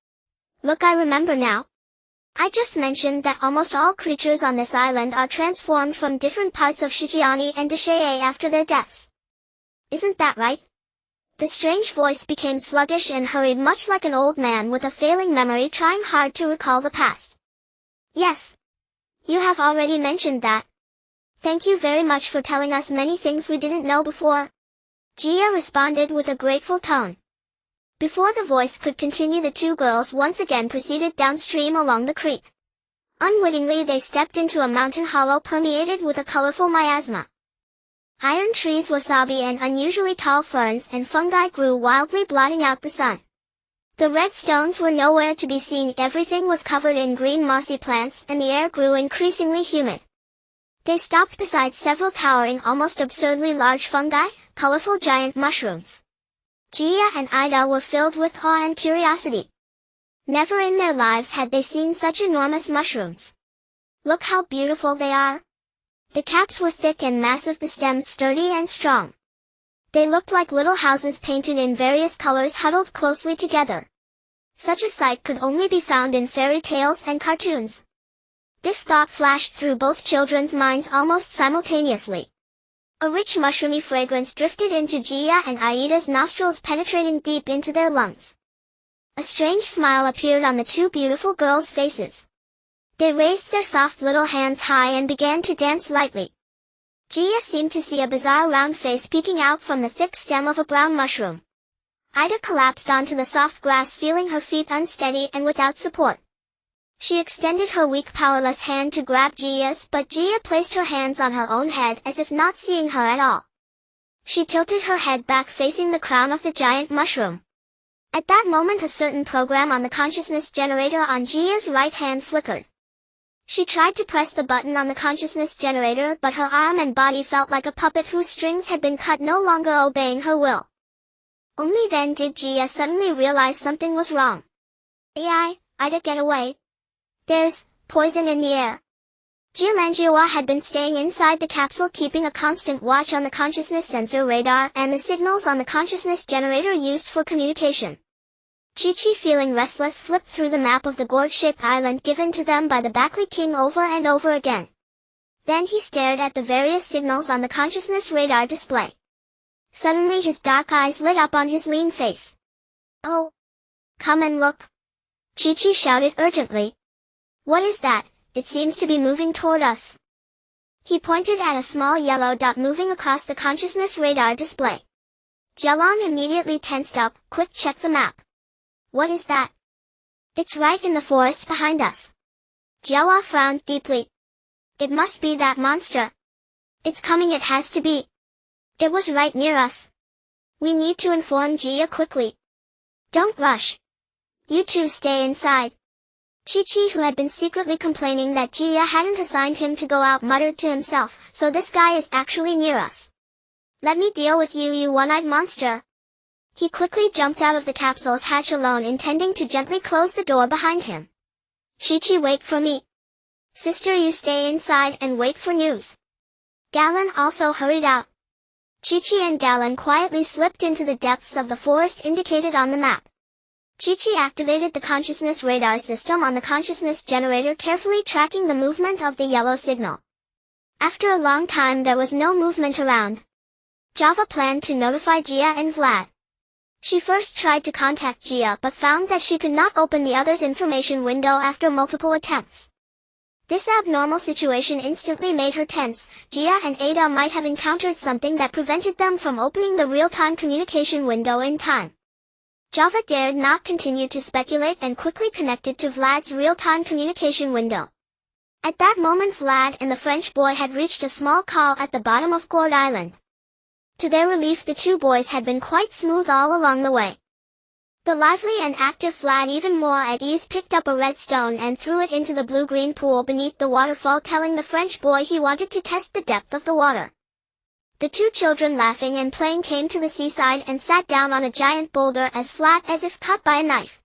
A: look, I remember now. I just mentioned that almost all creatures on this island are transformed from different parts of Shijiani and Deshaye after their deaths. Isn't that right? The strange voice became sluggish and hurried, much like an old man with a failing memory trying hard to recall the past. Yes. You have already mentioned that. Thank you very much for telling us many things we didn't know before. Gia responded with a grateful tone. Before the voice could continue, the two girls once again proceeded downstream along the creek. Unwittingly, they stepped into a mountain hollow permeated with a colorful miasma. Iron trees, wasabi, and unusually tall ferns and fungi grew wildly, blotting out the sun. The red stones were nowhere to be seen. Everything was covered in green mossy plants, and the air grew increasingly humid. They stopped beside several towering, almost absurdly large fungi, colorful giant mushrooms. Gia and Ida were filled with awe and curiosity. Never in their lives had they seen such enormous mushrooms. Look how beautiful they are. The caps were thick and massive, the stems sturdy and strong. They looked like little houses painted in various colors, huddled closely together. Such a sight could only be found in fairy tales and cartoons. This thought flashed through both children's minds almost simultaneously. A rich mushroomy fragrance drifted into Gia and Aida's nostrils, penetrating deep into their lungs. A strange smile appeared on the two beautiful girls' faces. They raised their soft little hands high and began to dance lightly. Gia seemed to see a bizarre round face peeking out from the thick stem of a brown mushroom. Ida collapsed onto the soft grass, feeling her feet unsteady and without support. She extended her weak, powerless hand to grab Gia's, but Gia placed her hands on her own head as if not seeing her at all. She tilted her head back, facing the crown of the giant mushroom. At that moment, a certain program on the consciousness generator on Gia's right hand flickered. She tried to press the button on the consciousness generator, but her arm and body felt like a puppet whose strings had been cut, no longer obeying her will. Only then did Gia suddenly realize something was wrong. Ida, get away. There's poison in the air. Jialanjiawa had been staying inside the capsule, keeping a constant watch on the consciousness sensor radar and the signals on the consciousness generator used for communication. Chi-Chi, feeling restless, flipped through the map of the gourd-shaped island given to them by the Bakli King over and over again. Then he stared at the various signals on the consciousness radar display. Suddenly his dark eyes lit up on his lean face. Oh! Come and look! Chi-Chi shouted urgently. What is that? It seems to be moving toward us. He pointed at a small yellow dot moving across the consciousness radar display. Jialong immediately tensed up. Quick, check the map. What is that? It's right in the forest behind us. Jiahua frowned deeply. It must be that monster. It's coming, it has to be. It was right near us. We need to inform Gia quickly. Don't rush. You two stay inside. Chi-Chi, who had been secretly complaining that Gia hadn't assigned him to go out, muttered to himself, so this guy is actually near us. Let me deal with you, you one-eyed monster. He quickly jumped out of the capsule's hatch alone, intending to gently close the door behind him. Chi-Chi, wait for me. Sister, you stay inside and wait for news. Galen also hurried out. Chi-Chi and Galen quietly slipped into the depths of the forest indicated on the map. Chi-Chi activated the consciousness radar system on the consciousness generator, carefully tracking the movement of the yellow signal. After a long time there was no movement around. Java planned to notify Gia and Vlad. She first tried to contact Gia but found that she could not open the other's information window after multiple attempts. This abnormal situation instantly made her tense. Gia and Ada might have encountered something that prevented them from opening the real-time communication window in time. Java dared not continue to speculate and quickly connected to Vlad's real-time communication window. At that moment Vlad and the French boy had reached a small call at the bottom of Gourd Island. To their relief, the two boys had been quite smooth all along the way. The lively and active Vlad, even more at ease, picked up a red stone and threw it into the blue-green pool beneath the waterfall, telling the French boy he wanted to test the depth of the water. The two children, laughing and playing, came to the seaside and sat down on a giant boulder as flat as if cut by a knife.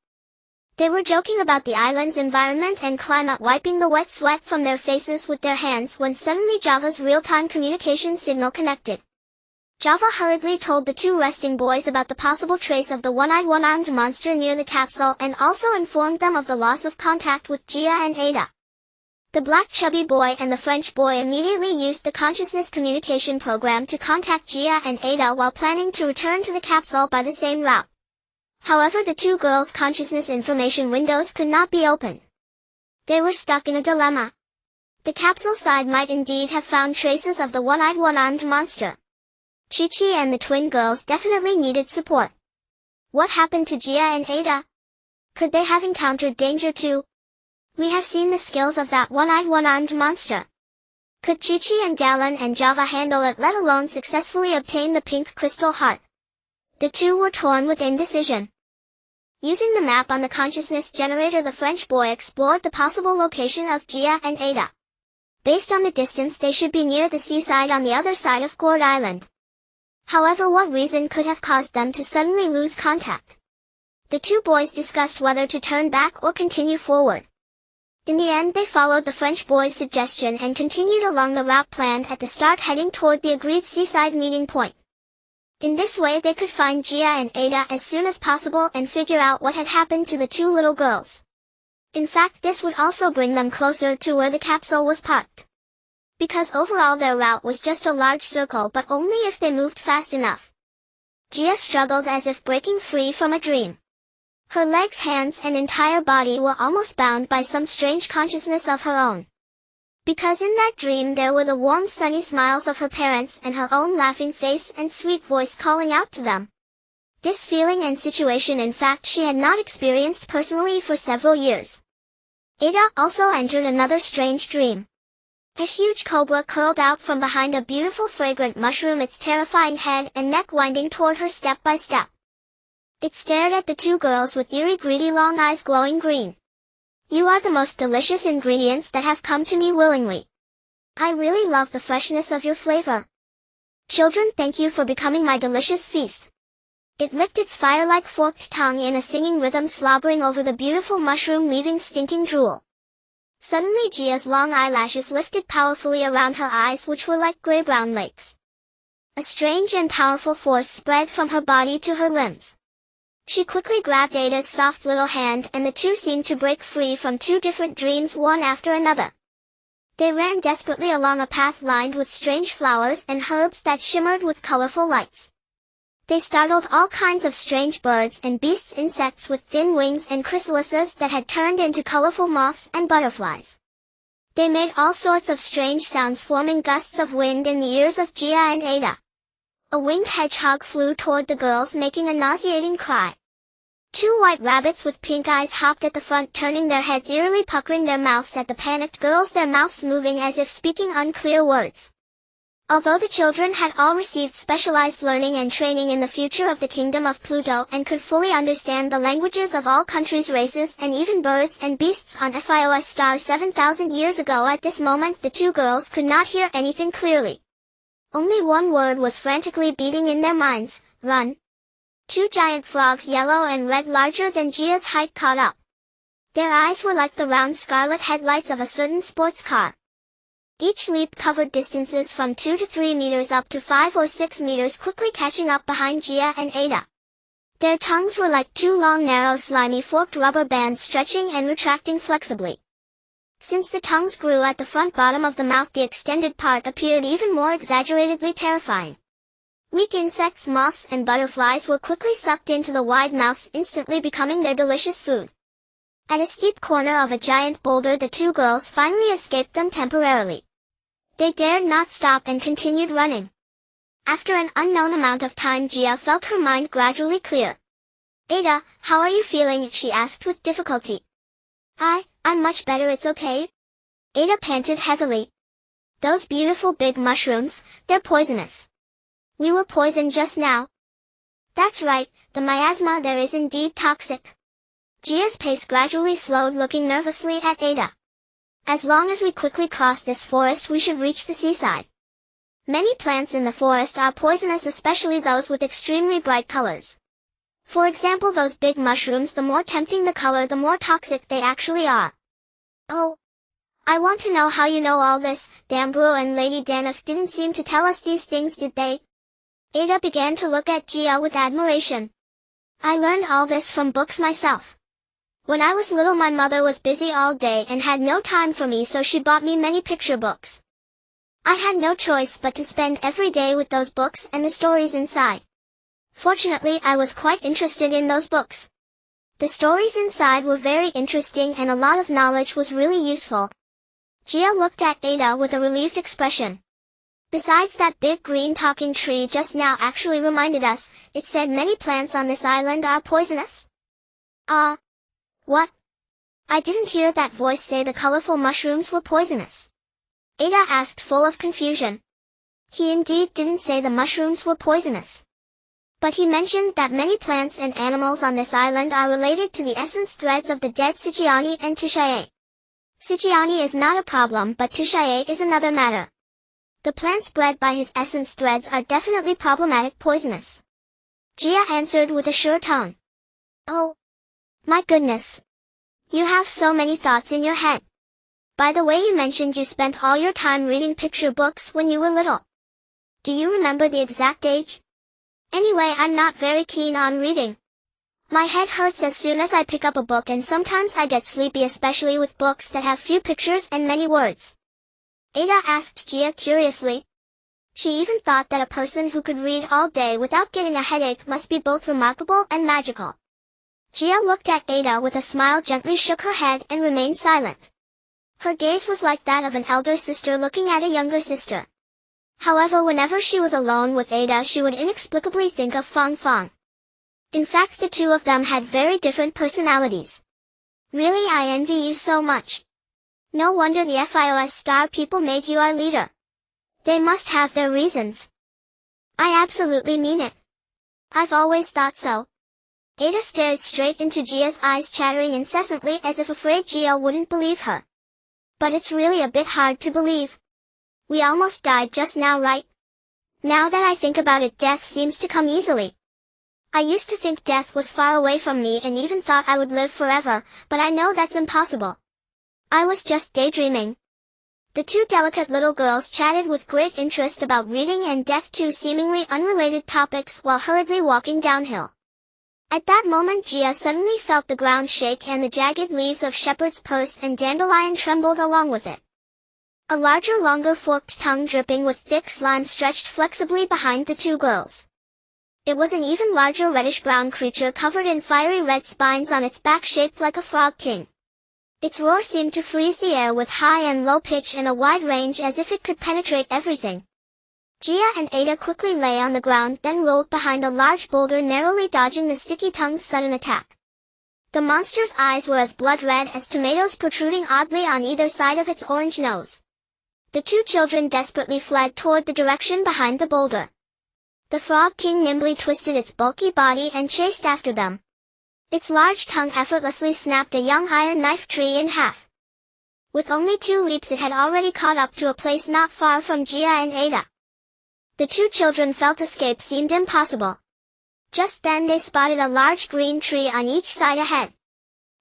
A: They were joking about the island's environment and climate, wiping the wet sweat from their faces with their hands, when suddenly Java's real-time communication signal connected. Java hurriedly told the two resting boys about the possible trace of the one-eyed, one-armed monster near the capsule, and also informed them of the loss of contact with Gia and Ada. The black chubby boy and the French boy immediately used the consciousness communication program to contact Gia and Ada while planning to return to the capsule by the same route. However, the two girls' consciousness information windows could not be opened. They were stuck in a dilemma. The capsule side might indeed have found traces of the one-eyed, one-armed monster. Chi-Chi and the twin girls definitely needed support. What happened to Gia and Ada? Could they have encountered danger too? We have seen the skills of that one-eyed, one-armed monster. Could Chi-Chi and Gallon and Java handle it, let alone successfully obtain the pink crystal heart? The two were torn with indecision. Using the map on the consciousness generator, the French boy explored the possible location of Gia and Ada. Based on the distance, they should be near the seaside on the other side of Gourd Island. However, what reason could have caused them to suddenly lose contact? The two boys discussed whether to turn back or continue forward. In the end, they followed the French boy's suggestion and continued along the route planned at the start, heading toward the agreed seaside meeting point. In this way, they could find Gia and Ada as soon as possible and figure out what had happened to the two little girls. In fact, this would also bring them closer to where the capsule was parked. Because overall their route was just a large circle, but only if they moved fast enough. Gia struggled as if breaking free from a dream. Her legs, hands, and entire body were almost bound by some strange consciousness of her own. Because in that dream there were the warm sunny smiles of her parents and her own laughing face and sweet voice calling out to them. This feeling and situation, in fact, she had not experienced personally for several years. Ada also entered another strange dream. A huge cobra curled out from behind a beautiful fragrant mushroom, its terrifying head and neck winding toward her step by step. It stared at the two girls with eerie, greedy long eyes glowing green. "You are the most delicious ingredients that have come to me willingly. I really love the freshness of your flavor. Children, thank you for becoming my delicious feast." It licked its fire-like forked tongue in a singing rhythm, slobbering over the beautiful mushroom, leaving stinking drool. Suddenly Gia's long eyelashes lifted powerfully around her eyes, which were like gray-brown lakes. A strange and powerful force spread from her body to her limbs. She quickly grabbed Ada's soft little hand, and the two seemed to break free from two different dreams, one after another. They ran desperately along a path lined with strange flowers and herbs that shimmered with colorful lights. They startled all kinds of strange birds and beasts, insects with thin wings and chrysalises that had turned into colorful moths and butterflies. They made all sorts of strange sounds, forming gusts of wind in the ears of Gia and Ada. A winged hedgehog flew toward the girls, making a nauseating cry. Two white rabbits with pink eyes hopped at the front, turning their heads, eerily puckering their mouths at the panicked girls, their mouths moving as if speaking unclear words. Although the children had all received specialized learning and training in the future of the Kingdom of Pluto and could fully understand the languages of all countries, races, and even birds and beasts on Fios star 7,000 years ago, at this moment the two girls could not hear anything clearly. Only one word was frantically beating in their minds: run. Two giant frogs, yellow and red, larger than Gia's height, caught up. Their eyes were like the round scarlet headlights of a certain sports car. Each leap covered distances from 2 to 3 meters up to 5 or 6 meters, quickly catching up behind Gia and Ada. Their tongues were like two long, narrow, slimy, forked rubber bands, stretching and retracting flexibly. Since the tongues grew at the front bottom of the mouth, the extended part appeared even more exaggeratedly terrifying. Weak insects, moths, and butterflies were quickly sucked into the wide mouths, instantly becoming their delicious food. At a steep corner of a giant boulder, the two girls finally escaped them temporarily. They dared not stop and continued running. After an unknown amount of time, Gia felt her mind gradually clear. "Ada, how are you feeling?" she asked with difficulty. I'm much better, it's okay." Ada panted heavily. "Those beautiful big mushrooms, they're poisonous. We were poisoned just now." "That's right, the miasma there is indeed toxic." Gia's pace gradually slowed, looking nervously at Ada. "As long as we quickly cross this forest, we should reach the seaside. Many plants in the forest are poisonous, especially those with extremely bright colors. For example, those big mushrooms, the more tempting the color, the more toxic they actually are." "Oh, I want to know how you know all this. Dambrew and Lady Danif didn't seem to tell us these things, did they?" Ada began to look at Gia with admiration. "I learned all this from books myself. When I was little, my mother was busy all day and had no time for me, so she bought me many picture books. I had no choice but to spend every day with those books and the stories inside. Fortunately, I was quite interested in those books. The stories inside were very interesting and a lot of knowledge was really useful." Gia looked at Ada with a relieved expression. "Besides, that big green talking tree just now actually reminded us. It said many plants on this island are poisonous." What? I didn't hear that voice say the colorful mushrooms were poisonous." Ada asked, full of confusion. He indeed didn't say the mushrooms were poisonous. But he mentioned that many plants and animals on this island are related to the essence threads of the dead Sigiani and Tishaye. Sigiani is not a problem, but Tishaye is another matter. The plants bred by his essence threads are definitely problematic, poisonous. Gia answered with a sure tone. Oh, my goodness. You have so many thoughts in your head. By the way, you mentioned you spent all your time reading picture books when you were little. Do you remember the exact age? Anyway, I'm not very keen on reading. My head hurts as soon as I pick up a book, and sometimes I get sleepy, especially with books that have few pictures and many words. Ada asked Gia curiously. She even thought that a person who could read all day without getting a headache must be both remarkable and magical. Gia looked at Ada with a smile, gently shook her head, and remained silent. Her gaze was like that of an elder sister looking at a younger sister. However, whenever she was alone with Ada, she would inexplicably think of Fong Fong. In fact, the two of them had very different personalities. Really, I envy you so much. No wonder the FIOS star people made you our leader. They must have their reasons. I absolutely mean it. I've always thought so. Ada stared straight into Gia's eyes, chattering incessantly as if afraid Gia wouldn't believe her. But it's really a bit hard to believe. We almost died just now, right? Now that I think about it, death seems to come easily. I used to think death was far away from me and even thought I would live forever, but I know that's impossible. I was just daydreaming. The two delicate little girls chatted with great interest about reading and death, two seemingly unrelated topics, while hurriedly walking downhill. At that moment, Gia suddenly felt the ground shake and the jagged leaves of shepherd's purse and dandelion trembled along with it. A larger, longer forked tongue dripping with thick slime stretched flexibly behind the two girls. It was an even larger reddish-brown creature covered in fiery red spines on its back, shaped like a frog king. Its roar seemed to freeze the air with high and low pitch and a wide range, as if it could penetrate everything. Gia and Ada quickly lay on the ground, then rolled behind a large boulder, narrowly dodging the sticky tongue's sudden attack. The monster's eyes were as blood-red as tomatoes, protruding oddly on either side of its orange nose. The two children desperately fled toward the direction behind the boulder. The Frog King nimbly twisted its bulky body and chased after them. Its large tongue effortlessly snapped a young iron knife tree in half. With only 2 leaps, it had already caught up to a place not far from Gia and Ada. The two children felt escape seemed impossible. Just then they spotted a large green tree on each side ahead.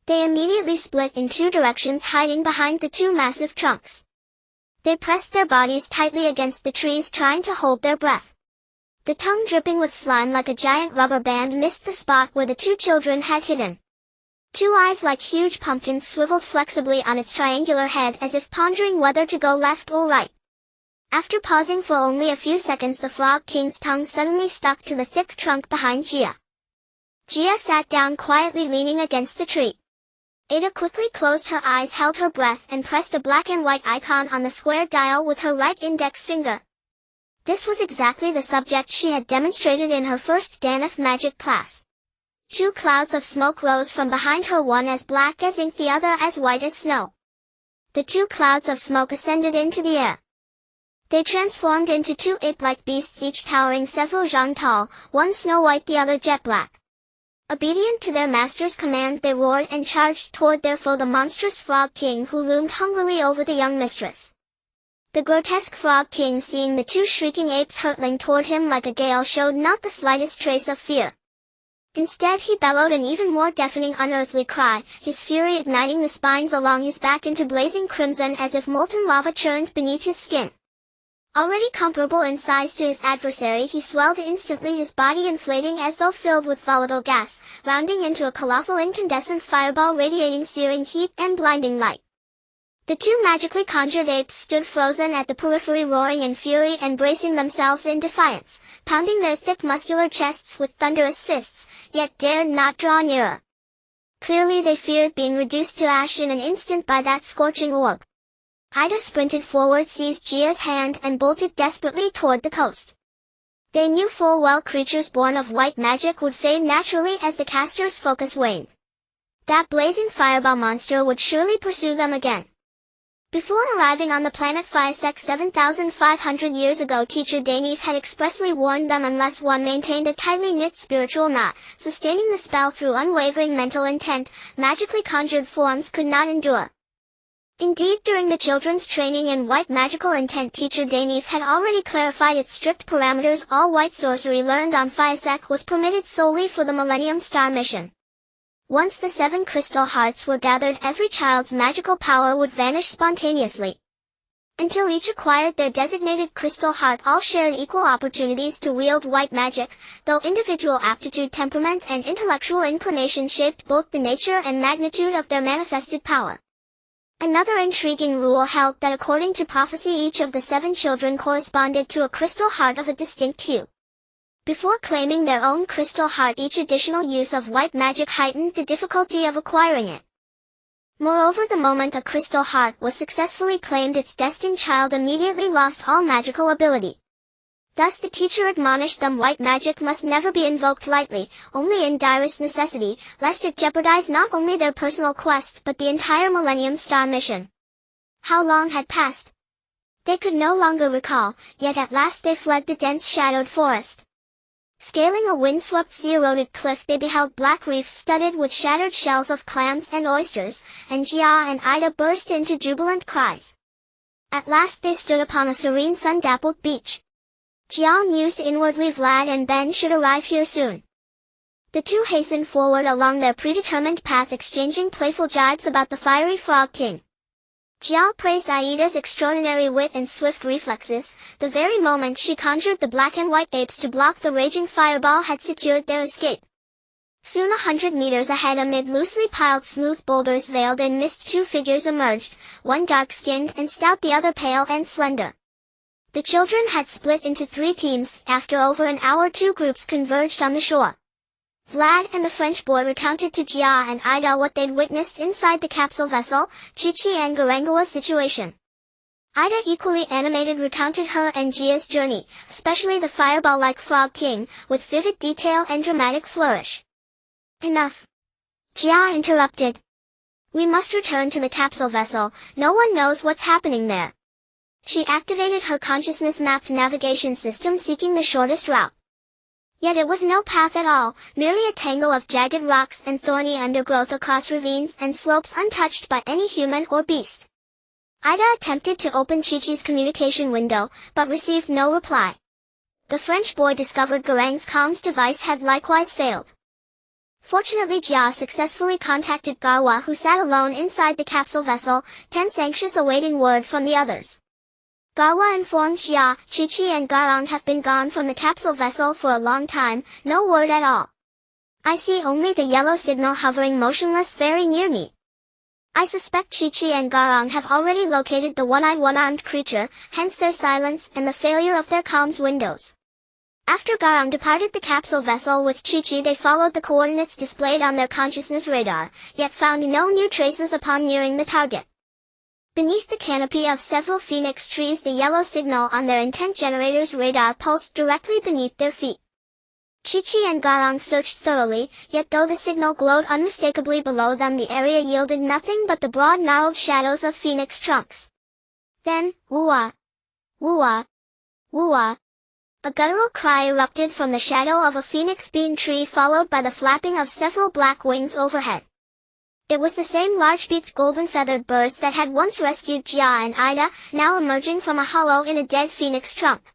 A: They immediately split in 2 directions, hiding behind the 2 massive trunks. They pressed their bodies tightly against the trees, trying to hold their breath. The tongue, dripping with slime like a giant rubber band, missed the spot where the 2 children had hidden. 2 eyes like huge pumpkins swiveled flexibly on its triangular head, as if pondering whether to go left or right. After pausing for only a few seconds, the Frog King's tongue suddenly stuck to the thick trunk behind Gia. Gia sat down quietly, leaning against the tree. Ada quickly closed her eyes, held her breath, and pressed a black and white icon on the square dial with her right index finger. This was exactly the subject she had demonstrated in her first Danath magic class. 2 clouds of smoke rose from behind her, one as black as ink, the other as white as snow. The 2 clouds of smoke ascended into the air. They transformed into 2 ape-like beasts, each towering several zhang tall, one snow-white, the other jet-black. Obedient to their master's command, they roared and charged toward their foe, the monstrous Frog King, who loomed hungrily over the young mistress. The grotesque Frog King, seeing the 2 shrieking apes hurtling toward him like a gale, showed not the slightest trace of fear. Instead, he bellowed an even more deafening, unearthly cry, his fury igniting the spines along his back into blazing crimson, as if molten lava churned beneath his skin. Already comparable in size to his adversary, he swelled instantly, his body inflating as though filled with volatile gas, rounding into a colossal incandescent fireball radiating searing heat and blinding light. The 2 magically conjured apes stood frozen at the periphery, roaring in fury and bracing themselves in defiance, pounding their thick muscular chests with thunderous fists, yet dared not draw nearer. Clearly they feared being reduced to ash in an instant by that scorching orb. Ida sprinted forward, seized Gia's hand, and bolted desperately toward the coast. They knew full well creatures born of white magic would fade naturally as the caster's focus waned. That blazing fireball monster would surely pursue them again. Before arriving on the planet Fiosek 7,500 years ago, teacher Daneve had expressly warned them unless one maintained a tightly knit spiritual knot, sustaining the spell through unwavering mental intent, magically conjured forms could not endure. Indeed, during the children's training in white magical intent, teacher Daneve had already clarified its strict parameters. All white sorcery learned on Fiosek was permitted solely for the Millennium Star mission. Once the 7 crystal hearts were gathered, every child's magical power would vanish spontaneously. Until each acquired their designated crystal heart, all shared equal opportunities to wield white magic, though individual aptitude, temperament, and intellectual inclination shaped both the nature and magnitude of their manifested power. Another intriguing rule held that according to prophecy, each of the 7 children corresponded to a crystal heart of a distinct hue. Before claiming their own crystal heart, each additional use of white magic heightened the difficulty of acquiring it. Moreover, the moment a crystal heart was successfully claimed, its destined child immediately lost all magical ability. Thus the teacher admonished them white magic must never be invoked lightly, only in direst necessity, lest it jeopardize not only their personal quest but the entire Millennium Star mission. How long had passed? They could no longer recall, yet at last they fled the dense shadowed forest. Scaling a windswept sea-eroded cliff, they beheld black reefs studded with shattered shells of clams and oysters, and Jia and Ida burst into jubilant cries. At last they stood upon a serene sun-dappled beach. Jia mused inwardly, Vlad and Ben should arrive here soon. The two hastened forward along their predetermined path, exchanging playful jibes about the fiery Frog King. Jia praised Aida's extraordinary wit and swift reflexes. The very moment she conjured the black and white apes to block the raging fireball had secured their escape. Soon 100 meters ahead, amid loosely piled smooth boulders veiled in mist, 2 figures emerged, one dark-skinned and stout, the other pale and slender. The children had split into 3 teams. After over an hour, 2 groups converged on the shore. Vlad and the French boy recounted to Jia and Ida what they'd witnessed inside the capsule vessel, Chi-Chi and Garangawa's situation. Ida, equally animated, recounted her and Jia's journey, especially the fireball-like Frog King, with vivid detail and dramatic flourish. Enough. Jia interrupted. We must return to the capsule vessel. No one knows what's happening there. She activated her consciousness-mapped navigation system, seeking the shortest route. Yet it was no path at all, merely a tangle of jagged rocks and thorny undergrowth across ravines and slopes, untouched by any human or beast. Ida attempted to open Chi-Chi's communication window, but received no reply. The French boy discovered Garang's comms device had likewise failed. Fortunately, Jia successfully contacted Garwa, who sat alone inside the capsule vessel, tense, anxious, awaiting word from the others. Garwa informed Jia, Chi-Chi and Garang have been gone from the capsule vessel for a long time, no word at all. I see only the yellow signal hovering motionless very near me. I suspect Chi-Chi and Garang have already located the one-eyed, one-armed creature, hence their silence and the failure of their comms windows. After Garang departed the capsule vessel with Chi-Chi, they followed the coordinates displayed on their consciousness radar, yet found no new traces upon nearing the target. Beneath the canopy of several phoenix trees, the yellow signal on their intent generator's radar pulsed directly beneath their feet. Chi-Chi and Garang searched thoroughly, yet though the signal glowed unmistakably below them, the area yielded nothing but the broad gnarled shadows of phoenix trunks. Then, woo-ah! Woo-ah! Woo-ah! A guttural cry erupted from the shadow of a phoenix bean tree, followed by the flapping of several black wings overhead. It was the same large-beaked golden-feathered birds that had once rescued Jia and Ida, now emerging from a hollow in a dead phoenix trunk.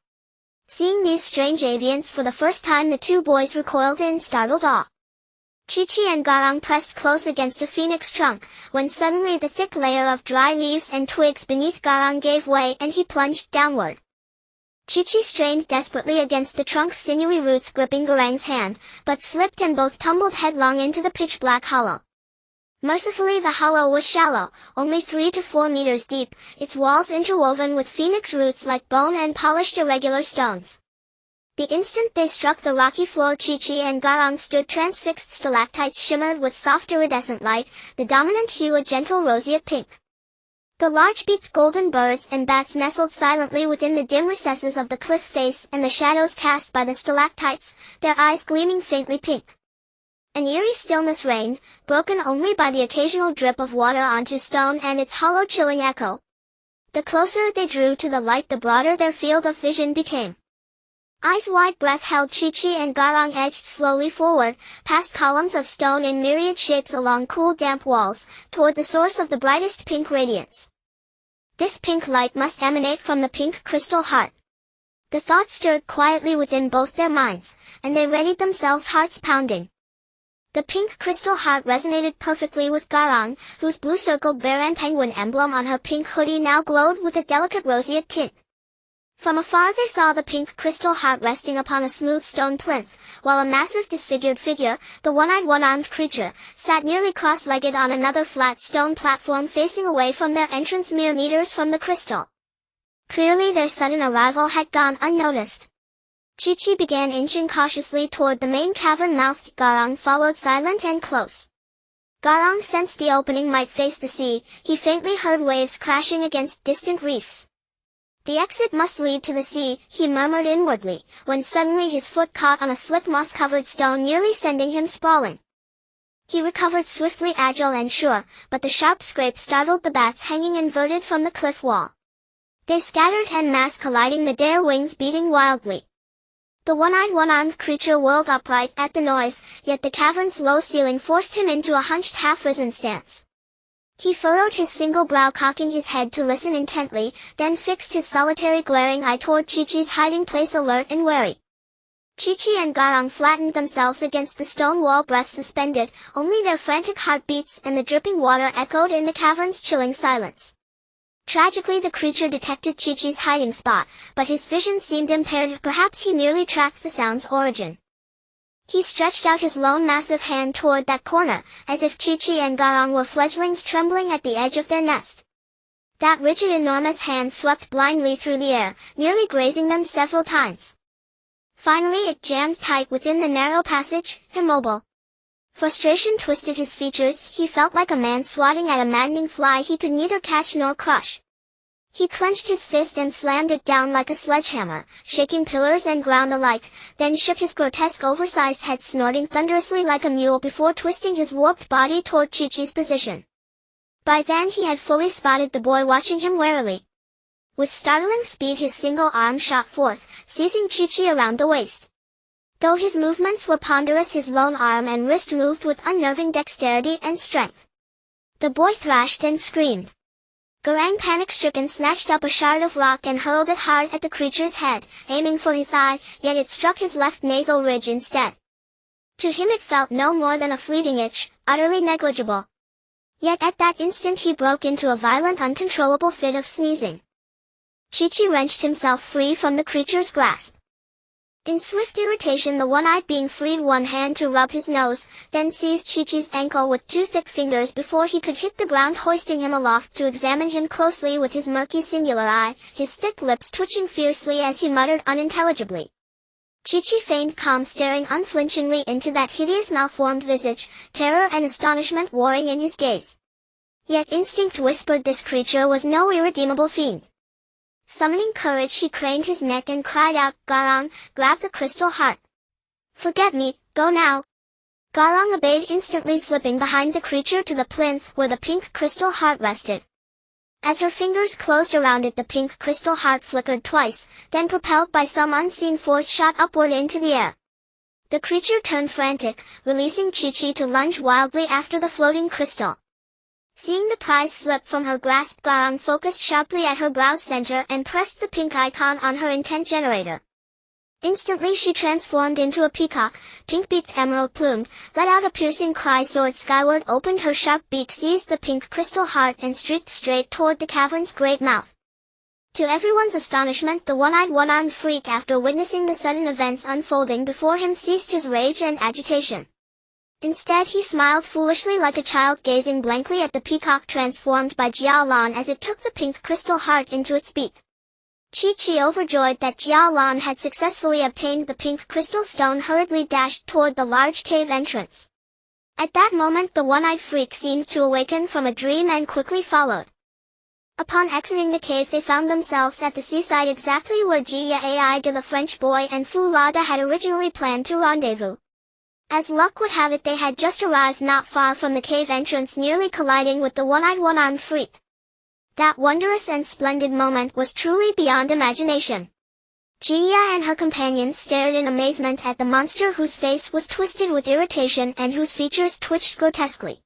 A: Seeing these strange avians for the first time, the 2 boys recoiled in startled awe. Chi-Chi and Garang pressed close against a phoenix trunk, when suddenly the thick layer of dry leaves and twigs beneath Garang gave way and he plunged downward. Chi-Chi strained desperately against the trunk's sinewy roots gripping Garang's hand, but slipped and both tumbled headlong into the pitch-black hollow. Mercifully, the hollow was shallow, only 3 to 4 meters deep, its walls interwoven with phoenix roots like bone and polished irregular stones. The instant they struck the rocky floor, Chi-Chi and Garang stood transfixed. Stalactites shimmered with soft iridescent light, the dominant hue a gentle roseate pink. The large-beaked golden birds and bats nestled silently within the dim recesses of the cliff face and the shadows cast by the stalactites, their eyes gleaming faintly pink. An eerie stillness reigned, broken only by the occasional drip of water onto stone and its hollow chilling echo. The closer they drew to the light, the broader their field of vision became. Eyes wide, breath held, Chi-Chi and Garang edged slowly forward, past columns of stone in myriad shapes along cool damp walls, toward the source of the brightest pink radiance. This pink light must emanate from the pink crystal heart. The thought stirred quietly within both their minds, and they readied themselves, hearts pounding. The pink crystal heart resonated perfectly with Garang, whose blue-circled bear and penguin emblem on her pink hoodie now glowed with a delicate roseate tint. From afar they saw the pink crystal heart resting upon a smooth stone plinth, while a massive disfigured figure, the one-eyed one-armed creature, sat nearly cross-legged on another flat stone platform facing away from their entrance mere meters from the crystal. Clearly their sudden arrival had gone unnoticed. Chi-Chi began inching cautiously toward the main cavern mouth. Garang followed silent and close. Garang sensed the opening might face the sea. He faintly heard waves crashing against distant reefs. The exit must lead to the sea, he murmured inwardly, when suddenly his foot caught on a slick moss-covered stone, nearly sending him sprawling. He recovered swiftly, agile and sure, but the sharp scrape startled the bats hanging inverted from the cliff wall. They scattered en masse, colliding, midair, wings beating wildly. The one-eyed one-armed creature whirled upright at the noise, yet the cavern's low ceiling forced him into a hunched half-risen stance. He furrowed his single brow, cocking his head to listen intently, then fixed his solitary glaring eye toward Chi-Chi's hiding place, alert and wary. Chi-Chi and Garang flattened themselves against the stone wall, breath suspended, only their frantic heartbeats and the dripping water echoed in the cavern's chilling silence. Tragically, the creature detected Chi-Chi's hiding spot, but his vision seemed impaired. Perhaps he merely tracked the sound's origin. He stretched out his lone massive hand toward that corner, as if Chi-Chi and Garang were fledglings trembling at the edge of their nest. That rigid, enormous hand swept blindly through the air, nearly grazing them several times. Finally it jammed tight within the narrow passage, immobile. Frustration twisted his features. He felt like a man swatting at a maddening fly he could neither catch nor crush. He clenched his fist and slammed it down like a sledgehammer, shaking pillars and ground alike, then shook his grotesque oversized head, snorting thunderously like a mule before twisting his warped body toward Chi-Chi's position. By then he had fully spotted the boy watching him warily. With startling speed his single arm shot forth, seizing Chi-Chi around the waist. Though his movements were ponderous, his lone arm and wrist moved with unnerving dexterity and strength. The boy thrashed and screamed. Garang, panic-stricken, snatched up a shard of rock and hurled it hard at the creature's head, aiming for his eye, yet it struck his left nasal ridge instead. To him it felt no more than a fleeting itch, utterly negligible. Yet at that instant he broke into a violent, uncontrollable fit of sneezing. Chi-Chi wrenched himself free from the creature's grasp. In swift irritation the one-eyed being freed one hand to rub his nose, then seized Chi-Chi's ankle with two thick fingers before he could hit the ground, hoisting him aloft to examine him closely with his murky singular eye, his thick lips twitching fiercely as he muttered unintelligibly. Chi-Chi feigned calm, staring unflinchingly into that hideous malformed visage, terror and astonishment warring in his gaze. Yet instinct whispered this creature was no irredeemable fiend. Summoning courage he craned his neck and cried out, "Garang, grab the crystal heart. Forget me, go now." Garang obeyed instantly, slipping behind the creature to the plinth where the pink crystal heart rested. As her fingers closed around it the pink crystal heart flickered twice, then propelled by some unseen force shot upward into the air. The creature turned frantic, releasing Chi-Chi to lunge wildly after the floating crystal. Seeing the prize slip from her grasp, Garang focused sharply at her brow's center and pressed the pink icon on her intent generator. Instantly she transformed into a peacock, pink-beaked, emerald-plumed, let out a piercing cry, soared skyward, opened her sharp beak, seized the pink crystal heart and streaked straight toward the cavern's great mouth. To everyone's astonishment, the one-eyed one-armed freak, after witnessing the sudden events unfolding before him, ceased his rage and agitation. Instead he smiled foolishly like a child gazing blankly at the peacock transformed by Jiao Lan as it took the pink crystal heart into its beak. Chi-Chi, overjoyed that Jiao Lan had successfully obtained the pink crystal stone, hurriedly dashed toward the large cave entrance. At that moment the one-eyed freak seemed to awaken from a dream and quickly followed. Upon exiting the cave they found themselves at the seaside, exactly where Jia Ai de, the French boy, and Fu Lada had originally planned to rendezvous. As luck would have it, they had just arrived not far from the cave entrance, nearly colliding with the one-eyed one-armed freak. That wondrous and splendid moment was truly beyond imagination. Jia and her companions stared in amazement at the monster whose face was twisted with irritation and whose features twitched grotesquely.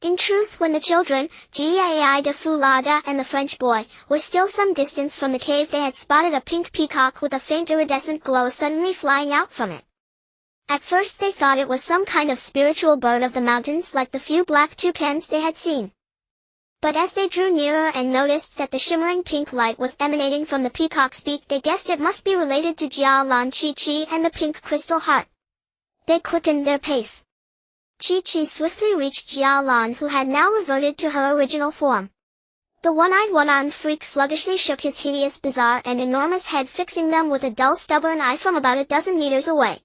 A: In truth, when the children, Jia de Fulada and the French boy, were still some distance from the cave, they had spotted a pink peacock with a faint iridescent glow suddenly flying out from it. At first they thought it was some kind of spiritual bird of the mountains like the few black toucans they had seen. But as they drew nearer and noticed that the shimmering pink light was emanating from the peacock's beak, they guessed it must be related to Jia Lan Chi and the pink crystal heart. They quickened their pace. Chi swiftly reached Jia Lan, who had now reverted to her original form. The one-eyed one-armed freak sluggishly shook his hideous, bizarre, and enormous head, fixing them with a dull, stubborn eye from about a dozen meters away.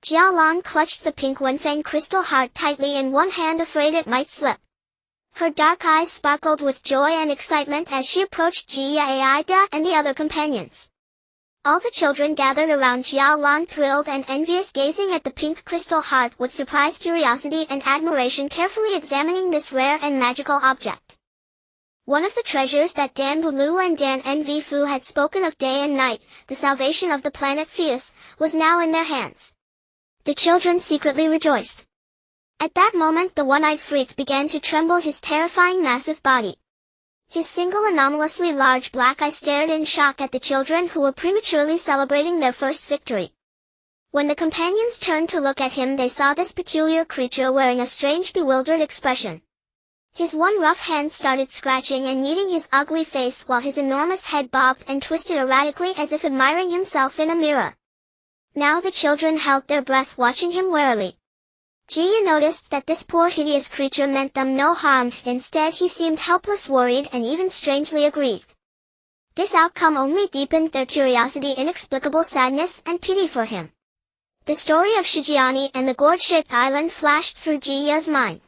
A: Jia Lan clutched the pink Wenfeng crystal heart tightly in one hand, afraid it might slip. Her dark eyes sparkled with joy and excitement as she approached Jia and the other companions. All the children gathered around Jia Lan, thrilled and envious, gazing at the pink crystal heart with surprised curiosity and admiration, carefully examining this rare and magical object. One of the treasures that Dan Bulu and Dan Nvifu had spoken of day and night, the salvation of the planet Fios, was now in their hands. The children secretly rejoiced. At that moment the one-eyed freak began to tremble, his terrifying massive body. His single anomalously large black eye stared in shock at the children, who were prematurely celebrating their first victory. When the companions turned to look at him, they saw this peculiar creature wearing a strange, bewildered expression. His one rough hand started scratching and kneading his ugly face, while his enormous head bobbed and twisted erratically as if admiring himself in a mirror. Now the children held their breath, watching him warily. Jia noticed that this poor hideous creature meant them no harm. Instead he seemed helpless, worried, and even strangely aggrieved. This outcome only deepened their curiosity, inexplicable sadness, and pity for him. The story of Shijiani and the gourd-shaped island flashed through Jiya's mind.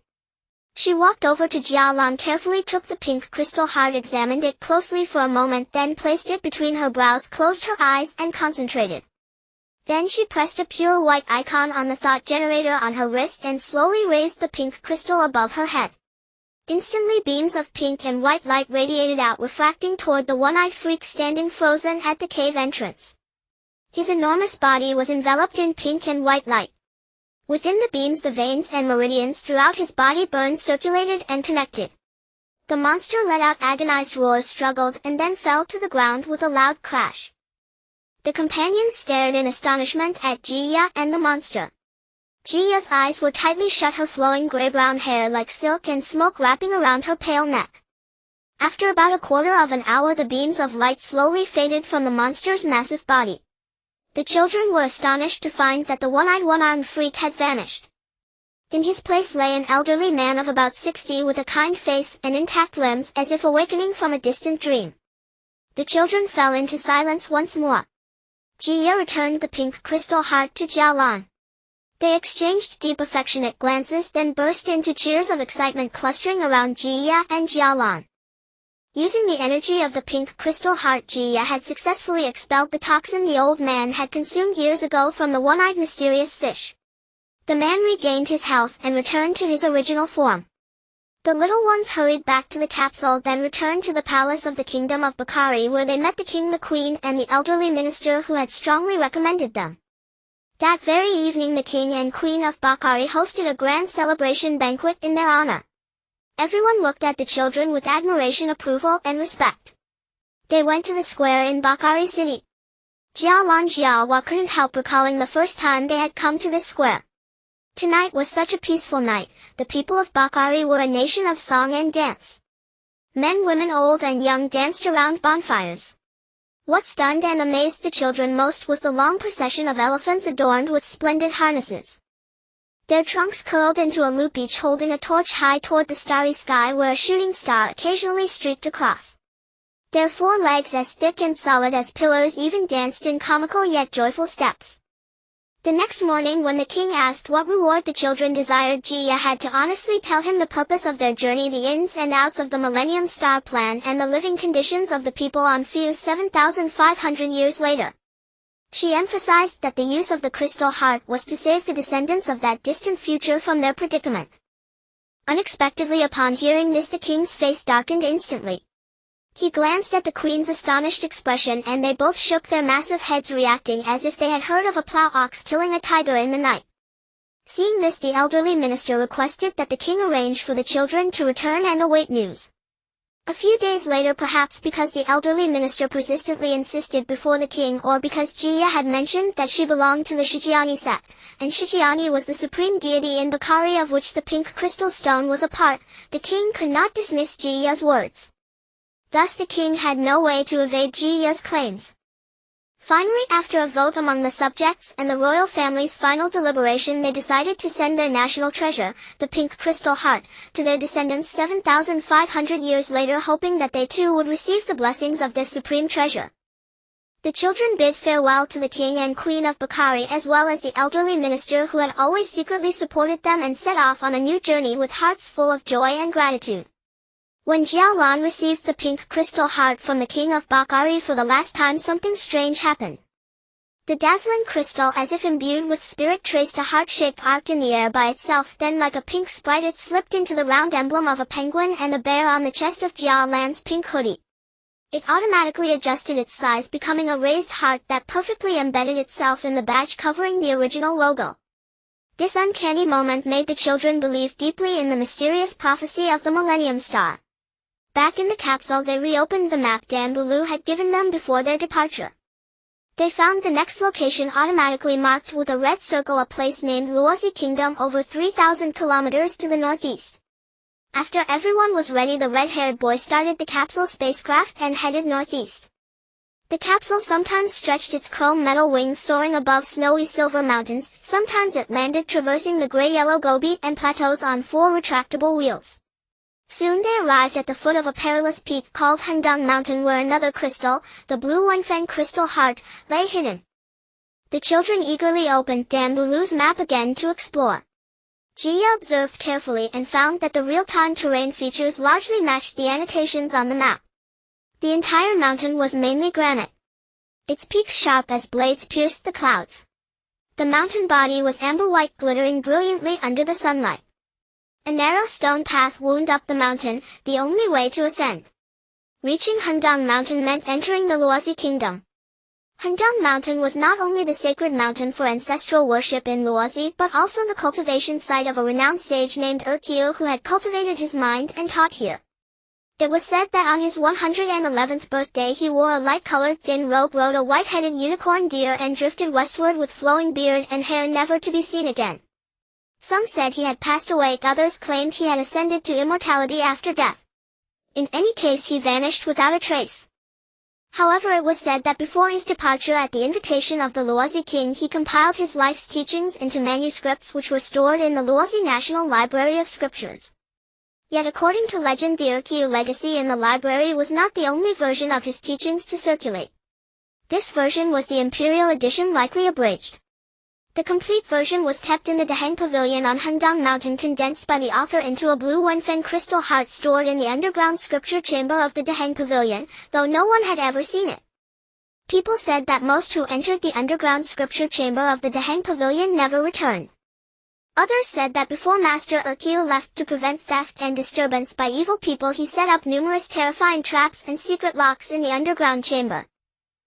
A: She walked over to Jia Lan, carefully took the pink crystal heart, examined it closely for a moment, then placed it between her brows, closed her eyes, and concentrated. Then she pressed a pure white icon on the thought generator on her wrist and slowly raised the pink crystal above her head. Instantly beams of pink and white light radiated out, refracting toward the one-eyed freak standing frozen at the cave entrance. His enormous body was enveloped in pink and white light. Within the beams the veins and meridians throughout his body burned, circulated, and connected. The monster let out agonized roars, struggled, and then fell to the ground with a loud crash. The companions stared in astonishment at Jia and the monster. Jia's eyes were tightly shut, her flowing gray-brown hair like silk and smoke wrapping around her pale neck. After about a quarter of an hour the beams of light slowly faded from the monster's massive body. The children were astonished to find that the one-eyed one-armed freak had vanished. In his place lay an elderly man of about 60 with a kind face and intact limbs, as if awakening from a distant dream. The children fell into silence once more. Jia returned the pink crystal heart to Jia Lan. They exchanged deep affectionate glances, then burst into cheers of excitement clustering around Jia and Jia Lan. Using the energy of the pink crystal heart, Jia had successfully expelled the toxin the old man had consumed years ago from the one-eyed mysterious fish. The man regained his health and returned to his original form. The little ones hurried back to the capsule, then returned to the palace of the kingdom of Bakari, where they met the king, the queen, and the elderly minister who had strongly recommended them. That very evening the king and queen of Bakari hosted a grand celebration banquet in their honor. Everyone looked at the children with admiration, approval, and respect. They went to the square in Bakari city. Jia Lan Jiawa couldn't help recalling the first time they had come to this square. Tonight was such a peaceful night. The people of Bakari were a nation of song and dance. Men, women, old and young danced around bonfires. What stunned and amazed the children most was the long procession of elephants adorned with splendid harnesses. Their trunks curled into a loop, each holding a torch high toward the starry sky where a shooting star occasionally streaked across. Their 4 legs, as thick and solid as pillars, even danced in comical yet joyful steps. The next morning, when the king asked what reward the children desired, Jia had to honestly tell him the purpose of their journey, the ins and outs of the Millennium Star Plan, and the living conditions of the people on Fios 7,500 years later. She emphasized that the use of the crystal heart was to save the descendants of that distant future from their predicament. Unexpectedly, upon hearing this, the king's face darkened instantly. He glanced at the queen's astonished expression and they both shook their massive heads, reacting as if they had heard of a plow ox killing a tiger in the night. Seeing this, the elderly minister requested that the king arrange for the children to return and await news. A few days later, perhaps because the elderly minister persistently insisted before the king, or because Jia had mentioned that she belonged to the Shijiani sect, and Shijiani was the supreme deity in Bukhari of which the pink crystal stone was a part, the king could not dismiss Jiya's words. Thus the king had no way to evade Jiya's claims. Finally, after a vote among the subjects and the royal family's final deliberation, they decided to send their national treasure, the pink crystal heart, to their descendants 7,500 years later, hoping that they too would receive the blessings of this supreme treasure. The children bid farewell to the king and queen of Bukhari as well as the elderly minister who had always secretly supported them, and set off on a new journey with hearts full of joy and gratitude. When Jiaolan received the pink crystal heart from the king of Bukhari for the last time, something strange happened. The dazzling crystal, as if imbued with spirit, traced a heart-shaped arc in the air by itself, then like a pink sprite it slipped into the round emblem of a penguin and a bear on the chest of Jiaolan's pink hoodie. It automatically adjusted its size, becoming a raised heart that perfectly embedded itself in the badge covering the original logo. This uncanny moment made the children believe deeply in the mysterious prophecy of the Millennium Star. Back in the capsule, they reopened the map Dan Bulu had given them before their departure. They found the next location automatically marked with a red circle, a place named Luozi Kingdom over 3,000 kilometers to the northeast. After everyone was ready, the red-haired boy started the capsule spacecraft and headed northeast. The capsule sometimes stretched its chrome metal wings soaring above snowy silver mountains, sometimes it landed traversing the gray-yellow Gobi and plateaus on 4 retractable wheels. Soon they arrived at the foot of a perilous peak called Hendang Mountain, where another crystal, the blue Wenfeng crystal heart, lay hidden. The children eagerly opened Dan Bulu's map again to explore. Jia observed carefully and found that the real-time terrain features largely matched the annotations on the map. The entire mountain was mainly granite. Its peaks, sharp as blades, pierced the clouds. The mountain body was amber-white, glittering brilliantly under the sunlight. A narrow stone path wound up the mountain, the only way to ascend. Reaching Hendang Mountain meant entering the Luozi Kingdom. Hendang Mountain was not only the sacred mountain for ancestral worship in Luozi, but also the cultivation site of a renowned sage named Erkiu who had cultivated his mind and taught here. It was said that on his 111th birthday he wore a light-colored thin robe, rode a white-headed unicorn deer, and drifted westward with flowing beard and hair, never to be seen again. Some said he had passed away, others claimed he had ascended to immortality after death. In any case, he vanished without a trace. However, it was said that before his departure, at the invitation of the Luozi king, he compiled his life's teachings into manuscripts which were stored in the Luozi National Library of Scriptures. Yet according to legend, the Erkiu legacy in the library was not the only version of his teachings to circulate. This version was the imperial edition, likely abridged. The complete version was kept in the Daheng Pavilion on Hendang Mountain, condensed by the author into a blue Wenfeng crystal heart stored in the underground scripture chamber of the Daheng Pavilion, though no one had ever seen it. People said that most who entered the underground scripture chamber of the Daheng Pavilion never returned. Others said that before Master Erkiu left to prevent theft and disturbance by evil people, he set up numerous terrifying traps and secret locks in the underground chamber.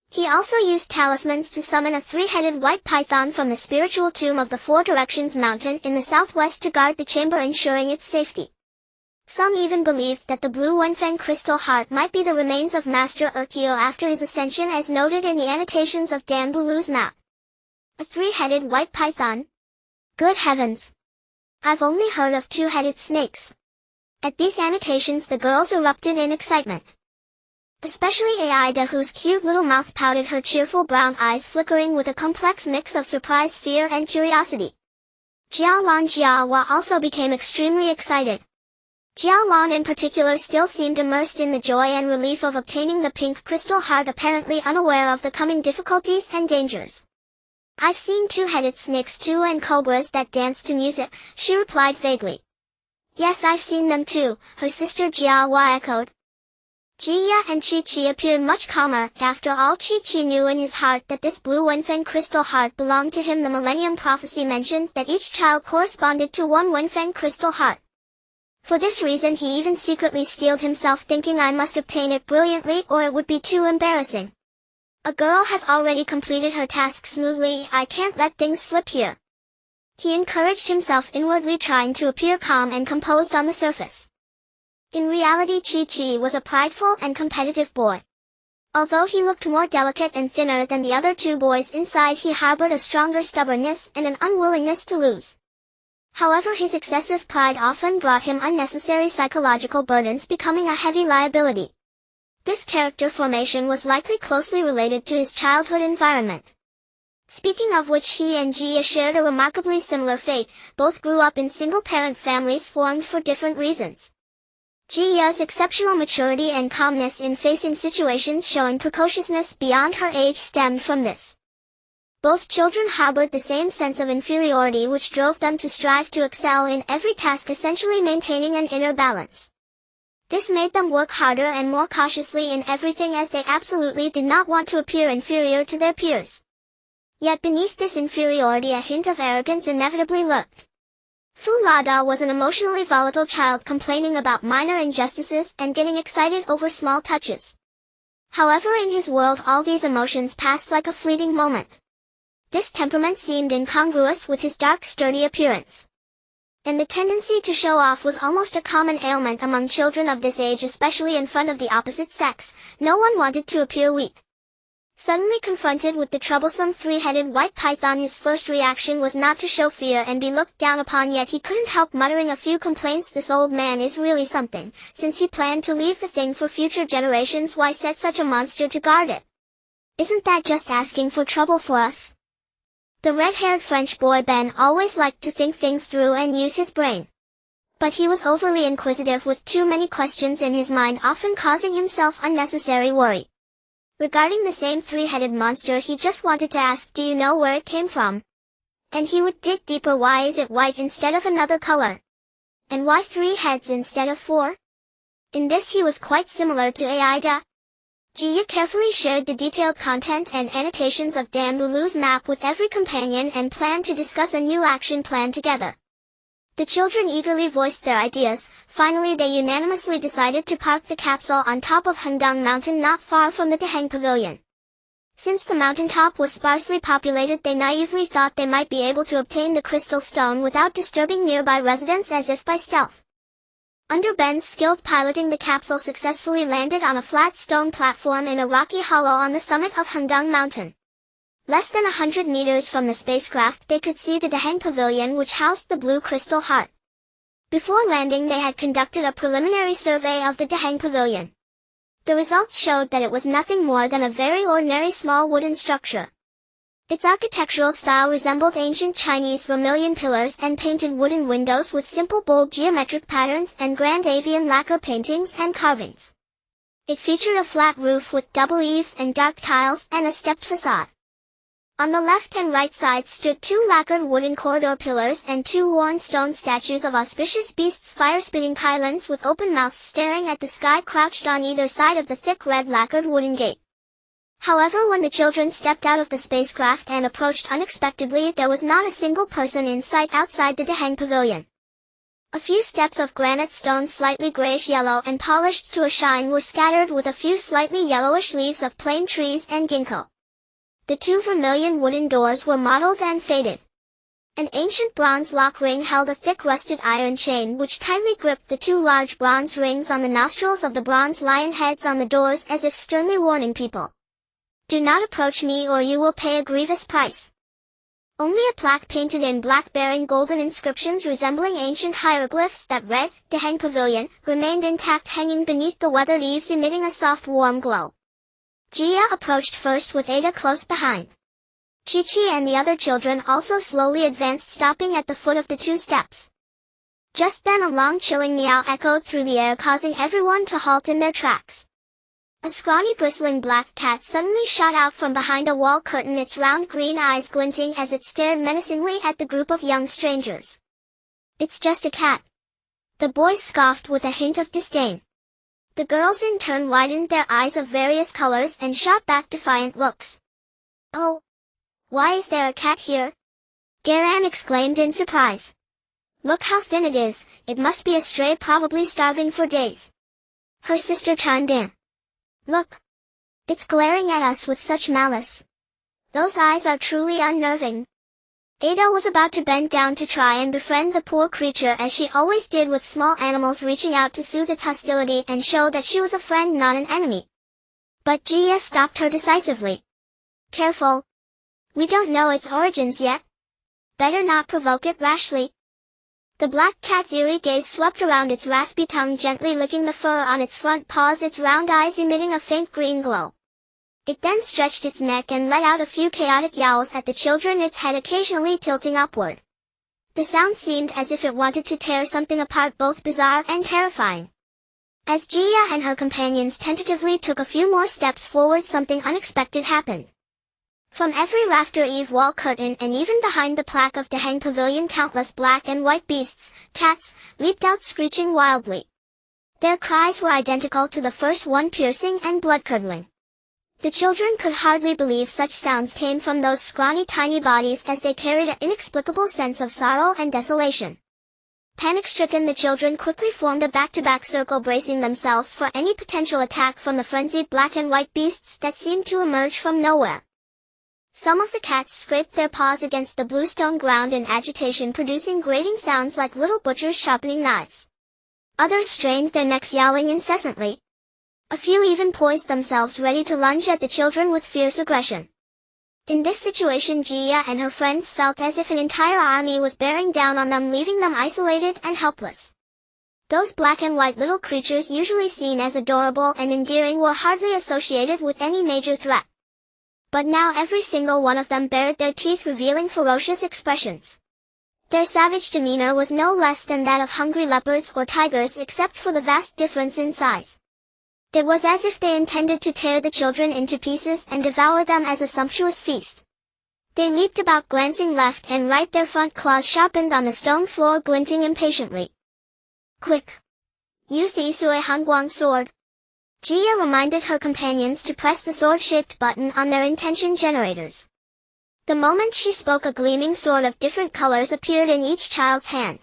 A: He also used talismans to summon a 3-headed white python from the spiritual tomb of the Four Directions Mountain in the southwest to guard the chamber, ensuring its safety. Some even believed that the blue Wenfeng crystal heart might be the remains of Master Erkiu after his ascension, as noted in the annotations of Dan Bulu's map. A 3-headed white python? Good heavens! I've only heard of 2-headed snakes. At these annotations, the girls erupted in excitement. Especially Aida, whose cute little mouth pouted, her cheerful brown eyes flickering with a complex mix of surprise, fear, and curiosity. Jiaolan Jiawa also became extremely excited. Jiaolan in particular still seemed immersed in the joy and relief of obtaining the pink crystal heart, apparently unaware of the coming difficulties and dangers. I've seen 2-headed snakes too, and cobras that dance to music, she replied vaguely. Yes, I've seen them too, her sister Jiawa echoed. Jia and Chi-Chi appeared much calmer. After all, Chi-Chi knew in his heart that this blue Wenfeng crystal heart belonged to him. The Millennium Prophecy mentioned that each child corresponded to one Wenfeng crystal heart. For this reason he even secretly steeled himself, thinking I must obtain it brilliantly or it would be too embarrassing. A girl has already completed her task smoothly, I can't let things slip here. He encouraged himself inwardly, trying to appear calm and composed on the surface. In reality, Chi-Chi was a prideful and competitive boy. Although he looked more delicate and thinner than the other two boys, inside he harbored a stronger stubbornness and an unwillingness to lose. However, his excessive pride often brought him unnecessary psychological burdens, becoming a heavy liability. This character formation was likely closely related to his childhood environment. Speaking of which, he and Jia shared a remarkably similar fate. Both grew up in single-parent families formed for different reasons. Jia's exceptional maturity and calmness in facing situations, showing precociousness beyond her age, stemmed from this. Both children harbored the same sense of inferiority which drove them to strive to excel in every task, essentially maintaining an inner balance. This made them work harder and more cautiously in everything, as they absolutely did not want to appear inferior to their peers. Yet beneath this inferiority a hint of arrogance inevitably lurked. Fu Lada was an emotionally volatile child, complaining about minor injustices and getting excited over small touches. However, in his world all these emotions passed like a fleeting moment. This temperament seemed incongruous with his dark, sturdy appearance. And the tendency to show off was almost a common ailment among children of this age, especially in front of the opposite sex. No one wanted to appear weak. Suddenly confronted with the troublesome three-headed white python, his first reaction was not to show fear and be looked down upon, yet he couldn't help muttering a few complaints. This old man is really something. Since he planned to leave the thing for future generations, why set such a monster to guard it? Isn't that just asking for trouble for us? The red-haired French boy Ben always liked to think things through and use his brain. But he was overly inquisitive, with too many questions in his mind, often causing himself unnecessary worry. Regarding the same three-headed monster, he just wanted to ask, do you know where it came from? And he would dig deeper. Why is it white instead of another color? And why 3 heads instead of 4? In this he was quite similar to Aida. Jia carefully shared the detailed content and annotations of Dan Lulu's map with every companion and planned to discuss a new action plan together. The children eagerly voiced their ideas. Finally, they unanimously decided to park the capsule on top of Hundang Mountain, not far from the Daheng Pavilion. Since the mountaintop was sparsely populated, they naively thought they might be able to obtain the crystal stone without disturbing nearby residents, as if by stealth. Under Ben's skilled piloting, the capsule successfully landed on a flat stone platform in a rocky hollow on the summit of Hundang Mountain. Less than 100 meters from the spacecraft, they could see the Daheng Pavilion, which housed the blue crystal heart. Before landing, they had conducted a preliminary survey of the Daheng Pavilion. The results showed that it was nothing more than a very ordinary small wooden structure. Its architectural style resembled ancient Chinese vermilion pillars and painted wooden windows with simple bold geometric patterns and grand avian lacquer paintings and carvings. It featured a flat roof with double eaves and dark tiles and a stepped facade. On the left and right sides stood 2 lacquered wooden corridor pillars and 2 worn stone statues of auspicious beasts, fire-spitting pylons with open mouths staring at the sky, crouched on either side of the thick red lacquered wooden gate. However, when the children stepped out of the spacecraft and approached unexpectedly, there was not a single person in sight outside the Daheng Pavilion. A few steps of granite stone, slightly grayish-yellow and polished to a shine, were scattered with a few slightly yellowish leaves of plane trees and ginkgo. The 2 vermilion wooden doors were mottled and faded. An ancient bronze lock ring held a thick rusted iron chain which tightly gripped the 2 large bronze rings on the nostrils of the bronze lion heads on the doors, as if sternly warning people. Do not approach me or you will pay a grievous price. Only a plaque painted in black bearing golden inscriptions resembling ancient hieroglyphs that read, Daheng Pavilion, remained intact, hanging beneath the weathered eaves, emitting a soft warm glow. Jia approached first, with Ada close behind. Chi-Chi and the other children also slowly advanced, stopping at the foot of the 2 steps. Just then a long chilling meow echoed through the air, causing everyone to halt in their tracks. A scrawny bristling black cat suddenly shot out from behind a wall curtain, its round green eyes glinting as it stared menacingly at the group of young strangers. It's just a cat. The boys scoffed with a hint of disdain. The girls in turn widened their eyes of various colors and shot back defiant looks. Oh! Why is there a cat here? Garan exclaimed in surprise. Look how thin it is, it must be a stray probably starving for days. Her sister chimed in. Look. It's glaring at us with such malice. Those eyes are truly unnerving. Ada was about to bend down to try and befriend the poor creature as she always did with small animals, reaching out to soothe its hostility and show that she was a friend, not an enemy. But Gia stopped her decisively. Careful. We don't know its origins yet. Better not provoke it rashly. The black cat's eerie gaze swept around its raspy tongue, gently licking the fur on its front paws, its round eyes emitting a faint green glow. It then stretched its neck and let out a few chaotic yowls at the children, its head occasionally tilting upward. The sound seemed as if it wanted to tear something apart, both bizarre and terrifying. As Gia and her companions tentatively took a few more steps forward, something unexpected happened. From every rafter, eave, wall, curtain, and even behind the plaque of Dahang Pavilion, countless black and white beasts, cats, leaped out screeching wildly. Their cries were identical to the first one, piercing and blood-curdling. The children could hardly believe such sounds came from those scrawny tiny bodies, as they carried an inexplicable sense of sorrow and desolation. Panic-stricken, the children quickly formed a back-to-back circle, bracing themselves for any potential attack from the frenzied black and white beasts that seemed to emerge from nowhere. Some of the cats scraped their paws against the bluestone ground in agitation, producing grating sounds like little butchers sharpening knives. Others strained their necks, yowling incessantly. A few even poised themselves, ready to lunge at the children with fierce aggression. In this situation, Gia and her friends felt as if an entire army was bearing down on them, leaving them isolated and helpless. Those black and white little creatures, usually seen as adorable and endearing, were hardly associated with any major threat. But now every single one of them bared their teeth, revealing ferocious expressions. Their savage demeanor was no less than that of hungry leopards or tigers, except for the vast difference in size. It was as if they intended to tear the children into pieces and devour them as a sumptuous feast. They leaped about, glancing left and right, their front claws sharpened on the stone floor, glinting impatiently. Quick! Use the Isue Hangguang sword. Gia reminded her companions to press the sword-shaped button on their intention generators. The moment she spoke, a gleaming sword of different colors appeared in each child's hand.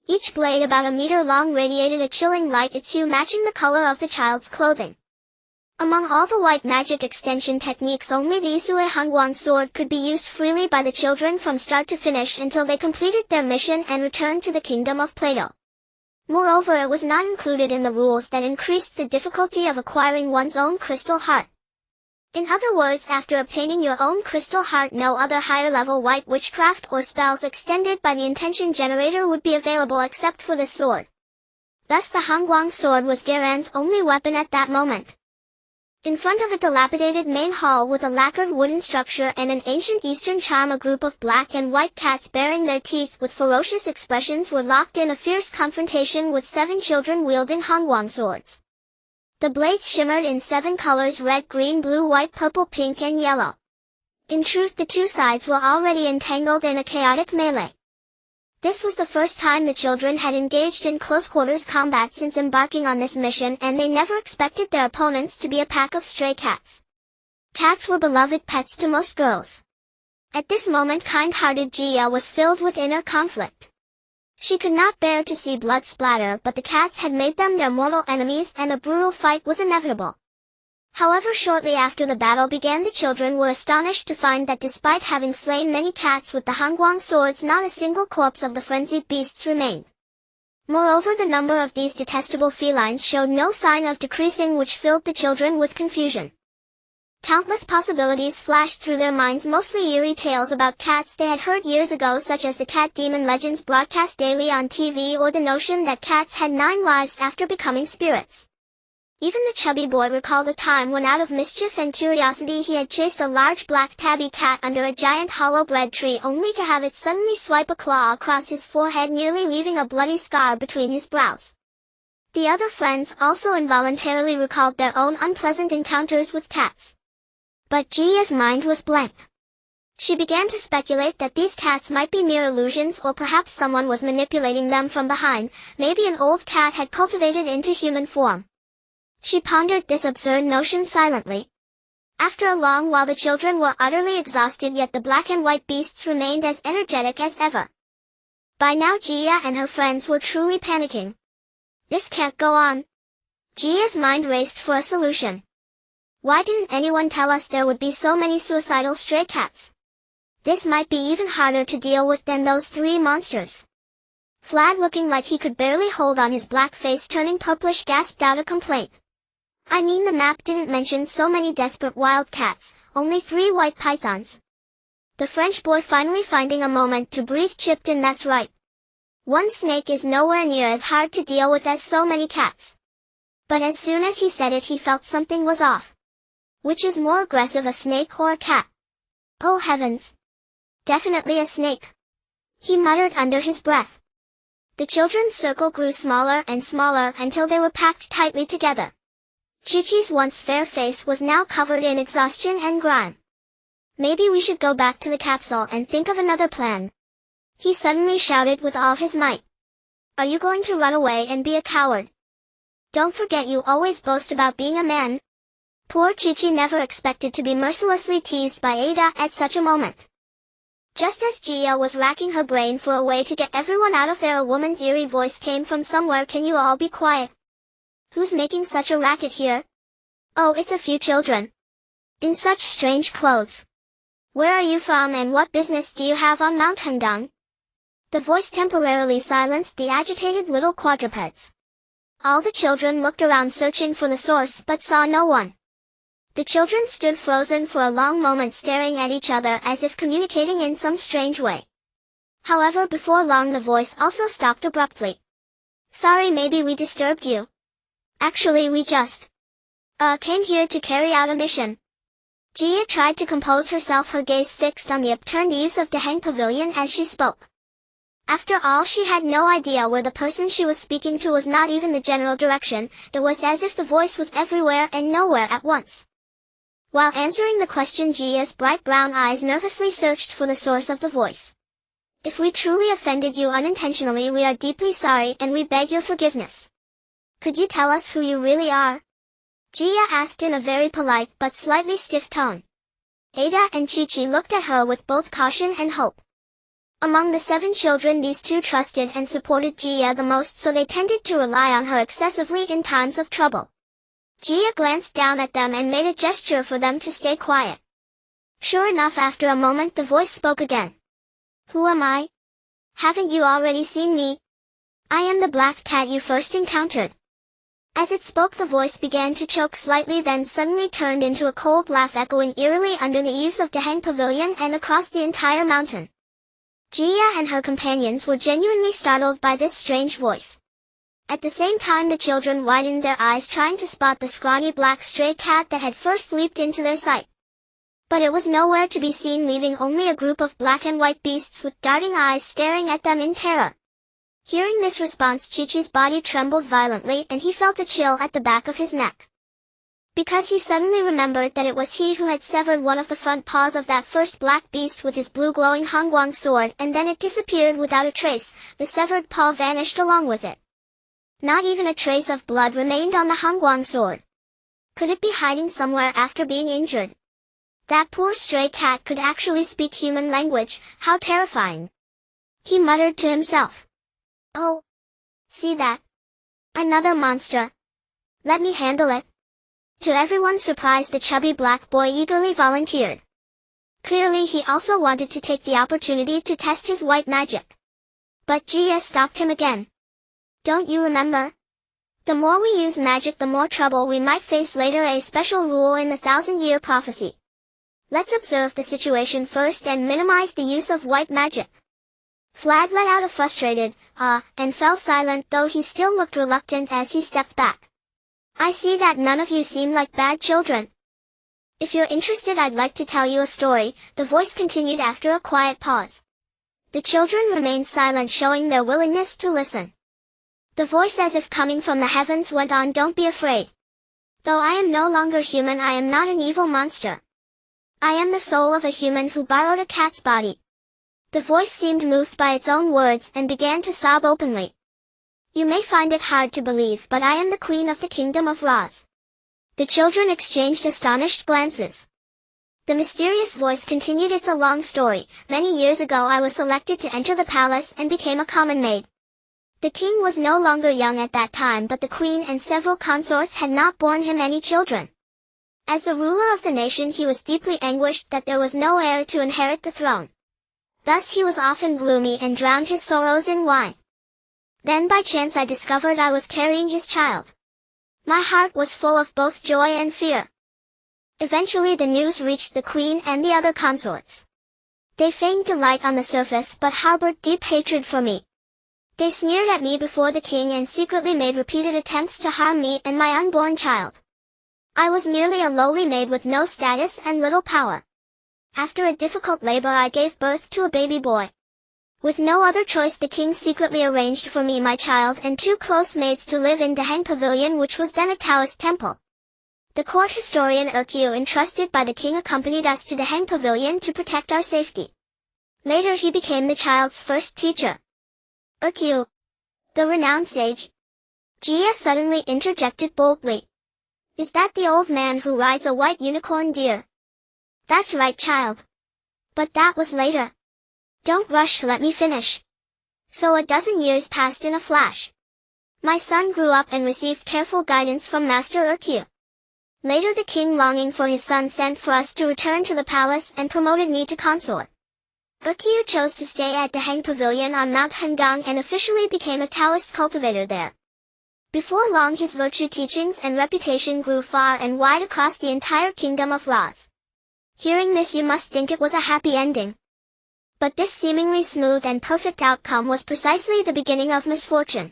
A: Each blade, about a meter long, radiated a chilling light, its hue matching the color of the child's clothing. Among all the white magic extension techniques, only the Isue Hangguang sword could be used freely by the children from start to finish until they completed their mission and returned to the kingdom of Plato. Moreover, it was not included in the rules that increased the difficulty of acquiring one's own crystal heart. In other words, after obtaining your own crystal heart, no other higher-level white witchcraft or spells extended by the intention generator would be available except for this sword. Thus the Hangguang sword was Garan's only weapon at that moment. In front of a dilapidated main hall with a lacquered wooden structure and an ancient Eastern charm, a group of black and white cats baring their teeth with ferocious expressions were locked in a fierce confrontation with 7 children wielding Hangguang swords. The blades shimmered in 7 colors: red, green, blue, white, purple, pink, and yellow. In truth, the two sides were already entangled in a chaotic melee. This was the first time the children had engaged in close-quarters combat since embarking on this mission, and they never expected their opponents to be a pack of stray cats. Cats were beloved pets to most girls. At this moment, kind-hearted Gia was filled with inner conflict. She could not bear to see blood splatter, but the cats had made them their mortal enemies, and a brutal fight was inevitable. However, shortly after the battle began, the children were astonished to find that despite having slain many cats with the Hangguang swords, not a single corpse of the frenzied beasts remained. Moreover, the number of these detestable felines showed no sign of decreasing, which filled the children with confusion. Countless possibilities flashed through their minds, mostly eerie tales about cats they had heard years ago, such as the cat demon legends broadcast daily on TV, or the notion that cats had 9 lives after becoming spirits. Even the chubby boy recalled a time when, out of mischief and curiosity, he had chased a large black tabby cat under a giant hollow bread tree, only to have it suddenly swipe a claw across his forehead, nearly leaving a bloody scar between his brows. The other friends also involuntarily recalled their own unpleasant encounters with cats. But Gia's mind was blank. She began to speculate that these cats might be mere illusions, or perhaps someone was manipulating them from behind. Maybe an old cat had cultivated into human form. She pondered this absurd notion silently. After a long while, the children were utterly exhausted, yet the black and white beasts remained as energetic as ever. By now Gia and her friends were truly panicking. This can't go on. Gia's mind raced for a solution. Why didn't anyone tell us there would be so many suicidal stray cats? This might be even harder to deal with than those 3 monsters. Vlad, looking like he could barely hold on his black face turning purplish, gasped out a complaint. I mean, the map didn't mention so many desperate wild cats, only 3 white pythons. The French boy, finally finding a moment to breathe, chipped in, that's right. 1 snake is nowhere near as hard to deal with as so many cats. But as soon as he said it, he felt something was off. Which is more aggressive, a snake or a cat? Oh heavens! Definitely a snake, he muttered under his breath. The children's circle grew smaller and smaller until they were packed tightly together. Chi-Chi's once fair face was now covered in exhaustion and grime. Maybe we should go back to the capsule and think of another plan, he suddenly shouted with all his might. Are you going to run away and be a coward? Don't forget you always boast about being a man. Poor Chi-Chi never expected to be mercilessly teased by Ada at such a moment. Just as Gia was racking her brain for a way to get everyone out of there, a woman's eerie voice came from somewhere. Can you all be quiet? Who's making such a racket here? Oh, it's a few children. In such strange clothes. Where are you from and what business do you have on Mount Hendong? The voice temporarily silenced the agitated little quadrupeds. All the children looked around searching for the source but saw no one. The children stood frozen for a long moment, staring at each other as if communicating in some strange way. However, before long the voice also stopped abruptly. Sorry, maybe we disturbed you. Actually, we just came here to carry out a mission. Gia tried to compose herself, her gaze fixed on the upturned eaves of Daheng Pavilion as she spoke. After all, she had no idea where the person she was speaking to was, not even the general direction. It was as if the voice was everywhere and nowhere at once. While answering the question, Gia's bright brown eyes nervously searched for the source of the voice. If we truly offended you unintentionally, we are deeply sorry and we beg your forgiveness. Could you tell us who you really are? Gia asked in a very polite but slightly stiff tone. Ada and Chi-Chi looked at her with both caution and hope. Among the 7 children, these 2 trusted and supported Gia the most, so they tended to rely on her excessively in times of trouble. Gia glanced down at them and made a gesture for them to stay quiet. Sure enough, after a moment the voice spoke again. Who am I? Haven't you already seen me? I am the black cat you first encountered. As it spoke, the voice began to choke slightly, then suddenly turned into a cold laugh echoing eerily under the eaves of Daheng Pavilion and across the entire mountain. Gia and her companions were genuinely startled by this strange voice. At the same time, the children widened their eyes, trying to spot the scrawny black stray cat that had first leaped into their sight. But it was nowhere to be seen, leaving only a group of black and white beasts with darting eyes staring at them in terror. Hearing this response, Chi-Chi's body trembled violently and he felt a chill at the back of his neck. Because he suddenly remembered that it was he who had severed one of the front paws of that first black beast with his blue glowing Hongguang sword, and then it disappeared without a trace. The severed paw vanished along with it. Not even a trace of blood remained on the Hongguang sword. Could it be hiding somewhere after being injured? That poor stray cat could actually speak human language. How terrifying! He muttered to himself. Oh! See that? Another monster. Let me handle it. To everyone's surprise, the chubby black boy eagerly volunteered. Clearly he also wanted to take the opportunity to test his white magic. But Gia stopped him again. Don't you remember? The more we use magic, the more trouble we might face later, a special rule in the 1,000-year prophecy. Let's observe the situation first and minimize the use of white magic. Vlad let out a frustrated, and fell silent, though he still looked reluctant as he stepped back. I see that none of you seem like bad children. If you're interested, I'd like to tell you a story, the voice continued after a quiet pause. The children remained silent, showing their willingness to listen. The voice, as if coming from the heavens, went on. Don't be afraid. Though I am no longer human, I am not an evil monster. I am the soul of a human who borrowed a cat's body. The voice seemed moved by its own words and began to sob openly. You may find it hard to believe, but I am the queen of the kingdom of Roz. The children exchanged astonished glances. The mysterious voice continued. It's a long story. Many years ago I was selected to enter the palace and became a common maid. The king was no longer young at that time, but the queen and several consorts had not borne him any children. As the ruler of the nation, he was deeply anguished that there was no heir to inherit the throne. Thus he was often gloomy and drowned his sorrows in wine. Then by chance I discovered I was carrying his child. My heart was full of both joy and fear. Eventually the news reached the queen and the other consorts. They feigned delight on the surface but harbored deep hatred for me. They sneered at me before the king and secretly made repeated attempts to harm me and my unborn child. I was merely a lowly maid with no status and little power. After a difficult labor I gave birth to a baby boy. With no other choice, the king secretly arranged for me, my child, and 2 close maids to live in Daheng Pavilion, which was then a Taoist temple. The court historian Erkiu, entrusted by the king, accompanied us to Daheng Pavilion to protect our safety. Later he became the child's first teacher. Erkiu, the renowned sage. Jia suddenly interjected boldly. Is that the old man who rides a white unicorn deer? That's right, child. But that was later. Don't rush, let me finish. So a dozen years passed in a flash. My son grew up and received careful guidance from Master Erkiu. Later the king, longing for his son, sent for us to return to the palace and promoted me to consort. Erkiu chose to stay at Daheng Pavilion on Mount Hendang and officially became a Taoist cultivator there. Before long his virtue teachings and reputation grew far and wide across the entire kingdom of Raz. Hearing this, you must think it was a happy ending. But this seemingly smooth and perfect outcome was precisely the beginning of misfortune.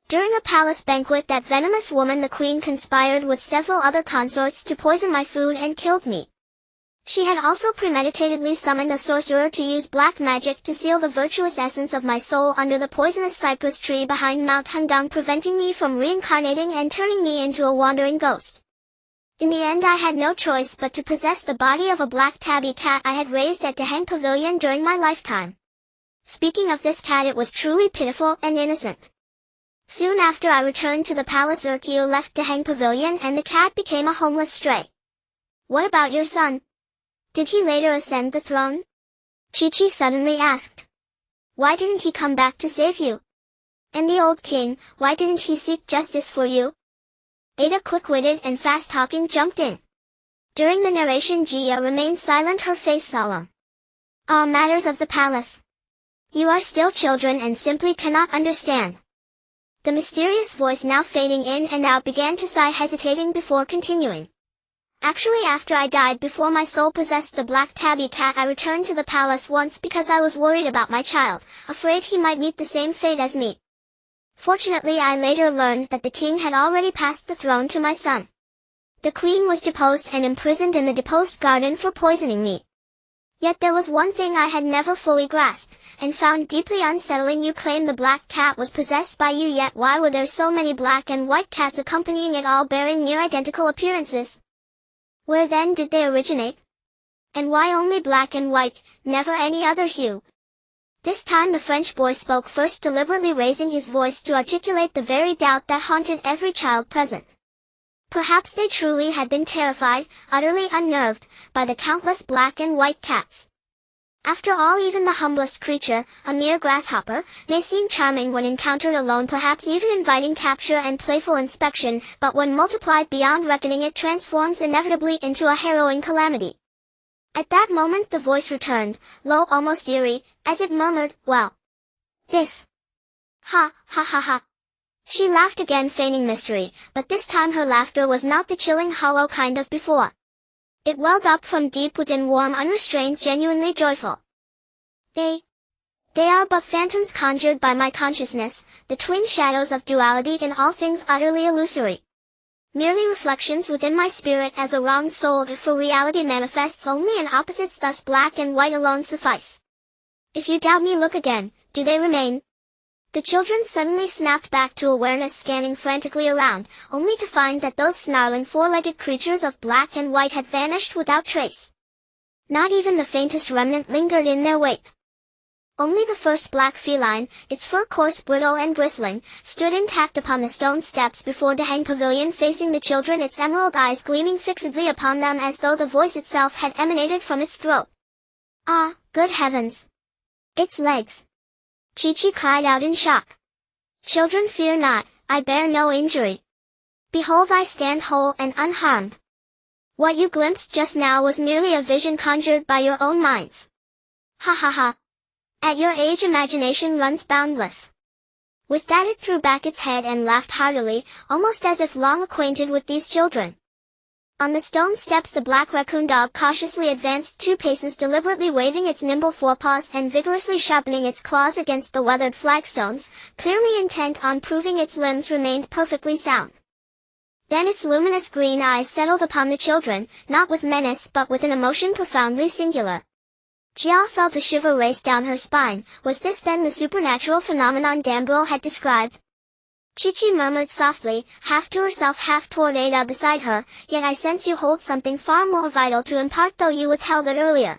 A: During a palace banquet, that venomous woman, the queen, conspired with several other consorts to poison my food and killed me. She had also premeditatedly summoned a sorcerer to use black magic to seal the virtuous essence of my soul under the poisonous cypress tree behind Mount Hendang, preventing me from reincarnating and turning me into a wandering ghost. In the end I had no choice but to possess the body of a black tabby cat I had raised at Daheng Pavilion during my lifetime. Speaking of this cat, it was truly pitiful and innocent. Soon after I returned to the palace, Erkiu left Daheng Pavilion and the cat became a homeless stray. What about your son? Did he later ascend the throne? Chi-Chi suddenly asked. Why didn't he come back to save you? And the old king, why didn't he seek justice for you? Ada, quick-witted and fast-talking, jumped in. During the narration Jia remained silent, her face solemn. All matters of the palace. You are still children and simply cannot understand. The mysterious voice, now fading in and out, began to sigh, hesitating before continuing. Actually, after I died, before my soul possessed the black tabby cat, I returned to the palace once because I was worried about my child, afraid he might meet the same fate as me. Fortunately, I later learned that the king had already passed the throne to my son. The queen was deposed and imprisoned in the deposed garden for poisoning me. Yet there was one thing I had never fully grasped, and found deeply unsettling. You claim the black cat was possessed by you, yet why were there so many black and white cats accompanying it, all bearing near identical appearances? Where then did they originate? And why only black and white, never any other hue? This time the French boy spoke first, deliberately raising his voice to articulate the very doubt that haunted every child present. Perhaps they truly had been terrified, utterly unnerved, by the countless black and white cats. After all, even the humblest creature, a mere grasshopper, may seem charming when encountered alone, perhaps even inviting capture and playful inspection, but when multiplied beyond reckoning it transforms inevitably into a harrowing calamity. At that moment the voice returned, low, almost eerie, as it murmured, well, this. Ha, ha ha ha. She laughed again, feigning mystery, but this time her laughter was not the chilling, hollow kind of before. It welled up from deep within, warm, unrestrained, genuinely joyful. They are but phantoms conjured by my consciousness, the twin shadows of duality in all things utterly illusory. Merely reflections within my spirit as a wronged soul, if for reality manifests only in opposites, thus black and white alone suffice. If you doubt me, look again, do they remain? The children suddenly snapped back to awareness, scanning frantically around, only to find that those snarling four-legged creatures of black and white had vanished without trace. Not even the faintest remnant lingered in their wake. Only the first black feline, its fur coarse, brittle and bristling, stood intact upon the stone steps before the hang pavilion facing the children, its emerald eyes gleaming fixedly upon them as though the voice itself had emanated from its throat. Ah, good heavens! Its legs! Chi-Chi cried out in shock. Children, fear not, I bear no injury. Behold, I stand whole and unharmed. What you glimpsed just now was merely a vision conjured by your own minds. Ha ha ha! At your age imagination runs boundless. With that it threw back its head and laughed heartily, almost as if long acquainted with these children. On the stone steps the black raccoon dog cautiously advanced 2 paces, deliberately waving its nimble forepaws and vigorously sharpening its claws against the weathered flagstones, clearly intent on proving its limbs remained perfectly sound. Then its luminous green eyes settled upon the children, not with menace but with an emotion profoundly singular. Jia felt a shiver race down her spine. Was this then the supernatural phenomenon Dambril had described? Chi-Chi murmured softly, half to herself half toward Ada beside her, yet I sense you hold something far more vital to impart, though you withheld it earlier.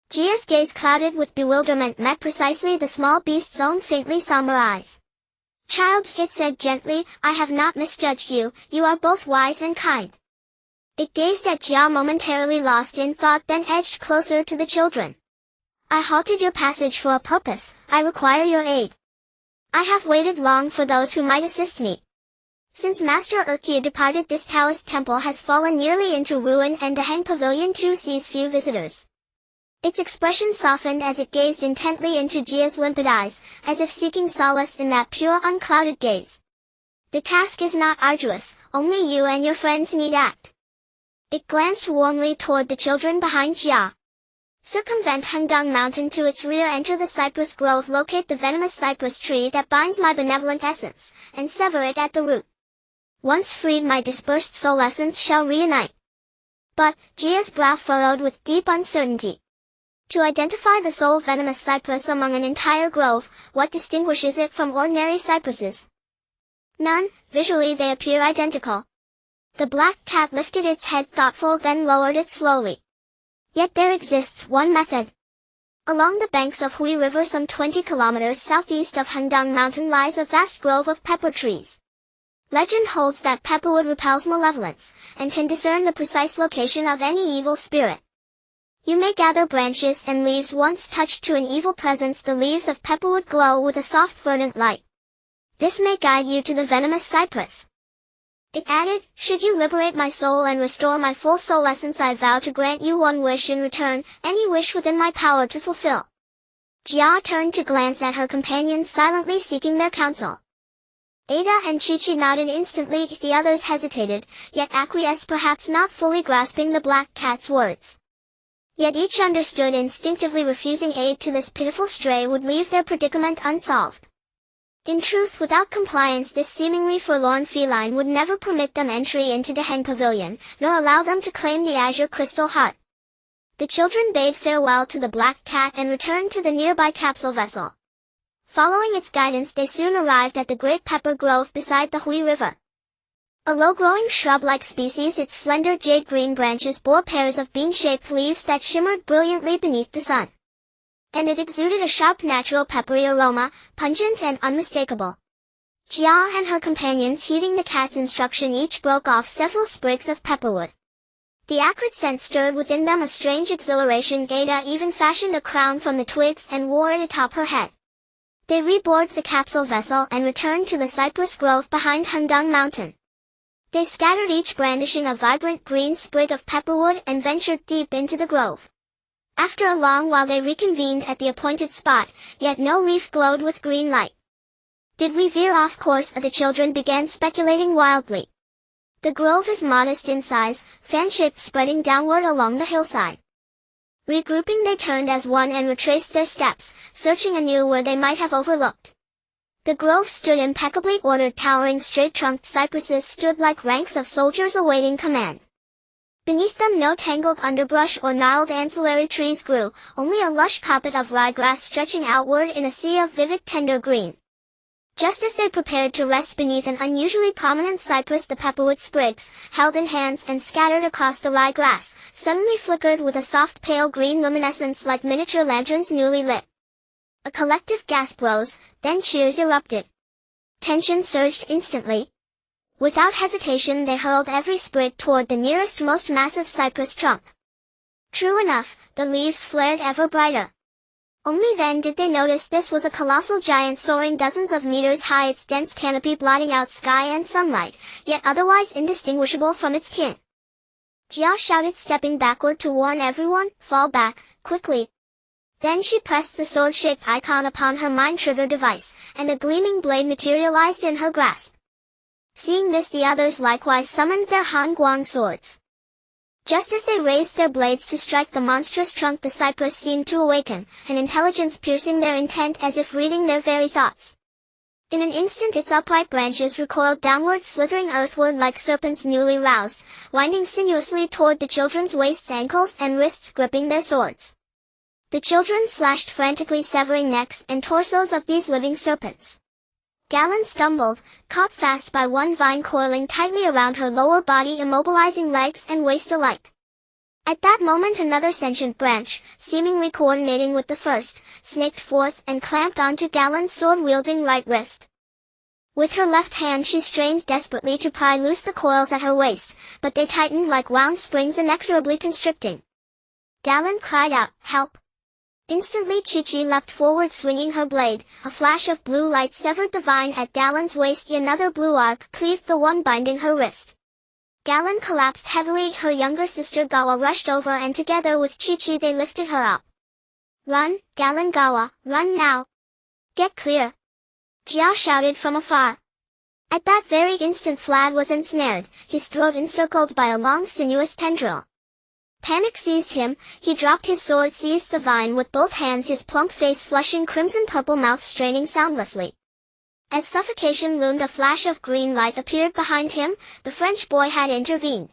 A: Jia's gaze, clouded with bewilderment, met precisely the small beast's own faintly somber eyes. Child, it said gently, I have not misjudged you, you are both wise and kind. It gazed at Jia, momentarily lost in thought, then edged closer to the children. I halted your passage for a purpose, I require your aid. I have waited long for those who might assist me. Since Master Urkia departed, this Taoist temple has fallen nearly into ruin, and the Hang Pavilion too sees few visitors. Its expression softened as it gazed intently into Jia's limpid eyes, as if seeking solace in that pure, unclouded gaze. The task is not arduous, only you and your friends need act. It glanced warmly toward the children behind Jia. Circumvent Hundang Mountain to its rear, enter the cypress grove, locate the venomous cypress tree that binds my benevolent essence, and sever it at the root. Once freed, my dispersed soul essence shall reunite. But, Jia's brow furrowed with deep uncertainty. To identify the sole venomous cypress among an entire grove, what distinguishes it from ordinary cypresses? None, visually they appear identical. The black cat lifted its head thoughtful, then lowered it slowly. Yet there exists one method. Along the banks of Hui River, some 20 kilometers southeast of Hundang Mountain, lies a vast grove of pepper trees. Legend holds that pepperwood repels malevolence, and can discern the precise location of any evil spirit. You may gather branches and leaves. Once touched to an evil presence, the leaves of pepperwood glow with a soft verdant light. This may guide you to the venomous cypress. It added, should you liberate my soul and restore my full soul essence, I vow to grant you one wish in return, any wish within my power to fulfill. Jia turned to glance at her companions, silently seeking their counsel. Ada and Chi-Chi nodded instantly, the others hesitated, yet acquiesced, perhaps not fully grasping the black cat's words. Yet each understood instinctively refusing aid to this pitiful stray would leave their predicament unsolved. In truth, without compliance, this seemingly forlorn feline would never permit them entry into the Hang Pavilion, nor allow them to claim the azure crystal heart. The children bade farewell to the black cat and returned to the nearby capsule vessel. Following its guidance, they soon arrived at the great pepper grove beside the Hui River. A low-growing shrub-like species, its slender jade-green branches bore pairs of bean-shaped leaves that shimmered brilliantly beneath the sun. And it exuded a sharp, natural peppery aroma, pungent and unmistakable. Jia and her companions, heeding the cat's instruction, each broke off several sprigs of pepperwood. The acrid scent stirred within them a strange exhilaration. Ada even fashioned a crown from the twigs and wore it atop her head. They reboarded the capsule vessel and returned to the cypress grove behind Hundang Mountain. They scattered, each brandishing a vibrant green sprig of pepperwood, and ventured deep into the grove. After a long while they reconvened at the appointed spot, yet no leaf glowed with green light. Did we veer off course? The children began speculating wildly. The grove is modest in size, fan-shaped, spreading downward along the hillside. Regrouping, they turned as one and retraced their steps, searching anew where they might have overlooked. The grove stood impeccably ordered. Towering straight-trunked cypresses stood like ranks of soldiers awaiting command. Beneath them no tangled underbrush or gnarled ancillary trees grew, only a lush carpet of ryegrass stretching outward in a sea of vivid tender green. Just as they prepared to rest beneath an unusually prominent cypress, the pepperwood sprigs, held in hands and scattered across the ryegrass, suddenly flickered with a soft pale green luminescence like miniature lanterns newly lit. A collective gasp rose, then cheers erupted. Tension surged instantly. Without hesitation they hurled every sprig toward the nearest most massive cypress trunk. True enough, the leaves flared ever brighter. Only then did they notice this was a colossal giant soaring dozens of meters high, its dense canopy blotting out sky and sunlight, yet otherwise indistinguishable from its kin. Jia shouted, stepping backward to warn everyone, "Fall back, quickly." Then she pressed the sword-shaped icon upon her mind trigger device, and a gleaming blade materialized in her grasp. Seeing this, the others likewise summoned their Han Guang swords. Just as they raised their blades to strike the monstrous trunk, the cypress seemed to awaken, an intelligence piercing their intent as if reading their very thoughts. In an instant its upright branches recoiled downward, slithering earthward like serpents newly roused, winding sinuously toward the children's waists, ankles, and wrists, gripping their swords. The children slashed frantically, severing necks and torsos of these living serpents. Galen stumbled, caught fast by one vine coiling tightly around her lower body, immobilizing legs and waist alike. At that moment another sentient branch, seemingly coordinating with the first, snaked forth and clamped onto Galen's sword-wielding right wrist. With her left hand she strained desperately to pry loose the coils at her waist, but they tightened like wound springs, inexorably constricting. Galen cried out, "Help!" Instantly Chi-Chi leapt forward, swinging her blade. A flash of blue light severed the vine at Galen's waist. Another blue arc cleaved the one binding her wrist. Galen collapsed heavily. Her younger sister Gawa rushed over, and together with Chi-Chi they lifted her up. "Run, Galen Gawa, run now! Get clear!" Jia shouted from afar. At that very instant Flad was ensnared, his throat encircled by a long sinuous tendril. Panic seized him, he dropped his sword, seized the vine with both hands, his plump face flushing crimson, purple mouth straining soundlessly. As suffocation loomed, a flash of green light appeared behind him. The French boy had intervened.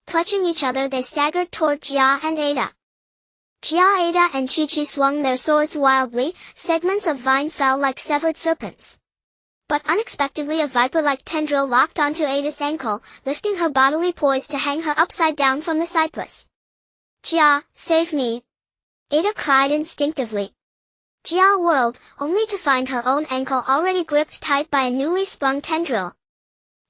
A: Clutching each other they staggered toward Jia and Ada. Jia, Ada, and Chi-Chi swung their swords wildly, segments of vine fell like severed serpents. But unexpectedly a viper-like tendril locked onto Ada's ankle, lifting her bodily poise to hang her upside down from the cypress. "Jia, save me!" Ada cried instinctively. Jia whirled, only to find her own ankle already gripped tight by a newly sprung tendril.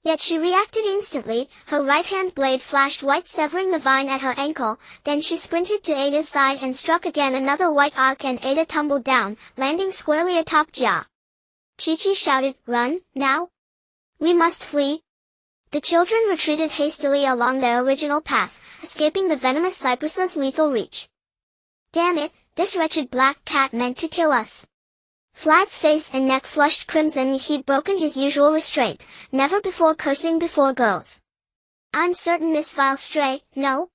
A: Yet she reacted instantly, her right-hand blade flashed white, severing the vine at her ankle. Then she sprinted to Ada's side and struck again, another white arc, and Ada tumbled down, landing squarely atop Jia. Chi-Chi shouted, "Run, now! We must flee!" The children retreated hastily along their original path, escaping the venomous cypress's lethal reach. "Damn it, this wretched black cat meant to kill us!" Flad's face and neck flushed crimson. He'd broken his usual restraint, never before cursing before girls. "I'm certain this vile stray—" "No!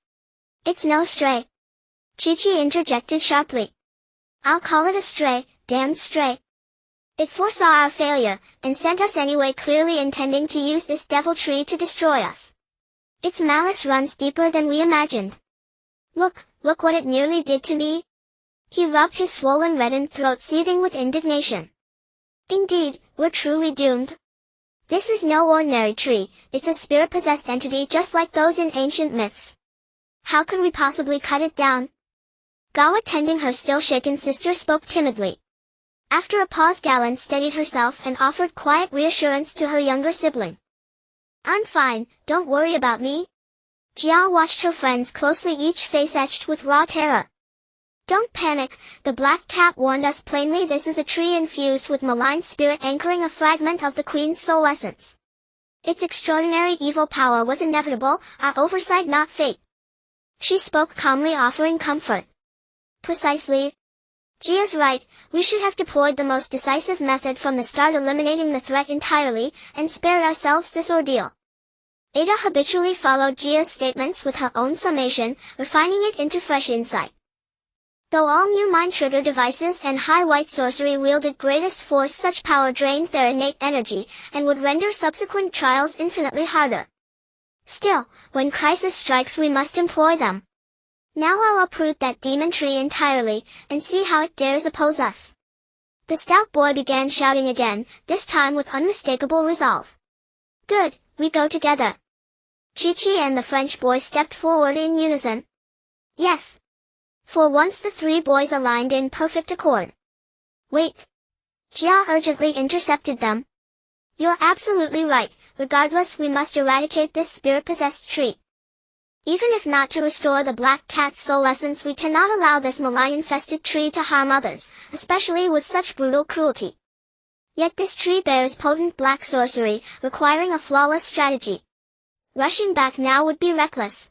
A: It's no stray!" Chi-Chi interjected sharply. "I'll call it a stray, damned stray. It foresaw our failure, and sent us anyway, clearly intending to use this deviltry to destroy us. Its malice runs deeper than we imagined. Look what it nearly did to me." He rubbed his swollen, reddened throat, seething with indignation. "Indeed, we're truly doomed. This is no ordinary tree, it's a spirit-possessed entity just like those in ancient myths. How could we possibly cut it down?" Gawa, tending her still shaken sister, spoke timidly. After a pause Galen steadied herself and offered quiet reassurance to her younger sibling. "I'm fine, don't worry about me." Jia watched her friends closely, each face etched with raw terror. "Don't panic, the black cat warned us plainly. This is a tree infused with malign spirit, anchoring a fragment of the queen's soul essence. Its extraordinary evil power was inevitable, our oversight not fate." She spoke calmly, offering comfort. "Precisely. Jia's right, we should have deployed the most decisive method from the start, eliminating the threat entirely, and spared ourselves this ordeal." Ada habitually followed Jia's statements with her own summation, refining it into fresh insight. Though all new mind trigger devices and high white sorcery wielded greatest force, such power drained their innate energy, and would render subsequent trials infinitely harder. Still, when crisis strikes we must employ them. Now I'll uproot that demon tree entirely, and see how it dares oppose us." The stout boy began shouting again, this time with unmistakable resolve. "Good, we go together." Chi-Chi and the French boy stepped forward in unison. "Yes." For once the three boys aligned in perfect accord. Wait! Jia urgently intercepted them. You're absolutely right. Regardless, we must eradicate this spirit-possessed tree. Even if not to restore the black cat's soul essence, we cannot allow this malign-infested tree to harm others, especially with such brutal cruelty. Yet this tree bears potent black sorcery, requiring a flawless strategy. Rushing back now would be reckless.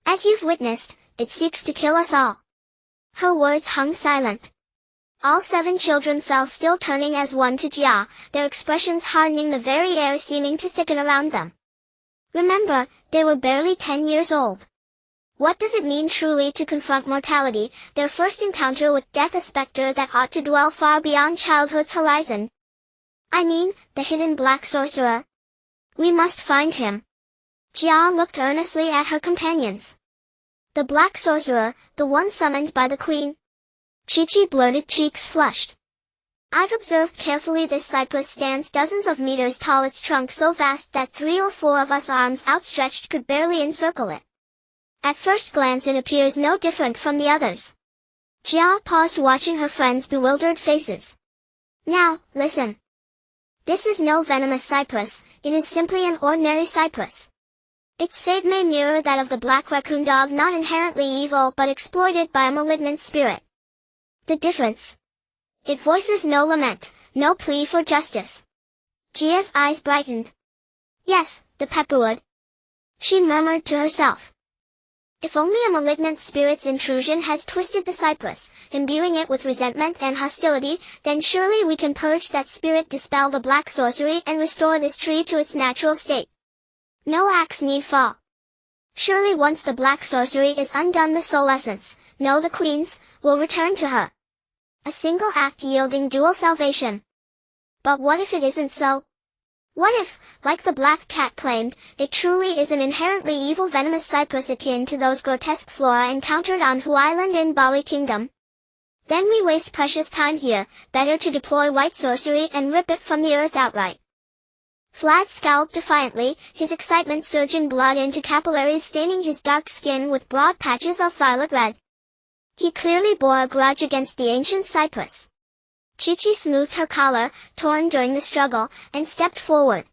A: As you've witnessed, it seeks to kill us all. Her words hung silent. All 7 children fell still, turning as one to Jia, their expressions hardening, the very air seeming to thicken around them. Remember, they were barely 10 years old. What does it mean truly to confront mortality, their first encounter with death, a specter that ought to dwell far beyond childhood's horizon? I mean, the hidden black sorcerer. We must find him. Jia looked earnestly at her companions. The black sorcerer, the one summoned by the queen? Chi-Chi blurted, cheeks flushed. I've observed carefully. This cypress stands dozens of meters tall, its trunk so vast that 3 or 4 of us, arms outstretched, could barely encircle it. At first glance it appears no different from the others. Jia paused, watching her friends' bewildered faces. Now, listen. This is no venomous cypress, it is simply an ordinary cypress. Its fate may mirror that of the black raccoon dog, not inherently evil but exploited by a malignant spirit. The difference? It voices no lament, no plea for justice. Jia's eyes brightened. Yes, the pepperwood. She murmured to herself. If only a malignant spirit's intrusion has twisted the cypress, imbuing it with resentment and hostility, then surely we can purge that spirit, dispel the black sorcery, and restore this tree to its natural state. No axe need fall. Surely once the black sorcery is undone, the soul essence, no, the queen's, will return to her. A single act yielding dual salvation. But what if it isn't so? What if, like the black cat claimed, it truly is an inherently evil venomous cypress akin to those grotesque flora encountered on Hu Island in Bali Kingdom? Then we waste precious time here, better to deploy white sorcery and rip it from the earth outright. Vlad scowled defiantly, his excitement surging blood into capillaries, staining his dark skin with broad patches of violet red. He clearly bore a grudge against the ancient cypress. Chi-Chi smoothed her collar, torn during the struggle, and stepped forward.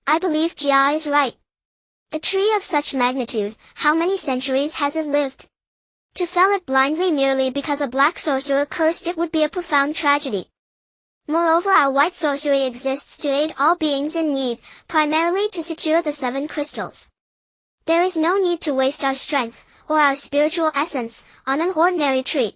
A: I believe Jia is right. A tree of such magnitude, how many centuries has it lived? To fell it blindly merely because a black sorcerer cursed it would be a profound tragedy. Moreover, our white sorcery exists to aid all beings in need, primarily to secure the 7 crystals. There is no need to waste our strength, or our spiritual essence, on an ordinary tree.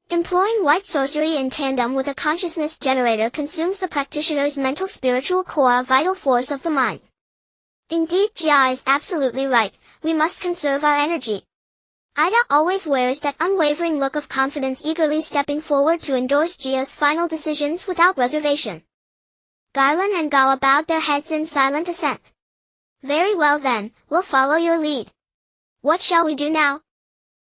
A: Employing white sorcery in tandem with a consciousness generator consumes the practitioner's mental spiritual core, a vital force of the mind. Indeed, Jia is absolutely right, we must conserve our energy. Ida always wears that unwavering look of confidence, eagerly stepping forward to endorse Jia's final decisions without reservation. Garland and Gawa bowed their heads in silent assent. Very well then, we'll follow your lead. What shall we do now?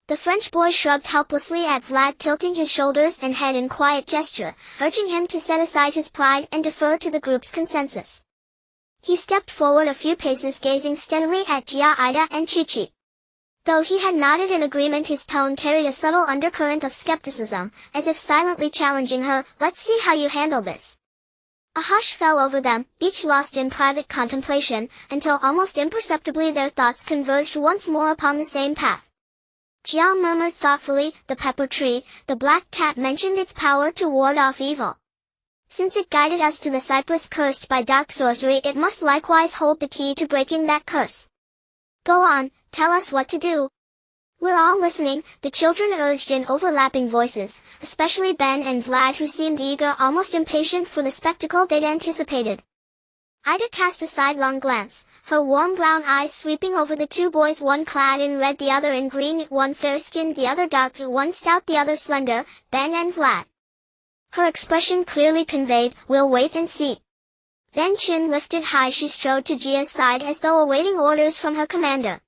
A: The French boy shrugged helplessly at Vlad, tilting his shoulders and head in quiet gesture, urging him to set aside his pride and defer to the group's consensus. He stepped forward a few paces, gazing steadily at Jia, Ida, and Chi-Chi. Though he had nodded in agreement, his tone carried a subtle undercurrent of skepticism, as if silently challenging her. Let's see how you handle this. A hush fell over them, each lost in private contemplation, until almost imperceptibly their thoughts converged once more upon the same path. Jia murmured thoughtfully, the pepper tree, the black cat mentioned its power to ward off evil. Since it guided us to the cypress cursed by dark sorcery, it must likewise hold the key to breaking that curse. Go on, tell us what to do. We're all listening, the children urged in overlapping voices, especially Ben and Vlad, who seemed eager, almost impatient for the spectacle they'd anticipated. Ida cast a sidelong glance, her warm brown eyes sweeping over the 2 boys, one clad in red, the other in green, one fair-skinned, the other dark, one stout, the other slender, Ben and Vlad. Her expression clearly conveyed, we'll wait and see. Then, chin lifted high, she strode to Jia's side as though awaiting orders from her commander.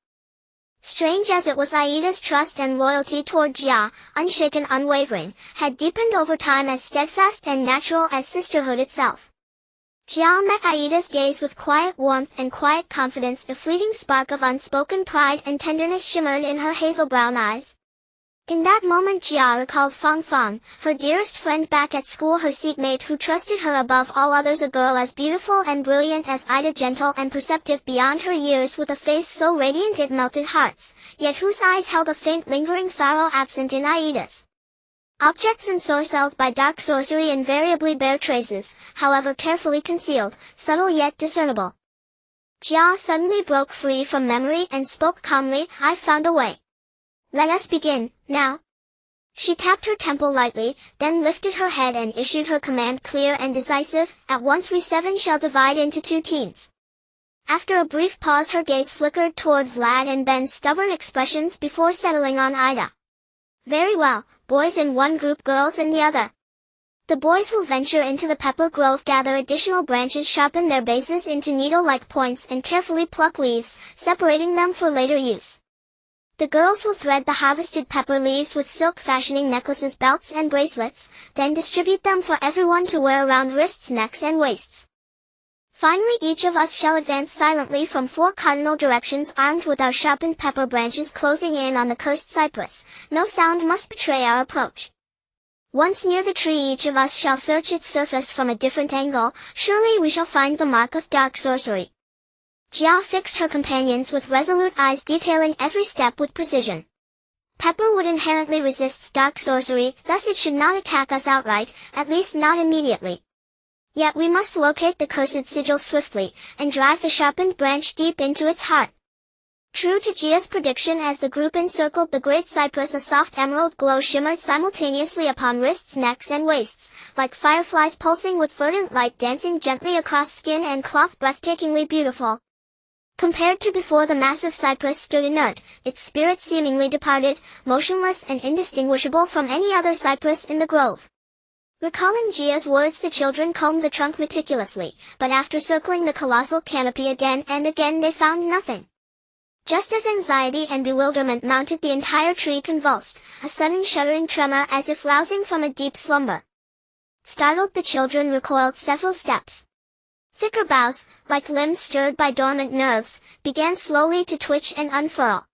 A: Strange as it was, Aida's trust and loyalty toward Jia, unshaken, unwavering, had deepened over time, as steadfast and natural as sisterhood itself. Jia met Aida's gaze with quiet warmth and quiet confidence, a fleeting spark of unspoken pride and tenderness shimmered in her hazel brown eyes. In that moment Jia recalled Fang Fang, her dearest friend back at school, her seatmate who trusted her above all others, a girl as beautiful and brilliant as Ida, gentle and perceptive beyond her years, with a face so radiant it melted hearts, yet whose eyes held a faint lingering sorrow absent in Aida's. Objects ensorcelled by dark sorcery invariably bear traces, however carefully concealed, subtle yet discernible. Jia suddenly broke free from memory and spoke calmly, "I've found a way. Let us begin, now." She tapped her temple lightly, then lifted her head and issued her command clear and decisive, "At once we seven shall divide into two teams." After a brief pause her gaze flickered toward Vlad and Ben's stubborn expressions before settling on Ida. "Very well, boys in one group, girls in the other. The boys will venture into the pepper grove, gather additional branches, sharpen their bases into needle-like points, and carefully pluck leaves, separating them for later use. The girls will thread the harvested pepper leaves with silk, fashioning necklaces, belts, and bracelets, then distribute them for everyone to wear around wrists, necks, and waists. Finally each of us shall advance silently from 4 cardinal directions, armed with our sharpened pepper branches, closing in on the cursed cypress. No sound must betray our approach. Once near the tree each of us shall search its surface from a different angle. Surely we shall find the mark of dark sorcery." Jia fixed her companions with resolute eyes, detailing every step with precision. Pepperwood inherently resists dark sorcery, thus it should not attack us outright, at least not immediately. Yet we must locate the cursed sigil swiftly, and drive the sharpened branch deep into its heart. True to Jia's prediction, as the group encircled the great cypress, a soft emerald glow shimmered simultaneously upon wrists, necks, and waists, like fireflies pulsing with verdant light dancing gently across skin and cloth, breathtakingly beautiful. Compared to before, the massive cypress stood inert, its spirit seemingly departed, motionless and indistinguishable from any other cypress in the grove. Recalling Jia's words, the children combed the trunk meticulously, but after circling the colossal canopy again and again they found nothing. Just as anxiety and bewilderment mounted, the entire tree convulsed, a sudden shuddering tremor as if rousing from a deep slumber. Startled, the children recoiled several steps. Thicker boughs, like limbs stirred by dormant nerves, began slowly to twitch and unfurl.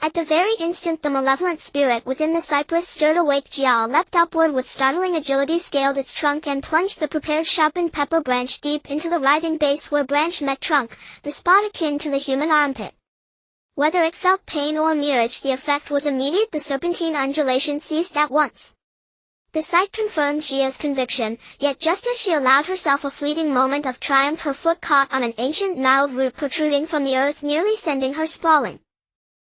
A: At the very instant the malevolent spirit within the cypress stirred awake, Jia leapt upward with startling agility, scaled its trunk, and plunged the prepared sharpened pepper branch deep into the writhing base where branch met trunk, the spot akin to the human armpit. Whether it felt pain or mirage, the effect was immediate. The serpentine undulation ceased at once. The sight confirmed Jia's conviction, yet just as she allowed herself a fleeting moment of triumph, her foot caught on an ancient gnarled root protruding from the earth, nearly sending her sprawling.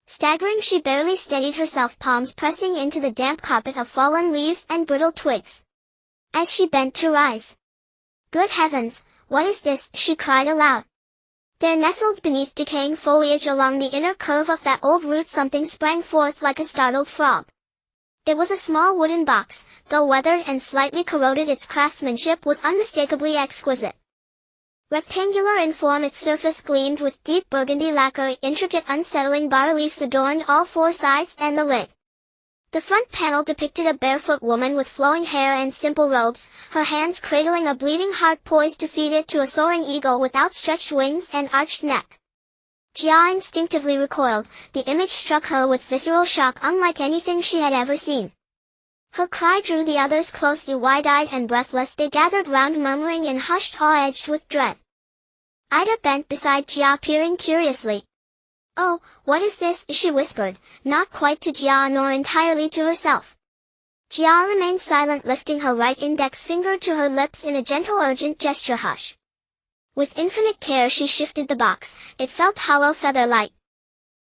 A: Staggering, she barely steadied herself, palms pressing into the damp carpet of fallen leaves and brittle twigs. As she bent to rise, "Good heavens, what is this?" she cried aloud. There, nestled beneath decaying foliage along the inner curve of that old root, something sprang forth like a startled frog. It was a small wooden box. Though weathered and slightly corroded, its craftsmanship was unmistakably exquisite. Rectangular in form, its surface gleamed with deep burgundy lacquer. Intricate unsettling bas-reliefs adorned all 4 sides and the lid. The front panel depicted a barefoot woman with flowing hair and simple robes, her hands cradling a bleeding heart poised to feed it to a soaring eagle with outstretched wings and arched neck. Jia instinctively recoiled. The image struck her with visceral shock, unlike anything she had ever seen. Her cry drew the others closely. Wide-eyed and breathless, they gathered round, murmuring in hushed awe edged with dread. Ida bent beside Jia, peering curiously. "Oh, what is this?" she whispered, not quite to Jia nor entirely to herself. Jia remained silent, lifting her right index finger to her lips in a gentle, urgent gesture. "Hush." With infinite care she shifted the box. It felt hollow, feather-light.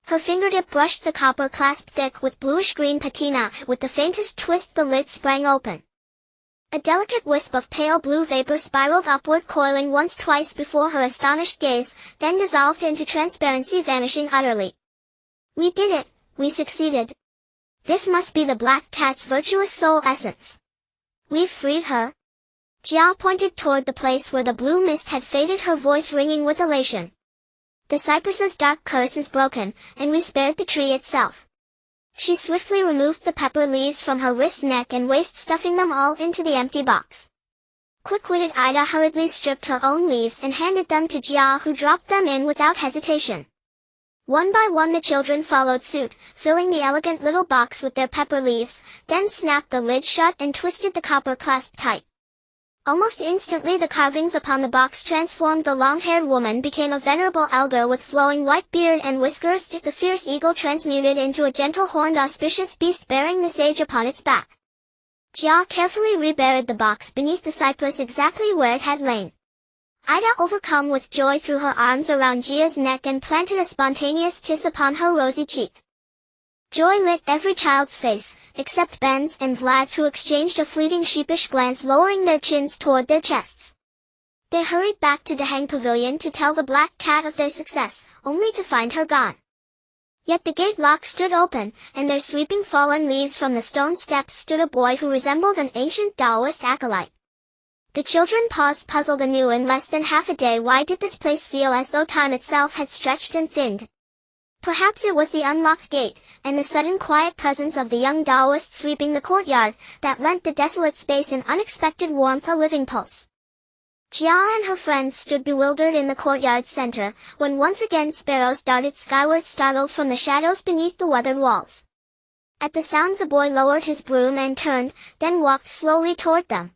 A: Her fingertip brushed the copper clasp, thick with bluish-green patina. With the faintest twist the lid sprang open. A delicate wisp of pale blue vapor spiraled upward, coiling once, twice before her astonished gaze, then dissolved into transparency, vanishing utterly. "We did it! We succeeded! This must be the black cat's virtuous soul essence. We've freed her." Jia pointed toward the place where the blue mist had faded, her voice ringing with elation. "The cypress's dark curse is broken, and we spared the tree itself." She swiftly removed the pepper leaves from her wrist, neck, and waist, stuffing them all into the empty box. Quick-witted Ida hurriedly stripped her own leaves and handed them to Jia, who dropped them in without hesitation. One by one the children followed suit, filling the elegant little box with their pepper leaves, then snapped the lid shut and twisted the copper clasp tight. Almost instantly the carvings upon the box transformed. The long-haired woman became a venerable elder with flowing white beard and whiskers. The fierce eagle transmuted into a gentle horned auspicious beast bearing the sage upon its back. Jia carefully reburied the box beneath the cypress exactly where it had lain. Ida, overcome with joy, threw her arms around Jia's neck and planted a spontaneous kiss upon her rosy cheek. Joy lit every child's face, except Ben's and Vlad's, who exchanged a fleeting sheepish glance, lowering their chins toward their chests. They hurried back to the Hang Pavilion to tell the black cat of their success, only to find her gone. Yet the gate lock stood open, and there, sweeping fallen leaves from the stone steps, stood a boy who resembled an ancient Taoist acolyte. The children paused, puzzled anew. In less than half a day, why did this place feel as though time itself had stretched and thinned? Perhaps it was the unlocked gate, and the sudden quiet presence of the young Taoist sweeping the courtyard, that lent the desolate space an unexpected warmth, a living pulse. Jia and her friends stood bewildered in the courtyard's center, when once again sparrows darted skyward, startled from the shadows beneath the weathered walls. At the sound the boy lowered his broom and turned, then walked slowly toward them.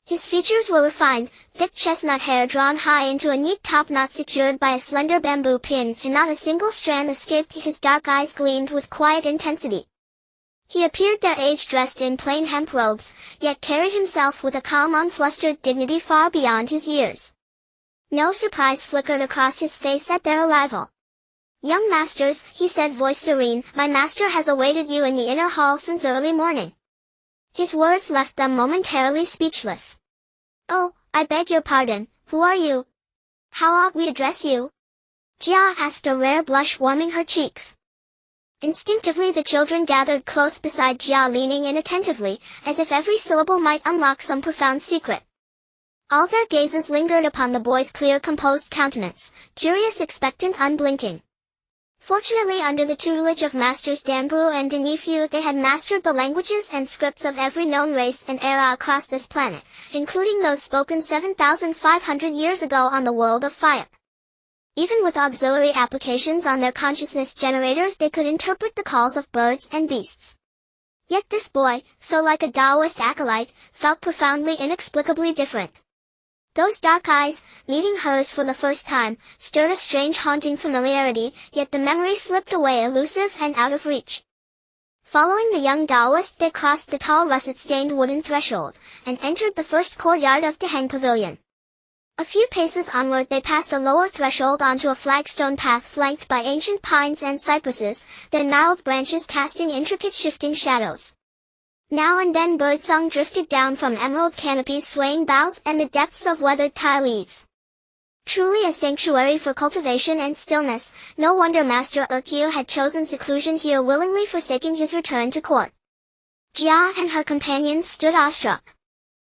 A: His features were refined, thick chestnut hair drawn high into a neat top knot secured by a slender bamboo pin, and not a single strand escaped. His dark eyes gleamed with quiet intensity. He appeared their age, dressed in plain hemp robes, yet carried himself with a calm, unflustered dignity far beyond his years. No surprise flickered across his face at their arrival. "Young masters," he said, voice serene, "my master has awaited you in the inner hall since early morning." His words left them momentarily speechless. "Oh, I beg your pardon, who are you? How ought we address you?" Jia asked, a rare blush warming her cheeks. Instinctively the children gathered close beside Jia, leaning in attentively, as if every syllable might unlock some profound secret. All their gazes lingered upon the boy's clear, composed countenance, curious, expectant, unblinking. Fortunately, under the tutelage of Masters Danbru and Denifu, they had mastered the languages and scripts of every known race and era across this planet, including those spoken 7,500 years ago on the world of Fiat. Even with auxiliary applications on their consciousness generators, they could interpret the calls of birds and beasts. Yet this boy, so like a Taoist acolyte, felt profoundly, inexplicably different. Those dark eyes, meeting hers for the first time, stirred a strange, haunting familiarity, yet the memory slipped away, elusive and out of reach. Following the young Taoist, they crossed the tall russet-stained wooden threshold, and entered the first courtyard of the Hang Pavilion. A few paces onward they passed a lower threshold onto a flagstone path flanked by ancient pines and cypresses, their gnarled branches casting intricate shifting shadows. Now and then birdsong drifted down from emerald canopies, swaying boughs and the depths of weathered tile leaves. Truly a sanctuary for cultivation and stillness. No wonder Master Urkyu had chosen seclusion here, willingly forsaking his return to court. Jia and her companions stood awestruck.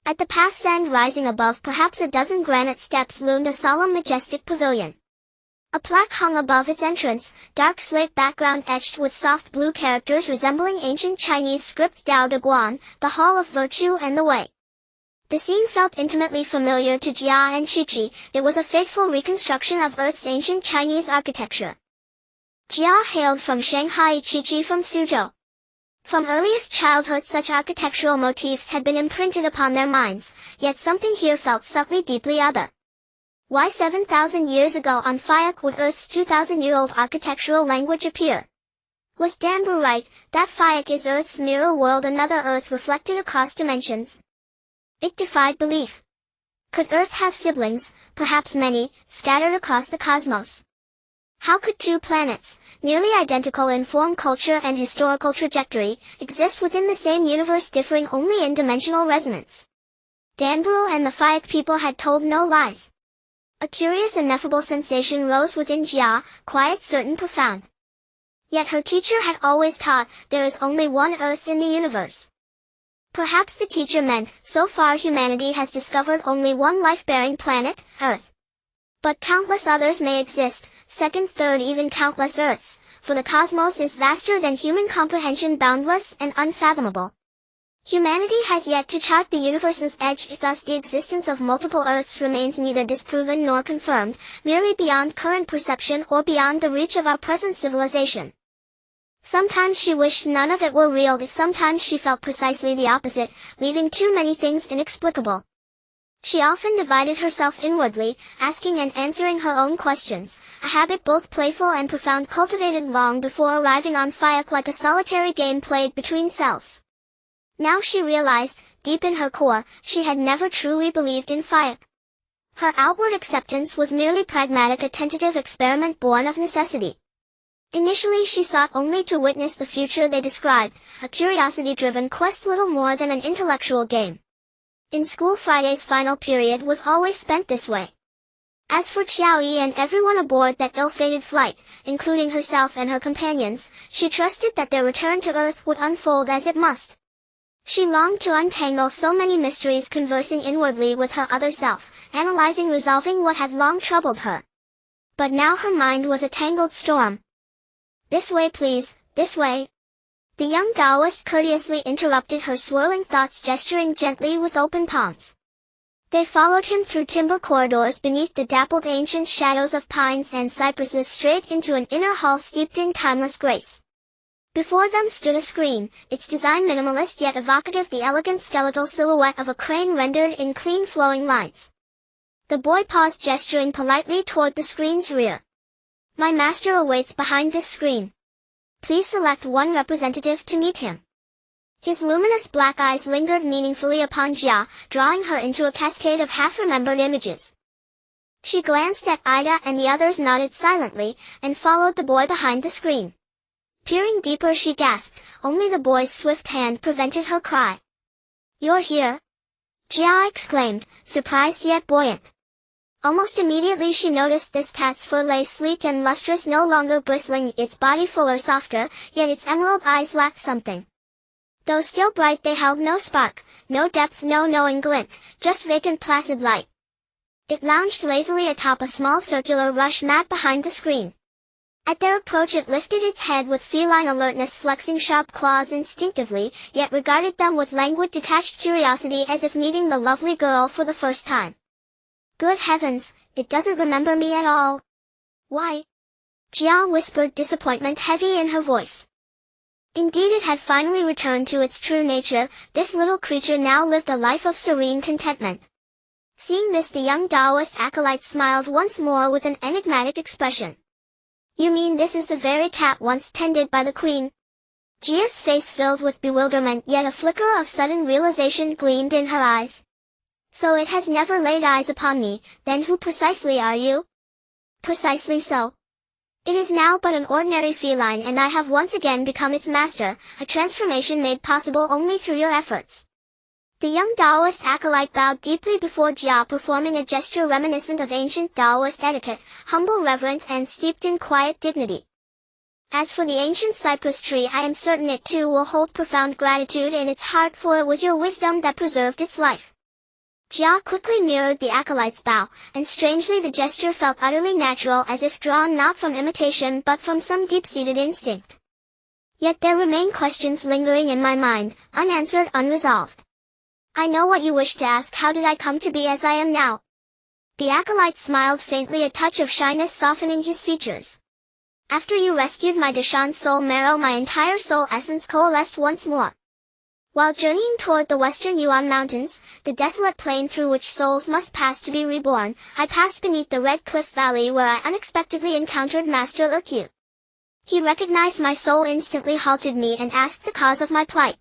A: At the path's end, rising above perhaps a dozen granite steps, loomed a solemn, majestic pavilion. A plaque hung above its entrance, dark slate background etched with soft blue characters resembling ancient Chinese script, Dao De Guan, the Hall of Virtue and the Way. The scene felt intimately familiar to Jia and Chichi. It was a faithful reconstruction of Earth's ancient Chinese architecture. Jia hailed from Shanghai, Chichi from Suzhou. From earliest childhood such architectural motifs had been imprinted upon their minds, yet something here felt subtly, deeply other. Why 7,000 years ago on Fiat would Earth's 2,000-year-old architectural language appear? Was Danbru right, that Fiat is Earth's mirror world, another Earth reflected across dimensions? It defied belief. Could Earth have siblings, perhaps many, scattered across the cosmos? How could two planets, nearly identical in form, culture, and historical trajectory, exist within the same universe, differing only in dimensional resonance? Danbru and the Fiat people had told no lies. A curious, ineffable sensation rose within Jia, quiet, certain, profound. Yet her teacher had always taught, there is only one Earth in the universe. Perhaps the teacher meant, so far humanity has discovered only one life-bearing planet, Earth. But countless others may exist, second, third, even countless Earths, for the cosmos is vaster than human comprehension, boundless and unfathomable. Humanity has yet to chart the universe's edge, thus the existence of multiple Earths remains neither disproven nor confirmed, merely beyond current perception or beyond the reach of our present civilization. Sometimes she wished none of it were real, sometimes she felt precisely the opposite, leaving too many things inexplicable. She often divided herself inwardly, asking and answering her own questions, a habit both playful and profound cultivated long before arriving on Fiat, like a solitary game played between selves. Now she realized, deep in her core, she had never truly believed in Fiat. Her outward acceptance was merely pragmatic, a tentative experiment born of necessity. Initially she sought only to witness the future they described, a curiosity-driven quest, little more than an intellectual game. In school, Friday's final period was always spent this way. As for Xiaoyi and everyone aboard that ill-fated flight, including herself and her companions, she trusted that their return to Earth would unfold as it must. She longed to untangle so many mysteries, conversing inwardly with her other self, analyzing, resolving what had long troubled her. But now her mind was a tangled storm. "This way, please, this way." The young Taoist courteously interrupted her swirling thoughts, gesturing gently with open palms. They followed him through timber corridors beneath the dappled ancient shadows of pines and cypresses, straight into an inner hall steeped in timeless grace. Before them stood a screen, its design minimalist yet evocative, the elegant skeletal silhouette of a crane rendered in clean flowing lines. The boy paused, gesturing politely toward the screen's rear. "My master awaits behind this screen. Please select one representative to meet him." His luminous black eyes lingered meaningfully upon Jia, drawing her into a cascade of half-remembered images. She glanced at Ida and the others, nodded silently, and followed the boy behind the screen. Peering deeper, she gasped, only the boy's swift hand prevented her cry. "You're here?" Jia exclaimed, surprised yet buoyant. Almost immediately she noticed this cat's fur lay sleek and lustrous, no longer bristling, its body fuller, softer, yet its emerald eyes lacked something. Though still bright, they held no spark, no depth, no knowing glint, just vacant placid light. It lounged lazily atop a small circular rush mat behind the screen. At their approach it lifted its head with feline alertness, flexing sharp claws instinctively, yet regarded them with languid, detached curiosity, as if meeting the lovely girl for the first time. "Good heavens, it doesn't remember me at all." "Why?" Jia whispered, disappointment heavy in her voice. Indeed, it had finally returned to its true nature. This little creature now lived a life of serene contentment. Seeing this, the young Taoist acolyte smiled once more with an enigmatic expression. "You mean this is the very cat once tended by the queen?" Jia's face filled with bewilderment, yet a flicker of sudden realization gleamed in her eyes. "So it has never laid eyes upon me, then who precisely are you?" "Precisely so. It is now but an ordinary feline, and I have once again become its master, a transformation made possible only through your efforts." The young Taoist acolyte bowed deeply before Jia, performing a gesture reminiscent of ancient Taoist etiquette, humble, reverent, and steeped in quiet dignity. "As for the ancient cypress tree, I am certain it too will hold profound gratitude in its heart, for it was your wisdom that preserved its life." Jia quickly mirrored the acolyte's bow, and strangely the gesture felt utterly natural, as if drawn not from imitation but from some deep-seated instinct. "Yet there remain questions lingering in my mind, unanswered, unresolved. I know what you wish to ask. How did I come to be as I am now?" The acolyte smiled faintly, a touch of shyness softening his features. "After you rescued my Dashan soul marrow, my entire soul essence coalesced once more. While journeying toward the western Yuan Mountains, the desolate plain through which souls must pass to be reborn, I passed beneath the Red Cliff Valley, where I unexpectedly encountered Master Urkyu. He recognized my soul, instantly halted me, and asked the cause of my plight.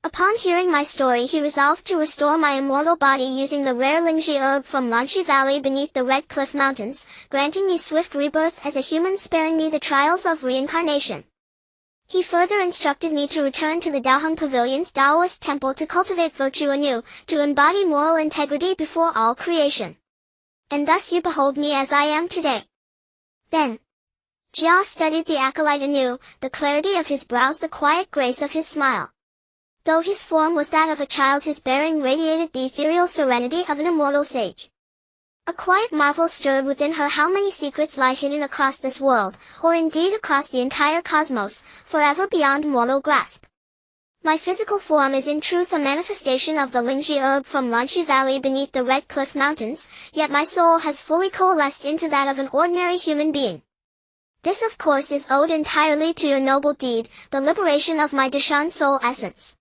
A: Upon hearing my story, he resolved to restore my immortal body using the rare Lingji herb from Lanshi Valley beneath the Red Cliff Mountains, granting me swift rebirth as a human, sparing me the trials of reincarnation. He further instructed me to return to the Daoheng Pavilion's Taoist temple to cultivate virtue anew, to embody moral integrity before all creation. And thus you behold me as I am today." Then Jia studied the acolyte anew, the clarity of his brows, the quiet grace of his smile. Though his form was that of a child, his bearing radiated the ethereal serenity of an immortal sage. A quiet marvel stirred within her. How many secrets lie hidden across this world, or indeed across the entire cosmos, forever beyond mortal grasp? My physical form is in truth a manifestation of the Lingji herb from Lanchi Valley beneath the Red Cliff Mountains, yet my soul has fully coalesced into that of an ordinary human being. This of course is owed entirely to your noble deed, the liberation of my Dashan soul essence.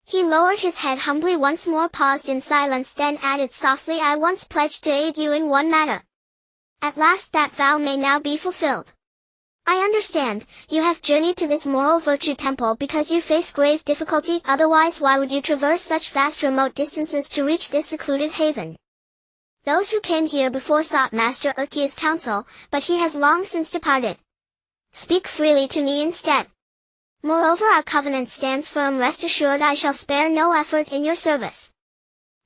A: He lowered his head humbly once more, paused in silence, then added softly, I once pledged to aid you in one matter. At last that vow may now be fulfilled. I understand, you have journeyed to this moral virtue temple because you face grave difficulty, otherwise why would you traverse such vast remote distances to reach this secluded haven? Those who came here before sought Master Urkia's counsel, but he has long since departed. Speak freely to me instead. Moreover, our covenant stands firm. Rest assured I shall spare no effort in your service.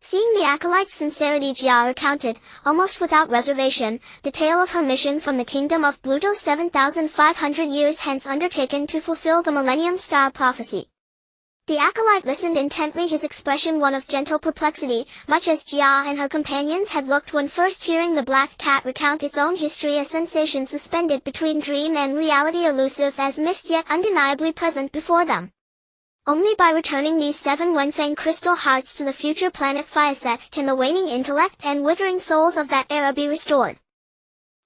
A: Seeing the acolyte's sincerity, Jia recounted, almost without reservation, the tale of her mission from the kingdom of Bluto 7,500 years hence, undertaken to fulfill the Millennium Star prophecy. The acolyte listened intently, his expression one of gentle perplexity, much as Jia and her companions had looked when first hearing the black cat recount its own history, a sensation suspended between dream and reality, elusive as mist yet undeniably present before them. Only by returning these 7 Wenfeng crystal hearts to the future planet Fiaset can the waning intellect and withering souls of that era be restored.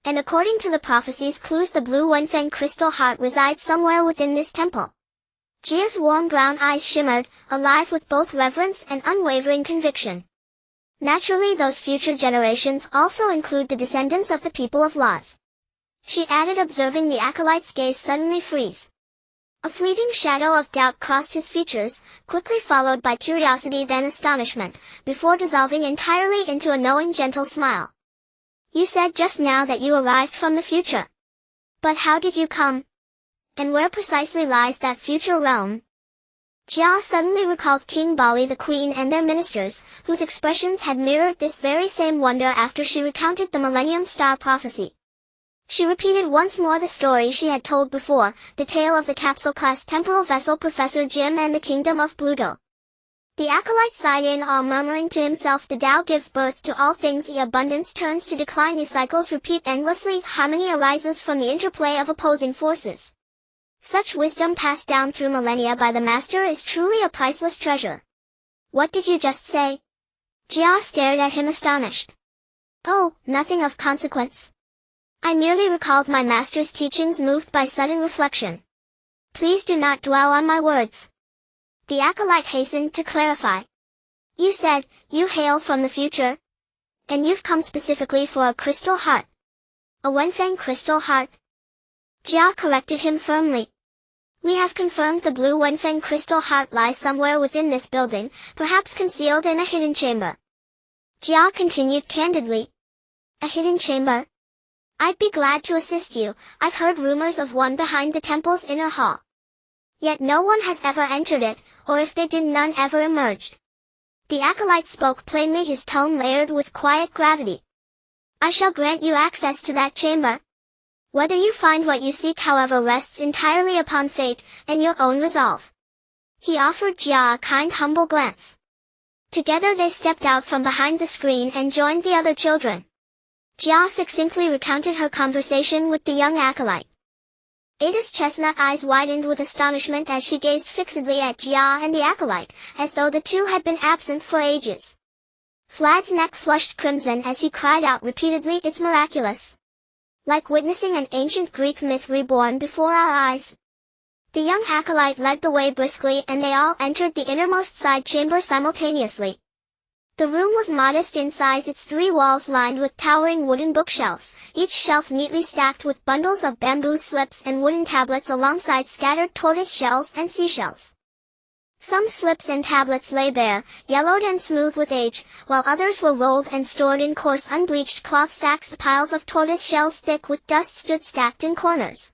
A: And according to the prophecy's clues, the blue Wenfeng crystal heart resides somewhere within this temple. Jia's warm brown eyes shimmered, alive with both reverence and unwavering conviction. Naturally, those future generations also include the descendants of the people of Laz. She added, observing the acolyte's gaze suddenly freeze. A fleeting shadow of doubt crossed his features, quickly followed by curiosity, then astonishment, before dissolving entirely into a knowing, gentle smile. You said just now that you arrived from the future. But how did you come? And where precisely lies that future realm? Jia suddenly recalled King Bali, the queen, and their ministers, whose expressions had mirrored this very same wonder after she recounted the Millennium Star prophecy. She repeated once more the story she had told before, the tale of the capsule-class temporal vessel Professor Jim and the kingdom of Bluto. The acolyte sighed in awe, murmuring to himself, the Tao gives birth to all things, abundance turns to decline, cycles repeat endlessly, harmony arises from the interplay of opposing forces. Such wisdom passed down through millennia by the master is truly a priceless treasure. What did you just say? Jia stared at him astonished. Oh, nothing of consequence. I merely recalled my master's teachings, moved by sudden reflection. Please do not dwell on my words. The acolyte hastened to clarify. You said, you hail from the future? And you've come specifically for a crystal heart. A Wenfeng crystal heart? Jia corrected him firmly. We have confirmed the blue Wenfeng crystal heart lies somewhere within this building, perhaps concealed in a hidden chamber. Jia continued candidly. A hidden chamber? I'd be glad to assist you. I've heard rumors of one behind the temple's inner hall. Yet no one has ever entered it, or if they did, none ever emerged. The acolyte spoke plainly, his tone layered with quiet gravity. I shall grant you access to that chamber. Whether you find what you seek, however, rests entirely upon fate, and your own resolve. He offered Jia a kind, humble glance. Together they stepped out from behind the screen and joined the other children. Jia succinctly recounted her conversation with the young acolyte. Ada's chestnut eyes widened with astonishment as she gazed fixedly at Jia and the acolyte, as though the two had been absent for ages. Vlad's neck flushed crimson as he cried out repeatedly, it's miraculous. Like witnessing an ancient Greek myth reborn before our eyes. The young acolyte led the way briskly, and they all entered the innermost side chamber simultaneously. The room was modest in size, its 3 walls lined with towering wooden bookshelves, each shelf neatly stacked with bundles of bamboo slips and wooden tablets alongside scattered tortoise shells and seashells. Some slips and tablets lay bare, yellowed and smooth with age, while others were rolled and stored in coarse unbleached cloth sacks. Piles of tortoise shells thick with dust stood stacked in corners.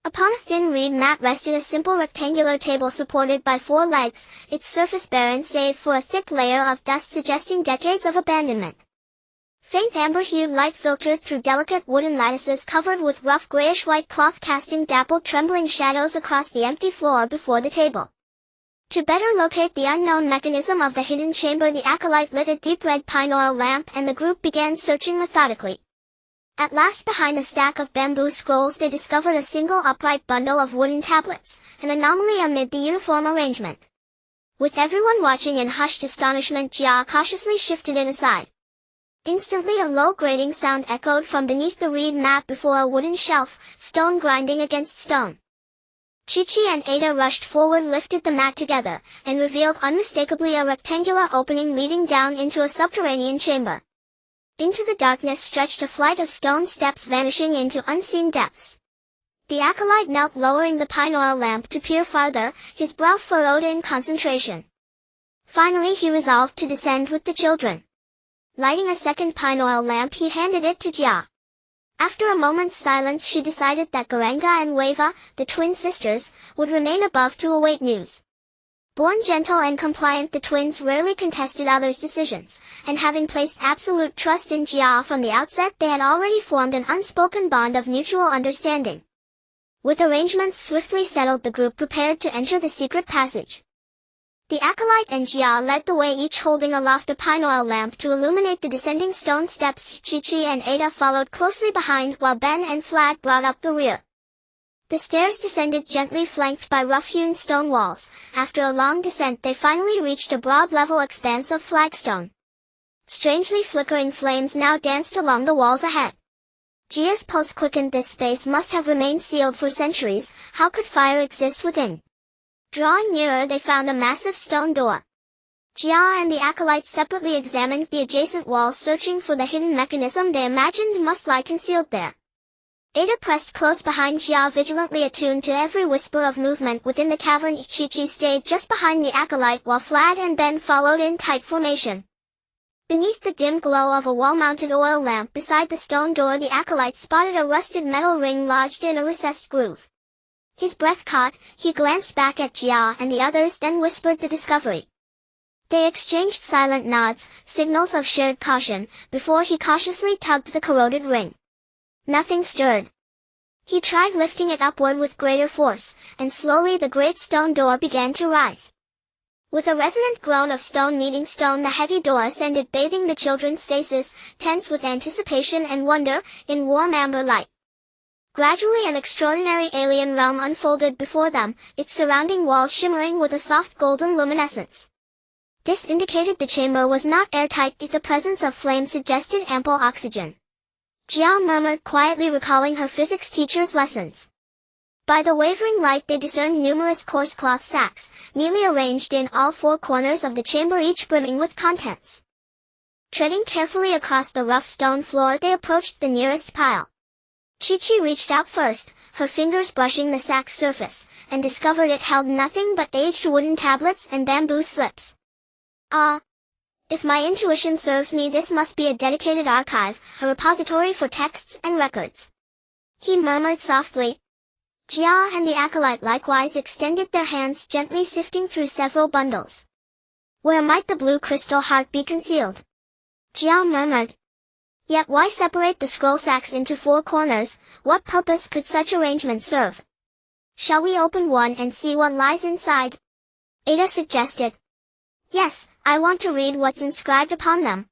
A: Upon a thin reed mat rested a simple rectangular table supported by 4 legs, its surface barren save for a thick layer of dust suggesting decades of abandonment. Faint amber-hued light filtered through delicate wooden lattices covered with rough grayish-white cloth, casting dappled trembling shadows across the empty floor before the table. To better locate the unknown mechanism of the hidden chamber, the acolyte lit a deep red pine oil lamp and the group began searching methodically. At last, behind a stack of bamboo scrolls, they discovered a single upright bundle of wooden tablets, an anomaly amid the uniform arrangement. With everyone watching in hushed astonishment, Jia cautiously shifted it aside. Instantly a low grating sound echoed from beneath the reed mat before a wooden shelf, stone grinding against stone. Chi-Chi and Ada rushed forward, lifted the mat together, and revealed unmistakably a rectangular opening leading down into a subterranean chamber. Into the darkness stretched a flight of stone steps vanishing into unseen depths. The acolyte knelt, lowering the pine oil lamp to peer farther, his brow furrowed in concentration. Finally he resolved to descend with the children. Lighting a second pine oil lamp, he handed it to Jia. After a moment's silence, she decided that Garanga and Weva, the twin sisters, would remain above to await news. Born gentle and compliant, the twins rarely contested others' decisions, and having placed absolute trust in Jia from the outset, they had already formed an unspoken bond of mutual understanding. With arrangements swiftly settled, the group prepared to enter the secret passage. The acolyte and Jia led the way, each holding aloft a pine oil lamp to illuminate the descending stone steps. Chi-Chi and Ada followed closely behind, while Ben and Flag brought up the rear. The stairs descended gently, flanked by rough-hewn stone walls. After a long descent, they finally reached a broad level expanse of flagstone. Strangely flickering flames now danced along the walls ahead. Jia's pulse quickened. This space must have remained sealed for centuries. How could fire exist within? Drawing nearer, they found a massive stone door. Jia and the acolyte separately examined the adjacent walls, searching for the hidden mechanism they imagined must lie concealed there. Ada pressed close behind Jia, vigilantly attuned to every whisper of movement within the cavern. Chi-Chi stayed just behind the acolyte, while Flad and Ben followed in tight formation. Beneath the dim glow of a wall-mounted oil lamp beside the stone door, the acolyte spotted a rusted metal ring lodged in a recessed groove. His breath caught, he glanced back at Jia and the others, then whispered the discovery. They exchanged silent nods, signals of shared caution, before he cautiously tugged the corroded ring. Nothing stirred. He tried lifting it upward with greater force, and slowly the great stone door began to rise. With a resonant groan of stone meeting stone, the heavy door ascended, bathing the children's faces, tense with anticipation and wonder, in warm amber light. Gradually an extraordinary alien realm unfolded before them, its surrounding walls shimmering with a soft golden luminescence. This indicated the chamber was not airtight, yet the presence of flame suggested ample oxygen. Jia murmured quietly, recalling her physics teacher's lessons. By the wavering light they discerned numerous coarse cloth sacks, neatly arranged in all four corners of the chamber, each brimming with contents. Treading carefully across the rough stone floor, they approached the nearest pile. Chi-Chi reached out first, her fingers brushing the sack's surface, and discovered it held nothing but aged wooden tablets and bamboo slips. Ah! If my intuition serves me, this must be a dedicated archive, a repository for texts and records. He murmured softly. Jia and the acolyte likewise extended their hands, gently sifting through several bundles. Where might the blue crystal heart be concealed? Jia murmured. Yet why separate the scroll sacks into four corners? What purpose could such arrangement serve? Shall we open one and see what lies inside? Ada suggested. Yes, I want to read what's inscribed upon them.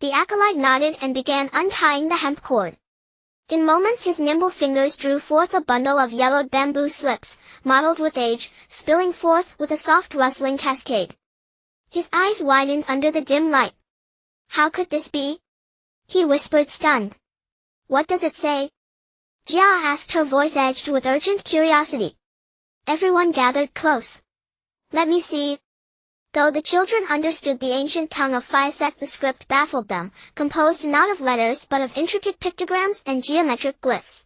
A: The acolyte nodded and began untying the hemp cord. In moments his nimble fingers drew forth a bundle of yellowed bamboo slips, mottled with age, spilling forth with a soft rustling cascade. His eyes widened under the dim light. How could this be? He whispered, stunned. What does it say? Jia asked, her voice edged with urgent curiosity. Everyone gathered close. Let me see. Though the children understood the ancient tongue of Fiasek, the script baffled them, composed not of letters but of intricate pictograms and geometric glyphs.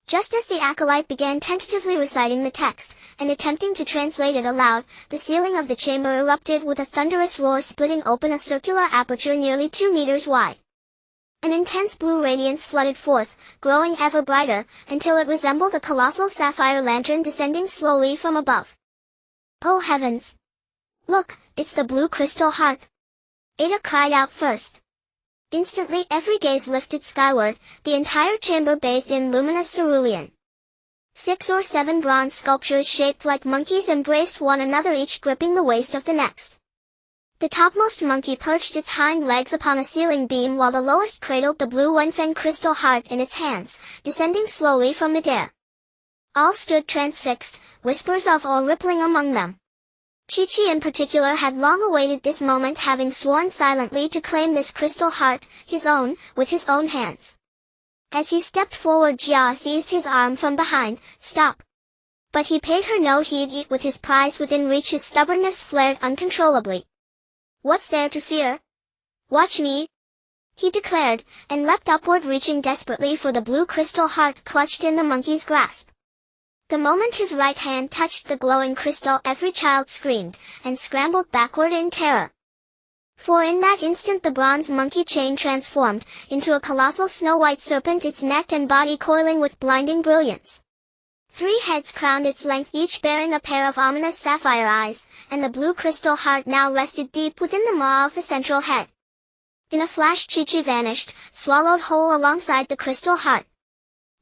A: Just as the acolyte began tentatively reciting the text, and attempting to translate it aloud, the ceiling of the chamber erupted with a thunderous roar, splitting open a circular aperture nearly 2 meters wide. An intense blue radiance flooded forth, growing ever brighter, until it resembled a colossal sapphire lantern descending slowly from above. Oh heavens! Look, it's the blue crystal heart! Ada cried out first. Instantly every gaze lifted skyward, the entire chamber bathed in luminous cerulean. 6 or 7 bronze sculptures shaped like monkeys embraced one another, each gripping the waist of the next. The topmost monkey perched its hind legs upon a ceiling beam, while the lowest cradled the blue Wenfeng crystal heart in its hands, descending slowly from midair. All stood transfixed, whispers of awe rippling among them. Chi-Chi in particular had long awaited this moment, having sworn silently to claim this crystal heart, his own, with his own hands. As he stepped forward, Jia seized his arm from behind. "Stop." But he paid her no heed. With his prize within reach, his stubbornness flared uncontrollably. "What's there to fear? Watch me," he declared, and leapt upward, reaching desperately for the blue crystal heart clutched in the monkey's grasp. The moment his right hand touched the glowing crystal, every child screamed, and scrambled backward in terror. For in that instant the bronze monkey chain transformed into a colossal snow-white serpent, its neck and body coiling with blinding brilliance. 3 heads crowned its length, each bearing a pair of ominous sapphire eyes, and the blue crystal heart now rested deep within the maw of the central head. In a flash Chi-Chi vanished, swallowed whole alongside the crystal heart.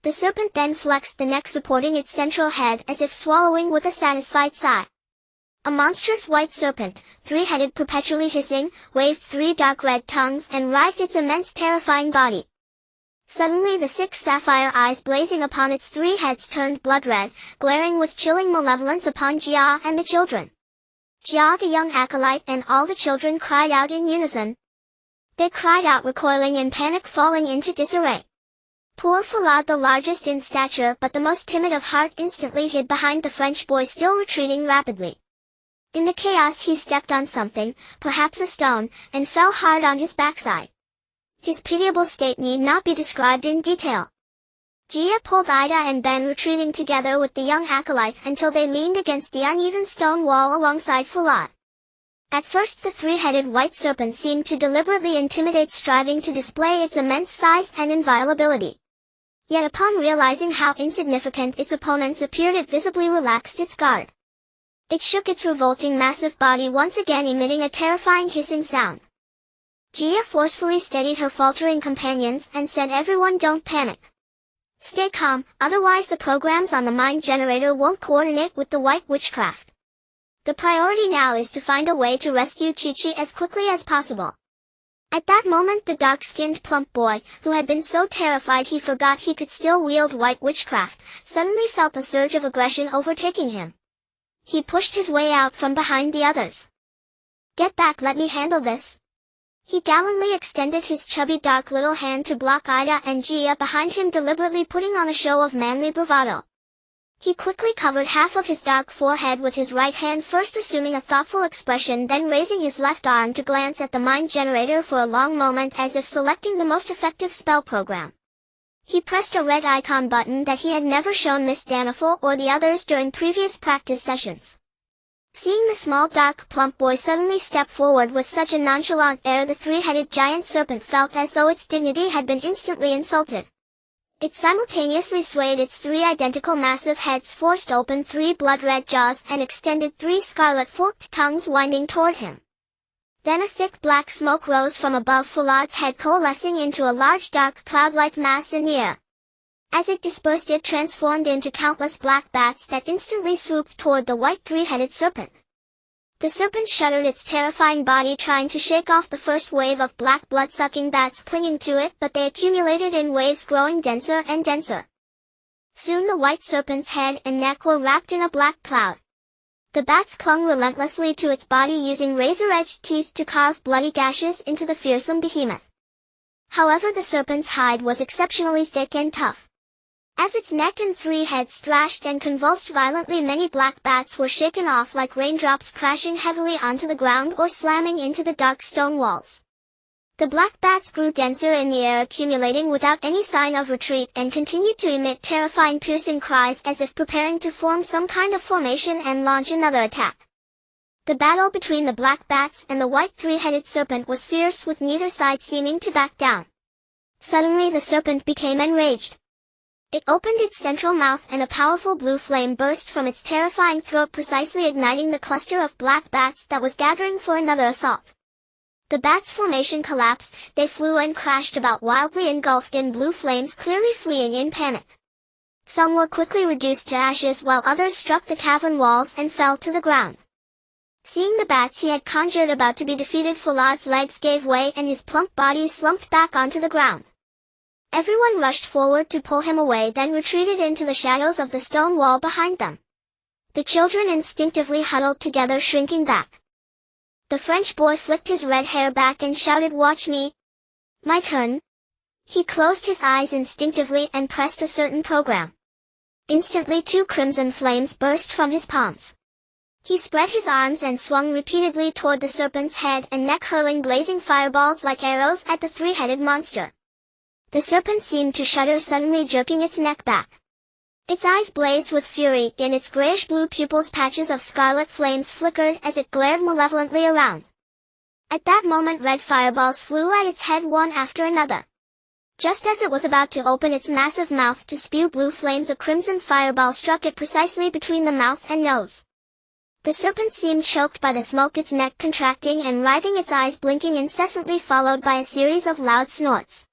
A: The serpent then flexed the neck supporting its central head as if swallowing with a satisfied sigh. A monstrous white serpent, 3-headed, perpetually hissing, waved 3 dark red tongues and writhed its immense terrifying body. Suddenly the 6 sapphire eyes blazing upon its 3 heads turned blood red, glaring with chilling malevolence upon Jia and the children. Jia, the young acolyte, and all the children cried out in unison. They cried out, recoiling in panic, falling into disarray. Poor Falad, the largest in stature but the most timid of heart, instantly hid behind the French boy still retreating rapidly. In the chaos he stepped on something, perhaps a stone, and fell hard on his backside. His pitiable state need not be described in detail. Jia pulled Ida and Ben, retreating together with the young acolyte until they leaned against the uneven stone wall alongside Falad. At first the 3-headed white serpent seemed to deliberately intimidate, striving to display its immense size and inviolability. Yet upon realizing how insignificant its opponents appeared, it visibly relaxed its guard. It shook its revolting massive body, once again emitting a terrifying hissing sound. Jia forcefully steadied her faltering companions and said, "Everyone, don't panic. Stay calm, otherwise the programs on the mind generator won't coordinate with the white witchcraft. The priority now is to find a way to rescue Chi-Chi as quickly as possible." At that moment the dark-skinned plump boy, who had been so terrified he forgot he could still wield white witchcraft, suddenly felt a surge of aggression overtaking him. He pushed his way out from behind the others. "Get back, let me handle this." He gallantly extended his chubby dark little hand to block Ida and Jia behind him, deliberately putting on a show of manly bravado. He quickly covered half of his dark forehead with his right hand, first assuming a thoughtful expression, then raising his left arm to glance at the mind generator for a long moment, as if selecting the most effective spell program. He pressed a red icon button that he had never shown Miss Daniful or the others during previous practice sessions. Seeing the small dark plump boy suddenly step forward with such a nonchalant air, the 3-headed giant serpent felt as though its dignity had been instantly insulted. It simultaneously swayed its 3 identical massive heads, forced open 3 blood-red jaws, and extended 3 scarlet forked tongues, winding toward him. Then a thick black smoke rose from above Falad's head, coalescing into a large dark cloud-like mass in the air. As it dispersed, it transformed into countless black bats that instantly swooped toward the white 3-headed serpent. The serpent shuddered its terrifying body, trying to shake off the first wave of black blood-sucking bats clinging to it, but they accumulated in waves, growing denser and denser. Soon the white serpent's head and neck were wrapped in a black cloud. The bats clung relentlessly to its body, using razor-edged teeth to carve bloody gashes into the fearsome behemoth. However, the serpent's hide was exceptionally thick and tough. As its neck and 3 heads thrashed and convulsed violently, many black bats were shaken off like raindrops, crashing heavily onto the ground or slamming into the dark stone walls. The black bats grew denser in the air, accumulating without any sign of retreat, and continued to emit terrifying, piercing cries as if preparing to form some kind of formation and launch another attack. The battle between the black bats and the white 3-headed serpent was fierce, with neither side seeming to back down. Suddenly the serpent became enraged. It opened its central mouth and a powerful blue flame burst from its terrifying throat, precisely igniting the cluster of black bats that was gathering for another assault. The bats' formation collapsed, they flew and crashed about, wildly engulfed in blue flames, clearly fleeing in panic. Some were quickly reduced to ashes, while others struck the cavern walls and fell to the ground. Seeing the bats he had conjured about to be defeated, Falad's legs gave way and his plump body slumped back onto the ground. Everyone rushed forward to pull him away, then retreated into the shadows of the stone wall behind them. The children instinctively huddled together, shrinking back. The French boy flicked his red hair back and shouted, "Watch me. My turn." He closed his eyes instinctively and pressed a certain program. Instantly 2 crimson flames burst from his palms. He spread his arms and swung repeatedly toward the serpent's head and neck, hurling blazing fireballs like arrows at the 3-headed monster. The serpent seemed to shudder, suddenly jerking its neck back. Its eyes blazed with fury, in its grayish-blue pupils patches of scarlet flames flickered as it glared malevolently around. At that moment red fireballs flew at its head, one after another. Just as it was about to open its massive mouth to spew blue flames, a crimson fireball struck it precisely between the mouth and nose. The serpent seemed choked by the smoke, its neck contracting and writhing, its eyes blinking incessantly, followed by a series of loud snorts.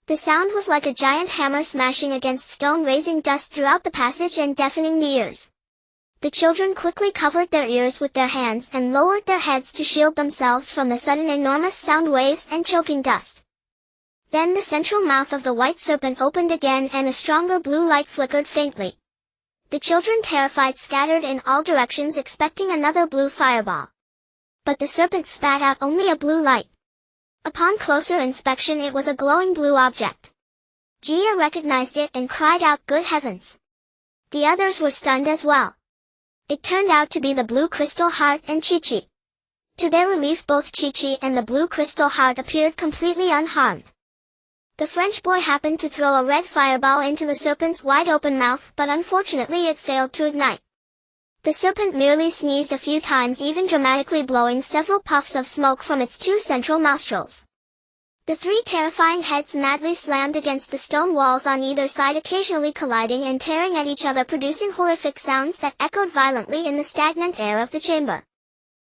A: The sound was like a giant hammer smashing against stone, raising dust throughout the passage and deafening the ears. The children quickly covered their ears with their hands and lowered their heads to shield themselves from the sudden enormous sound waves and choking dust. Then the central mouth of the white serpent opened again and a stronger blue light flickered faintly. The children, terrified, scattered in all directions, expecting another blue fireball. But the serpent spat out only a blue light. Upon closer inspection it was a glowing blue object. Gia recognized it and cried out, "Good heavens!" The others were stunned as well. It turned out to be the blue crystal heart and Chi-Chi. To their relief, both Chi-Chi and the blue crystal heart appeared completely unharmed. The French boy happened to throw a red fireball into the serpent's wide-open mouth, but unfortunately it failed to ignite. The serpent merely sneezed a few times, even dramatically blowing several puffs of smoke from its 2 central nostrils. The 3 terrifying heads madly slammed against the stone walls on either side, occasionally colliding and tearing at each other, producing horrific sounds that echoed violently in the stagnant air of the chamber.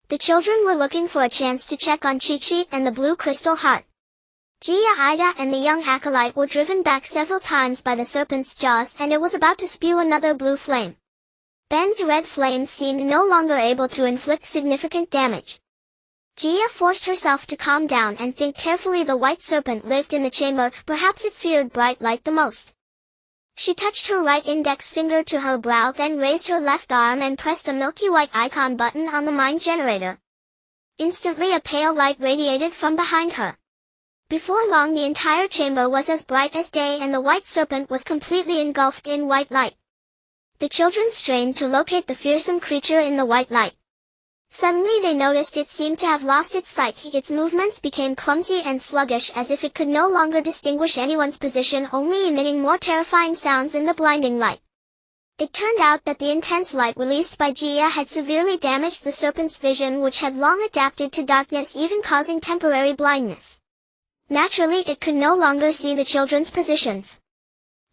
A: The children were looking for a chance to check on Chi-Chi and the blue crystal heart. Gia, Ida, and the young acolyte were driven back several times by the serpent's jaws, and it was about to spew another blue flame. Ben's red flames seemed no longer able to inflict significant damage. Gia forced herself to calm down and think carefully. The white serpent lived in the chamber, perhaps it feared bright light the most. She touched her right index finger to her brow, then raised her left arm and pressed a milky white icon button on the mind generator. Instantly a pale light radiated from behind her. Before long the entire chamber was as bright as day and the white serpent was completely engulfed in white light. The children strained to locate the fearsome creature in the white light. Suddenly they noticed it seemed to have lost its sight. Its movements became clumsy and sluggish, as if it could no longer distinguish anyone's position, only emitting more terrifying sounds in the blinding light. It turned out that the intense light released by Gia had severely damaged the serpent's vision, which had long adapted to darkness, even causing temporary blindness. Naturally, it could no longer see the children's positions.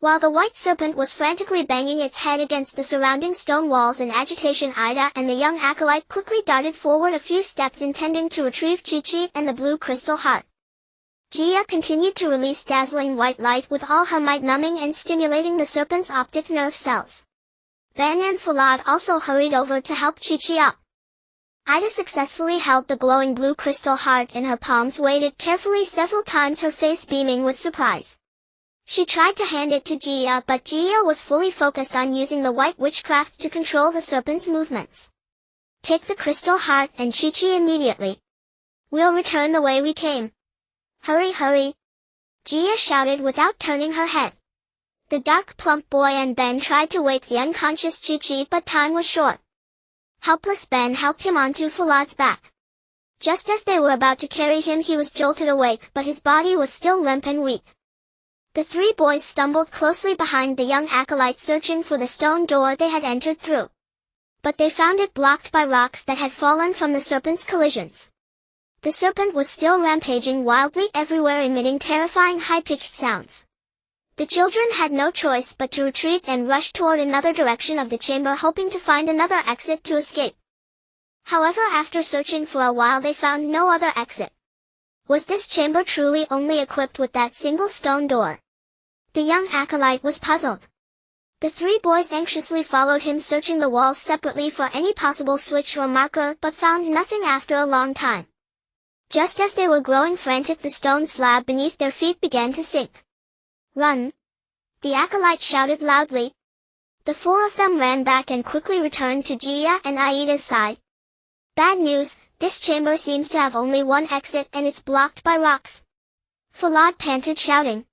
A: While the white serpent was frantically banging its head against the surrounding stone walls in agitation, Ida and the young acolyte quickly darted forward a few steps, intending to retrieve Chi-Chi and the blue crystal heart. Gia continued to release dazzling white light with all her might, numbing and stimulating the serpent's optic nerve cells. Ben and Falad also hurried over to help Chi-Chi up. Ida successfully held the glowing blue crystal heart in her palms, weighed it carefully several times, her face beaming with surprise. She tried to hand it to Gia, but Gia was fully focused on using the white witchcraft to control the serpent's movements. "Take the crystal heart and Chi-Chi immediately. We'll return the way we came. Hurry, hurry!" Gia shouted without turning her head. The dark, plump boy and Ben tried to wake the unconscious Chi-Chi, but time was short. Helpless Ben helped him onto Falad's back. Just as they were about to carry him, he was jolted awake, but his body was still limp and weak. The 3 boys stumbled closely behind the young acolyte, searching for the stone door they had entered through. But they found it blocked by rocks that had fallen from the serpent's collisions. The serpent was still rampaging wildly everywhere, emitting terrifying high-pitched sounds. The children had no choice but to retreat and rush toward another direction of the chamber, hoping to find another exit to escape. However, after searching for a while they found no other exit. Was this chamber truly only equipped with that single stone door? The young acolyte was puzzled. The 3 boys anxiously followed him, searching the walls separately for any possible switch or marker, but found nothing after a long time. Just as they were growing frantic, the stone slab beneath their feet began to sink. "Run!" the acolyte shouted loudly. The four of them ran back and quickly returned to Jia and Aida's side. Bad news, this chamber seems to have only one exit and it's blocked by rocks. Falad panted, shouting.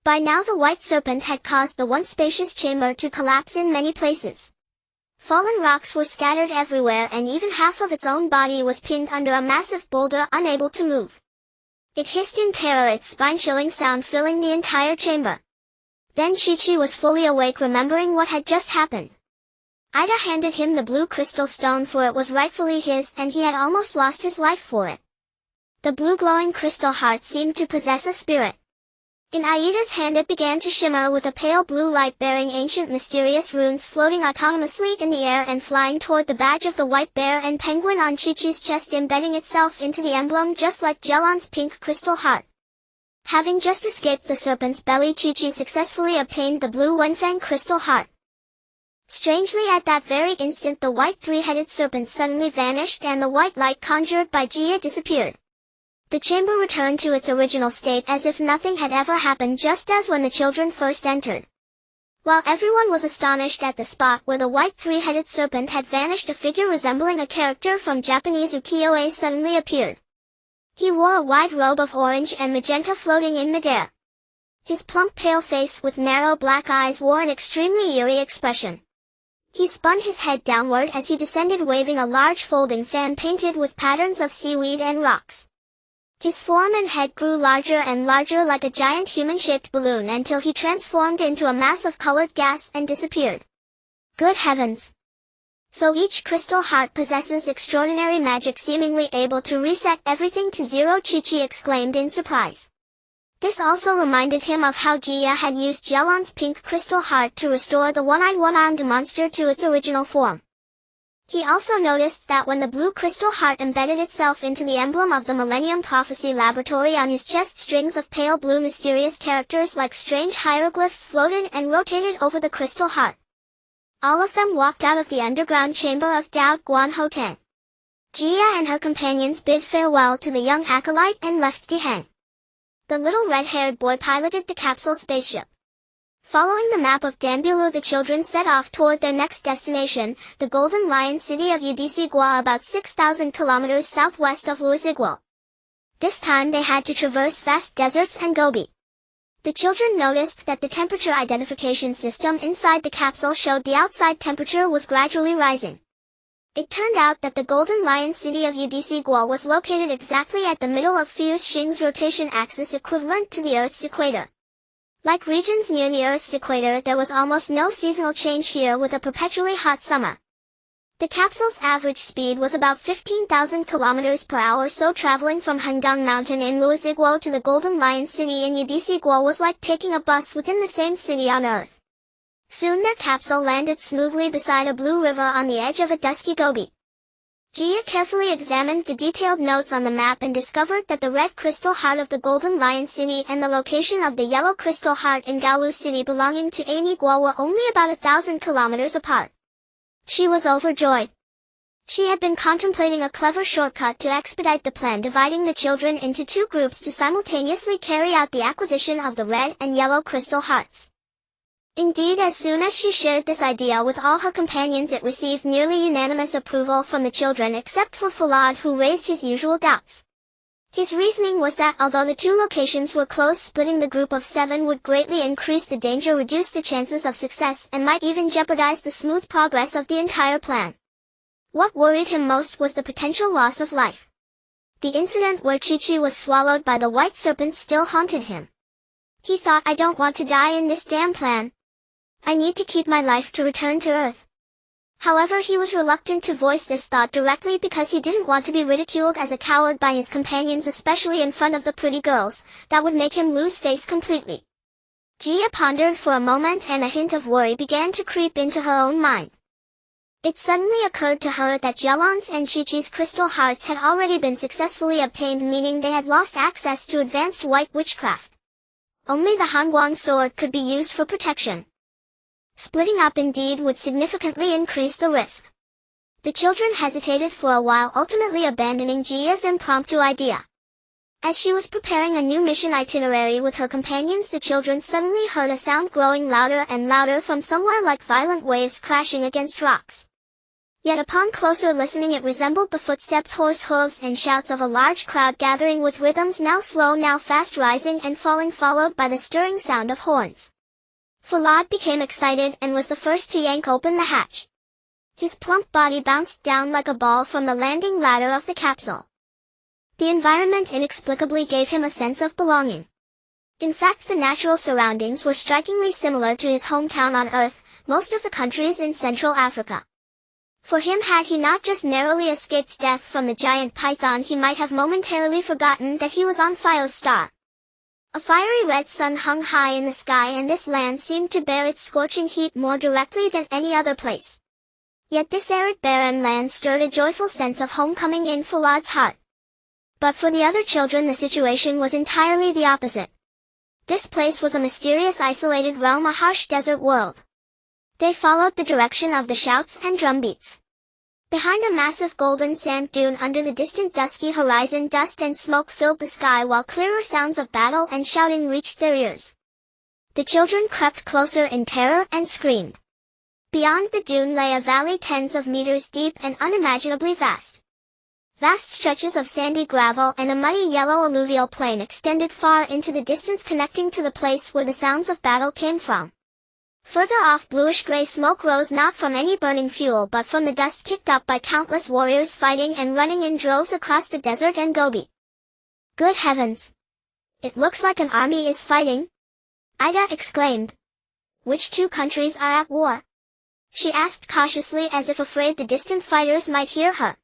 A: By now the white serpent had caused the once spacious chamber to collapse in many places. Fallen rocks were scattered everywhere and even half of its own body was pinned under a massive boulder, unable to move. It hissed in terror, its spine-chilling sound filling the entire chamber. Then Chi-Chi was fully awake, remembering what had just happened. Ida handed him the blue crystal stone, for it was rightfully his and he had almost lost his life for it. The blue glowing crystal heart seemed to possess a spirit. In Aida's hand it began to shimmer with a pale blue light, bearing ancient mysterious runes floating autonomously in the air and flying toward the badge of the white bear and penguin on Chi-Chi's chest, embedding itself into the emblem just like Jelon's pink crystal heart. Having just escaped the serpent's belly, Chi-Chi successfully obtained the blue Wenfang crystal heart. Strangely, at that very instant the white three-headed serpent suddenly vanished and the white light conjured by Jia disappeared. The chamber returned to its original state as if nothing had ever happened, just as when the children first entered. While everyone was astonished at the spot where the white three-headed serpent had vanished, a figure resembling a character from Japanese ukiyo-e suddenly appeared. He wore a wide robe of orange and magenta floating in midair. His plump pale face with narrow black eyes wore an extremely eerie expression. He spun his head downward as he descended, waving a large folding fan painted with patterns of seaweed and rocks. His form and head grew larger and larger like a giant human-shaped balloon until he transformed into a mass of colored gas and disappeared. Good heavens! So each crystal heart possesses extraordinary magic, seemingly able to reset everything to zero, Chi-Chi exclaimed in surprise. This also reminded him of how Jia had used Jelon's pink crystal heart to restore the one-eyed one-armed monster to its original form. He also noticed that when the blue crystal heart embedded itself into the emblem of the Millennium Prophecy Laboratory on his chest, strings of pale blue mysterious characters like strange hieroglyphs floated and rotated over the crystal heart. All of them walked out of the underground chamber of Dao Guan Hotang. Jia and her companions bid farewell to the young acolyte and left Dihang. The little red-haired boy piloted the capsule spaceship. Following the map of Danbulu, the children set off toward their next destination, the Golden Lion city of Udisigua, about 6,000 kilometers southwest of Luisigua. This time they had to traverse vast deserts and Gobi. The children noticed that the temperature identification system inside the capsule showed the outside temperature was gradually rising. It turned out that the Golden Lion city of Udisigua was located exactly at the middle of Fiu's Xing's rotation axis, equivalent to the Earth's equator. Like regions near the Earth's equator, there was almost no seasonal change here, with a perpetually hot summer. The capsule's average speed was about 15,000 kilometers per hour, so traveling from Handong Mountain in Luisigua to the Golden Lion city in Udisigua was like taking a bus within the same city on Earth. Soon their capsule landed smoothly beside a blue river on the edge of a dusky Gobi. Jia carefully examined the detailed notes on the map and discovered that the red crystal heart of the Golden Lion city and the location of the yellow crystal heart in Gaolu city belonging to Ainigua were only about 1,000 kilometers apart. She was overjoyed. She had been contemplating a clever shortcut to expedite the plan, dividing the children into two groups to simultaneously carry out the acquisition of the red and yellow crystal hearts. Indeed, as soon as she shared this idea with all her companions, it received nearly unanimous approval from the children, except for Falad, who raised his usual doubts. His reasoning was that although the two locations were close, splitting the group of 7 would greatly increase the danger, reduce the chances of success, and might even jeopardize the smooth progress of the entire plan. What worried him most was the potential loss of life. The incident where Chi-Chi was swallowed by the white serpent still haunted him. He thought, I don't want to die in this damn plan. I need to keep my life to return to Earth. However, he was reluctant to voice this thought directly because he didn't want to be ridiculed as a coward by his companions, especially in front of the pretty girls. That would make him lose face completely. Jia pondered for a moment and a hint of worry began to creep into her own mind. It suddenly occurred to her that Jelon's and Chi-Chi's crystal hearts had already been successfully obtained, meaning they had lost access to advanced white witchcraft. Only the Hanguang sword could be used for protection. Splitting up indeed would significantly increase the risk. The children hesitated for a while, ultimately abandoning Jia's impromptu idea. As she was preparing a new mission itinerary with her companions, the children suddenly heard a sound growing louder and louder from somewhere like violent waves crashing against rocks. Yet upon closer listening it resembled the footsteps, hoarse hooves, and shouts of a large crowd gathering with rhythms now slow, now fast, rising and falling, followed by the stirring sound of horns. Falad became excited and was the first to yank open the hatch. His plump body bounced down like a ball from the landing ladder of the capsule. The environment inexplicably gave him a sense of belonging. In fact, the natural surroundings were strikingly similar to his hometown on Earth, most of the countries in Central Africa. For him, had he not just narrowly escaped death from the giant python, he might have momentarily forgotten that he was on Fio's star. A fiery red sun hung high in the sky, and this land seemed to bear its scorching heat more directly than any other place. Yet this arid, barren land stirred a joyful sense of homecoming in Falad's heart. But for the other children the situation was entirely the opposite. This place was a mysterious, isolated realm, a harsh desert world. They followed the direction of the shouts and drumbeats. Behind a massive golden sand dune under the distant dusky horizon, dust and smoke filled the sky while clearer sounds of battle and shouting reached their ears. The children crept closer in terror and screamed. Beyond the dune lay a valley tens of meters deep and unimaginably vast. Vast stretches of sandy gravel and a muddy yellow alluvial plain extended far into the distance, connecting to the place where the sounds of battle came from. Further off, bluish-gray smoke rose not from any burning fuel but from the dust kicked up by countless warriors fighting and running in droves across the desert and Gobi. Good heavens! It looks like an army is fighting, Ida exclaimed. Which two countries are at war? She asked cautiously, as if afraid the distant fighters might hear her.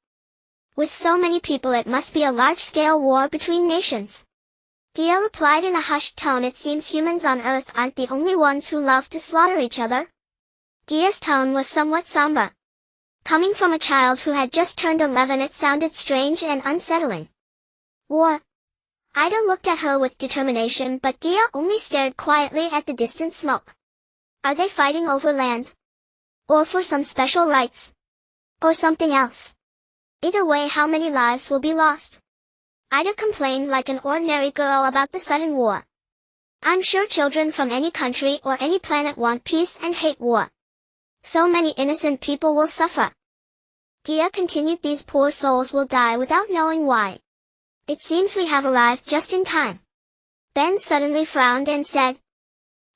A: With so many people, it must be a large-scale war between nations. Dia replied in a hushed tone, it seems humans on Earth aren't the only ones who love to slaughter each other. Dia's tone was somewhat somber. Coming from a child who had just turned 11, it sounded strange and unsettling. War? Ida looked at her with determination, but Dia only stared quietly at the distant smoke. Are they fighting over land? Or for some special rights? Or something else? Either way, how many lives will be lost? Ida complained like an ordinary girl about the sudden war. I'm sure children from any country or any planet want peace and hate war. So many innocent people will suffer. Dia continued, these poor souls will die without knowing why. It seems we have arrived just in time. Ben suddenly frowned and said,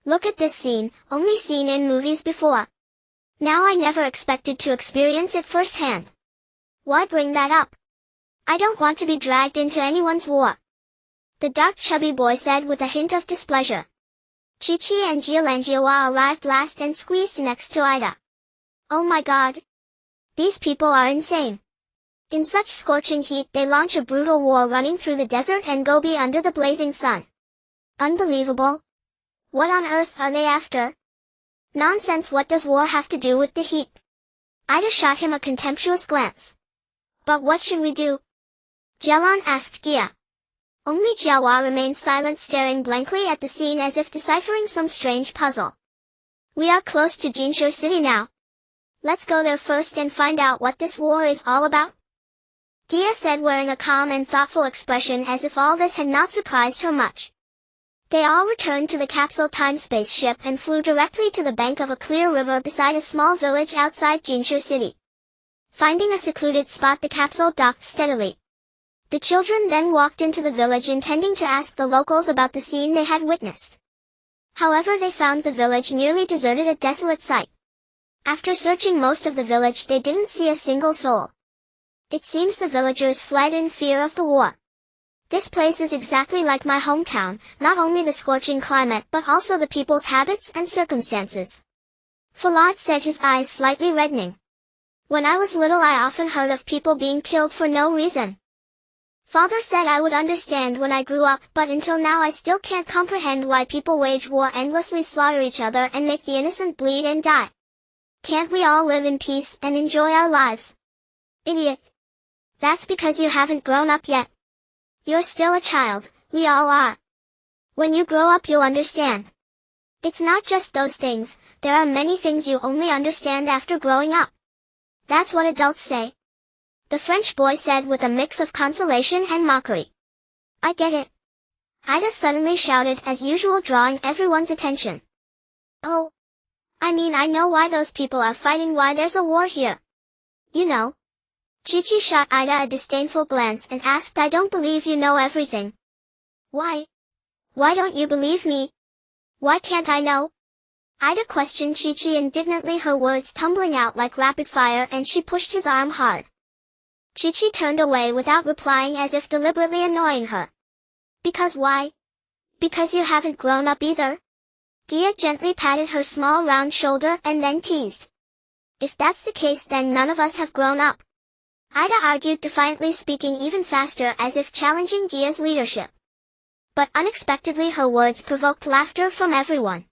A: Look at this scene, only seen in movies before. Now I never expected to experience it firsthand. Why bring that up? I don't want to be dragged into anyone's war. The dark chubby boy said with a hint of displeasure. Chi-Chi and Gialangiawa arrived last and squeezed next to Ida. Oh my God! These people are insane. In such scorching heat they launch a brutal war running through the desert and Gobi under the blazing sun. Unbelievable. What on earth are they after? Nonsense, what does war have to do with the heat? Ida shot him a contemptuous glance. But what should we do? Jalan asked Gia. Only Jawa remained silent, staring blankly at the scene as if deciphering some strange puzzle. We are close to Jinshur city now. Let's go there first and find out what this war is all about. Gia said, wearing a calm and thoughtful expression as if all this had not surprised her much. They all returned to the capsule time-space ship and flew directly to the bank of a clear river beside a small village outside Jinshur city. Finding a secluded spot, the capsule docked steadily. The children then walked into the village, intending to ask the locals about the scene they had witnessed. However, they found the village nearly deserted, a desolate sight. After searching most of the village, they didn't see a single soul. It seems the villagers fled in fear of the war. This place is exactly like my hometown, not only the scorching climate but also the people's habits and circumstances. Falad said, his eyes slightly reddening. When I was little I often heard of people being killed for no reason. Father said I would understand when I grew up, but until now I still can't comprehend why people wage war, endlessly slaughter each other and make the innocent bleed and die. Can't we all live in peace and enjoy our lives? Idiot. That's because you haven't grown up yet. You're still a child, we all are. When you grow up you'll understand. It's not just those things, there are many things you only understand after growing up. That's what adults say. The French boy said with a mix of consolation and mockery. I get it. Ida suddenly shouted, as usual, drawing everyone's attention. Oh. I mean, I know why those people are fighting, why there's a war here. You know. Chi-Chi shot Ida a disdainful glance and asked, I don't believe you know everything. Why? Why don't you believe me? Why can't I know? Ida questioned Chi-Chi indignantly, her words tumbling out like rapid fire, and she pushed his arm hard. Chi-Chi turned away without replying, as if deliberately annoying her. Because why? Because you haven't grown up either? Gia gently patted her small round shoulder and then teased. If that's the case, then none of us have grown up. Ida argued defiantly, speaking even faster as if challenging Gia's leadership. But unexpectedly her words provoked laughter from everyone.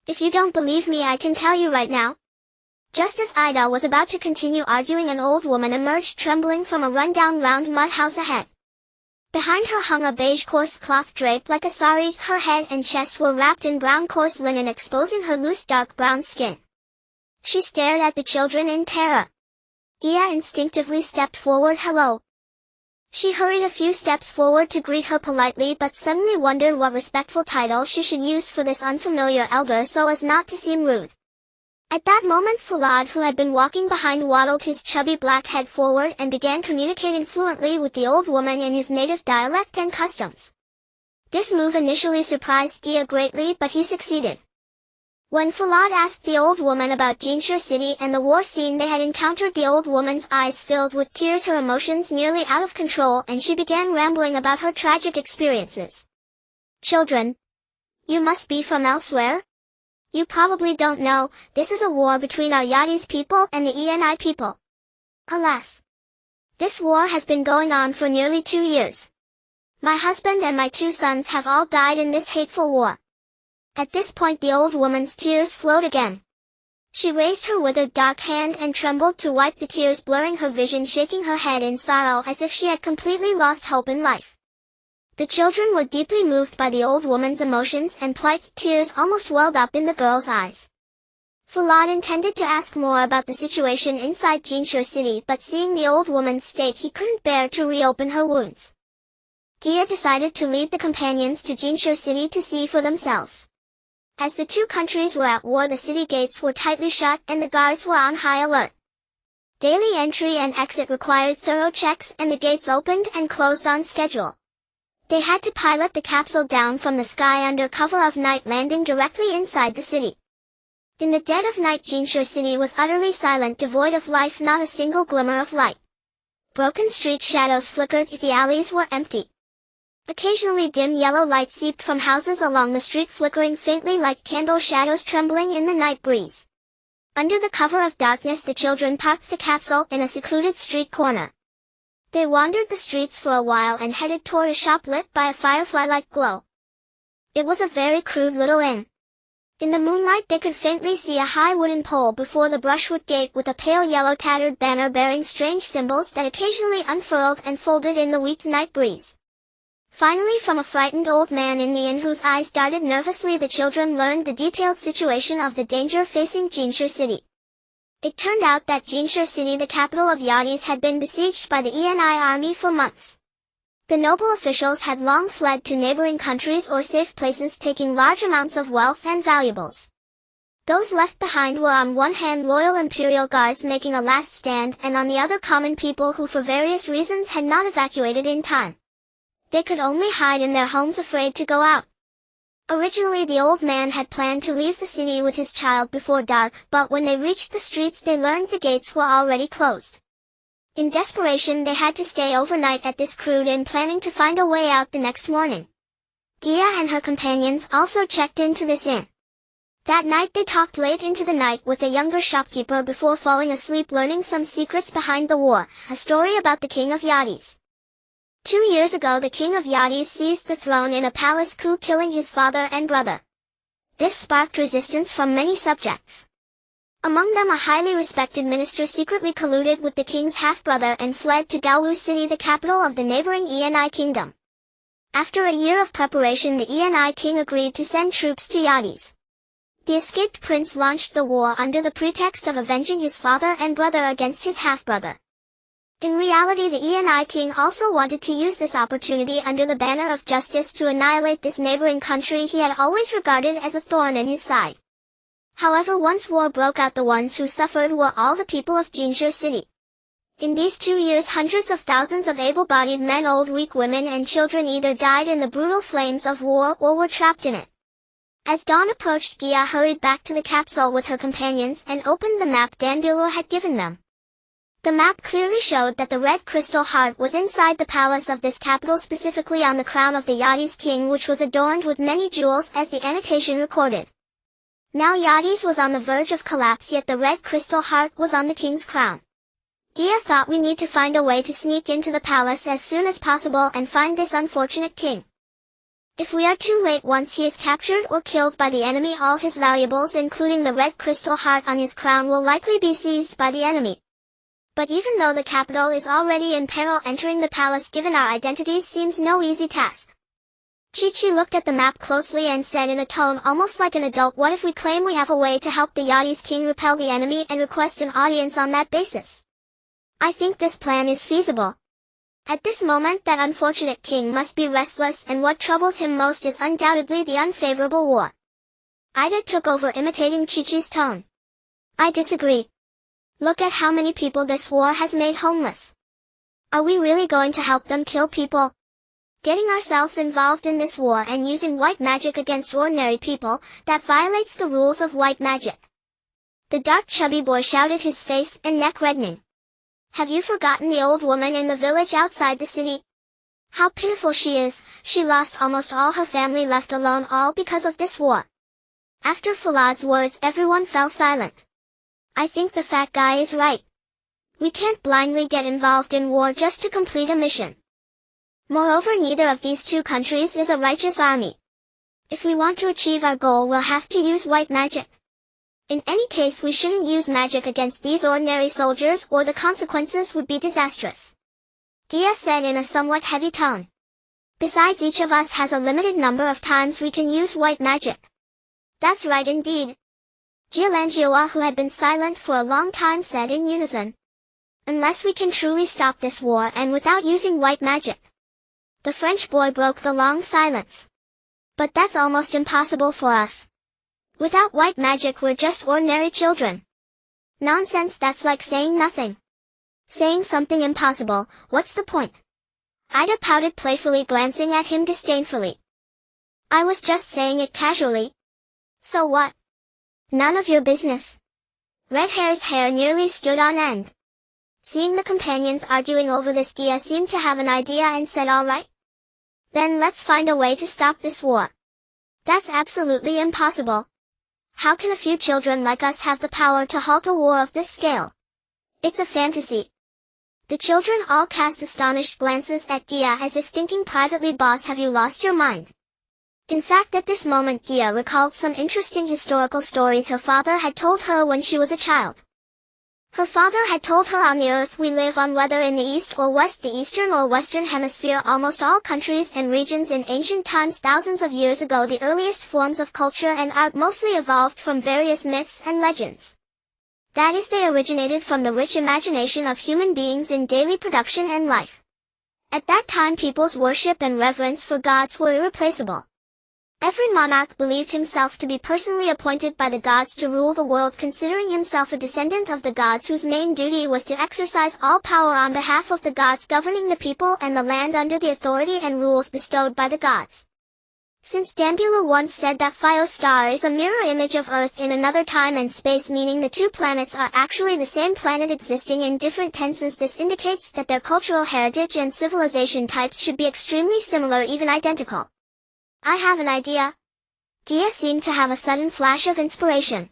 A: If you don't believe me, I can tell you right now. Just as Ida was about to continue arguing, an old woman emerged trembling from a rundown round mud house ahead. Behind her hung a beige coarse cloth draped like a sari. Her head and chest were wrapped in brown coarse linen, exposing her loose dark brown skin. She stared at the children in terror. Gia instinctively stepped forward. Hello. She hurried a few steps forward to greet her politely, but suddenly wondered what respectful title she should use for this unfamiliar elder so as not to seem rude. At that moment Fulad, who had been walking behind, waddled his chubby black head forward and began communicating fluently with the old woman in his native dialect and customs. This move initially surprised Gia greatly, but he succeeded. When Fulad asked the old woman about Jinshur city and the war scene they had encountered, the old woman's eyes filled with tears, her emotions nearly out of control, and she began rambling about her tragic experiences. Children, you must be from elsewhere? You probably don't know, this is a war between our Yadis people and the Eni people. Alas! This war has been going on for nearly 2 years. My husband and my 2 sons have all died in this hateful war. At this point the old woman's tears flowed again. She raised her withered dark hand and trembled to wipe the tears, blurring her vision, shaking her head in sorrow as if she had completely lost hope in life. The children were deeply moved by the old woman's emotions and plight. Tears almost welled up in the girls' eyes. Fulad intended to ask more about the situation inside Jinshur city, but seeing the old woman's state he couldn't bear to reopen her wounds. Gia decided to lead the companions to Jinshur city to see for themselves. As the 2 countries were at war, the city gates were tightly shut and the guards were on high alert. Daily entry and exit required thorough checks, and the gates opened and closed on schedule. They had to pilot the capsule down from the sky under cover of night, landing directly inside the city. In the dead of night, Jinshur city was utterly silent, devoid of life, not a single glimmer of light. Broken street shadows flickered, the alleys were empty. Occasionally dim yellow light seeped from houses along the street, flickering faintly like candle shadows trembling in the night breeze. Under the cover of darkness the children parked the capsule in a secluded street corner. They wandered the streets for a while and headed toward a shop lit by a firefly-like glow. It was a very crude little inn. In the moonlight they could faintly see a high wooden pole before the brushwood gate with a pale yellow tattered banner bearing strange symbols that occasionally unfurled and folded in the weak night breeze. Finally, from a frightened old man in the inn whose eyes darted nervously, the children learned the detailed situation of the danger facing Jinshur city. It turned out that Jinshur city, the capital of Yadis, had been besieged by the Eni army for months. The noble officials had long fled to neighboring countries or safe places, taking large amounts of wealth and valuables. Those left behind were on one hand loyal imperial guards making a last stand, and on the other common people who for various reasons had not evacuated in time. They could only hide in their homes, afraid to go out. Originally the old man had planned to leave the city with his child before dark, but when they reached the streets they learned the gates were already closed. In desperation they had to stay overnight at this crude inn, planning to find a way out the next morning. Gia and her companions also checked into this inn. That night they talked late into the night with a younger shopkeeper before falling asleep, learning some secrets behind the war, a story about the king of Yadis. 2 years ago the king of Yadis seized the throne in a palace coup, killing his father and brother. This sparked resistance from many subjects. Among them a highly respected minister secretly colluded with the king's half-brother and fled to Galwu city, the capital of the neighboring Eni kingdom. After a year of preparation the Eni king agreed to send troops to Yadis. The escaped prince launched the war under the pretext of avenging his father and brother against his half-brother. In reality, the Eni king also wanted to use this opportunity under the banner of justice to annihilate this neighboring country he had always regarded as a thorn in his side. However, once war broke out, the ones who suffered were all the people of Jinshur city. In these 2 years, hundreds of thousands of able-bodied men, old, weak women and children either died in the brutal flames of war or were trapped in it. As dawn approached, Gia hurried back to the capsule with her companions and opened the map Danbulur had given them. The map clearly showed that the red crystal heart was inside the palace of this capital, specifically on the crown of the Yadi's king, which was adorned with many jewels as the annotation recorded. Now Yadi's was on the verge of collapse, yet the red crystal heart was on the king's crown. Gia thought, we need to find a way to sneak into the palace as soon as possible and find this unfortunate king. If we are too late once he is captured or killed by the enemy, all his valuables, including the red crystal heart on his crown, will likely be seized by the enemy. But even though the capital is already in peril, entering the palace given our identities seems no easy task. Chi-Chi looked at the map closely and said in a tone almost like an adult, what if we claim we have a way to help the Yadi's king repel the enemy and request an audience on that basis? I think this plan is feasible. At this moment that unfortunate king must be restless, and what troubles him most is undoubtedly the unfavorable war. Ida took over, imitating Chi-Chi's tone. I disagree. Look at how many people this war has made homeless. Are we really going to help them kill people? Getting ourselves involved in this war and using white magic against ordinary people, that violates the rules of white magic. The dark chubby boy shouted, his face and neck reddening. Have you forgotten the old woman in the village outside the city? How pitiful she is. She lost almost all her family, left alone, all because of this war. After Fulad's words, everyone fell silent. I think the fat guy is right. We can't blindly get involved in war just to complete a mission. Moreover, neither of these two countries is a righteous army. If we want to achieve our goal, we'll have to use white magic. In any case, we shouldn't use magic against these ordinary soldiers, or the consequences would be disastrous. Gia said in a somewhat heavy tone. Besides, each of us has a limited number of times we can use white magic. That's right indeed. Giolangioa, who had been silent for a long time, said in unison. Unless we can truly stop this war and without using white magic. The French boy broke the long silence. But that's almost impossible for us. Without white magic, we're just ordinary children. Nonsense, that's like saying nothing. Saying something impossible, what's the point? Ida pouted playfully, glancing at him disdainfully. I was just saying it casually. So what? None of your business. Red Hair's hair nearly stood on end. Seeing the companions arguing over this, Gia seemed to have an idea and said, all right. Then let's find a way to stop this war. That's absolutely impossible. How can a few children like us have the power to halt a war of this scale? It's a fantasy. The children all cast astonished glances at Gia as if thinking privately, boss, have you lost your mind? In fact, at this moment Gia recalled some interesting historical stories her father had told her when she was a child. Her father had told her, on the earth we live on, whether in the east or west, the eastern or western hemisphere, almost all countries and regions in ancient times, thousands of years ago, the earliest forms of culture and art mostly evolved from various myths and legends. That is, they originated from the rich imagination of human beings in daily production and life. At that time, people's worship and reverence for gods were irreplaceable. Every monarch believed himself to be personally appointed by the gods to rule the world, considering himself a descendant of the gods whose main duty was to exercise all power on behalf of the gods, governing the people and the land under the authority and rules bestowed by the gods. Since Dambula once said that Fio star is a mirror image of Earth in another time and space, meaning the two planets are actually the same planet existing in different tenses, this indicates that their cultural heritage and civilization types should be extremely similar, even identical. I have an idea. Gia seemed to have a sudden flash of inspiration.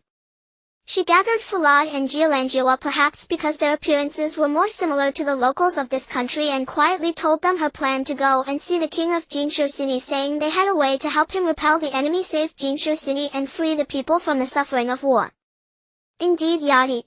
A: She gathered Fulad and Giolangioa, perhaps because their appearances were more similar to the locals of this country, and quietly told them her plan to go and see the king of Jinshur city, saying they had a way to help him repel the enemy, save Jinshur city, and free the people from the suffering of war. Indeed, Yadi.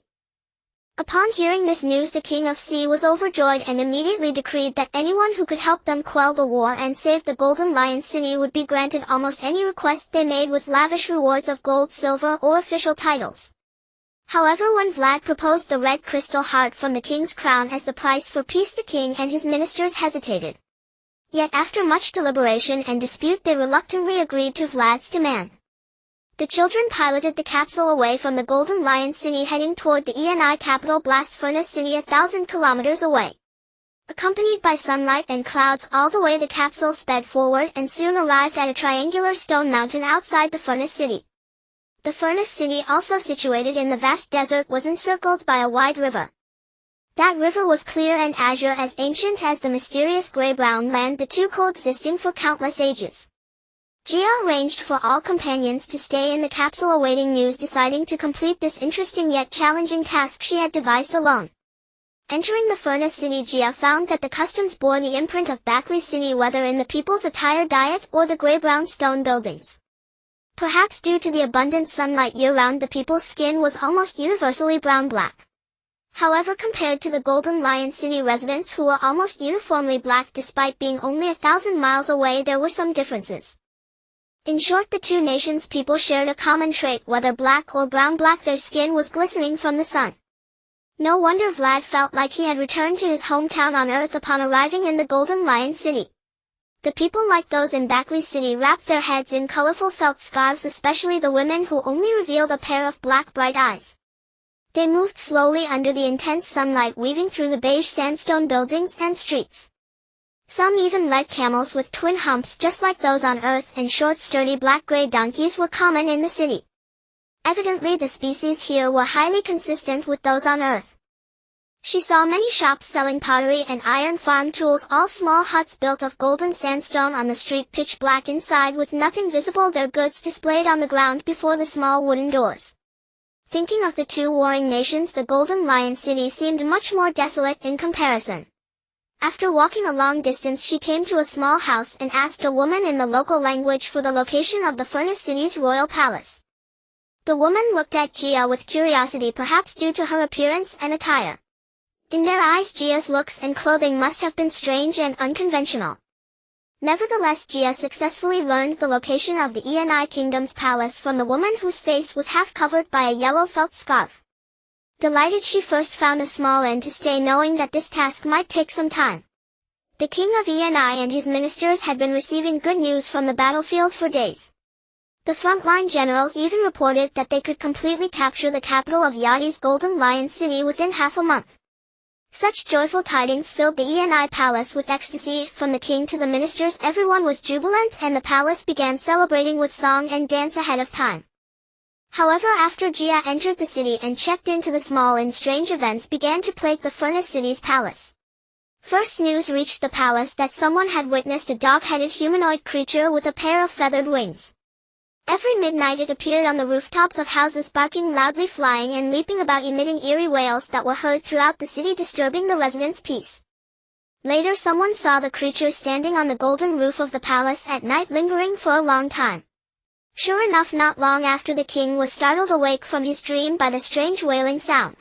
A: Upon hearing this news, the king of Sea was overjoyed and immediately decreed that anyone who could help them quell the war and save the Golden Lion city would be granted almost any request they made, with lavish rewards of gold, silver, or official titles. However, when Vlad proposed the red crystal heart from the king's crown as the price for peace, the king and his ministers hesitated. Yet after much deliberation and dispute, they reluctantly agreed to Vlad's demand. The children piloted the capsule away from the Golden Lion City, heading toward the ENI capital blast furnace city 1,000 kilometers away. Accompanied by sunlight and clouds all the way, the capsule sped forward and soon arrived at a triangular stone mountain outside the furnace city. The furnace city, also situated in the vast desert, was encircled by a wide river. That river was clear and azure, as ancient as the mysterious gray-brown land, the two coexisting for countless ages. Gia arranged for all companions to stay in the capsule awaiting news, deciding to complete this interesting yet challenging task she had devised alone. Entering the furnace city, Gia found that the customs bore the imprint of Bakli city, whether in the people's attire, diet, or the gray-brown stone buildings. Perhaps due to the abundant sunlight year-round, the people's skin was almost universally brown-black. However, compared to the Golden Lion City residents, who were almost uniformly black despite being only 1,000 miles away, there were some differences. In short, the two nations' people shared a common trait: whether black or brown-black, their skin was glistening from the sun. No wonder Vlad felt like he had returned to his hometown on Earth upon arriving in the Golden Lion City. The people, like those in Bakli City, wrapped their heads in colorful felt scarves, especially the women, who only revealed a pair of black bright eyes. They moved slowly under the intense sunlight, weaving through the beige sandstone buildings and streets. Some even led camels with twin humps just like those on Earth, and short sturdy black-gray donkeys were common in the city. Evidently the species here were highly consistent with those on Earth. She saw many shops selling pottery and iron farm tools, all small huts built of golden sandstone on the street, pitch black inside with nothing visible, their goods displayed on the ground before the small wooden doors. Thinking of the two warring nations, the Golden Lion City seemed much more desolate in comparison. After walking a long distance, she came to a small house and asked a woman in the local language for the location of the furnace city's royal palace. The woman looked at Gia with curiosity, perhaps due to her appearance and attire. In their eyes, Gia's looks and clothing must have been strange and unconventional. Nevertheless, Gia successfully learned the location of the ENI Kingdom's palace from the woman, whose face was half covered by a yellow felt scarf. Delighted, she first found a small inn to stay, knowing that this task might take some time. The king of ENI and his ministers had been receiving good news from the battlefield for days. The frontline generals even reported that they could completely capture the capital of Yadi's Golden Lion City within half a month. Such joyful tidings filled the ENI palace with ecstasy. From the king to the ministers, everyone was jubilant, and the palace began celebrating with song and dance ahead of time. However, after Gia entered the city and checked into the small inn, strange events began to plague the furnace city's palace. First, news reached the palace that someone had witnessed a dog-headed humanoid creature with a pair of feathered wings. Every midnight it appeared on the rooftops of houses, barking loudly, flying and leaping about, emitting eerie wails that were heard throughout the city, disturbing the residents' peace. Later, someone saw the creature standing on the golden roof of the palace at night, lingering for a long time. Sure enough, not long after, the king was startled awake from his dream by the strange wailing sound.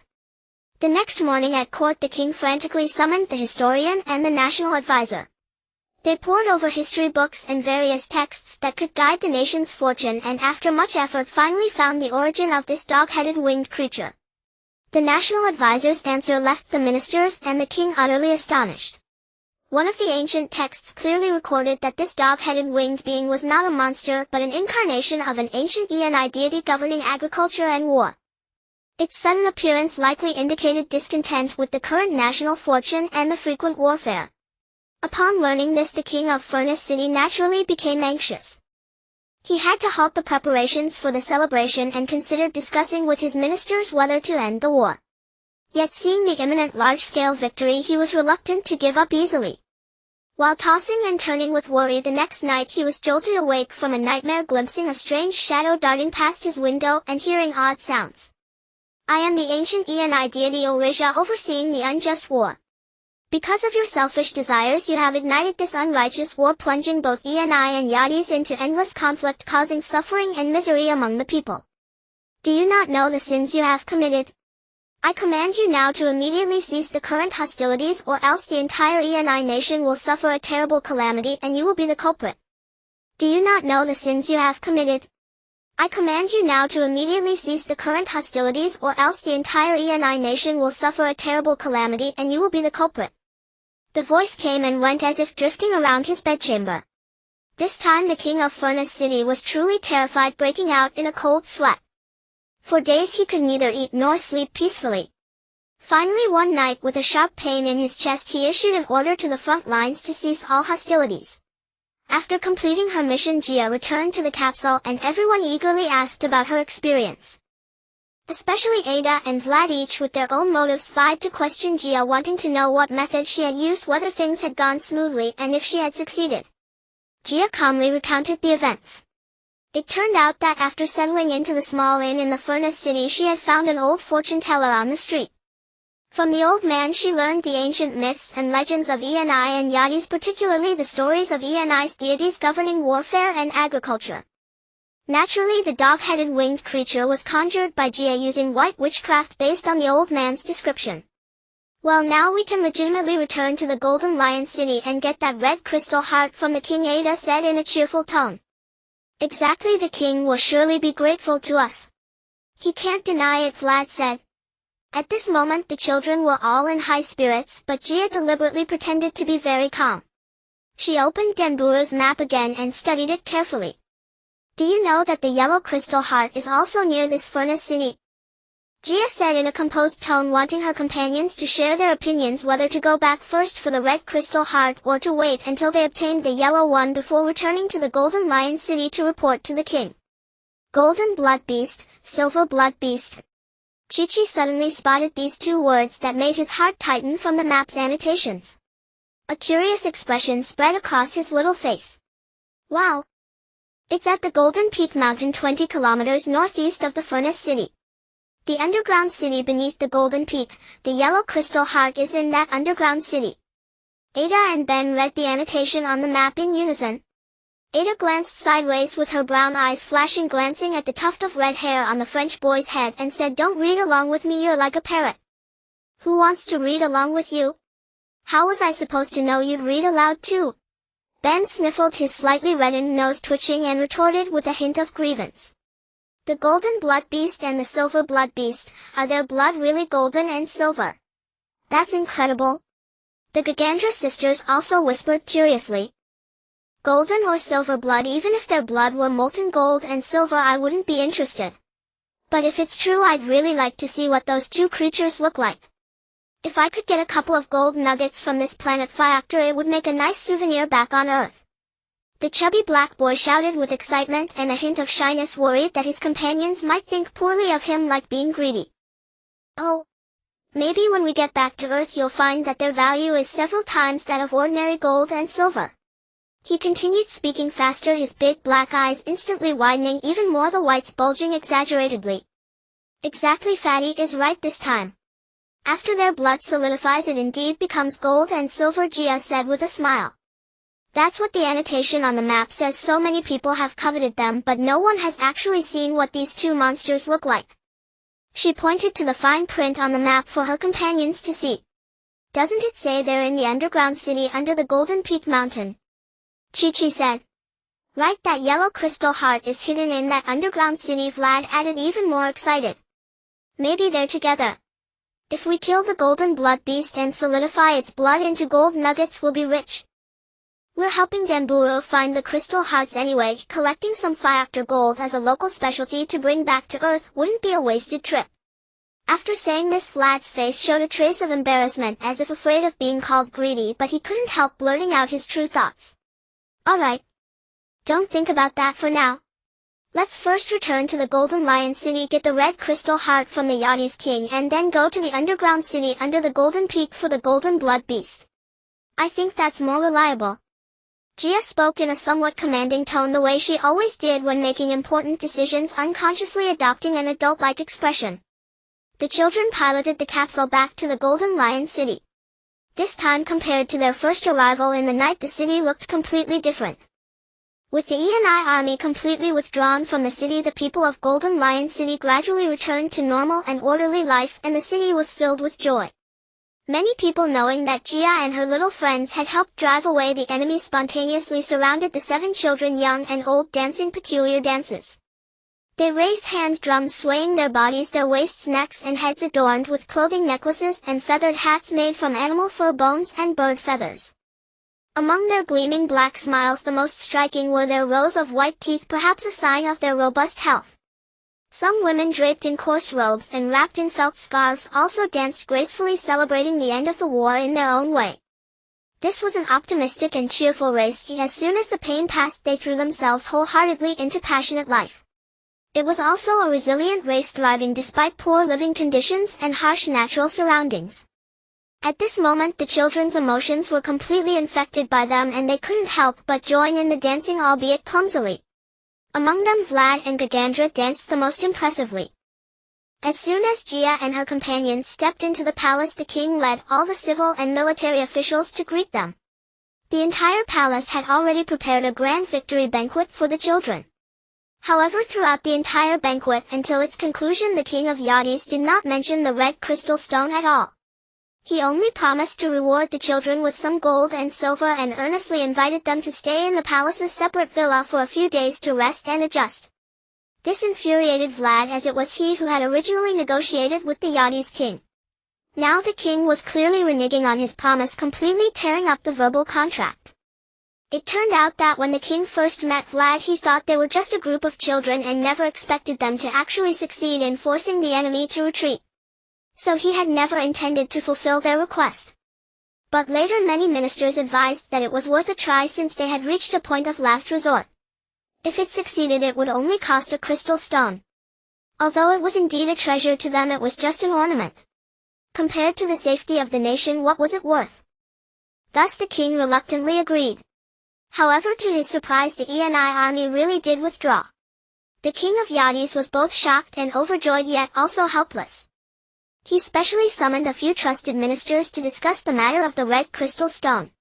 A: The next morning at court, the king frantically summoned the historian and the national advisor. They pored over history books and various texts that could guide the nation's fortune, and after much effort finally found the origin of this dog-headed winged creature. The national advisor's answer left the ministers and the king utterly astonished. One of the ancient texts clearly recorded that this dog-headed winged being was not a monster, but an incarnation of an ancient ENI deity governing agriculture and war. Its sudden appearance likely indicated discontent with the current national fortune and the frequent warfare. Upon learning this, the king of Furnace City naturally became anxious. He had to halt the preparations for the celebration and considered discussing with his ministers whether to end the war. Yet, seeing the imminent large-scale victory, he was reluctant to give up easily. While tossing and turning with worry the next night, he was jolted awake from a nightmare, glimpsing a strange shadow darting past his window and hearing odd sounds. "I am the ancient ENI deity Orija, overseeing the unjust war. Because of your selfish desires, you have ignited this unrighteous war, plunging both ENI and Yadis into endless conflict, causing suffering and misery among the people. Do you not know the sins you have committed? I command you now to immediately cease the current hostilities, or else the entire ENI nation will suffer a terrible calamity and you will be the culprit. Do you not know the sins you have committed? I command you now to immediately cease the current hostilities or else the entire Eni nation will suffer a terrible calamity and you will be the culprit. The voice came and went as if drifting around his bedchamber. This time the king of Furnace City was truly terrified, breaking out in a cold sweat. For days he could neither eat nor sleep peacefully. Finally one night, with a sharp pain in his chest, he issued an order to the front lines to cease all hostilities. After completing her mission, Gia returned to the capsule and everyone eagerly asked about her experience. Especially Ada and Vlad, each with their own motives, vied to question Gia, wanting to know what method she had used, whether things had gone smoothly, and if she had succeeded. Gia calmly recounted the events. It turned out that after settling into the small inn in the Furnace City, she had found an old fortune teller on the street. From the old man she learned the ancient myths and legends of Eni and Yadis, particularly the stories of Eni's deities governing warfare and agriculture. Naturally, the dog-headed winged creature was conjured by Gia using white witchcraft based on the old man's description. Well, now we can legitimately return to the Golden Lion City and get that red crystal heart from the king, Ada said in a cheerful tone. Exactly, the king will surely be grateful to us. He can't deny it, Vlad said. At this moment the children were all in high spirits, but Gia deliberately pretended to be very calm. She opened Denburu's map again and studied it carefully. Do you know that the yellow crystal heart is also near this Furnace City? Gia said in a composed tone, wanting her companions to share their opinions whether to go back first for the red crystal heart or to wait until they obtained the yellow one before returning to the Golden Lion City to report to the king. Golden blood beast, silver blood beast. Chi-Chi suddenly spotted these two words that made his heart tighten from the map's annotations. A curious expression spread across his little face. Wow! It's at the Golden Peak Mountain, 20 kilometers northeast of the Furnace City. The underground city beneath the Golden Peak, the yellow crystal heart is in that underground city. Ada and Ben read the annotation on the map in unison. Ada glanced sideways with her brown eyes flashing, glancing at the tuft of red hair on the French boy's head, and said, "Don't read along with me, you're like a parrot." "Who wants to read along with you? How was I supposed to know you'd read aloud too?" Ben sniffled, his slightly reddened nose twitching, and retorted with a hint of grievance. "The golden blood beast and the silver blood beast, are their blood really golden and silver?" "That's incredible." The Gagandra sisters also whispered curiously. "Golden or silver blood, even if their blood were molten gold and silver, I wouldn't be interested. But if it's true, I'd really like to see what those two creatures look like. If I could get a couple of gold nuggets from this planet Fiactor, it would make a nice souvenir back on Earth." The chubby black boy shouted with excitement and a hint of shyness, worried that his companions might think poorly of him, like being greedy. "Oh, maybe when we get back to Earth you'll find that their value is several times that of ordinary gold and silver." He continued, speaking faster, his big black eyes instantly widening even more, the whites bulging exaggeratedly. "Exactly, Fatty is right this time. After their blood solidifies, it indeed becomes gold and silver," Gia said with a smile. "That's what the annotation on the map says. So many people have coveted them, but no one has actually seen what these two monsters look like." She pointed to the fine print on the map for her companions to see. "Doesn't it say they're in the underground city under the Golden Peak Mountain?" Chi-Chi said. "Right, that yellow crystal heart is hidden in that underground city," Vlad added, even more excited. "Maybe they're together. If we kill the golden blood beast and solidify its blood into gold nuggets, we'll be rich. We're helping Denburu find the crystal hearts anyway. Collecting some Fiactor gold as a local specialty to bring back to Earth wouldn't be a wasted trip." After saying this, Vlad's face showed a trace of embarrassment, as if afraid of being called greedy, but he couldn't help blurting out his true thoughts. "Alright. Don't think about that for now. Let's first return to the Golden Lion City, get the red crystal heart from the Yadi's king, and then go to the underground city under the Golden Peak for the golden blood beast. I think that's more reliable." Gia spoke in a somewhat commanding tone, the way she always did when making important decisions, unconsciously adopting an adult-like expression. The children piloted the capsule back to the Golden Lion City. This time, compared to their first arrival in the night, the city looked completely different. With the Eni army completely withdrawn from the city, the people of Golden Lion City gradually returned to normal and orderly life, and the city was filled with joy. Many people, knowing that Gia and her little friends had helped drive away the enemy, spontaneously surrounded the 7 children, young and old, dancing peculiar dances. They raised hand drums swaying their bodies, their waists, necks and heads adorned with clothing, necklaces and feathered hats made from animal fur, bones and bird feathers. Among their gleaming black smiles the most striking were their rows of white teeth, perhaps a sign of their robust health. Some women draped in coarse robes and wrapped in felt scarves also danced gracefully, celebrating the end of the war in their own way. This was an optimistic and cheerful race. As soon as the pain passed, they threw themselves wholeheartedly into passionate life. It was also a resilient race, thriving despite poor living conditions and harsh natural surroundings. At this moment the children's emotions were completely infected by them, and they couldn't help but join in the dancing, albeit clumsily. Among them Vlad and Gagandra danced the most impressively. As soon as Gia and her companions stepped into the palace, the king led all the civil and military officials to greet them. The entire palace had already prepared a grand victory banquet for the children. However, throughout the entire banquet until its conclusion, the king of Yadis did not mention the red crystal stone at all. He only promised to reward the children with some gold and silver and earnestly invited them to stay in the palace's separate villa for a few days to rest and adjust. This infuriated Vlad, as it was he who had originally negotiated with the Yadis king. Now the king was clearly reneging on his promise, completely tearing up the verbal contract. It turned out that when the king first met Vlad, he thought they were just a group of children and never expected them to actually succeed in forcing the enemy to retreat. So he had never intended to fulfill their request. But later many ministers advised that it was worth a try, since they had reached a point of last resort. If it succeeded, it would only cost a crystal stone. Although it was indeed a treasure to them, it was just an ornament. Compared to the safety of the nation, what was it worth? Thus the king reluctantly agreed. However, to his surprise, the Eni army really did withdraw. The king of Yadis was both shocked and overjoyed, yet also helpless. He specially summoned a few trusted ministers to discuss the matter of the red crystal stone.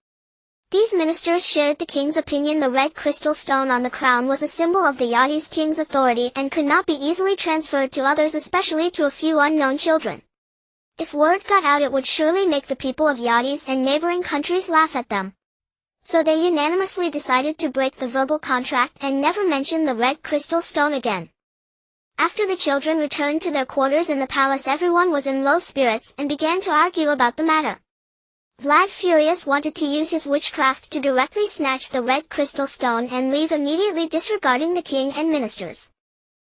A: These ministers shared the king's opinion. The red crystal stone on the crown was a symbol of the Yadis king's authority and could not be easily transferred to others, especially to a few unknown children. If word got out, it would surely make the people of Yadis and neighboring countries laugh at them. So they unanimously decided to break the verbal contract and never mention the red crystal stone again. After the children returned to their quarters in the palace, everyone was in low spirits and began to argue about the matter. Vlad, furious, wanted to use his witchcraft to directly snatch the red crystal stone and leave, immediately disregarding the king and ministers.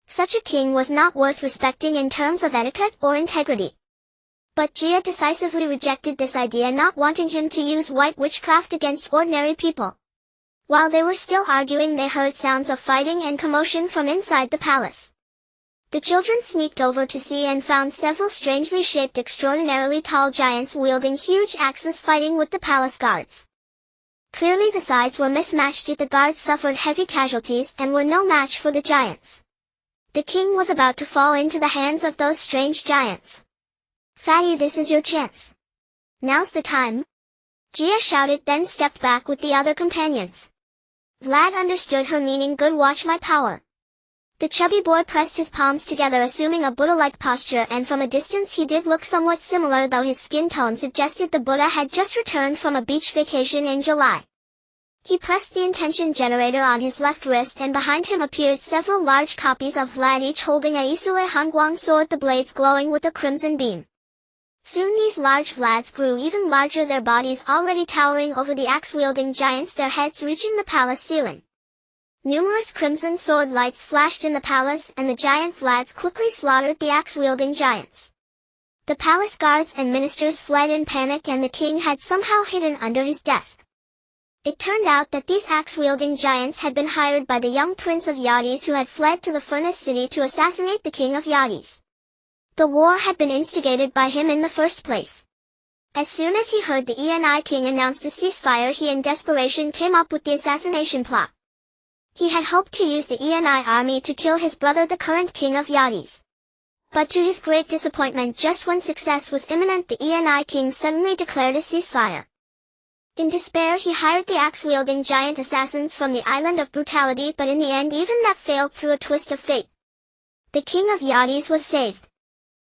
A: Such a king was not worth respecting in terms of etiquette or integrity. But Gia decisively rejected this idea, not wanting him to use white witchcraft against ordinary people. While they were still arguing, they heard sounds of fighting and commotion from inside the palace. The children sneaked over to see and found several strangely shaped, extraordinarily tall giants wielding huge axes fighting with the palace guards. Clearly the sides were mismatched, yet the guards suffered heavy casualties and were no match for the giants. The king was about to fall into the hands of those strange giants. "Fatty, this is your chance. Now's the time," Gia shouted, then stepped back with the other companions. Vlad understood her meaning. "Good, watch my power." The chubby boy pressed his palms together, assuming a Buddha-like posture, and from a distance he did look somewhat similar, though his skin tone suggested the Buddha had just returned from a beach vacation in July. He pressed the intention generator on his left wrist, and behind him appeared several large copies of Vlad, each holding a Isule Hangguang sword, the blades glowing with a crimson beam. Soon these large Vlads grew even larger, their bodies already towering over the axe-wielding giants, their heads reaching the palace ceiling. Numerous crimson sword lights flashed in the palace, and the giant Vlads quickly slaughtered the axe-wielding giants. The palace guards and ministers fled in panic, and the king had somehow hidden under his desk. It turned out that these axe-wielding giants had been hired by the young prince of Yadis, who had fled to the furnace city to assassinate the king of Yadis. The war had been instigated by him in the first place. As soon as he heard the Eni king announced a ceasefire, he in desperation came up with the assassination plot. He had hoped to use the Eni army to kill his brother, the current king of Yadis. But to his great disappointment, just when success was imminent, the Eni king suddenly declared a ceasefire. In despair, he hired the axe-wielding giant assassins from the island of brutality, but in the end even that failed through a twist of fate. The king of Yadis was saved.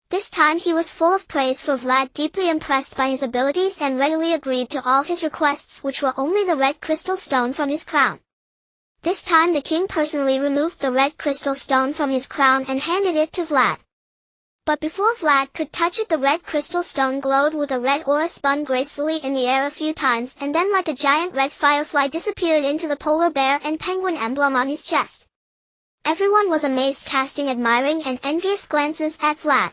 A: This time he was full of praise for Vlad, deeply impressed by his abilities, and readily agreed to all his requests, which were only the red crystal stone from his crown. This time the king personally removed the red crystal stone from his crown and handed it to Vlad. But before Vlad could touch it, the red crystal stone glowed with a red aura, spun gracefully in the air a few times, and then like a giant red firefly disappeared into the polar bear and penguin emblem on his chest. Everyone was amazed, casting admiring and envious glances at Vlad.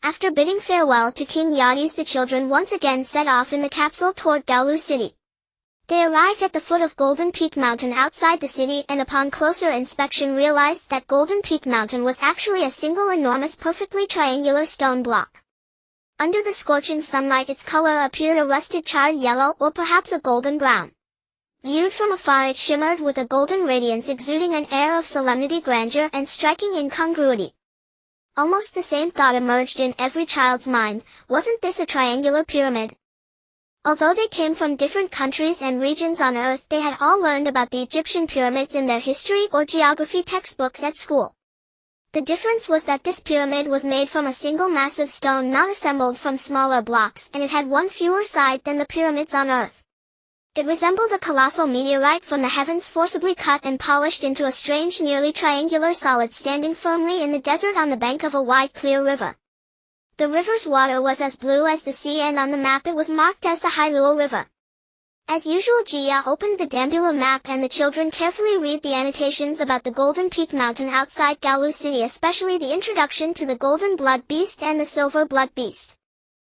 A: After bidding farewell to King Yadis, the children once again set off in the capsule toward Galu city. They arrived at the foot of Golden Peak Mountain outside the city, and upon closer inspection realized that Golden Peak Mountain was actually a single enormous perfectly triangular stone block. Under the scorching sunlight its color appeared a rusted charred yellow or perhaps a golden brown. Viewed from afar it shimmered with a golden radiance, exuding an air of solemnity, grandeur, and striking incongruity. Almost the same thought emerged in every child's mind: wasn't this a triangular pyramid? Although they came from different countries and regions on Earth, they had all learned about the Egyptian pyramids in their history or geography textbooks at school. The difference was that this pyramid was made from a single massive stone, not assembled from smaller blocks, and it had one fewer side than the pyramids on Earth. It resembled a colossal meteorite from the heavens, forcibly cut and polished into a strange, nearly triangular solid standing firmly in the desert on the bank of a wide, clear river. The river's water was as blue as the sea, and on the map it was marked as the Hailuo River. As usual, Jia opened the Dambula map and the children carefully read the annotations about the Golden Peak Mountain outside Galu City, especially the introduction to the Golden Blood Beast and the Silver Blood Beast.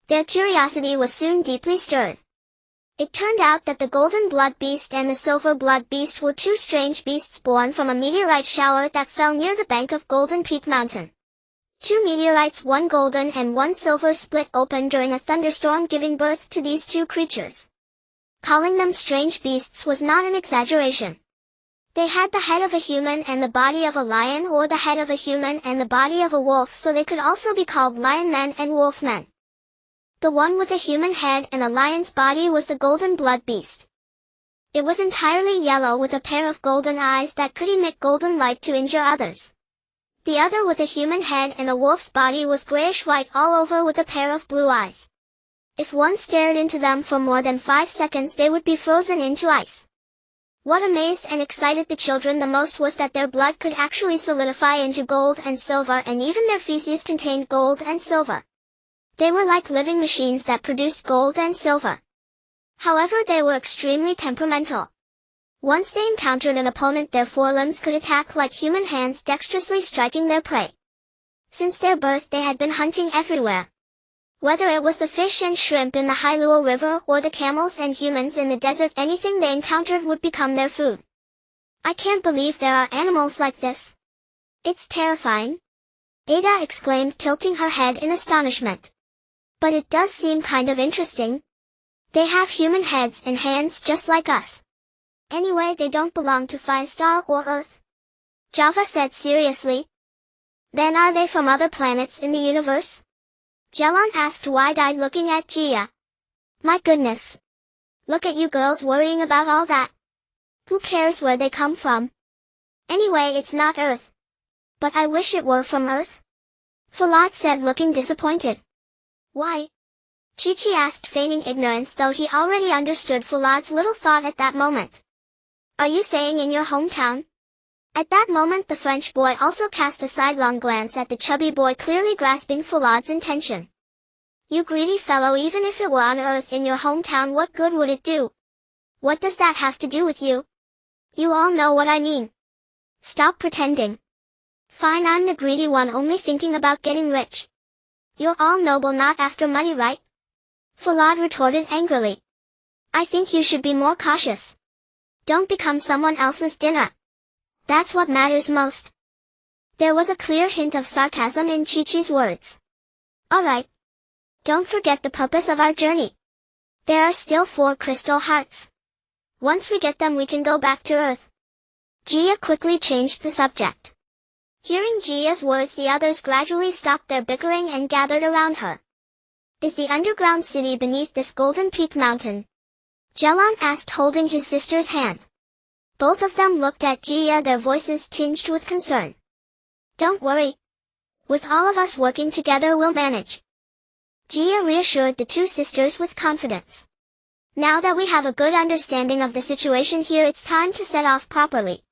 A: Their curiosity was soon deeply stirred. It turned out that the Golden Blood Beast and the Silver Blood Beast were two strange beasts born from a meteorite shower that fell near the bank of Golden Peak Mountain. Two meteorites, one golden and one silver, split open during a thunderstorm, giving birth to these two creatures. Calling them strange beasts was not an exaggeration. They had the head of a human and the body of a lion, or the head of a human and the body of a wolf, so they could also be called lion men and wolf men. The one with a human head and a lion's body was the Golden Blood Beast. It was entirely yellow with a pair of golden eyes that could emit golden light to injure others. The other, with a human head and a wolf's body, was grayish-white all over with a pair of blue eyes. If one stared into them for more than 5 seconds, they would be frozen into ice. What amazed and excited the children the most was that their blood could actually solidify into gold and silver, and even their feces contained gold and silver. They were like living machines that produced gold and silver. However, they were extremely temperamental. Once they encountered an opponent, their forelimbs could attack like human hands, dexterously striking their prey. Since their birth they had been hunting everywhere. Whether it was the fish and shrimp in the Hailuo River or the camels and humans in the desert, anything they encountered would become their food. I can't believe there are animals like this. It's terrifying, Ada exclaimed, tilting her head in astonishment. But it does seem kind of interesting. They have human heads and hands just like us. Anyway, they don't belong to Firestar or Earth, Java said seriously. Then are they from other planets in the universe? Jelon asked, wide-eyed, looking at Jia. My goodness. Look at you girls worrying about all that. Who cares where they come from? Anyway, it's not Earth. But I wish it were from Earth, Falad said, looking disappointed. Why? Chi-Chi asked, feigning ignorance, though he already understood Falad's little thought at that moment. Are you saying in your hometown? At that moment the French boy also cast a sidelong glance at the chubby boy, clearly grasping Falad's intention. You greedy fellow, even if it were on Earth in your hometown, what good would it do? What does that have to do with you? You all know what I mean. Stop pretending. Fine, I'm the greedy one, only thinking about getting rich. You're all noble, not after money, right? Falad retorted angrily. I think you should be more cautious. Don't become someone else's dinner. That's what matters most. There was a clear hint of sarcasm in Chi-Chi's words. Alright. Don't forget the purpose of our journey. There are still 4 crystal hearts. Once we get them we can go back to Earth. Jia quickly changed the subject. Hearing Jia's words, the others gradually stopped their bickering and gathered around her. Is the underground city beneath this Golden Peak Mountain? Jelon asked, holding his sister's hand. Both of them looked at Jia, their voices tinged with concern. Don't worry. With all of us working together we'll manage. Jia reassured the two sisters with confidence. Now that we have a good understanding of the situation here, it's time to set off properly.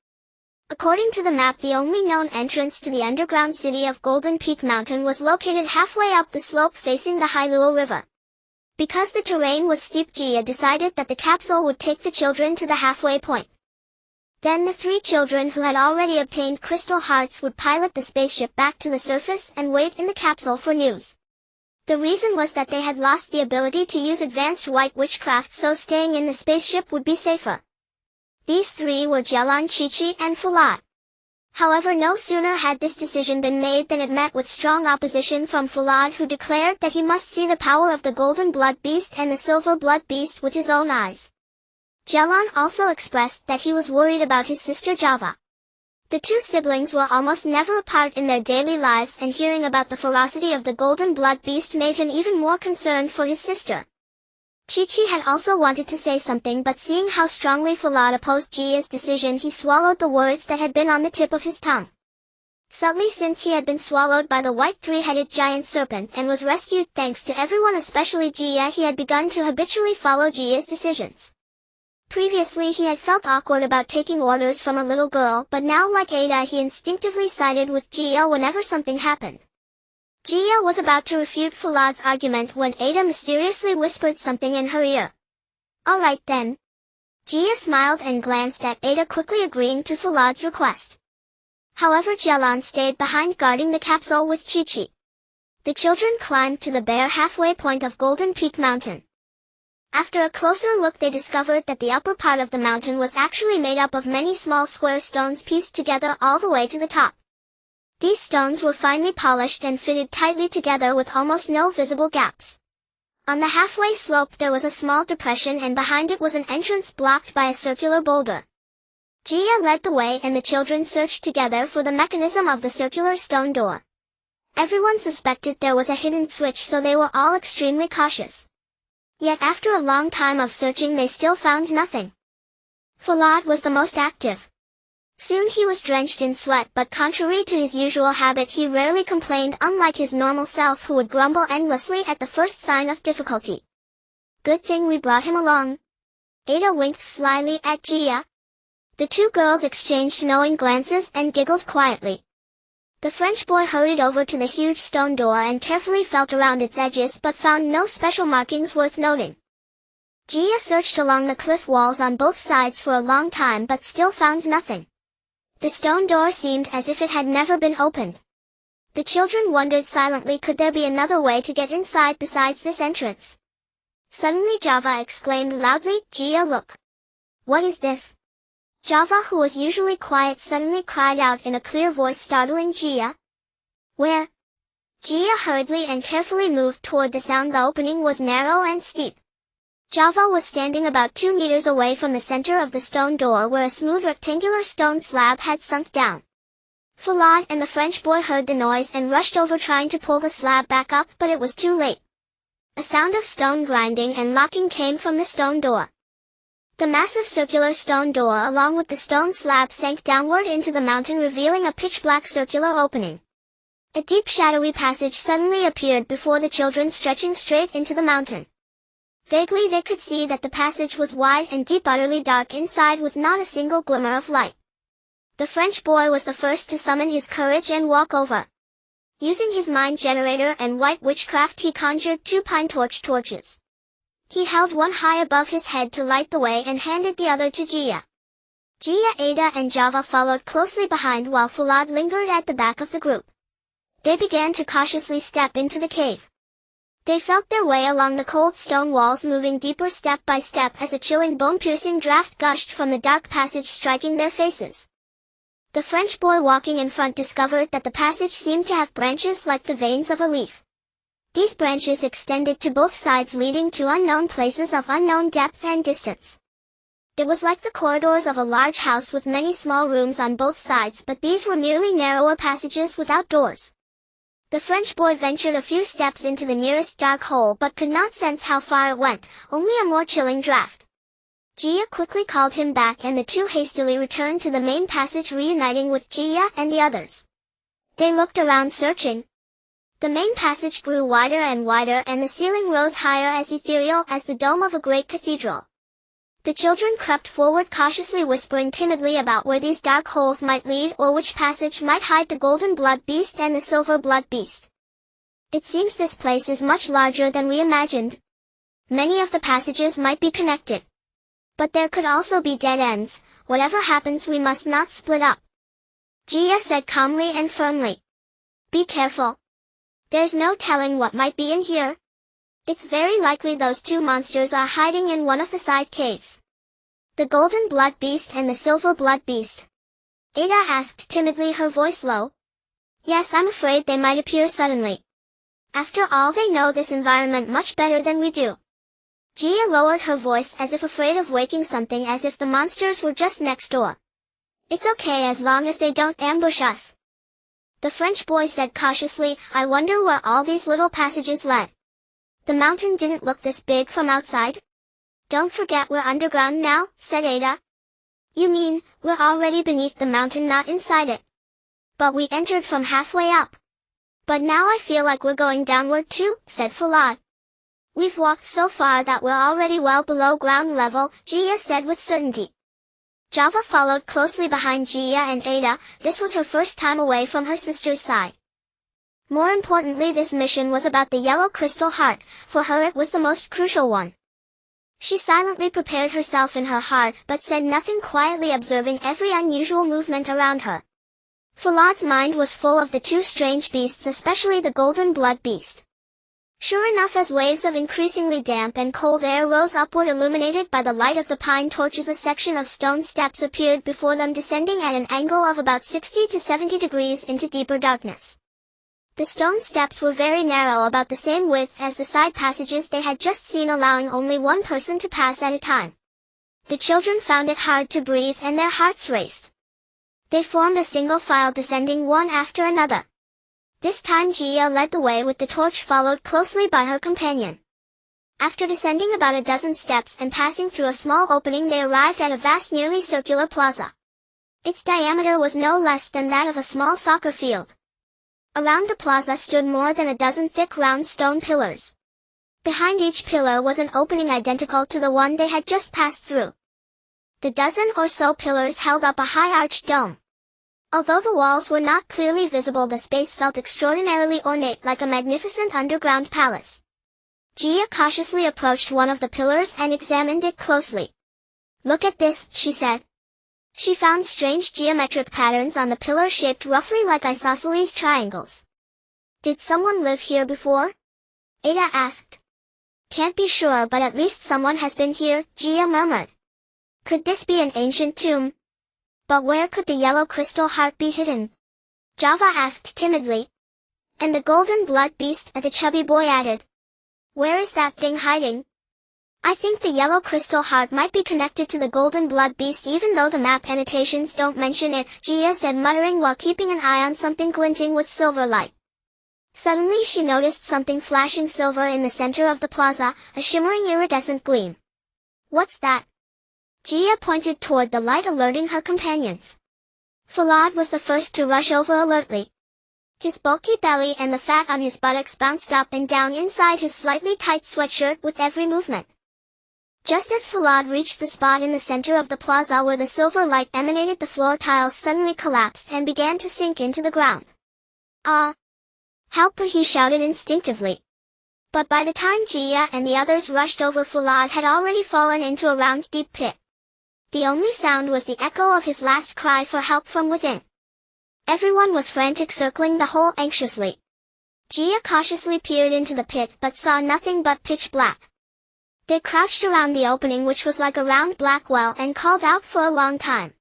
A: According to the map, the only known entrance to the underground city of Golden Peak Mountain was located halfway up the slope facing the Hailuo River. Because the terrain was steep, Jia decided that the capsule would take the children to the halfway point. Then the three children who had already obtained crystal hearts would pilot the spaceship back to the surface and wait in the capsule for news. The reason was that they had lost the ability to use advanced white witchcraft, so staying in the spaceship would be safer. These three were Jialan, Qiqi, and Fulad. However, no sooner had this decision been made than it met with strong opposition from Fulad, who declared that he must see the power of the Golden Blood Beast and the Silver Blood Beast with his own eyes. Jialan also expressed that he was worried about his sister Java. The two siblings were almost never apart in their daily lives, and hearing about the ferocity of the Golden Blood Beast made him even more concerned for his sister. Qiqi had also wanted to say something, but seeing how strongly Fulad opposed Jia's decision, he swallowed the words that had been on the tip of his tongue. Suddenly, since he had been swallowed by the white three-headed giant serpent and was rescued thanks to everyone, especially Jia, he had begun to habitually follow Jia's decisions. Previously he had felt awkward about taking orders from a little girl, but now, like Ada, he instinctively sided with Jia whenever something happened. Jia was about to refute Fulad's argument when Ada mysteriously whispered something in her ear. "All right then." Jia smiled and glanced at Ada, quickly agreeing to Fulad's request. However, Jialan stayed behind guarding the capsule with Qiqi. The children climbed to the bare halfway point of Golden Peak Mountain. After a closer look, they discovered that the upper part of the mountain was actually made up of many small square stones pieced together all the way to the top. These stones were finely polished and fitted tightly together with almost no visible gaps. On the halfway slope there was a small depression, and behind it was an entrance blocked by a circular boulder. Jia led the way, and the children searched together for the mechanism of the circular stone door. Everyone suspected there was a hidden switch, so they were all extremely cautious. Yet after a long time of searching they still found nothing. Fulad was the most active. Soon he was drenched in sweat, but contrary to his usual habit he rarely complained, unlike his normal self who would grumble endlessly at the first sign of difficulty. "Good thing we brought him along." Ada winked slyly at Jia. The two girls exchanged knowing glances and giggled quietly. The French boy hurried over to the huge stone door and carefully felt around its edges, but found no special markings worth noting. Jia searched along the cliff walls on both sides for a long time but still found nothing. The stone door seemed as if it had never been opened. The children wondered silently, could there be another way to get inside besides this entrance? Suddenly Java exclaimed loudly, "Jia, look!" "What is this?" Java, who was usually quiet, suddenly cried out in a clear voice, startling Jia. "Where?" Jia hurriedly and carefully moved toward the sound. The opening was narrow and steep. Java was standing about 2 meters away from the center of the stone door, where a smooth rectangular stone slab had sunk down. Fulad and the French boy heard the noise and rushed over, trying to pull the slab back up, but it was too late. A sound of stone grinding and locking came from the stone door. The massive circular stone door along with the stone slab sank downward into the mountain, revealing a pitch-black circular opening. A deep shadowy passage suddenly appeared before the children, stretching straight into the mountain. Vaguely they could see that the passage was wide and deep, utterly dark inside with not a single glimmer of light. The French boy was the first to summon his courage and walk over. Using his mind generator and white witchcraft he conjured 2 pine torches. He held one high above his head to light the way and handed the other to Jia. Jia, Ada and Java followed closely behind while Fulad lingered at the back of the group. They began to cautiously step into the cave. They felt their way along the cold stone walls, moving deeper step by step as a chilling, bone-piercing draft gushed from the dark passage, striking their faces. The French boy walking in front discovered that the passage seemed to have branches like the veins of a leaf. These branches extended to both sides, leading to unknown places of unknown depth and distance. It was like the corridors of a large house with many small rooms on both sides, but these were merely narrower passages without doors. The French boy ventured a few steps into the nearest dark hole but could not sense how far it went, only a more chilling draft. Jia quickly called him back and the two hastily returned to the main passage, reuniting with Jia and the others. They looked around searching. The main passage grew wider and wider and the ceiling rose higher as ethereal as the dome of a great cathedral. The children crept forward cautiously, whispering timidly about where these dark holes might lead or which passage might hide the golden blood beast and the silver blood beast. It seems this place is much larger than we imagined. Many of the passages might be connected. But there could also be dead ends. Whatever happens, we must not split up. Gia said calmly and firmly. Be careful. There's no telling what might be in here. It's very likely those two monsters are hiding in one of the side caves. The golden blood beast and the silver blood beast. Ada asked timidly, her voice low. Yes, I'm afraid they might appear suddenly. After all, they know this environment much better than we do. Gia lowered her voice as if afraid of waking something, as if the monsters were just next door. It's okay as long as they don't ambush us. The French boy said cautiously, I wonder where all these little passages led. The mountain didn't look this big from outside. Don't forget we're underground now, said Ada. You mean, we're already beneath the mountain, not inside it. But we entered from halfway up. But now I feel like we're going downward too, said Falad. We've walked so far that we're already well below ground level, Gia said with certainty. Java followed closely behind Gia and Ada. This was her first time away from her sister's side. More importantly, this mission was about the yellow crystal heart. For her it was the most crucial one. She silently prepared herself in her heart, but said nothing, quietly observing every unusual movement around her. Falad's mind was full of the two strange beasts, especially the golden blood beast. Sure enough, as waves of increasingly damp and cold air rose upward, illuminated by the light of the pine torches, a section of stone steps appeared before them, descending at an angle of about 60 to 70 degrees into deeper darkness. The stone steps were very narrow, about the same width as the side passages they had just seen, allowing only one person to pass at a time. The children found it hard to breathe and their hearts raced. They formed a single file, descending one after another. This time Gia led the way with the torch, followed closely by her companion. After descending about a dozen steps and passing through a small opening, they arrived at a vast, nearly circular plaza. Its diameter was no less than that of a small soccer field. Around the plaza stood more than a dozen thick round stone pillars. Behind each pillar was an opening identical to the one they had just passed through. The dozen or so pillars held up a high arched dome. Although the walls were not clearly visible, the space felt extraordinarily ornate, like a magnificent underground palace. Gia cautiously approached one of the pillars and examined it closely. Look at this, she said. She found strange geometric patterns on the pillar, shaped roughly like isosceles triangles. Did someone live here before? Ada asked. Can't be sure, but at least someone has been here, Gia murmured. Could this be an ancient tomb? But where could the yellow crystal heart be hidden? Java asked timidly. And the golden blood beast, the chubby boy added. Where is that thing hiding? I think the yellow crystal heart might be connected to the golden blood beast, even though the map annotations don't mention it, Gia said, muttering while keeping an eye on something glinting with silver light. Suddenly she noticed something flashing silver in the center of the plaza, a shimmering iridescent gleam. What's that? Gia pointed toward the light, alerting her companions. Falad was the first to rush over alertly. His bulky belly and the fat on his buttocks bounced up and down inside his slightly tight sweatshirt with every movement. Just as Falad reached the spot in the center of the plaza where the silver light emanated, the floor tiles suddenly collapsed and began to sink into the ground. Ah! Help! He shouted instinctively. But by the time Gia and the others rushed over, Falad had already fallen into a round, deep pit. The only sound was the echo of his last cry for help from within. Everyone was frantic, circling the hole anxiously. Gia cautiously peered into the pit but saw nothing but pitch black. They crouched around the opening, which was like a round black well, and called out for a long time.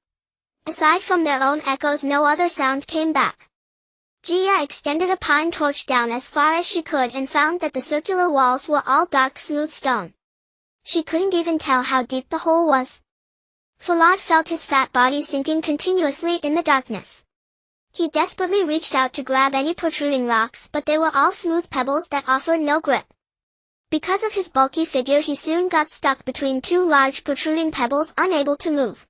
A: Aside from their own echoes, no other sound came back. Gia extended a pine torch down as far as she could and found that the circular walls were all dark, smooth stone. She couldn't even tell how deep the hole was. Falad felt his fat body sinking continuously in the darkness. He desperately reached out to grab any protruding rocks, but they were all smooth pebbles that offered no grip. Because of his bulky figure, he soon got stuck between two large protruding pebbles, unable to move.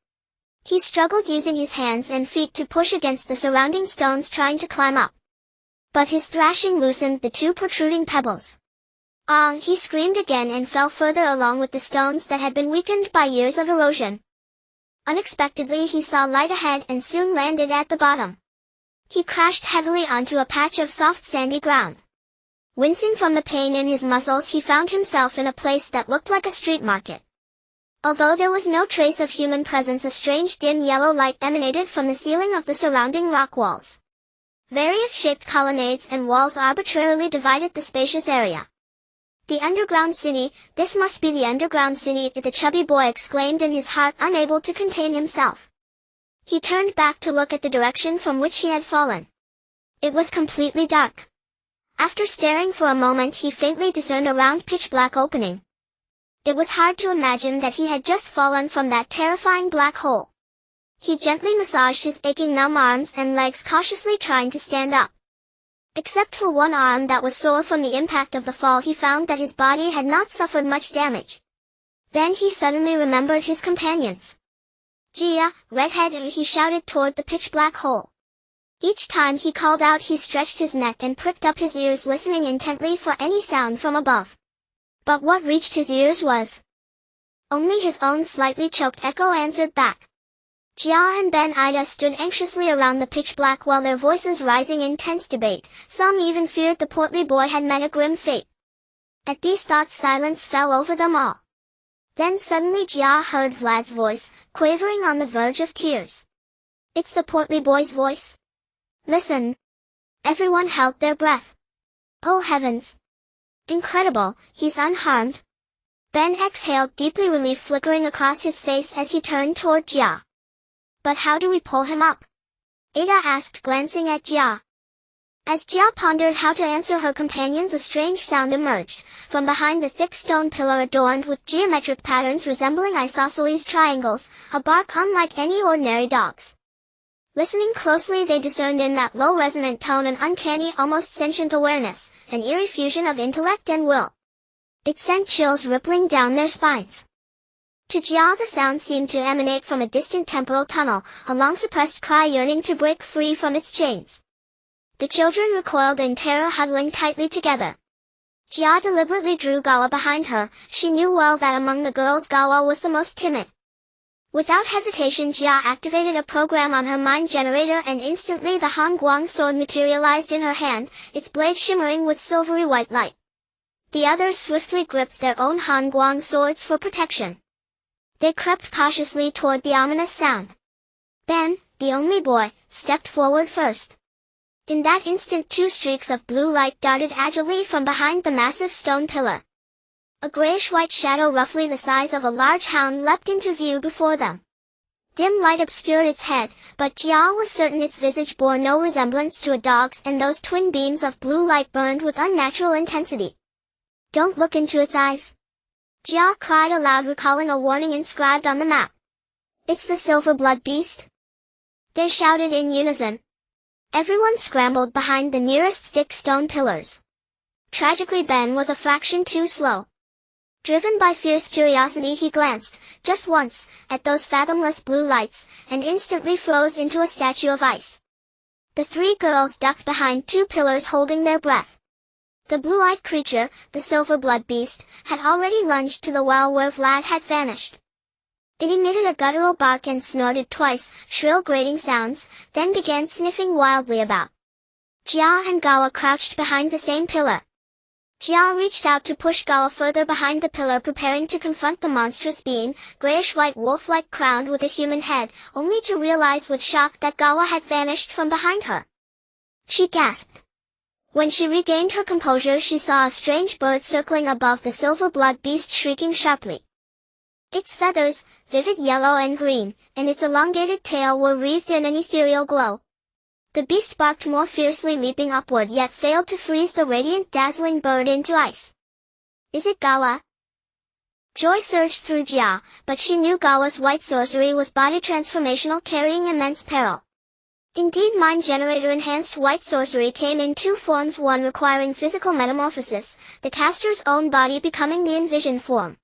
A: He struggled using his hands and feet to push against the surrounding stones, trying to climb up. But his thrashing loosened the two protruding pebbles. Ah! He screamed again and fell further along with the stones that had been weakened by years of erosion. Unexpectedly he saw light ahead and soon landed at the bottom. He crashed heavily onto a patch of soft sandy ground. Wincing from the pain in his muscles, he found himself in a place that looked like a street market. Although there was no trace of human presence, a strange dim yellow light emanated from the ceiling of the surrounding rock walls. Various shaped colonnades and walls arbitrarily divided the spacious area. The underground city, this must be the underground city, the chubby boy exclaimed in his heart, unable to contain himself. He turned back to look at the direction from which he had fallen. It was completely dark. After staring for a moment, he faintly discerned a round pitch-black opening. It was hard to imagine that he had just fallen from that terrifying black hole. He gently massaged his aching numb arms and legs, cautiously trying to stand up. Except for one arm that was sore from the impact of the fall, he found that his body had not suffered much damage. Then he suddenly remembered his companions. "Gia, redhead!" he shouted toward the pitch-black hole. Each time he called out, he stretched his neck and pricked up his ears, listening intently for any sound from above. But what reached his ears was only his own slightly choked echo answered back. Jia and Ben Ida stood anxiously around the pitch black while their voices rising in tense debate. Some even feared the portly boy had met a grim fate. At these thoughts, silence fell over them all. Then suddenly Jia heard Vlad's voice, quavering on the verge of tears. "It's the portly boy's voice. Listen." Everyone held their breath. "Oh heavens! Incredible, he's unharmed." Ben exhaled deeply, relief flickering across his face as he turned toward Jia. "But how do we pull him up?" Ada asked, glancing at Jia. As Jia pondered how to answer her companions, a strange sound emerged from behind the thick stone pillar adorned with geometric patterns resembling isosceles triangles, a bark unlike any ordinary dog's. Listening closely, they discerned in that low resonant tone an uncanny, almost sentient awareness, an eerie fusion of intellect and will. It sent chills rippling down their spines. To Jia, the sound seemed to emanate from a distant temporal tunnel, a long-suppressed cry yearning to break free from its chains. The children recoiled in terror, huddling tightly together. Jia deliberately drew Gawa behind her. She knew well that among the girls Gawa was the most timid. Without hesitation, Jia activated a program on her mind generator, and instantly the Han Guang sword materialized in her hand, its blade shimmering with silvery white light. The others swiftly gripped their own Han Guang swords for protection. They crept cautiously toward the ominous sound. Ben, the only boy, stepped forward first. In that instant, two streaks of blue light darted agilely from behind the massive stone pillar. A grayish-white shadow roughly the size of a large hound leapt into view before them. Dim light obscured its head, but Jia was certain its visage bore no resemblance to a dog's, and those twin beams of blue light burned with unnatural intensity. "Don't look into its eyes," Jia cried aloud, recalling a warning inscribed on the map. "It's the silver blood beast," they shouted in unison. Everyone scrambled behind the nearest thick stone pillars. Tragically, Ben was a fraction too slow. Driven by fierce curiosity, he glanced, just once, at those fathomless blue lights, and instantly froze into a statue of ice. The three girls ducked behind two pillars, holding their breath. The blue-eyed creature, the silver blood beast, had already lunged to the well where Vlad had vanished. It emitted a guttural bark and snorted twice, shrill grating sounds, then began sniffing wildly about. Jia and Gawa crouched behind the same pillar. Jia reached out to push Gawa further behind the pillar, preparing to confront the monstrous being, grayish-white wolf-like, crowned with a human head, only to realize with shock that Gawa had vanished from behind her. She gasped. When she regained her composure, she saw a strange bird circling above the silver blood beast, shrieking sharply. Its feathers, vivid yellow and green, and its elongated tail were wreathed in an ethereal glow. The beast barked more fiercely, leaping upward, yet failed to freeze the radiant, dazzling bird into ice. "Is it Gawa?" Joy surged through Jia, but she knew Gawa's white sorcery was body transformational, carrying immense peril. Indeed, mind generator enhanced white sorcery came in two forms, one requiring physical metamorphosis, the caster's own body becoming the envisioned form.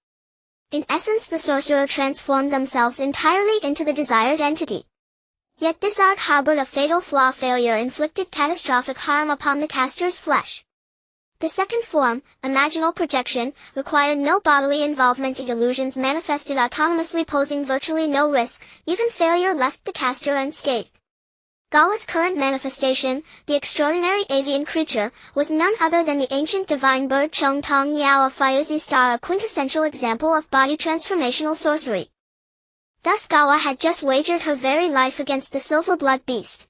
A: In essence, the sorcerer transformed themselves entirely into the desired entity. Yet this art harbored a fatal flaw: failure inflicted catastrophic harm upon the caster's flesh. The second form, imaginal projection, required no bodily involvement. Illusions manifested autonomously, posing virtually no risk. Even failure left the caster unscathed. Gawa's current manifestation, the extraordinary avian creature, was none other than the ancient divine bird Chong Tong Yao of Fiori Star, a quintessential example of body transformational sorcery. Thus Gawa had just wagered her very life against the silver-blood beast.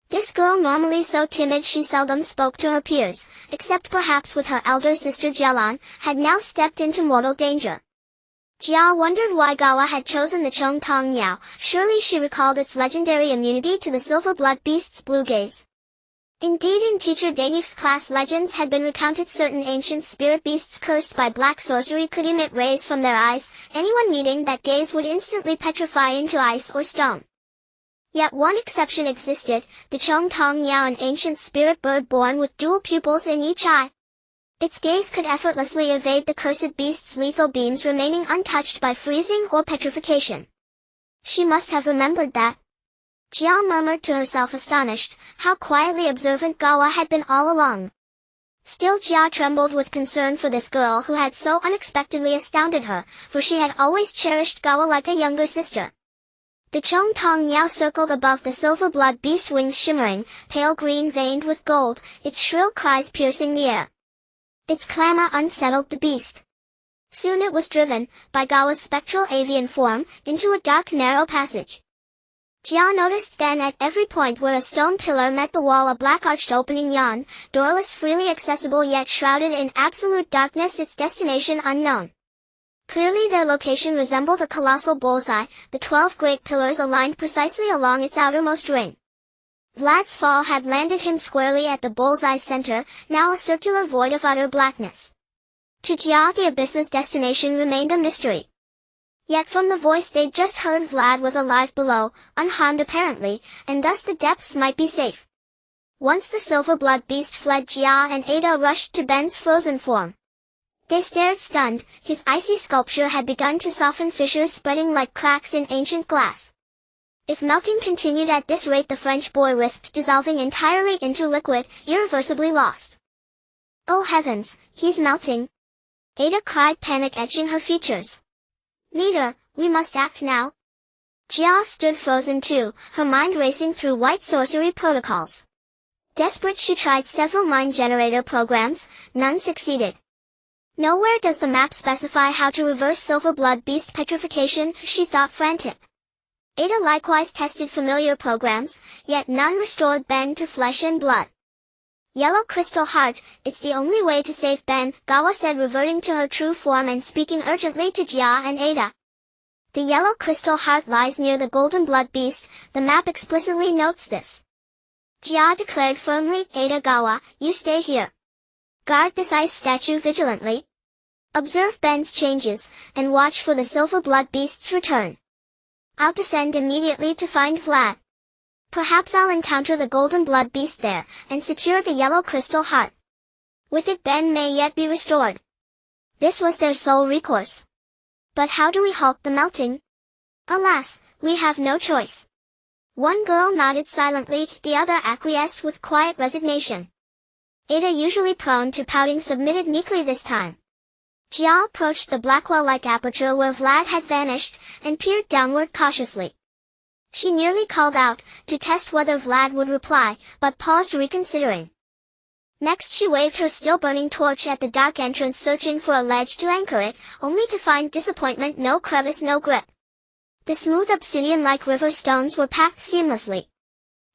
A: This girl, normally so timid she seldom spoke to her peers, except perhaps with her elder sister Jialan, had now stepped into mortal danger. Jia wondered why Gawa had chosen the Chong Tong Yao. Surely she recalled its legendary immunity to the silver-blood beast's blue gaze. Indeed, in teacher Daif's class legends had been recounted certain ancient spirit beasts cursed by black sorcery could emit rays from their eyes. Anyone meeting that gaze would instantly petrify into ice or stone. Yet one exception existed: the Chong Tong Yao, an ancient spirit bird born with dual pupils in each eye. Its gaze could effortlessly evade the cursed beast's lethal beams, remaining untouched by freezing or petrification. She must have remembered that. Jia murmured to herself, astonished. How quietly observant Gawa had been all along. Still Jia trembled with concern for this girl who had so unexpectedly astounded her, for she had always cherished Gawa like a younger sister. The Chong Tong Yao circled above the silver-blood beast, wings shimmering, pale green veined with gold, its shrill cries piercing the air. Its clamor unsettled the beast. Soon it was driven, by Gawa's spectral avian form, into a dark narrow passage. Jia noticed then at every point where a stone pillar met the wall a black arched opening yawned, doorless, freely accessible yet shrouded in absolute darkness, its destination unknown. Clearly their location resembled a colossal bullseye, the 12 great pillars aligned precisely along its outermost ring. Vlad's fall had landed him squarely at the bullseye's center, now a circular void of utter blackness. To Jia the abyss's destination remained a mystery. Yet from the voice they'd just heard, Vlad was alive below, unharmed apparently, and thus the depths might be safe. Once the silver-blood beast fled, Jia and Ada rushed to Ben's frozen form. They stared stunned. His icy sculpture had begun to soften, fissures spreading like cracks in ancient glass. If melting continued at this rate, the French boy risked dissolving entirely into liquid, irreversibly lost. Oh heavens, he's melting! Ada cried, panic etching her features. Leader, we must act now. Jia stood frozen too, her mind racing through white sorcery protocols. Desperate, she tried several mind generator programs, none succeeded. Nowhere does the map specify how to reverse silver-blood beast petrification, she thought, frantic. Ada likewise tested familiar programs, yet none restored Ben to flesh and blood. Yellow crystal heart, it's the only way to save Ben, Gawa said, reverting to her true form and speaking urgently to Jia and Ada. The yellow crystal heart lies near the golden blood beast, the map explicitly notes this. Jia declared firmly, Ada, Gawa, you stay here. Guard this ice statue vigilantly. Observe Ben's changes, and watch for the silver-blood beast's return. I'll descend immediately to find Vlad. Perhaps I'll encounter the golden blood beast there, and secure the yellow crystal heart. With it Ben may yet be restored. This was their sole recourse. But how do we halt the melting? Alas, we have no choice. One girl nodded silently, the other acquiesced with quiet resignation. Ada, usually prone to pouting, submitted meekly this time. Jia approached the black well-like aperture where Vlad had vanished, and peered downward cautiously. She nearly called out, to test whether Vlad would reply, but paused, reconsidering. Next she waved her still-burning torch at the dark entrance, searching for a ledge to anchor it, only to find disappointment: no crevice, no grip. The smooth obsidian-like river stones were packed seamlessly.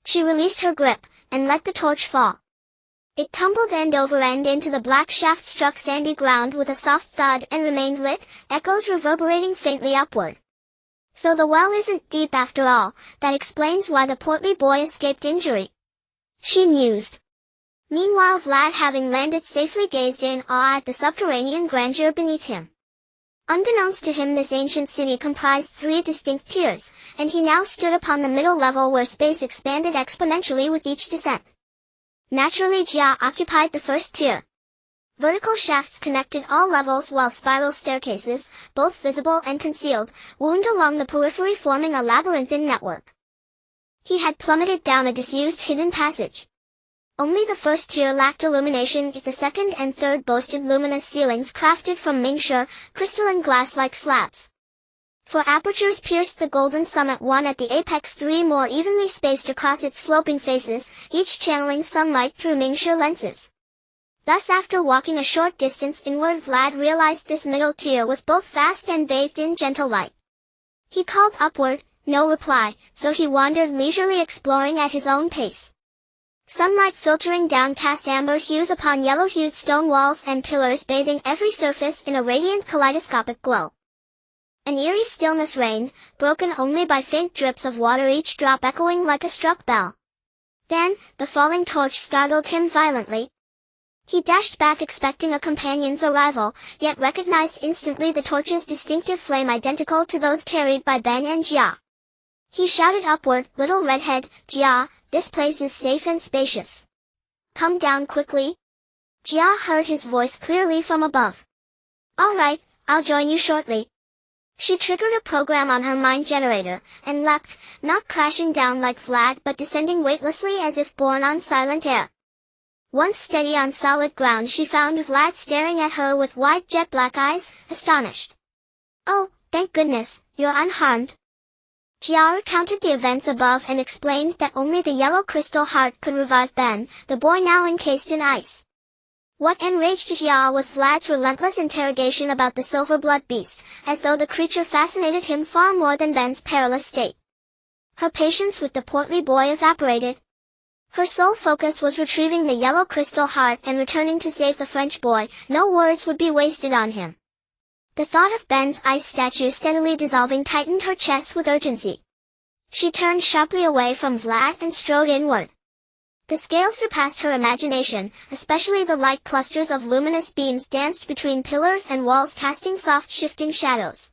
A: She released her grip, and let the torch fall. It tumbled end over end into the black shaft, struck sandy ground with a soft thud, and remained lit, echoes reverberating faintly upward. So the well isn't deep after all. That explains why the portly boy escaped injury, she mused. Meanwhile Vlad, having landed safely, gazed in awe at the subterranean grandeur beneath him. Unbeknownst to him, this ancient city comprised 3 distinct tiers, and he now stood upon the middle level where space expanded exponentially with each descent. Naturally Jia occupied the first tier. Vertical shafts connected all levels, while spiral staircases, both visible and concealed, wound along the periphery, forming a labyrinthine network. He had plummeted down a disused hidden passage. Only the first tier lacked illumination if the second and third boasted luminous ceilings crafted from mingxue, crystalline glass-like slabs. Four apertures pierced the golden summit, one at the apex, three more evenly spaced across its sloping faces, each channeling sunlight through mingxue lenses. Thus, after walking a short distance inward, Vlad realized this middle tier was both vast and bathed in gentle light. He called upward, no reply, so he wandered leisurely, exploring at his own pace. Sunlight filtering down cast amber hues upon yellow-hued stone walls and pillars, bathing every surface in a radiant kaleidoscopic glow. An eerie stillness reigned, broken only by faint drips of water, each drop echoing like a struck bell. Then, the falling torch startled him violently. He dashed back, expecting a companion's arrival, yet recognized instantly the torch's distinctive flame, identical to those carried by Ben and Jia. He shouted upward, "Little redhead, Jia, this place is safe and spacious. Come down quickly." Jia heard his voice clearly from above. "All right, I'll join you shortly." She triggered a program on her mind generator, and leapt, not crashing down like Vlad but descending weightlessly as if borne on silent air. Once steady on solid ground, she found Vlad staring at her with wide jet-black eyes, astonished. "Oh, thank goodness, you're unharmed." Jia recounted the events above and explained that only the yellow crystal heart could revive Ben, the boy now encased in ice. What enraged Jia was Vlad's relentless interrogation about the silver blood beast, as though the creature fascinated him far more than Ben's perilous state. Her patience with the portly boy evaporated. Her sole focus was retrieving the yellow crystal heart and returning to save the French boy. No words would be wasted on him. The thought of Ben's ice statue steadily dissolving tightened her chest with urgency. She turned sharply away from Vlad and strode inward. The scale surpassed her imagination, especially the light clusters of luminous beams danced between pillars and walls, casting soft shifting shadows.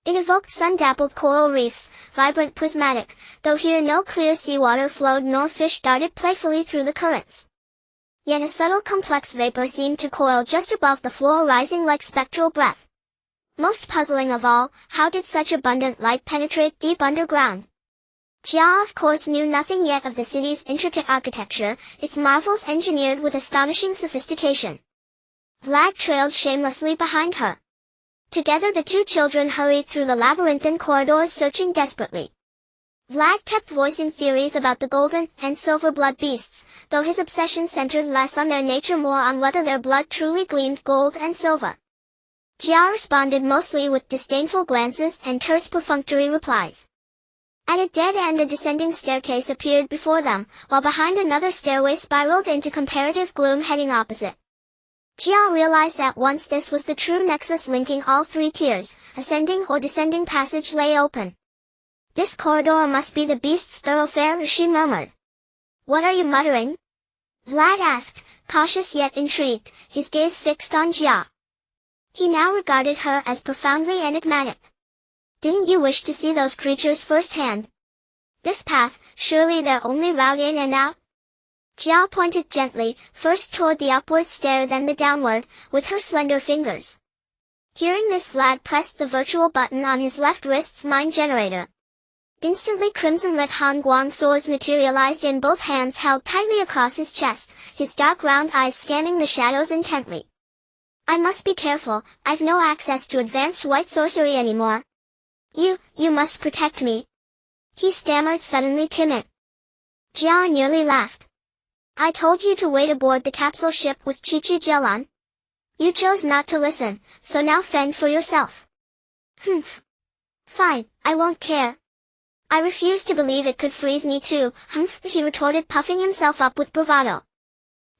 A: It evoked sun-dappled coral reefs, vibrant prismatic, though here no clear seawater flowed nor fish darted playfully through the currents. Yet a subtle complex vapor seemed to coil just above the floor, rising like spectral breath. Most puzzling of all, how did such abundant light penetrate deep underground? Jia of course knew nothing yet of the city's intricate architecture, its marvels engineered with astonishing sophistication. Vlad trailed shamelessly behind her. Together the two children hurried through the labyrinthine corridors, searching desperately. Vlad kept voicing theories about the golden and silver blood beasts, though his obsession centered less on their nature, more on whether their blood truly gleamed gold and silver. Jia responded mostly with disdainful glances and terse perfunctory replies. At a dead end, a descending staircase appeared before them, while behind another stairway spiraled into comparative gloom heading opposite. Jia realized at once this was the true nexus linking all three tiers. Ascending or descending passage lay open. "This corridor must be the beast's thoroughfare," she murmured. "What are you muttering?" Vlad asked, cautious yet intrigued, his gaze fixed on Jia. He now regarded her as profoundly enigmatic. "Didn't you wish to see those creatures firsthand? This path, surely their only route in and out?" Jia pointed gently, first toward the upward stair then the downward, with her slender fingers. Hearing this, Vlad pressed the virtual button on his left wrist's mind generator. Instantly crimson-lit Hongguang swords materialized in both hands, held tightly across his chest, his dark round eyes scanning the shadows intently. "I must be careful, I've no access to advanced white sorcery anymore. You must protect me," he stammered, suddenly timid. Jia nearly laughed. "I told you to wait aboard the capsule ship with Chichi Jelan. You chose not to listen, so now fend for yourself." "Humph. Fine, I won't care. I refuse to believe it could freeze me too," humph, he retorted, puffing himself up with bravado.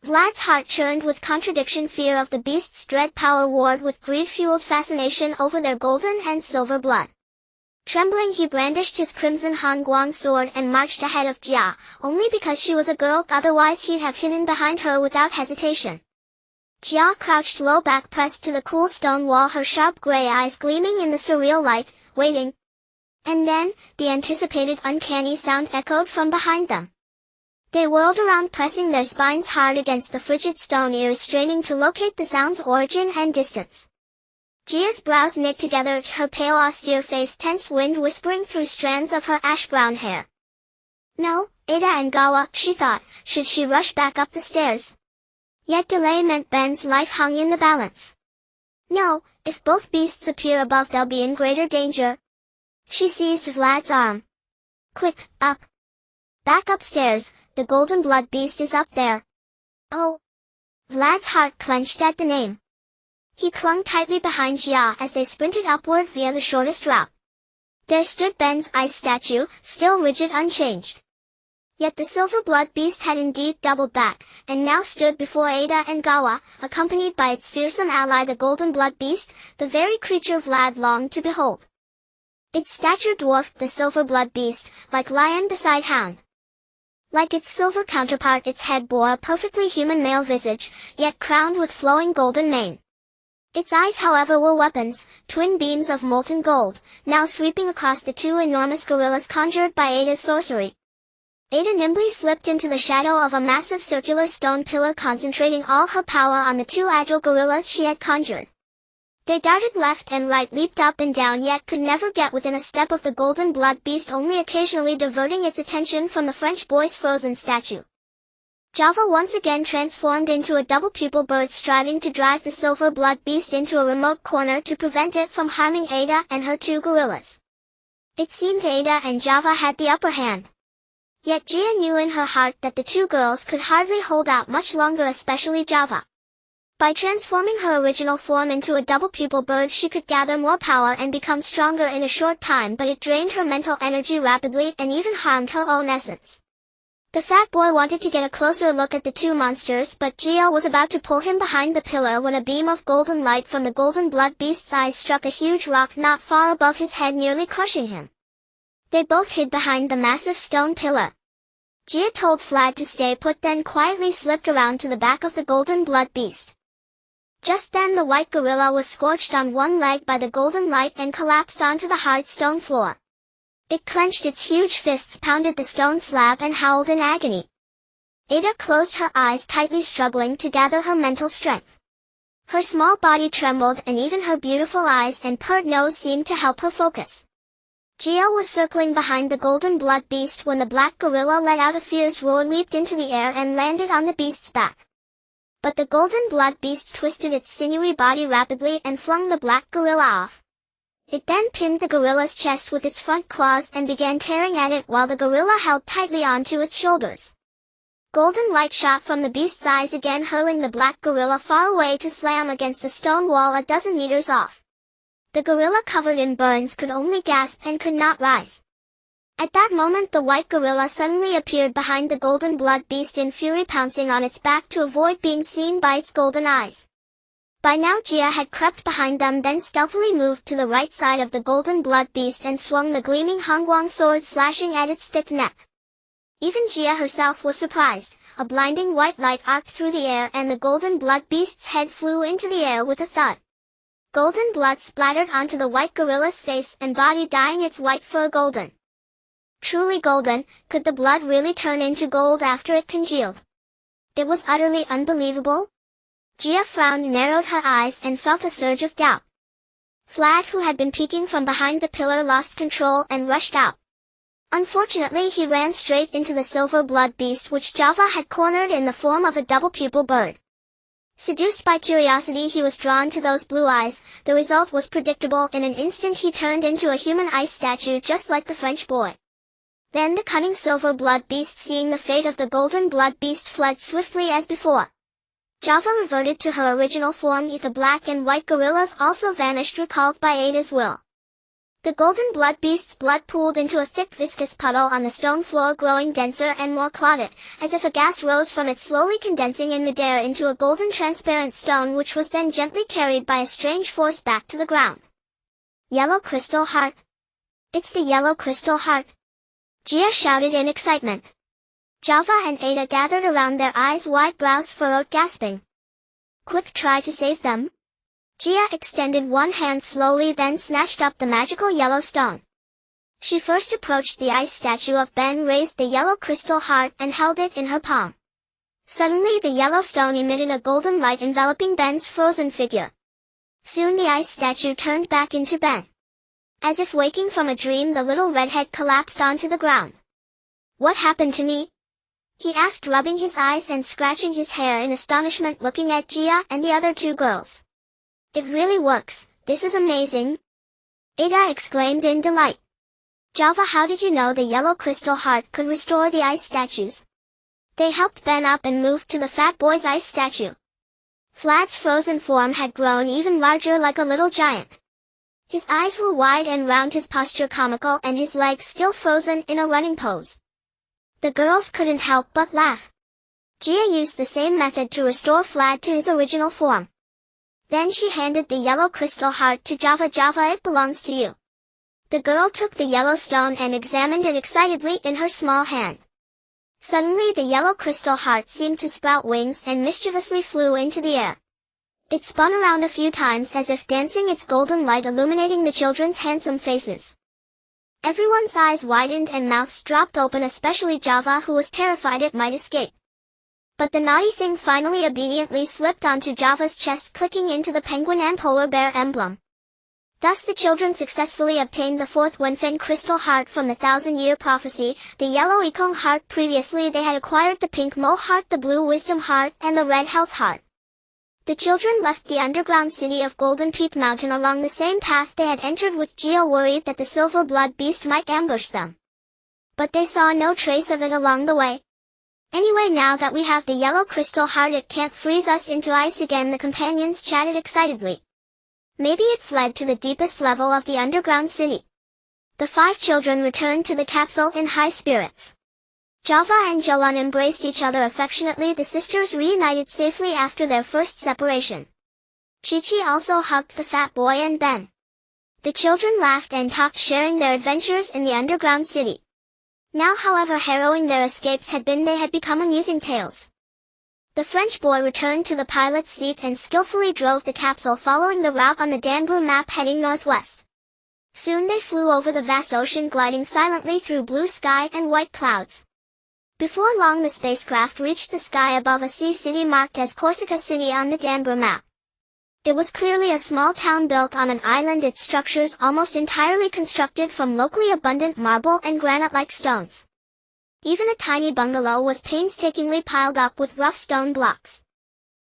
A: Vlad's heart churned with contradiction. Fear of the beast's dread power warred with greed-fueled fascination over their golden and silver blood. Trembling, he brandished his crimson Hongguang sword and marched ahead of Jia, only because she was a girl, otherwise he'd have hidden behind her without hesitation. Jia crouched low back, pressed to the cool stone wall, her sharp gray eyes gleaming in the surreal light, waiting. And then, the anticipated uncanny sound echoed from behind them. They whirled around, pressing their spines hard against the frigid stone ears, straining to locate the sound's origin and distance. Jia's brows knit together, her pale austere face tense, wind whispering through strands of her ash-brown hair. No, Ada and Gawa, she thought, should she rush back up the stairs? Yet delay meant Ben's life hung in the balance. No, if both beasts appear above they'll be in greater danger. She seized Vlad's arm. Quick, up. Back upstairs, the golden blood beast is up there. Oh. Vlad's heart clenched at the name. He clung tightly behind Jia as they sprinted upward via the shortest route. There stood Ben's ice statue, still rigid unchanged. Yet the silver blood beast had indeed doubled back, and now stood before Ada and Gawa, accompanied by its fearsome ally the golden blood beast, the very creature Vlad longed to behold. Its stature dwarfed the silver blood beast, like lion beside hound. Like its silver counterpart, its head bore a perfectly human male visage, yet crowned with flowing golden mane. Its eyes, however, were weapons, twin beams of molten gold, now sweeping across the two enormous gorillas conjured by Ada's sorcery. Ada nimbly slipped into the shadow of a massive circular stone pillar, concentrating all her power on the two agile gorillas she had conjured. They darted left and right, leaped up and down, yet could never get within a step of the golden blood beast, only occasionally diverting its attention from the French boy's frozen statue. Java once again transformed into a double-pupil bird, striving to drive the silver blood beast into a remote corner to prevent it from harming Ada and her two gorillas. It seemed Ada and Java had the upper hand. Yet Jia knew in her heart that the two girls could hardly hold out much longer, especially Java. By transforming her original form into a double-pupil bird, she could gather more power and become stronger in a short time, but it drained her mental energy rapidly and even harmed her own essence. The fat boy wanted to get a closer look at the two monsters, but Jia was about to pull him behind the pillar when a beam of golden light from the golden blood beast's eyes struck a huge rock not far above his head, nearly crushing him. They both hid behind the massive stone pillar. Jia told Vlad to stay put, then quietly slipped around to the back of the golden blood beast. Just then the white gorilla was scorched on one leg by the golden light and collapsed onto the hard stone floor. It clenched its huge fists, pounded the stone slab, and howled in agony. Ada closed her eyes tightly, struggling to gather her mental strength. Her small body trembled, and even her beautiful eyes and pert nose seemed to help her focus. Jia was circling behind the golden blood beast when the black gorilla let out a fierce roar, leaped into the air, and landed on the beast's back. But the golden blood beast twisted its sinewy body rapidly and flung the black gorilla off. It then pinned the gorilla's chest with its front claws and began tearing at it while the gorilla held tightly onto its shoulders. Golden light shot from the beast's eyes, again hurling the black gorilla far away to slam against a stone wall a dozen meters off. The gorilla, covered in burns, could only gasp and could not rise. At that moment the white gorilla suddenly appeared behind the golden blood beast in fury, pouncing on its back to avoid being seen by its golden eyes. By now Jia had crept behind them, then stealthily moved to the right side of the golden blood beast and swung the gleaming Hongguang sword, slashing at its thick neck. Even Jia herself was surprised. A blinding white light arced through the air and the golden blood beast's head flew into the air with a thud. Golden blood splattered onto the white gorilla's face and body, dyeing its white fur golden. Truly golden, could the blood really turn into gold after it congealed? It was utterly unbelievable. Jia frowned, narrowed her eyes, and felt a surge of doubt. Vlad, who had been peeking from behind the pillar, lost control and rushed out. Unfortunately, he ran straight into the silver blood beast, which Java had cornered in the form of a double-pupil bird. Seduced by curiosity, he was drawn to those blue eyes. The result was predictable. In an instant he turned into a human ice statue, just like the French boy. Then the cunning silver blood beast, seeing the fate of the golden blood beast, fled swiftly as before. Java reverted to her original form. The black and white gorillas also vanished, recalled by Ada's will. The golden blood beast's blood pooled into a thick viscous puddle on the stone floor, growing denser and more clotted, as if a gas rose from it, slowly condensing in midair into a golden transparent stone, which was then gently carried by a strange force back to the ground. Yellow crystal heart. It's the yellow crystal heart. Jia shouted in excitement. Java and Ada gathered around, their eyes wide, brows furrowed, gasping. Quick, try to save them. Jia extended one hand slowly, then snatched up the magical yellow stone. She first approached the ice statue of Ben, raised the yellow crystal heart, and held it in her palm. Suddenly the yellow stone emitted a golden light, enveloping Ben's frozen figure. Soon the ice statue turned back into Ben. As if waking from a dream, the little redhead collapsed onto the ground. What happened to me? He asked, rubbing his eyes and scratching his hair in astonishment, looking at Gia and the other two girls. It really works. This is amazing. Ada exclaimed in delight. Java, how did you know the yellow crystal heart could restore the ice statues? They helped Ben up and moved to the fat boy's ice statue. Vlad's frozen form had grown even larger, like a little giant. His eyes were wide and round, his posture comical, and his legs still frozen in a running pose. The girls couldn't help but laugh. Gia used the same method to restore Vlad to his original form. Then she handed the yellow crystal heart to Java. Java, it belongs to you. The girl took the yellow stone and examined it excitedly in her small hand. Suddenly the yellow crystal heart seemed to sprout wings and mischievously flew into the air. It spun around a few times as if dancing, its golden light illuminating the children's handsome faces. Everyone's eyes widened and mouths dropped open, especially Java, who was terrified it might escape. But the naughty thing finally obediently slipped onto Java's chest, clicking into the penguin and polar bear emblem. Thus the children successfully obtained the fourth Wenfen crystal heart from the thousand-year prophecy, the yellow Ikong heart. Previously they had acquired the pink Mo heart, the blue wisdom heart, and the red health heart. The children left the underground city of Golden Peak Mountain along the same path they had entered, with Geo worried that the silver blood beast might ambush them. But they saw no trace of it along the way. Anyway, now that we have the yellow crystal heart, it can't freeze us into ice again, the companions chatted excitedly. Maybe it fled to the deepest level of the underground city. The 5 children returned to the capsule in high spirits. Java and Jalan embraced each other affectionately. The sisters reunited safely after their first separation. Chi-Chi also hugged the fat boy and Ben. The children laughed and talked, sharing their adventures in the underground city. Now, however harrowing their escapes had been, they had become amusing tales. The French boy returned to the pilot's seat and skillfully drove the capsule, following the route on the Danbru map heading northwest. Soon they flew over the vast ocean, gliding silently through blue sky and white clouds. Before long the spacecraft reached the sky above a sea city marked as Corsica City on the Danbru map. It was clearly a small town built on an island, its structures almost entirely constructed from locally abundant marble and granite-like stones. Even a tiny bungalow was painstakingly piled up with rough stone blocks.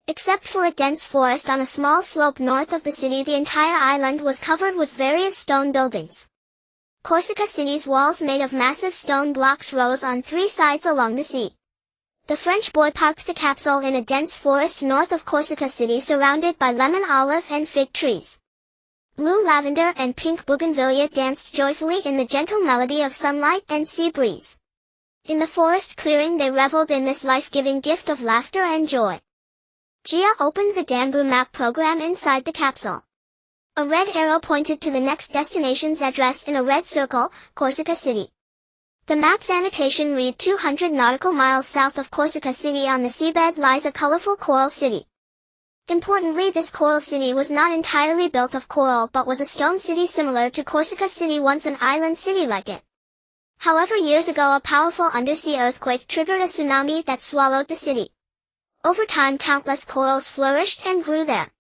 A: Except for a dense forest on a small slope north of the city, the entire island was covered with various stone buildings. Corsica City's walls, made of massive stone blocks, rose on 3 sides along the sea. The French boy parked the capsule in a dense forest north of Corsica City, surrounded by lemon, olive, and fig trees. Blue lavender and pink bougainvillea danced joyfully in the gentle melody of sunlight and sea breeze. In the forest clearing they reveled in this life-giving gift of laughter and joy. Gia opened the Danbru map program inside the capsule. A red arrow pointed to the next destination's address in a red circle, Corsica City. The map's annotation read 200 nautical miles south of Corsica City on the seabed lies a colorful coral city. Importantly, this coral city was not entirely built of coral but was a stone city similar to Corsica City, once an island city like it. However, years ago a powerful undersea earthquake triggered a tsunami that swallowed the city. Over time countless corals flourished and grew there.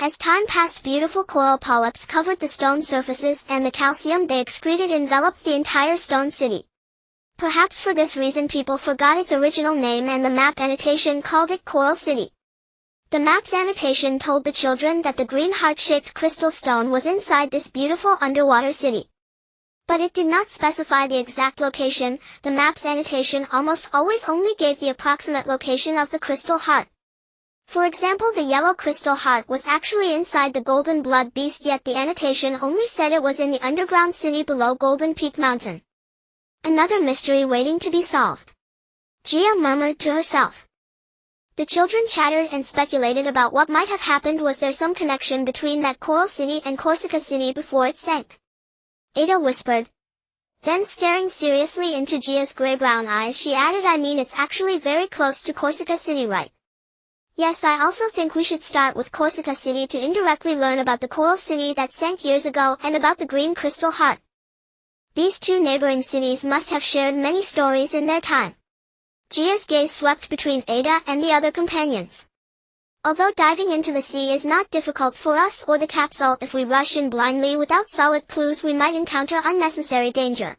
A: As time passed, beautiful coral polyps covered the stone surfaces, and the calcium they excreted enveloped the entire stone city. Perhaps for this reason people forgot its original name, and the map annotation called it Coral City. The map's annotation told the children that the green heart-shaped crystal stone was inside this beautiful underwater city. But it did not specify the exact location. The map's annotation almost always only gave the approximate location of the crystal heart. For example, the yellow crystal heart was actually inside the Golden Blood Beast, yet the annotation only said it was in the underground city below Golden Peak Mountain. Another mystery waiting to be solved. Gia murmured to herself. The children chattered and speculated about what might have happened. Was there some connection between that coral city and Corsica City before it sank? Ada whispered. Then, staring seriously into Gia's gray-brown eyes, she added, I mean, it's actually very close to Corsica City, right? Yes, I also think we should start with Corsica City to indirectly learn about the coral city that sank years ago and about the green crystal heart. These two neighboring cities must have shared many stories in their time. Gia's gaze swept between Ada and the other companions. Although diving into the sea is not difficult for us or the capsule, if we rush in blindly without solid clues we might encounter unnecessary danger.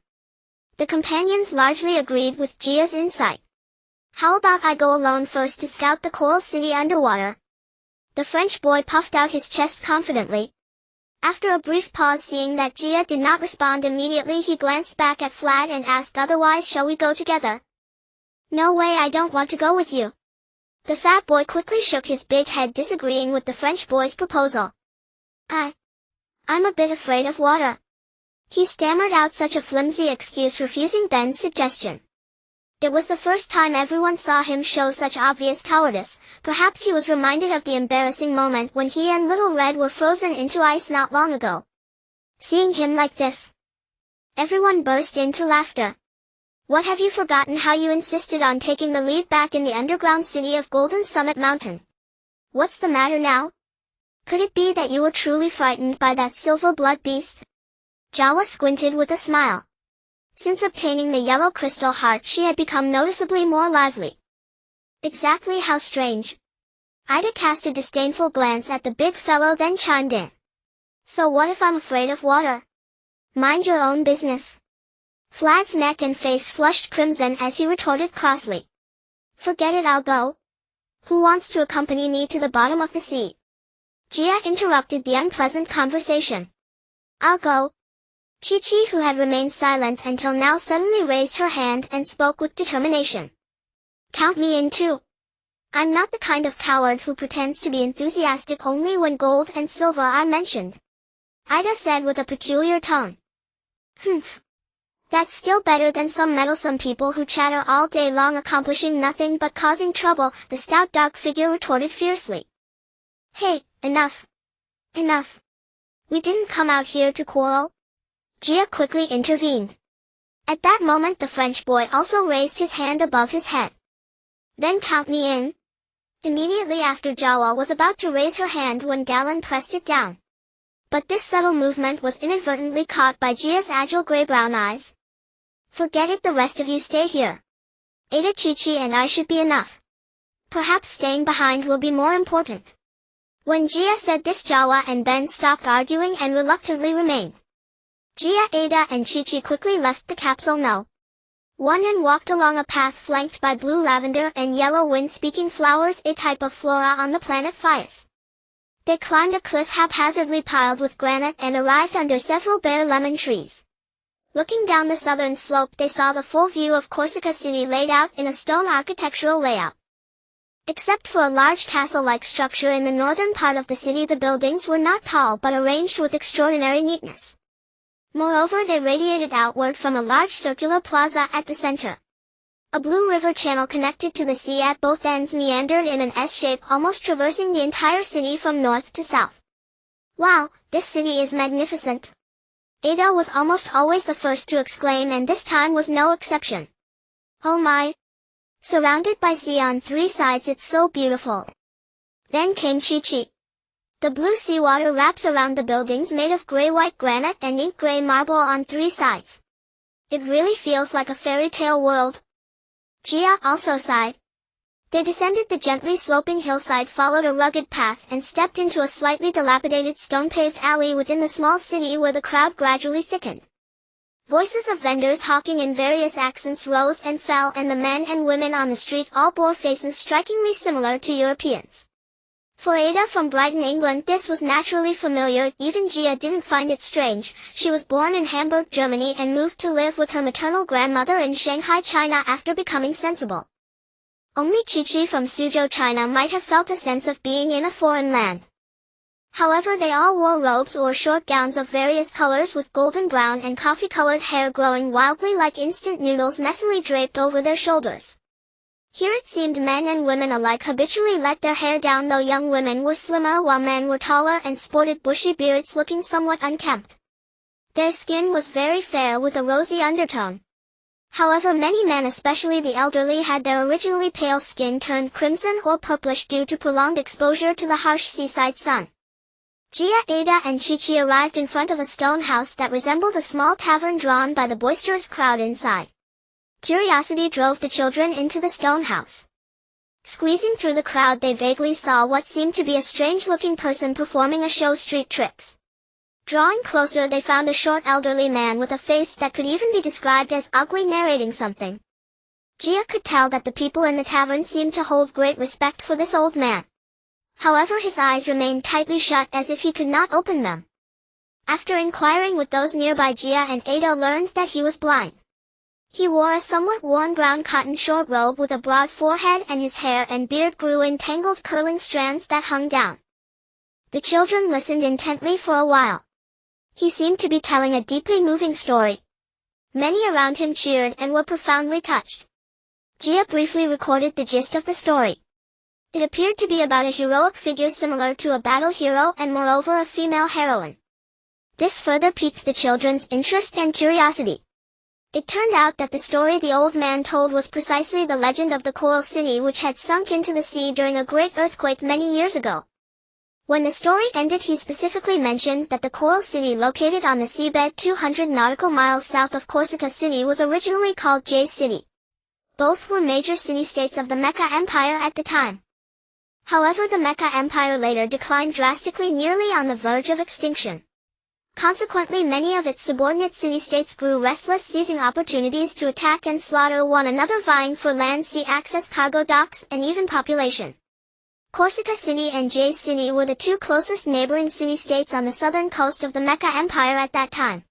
A: The companions largely agreed with Gia's insight. How about I go alone first to scout the coral city underwater? The French boy puffed out his chest confidently. After a brief pause, seeing that Gia did not respond immediately, he glanced back at Flad and asked, otherwise shall we go together? No way, I don't want to go with you. The fat boy quickly shook his big head, disagreeing with the French boy's proposal. I'm a bit afraid of water. He stammered out such a flimsy excuse, refusing Ben's suggestion. It was the first time everyone saw him show such obvious cowardice. Perhaps he was reminded of the embarrassing moment when he and Little Red were frozen into ice not long ago. Seeing him like this, everyone burst into laughter. What, have you forgotten how you insisted on taking the lead back in the underground city of Golden Summit Mountain? What's the matter now? Could it be that you were truly frightened by that silver blood beast? Jawa squinted with a smile. Since obtaining the yellow crystal heart, she had become noticeably more lively. Exactly how strange. Ida cast a disdainful glance at the big fellow, then chimed in. So what if I'm afraid of water? Mind your own business. Flad's neck and face flushed crimson as he retorted crossly. Forget it, I'll go. Who wants to accompany me to the bottom of the sea? Gia interrupted the unpleasant conversation. I'll go. Chi-Chi, who had remained silent until now, suddenly raised her hand and spoke with determination. Count me in too. I'm not the kind of coward who pretends to be enthusiastic only when gold and silver are mentioned. Ida said with a peculiar tone. Humph. That's still better than some meddlesome people who chatter all day long accomplishing nothing but causing trouble, the stout dark figure retorted fiercely. Hey, enough. Enough. We didn't come out here to quarrel. Gia quickly intervened. At that moment the French boy also raised his hand above his head. Then count me in. Immediately after, Jawa was about to raise her hand when Galen pressed it down. But this subtle movement was inadvertently caught by Gia's agile gray-brown eyes. Forget it, the rest of you stay here. Ada, Chi-Chi and I should be enough. Perhaps staying behind will be more important. When Gia said this, Jawa and Ben stopped arguing and reluctantly remained. Gia, Ada and Chi-Chi quickly left the capsule No. 1 and walked along a path flanked by blue lavender and yellow wind-speaking flowers, a type of flora on the planet Fias. They climbed a cliff haphazardly piled with granite and arrived under several bare lemon trees. Looking down the southern slope, they saw the full view of Corsica City laid out in a stone architectural layout. Except for a large castle-like structure in the northern part of the city, the buildings were not tall but arranged with extraordinary neatness. Moreover, they radiated outward from a large circular plaza at the center. A blue river channel connected to the sea at both ends meandered in an S shape, almost traversing the entire city from north to south. Wow, this city is magnificent. Ada was almost always the first to exclaim, and this time was no exception. Oh my! Surrounded by sea on 3 sides, it's so beautiful. Then came Chi-Chi. The blue seawater wraps around the buildings made of gray-white granite and ink gray marble on 3 sides. It really feels like a fairy tale world. Gia also sighed. They descended the gently sloping hillside, followed a rugged path, and stepped into a slightly dilapidated stone-paved alley within the small city where the crowd gradually thickened. Voices of vendors hawking in various accents rose and fell, and the men and women on the street all bore faces strikingly similar to Europeans. For Ada, from Brighton, England, this was naturally familiar. Even Gia didn't find it strange. She was born in Hamburg, Germany, and moved to live with her maternal grandmother in Shanghai, China after becoming sensible. Only Chi-Chi from Suzhou, China might have felt a sense of being in a foreign land. However, they all wore robes or short gowns of various colors with golden brown and coffee-colored hair growing wildly like instant noodles messily draped over their shoulders. Here it seemed men and women alike habitually let their hair down, though young women were slimmer while men were taller and sported bushy beards looking somewhat unkempt. Their skin was very fair with a rosy undertone. However, many men, especially the elderly, had their originally pale skin turned crimson or purplish due to prolonged exposure to the harsh seaside sun. Gia, Ada and Chi-Chi arrived in front of a stone house that resembled a small tavern drawn by the boisterous crowd inside. Curiosity drove the children into the stone house. Squeezing through the crowd, they vaguely saw what seemed to be a strange-looking person performing a show, street tricks. Drawing closer, they found a short elderly man with a face that could even be described as ugly narrating something. Gia could tell that the people in the tavern seemed to hold great respect for this old man. However, his eyes remained tightly shut as if he could not open them. After inquiring with those nearby, Gia and Ada learned that he was blind. He wore a somewhat worn brown cotton short robe with a broad forehead, and his hair and beard grew in tangled curling strands that hung down. The children listened intently for a while. He seemed to be telling a deeply moving story. Many around him cheered and were profoundly touched. Gia briefly recorded the gist of the story. It appeared to be about a heroic figure similar to a battle hero and moreover a female heroine. This further piqued the children's interest and curiosity. It turned out that the story the old man told was precisely the legend of the Coral City, which had sunk into the sea during a great earthquake many years ago. When the story ended, he specifically mentioned that the Coral City, located on the seabed 200 nautical miles south of Corsica City, was originally called Jay's City. Both were major city-states of the Mecca Empire at the time. However, the Mecca Empire later declined drastically, nearly on the verge of extinction. Consequently, many of its subordinate city-states grew restless, seizing opportunities to attack and slaughter one another, vying for land, sea access, cargo docks, and even population. Corsica City and Jay's City were the two closest neighboring city-states on the southern coast of the Mecca Empire at that time.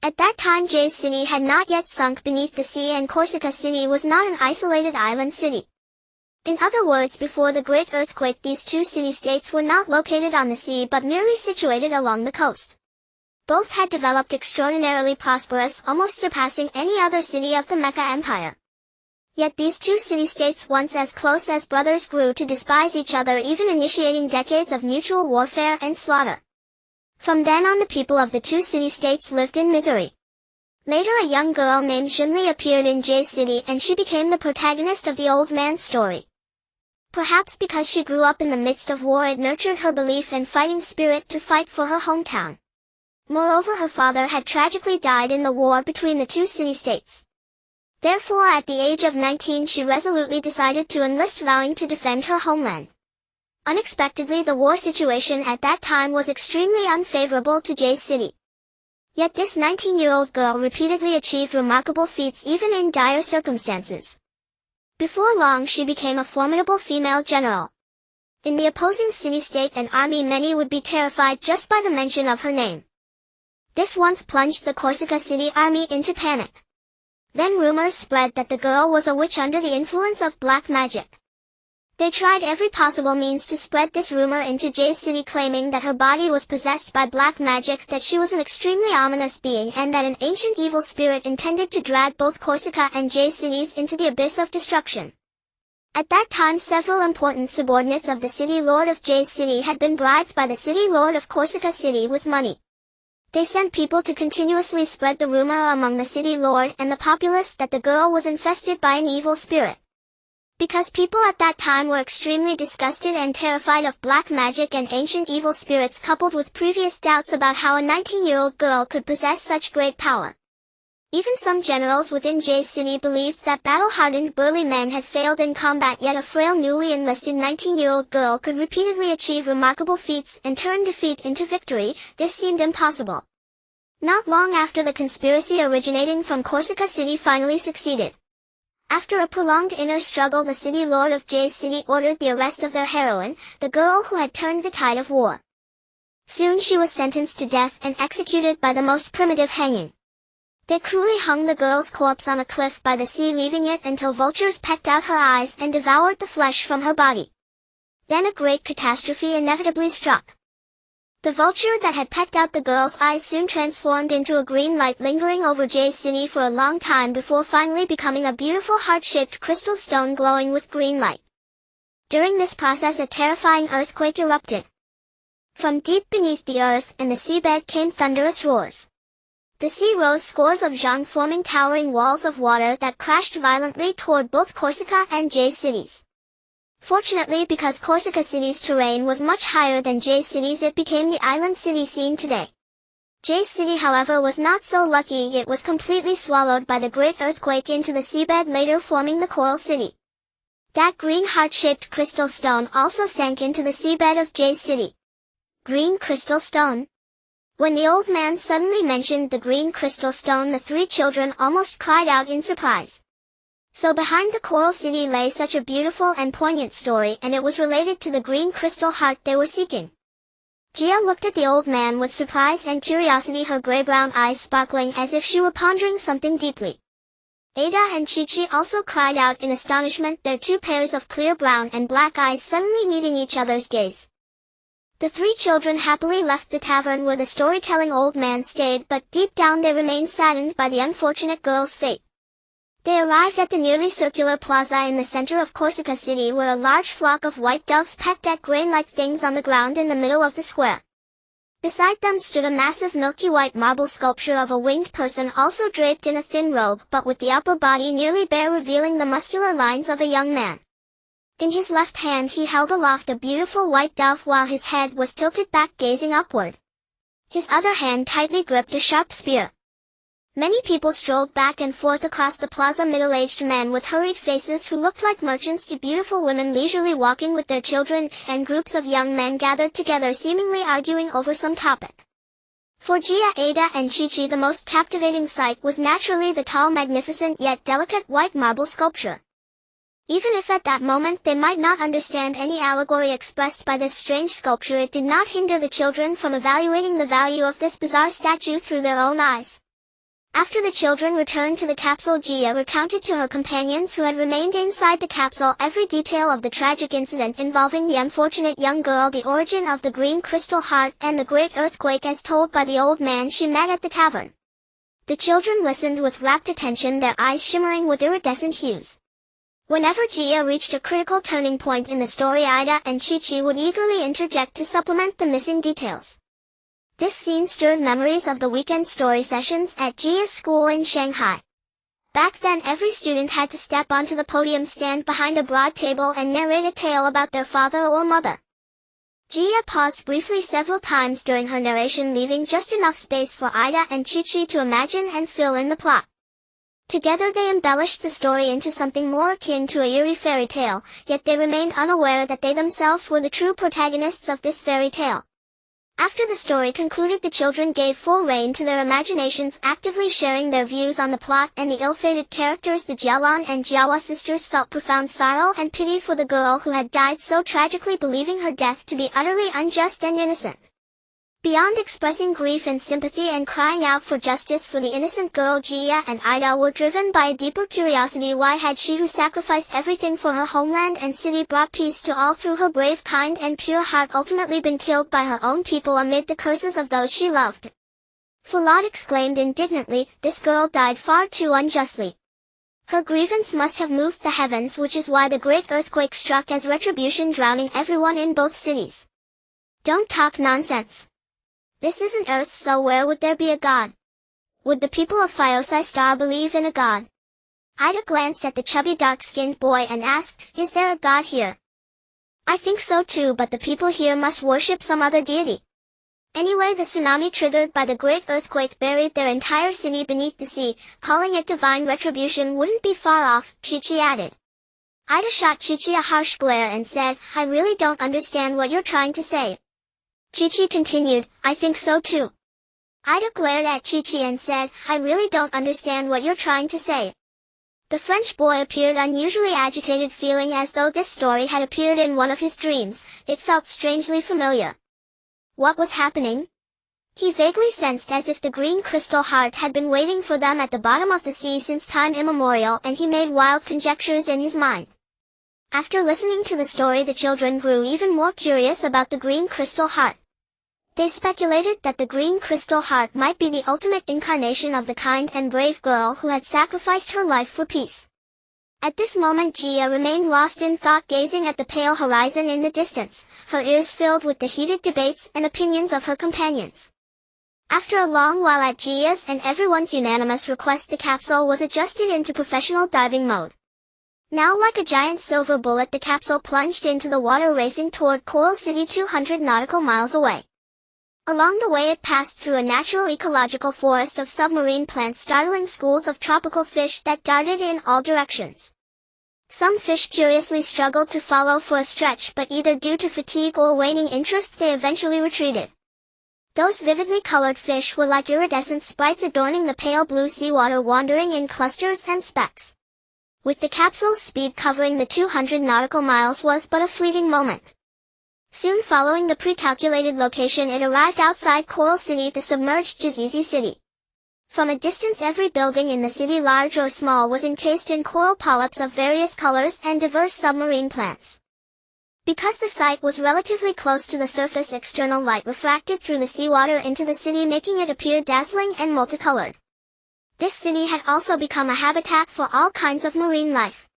A: At that time, Jay's City had not yet sunk beneath the sea, and Corsica City was not an isolated island city. In other words, before the Great Earthquake, these two city-states were not located on the sea but merely situated along the coast. Both had developed extraordinarily prosperous, almost surpassing any other city of the Mecca Empire. Yet these two city-states, once as close as brothers, grew to despise each other, even initiating decades of mutual warfare and slaughter. From then on, the people of the two city-states lived in misery. Later, a young girl named Junli appeared in Jay's City, and she became the protagonist of the old man's story. Perhaps because she grew up in the midst of war, it nurtured her belief and fighting spirit to fight for her hometown. Moreover, her father had tragically died in the war between the two city-states. Therefore, at the age of 19, she resolutely decided to enlist, vowing to defend her homeland. Unexpectedly, the war situation at that time was extremely unfavorable to Jay's City. Yet this 19-year-old girl repeatedly achieved remarkable feats even in dire circumstances. Before long, she became a formidable female general. In the opposing city-state and army, many would be terrified just by the mention of her name. This once plunged the Corsica City army into panic. Then rumors spread that the girl was a witch under the influence of black magic. They tried every possible means to spread this rumor into Jay's City, claiming that her body was possessed by black magic, that she was an extremely ominous being, and that an ancient evil spirit intended to drag both Corsica and Jay's cities into the abyss of destruction. At that time, several important subordinates of the city lord of Jay's City had been bribed by the city lord of Corsica City with money. They sent people to continuously spread the rumor among the city lord and the populace that the girl was infested by an evil spirit. Because people at that time were extremely disgusted and terrified of black magic and ancient evil spirits, coupled with previous doubts about how a 19-year-old girl could possess such great power. Even some generals within Jay's City believed that battle-hardened burly men had failed in combat, yet a frail, newly enlisted 19-year-old girl could repeatedly achieve remarkable feats and turn defeat into victory. This seemed impossible. Not long after, the conspiracy originating from Corsica City finally succeeded. After a prolonged inner struggle, the city lord of Jay's City ordered the arrest of their heroine, the girl who had turned the tide of war. Soon she was sentenced to death and executed by the most primitive hanging. They cruelly hung the girl's corpse on a cliff by the sea, leaving it until vultures pecked out her eyes and devoured the flesh from her body. Then a great catastrophe inevitably struck. The vulture that had pecked out the girl's eyes soon transformed into a green light, lingering over Jay's City for a long time before finally becoming a beautiful heart-shaped crystal stone glowing with green light. During this process, a terrifying earthquake erupted. From deep beneath the earth and the seabed came thunderous roars. The sea rose scores of zhang, forming towering walls of water that crashed violently toward both Corsica and Jay's cities. Fortunately, because Corsica City's terrain was much higher than Jay's City's, it became the island city seen today. Jay's City, however, was not so lucky. It was completely swallowed by the great earthquake into the seabed, later forming the Coral City. That green heart-shaped crystal stone also sank into the seabed of Jay's City. Green crystal stone? When the old man suddenly mentioned the green crystal stone, the three children almost cried out in surprise. So behind the Coral City lay such a beautiful and poignant story, and it was related to the green crystal heart they were seeking. Gia looked at the old man with surprise and curiosity, her gray-brown eyes sparkling as if she were pondering something deeply. Ada and Chi-Chi also cried out in astonishment, their two pairs of clear brown and black eyes suddenly meeting each other's gaze. The three children happily left the tavern where the storytelling old man stayed, but deep down they remained saddened by the unfortunate girl's fate. They arrived at the nearly circular plaza in the center of Corsica City, where a large flock of white doves pecked at grain-like things on the ground in the middle of the square. Beside them stood a massive milky white marble sculpture of a winged person, also draped in a thin robe, but with the upper body nearly bare, revealing the muscular lines of a young man. In his left hand he held aloft a beautiful white dove, while his head was tilted back, gazing upward. His other hand tightly gripped a sharp spear. Many people strolled back and forth across the plaza, middle-aged men with hurried faces who looked like merchants, beautiful women leisurely walking with their children, and groups of young men gathered together, seemingly arguing over some topic. For Gia, Ada, and Chi-Chi, the most captivating sight was naturally the tall, magnificent yet delicate white marble sculpture. Even if at that moment they might not understand any allegory expressed by this strange sculpture, it did not hinder the children from evaluating the value of this bizarre statue through their own eyes. After the children returned to the capsule, Gia recounted to her companions who had remained inside the capsule every detail of the tragic incident involving the unfortunate young girl, the origin of the green crystal heart, and the great earthquake as told by the old man she met at the tavern. The children listened with rapt attention, their eyes shimmering with iridescent hues. Whenever Gia reached a critical turning point in the story, Ida and Chi-Chi would eagerly interject to supplement the missing details. This scene stirred memories of the weekend story sessions at Gia's school in Shanghai. Back then every student had to step onto the podium, stand behind a broad table, and narrate a tale about their father or mother. Gia paused briefly several times during her narration, leaving just enough space for Ida and Chi-Chi to imagine and fill in the plot. Together they embellished the story into something more akin to a eerie fairy tale, yet they remained unaware that they themselves were the true protagonists of this fairy tale. After the story concluded, the children gave full rein to their imaginations, actively sharing their views on the plot and the ill-fated characters. The Jialan and Jiawa sisters felt profound sorrow and pity for the girl who had died so tragically, believing her death to be utterly unjust and innocent. Beyond expressing grief and sympathy and crying out for justice for the innocent girl, Gia and Ida were driven by a deeper curiosity. Why had she, who sacrificed everything for her homeland and city, brought peace to all through her brave, kind, and pure heart, ultimately been killed by her own people amid the curses of those she loved? Fulad exclaimed indignantly, "This girl died far too unjustly. Her grievance must have moved the heavens, which is why the great earthquake struck as retribution, drowning everyone in both cities." "Don't talk nonsense. This isn't Earth, so where would there be a god? Would the people of Fiosai Star believe in a god?" Ida glanced at the chubby dark-skinned boy and asked, "Is there a god here?" "I think so too, but the people here must worship some other deity. Anyway, the tsunami triggered by the great earthquake buried their entire city beneath the sea. Calling it divine retribution wouldn't be far off," Chi-Chi added. Ida shot Chi-Chi a harsh glare and said, "I really don't understand what you're trying to say." Chi-Chi continued, "I think so too." Ida glared at Chi-Chi and said, "I really don't understand what you're trying to say." The French boy appeared unusually agitated, feeling as though this story had appeared in one of his dreams. It felt strangely familiar. What was happening? He vaguely sensed as if the green crystal heart had been waiting for them at the bottom of the sea since time immemorial, and he made wild conjectures in his mind. After listening to the story, the children grew even more curious about the green crystal heart. They speculated that the green crystal heart might be the ultimate incarnation of the kind and brave girl who had sacrificed her life for peace. At this moment Gia remained lost in thought, gazing at the pale horizon in the distance, her ears filled with the heated debates and opinions of her companions. After a long while, at Gia's and everyone's unanimous request, the capsule was adjusted into professional diving mode. Now, like a giant silver bullet, the capsule plunged into the water, racing toward Coral City 200 nautical miles away. Along the way it passed through a natural ecological forest of submarine plants, startling schools of tropical fish that darted in all directions. Some fish curiously struggled to follow for a stretch, but either due to fatigue or waning interest they eventually retreated. Those vividly colored fish were like iridescent sprites adorning the pale blue seawater, wandering in clusters and specks. With the capsule's speed covering the 200 nautical miles was but a fleeting moment. Soon following the pre-calculated location, it arrived outside Coral City, the submerged Jizizi city. From a distance, every building in the city, large or small, was encased in coral polyps of various colors and diverse submarine plants. Because the site was relatively close to the surface, external light refracted through the seawater into the city, making it appear dazzling and multicolored. This city had also become a habitat for all kinds of marine life.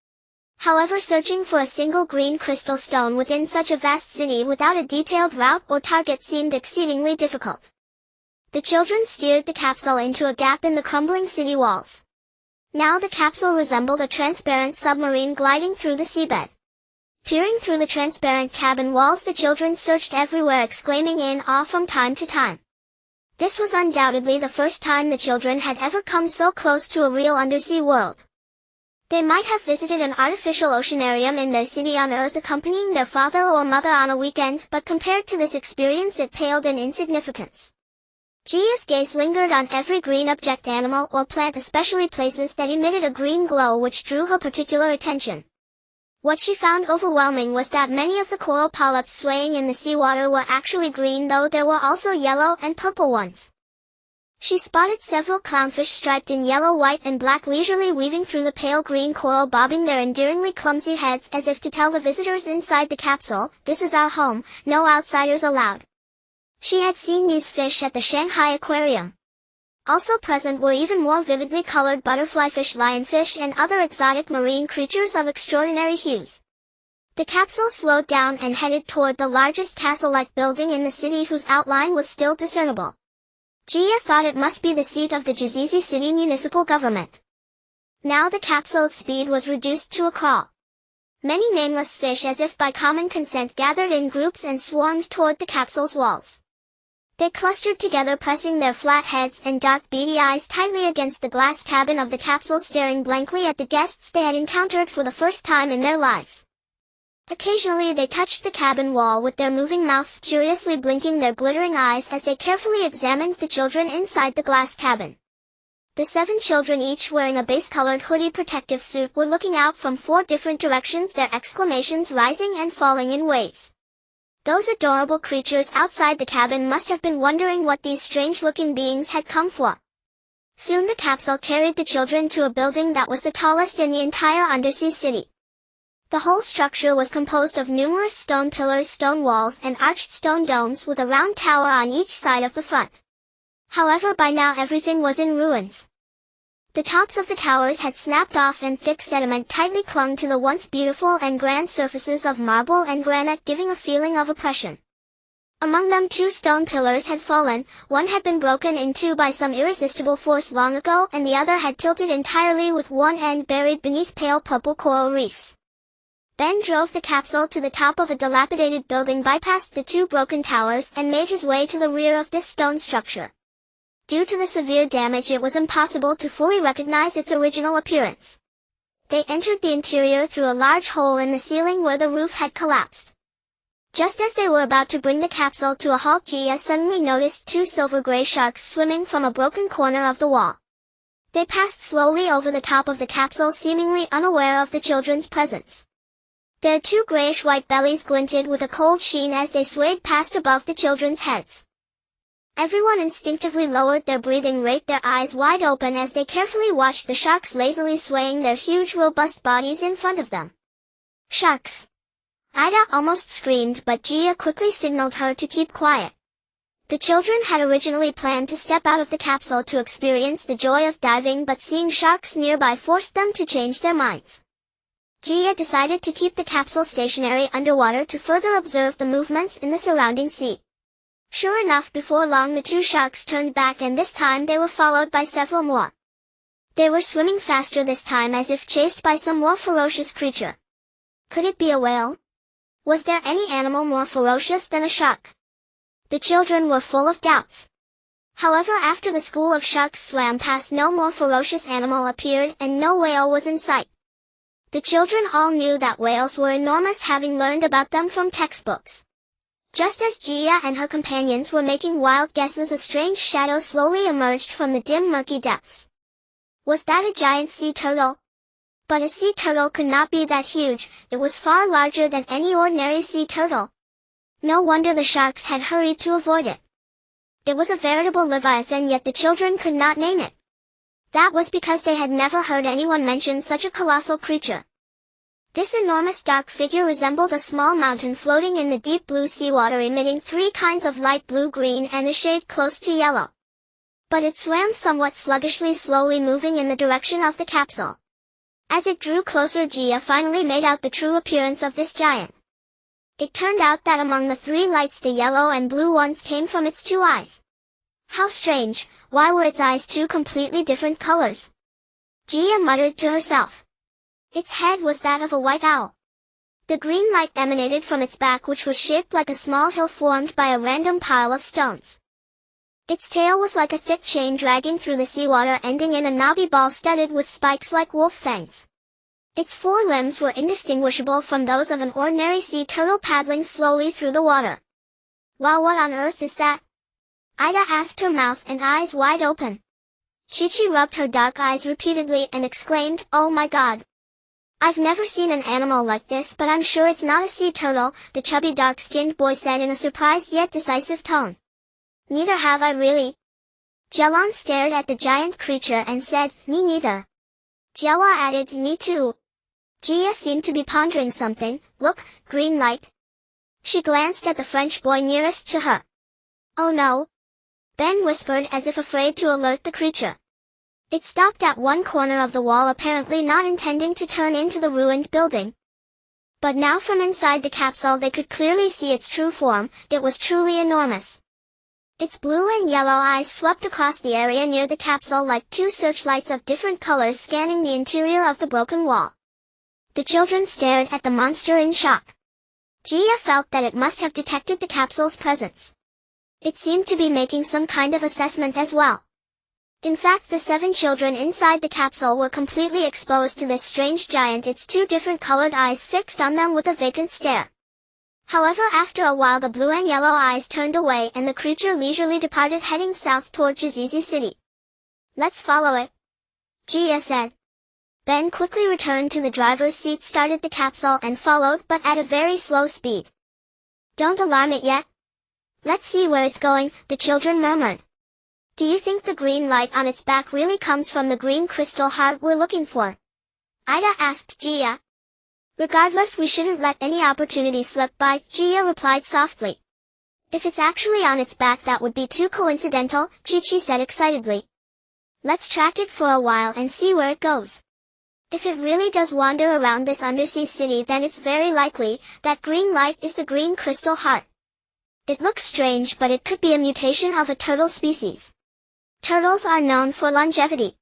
A: However, searching for a single green crystal stone within such a vast city without a detailed route or target seemed exceedingly difficult. The children steered the capsule into a gap in the crumbling city walls. Now the capsule resembled a transparent submarine gliding through the seabed. Peering through the transparent cabin walls, the children searched everywhere, exclaiming in awe from time to time. This was undoubtedly the first time the children had ever come so close to a real undersea world. They might have visited an artificial oceanarium in their city on Earth, accompanying their father or mother on a weekend, but compared to this experience it paled in insignificance. Gia's gaze lingered on every green object, animal or plant, especially places that emitted a green glow which drew her particular attention. What she found overwhelming was that many of the coral polyps swaying in the seawater were actually green, though there were also yellow and purple ones. She spotted several clownfish striped in yellow, white, and black, leisurely weaving through the pale green coral, bobbing their endearingly clumsy heads as if to tell the visitors inside the capsule, "This is our home, no outsiders allowed." She had seen these fish at the Shanghai Aquarium. Also present were even more vividly colored butterflyfish, lionfish, and other exotic marine creatures of extraordinary hues. The capsule slowed down and headed toward the largest castle-like building in the city, whose outline was still discernible. Gia thought it must be the seat of the Jizizi city municipal government. Now the capsule's speed was reduced to a crawl. Many nameless fish, as if by common consent, gathered in groups and swarmed toward the capsule's walls. They clustered together, pressing their flat heads and dark beady eyes tightly against the glass cabin of the capsule, staring blankly at the guests they had encountered for the first time in their lives. Occasionally they touched the cabin wall with their moving mouths, curiously blinking their glittering eyes as they carefully examined the children inside the glass cabin. The 7 children, each wearing a base-colored hoodie protective suit, were looking out from 4 different directions, their exclamations rising and falling in waves. Those adorable creatures outside the cabin must have been wondering what these strange-looking beings had come for. Soon the capsule carried the children to a building that was the tallest in the entire undersea city. The whole structure was composed of numerous stone pillars, stone walls, and arched stone domes with a round tower on each side of the front. However, by now everything was in ruins. The tops of the towers had snapped off and thick sediment tightly clung to the once beautiful and grand surfaces of marble and granite, giving a feeling of oppression. Among them 2 stone pillars had fallen, one had been broken in 2 by some irresistible force long ago, and the other had tilted entirely, with one end buried beneath pale purple coral reefs. Ben drove the capsule to the top of a dilapidated building, bypassed the 2 broken towers, and made his way to the rear of this stone structure. Due to the severe damage, it was impossible to fully recognize its original appearance. They entered the interior through a large hole in the ceiling where the roof had collapsed. Just as they were about to bring the capsule to a halt, Gia suddenly noticed 2 silver-gray sharks swimming from a broken corner of the wall. They passed slowly over the top of the capsule, seemingly unaware of the children's presence. Their 2 grayish-white bellies glinted with a cold sheen as they swayed past above the children's heads. Everyone instinctively lowered their breathing rate, their eyes wide open as they carefully watched the sharks lazily swaying their huge, robust bodies in front of them. "Sharks!" Ida almost screamed, but Gia quickly signaled her to keep quiet. The children had originally planned to step out of the capsule to experience the joy of diving, but seeing sharks nearby forced them to change their minds. Gia decided to keep the capsule stationary underwater to further observe the movements in the surrounding sea. Sure enough, before long the 2 sharks turned back, and this time they were followed by several more. They were swimming faster this time, as if chased by some more ferocious creature. Could it be a whale? Was there any animal more ferocious than a shark? The children were full of doubts. However, after the school of sharks swam past, no more ferocious animal appeared, and no whale was in sight. The children all knew that whales were enormous, having learned about them from textbooks. Just as Jia and her companions were making wild guesses, a strange shadow slowly emerged from the dim murky depths. Was that a giant sea turtle? But a sea turtle could not be that huge, it was far larger than any ordinary sea turtle. No wonder the sharks had hurried to avoid it. It was a veritable leviathan, yet the children could not name it. That was because they had never heard anyone mention such a colossal creature. This enormous dark figure resembled a small mountain floating in the deep blue seawater, emitting 3 kinds of light blue-green and a shade close to yellow. But it swam somewhat sluggishly, slowly moving in the direction of the capsule. As it drew closer, Jia finally made out the true appearance of this giant. It turned out that among the 3 lights, the yellow and blue ones came from its 2 eyes. How strange, why were its eyes 2 completely different colors? Jia muttered to herself. Its head was that of a white owl. The green light emanated from its back, which was shaped like a small hill formed by a random pile of stones. Its tail was like a thick chain dragging through the seawater, ending in a knobby ball studded with spikes like wolf fangs. Its 4 limbs were indistinguishable from those of an ordinary sea turtle paddling slowly through the water. Wow, what on earth is that? Ida asked, her mouth and eyes wide open. Chi-Chi rubbed her dark eyes repeatedly and exclaimed, "Oh my God! I've never seen an animal like this, but I'm sure it's not a sea turtle," the chubby dark-skinned boy said in a surprised yet decisive tone. "Neither have I really." Jialon stared at the giant creature and said, "Me neither." Jiawa added, "Me too." Jia seemed to be pondering something. "Look, green light." She glanced at the French boy nearest to her. "Oh no," Ben whispered, as if afraid to alert the creature. It stopped at one corner of the wall, apparently not intending to turn into the ruined building. But now from inside the capsule they could clearly see its true form. It was truly enormous. Its blue and yellow eyes swept across the area near the capsule like 2 searchlights of different colors, scanning the interior of the broken wall. The children stared at the monster in shock. Jia felt that it must have detected the capsule's presence. It seemed to be making some kind of assessment as well. In fact, the 7 children inside the capsule were completely exposed to this strange giant, its 2 different colored eyes fixed on them with a vacant stare. However, after a while the blue and yellow eyes turned away and the creature leisurely departed, heading south toward Jizizi City. "Let's follow it," Jia said. Ben quickly returned to the driver's seat, started the capsule and followed, but at a very slow speed. "Don't alarm it yet. Let's see where it's going," the children murmured. "Do you think the green light on its back really comes from the green crystal heart we're looking for?" Ida asked Jia. "Regardless, we shouldn't let any opportunity slip by," Jia replied softly. "If it's actually on its back, that would be too coincidental," Chi-Chi said excitedly. "Let's track it for a while and see where it goes. If it really does wander around this undersea city, then it's very likely that green light is the green crystal heart. It looks strange, but it could be a mutation of a turtle species. Turtles are known for longevity.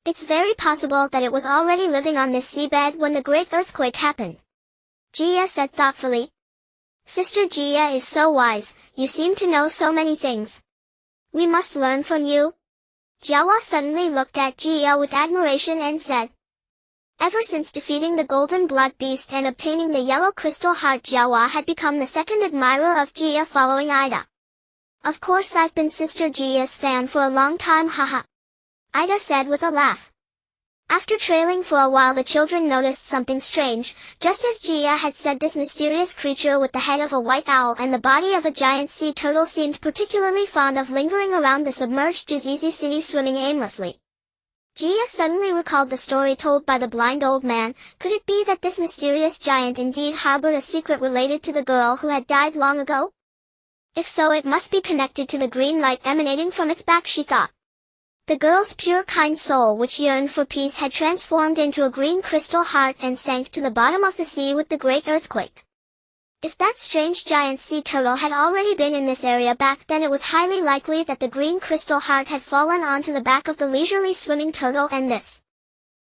A: It's very possible that it was already living on this seabed when the great earthquake happened," Jia said thoughtfully. "Sister Jia is so wise, you seem to know so many things. We must learn from you." Jiawa suddenly looked at Jia with admiration and said, "Ever since defeating the golden blood beast and obtaining the yellow crystal heart, Jiawa had become the second admirer of Jia, following Ida. Of course, I've been Sister Jia's fan for a long time, haha," Ida said with a laugh. After trailing for a while, the children noticed something strange. Just as Jia had said, this mysterious creature with the head of a white owl and the body of a giant sea turtle seemed particularly fond of lingering around the submerged Jizizi City, swimming aimlessly. Jia suddenly recalled the story told by the blind old man. Could it be that this mysterious giant indeed harbored a secret related to the girl who had died long ago? If so, it must be connected to the green light emanating from its back, she thought. The girl's pure, kind soul, which yearned for peace, had transformed into a green crystal heart and sank to the bottom of the sea with the great earthquake. If that strange giant sea turtle had already been in this area back then, it was highly likely that the green crystal heart had fallen onto the back of the leisurely swimming turtle, and this.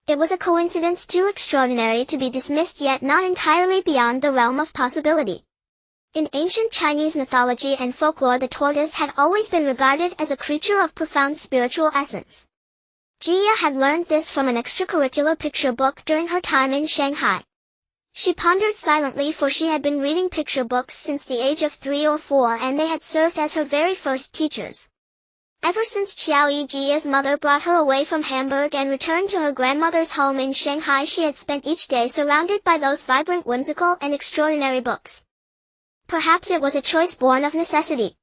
A: It was a coincidence too extraordinary to be dismissed, yet not entirely beyond the realm of possibility. In ancient Chinese mythology and folklore, the tortoise had always been regarded as a creature of profound spiritual essence. Jia had learned this from an extracurricular picture book during her time in Shanghai. She pondered silently, for she had been reading picture books since the age of 3 or 4, and they had served as her very first teachers. Ever since Xiao Yijia's mother brought her away from Hamburg and returned to her grandmother's home in Shanghai, she had spent each day surrounded by those vibrant, whimsical, and extraordinary books. Perhaps it was a choice born of necessity.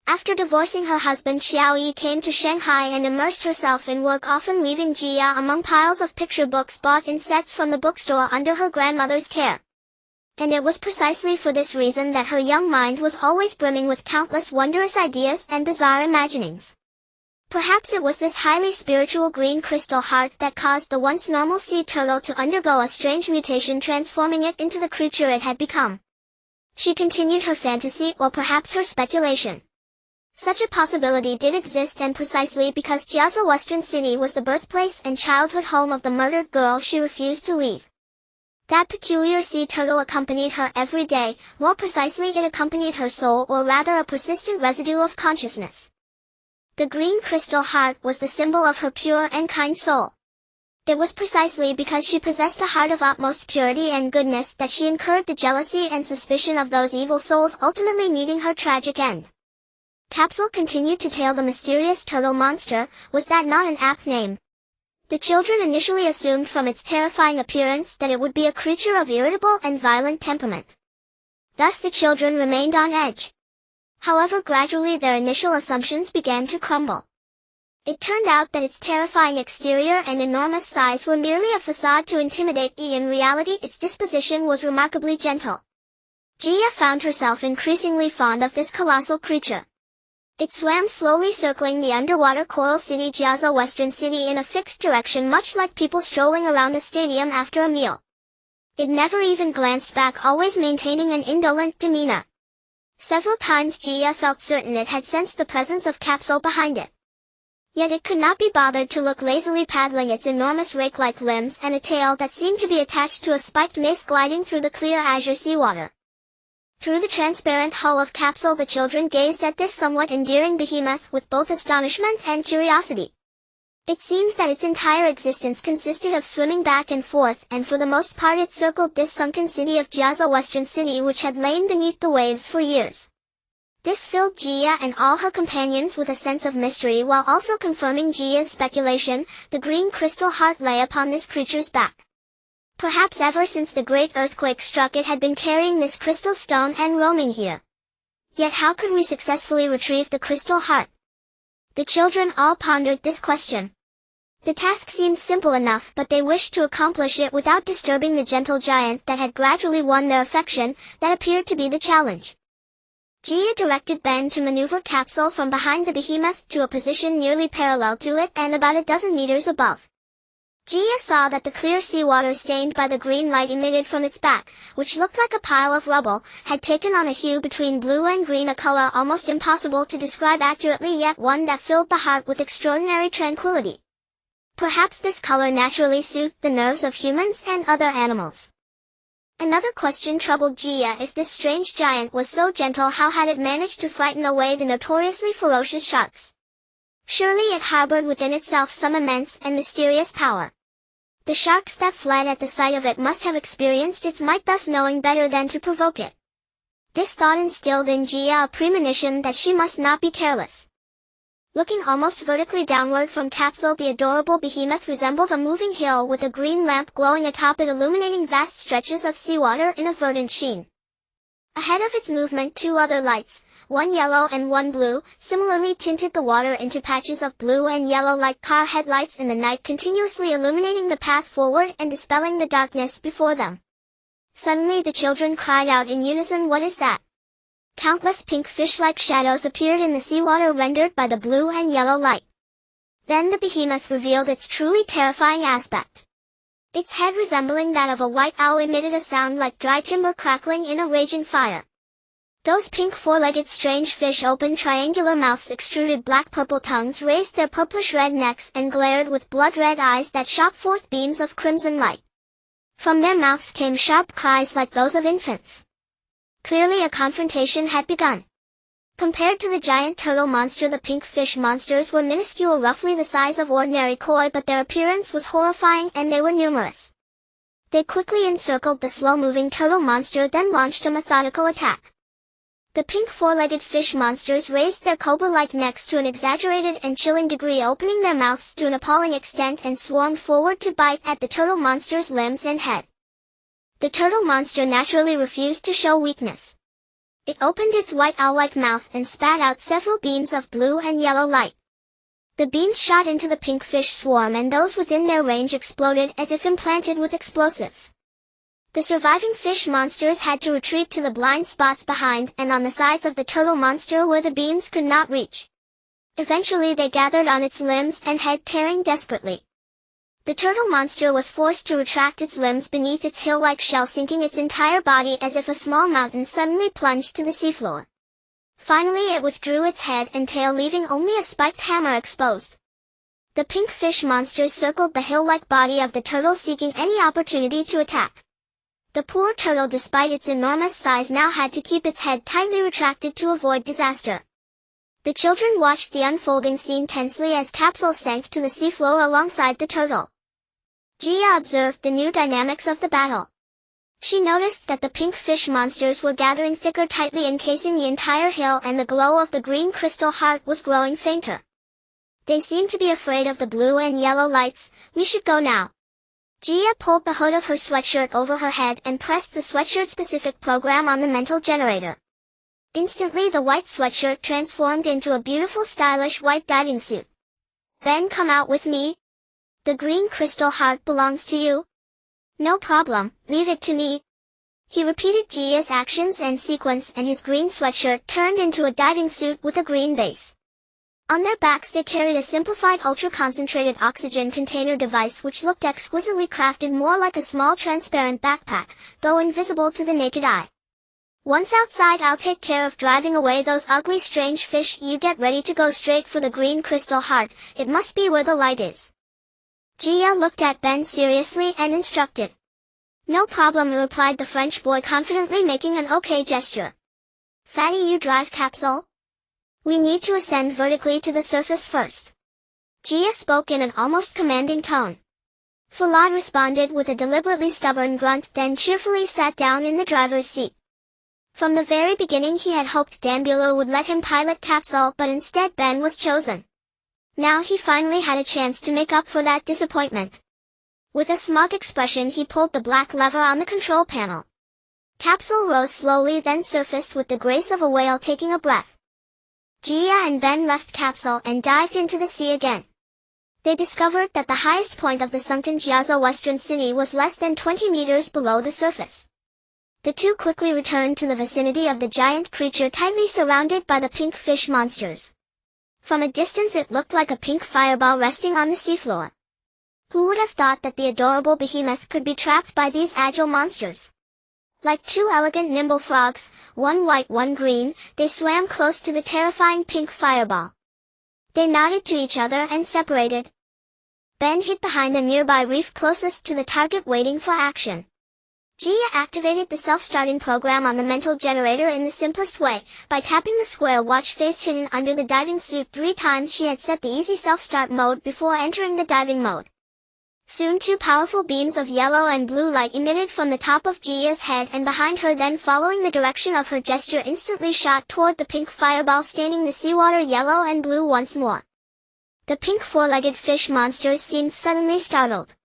A: After divorcing her husband, Xiao Yi came to Shanghai and immersed herself in work, often leaving Jia among piles of picture books bought in sets from the bookstore under her grandmother's care. And it was precisely for this reason that her young mind was always brimming with countless wondrous ideas and bizarre imaginings. Perhaps it was this highly spiritual green crystal heart that caused the once normal sea turtle to undergo a strange mutation, transforming it into the creature it had become. She continued her fantasy, or perhaps her speculation. Such a possibility did exist, and precisely because Jiaza Western City was the birthplace and childhood home of the murdered girl, she refused to leave. That peculiar sea turtle accompanied her every day, more precisely it accompanied her soul, or rather a persistent residue of consciousness. The green crystal heart was the symbol of her pure and kind soul. It was precisely because she possessed a heart of utmost purity and goodness that she incurred the jealousy and suspicion of those evil souls, ultimately meeting her tragic end. Capsule continued to tail the mysterious turtle monster. Was that not an apt name? The children initially assumed from its terrifying appearance that it would be a creature of irritable and violent temperament. Thus the children remained on edge. However, gradually their initial assumptions began to crumble. It turned out that its terrifying exterior and enormous size were merely a facade to intimidate. In reality, its disposition was remarkably gentle. Jia found herself increasingly fond of this colossal creature. It swam slowly, circling the underwater coral city Jiaza Western City in a fixed direction, much like people strolling around a stadium after a meal. It never even glanced back, always maintaining an indolent demeanor. Several times Jia felt certain it had sensed the presence of Capsule behind it. Yet it could not be bothered to look, lazily paddling its enormous rake-like limbs and a tail that seemed to be attached to a spiked mace gliding through the clear azure seawater. Through the transparent hull of Capsule, the children gazed at this somewhat endearing behemoth with both astonishment and curiosity. It seems that its entire existence consisted of swimming back and forth, and for the most part it circled this sunken city of Jiaza Western City, which had lain beneath the waves for years. This filled Jia and all her companions with a sense of mystery, while also confirming Jia's speculation. The green crystal heart lay upon this creature's back. Perhaps ever since the great earthquake struck, it had been carrying this crystal stone and roaming here. Yet how could we successfully retrieve the crystal heart? The children all pondered this question. The task seemed simple enough, but they wished to accomplish it without disturbing the gentle giant that had gradually won their affection. That appeared to be the challenge. Jia directed Ben to maneuver Capsule from behind the behemoth to a position nearly parallel to it and about a dozen meters above. Jia saw that the clear seawater, stained by the green light emitted from its back, which looked like a pile of rubble, had taken on a hue between blue and green, a color almost impossible to describe accurately, yet one that filled the heart with extraordinary tranquility. Perhaps this color naturally soothed the nerves of humans and other animals. Another question troubled Jia. If this strange giant was so gentle, how had it managed to frighten away the notoriously ferocious sharks? Surely it harbored within itself some immense and mysterious power. The sharks that fled at the sight of it must have experienced its might, thus knowing better than to provoke it. This thought instilled in Jia a premonition that she must not be careless. Looking almost vertically downward from Capsule, the adorable behemoth resembled a moving hill with a green lamp glowing atop it, illuminating vast stretches of seawater in a verdant sheen. Ahead of its movement, two other lights, one yellow and one blue, similarly tinted the water into patches of blue and yellow like car headlights in the night, continuously illuminating the path forward and dispelling the darkness before them. Suddenly the children cried out in unison, "What is that?" Countless pink fish-like shadows appeared in the seawater, rendered by the blue and yellow light. Then the behemoth revealed its truly terrifying aspect. Its head, resembling that of a white owl, emitted a sound like dry timber crackling in a raging fire. Those pink four-legged strange fish opened triangular mouths, extruded black-purple tongues, raised their purplish-red necks, and glared with blood-red eyes that shot forth beams of crimson light. From their mouths came sharp cries like those of infants. Clearly a confrontation had begun. Compared to the giant turtle monster, the pink fish monsters were minuscule, roughly the size of ordinary koi, but their appearance was horrifying and they were numerous. They quickly encircled the slow-moving turtle monster, then launched a methodical attack. The pink four-legged fish monsters raised their cobra-like necks to an exaggerated and chilling degree, opening their mouths to an appalling extent, and swarmed forward to bite at the turtle monster's limbs and head. The turtle monster naturally refused to show weakness. It opened its white owl-like mouth and spat out several beams of blue and yellow light. The beams shot into the pink fish swarm, and those within their range exploded as if implanted with explosives. The surviving fish monsters had to retreat to the blind spots behind and on the sides of the turtle monster where the beams could not reach. Eventually they gathered on its limbs and head, tearing desperately. The turtle monster was forced to retract its limbs beneath its hill-like shell, sinking its entire body as if a small mountain suddenly plunged to the seafloor. Finally it withdrew its head and tail, leaving only a spiked hammer exposed. The pink fish monsters circled the hill-like body of the turtle, seeking any opportunity to attack. The poor turtle, despite its enormous size, now had to keep its head tightly retracted to avoid disaster. The children watched the unfolding scene tensely as Capsule sank to the seafloor alongside the turtle. Gia observed the new dynamics of the battle. She noticed that the pink fish monsters were gathering thicker, tightly encasing the entire hill, and the glow of the green crystal heart was growing fainter. They seemed to be afraid of the blue and yellow lights. We should go now. Gia pulled the hood of her sweatshirt over her head and pressed the sweatshirt-specific program on the mental generator. Instantly the white sweatshirt transformed into a beautiful, stylish white diving suit. Ben, come out with me. The green crystal heart belongs to you. No problem, leave it to me. He repeated Gia's actions and sequence, and his green sweatshirt turned into a diving suit with a green base. On their backs they carried a simplified ultra-concentrated oxygen container device which looked exquisitely crafted, more like a small transparent backpack, though invisible to the naked eye. Once outside, I'll take care of driving away those ugly strange fish. You get ready to go straight for the green crystal heart. It must be where the light is. Gia looked at Ben seriously and instructed. No problem, replied the French boy confidently, making an okay gesture. Fatty, you drive, Capsule. We need to ascend vertically to the surface first. Gia spoke in an almost commanding tone. Fouad responded with a deliberately stubborn grunt, then cheerfully sat down in the driver's seat. From the very beginning he had hoped Dambulo would let him pilot Capsule, but instead Ben was chosen. Now he finally had a chance to make up for that disappointment. With a smug expression he pulled the black lever on the control panel. Capsule rose slowly, then surfaced with the grace of a whale taking a breath. Gia and Ben left Capsule and dived into the sea again. They discovered that the highest point of the sunken Giazzo Western City was less than 20 meters below the surface. The two quickly returned to the vicinity of the giant creature, tightly surrounded by the pink fish monsters. From a distance it looked like a pink fireball resting on the seafloor. Who would have thought that the adorable behemoth could be trapped by these agile monsters? Like two elegant nimble frogs, one white one green, they swam close to the terrifying pink fireball. They nodded to each other and separated. Ben hid behind a nearby reef closest to the target, waiting for action. Gia activated the self-starting program on the mental generator in the simplest way, by tapping the square watch face hidden under the diving suit 3 times. She had set the easy self-start mode before entering the diving mode. Soon 2 powerful beams of yellow and blue light emitted from the top of Gia's head and behind her, then following the direction of her gesture instantly shot toward the pink fireball, staining the seawater yellow and blue once more. The pink four-legged fish monsters seemed suddenly startled.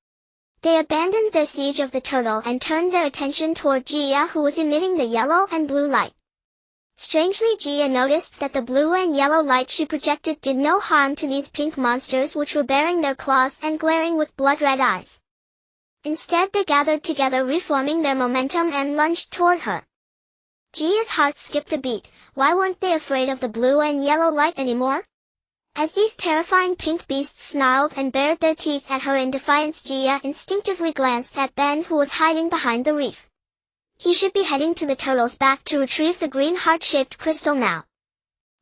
A: They abandoned their siege of the turtle and turned their attention toward Gia, who was emitting the yellow and blue light. Strangely, Gia noticed that the blue and yellow light she projected did no harm to these pink monsters, which were baring their claws and glaring with blood-red eyes. Instead they gathered together, reforming their momentum, and lunged toward her. Gia's heart skipped a beat. Why weren't they afraid of the blue and yellow light anymore? As these terrifying pink beasts snarled and bared their teeth at her in defiance, Gia instinctively glanced at Ben, who was hiding behind the reef. He should be heading to the turtle's back to retrieve the green heart-shaped crystal now.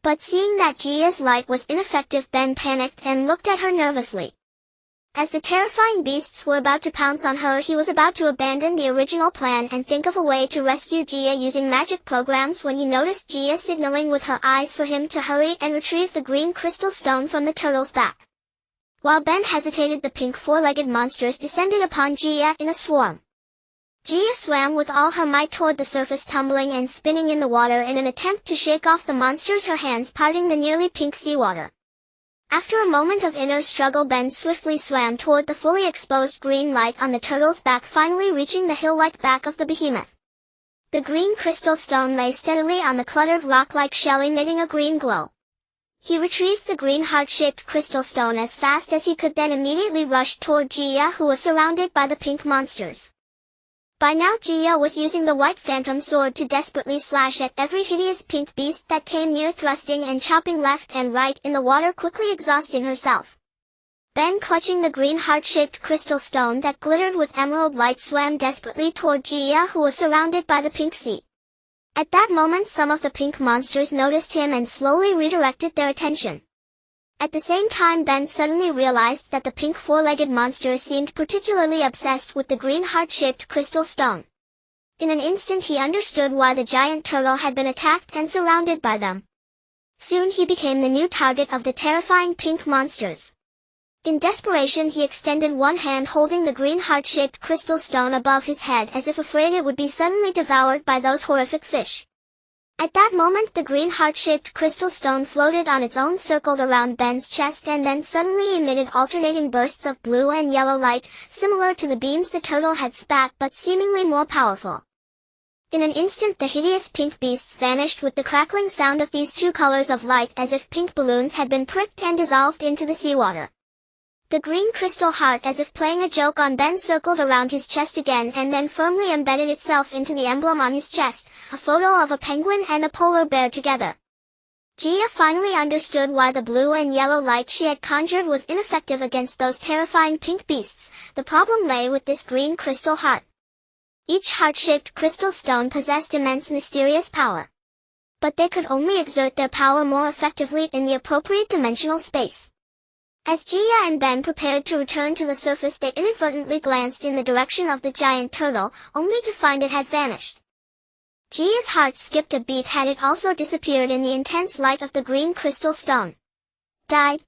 A: But seeing that Gia's light was ineffective, Ben panicked and looked at her nervously. As the terrifying beasts were about to pounce on her, he was about to abandon the original plan and think of a way to rescue Gia using magic programs when he noticed Gia signaling with her eyes for him to hurry and retrieve the green crystal stone from the turtle's back. While Ben hesitated, the pink four-legged monsters descended upon Gia in a swarm. Gia swam with all her might toward the surface, tumbling and spinning in the water in an attempt to shake off the monsters, her hands parting the nearly pink seawater. After a moment of inner struggle, Ben swiftly swam toward the fully exposed green light on the turtle's back, finally reaching the hill-like back of the behemoth. The green crystal stone lay steadily on the cluttered rock-like shell, emitting a green glow. He retrieved the green heart-shaped crystal stone as fast as he could, then immediately rushed toward Gia, who was surrounded by the pink monsters. By now Gia was using the white phantom sword to desperately slash at every hideous pink beast that came near, thrusting and chopping left and right in the water, quickly exhausting herself. Ben, clutching the green heart-shaped crystal stone that glittered with emerald light, swam desperately toward Gia, who was surrounded by the pink sea. At that moment some of the pink monsters noticed him and slowly redirected their attention. At the same time, Ben suddenly realized that the pink four-legged monster seemed particularly obsessed with the green heart-shaped crystal stone. In an instant he understood why the giant turtle had been attacked and surrounded by them. Soon he became the new target of the terrifying pink monsters. In desperation he extended one hand, holding the green heart-shaped crystal stone above his head as if afraid it would be suddenly devoured by those horrific fish. At that moment the green heart-shaped crystal stone floated on its own, circled around Ben's chest, and then suddenly emitted alternating bursts of blue and yellow light, similar to the beams the turtle had spat, but seemingly more powerful. In an instant the hideous pink beasts vanished with the crackling sound of these two colors of light, as if pink balloons had been pricked and dissolved into the seawater. The green crystal heart, as if playing a joke on Ben, circled around his chest again and then firmly embedded itself into the emblem on his chest, a photo of a penguin and a polar bear together. Gia finally understood why the blue and yellow light she had conjured was ineffective against those terrifying pink beasts. The problem lay with this green crystal heart. Each heart-shaped crystal stone possessed immense mysterious power. But they could only exert their power more effectively in the appropriate dimensional space. As Gia and Ben prepared to return to the surface, they inadvertently glanced in the direction of the giant turtle, only to find it had vanished. Gia's heart skipped a beat had it also disappeared in the intense light of the green crystal stone. Died?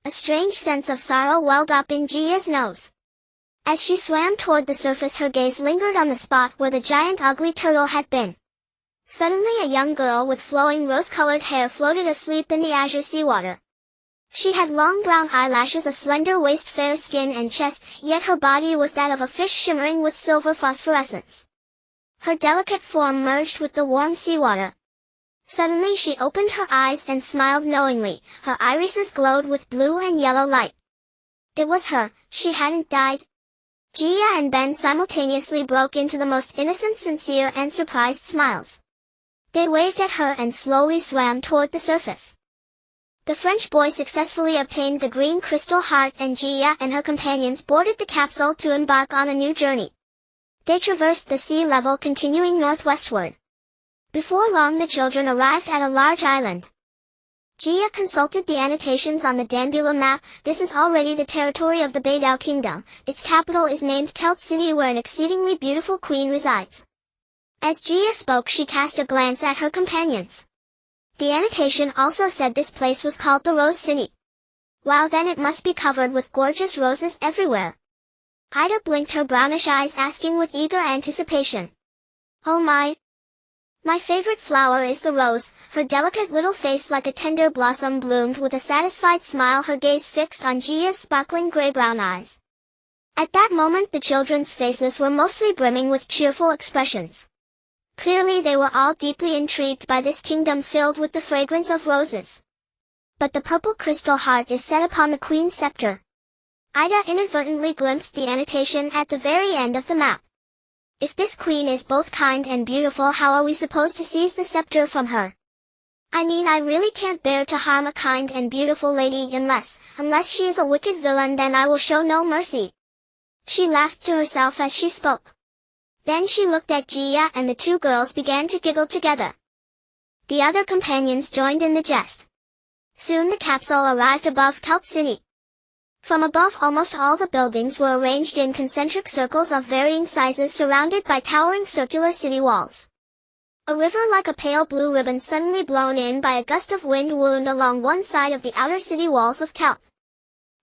A: A strange sense of sorrow welled up in Gia's nose. As she swam toward the surface, her gaze lingered on the spot where the giant ugly turtle had been. Suddenly a young girl with flowing rose-colored hair floated asleep in the azure seawater. She had long brown eyelashes, a slender waist, fair skin and chest, yet her body was that of a fish shimmering with silver phosphorescence. Her delicate form merged with the warm seawater. Suddenly she opened her eyes and smiled knowingly, her irises glowed with blue and yellow light. It was her, she hadn't died. Gia and Ben simultaneously broke into the most innocent, sincere and surprised smiles. They waved at her and slowly swam toward the surface. The French boy successfully obtained the green crystal heart, and Gia and her companions boarded the capsule to embark on a new journey. They traversed the sea level, continuing northwestward. Before long the children arrived at a large island. Gia consulted the annotations on the Danbula map. This is already the territory of the Beidou Kingdom. Its capital is named Kelt City, where an exceedingly beautiful queen resides. As Gia spoke, she cast a glance at her companions. The annotation also said this place was called the Rose City. Wow, then it must be covered with gorgeous roses everywhere. Ida blinked her brownish eyes, asking with eager anticipation. Oh my! My favorite flower is the rose. Her delicate little face like a tender blossom bloomed with a satisfied smile, her gaze fixed on Gia's sparkling gray-brown eyes. At that moment the children's faces were mostly brimming with cheerful expressions. Clearly they were all deeply intrigued by this kingdom filled with the fragrance of roses. But the purple crystal heart is set upon the queen's scepter. Ida inadvertently glimpsed the annotation at the very end of the map. If this queen is both kind and beautiful, how are we supposed to seize the scepter from her? I mean, I really can't bear to harm a kind and beautiful lady unless she is a wicked villain, then I will show no mercy. She laughed to herself as she spoke. Then she looked at Gia and the two girls began to giggle together. The other companions joined in the jest. Soon the capsule arrived above Kelt City. From above, almost all the buildings were arranged in concentric circles of varying sizes, surrounded by towering circular city walls. A river like a pale blue ribbon, suddenly blown in by a gust of wind, wound along one side of the outer city walls of Kelt.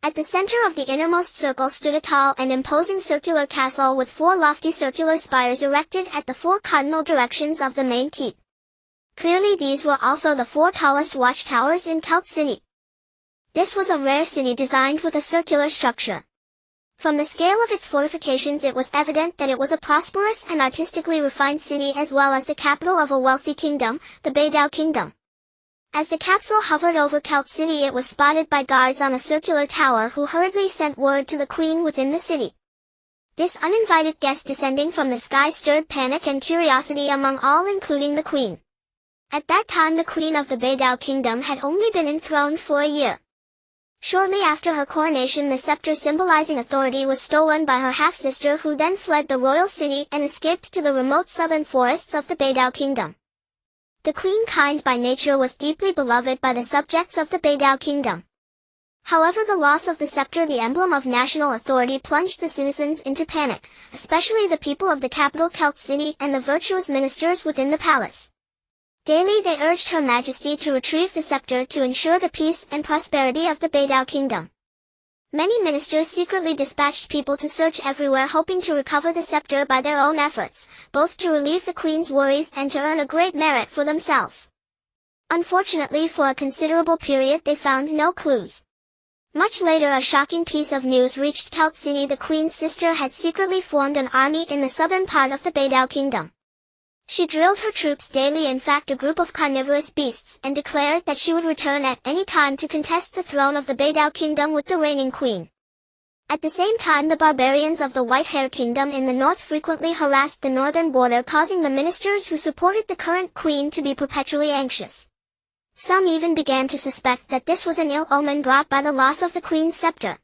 A: At the center of the innermost circle stood a tall and imposing circular castle with 4 lofty circular spires erected at the 4 cardinal directions of the main keep. Clearly these were also the 4 tallest watchtowers in Celt City. This was a rare city designed with a circular structure. From the scale of its fortifications it was evident that it was a prosperous and artistically refined city as well as the capital of a wealthy kingdom, the Beidou Kingdom. As the capsule hovered over Celt City it was spotted by guards on a circular tower who hurriedly sent word to the queen within the city. This uninvited guest descending from the sky stirred panic and curiosity among all including the queen. At that time the queen of the Beidou Kingdom had only been enthroned for a year. Shortly after her coronation the scepter symbolizing authority was stolen by her half-sister who then fled the royal city and escaped to the remote southern forests of the Beidou Kingdom. The queen, kind by nature, was deeply beloved by the subjects of the Beidou Kingdom. However, the loss of the scepter, the emblem of national authority, plunged the citizens into panic, especially the people of the capital Celt City and the virtuous ministers within the palace. Daily they urged Her Majesty to retrieve the scepter to ensure the peace and prosperity of the Beidou Kingdom. Many ministers secretly dispatched people to search everywhere hoping to recover the scepter by their own efforts, both to relieve the queen's worries and to earn a great merit for themselves. Unfortunately, for a considerable period they found no clues. Much later a shocking piece of news reached Celt City. The queen's sister had secretly formed an army in the southern part of the Beidou Kingdom. She drilled her troops daily, in fact a group of carnivorous beasts, and declared that she would return at any time to contest the throne of the Beidou Kingdom with the reigning queen. At the same time the barbarians of the White Hair Kingdom in the north frequently harassed the northern border, causing the ministers who supported the current queen to be perpetually anxious. Some even began to suspect that this was an ill omen brought by the loss of the queen's scepter.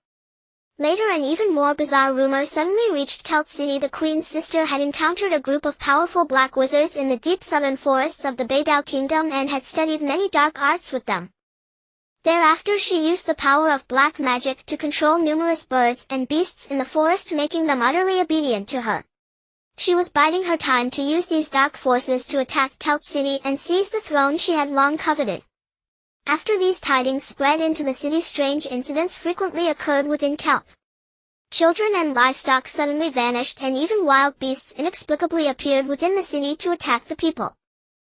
A: Later an even more bizarre rumor suddenly reached Celt City. The queen's sister had encountered a group of powerful black wizards in the deep southern forests of the Beidou Kingdom and had studied many dark arts with them. Thereafter she used the power of black magic to control numerous birds and beasts in the forest, making them utterly obedient to her. She was biding her time to use these dark forces to attack Celt City and seize the throne she had long coveted. After these tidings spread into the city, strange incidents frequently occurred within Celt. Children and livestock suddenly vanished and even wild beasts inexplicably appeared within the city to attack the people.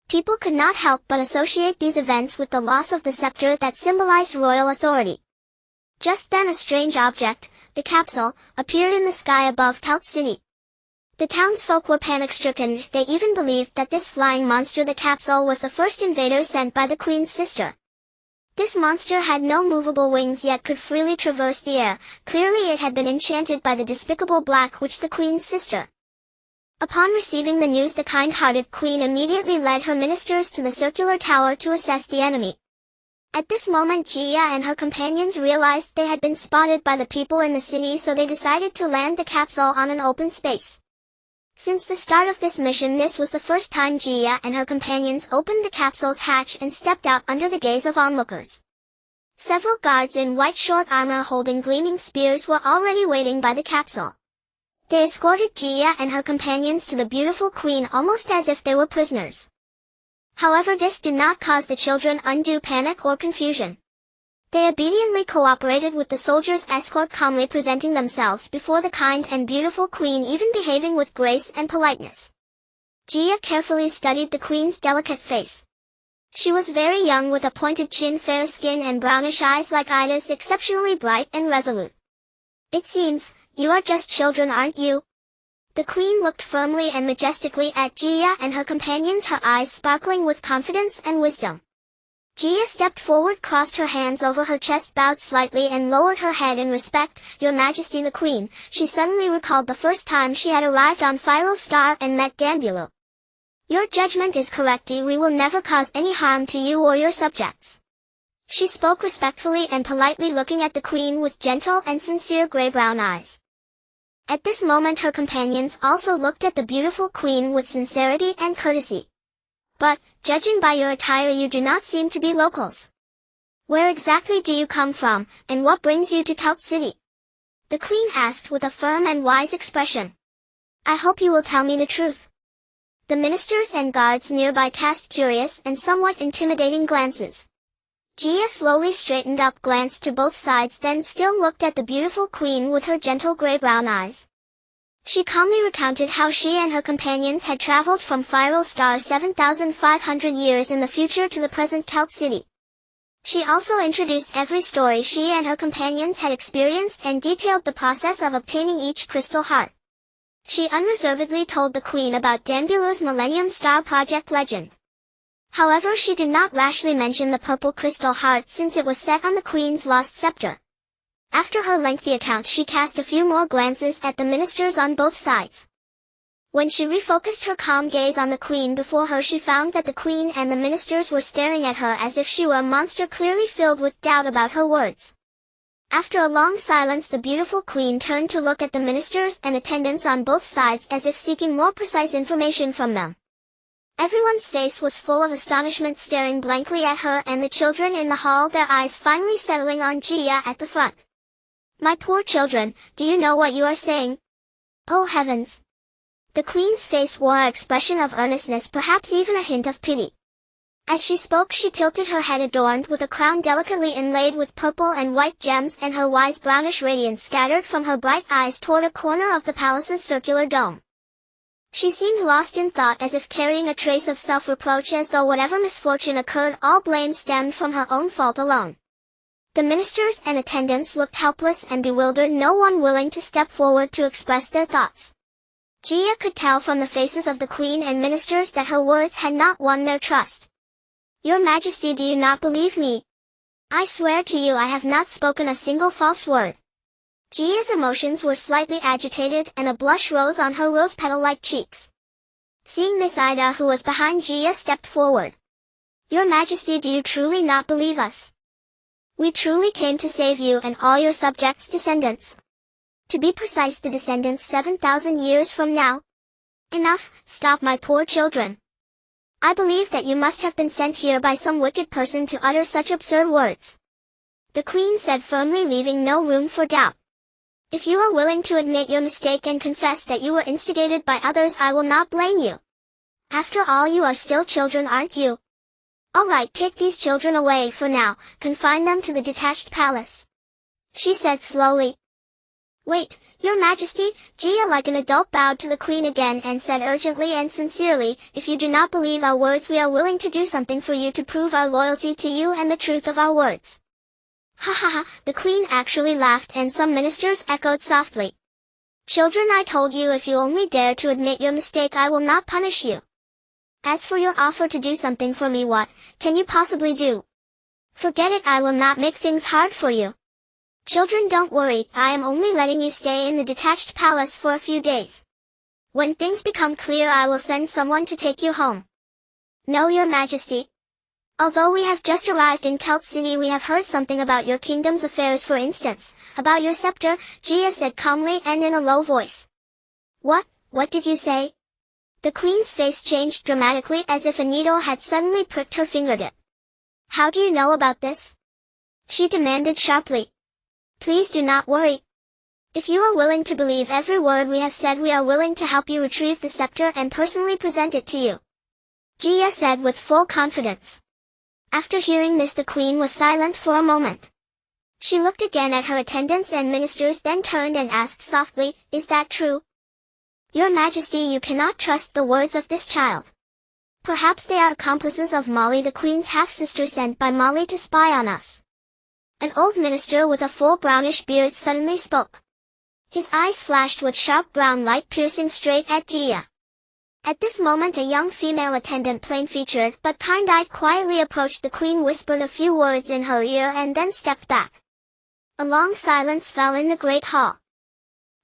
A: People could not help but associate these events with the loss of the scepter that symbolized royal authority. Just then a strange object, the capsule, appeared in the sky above Celt City. The townsfolk were panic-stricken. They even believed that this flying monster, the capsule, was the first invader sent by the queen's sister. This monster had no movable wings yet could freely traverse the air. Clearly it had been enchanted by the despicable black witch, the queen's sister. Upon receiving the news the kind-hearted queen immediately led her ministers to the circular tower to assess the enemy. At this moment Jia and her companions realized they had been spotted by the people in the city, so they decided to land the capsule on an open space. Since the start of this mission this was the first time Jia and her companions opened the capsule's hatch and stepped out under the gaze of onlookers. Several guards in white short armor holding gleaming spears were already waiting by the capsule. They escorted Jia and her companions to the beautiful queen almost as if they were prisoners. However, this did not cause the children undue panic or confusion. They obediently cooperated with the soldiers' escort, calmly presenting themselves before the kind and beautiful queen, even behaving with grace and politeness. Jia carefully studied the queen's delicate face. She was very young with a pointed chin, fair skin and brownish eyes like Ida's, exceptionally bright and resolute. "It seems, you are just children, aren't you?" The queen looked firmly and majestically at Jia and her companions, her eyes sparkling with confidence and wisdom. Jia stepped forward, crossed her hands over her chest, bowed slightly and lowered her head in respect. "Your Majesty the Queen." She suddenly recalled the first time she had arrived on Firal Star and met Danbulu. "Your judgment is correct. We will never cause any harm to you or your subjects." She spoke respectfully and politely, looking at the queen with gentle and sincere gray-brown eyes. At this moment her companions also looked at the beautiful queen with sincerity and courtesy. "But, judging by your attire, you do not seem to be locals. Where exactly do you come from, and what brings you to Celt City?" the queen asked with a firm and wise expression. "I hope you will tell me the truth." The ministers and guards nearby cast curious and somewhat intimidating glances. Gia slowly straightened up, glanced to both sides, then still looked at the beautiful queen with her gentle gray-brown eyes. She calmly recounted how she and her companions had traveled from Fiore star 7,500 years in the future to the present Celt city. She also introduced every story she and her companions had experienced and detailed the process of obtaining each crystal heart. She unreservedly told the queen about Danbulu's Millennium Star Project legend. However, she did not rashly mention the purple crystal heart since it was set on the queen's lost scepter. After her lengthy account, she cast a few more glances at the ministers on both sides. When she refocused her calm gaze on the queen before her, she found that the queen and the ministers were staring at her as if she were a monster, clearly filled with doubt about her words. After a long silence, the beautiful queen turned to look at the ministers and attendants on both sides as if seeking more precise information from them. Everyone's face was full of astonishment, staring blankly at her and the children in the hall, their eyes finally settling on Gia at the front. "My poor children, do you know what you are saying? Oh heavens!" The queen's face wore an expression of earnestness, perhaps even a hint of pity. As she spoke, she tilted her head, adorned with a crown delicately inlaid with purple and white gems, and her wise brownish radiance scattered from her bright eyes toward a corner of the palace's circular dome. She seemed lost in thought, as if carrying a trace of self-reproach, as though whatever misfortune occurred, all blame stemmed from her own fault alone. The ministers and attendants looked helpless and bewildered, no one willing to step forward to express their thoughts. Gia could tell from the faces of the queen and ministers that her words had not won their trust. "Your Majesty, do you not believe me? I swear to you I have not spoken a single false word." Gia's emotions were slightly agitated, and a blush rose on her rose petal-like cheeks. Seeing this, Ida, who was behind Gia, stepped forward. "Your Majesty, do you truly not believe us? We truly came to save you and all your subjects' descendants. To be precise, the descendants 7,000 years from now." "Enough, stop, my poor children. I believe that you must have been sent here by some wicked person to utter such absurd words," the queen said firmly, leaving no room for doubt. "If you are willing to admit your mistake and confess that you were instigated by others, I will not blame you. After all, you are still children, aren't you? All right, take these children away for now, confine them to the detached palace," she said slowly. "Wait, Your Majesty," Gia like an adult bowed to the queen again and said urgently and sincerely, "if you do not believe our words, we are willing to do something for you to prove our loyalty to you and the truth of our words." "Ha ha ha," the queen actually laughed, and some ministers echoed softly. "Children, I told you, if you only dare to admit your mistake, I will not punish you. As for your offer to do something for me, what can you possibly do? Forget it, I will not make things hard for you. Children, don't worry, I am only letting you stay in the detached palace for a few days. When things become clear, I will send someone to take you home." "No, Your Majesty. Although we have just arrived in Celt City, we have heard something about your kingdom's affairs, for instance, about your scepter," Gia said calmly and in a low voice. What did you say?" The queen's face changed dramatically, as if a needle had suddenly pricked her fingertip. "How do you know about this?" she demanded sharply. "Please do not worry. If you are willing to believe every word we have said, we are willing to help you retrieve the scepter and personally present it to you," Gia said with full confidence. After hearing this, the queen was silent for a moment. She looked again at her attendants and ministers, then turned and asked softly, "Is that true?" "Your Majesty, you cannot trust the words of this child. Perhaps they are accomplices of Molly, the queen's half-sister, sent by Molly to spy on us." An old minister with a full brownish beard suddenly spoke. His eyes flashed with sharp brown light, piercing straight at Gia. At this moment, a young female attendant, plain-featured but kind-eyed, quietly approached the queen, whispered a few words in her ear, and then stepped back. A long silence fell in the great hall.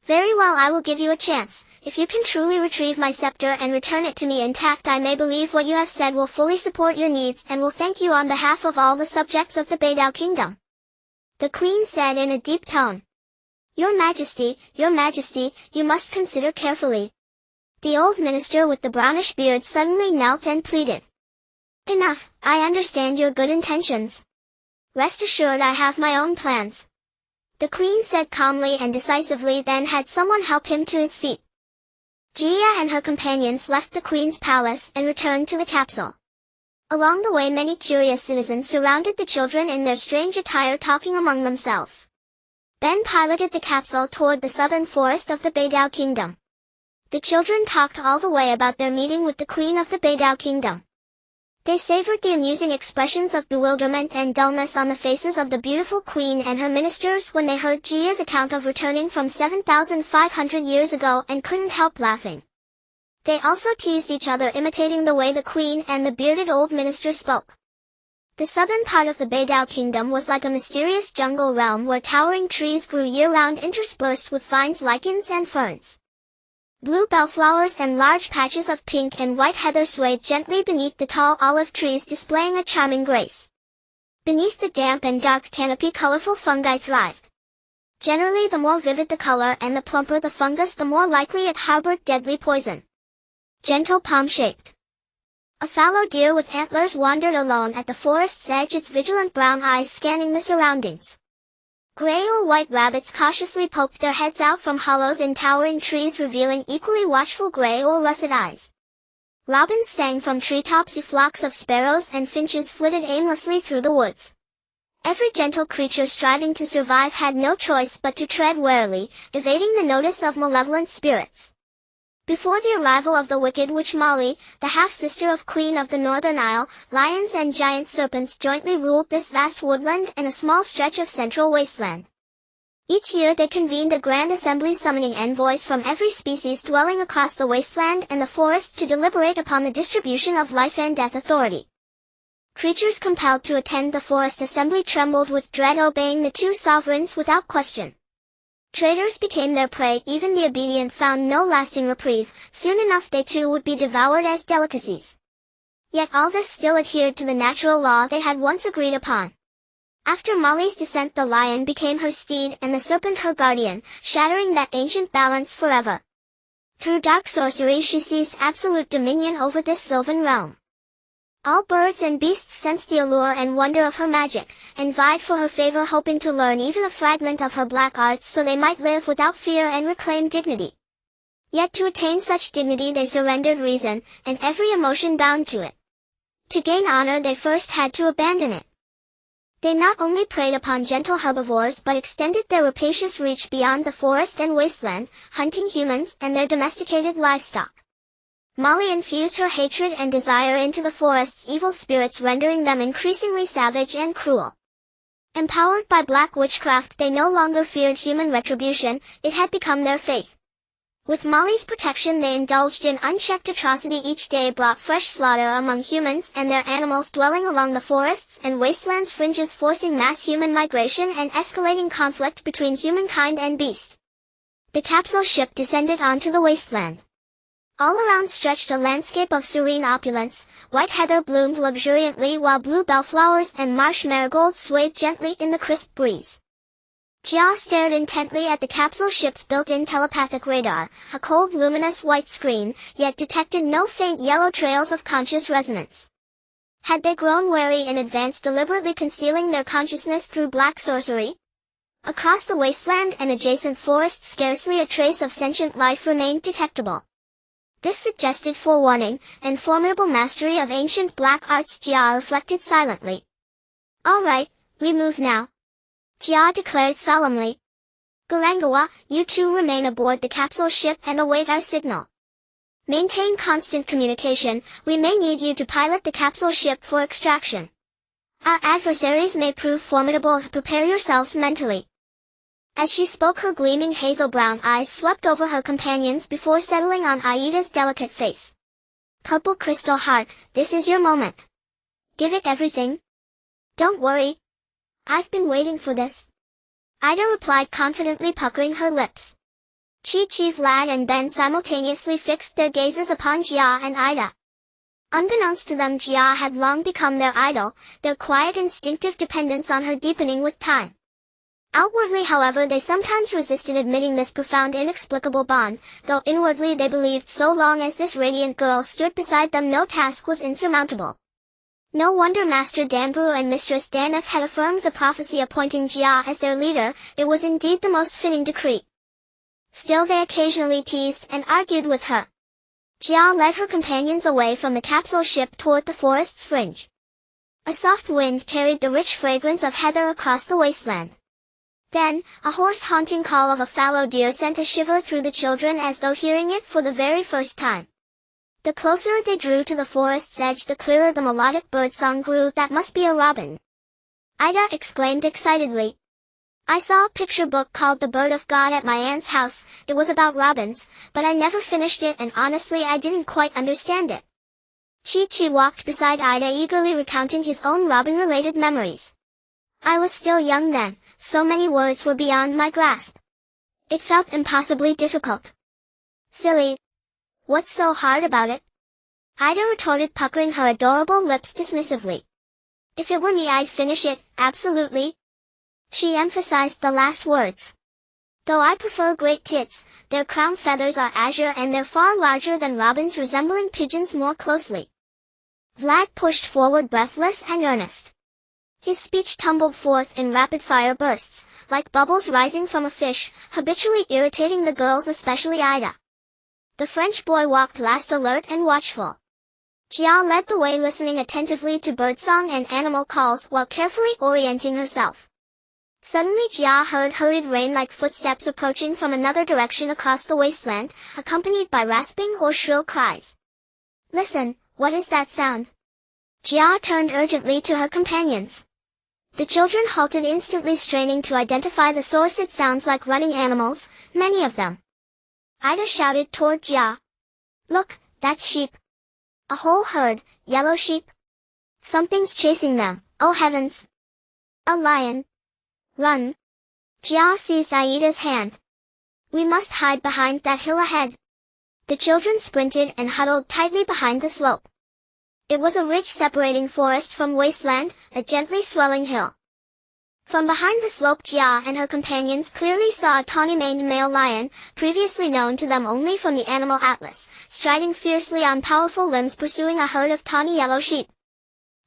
A: "Very well, I will give you a chance. If you can truly retrieve my scepter and return it to me intact, I may believe what you have said will fully support your needs, and will thank you on behalf of all the subjects of the Beidou kingdom," the queen said in a deep tone. Your Majesty, you must consider carefully." The old minister with the brownish beard suddenly knelt and pleaded. "Enough, I understand your good intentions. Rest assured, I have my own plans," the queen said calmly and decisively, then had someone help him to his feet. Gia and her companions left the queen's palace and returned to the capsule. Along the way many curious citizens surrounded the children in their strange attire talking among themselves. Ben piloted the capsule toward the southern forest of the Beidou Kingdom. The children talked all the way about their meeting with the Queen of the Beidou Kingdom. They savored the amusing expressions of bewilderment and dullness on the faces of the beautiful queen and her ministers when they heard Jia's account of returning from 7,500 years ago and couldn't help laughing. They also teased each other imitating the way the queen and the bearded old minister spoke. The southern part of the Beidou Kingdom was like a mysterious jungle realm where towering trees grew year-round interspersed with vines, lichens, and ferns. Blue bellflowers and large patches of pink and white heather swayed gently beneath the tall olive trees, displaying a charming grace. Beneath the damp and dark canopy colorful fungi thrived. Generally, the more vivid the color and the plumper the fungus, the more likely it harbored deadly poison. Gentle palm-shaped. A fallow deer with antlers wandered alone at the forest's edge, its vigilant brown eyes scanning the surroundings. Gray or white rabbits cautiously poked their heads out from hollows in towering trees, revealing equally watchful gray or russet eyes. Robins sang from treetops, flocks of sparrows and finches flitted aimlessly through the woods. Every gentle creature striving to survive had no choice but to tread warily, evading the notice of malevolent spirits. Before the arrival of the wicked witch Molly, the half-sister of Queen of the Northern Isle, lions and giant serpents jointly ruled this vast woodland and a small stretch of central wasteland. Each year they convened a grand assembly summoning envoys from every species dwelling across the wasteland and the forest to deliberate upon the distribution of life and death authority. Creatures compelled to attend the forest assembly trembled with dread, obeying the two sovereigns without question. Traitors became their prey, even the obedient found no lasting reprieve. Soon enough they too would be devoured as delicacies. Yet all this still adhered to the natural law they had once agreed upon. After Molly's descent the lion became her steed and the serpent her guardian, shattering that ancient balance forever. Through dark sorcery she seized absolute dominion over this sylvan realm. All birds and beasts sensed the allure and wonder of her magic, and vied for her favor, hoping to learn even a fragment of her black arts so they might live without fear and reclaim dignity. Yet to attain such dignity they surrendered reason, and every emotion bound to it. To gain honor they first had to abandon it. They not only preyed upon gentle herbivores but extended their rapacious reach beyond the forest and wasteland, hunting humans and their domesticated livestock. Molly infused her hatred and desire into the forest's evil spirits, rendering them increasingly savage and cruel. Empowered by black witchcraft they no longer feared human retribution, it had become their faith. With Molly's protection they indulged in unchecked atrocity. Each day brought fresh slaughter among humans and their animals dwelling along the forests and wastelands' fringes, forcing mass human migration and escalating conflict between humankind and beast. The capsule ship descended onto the wasteland. All around stretched a landscape of serene opulence. White heather bloomed luxuriantly while blue bellflowers and marsh marigolds swayed gently in the crisp breeze. Jia stared intently at the capsule ship's built-in telepathic radar, a cold luminous white screen, yet detected no faint yellow trails of conscious resonance. Had they grown wary in advance, deliberately concealing their consciousness through black sorcery? Across the wasteland and adjacent forests scarcely a trace of sentient life remained detectable. This suggested forewarning and formidable mastery of ancient black arts. Jia reflected silently. "All right, we move now," Jia declared solemnly. "Garangawa, you two remain aboard the capsule ship and await our signal. Maintain constant communication. We may need you to pilot the capsule ship for extraction. Our adversaries may prove formidable. Prepare yourselves mentally." As she spoke, her gleaming hazel-brown eyes swept over her companions before settling on Aida's delicate face. "Purple Crystal Heart, this is your moment. Give it everything. Don't worry. I've been waiting for this," Aida replied confidently, puckering her lips. Chi, Vlad and Ben simultaneously fixed their gazes upon Jia and Aida. Unbeknownst to them, Jia had long become their idol, their quiet instinctive dependence on her deepening with time. Outwardly, however, they sometimes resisted admitting this profound inexplicable bond, though inwardly they believed so long as this radiant girl stood beside them no task was insurmountable. No wonder Master Danbrew and Mistress Daneth had affirmed the prophecy appointing Jia as their leader. It was indeed the most fitting decree. Still they occasionally teased and argued with her. Jia led her companions away from the capsule ship toward the forest's fringe. A soft wind carried the rich fragrance of heather across the wasteland. Then, a hoarse haunting call of a fallow deer sent a shiver through the children as though hearing it for the very first time. The closer they drew to the forest's edge, the clearer the melodic birdsong grew. That must be a robin, Ida exclaimed excitedly. I saw a picture book called The Bird of God at my aunt's house. It was about robins, but I never finished it and honestly I didn't quite understand it. Chi-Chi walked beside Ida, eagerly recounting his own robin-related memories. I was still young then, so many words were beyond my grasp. It felt impossibly difficult. Silly. What's so hard about it? Ida retorted, puckering her adorable lips dismissively. If it were me I'd finish it, absolutely. She emphasized the last words. Though I prefer great tits, their crown feathers are azure and they're far larger than robins, resembling pigeons more closely. Vlad pushed forward, breathless and earnest. His speech tumbled forth in rapid-fire bursts, like bubbles rising from a fish, habitually irritating the girls, especially Ida. The French boy walked last, alert and watchful. Jia led the way, listening attentively to birdsong and animal calls while carefully orienting herself. Suddenly Jia heard hurried rain-like footsteps approaching from another direction across the wasteland, accompanied by rasping or shrill cries. Listen, what is that sound? Jia turned urgently to her companions. The children halted, instantly straining to identify the source. It sounds like running animals, many of them. Ida shouted toward Jia. Look, that's sheep. A whole herd, yellow sheep. Something's chasing them, oh heavens. A lion. Run. Jia seized Aida's hand. We must hide behind that hill ahead. The children sprinted and huddled tightly behind the slope. It was a ridge separating forest from wasteland, a gently swelling hill. From behind the slope, Jia and her companions clearly saw a tawny-maned male lion, previously known to them only from the animal atlas, striding fiercely on powerful limbs, pursuing a herd of tawny yellow sheep.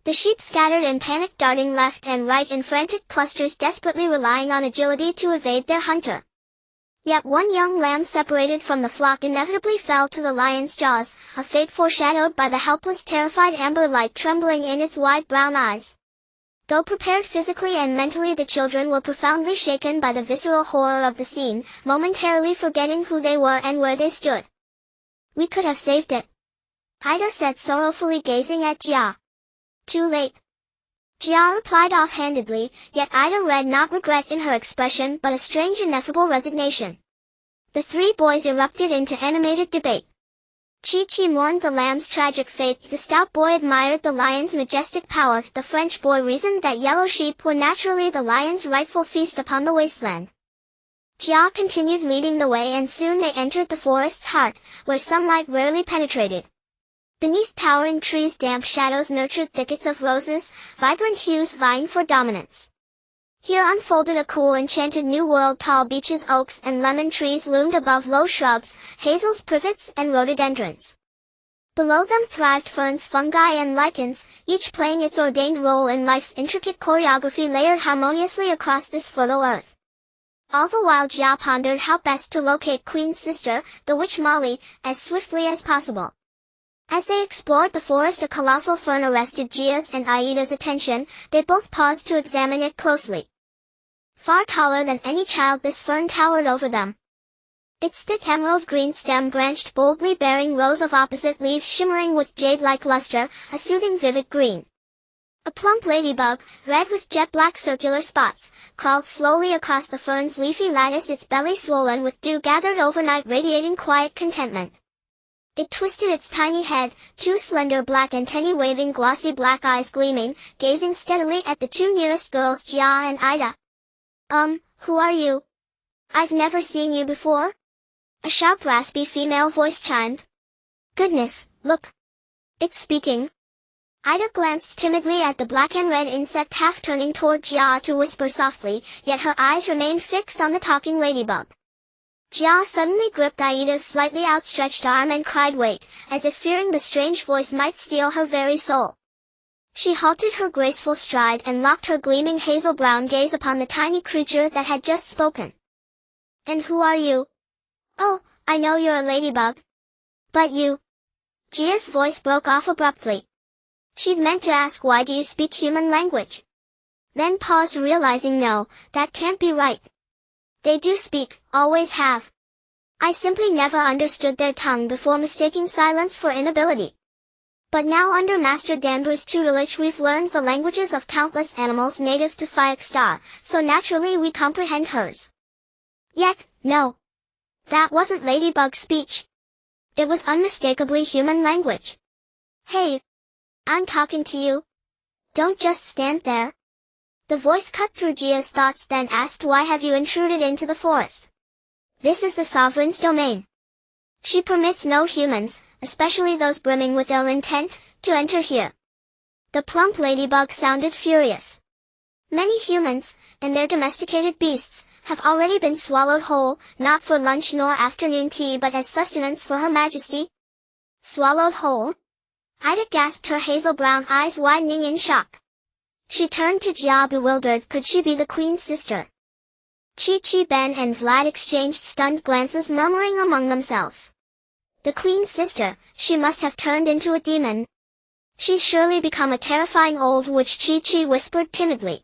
A: The sheep scattered in panic, darting left and right in frantic clusters, desperately relying on agility to evade their hunter. Yet one young lamb separated from the flock inevitably fell to the lion's jaws, a fate foreshadowed by the helpless, terrified amber light trembling in its wide brown eyes. Though prepared physically and mentally, the children were profoundly shaken by the visceral horror of the scene, momentarily forgetting who they were and where they stood. We could have saved it, Ida said sorrowfully, gazing at Jia. Too late. Jia replied offhandedly, yet Ida read not regret in her expression but a strange, ineffable resignation. The three boys erupted into animated debate. Chi-Chi mourned the lamb's tragic fate, the stout boy admired the lion's majestic power, the French boy reasoned that yellow sheep were naturally the lion's rightful feast upon the wasteland. Jia continued leading the way, and soon they entered the forest's heart, where sunlight rarely penetrated. Beneath towering trees, damp shadows nurtured thickets of roses, vibrant hues vying for dominance. Here unfolded a cool, enchanted new world. Tall beeches, oaks, and lemon trees loomed above low shrubs, hazels, privets, and rhododendrons. Below them thrived ferns, fungi, and lichens, each playing its ordained role in life's intricate choreography layered harmoniously across this fertile earth. All the while Jia pondered how best to locate Queen's sister, the witch Molly, as swiftly as possible. As they explored the forest, a colossal fern arrested Jia's and Aida's attention. They both paused to examine it closely. Far taller than any child, this fern towered over them. Its thick emerald green stem branched boldly, bearing rows of opposite leaves shimmering with jade-like luster, a soothing vivid green. A plump ladybug, red with jet-black circular spots, crawled slowly across the fern's leafy lattice, its belly swollen with dew gathered overnight, radiating quiet contentment. It twisted its tiny head, two slender black antennae waving, glossy black eyes gleaming, gazing steadily at the two nearest girls, Jia and Ida. Who are you? I've never seen you before? A sharp, raspy female voice chimed. Goodness, look. It's speaking. Ida glanced timidly at the black and red insect, half turning toward Jia to whisper softly, yet her eyes remained fixed on the talking ladybug. Jia suddenly gripped Aida's slightly outstretched arm and cried, "Wait," as if fearing the strange voice might steal her very soul. She halted her graceful stride and locked her gleaming hazel-brown gaze upon the tiny creature that had just spoken. "And who are you?" "Oh, I know you're a ladybug. But you, Gia's voice broke off abruptly. She'd meant to ask, why do you speak human language? Then paused, realizing, no, that can't be right. They do speak, always have. I simply never understood their tongue before, mistaking silence for inability. But now under Master Danbury's tutelage we've learned the languages of countless animals native to Fiakstar, so naturally we comprehend hers. Yet, no. That wasn't Ladybug's speech. It was unmistakably human language. Hey! I'm talking to you. Don't just stand there. The voice cut through Gia's thoughts, then asked, why have you intruded into the forest? This is the Sovereign's domain. She permits no humans, especially those brimming with ill intent, to enter here. The plump ladybug sounded furious. Many humans, and their domesticated beasts, have already been swallowed whole, not for lunch nor afternoon tea but as sustenance for Her Majesty. Swallowed whole? Ida gasped, her hazel brown eyes widening in shock. She turned to Gia, bewildered. Could she be the Queen's sister? Chi-Chi, Ben and Vlad exchanged stunned glances, murmuring among themselves. The Queen's sister, she must have turned into a demon. She's surely become a terrifying old witch, Chi-Chi whispered timidly.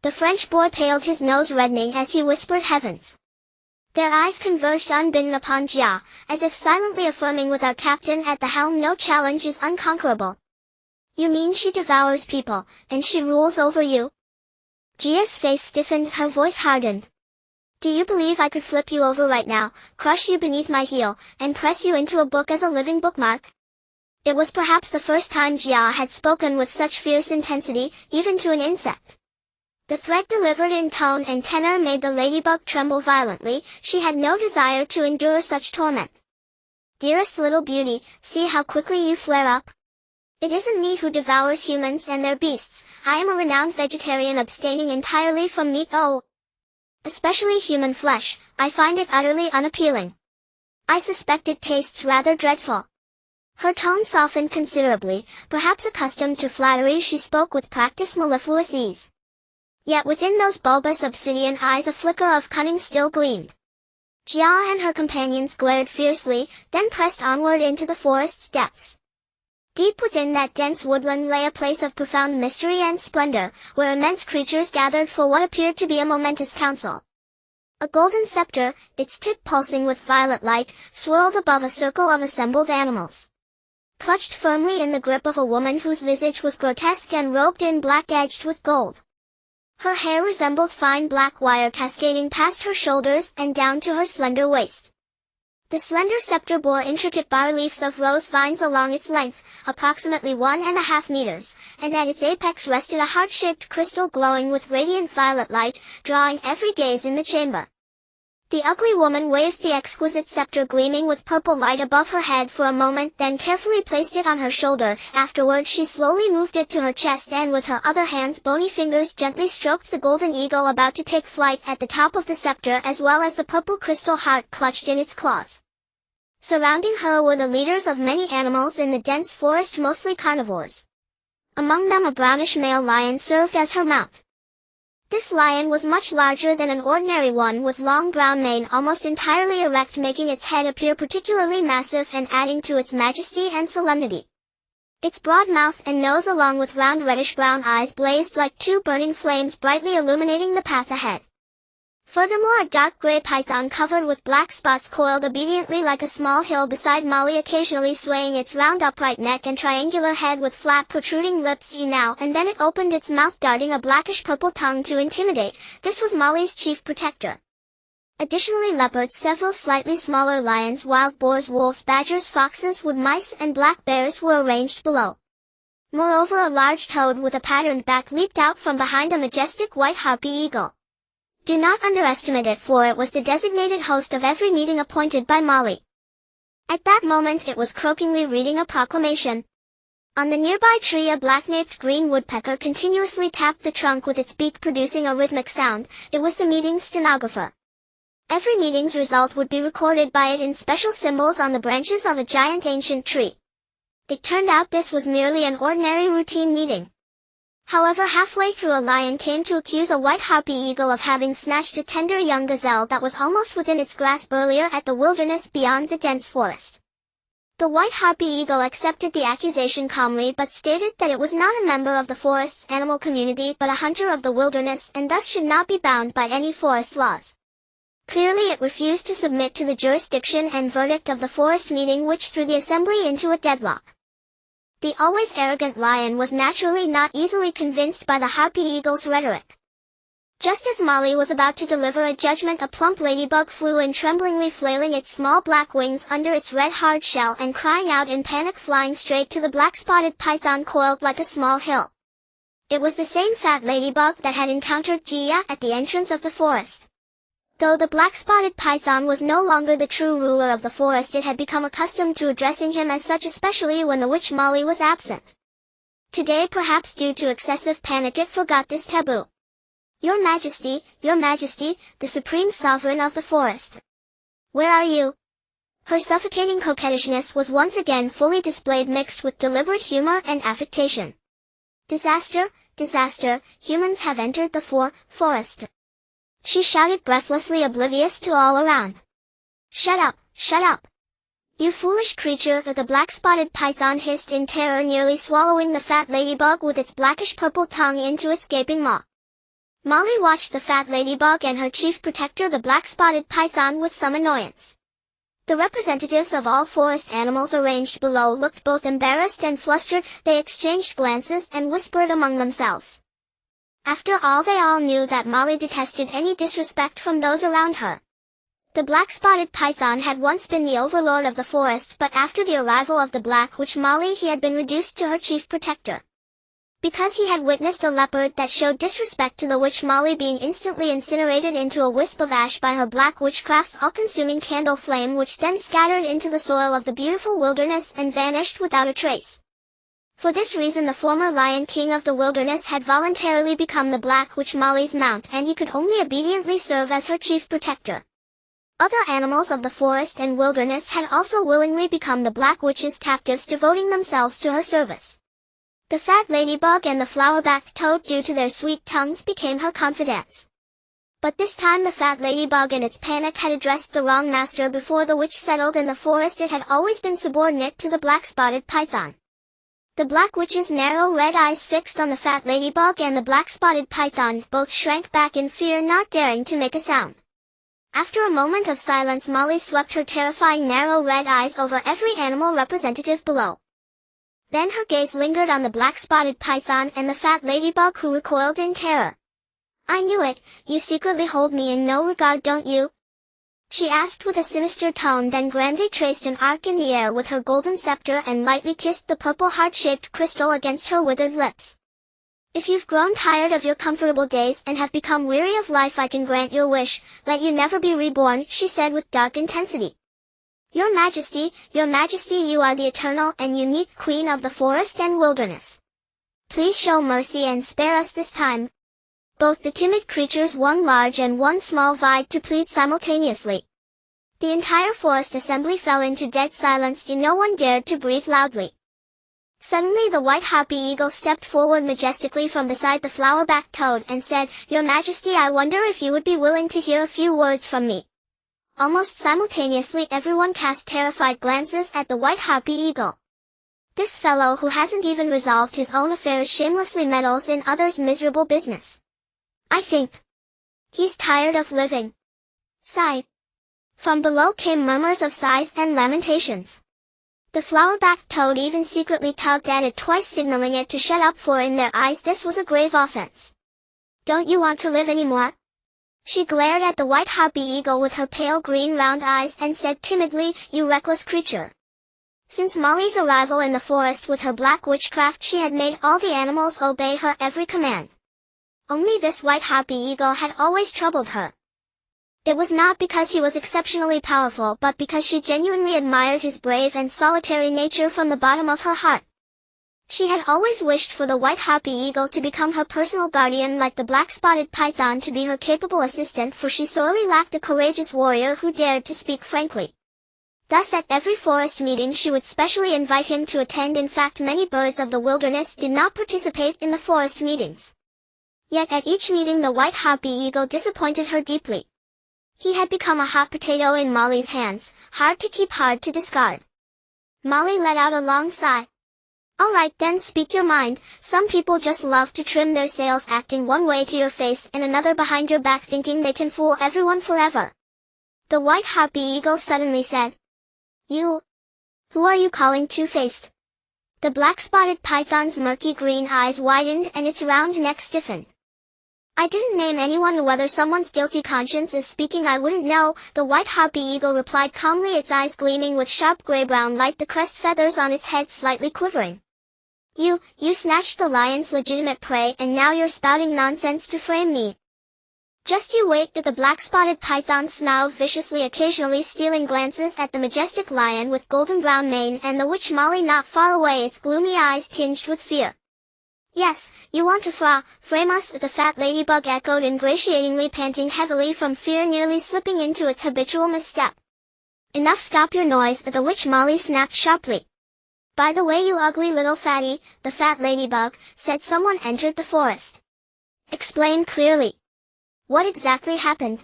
A: The French boy paled, his nose reddening as he whispered, heavens. Their eyes converged unbidden upon Gia, as if silently affirming, with our captain at the helm no challenge is unconquerable. You mean she devours people, and she rules over you? Gia's face stiffened, her voice hardened. Do you believe I could flip you over right now, crush you beneath my heel, and press you into a book as a living bookmark? It was perhaps the first time Gia had spoken with such fierce intensity, even to an insect. The threat delivered in tone and tenor made the ladybug tremble violently. She had no desire to endure such torment. Dearest little beauty, see how quickly you flare up. It isn't me who devours humans and their beasts. I am a renowned vegetarian, abstaining entirely from meat, especially human flesh. I find it utterly unappealing. I suspect it tastes rather dreadful. Her tone softened considerably. Perhaps accustomed to flattery, she spoke with practiced mellifluous ease. Yet within those bulbous obsidian eyes a flicker of cunning still gleamed. Gia and her companions glared fiercely, then pressed onward into the forest's depths. Deep within that dense woodland lay a place of profound mystery and splendor, where immense creatures gathered for what appeared to be a momentous council. A golden scepter, its tip pulsing with violet light, swirled above a circle of assembled animals. Clutched firmly in the grip of a woman whose visage was grotesque and robed in black edged with gold. Her hair resembled fine black wire cascading past her shoulders and down to her slender waist. The slender scepter bore intricate bas-reliefs of rose vines along its length, approximately 1.5 meters, and at its apex rested a heart-shaped crystal glowing with radiant violet light, drawing every gaze in the chamber. The ugly woman waved the exquisite scepter gleaming with purple light above her head for a moment, then carefully placed it on her shoulder. Afterward she slowly moved it to her chest and with her other hand's bony fingers gently stroked the golden eagle about to take flight at the top of the scepter, as well as the purple crystal heart clutched in its claws. Surrounding her were the leaders of many animals in the dense forest, mostly carnivores. Among them a brownish male lion served as her mount. This lion was much larger than an ordinary one, with long brown mane almost entirely erect, making its head appear particularly massive and adding to its majesty and solemnity. Its broad mouth and nose along with round reddish-brown eyes blazed like two burning flames, brightly illuminating the path ahead. Furthermore, a dark gray python covered with black spots coiled obediently like a small hill beside Molly, occasionally swaying its round upright neck and triangular head with flat protruding lips. Now and then it opened its mouth, darting a blackish-purple tongue to intimidate. This was Molly's chief protector. Additionally, leopards, several slightly smaller lions, wild boars, wolves, badgers, foxes, wood mice, and black bears were arranged below. Moreover, a large toad with a patterned back leaped out from behind a majestic white harpy eagle. Do not underestimate it, for it was the designated host of every meeting appointed by Molly. At that moment it was croakingly reading a proclamation. On the nearby tree a black-naped green woodpecker continuously tapped the trunk with its beak, producing a rhythmic sound. It was the meeting's stenographer. Every meeting's result would be recorded by it in special symbols on the branches of a giant ancient tree. It turned out this was merely an ordinary routine meeting. However, halfway through a lion came to accuse a white harpy eagle of having snatched a tender young gazelle that was almost within its grasp earlier at the wilderness beyond the dense forest. The white harpy eagle accepted the accusation calmly but stated that it was not a member of the forest's animal community but a hunter of the wilderness and thus should not be bound by any forest laws. Clearly it refused to submit to the jurisdiction and verdict of the forest meeting, which threw the assembly into a deadlock. The always arrogant lion was naturally not easily convinced by the harpy eagle's rhetoric. Just as Molly was about to deliver a judgment, a plump ladybug flew in, tremblingly flailing its small black wings under its red hard shell and crying out in panic, flying straight to the black-spotted python coiled like a small hill. It was the same fat ladybug that had encountered Gia at the entrance of the forest. Though the black-spotted python was no longer the true ruler of the forest, it had become accustomed to addressing him as such, especially when the witch Molly was absent. Today, perhaps due to excessive panic, it forgot this taboo. Your Majesty, the supreme sovereign of the forest. Where are you? Her suffocating coquettishness was once again fully displayed, mixed with deliberate humor and affectation. Disaster, disaster, humans have entered the forest. She shouted breathlessly, oblivious to all around. Shut up, shut up. You foolish creature, the black-spotted python hissed in terror, nearly swallowing the fat ladybug with its blackish-purple tongue into its gaping maw. Molly watched the fat ladybug and her chief protector, the black-spotted python, with some annoyance. The representatives of all forest animals arranged below looked both embarrassed and flustered. They exchanged glances and whispered among themselves. After all, they all knew that Molly detested any disrespect from those around her. The black-spotted python had once been the overlord of the forest, but after the arrival of the black witch Molly, he had been reduced to her chief protector. Because he had witnessed a leopard that showed disrespect to the witch Molly being instantly incinerated into a wisp of ash by her black witchcraft's all-consuming candle flame, which then scattered into the soil of the beautiful wilderness and vanished without a trace. For this reason, the former Lion King of the wilderness had voluntarily become the Black Witch Molly's mount, and he could only obediently serve as her chief protector. Other animals of the forest and wilderness had also willingly become the Black Witch's captives, devoting themselves to her service. The fat ladybug and the flower-backed toad, due to their sweet tongues, became her confidants. But this time the fat ladybug in its panic had addressed the wrong master. Before the witch settled in the forest, it had always been subordinate to the black-spotted python. The Black Witch's narrow red eyes fixed on the fat ladybug and the black-spotted python both shrank back in fear, not daring to make a sound. After a moment of silence, Molly swept her terrifying narrow red eyes over every animal representative below. Then her gaze lingered on the black-spotted python and the fat ladybug, who recoiled in terror. I knew it, you secretly hold me in no regard, don't you? She asked with a sinister tone, then grandly traced an arc in the air with her golden scepter and lightly kissed the purple heart-shaped crystal against her withered lips. If you've grown tired of your comfortable days and have become weary of life, I can grant your wish, let you never be reborn, she said with dark intensity. Your Majesty, you are the eternal and unique queen of the forest and wilderness. Please show mercy and spare us this time. Both the timid creatures, one large and one small, vied to plead simultaneously. The entire forest assembly fell into dead silence, and no one dared to breathe loudly. Suddenly the white harpy eagle stepped forward majestically from beside the flower-backed toad and said, Your Majesty, I wonder if you would be willing to hear a few words from me. Almost simultaneously everyone cast terrified glances at the white harpy eagle. This fellow who hasn't even resolved his own affairs shamelessly meddles in others' miserable business. I think he's tired of living. Sigh. From below came murmurs of sighs and lamentations. The flower-backed toad even secretly tugged at it twice, signaling it to shut up, for in their eyes this was a grave offense. Don't you want to live anymore? She glared at the white harpy eagle with her pale green round eyes and said timidly, You reckless creature. Since Molly's arrival in the forest with her black witchcraft, she had made all the animals obey her every command. Only this white harpy eagle had always troubled her. It was not because he was exceptionally powerful, but because she genuinely admired his brave and solitary nature from the bottom of her heart. She had always wished for the white harpy eagle to become her personal guardian, like the black-spotted python to be her capable assistant, for she sorely lacked a courageous warrior who dared to speak frankly. Thus at every forest meeting she would specially invite him to attend. In fact, many birds of the wilderness did not participate in the forest meetings. Yet at each meeting the white harpy eagle disappointed her deeply. He had become a hot potato in Molly's hands, hard to keep, hard to discard. Molly let out a long sigh. Alright then, speak your mind. Some people just love to trim their sails, acting one way to your face and another behind your back, thinking they can fool everyone forever. The white harpy eagle suddenly said. You? Who are you calling two-faced? The black-spotted python's murky green eyes widened and its round neck stiffened. I didn't name anyone. Whether someone's guilty conscience is speaking, I wouldn't know, the white harpy eagle replied calmly, its eyes gleaming with sharp gray-brown light, the crest feathers on its head slightly quivering. You snatched the lion's legitimate prey, and now you're spouting nonsense to frame me. Just you wait. The black-spotted python snarled viciously, occasionally stealing glances at the majestic lion with golden-brown mane and the witch Molly not far away, its gloomy eyes tinged with fear. Yes, you want to frame us, the fat ladybug echoed ingratiatingly, panting heavily from fear, nearly slipping into its habitual misstep. Enough, stop your noise, the witch Molly snapped sharply. By the way, you ugly little fatty, the fat ladybug said, someone entered the forest. Explain clearly. What exactly happened?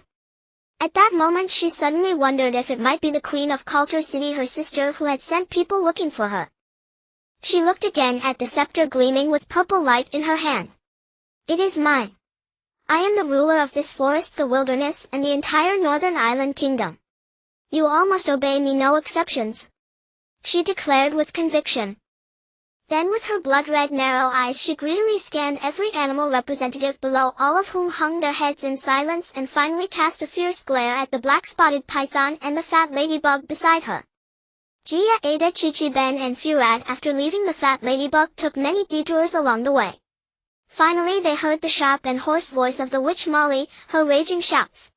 A: At that moment she suddenly wondered if it might be the Queen of Culture City, her sister, who had sent people looking for her. She looked again at the scepter gleaming with purple light in her hand. It is mine. I am the ruler of this forest, the wilderness, and the entire northern island kingdom. You all must obey me, no exceptions, she declared with conviction. Then with her blood-red narrow eyes she greedily scanned every animal representative below, all of whom hung their heads in silence, and finally cast a fierce glare at the black-spotted python and the fat ladybug beside her. Gia, Ada, Chichi, Ben and Fiorad, after leaving the fat ladybug, took many detours along the way. Finally they heard the sharp and hoarse voice of the witch Molly, her raging shouts.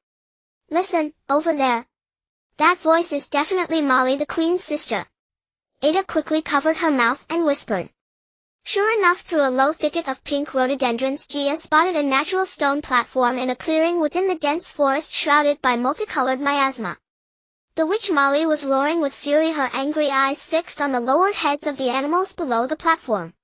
A: Listen, over there. That voice is definitely Molly, the Queen's sister. Ada quickly covered her mouth and whispered. Sure enough, through a low thicket of pink rhododendrons Gia spotted a natural stone platform in a clearing within the dense forest shrouded by multicolored miasma. The witch Molly was roaring with fury, her angry eyes fixed on the lowered heads of the animals below the platform.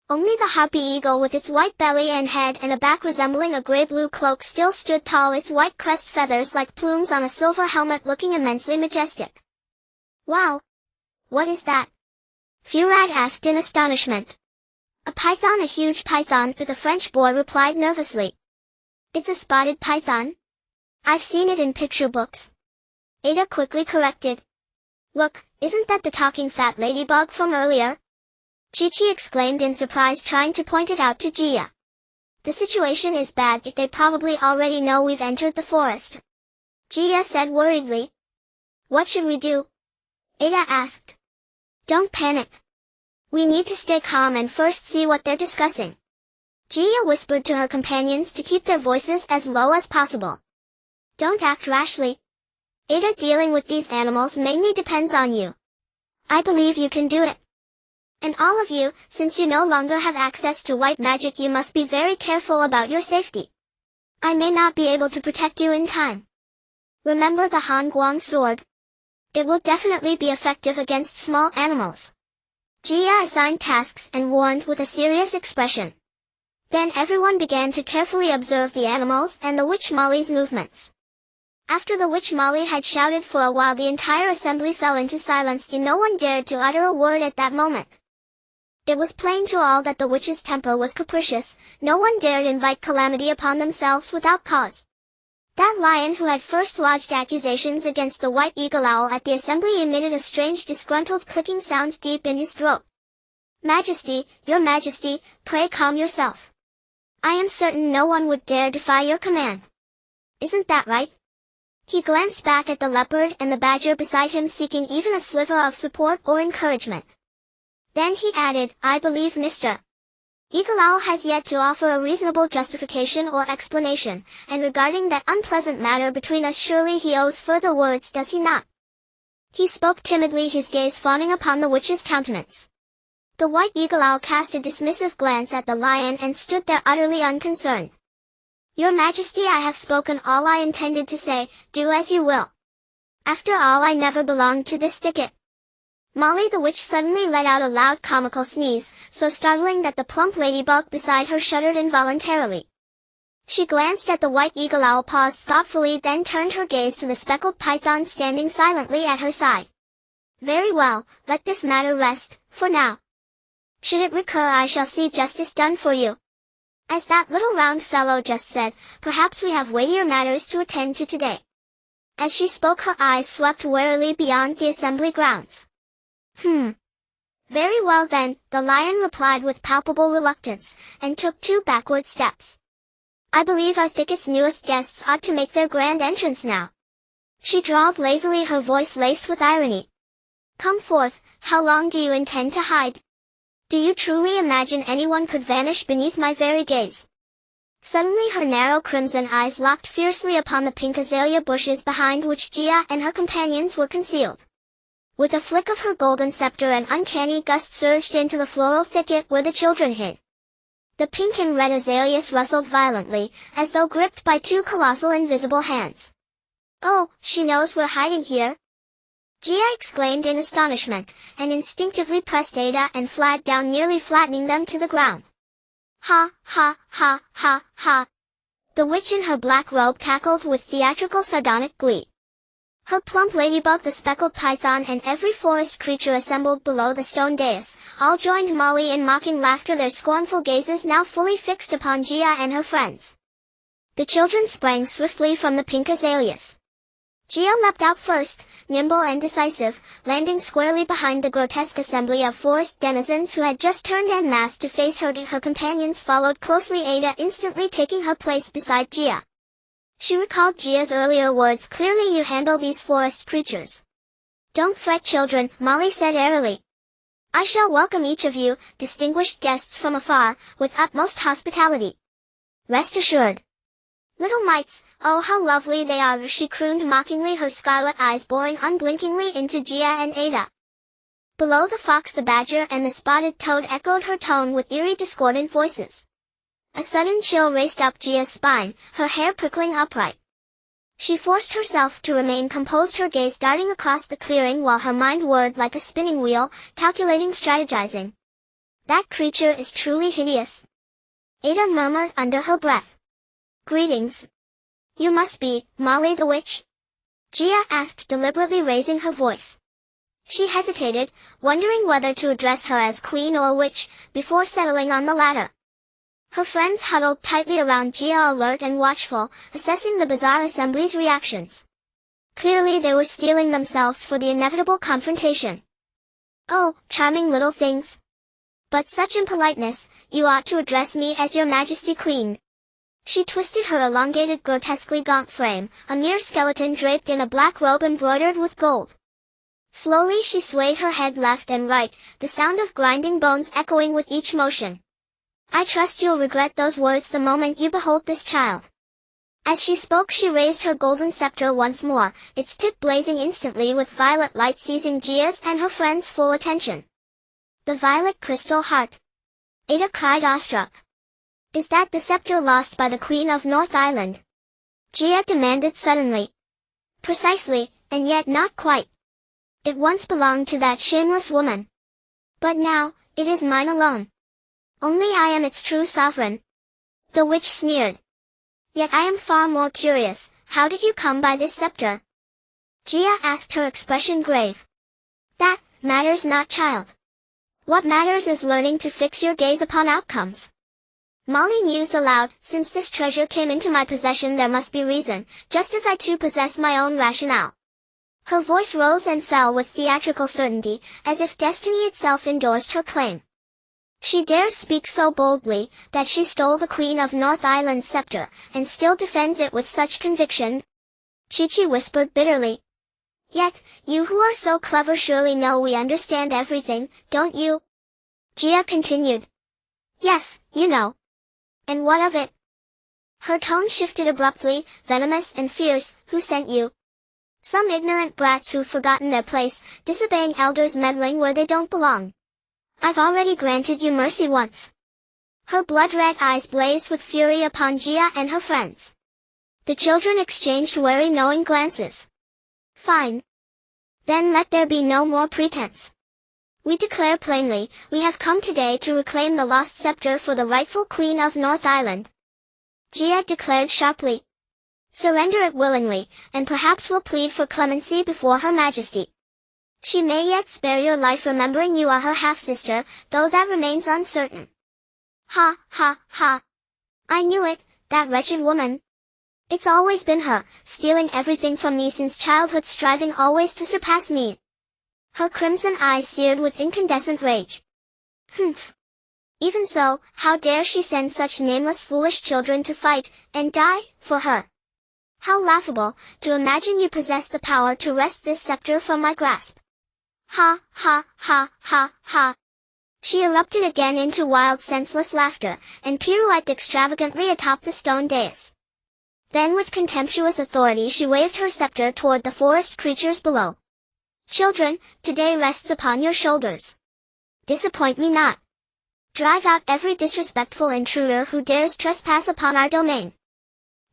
A: Only the harpy eagle, with its white belly and head and a back resembling a gray-blue cloak, still stood tall, its white crest feathers like plumes on a silver helmet, looking immensely majestic. Wow! What is that? Fiorad asked in astonishment. A python, a huge python, the French boy replied nervously. It's a spotted python. I've seen it in picture books. Ada quickly corrected. Look, isn't that the talking fat ladybug from earlier? Chichi exclaimed in surprise, trying to point it out to Gia. The situation is bad. They probably already know we've entered the forest. Gia said worriedly. What should we do? Ada asked. Don't panic. We need to stay calm and first see what they're discussing. Gia whispered to her companions to keep their voices as low as possible. Don't act rashly. Ada, dealing with these animals mainly depends on you. I believe you can do it. And all of you, since you no longer have access to white magic, you must be very careful about your safety. I may not be able to protect you in time. Remember the Han Guang sword. It will definitely be effective against small animals. Gia assigned tasks and warned with a serious expression. Then everyone began to carefully observe the animals and the witch Molly's movements. After the witch Molly had shouted for a while, the entire assembly fell into silence, and no one dared to utter a word at that moment. It was plain to all that the witch's temper was capricious. No one dared invite calamity upon themselves without cause. That lion who had first lodged accusations against the white eagle owl at the assembly emitted a strange disgruntled clicking sound deep in his throat. Majesty, your majesty, pray calm yourself. I am certain no one would dare defy your command. Isn't that right? He glanced back at the leopard and the badger beside him, seeking even a sliver of support or encouragement. Then he added, I believe Mr. Eagle Owl has yet to offer a reasonable justification or explanation, and regarding that unpleasant matter between us, surely he owes further words, does he not? He spoke timidly, his gaze fawning upon the witch's countenance. The white eagle owl cast a dismissive glance at the lion and stood there utterly unconcerned. Your Majesty, I have spoken all I intended to say, do as you will. After all, I never belonged to this thicket. Molly the witch suddenly let out a loud comical sneeze, so startling that the plump ladybug beside her shuddered involuntarily. She glanced at the white eagle owl, paused thoughtfully, then turned her gaze to the speckled python standing silently at her side. Very well, let this matter rest, for now. Should it recur, I shall see justice done for you. As that little round fellow just said, perhaps we have weightier matters to attend to today. As she spoke, her eyes swept warily beyond the assembly grounds. Very well then, the lion replied with palpable reluctance, and took 2 backward steps. I believe our thicket's newest guests ought to make their grand entrance now. She drawled lazily, her voice laced with irony. Come forth, how long do you intend to hide? Do you truly imagine anyone could vanish beneath my very gaze? Suddenly her narrow crimson eyes locked fiercely upon the pink azalea bushes behind which Gia and her companions were concealed. With a flick of her golden scepter, an uncanny gust surged into the floral thicket where the children hid. The pink and red azaleas rustled violently, as though gripped by 2 colossal invisible hands. Oh, she knows we're hiding here! Gia exclaimed in astonishment, and instinctively pressed Ada and Flag down, nearly flattening them to the ground. Ha, ha, ha, ha, ha! The witch in her black robe cackled with theatrical sardonic glee. Her plump ladybug, the speckled python, and every forest creature assembled below the stone dais, all joined Molly in mocking laughter, their scornful gazes now fully fixed upon Gia and her friends. The children sprang swiftly from the pink azaleas. Gia leapt out first, nimble and decisive, landing squarely behind the grotesque assembly of forest denizens who had just turned en masse to face her. Her companions followed closely, Ada instantly taking her place beside Gia. She recalled Gia's earlier words. Clearly you handle these forest creatures. Don't fret, children, Molly said airily. I shall welcome each of you, distinguished guests from afar, with utmost hospitality. Rest assured. Little mites, oh how lovely they are, she crooned mockingly, her scarlet eyes boring unblinkingly into Gia and Ada. Below, the fox, the badger, and the spotted toad echoed her tone with eerie discordant voices. A sudden chill raced up Gia's spine, her hair prickling upright. She forced herself to remain composed, her gaze darting across the clearing while her mind whirred like a spinning wheel, calculating, strategizing. That creature is truly hideous, Ada murmured under her breath. Greetings. You must be Molly the witch? Gia asked, deliberately raising her voice. She hesitated, wondering whether to address her as queen or witch, before settling on the latter. Her friends huddled tightly around Gia, alert and watchful, assessing the bizarre assembly's reactions. Clearly they were steeling themselves for the inevitable confrontation. Oh, charming little things. But such impoliteness, you ought to address me as your Majesty Queen. She twisted her elongated, grotesquely gaunt frame, a mere skeleton draped in a black robe embroidered with gold. Slowly she swayed her head left and right, the sound of grinding bones echoing with each motion. I trust you'll regret those words the moment you behold this child. As she spoke, she raised her golden scepter once more, its tip blazing instantly with violet light, seizing Gia's and her friends' full attention. The violet crystal heart! Ada cried, awestruck. Is that the scepter lost by the Queen of North Island? Gia demanded suddenly. Precisely, and yet not quite. It once belonged to that shameless woman. But now, it is mine alone. Only I am its true sovereign. The witch sneered. Yet I am far more curious, how did you come by this scepter? Gia asked, her expression grave. That matters not, child. What matters is learning to fix your gaze upon outcomes. Molly mused aloud, since this treasure came into my possession there must be reason, just as I too possess my own rationale. Her voice rose and fell with theatrical certainty, as if destiny itself endorsed her claim. She dares speak so boldly, that she stole the Queen of North Island's scepter, and still defends it with such conviction. Chi-Chi whispered bitterly. Yet, you who are so clever surely know we understand everything, don't you? Gia continued. Yes, you know. And what of it? Her tone shifted abruptly, venomous and fierce. Who sent you? Some ignorant brats who've forgotten their place, disobeying elders, meddling where they don't belong. I've already granted you mercy once. Her blood-red eyes blazed with fury upon Gia and her friends. The children exchanged wary, knowing glances. Fine. Then let there be no more pretense. We declare plainly, we have come today to reclaim the lost scepter for the rightful Queen of North Island. Gia declared sharply. Surrender it willingly, and perhaps we'll plead for clemency before Her Majesty. She may yet spare your life, remembering you are her half-sister, though that remains uncertain. Ha, ha, ha. I knew it, that wretched woman. It's always been her, stealing everything from me since childhood, striving always to surpass me. Her crimson eyes seared with incandescent rage. Humph. Even so, how dare she send such nameless foolish children to fight, and die, for her? How laughable, to imagine you possess the power to wrest this scepter from my grasp. Ha, ha, ha, ha, ha. She erupted again into wild senseless laughter, and pirouetted extravagantly atop the stone dais. Then with contemptuous authority she waved her scepter toward the forest creatures below. Children, today rests upon your shoulders. Disappoint me not. Drive out every disrespectful intruder who dares trespass upon our domain.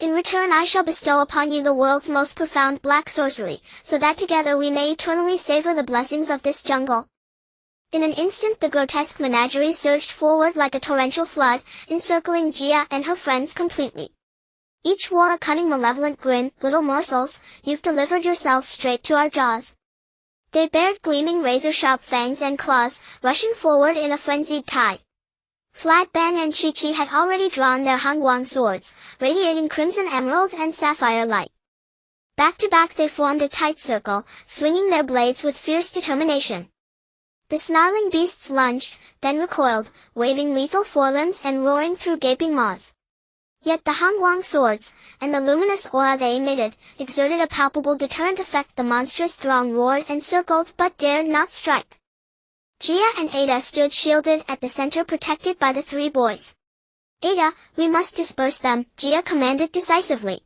A: In return I shall bestow upon you the world's most profound black sorcery, so that together we may eternally savor the blessings of this jungle. In an instant the grotesque menagerie surged forward like a torrential flood, encircling Gia and her friends completely. Each wore a cunning malevolent grin. Little morsels, you've delivered yourselves straight to our jaws. They bared gleaming razor-sharp fangs and claws, rushing forward in a frenzied tide. Flatban and Chi-Chi had already drawn their Hangguang swords, radiating crimson emerald and sapphire light. Back to back they formed a tight circle, swinging their blades with fierce determination. The snarling beasts lunged, then recoiled, waving lethal forelimbs and roaring through gaping maws. Yet the Hangguang swords, and the luminous aura they emitted, exerted a palpable deterrent effect. The monstrous throng roared and circled but dared not strike. Gia and Ada stood shielded at the center, protected by the three boys. Ada, we must disperse them, Gia commanded decisively.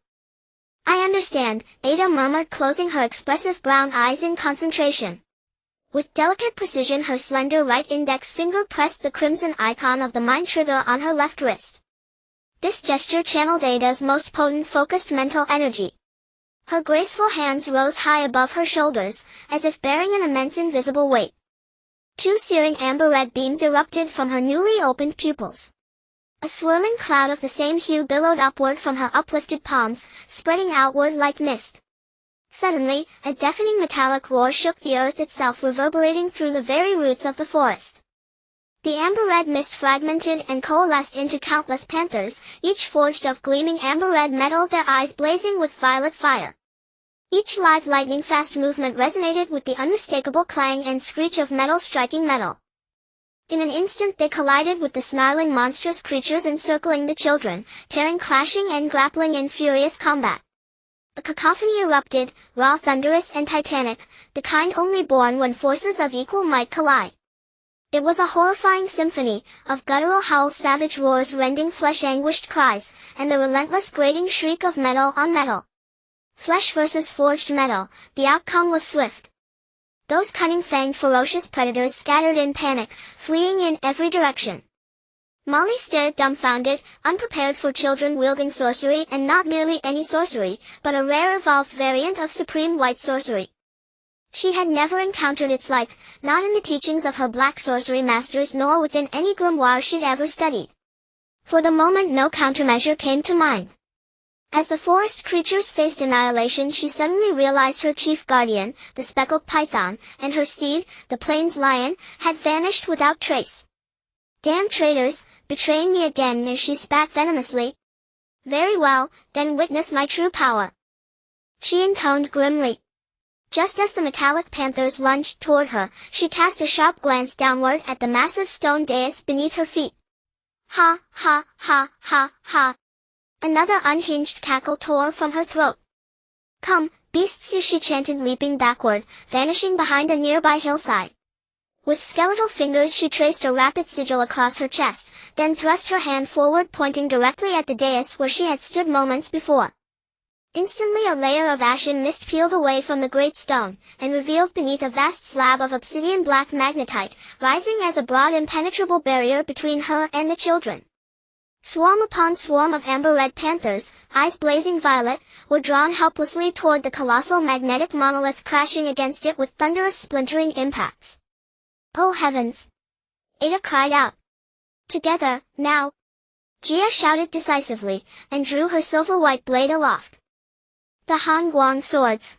A: I understand, Ada murmured, closing her expressive brown eyes in concentration. With delicate precision her slender right index finger pressed the crimson icon of the mind trigger on her left wrist. This gesture channeled Ada's most potent focused mental energy. Her graceful hands rose high above her shoulders, as if bearing an immense invisible weight. Two searing amber-red beams erupted from her newly opened pupils. A swirling cloud of the same hue billowed upward from her uplifted palms, spreading outward like mist. Suddenly, a deafening metallic roar shook the earth itself, reverberating through the very roots of the forest. The amber-red mist fragmented and coalesced into countless panthers, each forged of gleaming amber-red metal, their eyes blazing with violet fire. Each lithe lightning-fast movement resonated with the unmistakable clang and screech of metal striking metal. In an instant they collided with the snarling monstrous creatures encircling the children, tearing, clashing and grappling in furious combat. A cacophony erupted, raw, thunderous and titanic, the kind only born when forces of equal might collide. It was a horrifying symphony, of guttural howls, savage roars, rending flesh, anguished cries, and the relentless grating shriek of metal on metal. Flesh versus forged metal, the outcome was swift. Those cunning-fanged ferocious predators scattered in panic, fleeing in every direction. Molly stared dumbfounded, unprepared for children wielding sorcery, and not merely any sorcery, but a rare evolved variant of supreme white sorcery. She had never encountered its like, not in the teachings of her black sorcery masters nor within any grimoire she'd ever studied. For the moment no countermeasure came to mind. As the forest creatures faced annihilation she suddenly realized her chief guardian, the speckled python, and her steed, the plains lion, had vanished without trace. Damn traitors, betraying me again, and she spat venomously. Very well, then witness my true power, she intoned grimly. Just as the metallic panthers lunged toward her, she cast a sharp glance downward at the massive stone dais beneath her feet. Ha, ha, ha, ha, ha. Another unhinged cackle tore from her throat. Come, beasts, she chanted, leaping backward, vanishing behind a nearby hillside. With skeletal fingers she traced a rapid sigil across her chest, then thrust her hand forward, pointing directly at the dais where she had stood moments before. Instantly a layer of ashen mist peeled away from the great stone, and revealed beneath a vast slab of obsidian black magnetite, rising as a broad impenetrable barrier between her and the children. Swarm upon swarm of amber-red panthers, eyes blazing violet, were drawn helplessly toward the colossal magnetic monolith, crashing against it with thunderous splintering impacts. Oh heavens! Ada cried out. Together, now! Gia shouted decisively, and drew her silver-white blade aloft. The Hangguang swords.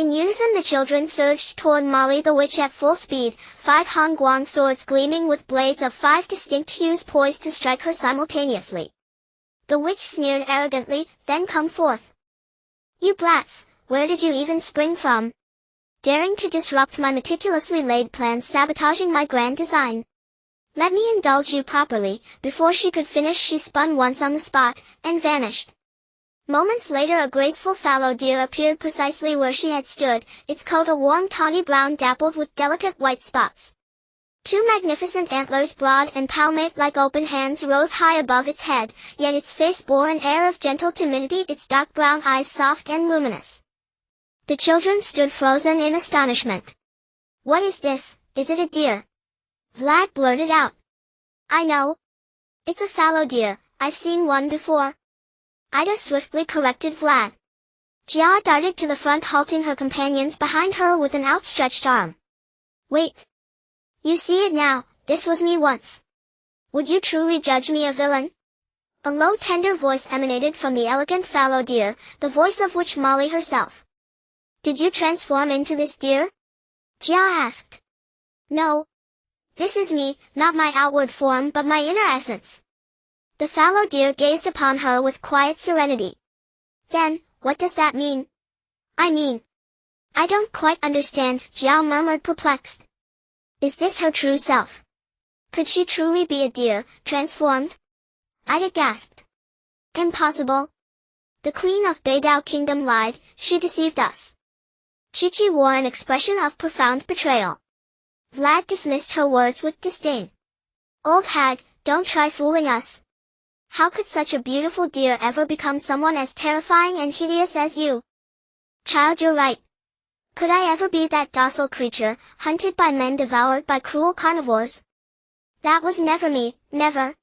A: In unison the children surged toward Molly the witch at full speed, 5 Hongguang swords gleaming with blades of 5 distinct hues poised to strike her simultaneously. The witch sneered arrogantly, "Then come forth. You brats, where did you even spring from? Daring to disrupt my meticulously laid plans, sabotaging my grand design. Let me indulge you properly." Before she could finish she spun once on the spot, and vanished. Moments later a graceful fallow deer appeared precisely where she had stood, its coat a warm tawny brown dappled with delicate white spots. 2 magnificent antlers, broad and palmate like open hands, rose high above its head, yet its face bore an air of gentle timidity, its dark brown eyes soft and luminous. The children stood frozen in astonishment. "What is this? Is it a deer?" Vlad blurted out. "I know. It's a fallow deer, I've seen one before." Ida swiftly corrected Vlad. Jia darted to the front, halting her companions behind her with an outstretched arm. "Wait. You see it now, this was me once. Would you truly judge me a villain?" A low tender voice emanated from the elegant fallow deer, the voice of which Molly herself. "Did you transform into this deer?" Jia asked. "No. This is me, not my outward form but my inner essence." The fallow deer gazed upon her with quiet serenity. "Then, what does that mean?" I don't quite understand," Jia murmured, perplexed. "Is this her true self? Could she truly be a deer, transformed?" Ida gasped. "Impossible. The queen of Beidou Kingdom lied, she deceived us." Chi-Chi wore an expression of profound betrayal. Vlad dismissed her words with disdain. "Old hag, don't try fooling us. How could such a beautiful deer ever become someone as terrifying and hideous as you?" "Child, you're right. Could I ever be that docile creature, hunted by men, devoured by cruel carnivores? That was never me, never."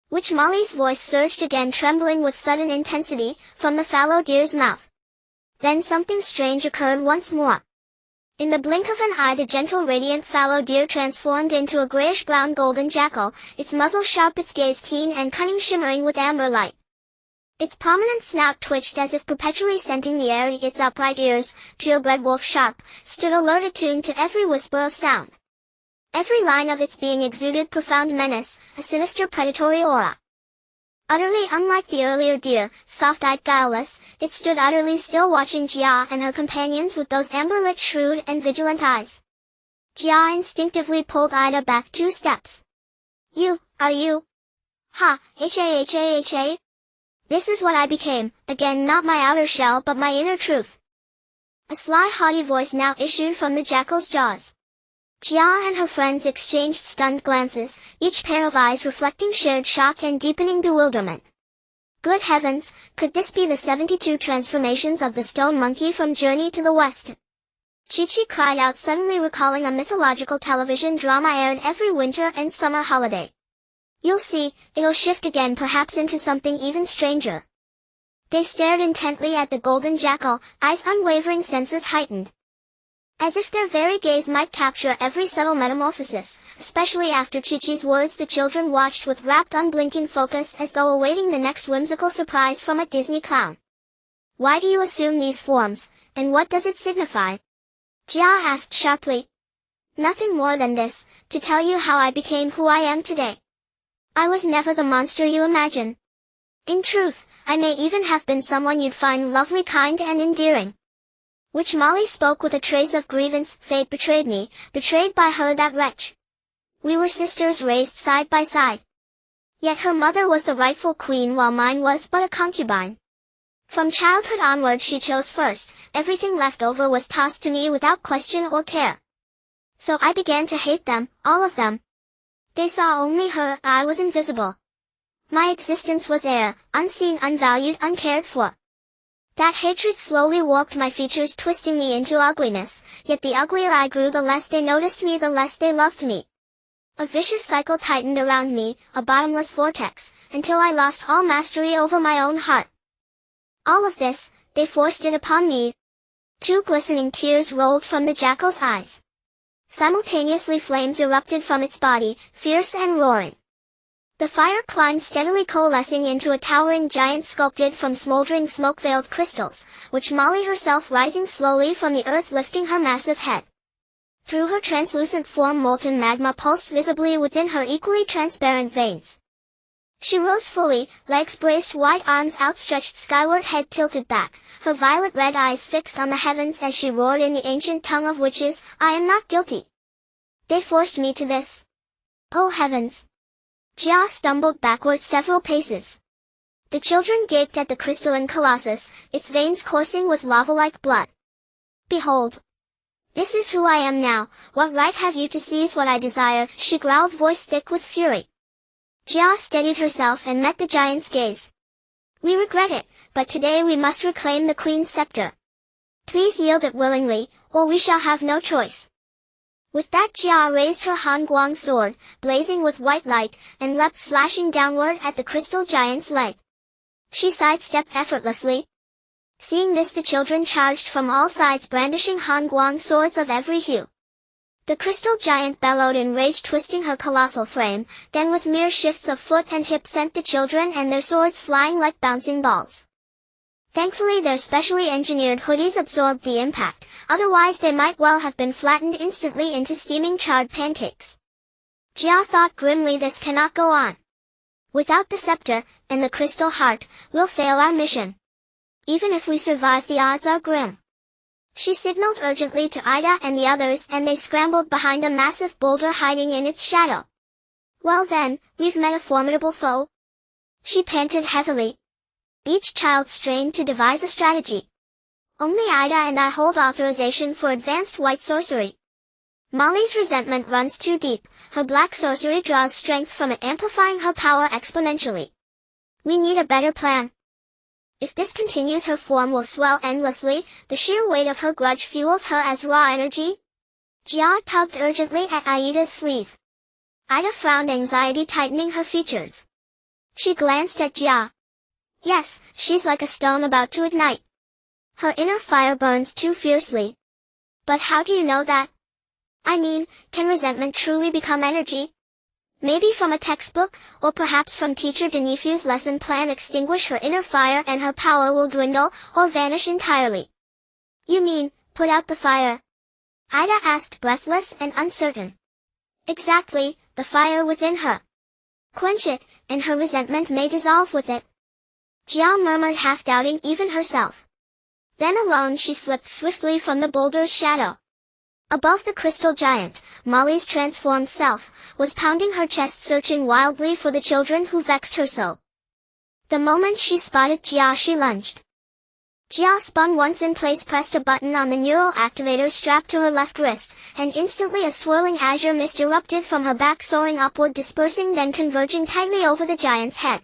A: Which Molly's voice surged again, trembling with sudden intensity, from the fallow deer's mouth. Then something strange occurred once more. In the blink of an eye the gentle radiant fallow deer transformed into a grayish-brown golden jackal, its muzzle sharp, its gaze keen and cunning, shimmering with amber light. Its prominent snout twitched as if perpetually scenting the air, its upright ears, purebred wolf sharp, stood alert, attuned to every whisper of sound. Every line of its being exuded profound menace, a sinister predatory aura. Utterly unlike the earlier deer, soft-eyed, guileless, it stood utterly still, watching Jia and her companions with those amber-lit, shrewd and vigilant eyes. Jia instinctively pulled Ida back 2 steps. Are you? Ha, ha. This is what I became, again, not my outer shell but my inner truth." A sly, haughty voice now issued from the jackal's jaws. Jia and her friends exchanged stunned glances, each pair of eyes reflecting shared shock and deepening bewilderment. Good heavens, could this be the 72 transformations of the stone monkey from Journey to the West? Chi-Chi cried out, suddenly recalling a mythological television drama aired every winter and summer holiday. "You'll see, it'll shift again, perhaps into something even stranger." They stared intently at the golden jackal, eyes unwavering, senses heightened. As if their very gaze might capture every subtle metamorphosis, especially after Chi-Chi's words, the children watched with rapt, unblinking focus as though awaiting the next whimsical surprise from a Disney clown. "Why do you assume these forms, and what does it signify?" Jia asked sharply. "Nothing more than this, to tell you how I became who I am today. I was never the monster you imagine. In truth, I may even have been someone you'd find lovely, kind and endearing." Which Molly spoke with a trace of grievance. "Fate betrayed me, betrayed by her, that wretch. We were sisters raised side by side. Yet her mother was the rightful queen while mine was but a concubine. From childhood onward she chose first, everything left over was tossed to me without question or care. So I began to hate them, all of them. They saw only her, I was invisible. My existence was air, unseen, unvalued, uncared for. That hatred slowly warped my features, twisting me into ugliness, yet the uglier I grew, the less they noticed me, the less they loved me. A vicious cycle tightened around me, a bottomless vortex, until I lost all mastery over my own heart. All of this, they forced it upon me." 2 glistening tears rolled from the jackal's eyes. Simultaneously flames erupted from its body, fierce and roaring. The fire climbed steadily, coalescing into a towering giant sculpted from smoldering smoke-veiled crystals, which Molly herself rising slowly from the earth, lifting her massive head. Through her translucent form molten magma pulsed visibly within her equally transparent veins. She rose fully, legs braced wide, arms outstretched skyward, head tilted back, her violet-red eyes fixed on the heavens as she roared in the ancient tongue of witches, "I am not guilty. They forced me to this. Oh heavens!" Jia stumbled backward several paces. The children gaped at the crystalline colossus, its veins coursing with lava-like blood. "Behold! This is who I am now. What right have you to seize what I desire?" she growled, voice thick with fury. Jia steadied herself and met the giant's gaze. "We regret it, but today we must reclaim the queen's scepter. Please yield it willingly, or we shall have no choice." With that, Jia raised her Han-Guang sword, blazing with white light, and leapt slashing downward at the crystal giant's leg. She sidestepped effortlessly. Seeing this, the children charged from all sides, brandishing Han-Guang swords of every hue. The crystal giant bellowed in rage, twisting her colossal frame, then with mere shifts of foot and hip sent the children and their swords flying like bouncing balls. Thankfully, their specially engineered hoodies absorbed the impact, otherwise they might well have been flattened instantly into steaming charred pancakes. Jia thought grimly, this cannot go on. Without the scepter, and the crystal heart, we'll fail our mission. Even if we survive, the odds are grim. She signaled urgently to Ida and the others, and they scrambled behind a massive boulder hiding in its shadow. "Well then, we've met a formidable foe," she panted heavily. Each child strained to devise a strategy. "Only Ida and I hold authorization for advanced white sorcery. Molly's resentment runs too deep. Her black sorcery draws strength from it, amplifying her power exponentially. We need a better plan. If this continues, her form will swell endlessly. The sheer weight of her grudge fuels her as raw energy." Jia tugged urgently at Aida's sleeve. Ida frowned, anxiety tightening her features. She glanced at Jia. "Yes, she's like a stone about to ignite. Her inner fire burns too fiercely." "But how do you know that? I mean, can resentment truly become energy? Maybe from a textbook, or perhaps from Teacher Denifew's lesson plan. Extinguish her inner fire and her power will dwindle, or vanish entirely." "You mean, put out the fire?" Ida asked, breathless and uncertain. "Exactly, the fire within her. Quench it, and her resentment may dissolve with it." Jia murmured, half doubting even herself. Then alone she slipped swiftly from the boulder's shadow. Above the crystal giant, Molly's transformed self was pounding her chest, searching wildly for the children who vexed her so. The moment she spotted Jia, she lunged. Jia spun once in place, pressed a button on the neural activator strapped to her left wrist, and instantly a swirling azure mist erupted from her back, soaring upward, dispersing, then converging tightly over the giant's head.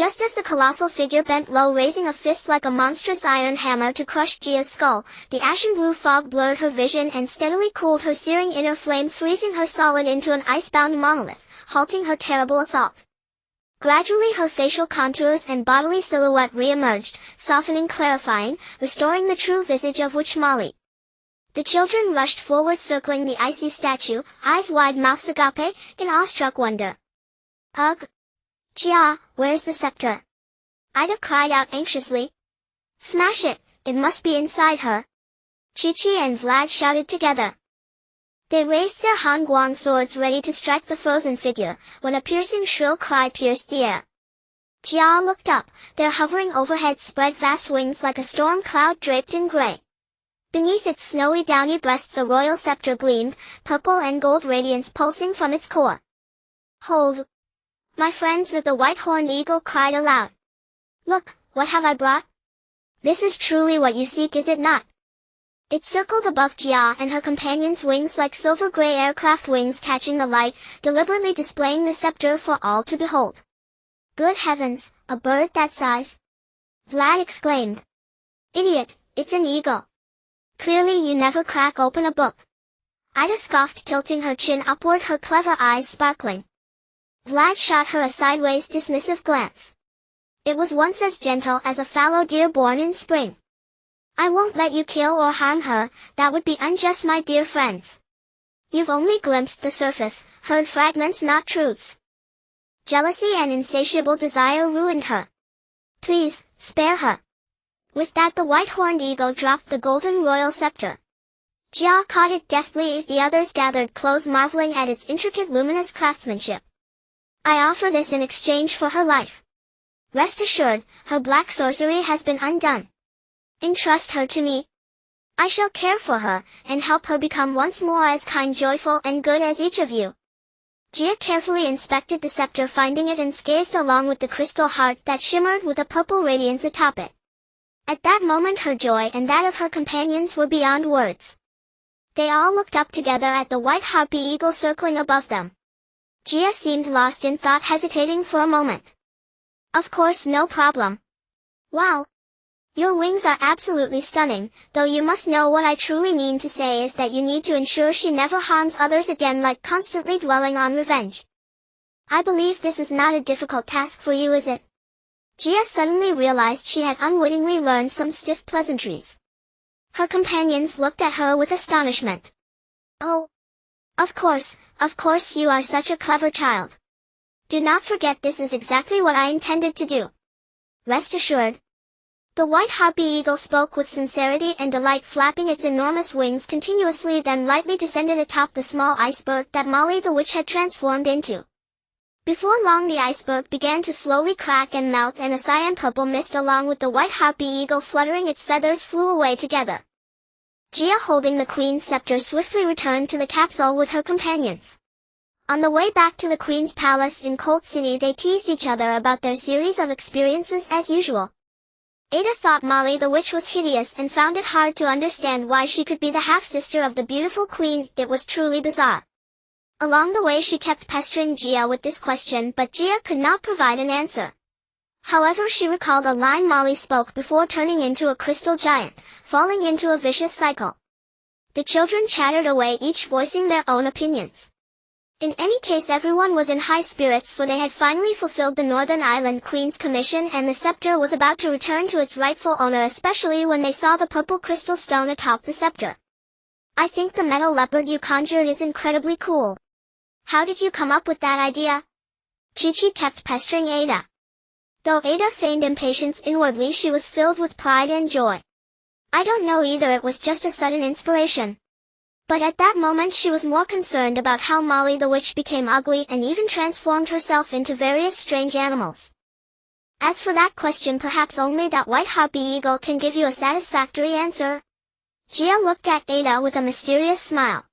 A: Just as the colossal figure bent low, raising a fist like a monstrous iron hammer to crush Jia's skull, the ashen blue fog blurred her vision and steadily cooled her searing inner flame, freezing her solid into an icebound monolith, halting her terrible assault. Gradually her facial contours and bodily silhouette re-emerged, softening, clarifying, restoring the true visage of Witch Molly. The children rushed forward, circling the icy statue, eyes wide, mouths agape, in awestruck wonder. "Ugh! Jia, where's the scepter?" Ida cried out anxiously. "Smash it, it must be inside her." Chi-Chi and Vlad shouted together. They raised their Han-Guang swords ready to strike the frozen figure, when a piercing shrill cry pierced the air. Jia looked up, there hovering overhead spread vast wings like a storm cloud draped in gray. Beneath its snowy downy breast the royal scepter gleamed, purple and gold radiance pulsing from its core. "Hold! My friends," the white-horned eagle cried aloud. "Look, what have I brought? This is truly what you seek, is it not?" It circled above Jia and her companions' wings like silver-gray aircraft wings, catching the light, deliberately displaying the scepter for all to behold. "Good heavens, a bird that size!" Vlad exclaimed. "Idiot, it's an eagle. Clearly you never crack open a book." Ida scoffed, tilting her chin upward, her clever eyes sparkling. Vlad shot her a sideways dismissive glance. It was once as gentle as a fallow deer born in spring. "I won't let you kill or harm her, that would be unjust, my dear friends. You've only glimpsed the surface, heard fragments, not truths." Jealousy and insatiable desire ruined her. Please, spare her. With that the white-horned eagle dropped the golden royal scepter. Jia caught it deftly. The others gathered close, marveling at its intricate luminous craftsmanship. I offer this in exchange for her life. Rest assured, her black sorcery has been undone. Entrust her to me. I shall care for her, and help her become once more as kind, joyful, and good as each of you. Jia carefully inspected the scepter, finding it unscathed along with the crystal heart that shimmered with a purple radiance atop it. At that moment her joy and that of her companions were beyond words. They all looked up together at the white harpy eagle circling above them. Jia seemed lost in thought, hesitating for a moment. Of course, no problem. Wow! Your wings are absolutely stunning, though you must know what I truly mean to say is that you need to ensure she never harms others again, like constantly dwelling on revenge. I believe this is not a difficult task for you, is it? Jia suddenly realized she had unwittingly learned some stiff pleasantries. Her companions looked at her with astonishment. Oh! Of course you are such a clever child. Do not forget this is exactly what I intended to do. Rest assured. The white harpy eagle spoke with sincerity and delight, flapping its enormous wings continuously, then lightly descended atop the small iceberg that Molly the witch had transformed into. Before long the iceberg began to slowly crack and melt, and a cyan purple mist along with the white harpy eagle fluttering its feathers flew away together. Jia, holding the queen's scepter, swiftly returned to the capsule with her companions. On the way back to the queen's palace in Colt City, they teased each other about their series of experiences as usual. Ada thought Molly the witch was hideous and found it hard to understand why she could be the half-sister of the beautiful queen. It was truly bizarre. Along the way she kept pestering Jia with this question, but Jia could not provide an answer. However, she recalled a line Molly spoke before turning into a crystal giant, falling into a vicious cycle. The children chattered away, each voicing their own opinions. In any case, everyone was in high spirits, for they had finally fulfilled the Northern Island Queen's commission and the scepter was about to return to its rightful owner, especially when they saw the purple crystal stone atop the scepter. I think the metal leopard you conjured is incredibly cool. How did you come up with that idea? Chi-Chi kept pestering Ada. Though Ada feigned impatience, inwardly she was filled with pride and joy. I don't know either, it was just a sudden inspiration. But at that moment she was more concerned about how Molly the witch became ugly and even transformed herself into various strange animals. As for that question, perhaps only that white harpy eagle can give you a satisfactory answer. Jia looked at Ada with a mysterious smile.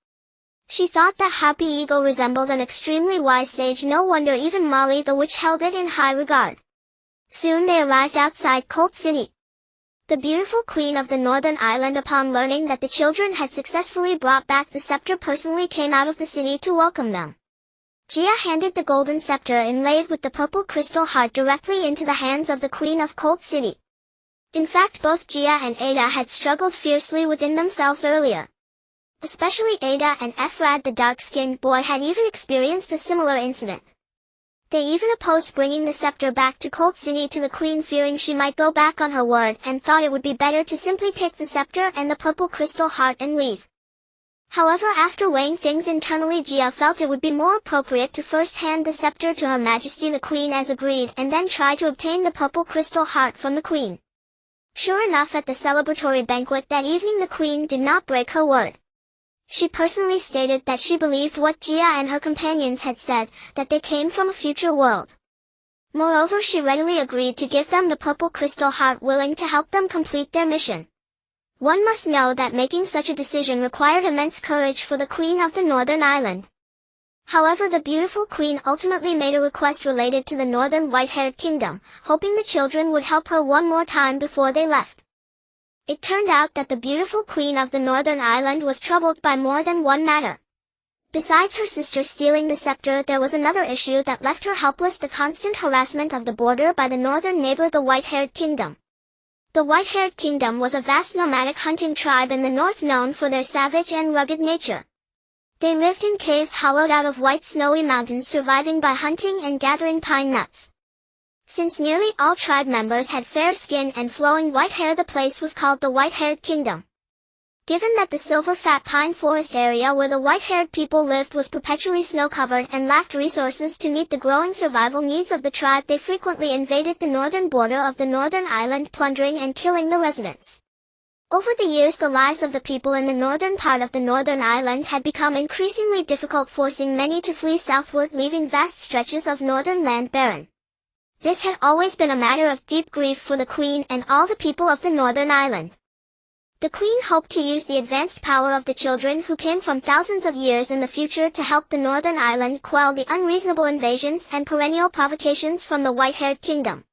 A: She thought that harpy eagle resembled an extremely wise sage. No wonder even Molly the witch held it in high regard. Soon they arrived outside Colt City. The beautiful queen of the Northern Island, upon learning that the children had successfully brought back the scepter, personally came out of the city to welcome them. Jia handed the golden scepter inlaid with the purple crystal heart directly into the hands of the queen of Colt City. In fact, both Jia and Ada had struggled fiercely within themselves earlier. Especially Ada, and Efrad, the dark-skinned boy, had even experienced a similar incident. They even opposed bringing the scepter back to Colt City to the queen, fearing she might go back on her word, and thought it would be better to simply take the scepter and the purple crystal heart and leave. However, after weighing things internally, Jia felt it would be more appropriate to first hand the scepter to Her Majesty the Queen as agreed, and then try to obtain the purple crystal heart from the queen. Sure enough, at the celebratory banquet that evening the queen did not break her word. She personally stated that she believed what Jia and her companions had said, that they came from a future world. Moreover, she readily agreed to give them the purple crystal heart, willing to help them complete their mission. One must know that making such a decision required immense courage for the queen of the Northern Island. However, the beautiful queen ultimately made a request related to the Northern White-Haired Kingdom, hoping the children would help her one more time before they left. It turned out that the beautiful queen of the Northern Island was troubled by more than one matter. Besides her sister stealing the scepter, there was another issue that left her helpless: the constant harassment of the border by the northern neighbor, the White-Haired Kingdom. The White-Haired Kingdom was a vast nomadic hunting tribe in the north, known for their savage and rugged nature. They lived in caves hollowed out of white snowy mountains, surviving by hunting and gathering pine nuts. Since nearly all tribe members had fair skin and flowing white hair, the place was called the White-Haired Kingdom. Given that the silver fat pine forest area where the white-haired people lived was perpetually snow-covered and lacked resources to meet the growing survival needs of the tribe, they frequently invaded the northern border of the northern island, plundering and killing the residents. Over the years, the lives of the people in the northern part of the northern island had become increasingly difficult, forcing many to flee southward, leaving vast stretches of northern land barren. This had always been a matter of deep grief for the queen and all the people of the northern island. The queen hoped to use the advanced power of the children who came from thousands of years in the future to help the northern island quell the unreasonable invasions and perennial provocations from the white-haired kingdom.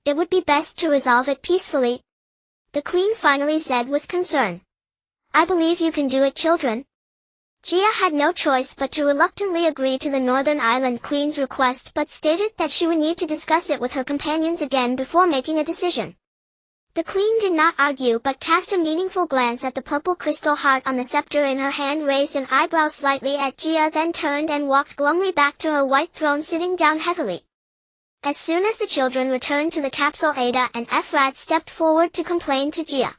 A: It would be best to resolve it peacefully, the queen finally said with concern. I believe you can do it, children. Gia had no choice but to reluctantly agree to the Northern Island Queen's request, but stated that she would need to discuss it with her companions again before making a decision. The queen did not argue but cast a meaningful glance at the purple crystal heart on the scepter in her hand, raised an eyebrow slightly at Gia, then turned and walked glumly back to her white throne, sitting down heavily. As soon as the children returned to the capsule, Ada and Efrat stepped forward to complain to Gia.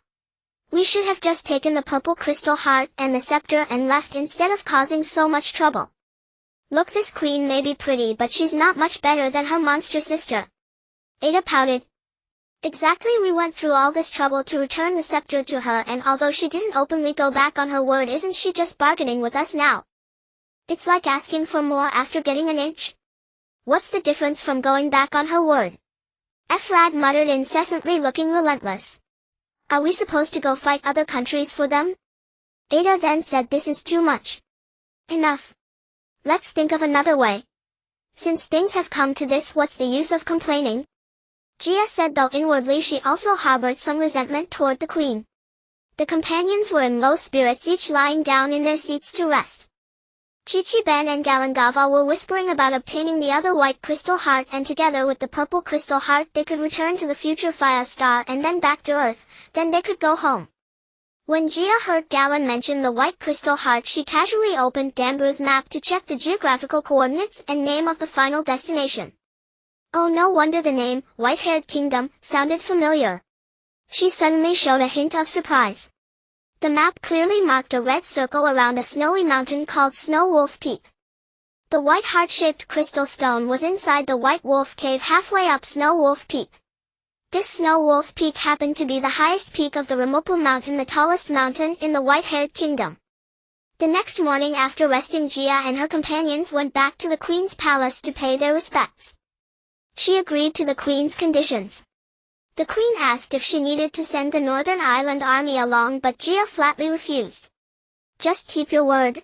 A: We should have just taken the purple crystal heart and the scepter and left instead of causing so much trouble. Look, this queen may be pretty, but she's not much better than her monster sister. Ada pouted. Exactly, we went through all this trouble to return the scepter to her, and although she didn't openly go back on her word, isn't she just bargaining with us now? It's like asking for more after getting an inch. What's the difference from going back on her word? Efrat muttered incessantly, looking relentless. Are we supposed to go fight other countries for them? Ada then said, this is too much. Enough. Let's think of another way. Since things have come to this, what's the use of complaining? Gia said, though inwardly she also harbored some resentment toward the queen. The companions were in low spirits, each lying down in their seats to rest. Chichi-Ben and Galangava were whispering about obtaining the other white crystal heart, and together with the purple crystal heart they could return to the future Fire Star and then back to Earth, then they could go home. When Gia heard Galan mention the white crystal heart, she casually opened Dambu's map to check the geographical coordinates and name of the final destination. Oh, no wonder the name, White-Haired Kingdom, sounded familiar. She suddenly showed a hint of surprise. The map clearly marked a red circle around a snowy mountain called Snow Wolf Peak. The white heart-shaped crystal stone was inside the White Wolf Cave halfway up Snow Wolf Peak. This Snow Wolf Peak happened to be the highest peak of the Ramopu Mountain, the tallest mountain in the White-Haired Kingdom. The next morning, after resting, Gia and her companions went back to the Queen's palace to pay their respects. She agreed to the Queen's conditions. The Queen asked if she needed to send the Northern Island Army along, but Gia flatly refused. Just keep your word.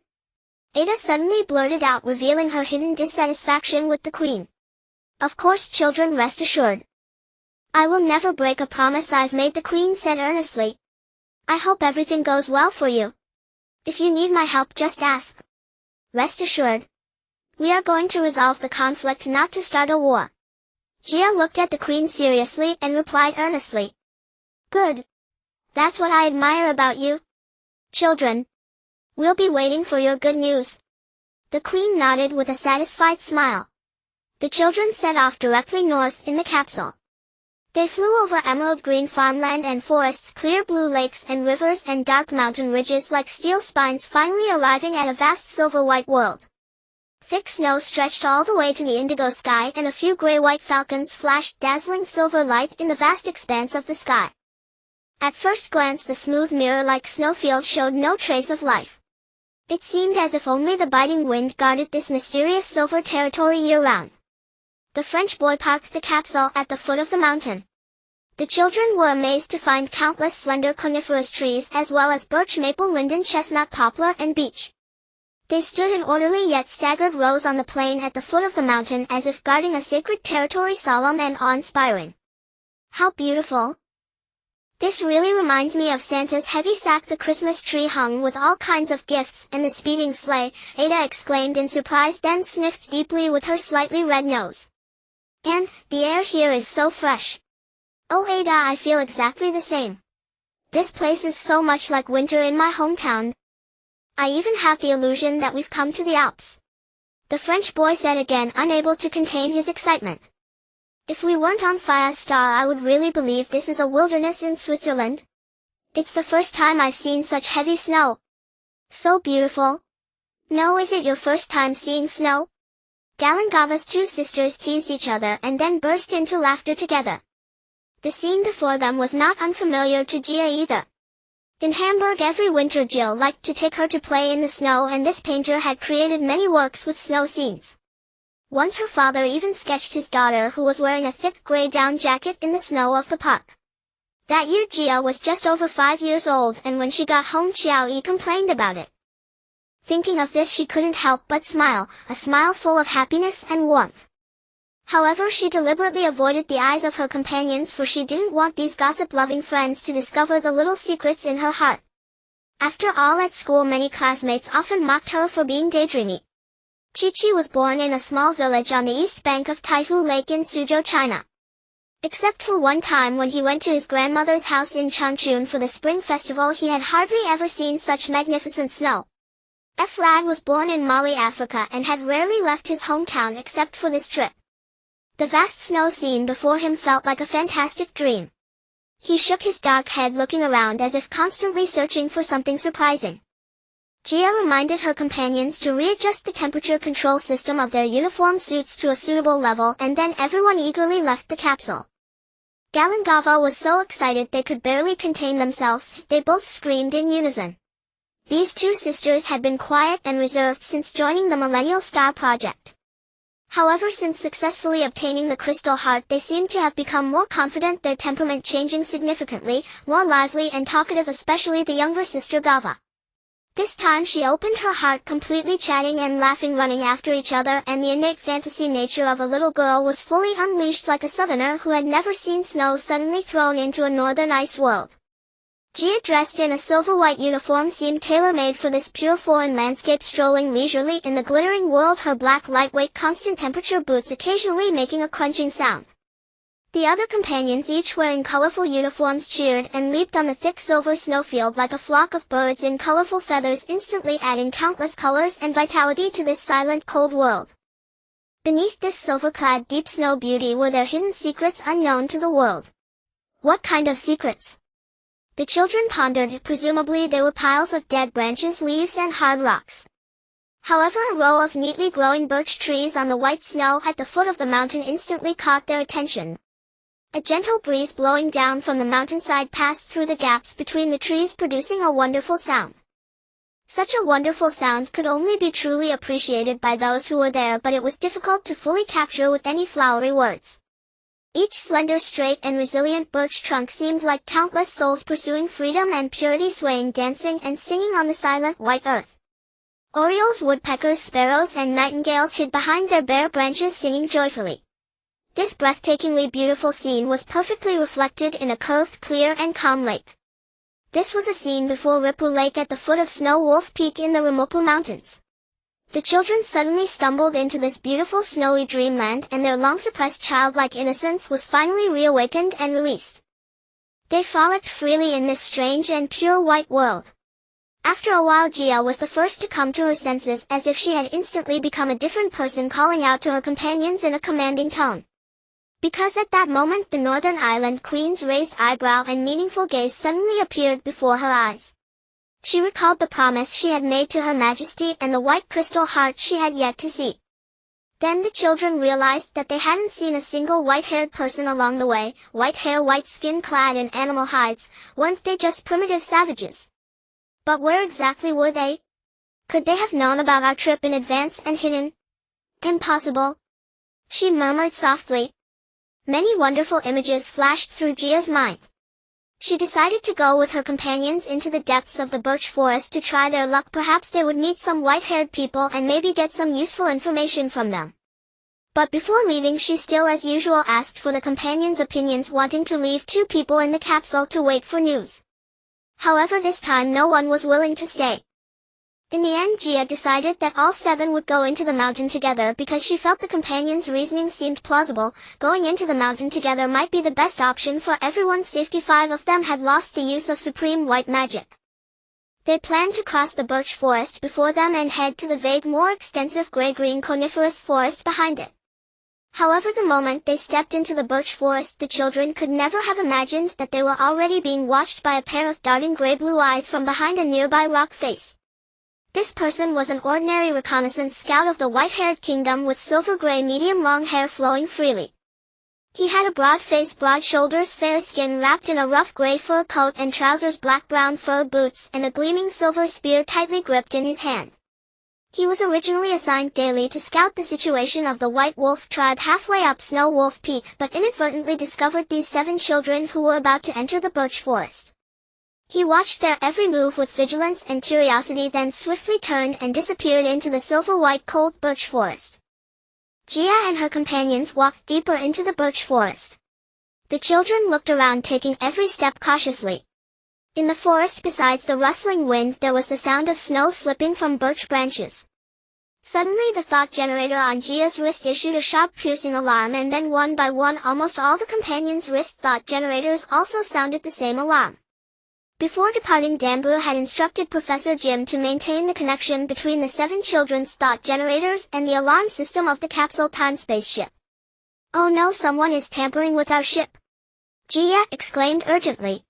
A: Ada suddenly blurted out, revealing her hidden dissatisfaction with the Queen. Of course, children, rest assured. I will never break a promise I've made, the Queen said earnestly. I hope everything goes well for you. If you need my help, just ask. Rest assured. We are going to resolve the conflict, not to start a war. Gia looked at the Queen seriously and replied earnestly. Good. That's what I admire about you. Children. We'll be waiting for your good news. The Queen nodded with a satisfied smile. The children set off directly north in the capsule. They flew over emerald green farmland and forests, clear blue lakes and rivers, and dark mountain ridges like steel spines, finally arriving at a vast silver-white world. Thick snow stretched all the way to the indigo sky, and a few gray-white falcons flashed dazzling silver light in the vast expanse of the sky. At first glance, the smooth mirror-like snowfield showed no trace of life. It seemed as if only the biting wind guarded this mysterious silver territory year-round. The French boy parked the capsule at the foot of the mountain. The children were amazed to find countless slender coniferous trees, as well as birch, maple, linden, chestnut, poplar, and beech. They stood in orderly yet staggered rows on the plain at the foot of the mountain, as if guarding a sacred territory, solemn and awe-inspiring. How beautiful! This really reminds me of Santa's heavy sack, the Christmas tree hung with all kinds of gifts, and the speeding sleigh, Ada exclaimed in surprise, then sniffed deeply with her slightly red nose. And, the air here is so fresh. Oh Ada, I feel exactly the same. This place is so much like winter in my hometown. I even have the illusion that we've come to the Alps. The French boy said again, unable to contain his excitement. If we weren't on Fire Star, I would really believe this is a wilderness in Switzerland. It's the first time I've seen such heavy snow. So beautiful. No, is it your first time seeing snow? Galengava's two sisters teased each other and then burst into laughter together. The scene before them was not unfamiliar to Gia either. In Hamburg every winter Jill liked to take her to play in the snow, and this painter had created many works with snow scenes. Once her father even sketched his daughter, who was wearing a thick gray down jacket, in the snow of the park. That year Gia was just over 5 years old, and when she got home Xiao Yi complained about it. Thinking of this she couldn't help but smile, a smile full of happiness and warmth. However, she deliberately avoided the eyes of her companions, for she didn't want these gossip-loving friends to discover the little secrets in her heart. After all, at school many classmates often mocked her for being daydreamy. Chi-Chi was born in a small village on the east bank of Taihu Lake in Suzhou, China. Except for one time when he went to his grandmother's house in Changchun for the spring festival, he had hardly ever seen such magnificent snow. Efrad was born in Mali, Africa, and had rarely left his hometown except for this trip. The vast snow scene before him felt like a fantastic dream. He shook his dark head, looking around as if constantly searching for something surprising. Gia reminded her companions to readjust the temperature control system of their uniform suits to a suitable level, and then everyone eagerly left the capsule. Galengava was so excited they could barely contain themselves. They both screamed in unison. These two sisters had been quiet and reserved since joining the Millennial Star Project. However, since successfully obtaining the Crystal Heart, they seemed to have become more confident, their temperament changing significantly, more lively and talkative, especially the younger sister Gava. This time she opened her heart completely, chatting and laughing, running after each other, and the innate fantasy nature of a little girl was fully unleashed, like a southerner who had never seen snow suddenly thrown into a northern ice world. Gia, dressed in a silver-white uniform, seemed tailor-made for this pure foreign landscape, strolling leisurely in the glittering world, her black lightweight constant-temperature boots occasionally making a crunching sound. The other companions, each wearing colorful uniforms, cheered and leaped on the thick silver snowfield like a flock of birds in colorful feathers, instantly adding countless colors and vitality to this silent, cold world. Beneath this silver-clad deep snow beauty were their hidden secrets unknown to the world. What kind of secrets? The children pondered. Presumably they were piles of dead branches, leaves and hard rocks. However, a row of neatly growing birch trees on the white snow at the foot of the mountain instantly caught their attention. A gentle breeze blowing down from the mountainside passed through the gaps between the trees, producing a wonderful sound. Such a wonderful sound could only be truly appreciated by those who were there, but it was difficult to fully capture with any flowery words. Each slender, straight, and resilient birch trunk seemed like countless souls pursuing freedom and purity, swaying, dancing, and singing on the silent white earth. Orioles, woodpeckers, sparrows, and nightingales hid behind their bare branches, singing joyfully. This breathtakingly beautiful scene was perfectly reflected in a curved, clear, and calm lake. This was a scene before Ripu Lake at the foot of Snow Wolf Peak in the Rimopu Mountains. The children suddenly stumbled into this beautiful snowy dreamland, and their long-suppressed childlike innocence was finally reawakened and released. They frolicked freely in this strange and pure white world. After a while Gia was the first to come to her senses, as if she had instantly become a different person, calling out to her companions in a commanding tone. Because at that moment the Northern Island Queen's raised eyebrow and meaningful gaze suddenly appeared before her eyes. She recalled the promise she had made to Her Majesty and the white crystal heart she had yet to see. Then the children realized that they hadn't seen a single white-haired person along the way. White hair, white skin, clad in animal hides. Weren't they just primitive savages? But where exactly were they? Could they have known about our trip in advance and hidden? Impossible. She murmured softly. Many wonderful images flashed through Gia's mind. She decided to go with her companions into the depths of the birch forest to try their luck. Perhaps they would meet some white-haired people and maybe get some useful information from them. But before leaving she still as usual asked for the companions' opinions, wanting to leave 2 people in the capsule to wait for news. However, this time no one was willing to stay. In the end Gia decided that all 7 would go into the mountain together because she felt the companions' reasoning seemed plausible. Going into the mountain together might be the best option for everyone's safety. 5 of them had lost the use of supreme white magic. They planned to cross the birch forest before them and head to the vague, more extensive gray-green coniferous forest behind it. However, the moment they stepped into the birch forest, the children could never have imagined that they were already being watched by a pair of darting gray-blue eyes from behind a nearby rock face. This person was an ordinary reconnaissance scout of the white-haired kingdom with silver-gray medium-long hair flowing freely. He had a broad face, broad shoulders, fair skin wrapped in a rough gray fur coat and trousers, black-brown fur boots, and a gleaming silver spear tightly gripped in his hand. He was originally assigned daily to scout the situation of the White Wolf tribe halfway up Snow Wolf Peak, but inadvertently discovered these 7 children who were about to enter the birch forest. He watched their every move with vigilance and curiosity, then swiftly turned and disappeared into the silver-white cold birch forest. Gia and her companions walked deeper into the birch forest. The children looked around, taking every step cautiously. In the forest, besides the rustling wind, there was the sound of snow slipping from birch branches. Suddenly the thought generator on Gia's wrist issued a sharp piercing alarm, and then one by one almost all the companions' wrist thought generators also sounded the same alarm. Before departing, Danbrew had instructed Professor Jim to maintain the connection between the 7 children's thought generators and the alarm system of the capsule time-space ship. "Oh no, someone is tampering with our ship!" Gia exclaimed urgently.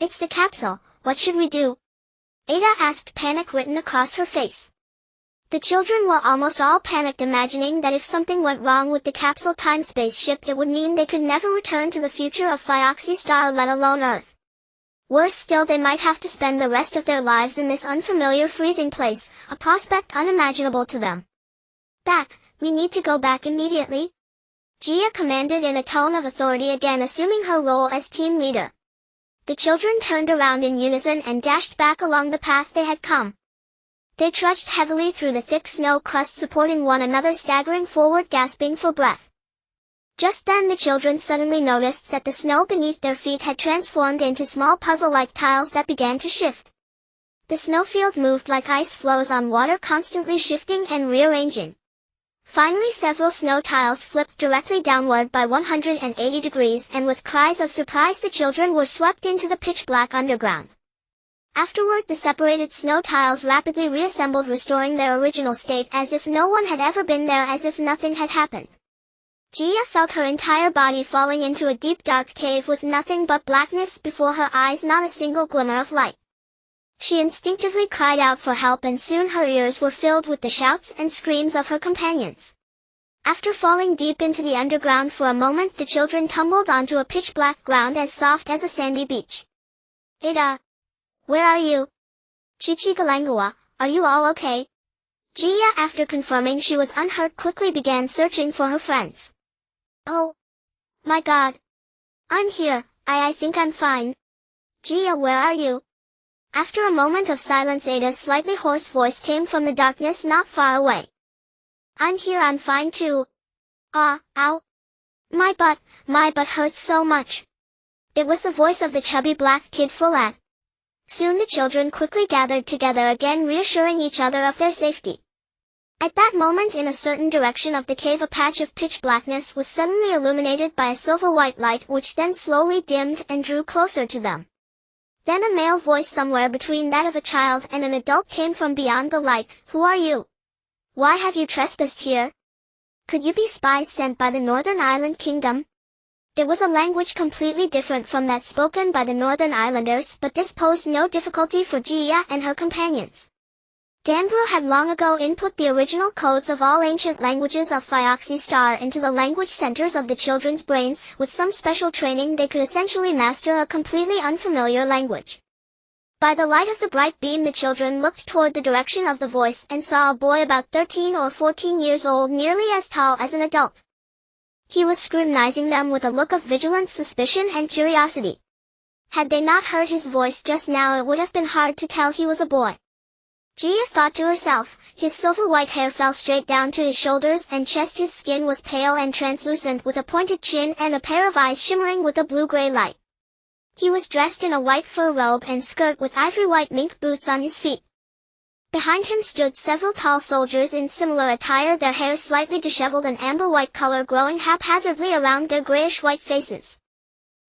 A: "It's the capsule, what should we do?" Ada asked, panic written across her face. The children were almost all panicked, imagining that if something went wrong with the capsule time-space ship, it would mean they could never return to the future of Fioxy Star, let alone Earth. Worse still, they might have to spend the rest of their lives in this unfamiliar freezing place, a prospect unimaginable to them. "Back, we need to go back immediately," Gia commanded in a tone of authority, again assuming her role as team leader. The children turned around in unison and dashed back along the path they had come. They trudged heavily through the thick snow crust, supporting one another, staggering forward, gasping for breath. Just then the children suddenly noticed that the snow beneath their feet had transformed into small puzzle-like tiles that began to shift. The snowfield moved like ice floes on water, constantly shifting and rearranging. Finally, several snow tiles flipped directly downward by 180 degrees, and with cries of surprise the children were swept into the pitch-black underground. Afterward, the separated snow tiles rapidly reassembled, restoring their original state, as if no one had ever been there, as if nothing had happened. Gia felt her entire body falling into a deep dark cave with nothing but blackness before her eyes, not a single glimmer of light. She instinctively cried out for help, and soon her ears were filled with the shouts and screams of her companions. After falling deep into the underground for a moment, the children tumbled onto a pitch-black ground as soft as a sandy beach. "Ada, where are you? Chichigalangawa, are you all okay?" Gia, after confirming she was unhurt, quickly began searching for her friends. "Oh my God. I'm here, I think I'm fine. Gia, where are you?" After a moment of silence, Ada's slightly hoarse voice came from the darkness not far away. "I'm here, I'm fine too. Ow. My butt hurts so much." It was the voice of the chubby black kid Fulat. Soon the children quickly gathered together again, reassuring each other of their safety. At that moment, in a certain direction of the cave, a patch of pitch blackness was suddenly illuminated by a silver-white light, which then slowly dimmed and drew closer to them. Then a male voice, somewhere between that of a child and an adult, came from beyond the light. "Who are you? Why have you trespassed here? Could you be spies sent by the Northern Island Kingdom?" It was a language completely different from that spoken by the Northern Islanders, but this posed no difficulty for Gia and her companions. Danbrew had long ago input the original codes of all ancient languages of Fioxy Star into the language centers of the children's brains. With some special training, they could essentially master a completely unfamiliar language. By the light of the bright beam, the children looked toward the direction of the voice and saw a boy about 13 or 14 years old, nearly as tall as an adult. He was scrutinizing them with a look of vigilance, suspicion, and curiosity. Had they not heard his voice just now, it would have been hard to tell he was a boy. Gia thought to herself. His silver-white hair fell straight down to his shoulders and chest. His skin was pale and translucent, with a pointed chin and a pair of eyes shimmering with a blue-gray light. He was dressed in a white fur robe and skirt with ivory-white mink boots on his feet. Behind him stood several tall soldiers in similar attire, their hair slightly disheveled, an amber-white color growing haphazardly around their grayish-white faces.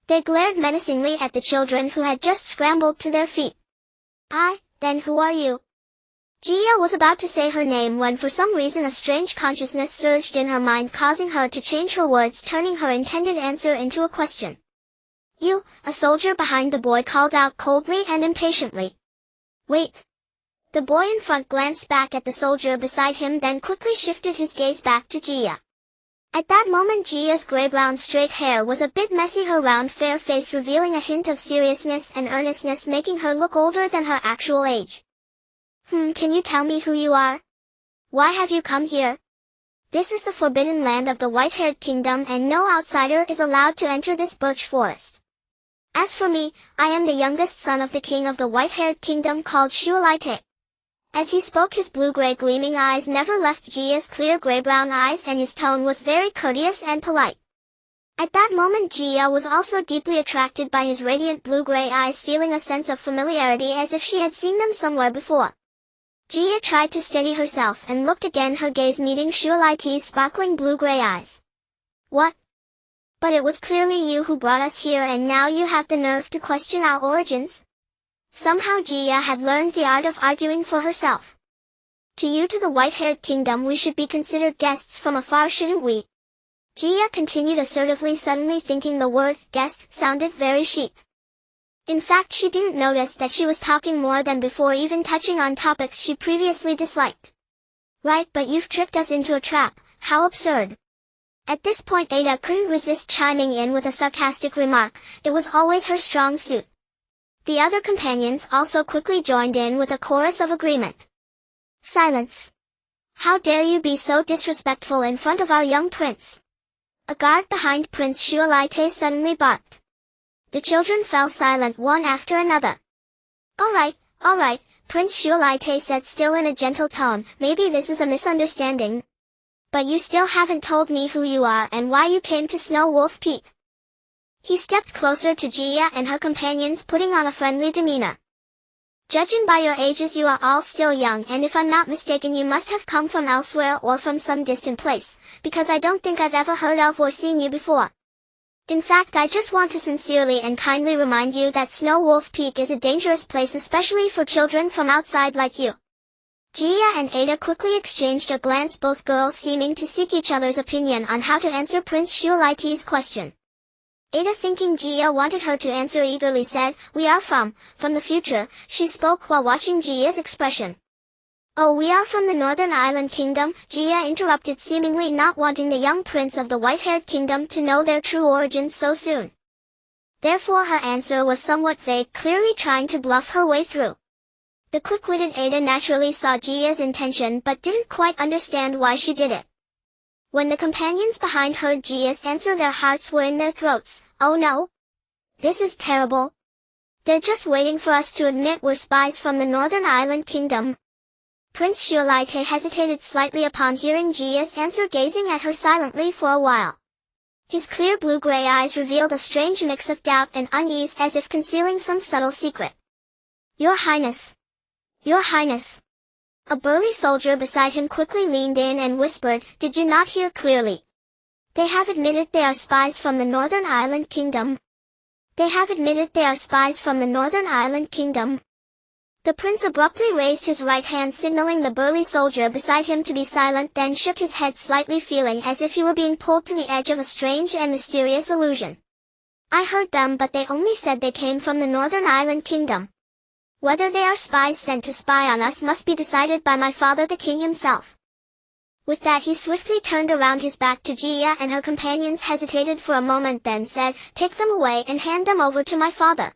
A: They glared menacingly at the children, who had just scrambled to their feet. Then who are you?" Gia was about to say her name when for some reason a strange consciousness surged in her mind, causing her to change her words, turning her intended answer into a question. "You," a soldier behind the boy called out coldly and impatiently. "Wait." The boy in front glanced back at the soldier beside him, then quickly shifted his gaze back to Gia. At that moment Gia's gray-brown straight hair was a bit messy, her round fair face revealing a hint of seriousness and earnestness, making her look older than her actual age. Can you tell me who you are? Why have you come here? This is the forbidden land of the white-haired kingdom, and no outsider is allowed to enter this birch forest. As for me, I am the youngest son of the king of the white-haired kingdom called Shualaite." As he spoke, his blue-gray gleaming eyes never left Gia's clear gray-brown eyes, and his tone was very courteous and polite. At that moment Gia was also deeply attracted by his radiant blue-gray eyes, feeling a sense of familiarity as if she had seen them somewhere before. Gia tried to steady herself and looked again, her gaze meeting Shualaite's sparkling blue-gray eyes. "What? But it was clearly you who brought us here, and now you have the nerve to question our origins?" Somehow Gia had learned the art of arguing for herself. "To you, to the white-haired kingdom, we should be considered guests from afar, shouldn't we?" Gia continued assertively, suddenly thinking the word guest sounded very chic. In fact, she didn't notice that she was talking more than before, even touching on topics she previously disliked. "Right, but you've tricked us into a trap. How absurd." At this point Ada couldn't resist chiming in with a sarcastic remark. It was always her strong suit. The other companions also quickly joined in with a chorus of agreement. "Silence! How dare you be so disrespectful in front of our young prince?" A guard behind Prince Shualaite suddenly barked. The children fell silent one after another. All right, Prince Shualaite said, still in a gentle tone, "maybe this is a misunderstanding. But you still haven't told me who you are and why you came to Snow Wolf Peak." He stepped closer to Gia and her companions, putting on a friendly demeanor. "Judging by your ages, you are all still young, and if I'm not mistaken, you must have come from elsewhere or from some distant place, because I don't think I've ever heard of or seen you before. In fact, I just want to sincerely and kindly remind you that Snow Wolf Peak is a dangerous place, especially for children from outside like you." Gia and Ada quickly exchanged a glance, both girls seeming to seek each other's opinion on how to answer Prince Shualaite's question. Ada, thinking Gia wanted her to answer, eagerly said, "We are from the future." She spoke while watching Gia's expression. "Oh, we are from the Northern Island Kingdom," Gia interrupted, seemingly not wanting the young prince of the white-haired kingdom to know their true origins so soon. Therefore her answer was somewhat vague, clearly trying to bluff her way through. The quick-witted Ada naturally saw Gia's intention but didn't quite understand why she did it. When the companions behind heard Gia's answer, their hearts were in their throats. "Oh no! This is terrible. They're just waiting for us to admit we're spies from the Northern Island Kingdom." Prince Shualaite hesitated slightly upon hearing Gia's answer, gazing at her silently for a while. His clear blue-gray eyes revealed a strange mix of doubt and unease, as if concealing some subtle secret. "Your Highness! Your Highness!" A burly soldier beside him quickly leaned in and whispered, "Did you not hear clearly? They have admitted they are spies from the Northern Island Kingdom. They have admitted they are spies from the Northern Island Kingdom." The prince abruptly raised his right hand, signaling the burly soldier beside him to be silent, then shook his head slightly, feeling as if he were being pulled to the edge of a strange and mysterious illusion. "I heard them, but they only said they came from the Northern Island Kingdom. Whether they are spies sent to spy on us must be decided by my father the king himself." With that he swiftly turned around his back to Gia, and her companions hesitated for a moment, then said, "Take them away and hand them over to my father."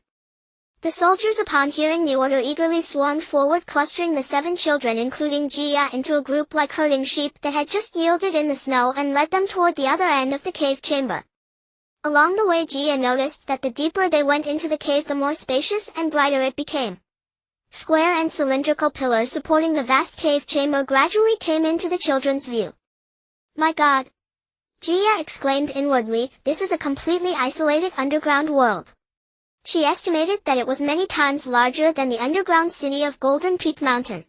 A: The soldiers, upon hearing the order, eagerly swarmed forward, clustering the 7 children including Gia into a group like herding sheep that had just yielded in the snow, and led them toward the other end of the cave chamber. Along the way Gia noticed that the deeper they went into the cave, the more spacious and brighter it became. Square and cylindrical pillars supporting the vast cave chamber gradually came into the children's view. "My God!" Gia exclaimed inwardly, "this is a completely isolated underground world." She estimated that it was many times larger than the underground city of Golden Peak Mountain.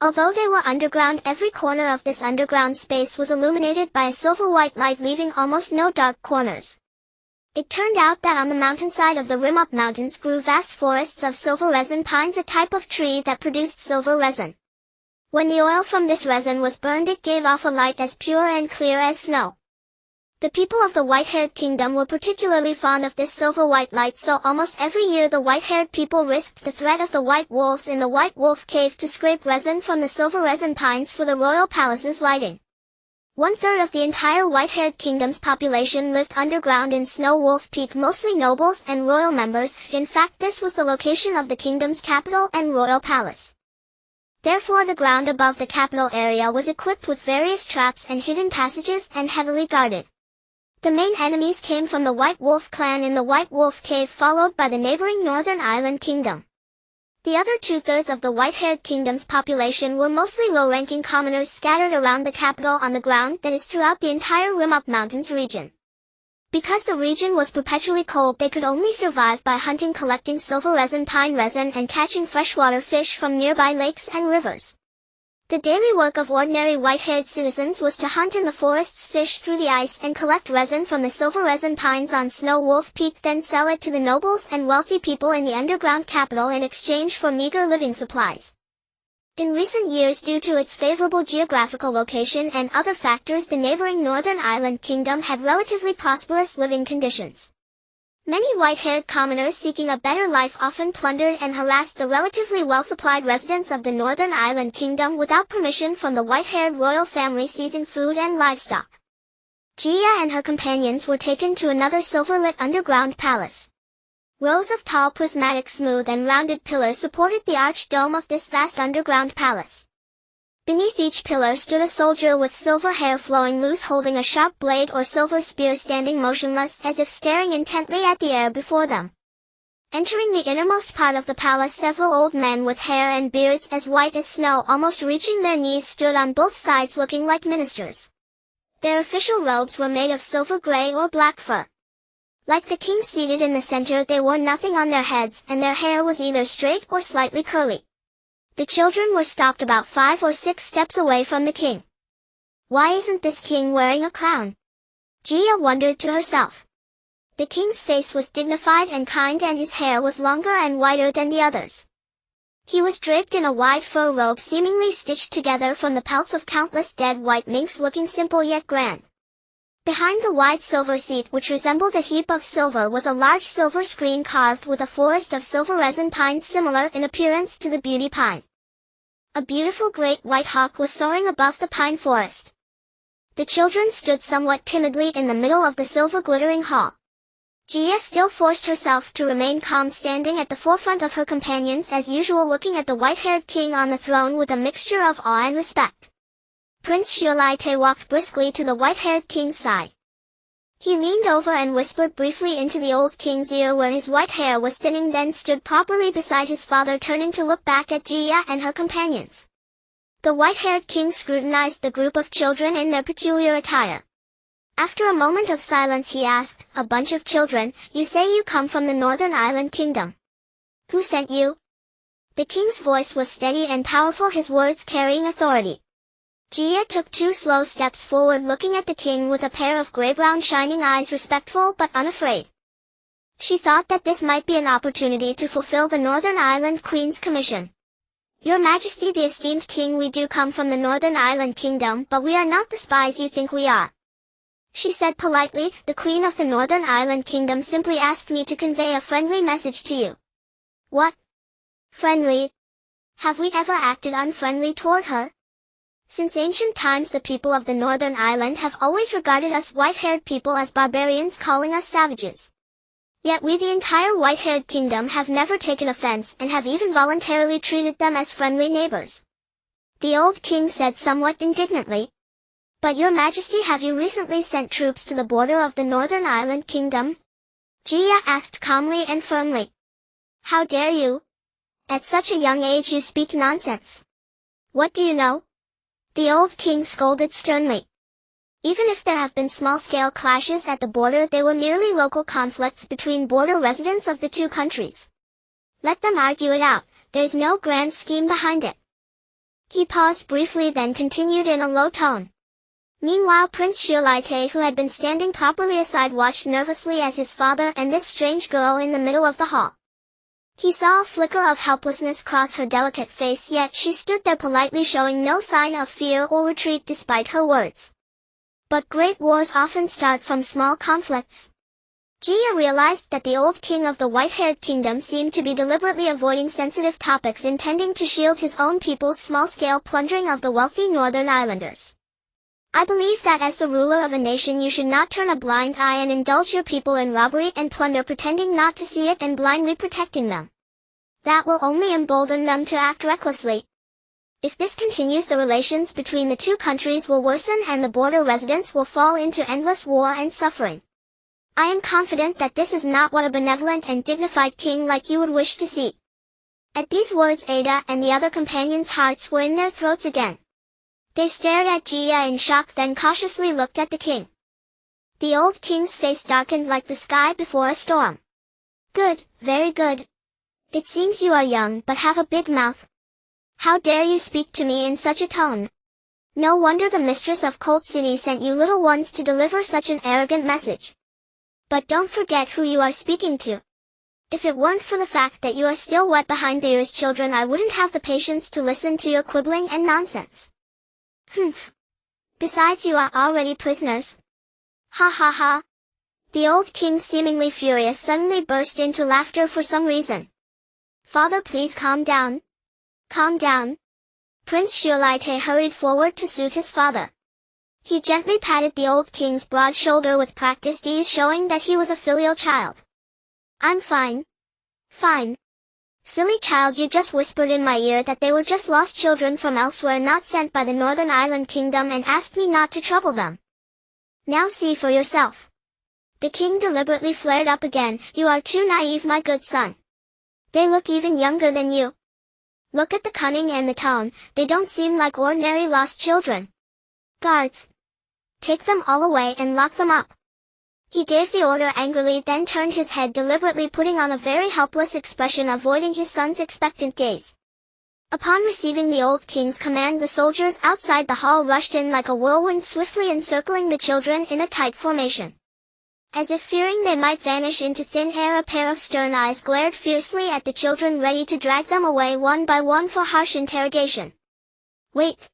A: Although they were underground, every corner of this underground space was illuminated by a silver-white light, leaving almost no dark corners. It turned out that on the mountainside of the rim-up mountains grew vast forests of silver resin pines, a type of tree that produced silver resin. When the oil from this resin was burned, it gave off a light as pure and clear as snow. The people of the white-haired kingdom were particularly fond of this silver-white light, so almost every year the white-haired people risked the threat of the white wolves in the White Wolf Cave to scrape resin from the silver resin pines for the royal palace's lighting. 1/3 of the entire white-haired kingdom's population lived underground in Snow Wolf Peak, mostly nobles and royal members. In fact, this was the location of the kingdom's capital and royal palace. Therefore, the ground above the capital area was equipped with various traps and hidden passages and heavily guarded. The main enemies came from the White Wolf clan in the White Wolf Cave, followed by the neighboring Northern Island Kingdom. The other 2/3 of the white-haired kingdom's population were mostly low-ranking commoners scattered around the capital on the ground, that is, throughout the entire Rim-Up Mountains region. Because the region was perpetually cold, they could only survive by hunting, collecting silver resin, pine resin, and catching freshwater fish from nearby lakes and rivers. The daily work of ordinary white-haired citizens was to hunt in the forests, fish through the ice, and collect resin from the silver resin pines on Snow Wolf Peak, then sell it to the nobles and wealthy people in the underground capital in exchange for meager living supplies. In recent years, due to its favorable geographical location and other factors, the neighboring Northern Island Kingdom had relatively prosperous living conditions. Many white-haired commoners seeking a better life often plundered and harassed the relatively well-supplied residents of the Northern Island Kingdom without permission from the white-haired royal family, seizing food and livestock. Gia and her companions were taken to another silver-lit underground palace. Rows of tall, prismatic, smooth and rounded pillars supported the arched dome of this vast underground palace. Beneath each pillar stood a soldier with silver hair flowing loose, holding a sharp blade or silver spear, standing motionless as if staring intently at the air before them. Entering the innermost part of the palace, several old men with hair and beards as white as snow, almost reaching their knees, stood on both sides looking like ministers. Their official robes were made of silver gray or black fur. Like the king seated in the center, they wore nothing on their heads, and their hair was either straight or slightly curly. The children were stopped about 5 or 6 steps away from the king. Why isn't this king wearing a crown? Gia wondered to herself. The king's face was dignified and kind, and his hair was longer and whiter than the others. He was draped in a wide fur robe seemingly stitched together from the pelts of countless dead white minks, looking simple yet grand. Behind the wide silver seat, which resembled a heap of silver, was a large silver screen carved with a forest of silver resin pines similar in appearance to the beauty pine. A beautiful great white hawk was soaring above the pine forest. The children stood somewhat timidly in the middle of the silver glittering hall. Gia still forced herself to remain calm, standing at the forefront of her companions as usual, looking at the white-haired king on the throne with a mixture of awe and respect. Prince Fiore walked briskly to the white-haired king's side. He leaned over and whispered briefly into the old king's ear where his white hair was thinning, then stood properly beside his father, turning to look back at Gia and her companions. The white-haired king scrutinized the group of children in their peculiar attire. After a moment of silence, he asked, "A bunch of children, you say you come from the Northern Island Kingdom. Who sent you?" The king's voice was steady and powerful, his words carrying authority. Gia took 2 slow steps forward, looking at the king with a pair of gray-brown shining eyes, respectful but unafraid. She thought that this might be an opportunity to fulfill the Northern Island Queen's commission. "Your Majesty, the esteemed king, we do come from the Northern Island Kingdom, but we are not the spies you think we are," she said politely. "The Queen of the Northern Island Kingdom simply asked me to convey a friendly message to you." "What? Friendly? Have we ever acted unfriendly toward her? Since ancient times, the people of the Northern Island have always regarded us white-haired people as barbarians, calling us savages. Yet we, the entire white-haired kingdom, have never taken offense and have even voluntarily treated them as friendly neighbors," the old king said somewhat indignantly. "But your Majesty, have you recently sent troops to the border of the Northern Island Kingdom?" Gia asked calmly and firmly. "How dare you? At such a young age you speak nonsense. What do you know?" the old king scolded sternly. Even if there have been small-scale clashes at the border, they were merely local conflicts between border residents of the 2 countries. Let them argue it out, there's no grand scheme behind it. He paused briefly, then continued in a low tone. Meanwhile, Prince Fiore, who had been standing properly aside, watched nervously as his father and this strange girl in the middle of the hall. He saw a flicker of helplessness cross her delicate face, yet she stood there politely, showing no sign of fear or retreat despite her words. But great wars often start from small conflicts. Jia realized that the old king of the white-haired kingdom seemed to be deliberately avoiding sensitive topics, intending to shield his own people's small-scale plundering of the wealthy northern islanders. I believe that as the ruler of a nation you should not turn a blind eye and indulge your people in robbery and plunder, pretending not to see it and blindly protecting them. That will only embolden them to act recklessly. If this continues, the relations between the two countries will worsen and the border residents will fall into endless war and suffering. I am confident that this is not what a benevolent and dignified king like you would wish to see. At these words, Ada and the other companions' hearts were in their throats again. They stared at Jia in shock, then cautiously looked at the king. The old king's face darkened like the sky before a storm. Good, very good. It seems you are young but have a big mouth. How dare you speak to me in such a tone? No wonder the mistress of Cold City sent you little ones to deliver such an arrogant message. But don't forget who you are speaking to. If it weren't for the fact that you are still wet behind the ears, children, I wouldn't have the patience to listen to your quibbling and nonsense. Humph. Besides, you are already prisoners. Ha ha ha. The old king, seemingly furious, suddenly burst into laughter for some reason. Father, please calm down. Calm down. Prince Xiolaite hurried forward to soothe his father. He gently patted the old king's broad shoulder with practiced ease, showing that he was a filial child. I'm fine. Fine. Silly child, you just whispered in my ear that they were just lost children from elsewhere, not sent by the Northern Island Kingdom, and asked me not to trouble them. Now see for yourself. The king deliberately flared up again. You are too naive, my good son. They look even younger than you. Look at the cunning and the tone, they don't seem like ordinary lost children. Guards. Take them all away and lock them up. He gave the order angrily, then turned his head, deliberately putting on a very helpless expression, avoiding his son's expectant gaze. Upon receiving the old king's command, the soldiers outside the hall rushed in like a whirlwind, swiftly encircling the children in a tight formation. As if fearing they might vanish into thin air, a pair of stern eyes glared fiercely at the children, ready to drag them away one by one for harsh interrogation. Wait.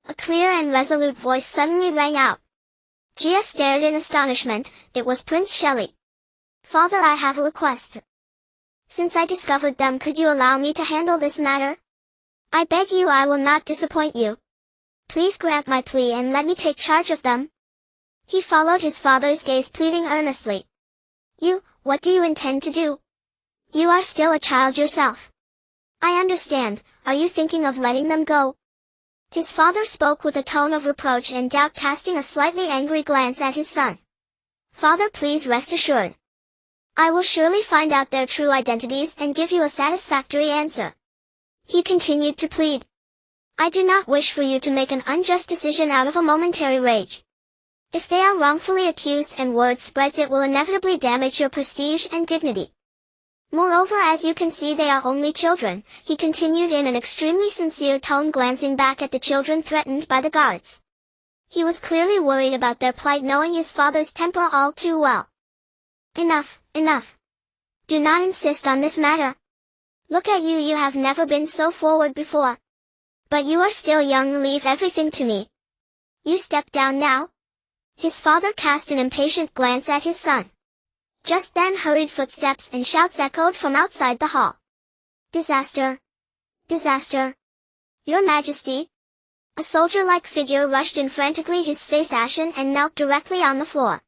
A: A clear and resolute voice suddenly rang out. Jia stared in astonishment. It was Prince Shelley. Father, I have a request. Since I discovered them, could you allow me to handle this matter? I beg you, I will not disappoint you. Please grant my plea and let me take charge of them. He followed his father's gaze, pleading earnestly. What do you intend to do? You are still a child yourself. I understand. Are you thinking of letting them go? His father spoke with a tone of reproach and doubt, casting a slightly angry glance at his son. Father, please rest assured. I will surely find out their true identities and give you a satisfactory answer. He continued to plead. I do not wish for you to make an unjust decision out of a momentary rage. If they are wrongfully accused and word spreads, it will inevitably damage your prestige and dignity. Moreover, as you can see, they are only children, he continued in an extremely sincere tone, glancing back at the children threatened by the guards. He was clearly worried about their plight, knowing his father's temper all too well. Enough, enough. Do not insist on this matter. Look at you, you have never been so forward before. But you are still young, leave everything to me. You step down now. His father cast an impatient glance at his son. Just then hurried footsteps and shouts echoed from outside the hall. Disaster! Disaster! Your Majesty! A soldier-like figure rushed in frantically, his face ashen, and knelt directly on the floor.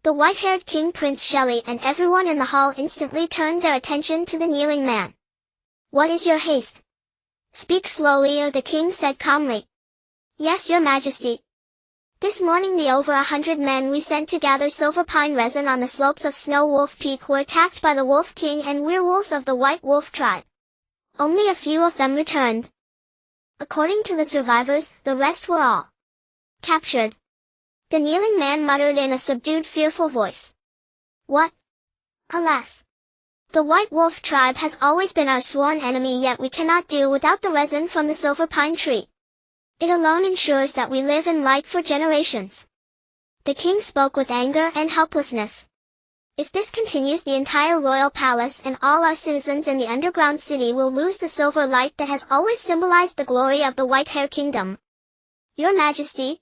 A: The white-haired king, Prince Shelley, and everyone in the hall instantly turned their attention to the kneeling man. What is your haste? Speak slowly, or the king said calmly. Yes, your Majesty. This morning the over 100 men we sent to gather silver pine resin on the slopes of Snow Wolf Peak were attacked by the Wolf King and werewolves of the White Wolf tribe. Only a few of them returned. According to the survivors, the rest were all captured. The kneeling man muttered in a subdued, fearful voice. What? Alas! The White Wolf tribe has always been our sworn enemy, yet we cannot do without the resin from the silver pine tree. It alone ensures that we live in light for generations. The king spoke with anger and helplessness. If this continues, the entire royal palace and all our citizens in the underground city will lose the silver light that has always symbolized the glory of the White Hair Kingdom. Your Majesty,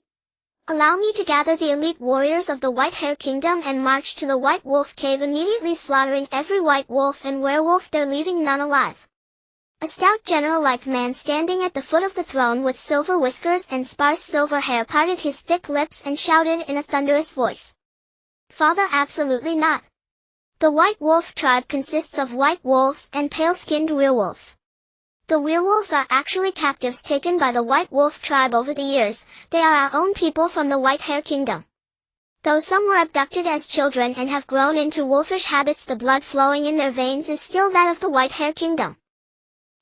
A: allow me to gather the elite warriors of the White Hair Kingdom and march to the White Wolf Cave, immediately slaughtering every white wolf and werewolf there, leaving none alive. A stout general-like man standing at the foot of the throne with silver whiskers and sparse silver hair parted his thick lips and shouted in a thunderous voice. Father, absolutely not. The White Wolf tribe consists of white wolves and pale-skinned werewolves. The werewolves are actually captives taken by the White Wolf tribe over the years. They are our own people from the White Hair Kingdom. Though some were abducted as children and have grown into wolfish habits, the blood flowing in their veins is still that of the White Hair Kingdom.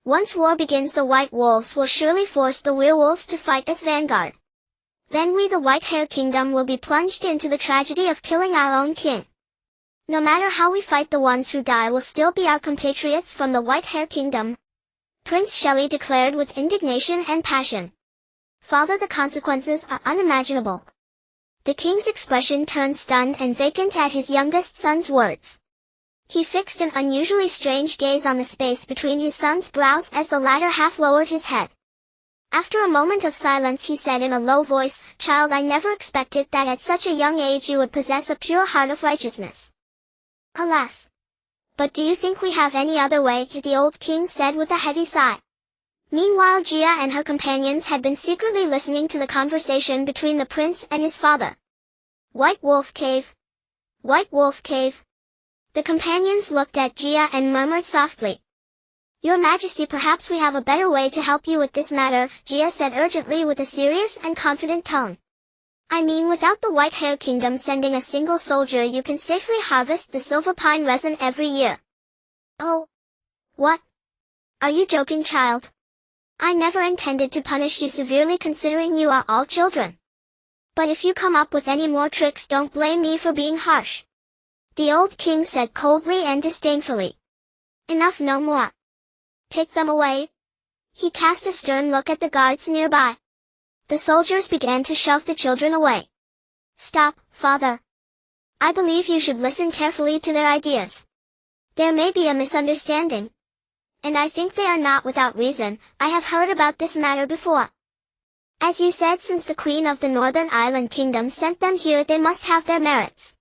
A: Once war begins, the White Wolves will surely force the werewolves to fight as vanguard. Then we, the White Hair Kingdom, will be plunged into the tragedy of killing our own king. No matter how we fight, the ones who die will still be our compatriots from the White Hair Kingdom, Prince Shelley declared with indignation and passion. Father, the consequences are unimaginable. The king's expression turned stunned and vacant at his youngest son's words. He fixed an unusually strange gaze on the space between his son's brows as the latter half lowered his head. After a moment of silence, he said in a low voice, "Child, I never expected that at such a young age you would possess a pure heart of righteousness. Alas! But do you think we have any other way?" the old king said with a heavy sigh. Meanwhile, Gia and her companions had been secretly listening to the conversation between the prince and his father. White Wolf Cave. White Wolf Cave. The companions looked at Gia and murmured softly. "Your Majesty, perhaps we have a better way to help you with this matter," Gia said urgently with a serious and confident tone. "I mean, without the White Hair Kingdom sending a single soldier, you can safely harvest the silver pine resin every year." "Oh. What? Are you joking, child? I never intended to punish you severely, considering you are all children. But if you come up with any more tricks, don't blame me for being harsh," the old king said coldly and disdainfully. "Enough, no more. Take them away." He cast a stern look at the guards nearby. The soldiers began to shove the children away. "Stop, father. I believe you should listen carefully to their ideas. There may be a misunderstanding. And I think they are not without reason. I have heard about this matter before. As you said, since the Queen of the Northern Island Kingdom sent them here, they must have their merits."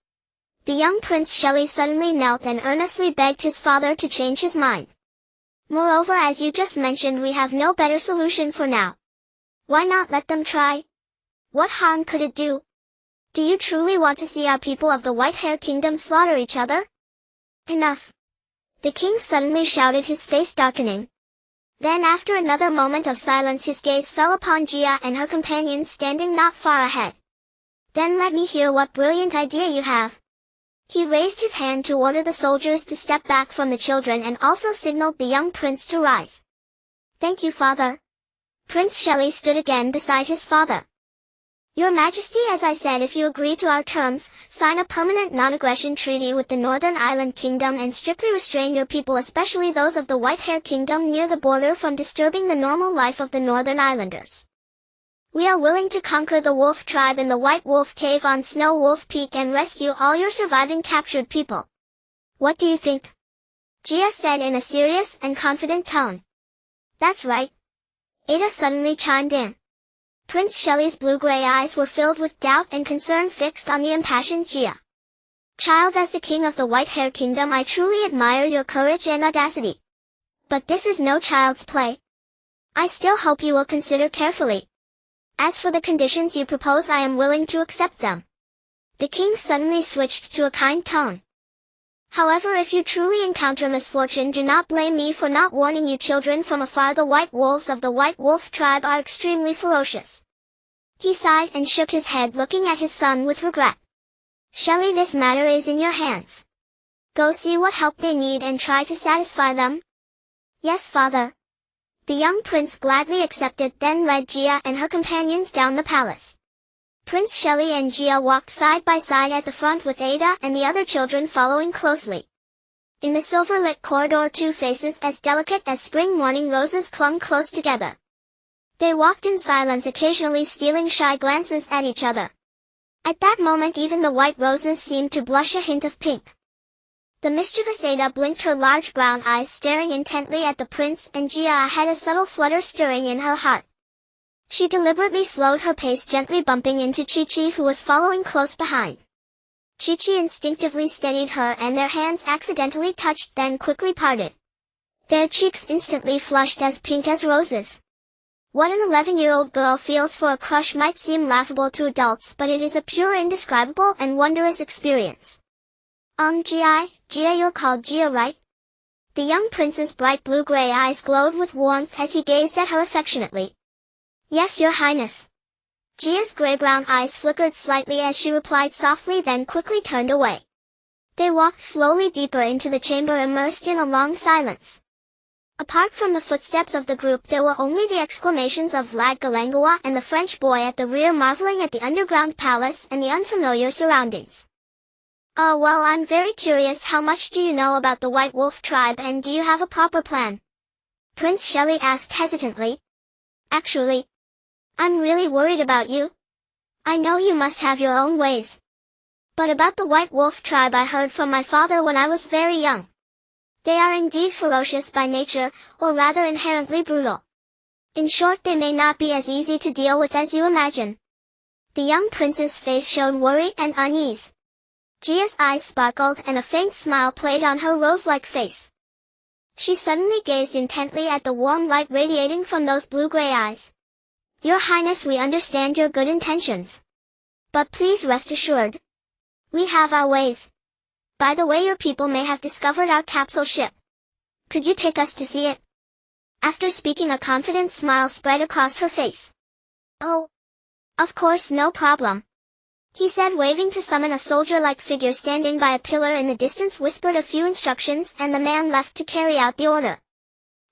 A: The young Prince Shelley suddenly knelt and earnestly begged his father to change his mind. "Moreover, as you just mentioned, we have no better solution for now. Why not let them try? What harm could it do? Do you truly want to see our people of the White Hair Kingdom slaughter each other? Enough!" The king suddenly shouted, his face darkening. Then, after another moment of silence, his gaze fell upon Gia and her companions standing not far ahead. "Then let me hear what brilliant idea you have." He raised his hand to order the soldiers to step back from the children and also signaled the young prince to rise. "Thank you, father." Prince Shelley stood again beside his father. "Your Majesty, as I said, if you agree to our terms, sign a permanent non-aggression treaty with the Northern Island Kingdom and strictly restrain your people, especially those of the White Hair Kingdom near the border, from disturbing the normal life of the Northern Islanders. We are willing to conquer the Wolf tribe in the White Wolf Cave on Snow Wolf Peak and rescue all your surviving captured people. What do you think?" Gia said in a serious and confident tone. "That's right." Ada suddenly chimed in. Prince Shelley's blue-gray eyes were filled with doubt and concern fixed on the impassioned Gia. "Child, as the king of the White Hair Kingdom, I truly admire your courage and audacity. But this is no child's play. I still hope you will consider carefully. As for the conditions you propose, I am willing to accept them." The king suddenly switched to a kind tone. "However, if you truly encounter misfortune, do not blame me for not warning you, children. From afar, the white wolves of the White Wolf tribe are extremely ferocious." He sighed and shook his head, looking at his son with regret. "Shelley, this matter is in your hands. Go see what help they need and try to satisfy them." "Yes, father." The young prince gladly accepted, then led Gia and her companions down the palace. Prince Shelley and Gia walked side by side at the front, with Ada and the other children following closely. In the silver-lit corridor, two faces as delicate as spring morning roses clung close together. They walked in silence, occasionally stealing shy glances at each other. At that moment, even the white roses seemed to blush a hint of pink. The mischievous Ada blinked her large brown eyes staring intently at the prince, and Gia had a subtle flutter stirring in her heart. She deliberately slowed her pace, gently bumping into Chi-Chi, who was following close behind. Chi-Chi instinctively steadied her and their hands accidentally touched, then quickly parted. Their cheeks instantly flushed as pink as roses. What an 11-year-old girl feels for a crush might seem laughable to adults, but it is a pure, indescribable, and wondrous experience. Gia, you're called Gia, right? The young prince's bright blue-gray eyes glowed with warmth as he gazed at her affectionately. Yes, your highness. Gia's gray-brown eyes flickered slightly as she replied softly, then quickly turned away. They walked slowly deeper into the chamber, immersed in a long silence. Apart from the footsteps of the group, there were only the exclamations of Vlad Galangawa and the French boy at the rear, marveling at the underground palace and the unfamiliar surroundings. Well, I'm very curious. How much do you know about the White Wolf tribe, and do you have a proper plan? Prince Shelley asked hesitantly. Actually, I'm really worried about you. I know you must have your own ways. But about the White Wolf tribe, I heard from my father when I was very young. They are indeed ferocious by nature, or rather inherently brutal. In short, they may not be as easy to deal with as you imagine. The young prince's face showed worry and unease. Gia's eyes sparkled and a faint smile played on her rose-like face. She suddenly gazed intently at the warm light radiating from those blue-gray eyes. Your Highness, we understand your good intentions. But please rest assured. We have our ways. By the way, your people may have discovered our capsule ship. Could you take us to see it? After speaking, a confident smile spread across her face. Oh, of course, no problem. He said, waving to summon a soldier-like figure standing by a pillar in the distance, whispered a few instructions, and the man left to carry out the order.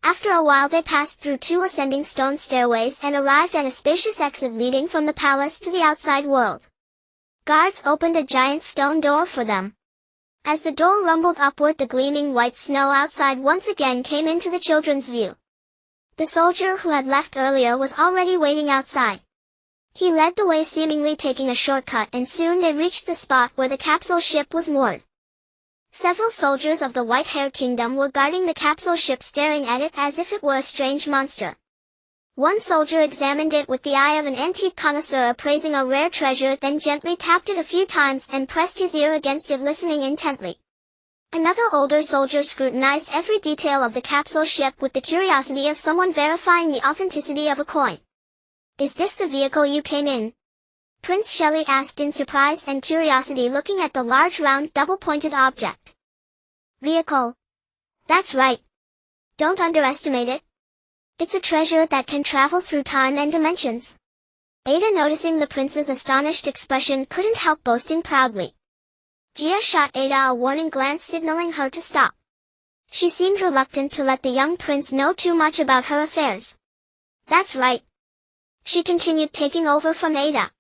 A: After a while they passed through 2 ascending stone stairways and arrived at a spacious exit leading from the palace to the outside world. Guards opened a giant stone door for them. As the door rumbled upward, the gleaming white snow outside once again came into the children's view. The soldier who had left earlier was already waiting outside. He led the way, seemingly taking a shortcut, and soon they reached the spot where the capsule ship was moored. Several soldiers of the White-Haired Kingdom were guarding the capsule ship, staring at it as if it were a strange monster. One soldier examined it with the eye of an antique connoisseur appraising a rare treasure, then gently tapped it a few times and pressed his ear against it, listening intently. Another older soldier scrutinized every detail of the capsule ship with the curiosity of someone verifying the authenticity of a coin. Is this the vehicle you came in? Prince Shelley asked in surprise and curiosity, looking at the large round double-pointed object. Vehicle? That's right. Don't underestimate it. It's a treasure that can travel through time and dimensions. Ada, noticing the prince's astonished expression, couldn't help boasting proudly. Gia shot Ada a warning glance, signaling her to stop. She seemed reluctant to let the young prince know too much about her affairs. That's right. She continued, taking over from Ada.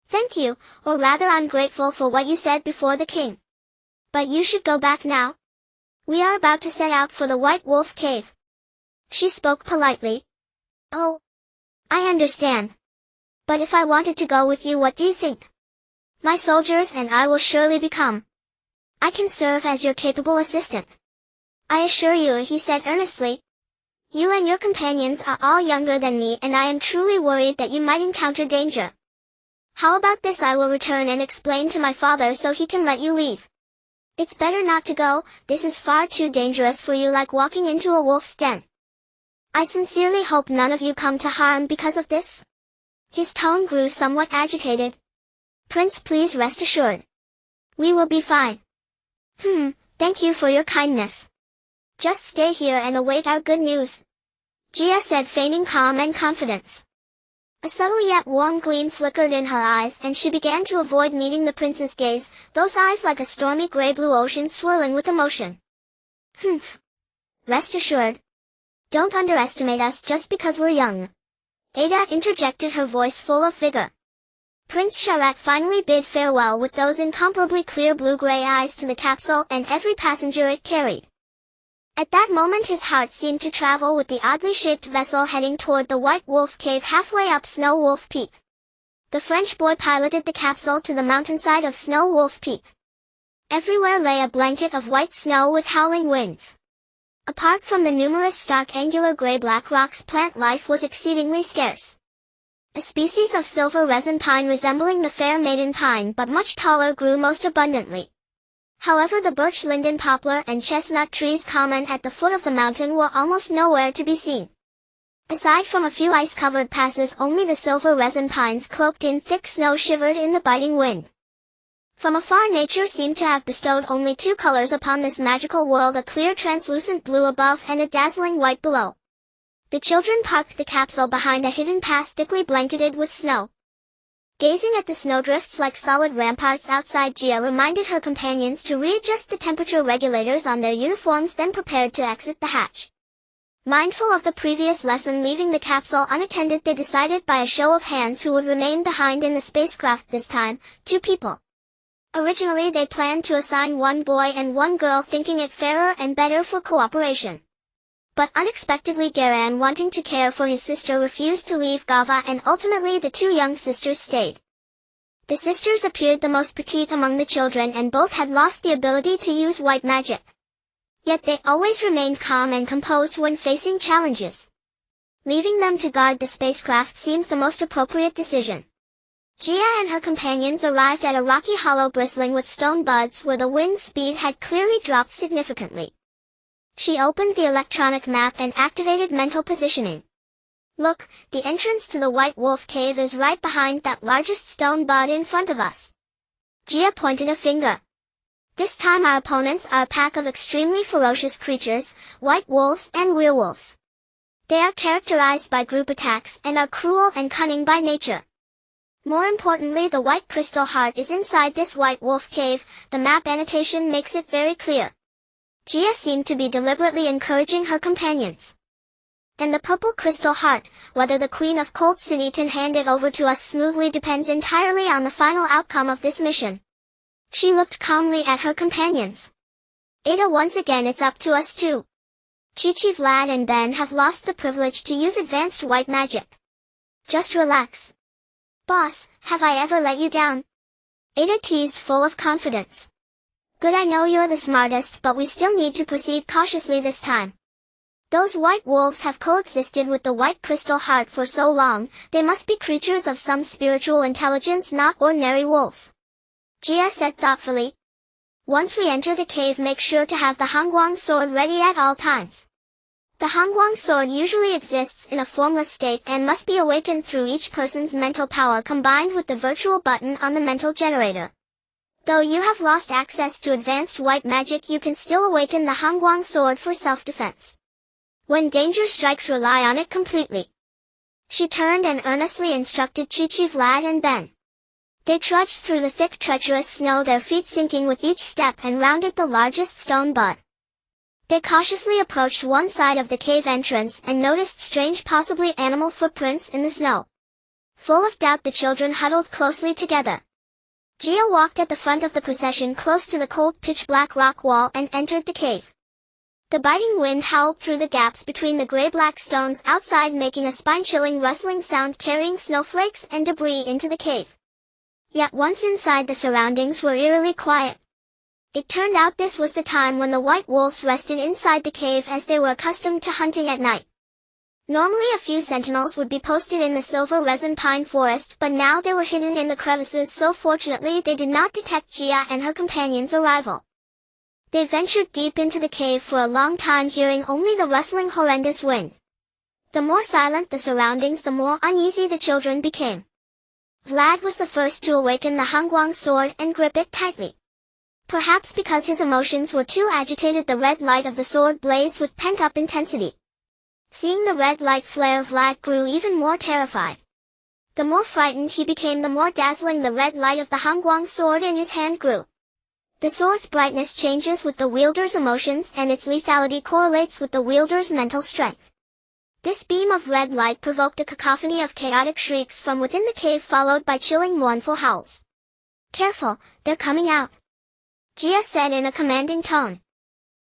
A: Thank you, or rather I'm grateful for what you said before the king. But you should go back now. We are about to set out for the White Wolf Cave. She spoke politely. Oh, I understand. But if I wanted to go with you, what do you think? My soldiers and I will surely become. I can serve as your capable assistant. I assure you, he said earnestly. You and your companions are all younger than me, and I am truly worried that you might encounter danger. How about this? I will return and explain to my father so he can let you leave. It's better not to go. This is far too dangerous for you, like walking into a wolf's den. I sincerely hope none of you come to harm because of this. His tone grew somewhat agitated. Prince, please rest assured. We will be fine. Thank you for your kindness. Just stay here and await our good news. Gia said, feigning calm and confidence. A subtle yet warm gleam flickered in her eyes, and she began to avoid meeting the prince's gaze, those eyes like a stormy gray-blue ocean swirling with emotion. Rest assured. Don't underestimate us just because we're young. Ada interjected, her voice full of vigor. Prince Sharat finally bid farewell with those incomparably clear blue-gray eyes to the capsule and every passenger it carried. At that moment his heart seemed to travel with the oddly shaped vessel heading toward the White Wolf Cave halfway up Snow Wolf Peak. The French boy piloted the capsule to the mountainside of Snow Wolf Peak. Everywhere lay a blanket of white snow with howling winds. Apart from the numerous stark angular gray-black rocks, plant life was exceedingly scarce. A species of silver resin pine resembling the fair maiden pine but much taller grew most abundantly. However, the birch, linden, poplar, and chestnut trees common at the foot of the mountain were almost nowhere to be seen. Aside from a few ice-covered passes, only the silver resin pines cloaked in thick snow shivered in the biting wind. From afar, nature seemed to have bestowed only two colors upon this magical world, a clear translucent blue above and a dazzling white below. The children parked the capsule behind a hidden pass thickly blanketed with snow. Gazing at the snowdrifts like solid ramparts outside, Gia reminded her companions to readjust the temperature regulators on their uniforms, then prepared to exit the hatch. Mindful of the previous lesson, leaving the capsule unattended, they decided by a show of hands who would remain behind in the spacecraft this time: 2 people. Originally they planned to assign 1 boy and 1 girl, thinking it fairer and better for cooperation. But unexpectedly, Garan, wanting to care for his sister, refused to leave Gava, and ultimately the 2 young sisters stayed. The sisters appeared the most petite among the children, and both had lost the ability to use white magic. Yet they always remained calm and composed when facing challenges. Leaving them to guard the spacecraft seemed the most appropriate decision. Gia and her companions arrived at a rocky hollow bristling with stone buds where the wind speed had clearly dropped significantly. She opened the electronic map and activated mental positioning. "Look, the entrance to the White Wolf Cave is right behind that largest stone bud in front of us." Gia pointed a finger. "This time our opponents are a pack of extremely ferocious creatures, white wolves and werewolves. They are characterized by group attacks and are cruel and cunning by nature. More importantly, the white crystal heart is inside this White Wolf Cave. The map annotation makes it very clear." Gia seemed to be deliberately encouraging her companions. "And the purple crystal heart, whether the Queen of Cold City can hand it over to us smoothly depends entirely on the final outcome of this mission." She looked calmly at her companions. "Ada, once again it's up to us too. Chi-Chi, Vlad and Ben have lost the privilege to use advanced white magic. Just relax." "Boss, have I ever let you down?" Ada teased, full of confidence. "Good, I know you're the smartest, but we still need to proceed cautiously this time. Those white wolves have coexisted with the white crystal heart for so long, they must be creatures of some spiritual intelligence, not ordinary wolves." Gia said thoughtfully. "Once we enter the cave, make sure to have the Hangguang sword ready at all times. The Hangguang sword usually exists in a formless state and must be awakened through each person's mental power combined with the virtual button on the mental generator. Though you have lost access to advanced white magic, you can still awaken the Hangguang sword for self-defense. When danger strikes, rely on it completely." She turned and earnestly instructed Chi-Chi, Vlad and Ben. They trudged through the thick, treacherous snow, their feet sinking with each step, and rounded the largest stone bud. They cautiously approached one side of the cave entrance and noticed strange, possibly animal footprints in the snow. Full of doubt, the children huddled closely together. Gia walked at the front of the procession close to the cold, pitch-black rock wall and entered the cave. The biting wind howled through the gaps between the gray-black stones outside, making a spine-chilling rustling sound, carrying snowflakes and debris into the cave. Yet once inside, the surroundings were eerily quiet. It turned out this was the time when the white wolves rested inside the cave, as they were accustomed to hunting at night. Normally a few sentinels would be posted in the silver resin pine forest, but now they were hidden in the crevices, so fortunately they did not detect Gia and her companions' arrival. They ventured deep into the cave for a long time, hearing only the rustling, horrendous wind. The more silent the surroundings, the more uneasy the children became. Vlad was the first to awaken the Hangguang sword and grip it tightly. Perhaps because his emotions were too agitated, the red light of the sword blazed with pent-up intensity. Seeing the red light flare, Vlad grew even more terrified. The more frightened he became, the more dazzling the red light of the Hangguang sword in his hand grew. The sword's brightness changes with the wielder's emotions, and its lethality correlates with the wielder's mental strength. This beam of red light provoked a cacophony of chaotic shrieks from within the cave, followed by chilling, mournful howls. "Careful, they're coming out," Gia said in a commanding tone.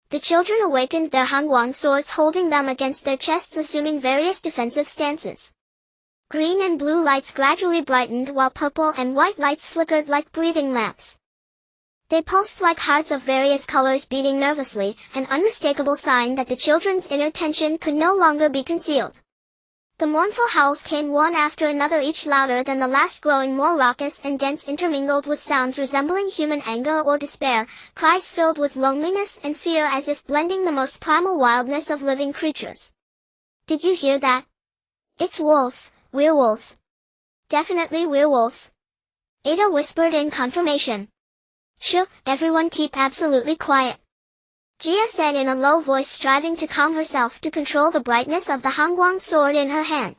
A: The children awakened their Hangguang swords, holding them against their chests, assuming various defensive stances. Green and blue lights gradually brightened, while purple and white lights flickered like breathing lamps. They pulsed like hearts of various colors beating nervously, an unmistakable sign that the children's inner tension could no longer be concealed. The mournful howls came one after another, each louder than the last, growing more raucous and dense, intermingled with sounds resembling human anger or despair, cries filled with loneliness and fear, as if blending the most primal wildness of living creatures. "Did you hear that? It's wolves, werewolves. Definitely werewolves," Ada whispered in confirmation. "Shh, everyone keep absolutely quiet," Jia said in a low voice, striving to calm herself to control the brightness of the Hangguang sword in her hand.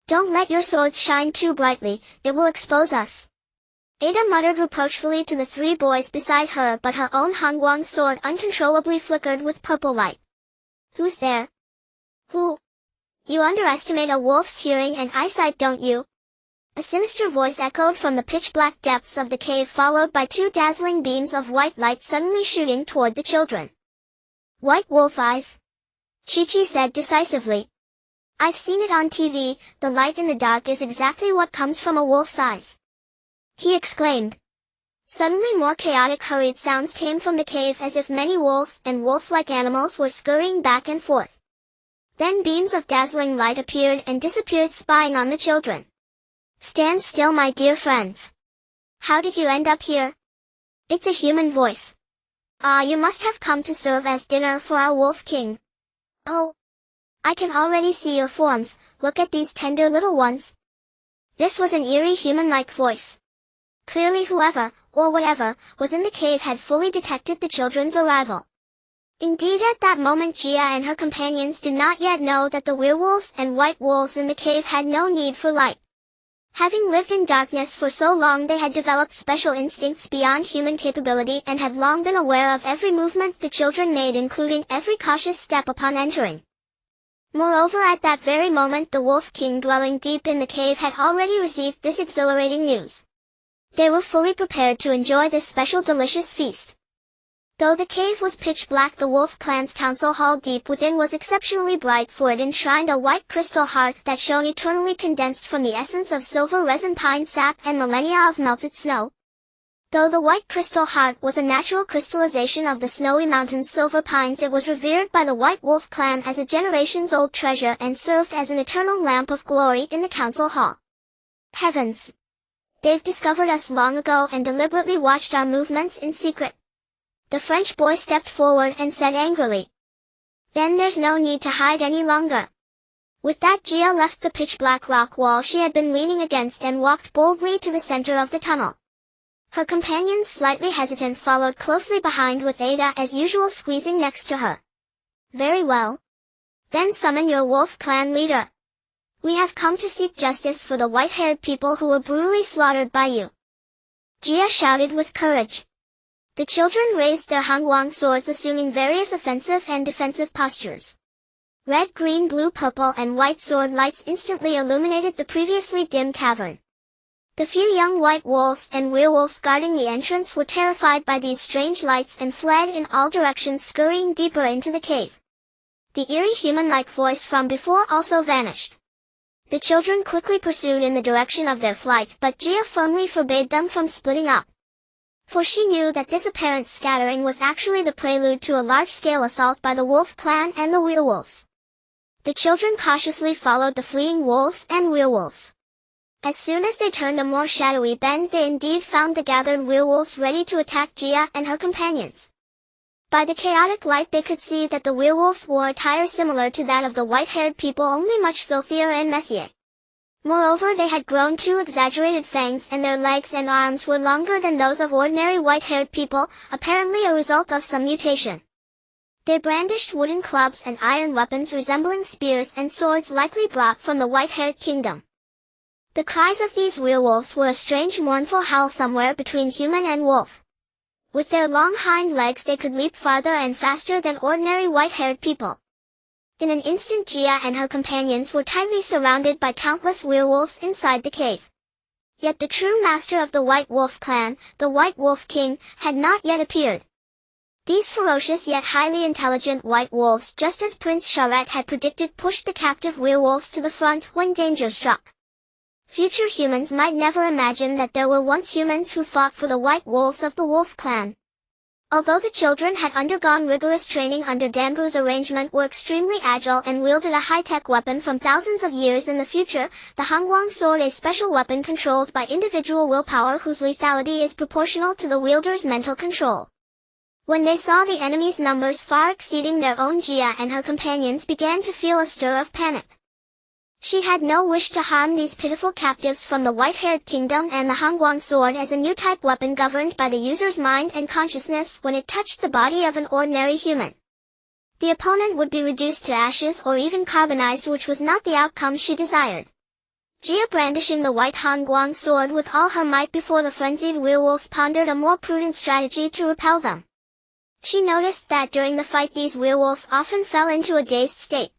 A: "Don't let your swords shine too brightly, it will expose us." Ada muttered reproachfully to the three boys beside her, but her own Hangguang sword uncontrollably flickered with purple light. "Who's there? Who?" "You underestimate a wolf's hearing and eyesight, don't you?" A sinister voice echoed from the pitch-black depths of the cave, followed by two dazzling beams of white light suddenly shooting toward the children. "White wolf eyes," Chi-Chi said decisively. "I've seen it on TV, the light in the dark is exactly what comes from a wolf's eyes," he exclaimed. Suddenly more chaotic, hurried sounds came from the cave, as if many wolves and wolf-like animals were scurrying back and forth. Then beams of dazzling light appeared and disappeared, spying on the children. "Stand still, my dear friends. How did you end up here?" It's a human voice. "Ah, you must have come to serve as dinner for our wolf king." "Oh, I can already see your forms, look at these tender little ones." This was an eerie human-like voice. Clearly whoever, or whatever, was in the cave had fully detected the children's arrival. Indeed, at that moment Jia and her companions did not yet know that the werewolves and white wolves in the cave had no need for light. Having lived in darkness for so long, they had developed special instincts beyond human capability and had long been aware of every movement the children made, including every cautious step upon entering. Moreover, at that very moment the Wolf King dwelling deep in the cave had already received this exhilarating news. They were fully prepared to enjoy this special delicious feast. Though the cave was pitch black, the Wolf Clan's council hall deep within was exceptionally bright, for it enshrined a white crystal heart that shone eternally, condensed from the essence of silver resin, pine sap, and millennia of melted snow. Though the white crystal heart was a natural crystallization of the snowy mountain's silver pines, it was revered by the White Wolf Clan as a generations-old treasure and served as an eternal lamp of glory in the council hall. Heavens! They've discovered us long ago and deliberately watched our movements in secret. The French boy stepped forward and said angrily. Then there's no need to hide any longer. With that, Jia left the pitch-black rock wall she had been leaning against and walked boldly to the center of the tunnel. Her companions, slightly hesitant, followed closely behind, with Ada as usual squeezing next to her. Very well. Then summon your Wolf Clan leader. We have come to seek justice for the white-haired people who were brutally slaughtered by you. Jia shouted with courage. The children raised their Hangguang swords, assuming various offensive and defensive postures. Red, green, blue, purple, and white sword lights instantly illuminated the previously dim cavern. The few young white wolves and werewolves guarding the entrance were terrified by these strange lights and fled in all directions, scurrying deeper into the cave. The eerie human-like voice from before also vanished. The children quickly pursued in the direction of their flight, but Jia firmly forbade them from splitting up. For she knew that this apparent scattering was actually the prelude to a large-scale assault by the Wolf Clan and the werewolves. The children cautiously followed the fleeing wolves and werewolves. As soon as they turned a more shadowy bend, they indeed found the gathered werewolves ready to attack Jia and her companions. By the chaotic light they could see that the werewolves wore attire similar to that of the white-haired people, only much filthier and messier. Moreover, they had grown two exaggerated fangs, and their legs and arms were longer than those of ordinary white-haired people, apparently a result of some mutation. They brandished wooden clubs and iron weapons resembling spears and swords, likely brought from the white-haired kingdom. The cries of these werewolves were a strange mournful howl somewhere between human and wolf. With their long hind legs they could leap farther and faster than ordinary white-haired people. In an instant Jia and her companions were tightly surrounded by countless werewolves inside the cave. Yet the true master of the White Wolf Clan, the White Wolf King, had not yet appeared. These ferocious yet highly intelligent white wolves, just as Prince Charette had predicted, pushed the captive werewolves to the front when danger struck. Future humans might never imagine that there were once humans who fought for the white wolves of the wolf clan. Although the children had undergone rigorous training under Danbu's arrangement, were extremely agile and wielded a high-tech weapon from thousands of years in the future, the Hangguang sword, a special weapon controlled by individual willpower whose lethality is proportional to the wielder's mental control. When they saw the enemy's numbers far exceeding their own, Jia and her companions began to feel a stir of panic. She had no wish to harm these pitiful captives from the white-haired kingdom, and the Hangguang sword as a new type weapon governed by the user's mind and consciousness when it touched the body of an ordinary human. The opponent would be reduced to ashes or even carbonized, which was not the outcome she desired. Jia, brandishing the white Hangguang sword with all her might before the frenzied werewolves, pondered a more prudent strategy to repel them. She noticed that during the fight these werewolves often fell into a dazed state.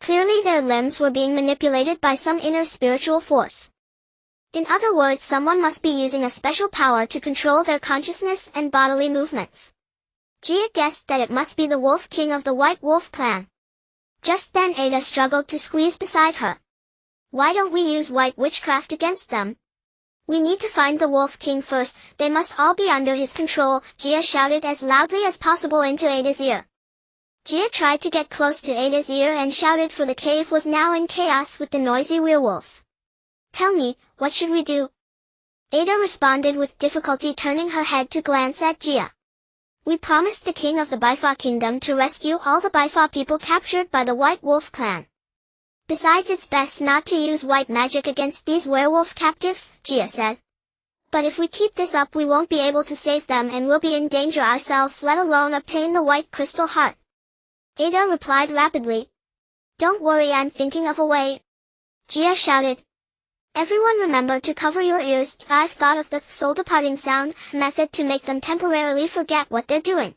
A: Clearly their limbs were being manipulated by some inner spiritual force. In other words, someone must be using a special power to control their consciousness and bodily movements. Jia guessed that it must be the Wolf King of the White Wolf clan. Just then Ada struggled to squeeze beside her. Why don't we use white witchcraft against them? We need to find the Wolf King first, they must all be under his control, Jia shouted as loudly as possible into Ada's ear. Jia tried to get close to Ada's ear and shouted, for the cave was now in chaos with the noisy werewolves. Tell me, what should we do? Ada responded with difficulty, turning her head to glance at Jia. We promised the king of the Baifa kingdom to rescue all the Baifa people captured by the White Wolf clan. Besides, it's best not to use white magic against these werewolf captives, Jia said. But if we keep this up we won't be able to save them and will be in danger ourselves, let alone obtain the white crystal heart. Ada replied rapidly. Don't worry, I'm thinking of a way. Jia shouted. Everyone remember to cover your ears. I've thought of the soul-departing sound method to make them temporarily forget what they're doing.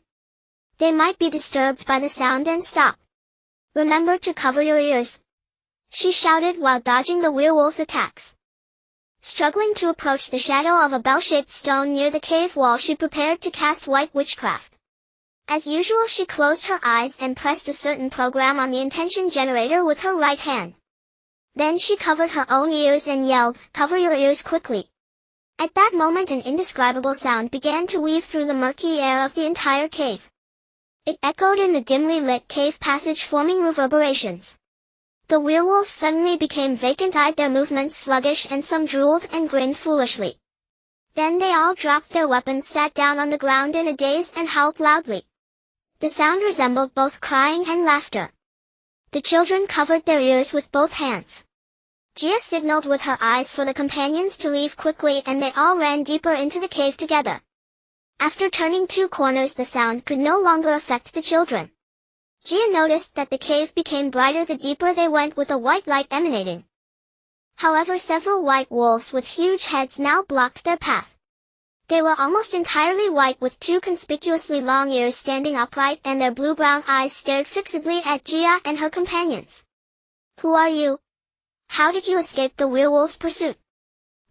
A: They might be disturbed by the sound and stop. Remember to cover your ears. She shouted while dodging the werewolf's attacks. Struggling to approach the shadow of a bell-shaped stone near the cave wall, she prepared to cast white witchcraft. As usual, she closed her eyes and pressed a certain program on the intention generator with her right hand. Then she covered her own ears and yelled, "Cover your ears quickly." At that moment an indescribable sound began to weave through the murky air of the entire cave. It echoed in the dimly lit cave passage, forming reverberations. The werewolves suddenly became vacant-eyed, their movements sluggish, and some drooled and grinned foolishly. Then they all dropped their weapons, sat down on the ground in a daze, and howled loudly. The sound resembled both crying and laughter. The children covered their ears with both hands. Jia signaled with her eyes for the companions to leave quickly, and they all ran deeper into the cave together. After turning 2 corners, the sound could no longer affect the children. Jia noticed that the cave became brighter the deeper they went, with a white light emanating. However, several white wolves with huge heads now blocked their path. They were almost entirely white, with 2 conspicuously long ears standing upright, and their blue-brown eyes stared fixedly at Jia and her companions. Who are you? How did you escape the werewolf's pursuit?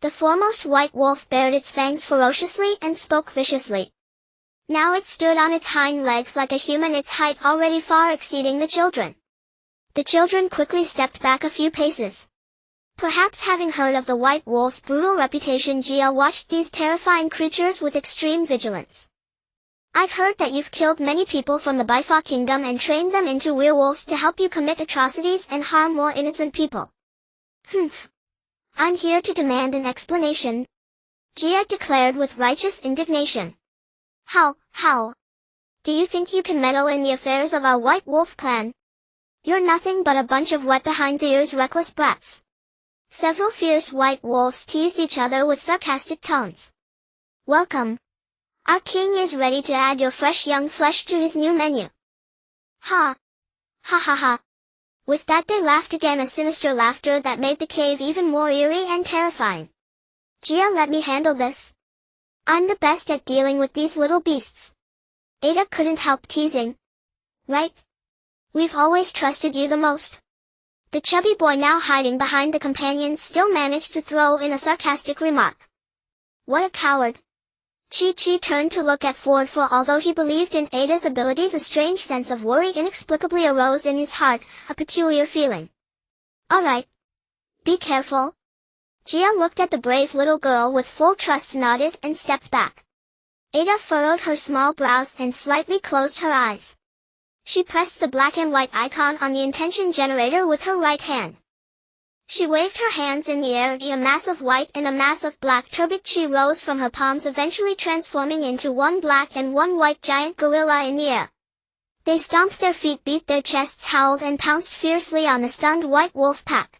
A: The foremost white wolf bared its fangs ferociously and spoke viciously. Now it stood on its hind legs like a human, its height already far exceeding the children. The children quickly stepped back a few paces. Perhaps having heard of the white wolf's brutal reputation, Jia watched these terrifying creatures with extreme vigilance. I've heard that you've killed many people from the Baifa kingdom and trained them into werewolves to help you commit atrocities and harm more innocent people. Humph. I'm here to demand an explanation, Jia declared with righteous indignation. How? Do you think you can meddle in the affairs of our White Wolf clan? You're nothing but a bunch of wet behind the ears reckless brats. Several fierce white wolves teased each other with sarcastic tones. Welcome. Our king is ready to add your fresh young flesh to his new menu. Ha! Ha ha ha! With that they laughed again, a sinister laughter that made the cave even more eerie and terrifying. Jia, let me handle this. I'm the best at dealing with these little beasts. Ada couldn't help teasing. Right? We've always trusted you the most. The chubby boy, now hiding behind the companions, still managed to throw in a sarcastic remark. What a coward. Chi turned to look at Ford, for although he believed in Ada's abilities, a strange sense of worry inexplicably arose in his heart, a peculiar feeling. All right. Be careful. Gia looked at the brave little girl with full trust, nodded, and stepped back. Ada furrowed her small brows and slightly closed her eyes. She pressed the black and white icon on the intention generator with her right hand. She waved her hands in the air. A mass of white and a mass of black turbidity rose from her palms, eventually transforming into one black and one white giant gorilla in the air. They stomped their feet, beat their chests, howled, and pounced fiercely on the stunned white wolf pack.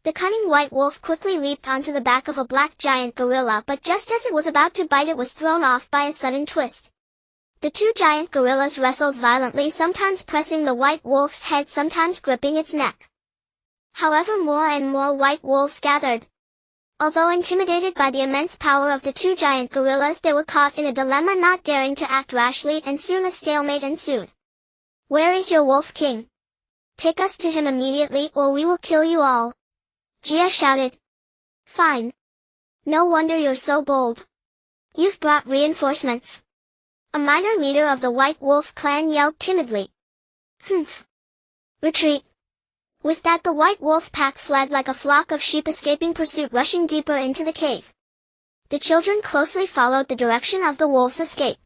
A: The cunning white wolf quickly leaped onto the back of a black giant gorilla, but just as it was about to bite, it was thrown off by a sudden twist. The two giant gorillas wrestled violently, sometimes pressing the white wolf's head, sometimes gripping its neck. However, more and more white wolves gathered. Although intimidated by the immense power of the two giant gorillas, they were caught in a dilemma, not daring to act rashly, and soon a stalemate ensued. "Where is your wolf king? Take us to him immediately, or we will kill you all," Gia shouted. "Fine. No wonder you're so bold. You've brought reinforcements," a minor leader of the White Wolf clan yelled timidly. "Humph. Retreat." With that, the White Wolf pack fled like a flock of sheep escaping pursuit, rushing deeper into the cave. The children closely followed the direction of the wolves' escape.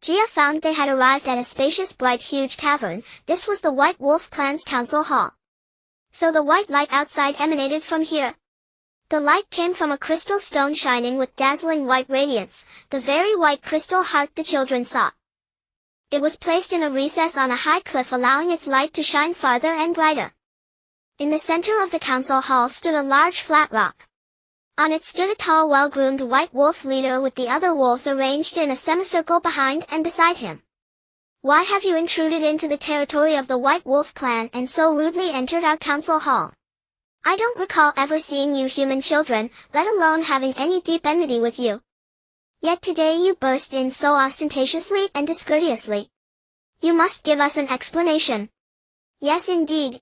A: Gia found they had arrived at a spacious, bright, huge cavern. This was the White Wolf clan's council hall. So the white light outside emanated from here. The light came from a crystal stone shining with dazzling white radiance, the very white crystal heart the children sought. It was placed in a recess on a high cliff, allowing its light to shine farther and brighter. In the center of the council hall stood a large flat rock. On it stood a tall, well-groomed white wolf leader with the other wolves arranged in a semicircle behind and beside him. "Why have you intruded into the territory of the White Wolf clan and so rudely entered our council hall? I don't recall ever seeing you human children, let alone having any deep enmity with you. Yet today you burst in so ostentatiously and discourteously. You must give us an explanation." "Yes, indeed.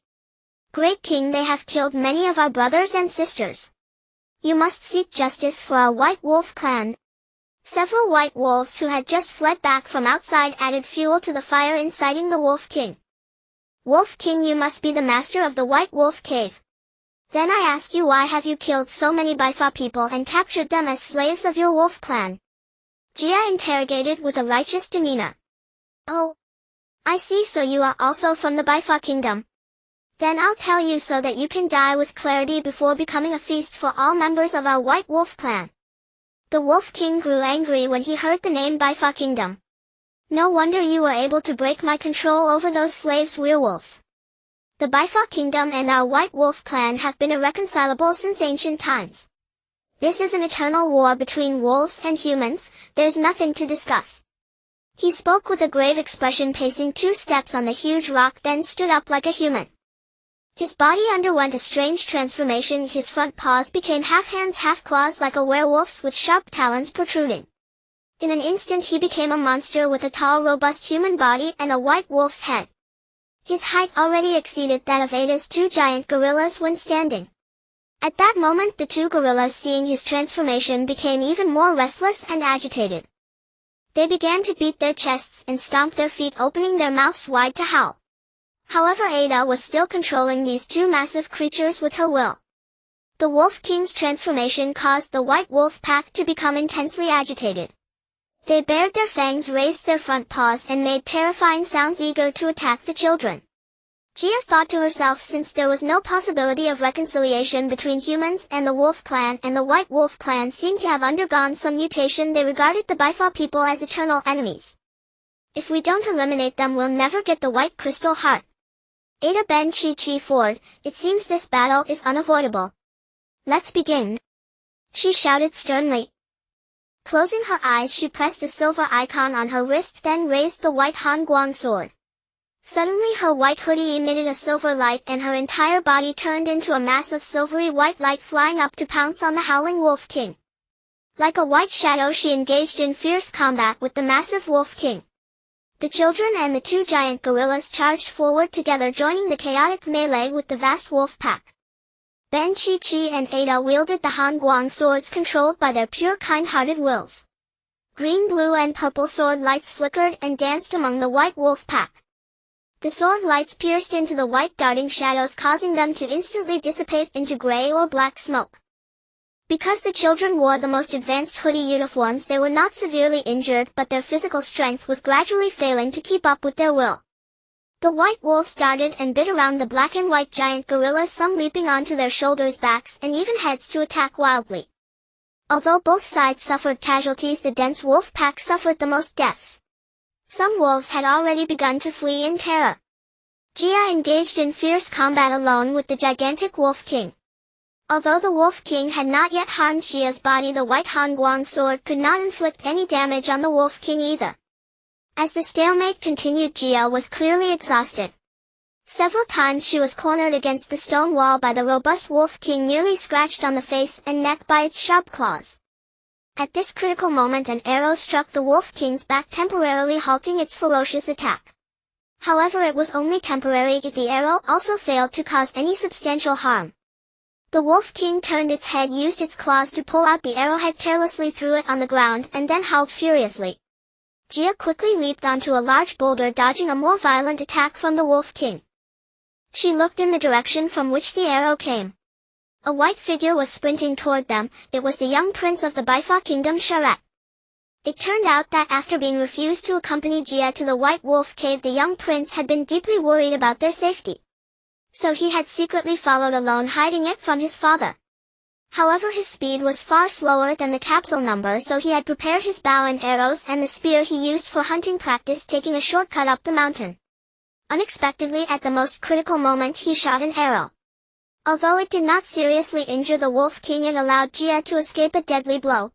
A: Great King, they have killed many of our brothers and sisters. You must seek justice for our White Wolf clan." Several white wolves who had just fled back from outside added fuel to the fire, inciting the Wolf King. "Wolf King, you must be the master of the White Wolf cave. Then I ask you, why have you killed so many Baifa people and captured them as slaves of your wolf clan?" Gia interrogated with a righteous demeanor. "Oh, I see, so you are also from the Baifa kingdom. Then I'll tell you so that you can die with clarity before becoming a feast for all members of our White Wolf clan." The Wolf King grew angry when he heard the name Baifa Kingdom. "No wonder you were able to break my control over those slaves werewolves. The Baifa Kingdom and our White Wolf clan have been irreconcilable since ancient times. This is an eternal war between wolves and humans, there's nothing to discuss." He spoke with a grave expression, pacing 2 steps on the huge rock, then stood up like a human. His body underwent a strange transformation. His front paws became half hands, half claws, like a werewolf's, with sharp talons protruding. In an instant he became a monster with a tall, robust human body and a white wolf's head. His height already exceeded that of Ada's 2 giant gorillas when standing. At that moment the 2 gorillas, seeing his transformation, became even more restless and agitated. They began to beat their chests and stomp their feet, opening their mouths wide to howl. However, Ada was still controlling these 2 massive creatures with her will. The Wolf King's transformation caused the White Wolf pack to become intensely agitated. They bared their fangs, raised their front paws, and made terrifying sounds, eager to attack the children. Gia thought to herself, since there was no possibility of reconciliation between humans and the Wolf clan, and the White Wolf clan seemed to have undergone some mutation, they regarded the Baifa people as eternal enemies. "If we don't eliminate them, we'll never get the White Crystal Heart. Ada Ben Chi Ford, it seems this battle is unavoidable. Let's begin," she shouted sternly. Closing her eyes, she pressed a silver icon on her wrist, then raised the white Han Guang sword. Suddenly her white hoodie emitted a silver light and her entire body turned into a mass of silvery white light, flying up to pounce on the howling Wolf King. Like a white shadow, she engaged in fierce combat with the massive Wolf King. The children and the 2 giant gorillas charged forward together, joining the chaotic melee with the vast wolf pack. Ben Chi and Ada wielded the Han Guang swords, controlled by their pure, kind-hearted wills. Green, blue, and purple sword lights flickered and danced among the white wolf pack. The sword lights pierced into the white darting shadows, causing them to instantly dissipate into gray or black smoke. Because the children wore the most advanced hoodie uniforms, they were not severely injured, but their physical strength was gradually failing to keep up with their will. The white wolves darted and bit around the black and white giant gorillas, some leaping onto their shoulders, backs, and even heads to attack wildly. Although both sides suffered casualties, the dense wolf pack suffered the most deaths. Some wolves had already begun to flee in terror. Jia engaged in fierce combat alone with the gigantic Wolf King. Although the Wolf King had not yet harmed Jia's body, the white Hongguang sword could not inflict any damage on the Wolf King either. As the stalemate continued, Jia was clearly exhausted. Several times she was cornered against the stone wall by the robust Wolf King, nearly scratched on the face and neck by its sharp claws. At this critical moment, an arrow struck the Wolf King's back, temporarily halting its ferocious attack. However, it was only temporary. The arrow also failed to cause any substantial harm. The Wolf King turned its head, used its claws to pull out the arrowhead, carelessly threw it on the ground, and then howled furiously. Jia quickly leaped onto a large boulder, dodging a more violent attack from the Wolf King. She looked in the direction from which the arrow came. A white figure was sprinting toward them. It was the young prince of the Baifa Kingdom, Sharat. It turned out that after being refused to accompany Jia to the White Wolf Cave, the young prince had been deeply worried about their safety. So he had secretly followed alone, hiding it from his father. However, his speed was far slower than the capsule number, so he had prepared his bow and arrows and the spear he used for hunting practice, taking a shortcut up the mountain. Unexpectedly, at the most critical moment, he shot an arrow. Although it did not seriously injure the Wolf King, it allowed Jia to escape a deadly blow.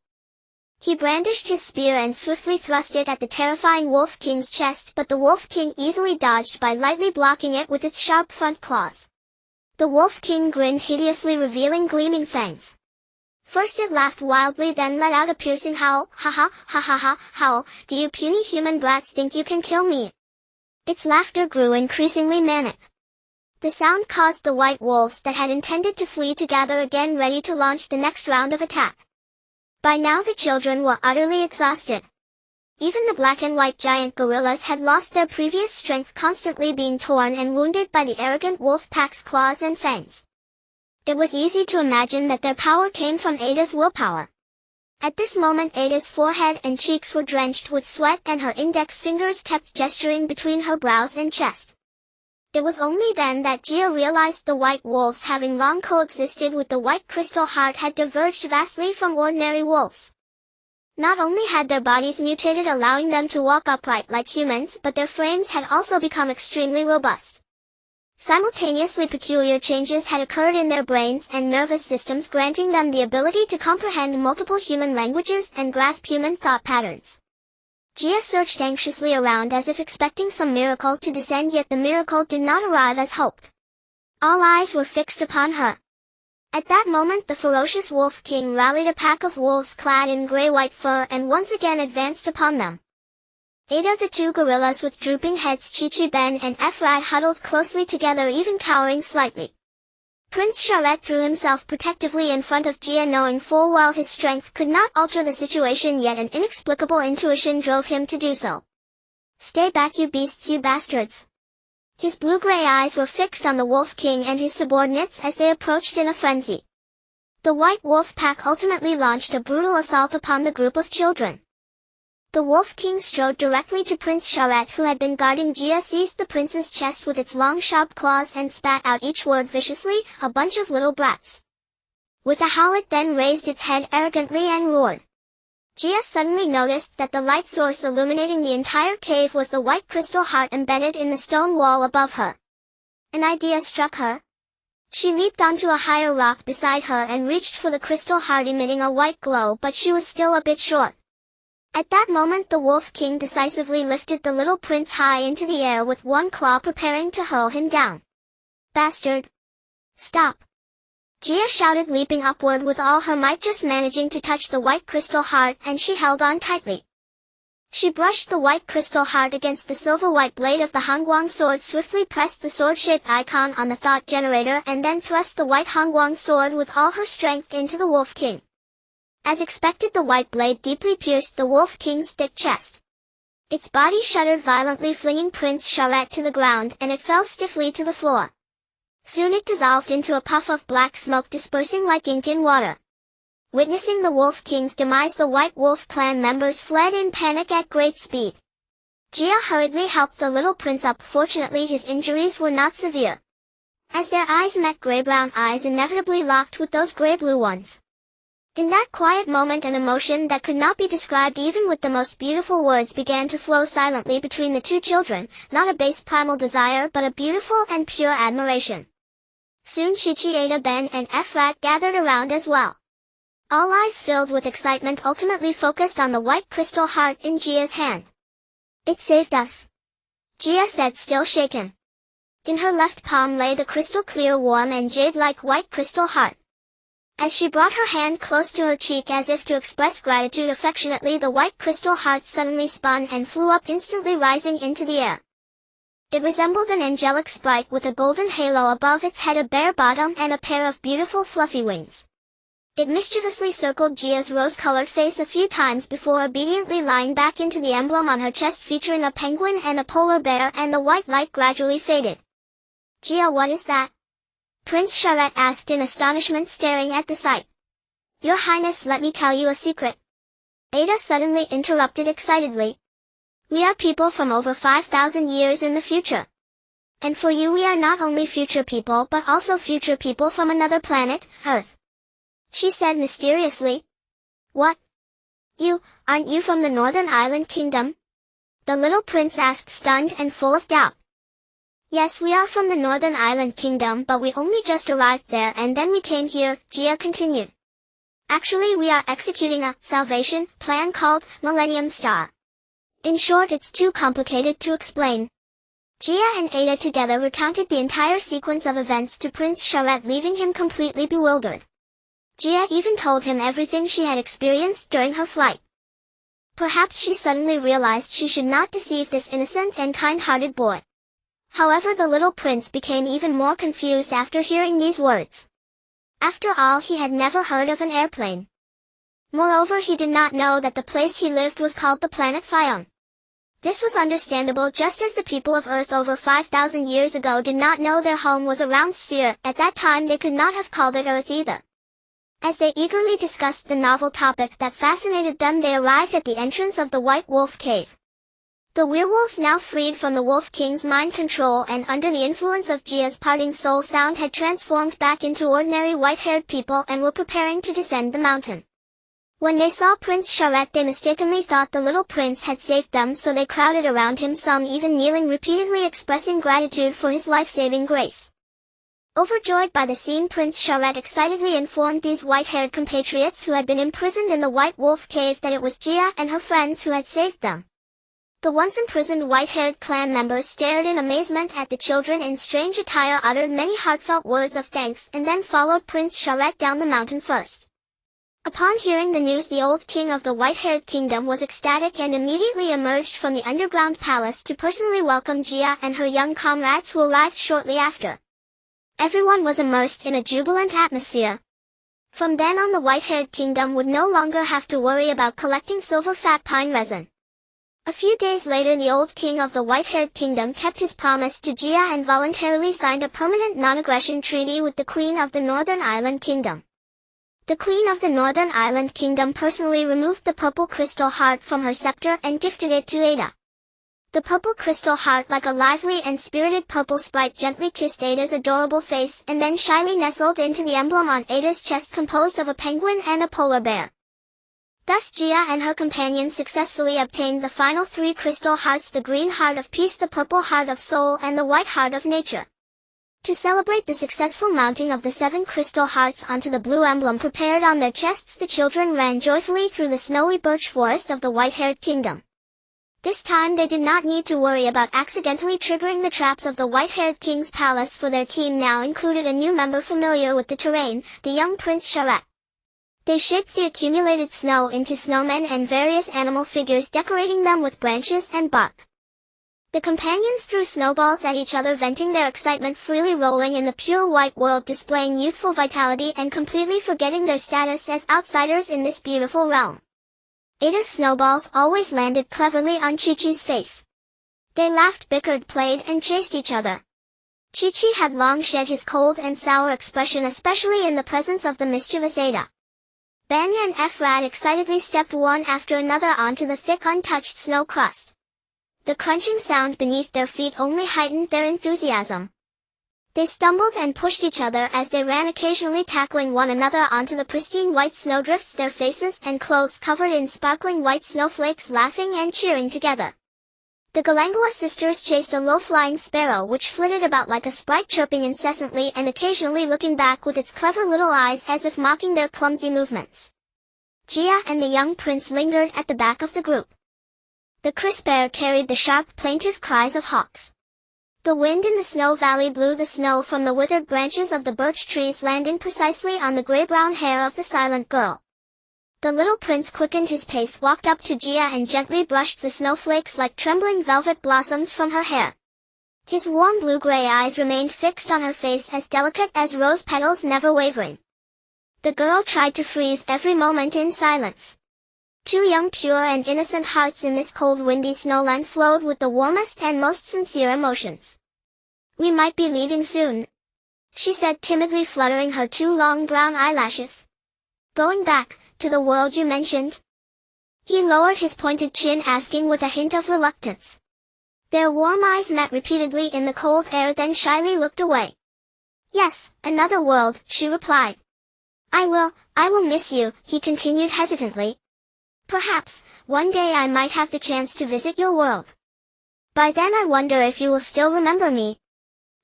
A: He brandished his spear and swiftly thrust it at the terrifying Wolf King's chest, but the Wolf King easily dodged by lightly blocking it with its sharp front claws. The Wolf King grinned hideously, revealing gleaming fangs. First it laughed wildly, then let out a piercing howl. Ha ha, ha ha ha, howl. Do you puny human brats think you can kill me? Its laughter grew increasingly manic. The sound caused the white wolves that had intended to flee to gather again, ready to launch the next round of attack. By now the children were utterly exhausted. Even the black and white giant gorillas had lost their previous strength, constantly being torn and wounded by the arrogant wolf pack's claws and fangs. It was easy to imagine that their power came from Ada's willpower. At this moment Ada's forehead and cheeks were drenched with sweat, and her index fingers kept gesturing between her brows and chest. It was only then that Jia realized the white wolves, having long coexisted with the white crystal heart, had diverged vastly from ordinary wolves. Not only had their bodies mutated, allowing them to walk upright like humans, but their frames had also become extremely robust. Simultaneously, peculiar changes had occurred in their brains and nervous systems, granting them the ability to comprehend multiple human languages and grasp human thought patterns. Jia searched anxiously around as if expecting some miracle to descend, yet the miracle did not arrive as hoped. All eyes were fixed upon her. At that moment the ferocious Wolf King rallied a pack of wolves clad in gray-white fur and once again advanced upon them. Ada, the two gorillas with drooping heads, Chi Ben and Efrai, huddled closely together, even cowering slightly. Prince Sharet threw himself protectively in front of Jia, knowing full well his strength could not alter the situation, yet an inexplicable intuition drove him to do so. "Stay back, you beasts, you bastards!" His blue-gray eyes were fixed on the Wolf King and his subordinates as they approached in a frenzy. The White Wolf Pack ultimately launched a brutal assault upon the group of children. The Wolf King strode directly to Prince Sharet, who had been guarding Jia, seized the prince's chest with its long sharp claws and spat out each word viciously, "A bunch of little brats." With a howl it then raised its head arrogantly and roared. Jia suddenly noticed that the light source illuminating the entire cave was the white crystal heart embedded in the stone wall above her. An idea struck her. She leaped onto a higher rock beside her and reached for the crystal heart, emitting a white glow, but she was still a bit short. At that moment the Wolf King decisively lifted the little prince high into the air with one claw, preparing to hurl him down. "Bastard! Stop!" Jia shouted, leaping upward with all her might, just managing to touch the white crystal heart, and she held on tightly. She brushed the white crystal heart against the silver-white blade of the Hongguang sword, swiftly pressed the sword-shaped icon on the thought generator, and then thrust the white Hongguang sword with all her strength into the Wolf King. As expected, the white blade deeply pierced the Wolf King's thick chest. Its body shuddered violently, flinging Prince Sharet to the ground, and it fell stiffly to the floor. Soon it dissolved into a puff of black smoke, dispersing like ink in water. Witnessing the Wolf King's demise, the White Wolf clan members fled in panic at great speed. Gia hurriedly helped the little prince up. Fortunately, his injuries were not severe. As their eyes met, gray-brown eyes inevitably locked with those gray-blue ones. In that quiet moment, an emotion that could not be described even with the most beautiful words began to flow silently between the two children, not a base primal desire but a beautiful and pure admiration. Soon Chi-Chi, Ada, Ben, and Efrat gathered around as well. All eyes filled with excitement ultimately focused on the white crystal heart in Gia's hand. "It saved us," Gia said, still shaken. In her left palm lay the crystal clear, warm and jade-like white crystal heart. As she brought her hand close to her cheek as if to express gratitude affectionately, the white crystal heart suddenly spun and flew up, instantly rising into the air. It resembled an angelic sprite with a golden halo above its head, a bare bottom, and a pair of beautiful fluffy wings. It mischievously circled Gia's rose-colored face a few times before obediently lying back into the emblem on her chest featuring a penguin and a polar bear, and the white light gradually faded. "Gia, what is that?" Prince Charette asked in astonishment, staring at the sight. "Your Highness, let me tell you a secret," Ada suddenly interrupted excitedly. "We are people from over 5,000 years in the future. And for you we are not only future people but also future people from another planet, Earth," she said mysteriously. "What? Aren't you from the Northern Island Kingdom?" the little prince asked, stunned and full of doubt. "Yes, we are from the Northern Island Kingdom, but we only just arrived there and then we came here," Gia continued. "Actually, we are executing a salvation plan called Millennium Star. In short, it's too complicated to explain." Gia and Ada together recounted the entire sequence of events to Prince Charette, leaving him completely bewildered. Gia even told him everything she had experienced during her flight. Perhaps she suddenly realized she should not deceive this innocent and kind-hearted boy. However, the little prince became even more confused after hearing these words. After all, he had never heard of an airplane. Moreover, he did not know that the place he lived was called the planet Fion. This was understandable, just as the people of Earth over 5,000 years ago did not know their home was a round sphere. At that time they could not have called it Earth either. As they eagerly discussed the novel topic that fascinated them, they arrived at the entrance of the White Wolf Cave. The werewolves, now freed from the Wolf King's mind control and under the influence of Gia's parting soul sound, had transformed back into ordinary white-haired people and were preparing to descend the mountain. When they saw Prince Charette, they mistakenly thought the little prince had saved them, so they crowded around him, some even kneeling, repeatedly expressing gratitude for his life-saving grace. Overjoyed by the scene, Prince Charette excitedly informed these white-haired compatriots who had been imprisoned in the White Wolf Cave that it was Gia and her friends who had saved them. The once imprisoned white-haired clan members stared in amazement at the children in strange attire, uttered many heartfelt words of thanks, and then followed Prince Charette down the mountain first. Upon hearing the news, the old king of the white-haired kingdom was ecstatic and immediately emerged from the underground palace to personally welcome Gia and her young comrades who arrived shortly after. Everyone was immersed in a jubilant atmosphere. From then on, the white-haired kingdom would no longer have to worry about collecting silver fat pine resin. A few days later, the old king of the white-haired kingdom kept his promise to Gia and voluntarily signed a permanent non-aggression treaty with the Queen of the Northern Island Kingdom. The Queen of the Northern Island Kingdom personally removed the purple crystal heart from her scepter and gifted it to Ada. The purple crystal heart, like a lively and spirited purple sprite, gently kissed Ada's adorable face and then shyly nestled into the emblem on Ada's chest, composed of a penguin and a polar bear. Thus Gia and her companions successfully obtained the final 3 crystal hearts: the green heart of peace, the purple heart of soul, and the white heart of nature. To celebrate the successful mounting of the 7 crystal hearts onto the blue emblem prepared on their chests, the children ran joyfully through the snowy birch forest of the white-haired kingdom. This time they did not need to worry about accidentally triggering the traps of the white-haired king's palace, for their team now included a new member familiar with the terrain, the young Prince Charette. They shaped the accumulated snow into snowmen and various animal figures, decorating them with branches and bark. The companions threw snowballs at each other, venting their excitement, freely rolling in the pure white world, displaying youthful vitality and completely forgetting their status as outsiders in this beautiful realm. Ada's snowballs always landed cleverly on Chi-Chi's face. They laughed, bickered, played, and chased each other. Chi-Chi had long shed his cold and sour expression, especially in the presence of the mischievous Ada. Banya and Efrat excitedly stepped one after another onto the thick untouched snow crust. The crunching sound beneath their feet only heightened their enthusiasm. They stumbled and pushed each other as they ran, occasionally tackling one another onto the pristine white snowdrifts, their faces and clothes covered in sparkling white snowflakes, laughing and cheering together. The Galangua sisters chased a low-flying sparrow which flitted about like a sprite, chirping incessantly and occasionally looking back with its clever little eyes as if mocking their clumsy movements. Gia and the young prince lingered at the back of the group. The crisp air carried the sharp, plaintive cries of hawks. The wind in the snow valley blew the snow from the withered branches of the birch trees, landing precisely on the gray-brown hair of the silent girl. The little prince quickened his pace, walked up to Gia and gently brushed the snowflakes like trembling velvet blossoms from her hair. His warm blue-gray eyes remained fixed on her face, as delicate as rose petals, never wavering. The girl tried to freeze every moment in silence. Two young, pure and innocent hearts in this cold, windy snowland flowed with the warmest and most sincere emotions. "We might be leaving soon," she said timidly, fluttering her two long brown eyelashes. "Going back to the world you mentioned?" He lowered his pointed chin, asking with a hint of reluctance. Their warm eyes met repeatedly in the cold air, then shyly looked away. "Yes, another world," she replied. I will miss you," he continued hesitantly. "Perhaps, one day I might have the chance to visit your world. By then I wonder if you will still remember me."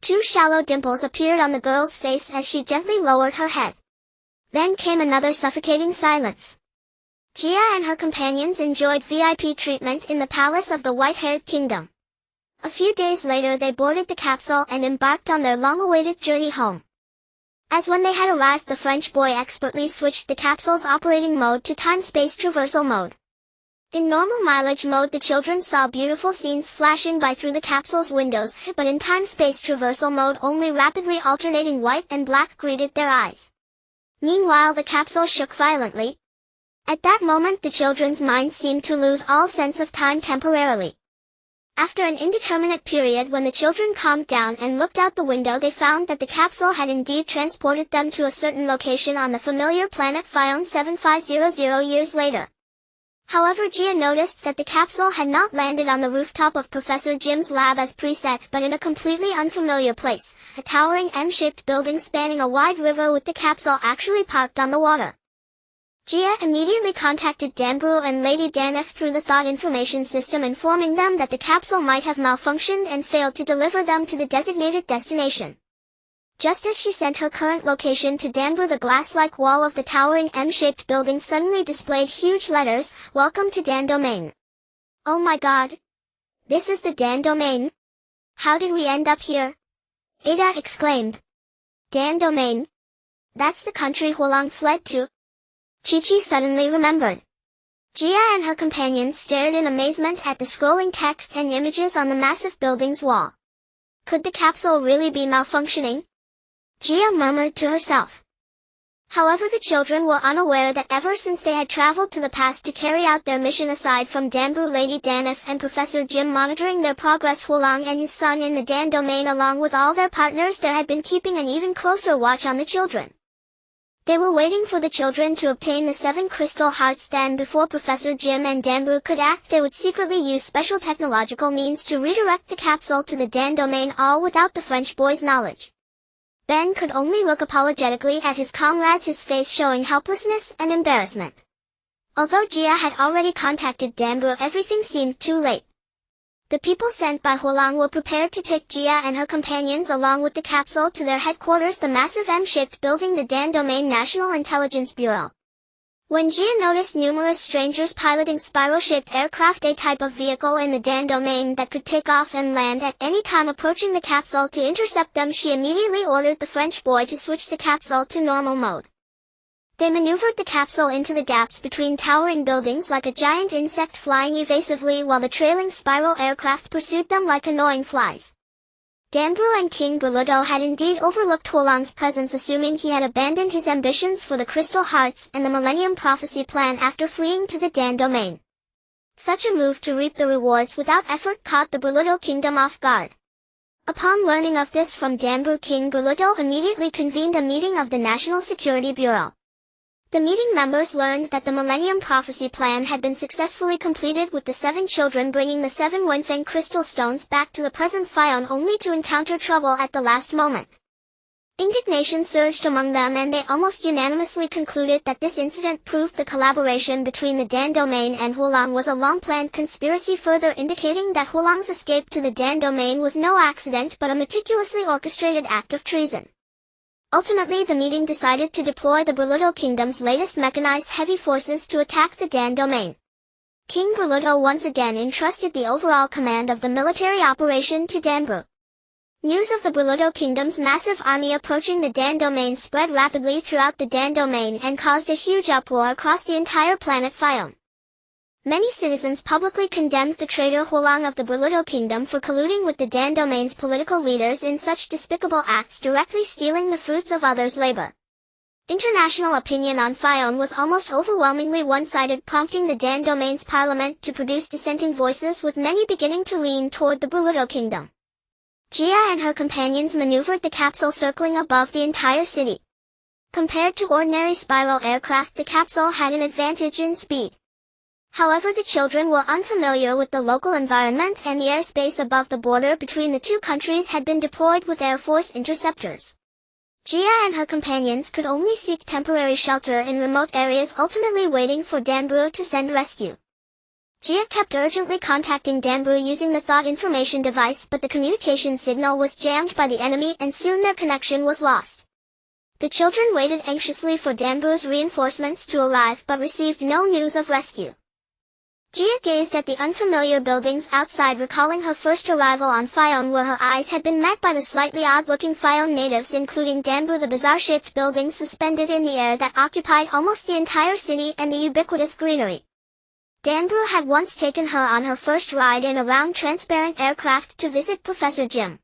A: Two shallow dimples appeared on the girl's face as she gently lowered her head. Then came another suffocating silence. Gia and her companions enjoyed VIP treatment in the palace of the white-haired kingdom. A few days later they boarded the capsule and embarked on their long-awaited journey home. As when they had arrived, the French boy expertly switched the capsule's operating mode to time-space traversal mode. In normal mileage mode, the children saw beautiful scenes flashing by through the capsule's windows, but in time-space traversal mode, only rapidly alternating white and black greeted their eyes. Meanwhile, the capsule shook violently. At that moment, the children's minds seemed to lose all sense of time temporarily. After an indeterminate period, when the children calmed down and looked out the window, they found that the capsule had indeed transported them to a certain location on the familiar planet Fion 7500 years later. However, Gia noticed that the capsule had not landed on the rooftop of Professor Jim's lab as preset, but in a completely unfamiliar place, a towering M-shaped building spanning a wide river, with the capsule actually parked on the water. Gia immediately contacted Danbrew and Lady Danef through the thought information system, informing them that the capsule might have malfunctioned and failed to deliver them to the designated destination. Just as she sent her current location to Danbrew, the glass-like wall of the towering M-shaped building suddenly displayed huge letters, "Welcome to Dan Domain." "Oh my god! This is the Dan Domain? How did we end up here?" Ada exclaimed. "Dan Domain? That's the country Huolang fled to?" Chi-Chi suddenly remembered. Gia and her companions stared in amazement at the scrolling text and images on the massive building's wall. Could the capsule really be malfunctioning? Gia murmured to herself. However, the children were unaware that ever since they had traveled to the past to carry out their mission, aside from Danbrew, Lady Danef and Professor Jim monitoring their progress, Huolang and his son in the Dan Domain along with all their partners there had been keeping an even closer watch on the children. They were waiting for the children to obtain the 7 crystal hearts, then before Professor Jim and Danbrew could act, they would secretly use special technological means to redirect the capsule to the Dan Domain, all without the French boy's knowledge. Ben could only look apologetically at his comrades, his face showing helplessness and embarrassment. Although Gia had already contacted Danbrew, everything seemed too late. The people sent by Huolang were prepared to take Gia and her companions along with the capsule to their headquarters, the massive M-shaped building, the Dan Domain National Intelligence Bureau. When Gia noticed numerous strangers piloting spiral-shaped aircraft, a type of vehicle in the Dan Domain that could take off and land at any time, approaching the capsule to intercept them, she immediately ordered the French boy to switch the capsule to normal mode. They maneuvered the capsule into the gaps between towering buildings like a giant insect, flying evasively while the trailing spiral aircraft pursued them like annoying flies. Danbrew and King Berludo had indeed overlooked Huolang's presence, assuming he had abandoned his ambitions for the Crystal Hearts and the Millennium Prophecy plan after fleeing to the Dan Domain. Such a move to reap the rewards without effort caught the Berludo kingdom off guard. Upon learning of this from Danbrew, King Berludo immediately convened a meeting of the National Security Bureau. The meeting members learned that the Millennium Prophecy plan had been successfully completed, with the 7 children bringing the 7 Wenfeng crystal stones back to the present Fion only to encounter trouble at the last moment. Indignation surged among them, and they almost unanimously concluded that this incident proved the collaboration between the Dan domain and Huolang was a long-planned conspiracy, further indicating that Huolang's escape to the Dan domain was no accident but a meticulously orchestrated act of treason. Ultimately, the meeting decided to deploy the Berluto Kingdom's latest mechanized heavy forces to attack the Dan domain. King Berluto once again entrusted the overall command of the military operation to Danbru. News of the Berluto Kingdom's massive army approaching the Dan domain spread rapidly throughout the Dan domain and caused a huge uproar across the entire planet Fion. Many citizens publicly condemned the traitor Huolang of the Berluto Kingdom for colluding with the Dan domain's political leaders in such despicable acts, directly stealing the fruits of others' labor. International opinion on Fion was almost overwhelmingly one-sided, prompting the Dan domain's parliament to produce dissenting voices, with many beginning to lean toward the Berluto Kingdom. Jia and her companions maneuvered the capsule circling above the entire city. Compared to ordinary spiral aircraft, the capsule had an advantage in speed. However, the children were unfamiliar with the local environment, and the airspace above the border between the two countries had been deployed with Air Force interceptors. Jia and her companions could only seek temporary shelter in remote areas, ultimately waiting for Danbru to send rescue. Jia kept urgently contacting Danbru using the thought information device, but the communication signal was jammed by the enemy and soon their connection was lost. The children waited anxiously for Danbru's reinforcements to arrive but received no news of rescue. Jia gazed at the unfamiliar buildings outside, recalling her first arrival on Fion, where her eyes had been met by the slightly odd-looking Fion natives, including Danbru, the bizarre-shaped buildings suspended in the air that occupied almost the entire city, and the ubiquitous greenery. Danbru had once taken her on her first ride in a round transparent aircraft to visit Professor Jim.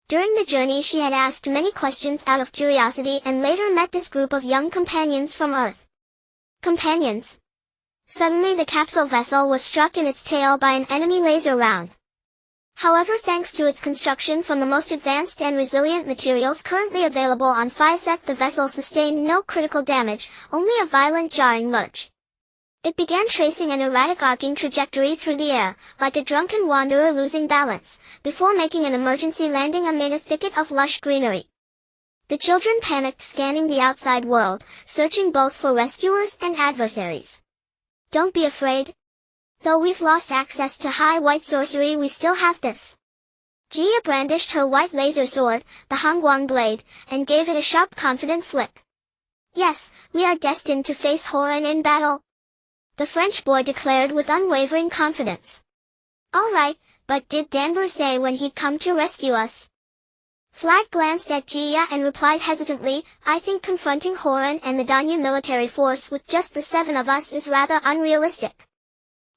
A: During the journey she had asked many questions out of curiosity and later met this group of young companions from Earth. Companions. Suddenly the capsule vessel was struck in its tail by an enemy laser round. However, thanks to its construction from the most advanced and resilient materials currently available on Fiosec, the vessel sustained no critical damage, only a violent jarring lurch. It began tracing an erratic arcing trajectory through the air, like a drunken wanderer losing balance, before making an emergency landing amid a thicket of lush greenery. The children panicked, scanning the outside world, searching both for rescuers and adversaries. Don't be afraid. Though we've lost access to high white sorcery, we still have this. Jia brandished her white laser sword, the Hongguang blade, and gave it a sharp, confident flick. Yes, we are destined to face Horan in battle, the French boy declared with unwavering confidence. All right, but did Danbru say when he'd come to rescue us? Flag glanced at Jia and replied hesitantly, I think confronting Horan and the Danyu military force with just the 7 of us is rather unrealistic.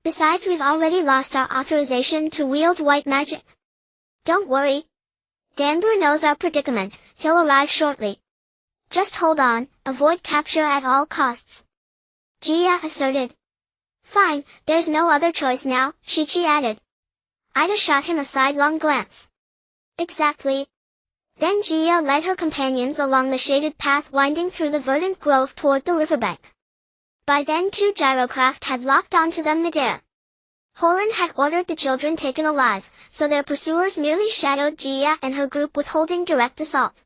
A: Besides, we've already lost our authorization to wield white magic. Don't worry. Danbru knows our predicament, he'll arrive shortly. Just hold on, avoid capture at all costs, Jia asserted. Fine, there's no other choice now, Shichi added. Ida shot him a sidelong glance. Exactly. Then Jia led her companions along the shaded path winding through the verdant grove toward the riverbank. By then 2 gyrocraft had locked onto them midair. Horan had ordered the children taken alive, so their pursuers merely shadowed Jia and her group, withholding direct assault.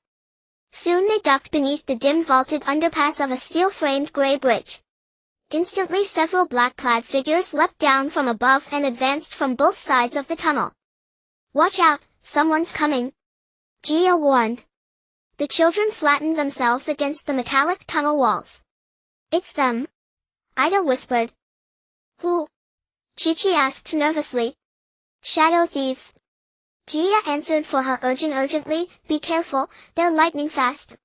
A: Soon they ducked beneath the dim vaulted underpass of a steel-framed gray bridge. Instantly several black-clad figures leapt down from above and advanced from both sides of the tunnel. Watch out, someone's coming, Jia warned. The children flattened themselves against the metallic tunnel walls. It's them, Ida whispered. Who? Chichi asked nervously. Shadow thieves, Jia answered for her, urging urgently, be careful, they're lightning fast.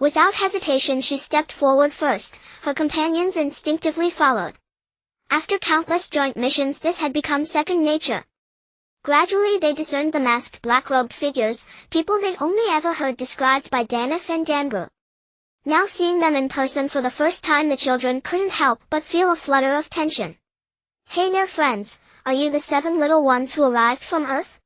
A: Without hesitation she stepped forward first, her companions instinctively followed. After countless joint missions, this had become second nature. Gradually they discerned the masked black-robed figures, people they'd only ever heard described by Danif and Danbru. Now seeing them in person for the first time, the children couldn't help but feel a flutter of tension. Hey there friends, are you the 7 little ones who arrived from Earth?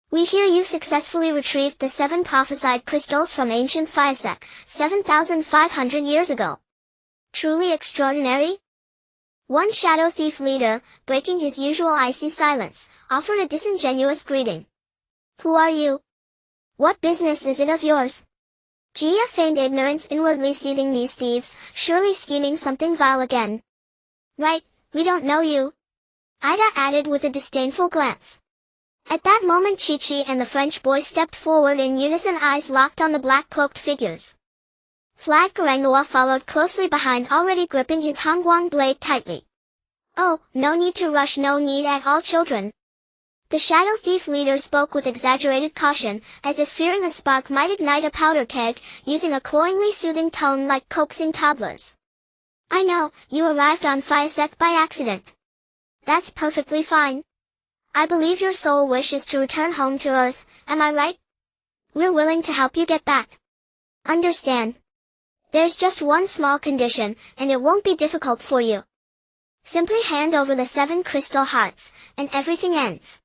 A: We hear you successfully retrieved the 7 prophesied crystals from ancient Fiosec, 7,500 years ago. Truly extraordinary? One shadow thief leader, breaking his usual icy silence, offered a disingenuous greeting. Who are you? What business is it of yours? Gia feigned ignorance, inwardly seething, these thieves, surely scheming something vile again. Right, we don't know you. Ida added with a disdainful glance. At that moment Chi-Chi and the French boy stepped forward in unison, eyes locked on the black-cloaked figures. Flat Garangua followed closely behind, already gripping his Hongguang blade tightly. Oh, no need to rush, no need at all, children. The shadow thief leader spoke with exaggerated caution, as if fearing a spark might ignite a powder keg, using a cloyingly soothing tone like coaxing toddlers. I know, you arrived on Fiasec by accident. That's perfectly fine. I believe your sole wish is to return home to Earth, am I right? We're willing to help you get back. Understand? There's just one small condition, and it won't be difficult for you. Simply hand over the 7 crystal hearts, and everything ends.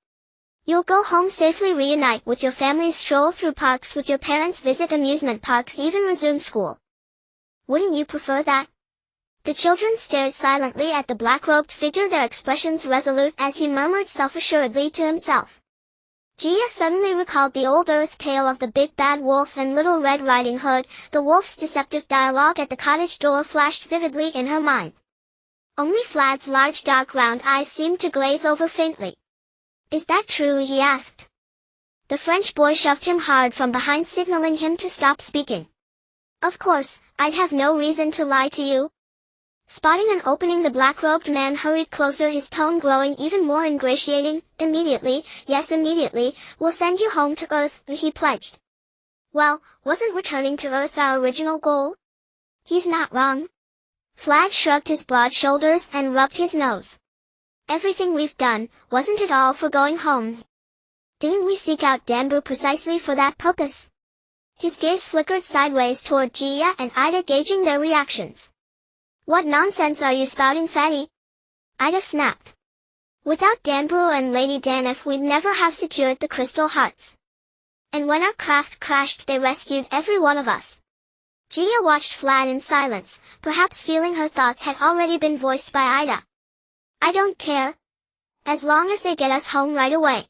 A: You'll go home safely, reunite with your families, stroll through parks with your parents, visit amusement parks, even resume school. Wouldn't you prefer that? The children stared silently at the black-robed figure, their expressions resolute, as he murmured self-assuredly to himself. Gia suddenly recalled the old Earth tale of the Big Bad Wolf and Little Red Riding Hood. The wolf's deceptive dialogue at the cottage door flashed vividly in her mind. Only Flad's large dark round eyes seemed to glaze over faintly. Is that true? He asked. The French boy shoved him hard from behind, signaling him to stop speaking. Of course, I'd have no reason to lie to you. Spotting an opening, the black-robed man hurried closer, his tone growing even more ingratiating. Immediately, yes immediately, we'll send you home to Earth, he pledged. Well, wasn't returning to Earth our original goal? He's not wrong. Flad shrugged his broad shoulders and rubbed his nose. Everything we've done, wasn't it all for going home? Didn't we seek out Danbru precisely for that purpose? His gaze flickered sideways toward Gia and Ida, gauging their reactions. What nonsense are you spouting, fatty? Ida snapped. Without Danbru and Lady Danif, we'd never have secured the crystal hearts. And when our craft crashed, they rescued every one of us. Gia watched Flad in silence, perhaps feeling her thoughts had already been voiced by Ida. I don't care. As long as they get us home right away.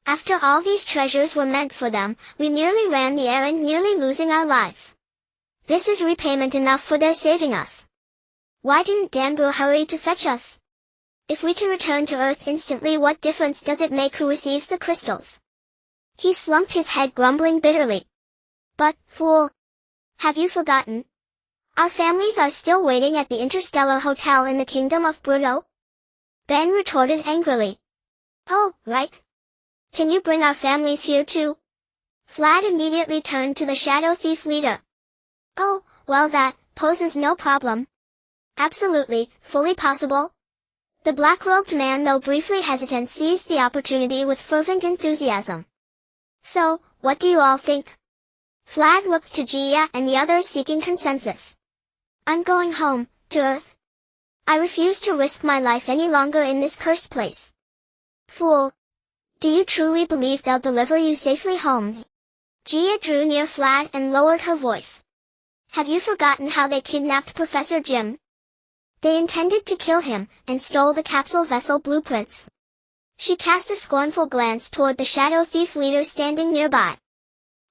A: After all these treasures were meant for them, we merely ran the errand, nearly losing our lives. This is repayment enough for their saving us. Why didn't Danbru hurry to fetch us? If we can return to Earth instantly, what difference does it make who receives the crystals? He slumped his head, grumbling bitterly. But, fool! Have you forgotten? Our families are still waiting at the Interstellar Hotel in the Kingdom of Bruto. Ben retorted angrily. Oh, right. Can you bring our families here too? Flad immediately turned to the shadow thief leader. Oh, well, that poses no problem. Absolutely, fully possible. The black-robed man, though briefly hesitant, seized the opportunity with fervent enthusiasm. So, what do you all think? Flad looked to Gia and the others, seeking consensus. I'm going home, to Earth. I refuse to risk my life any longer in this cursed place. Fool! Do you truly believe they'll deliver you safely home? Gia drew near Flad and lowered her voice. Have you forgotten how they kidnapped Professor Jim? They intended to kill him, and stole the capsule vessel blueprints. She cast a scornful glance toward the shadow thief leader standing nearby.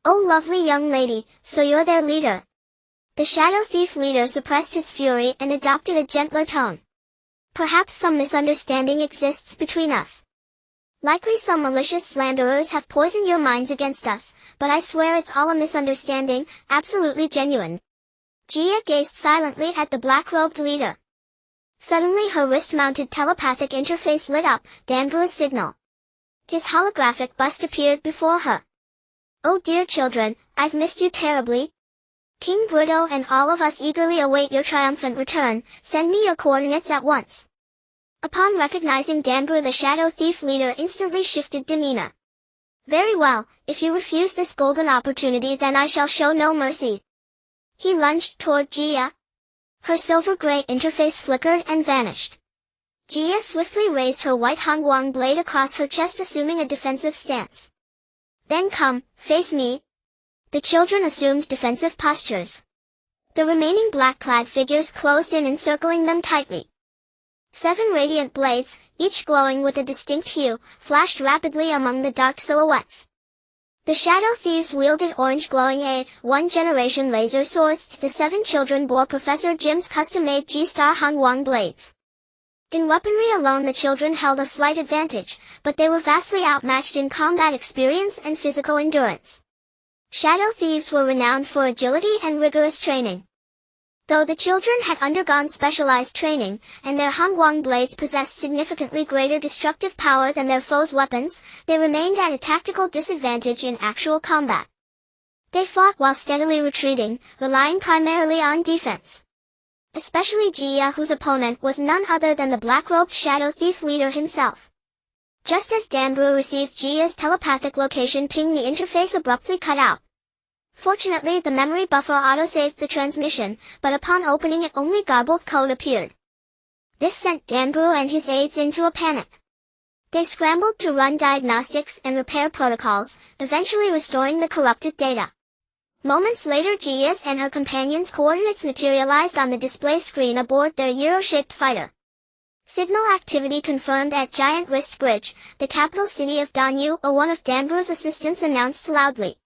A: Oh, lovely young lady, so you're their leader. The shadow thief leader suppressed his fury and adopted a gentler tone. Perhaps some misunderstanding exists between us. Likely some malicious slanderers have poisoned your minds against us, but I swear it's all a misunderstanding, absolutely genuine. Gia gazed silently at the black-robed leader. Suddenly her wrist-mounted telepathic interface lit up, Danbru's signal. His holographic bust appeared before her. Oh dear children, I've missed you terribly. King Bruto and all of us eagerly await your triumphant return. Send me your coordinates at once. Upon recognizing Danbru, the shadow thief leader instantly shifted demeanor. Very well, if you refuse this golden opportunity, then I shall show no mercy. He lunged toward Gia. Her silver-gray interface flickered and vanished. Gia swiftly raised her white Hongguang blade across her chest, assuming a defensive stance. Then come, face me. The children assumed defensive postures. The remaining black-clad figures closed in, encircling them tightly. 7 radiant blades, each glowing with a distinct hue, flashed rapidly among the dark silhouettes. The shadow thieves wielded orange glowing A1 laser swords. The 7 children bore Professor Jim's custom-made G-Star Hung blades. In weaponry alone the children held a slight advantage, but they were vastly outmatched in combat experience and physical endurance. Shadow thieves were renowned for agility and rigorous training. Though the children had undergone specialized training, and their Hung blades possessed significantly greater destructive power than their foes' weapons, they remained at a tactical disadvantage in actual combat. They fought while steadily retreating, relying primarily on defense. Especially Jia, whose opponent was none other than the black-robed shadow thief leader himself. Just as Danbru received Jia's telepathic location ping, the interface abruptly cut out. Fortunately, the memory buffer autosaved the transmission, but upon opening it only garbled code appeared. This sent Danbru and his aides into a panic. They scrambled to run diagnostics and repair protocols, eventually restoring the corrupted data. Moments later, Jia's and her companions' coordinates materialized on the display screen aboard their gyro-shaped fighter. Signal activity confirmed at Giant Wrist Bridge, the capital city of Danyu. One of Danbru's assistants announced loudly.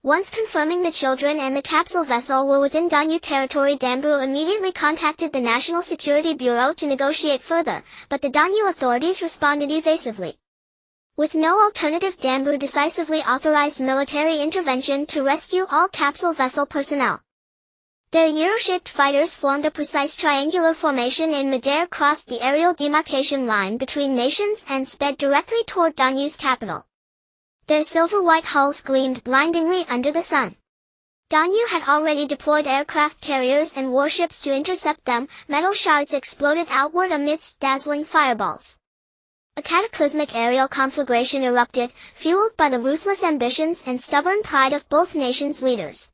A: Once confirming the children and the capsule vessel were within Danyu territory, Danbru immediately contacted the National Security Bureau to negotiate further, but the Danyu authorities responded evasively. With no alternative, Danbru decisively authorized military intervention to rescue all capsule vessel personnel. Their gyro-shaped fighters formed a precise triangular formation in midair, crossed the aerial demarcation line between nations, and sped directly toward Danyu's capital. Their silver-white hulls gleamed blindingly under the sun. Danyu had already deployed aircraft carriers and warships to intercept them. Metal shards exploded outward amidst dazzling fireballs. A cataclysmic aerial conflagration erupted, fueled by the ruthless ambitions and stubborn pride of both nations' leaders.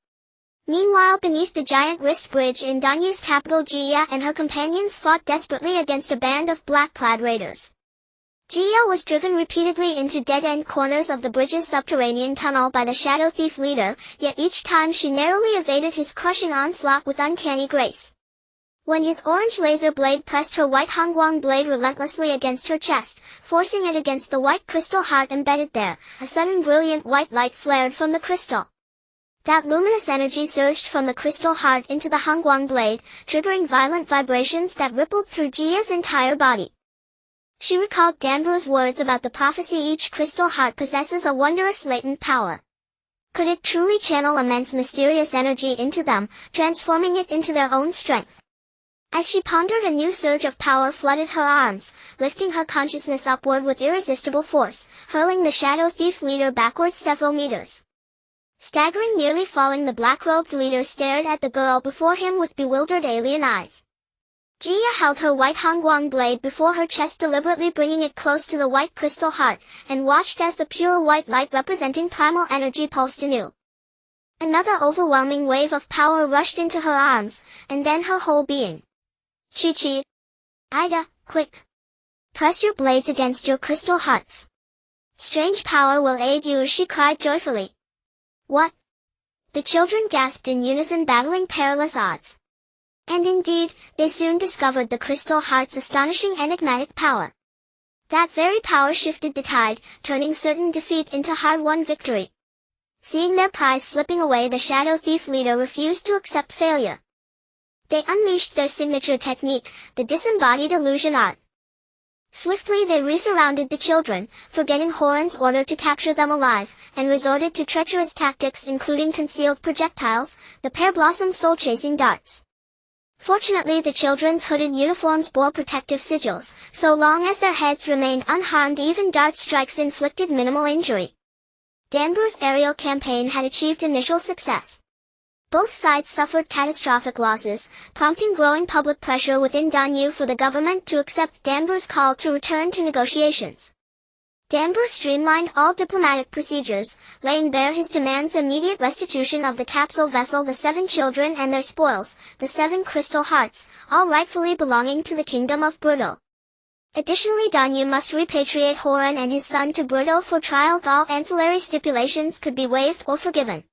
A: Meanwhile, beneath the Giant Wrist Bridge in Danyu's capital, Jia and her companions fought desperately against a band of black-clad raiders. Jia was driven repeatedly into dead-end corners of the bridge's subterranean tunnel by the shadow thief leader, yet each time she narrowly evaded his crushing onslaught with uncanny grace. When his orange laser blade pressed her white Hung blade relentlessly against her chest, forcing it against the white crystal heart embedded there, a sudden brilliant white light flared from the crystal. That luminous energy surged from the crystal heart into the Hung blade, triggering violent vibrations that rippled through Jia's entire body. She recalled Danbru's words about the prophecy: each crystal heart possesses a wondrous latent power. Could it truly channel immense mysterious energy into them, transforming it into their own strength? As she pondered, a new surge of power flooded her arms, lifting her consciousness upward with irresistible force, hurling the shadow thief leader backwards several meters. Staggering, nearly falling, the black-robed leader stared at the girl before him with bewildered alien eyes. Jia held her white Hung blade before her chest, deliberately bringing it close to the white crystal heart, and watched as the pure white light representing primal energy pulsed anew. Another overwhelming wave of power rushed into her arms, and then her whole being. Chi-Chi. Ida, quick. Press your blades against your crystal hearts. Strange power will aid you, she cried joyfully. What? The children gasped in unison, battling perilous odds. And indeed, they soon discovered the crystal heart's astonishing enigmatic power. That very power shifted the tide, turning certain defeat into hard-won victory. Seeing their prize slipping away, the shadow thief leader refused to accept failure. They unleashed their signature technique, the disembodied illusion art. Swiftly they resurrounded the children, forgetting Horan's order to capture them alive, and resorted to treacherous tactics including concealed projectiles, the pear blossom soul-chasing darts. Fortunately, the children's hooded uniforms bore protective sigils, so long as their heads remained unharmed, even dart strikes inflicted minimal injury. Danbru's aerial campaign had achieved initial success. Both sides suffered catastrophic losses, prompting growing public pressure within Danyu for the government to accept Danbru's call to return to negotiations. Danbru streamlined all diplomatic procedures, laying bare his demands: immediate restitution of the capsule vessel, the 7 children and their spoils, the 7 crystal hearts, all rightfully belonging to the kingdom of Brutto. Additionally, Danyu must repatriate Horan and his son to Brutto for trial. All ancillary stipulations could be waived or forgiven.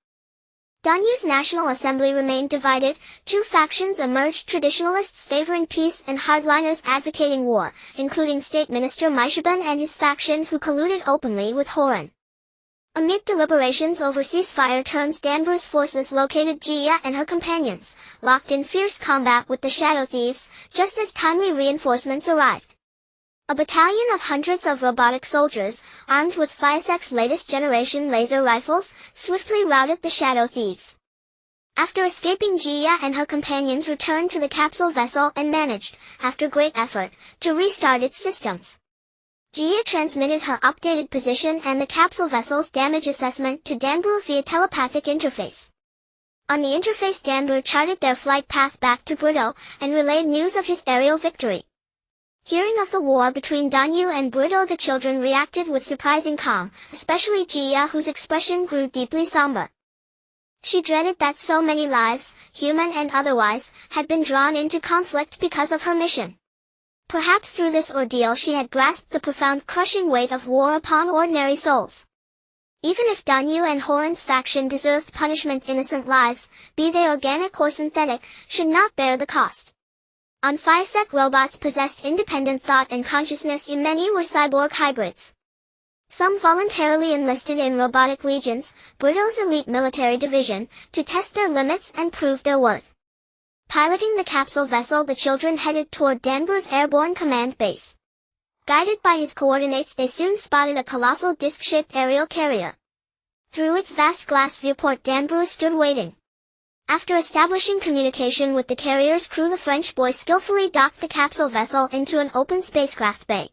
A: Danyu's National Assembly remained divided. Two factions emerged: traditionalists favoring peace and hardliners advocating war, including State Minister Maishaban and his faction, who colluded openly with Horan. Amid deliberations over ceasefire terms, Danbu's forces located Jia and her companions, locked in fierce combat with the Shadow Thieves, just as timely reinforcements arrived. A battalion of hundreds of robotic soldiers, armed with Fiosec's latest generation laser rifles, swiftly routed the Shadow Thieves. After escaping, Jia and her companions returned to the capsule vessel and managed, after great effort, to restart its systems. Jia transmitted her updated position and the capsule vessel's damage assessment to Danbu via telepathic interface. On the interface, Danbu charted their flight path back to Brito, and relayed news of his aerial victory. Hearing of the war between Danyu and Brito, the children reacted with surprising calm, especially Jia, whose expression grew deeply somber. She dreaded that so many lives, human and otherwise, had been drawn into conflict because of her mission. Perhaps through this ordeal she had grasped the profound crushing weight of war upon ordinary souls. Even if Danyu and Horan's faction deserved punishment, innocent lives, be they organic or synthetic, should not bear the cost. On Fiosec, robots possessed independent thought and consciousness, and many were cyborg hybrids. Some voluntarily enlisted in robotic legions, Brito's elite military division, to test their limits and prove their worth. Piloting the capsule vessel, the children headed toward Danbu's airborne command base. Guided by his coordinates, they soon spotted a colossal disc-shaped aerial carrier. Through its vast glass viewport, Danbu stood waiting. After establishing communication with the carrier's crew, the French boy skillfully docked the capsule vessel into an open spacecraft bay.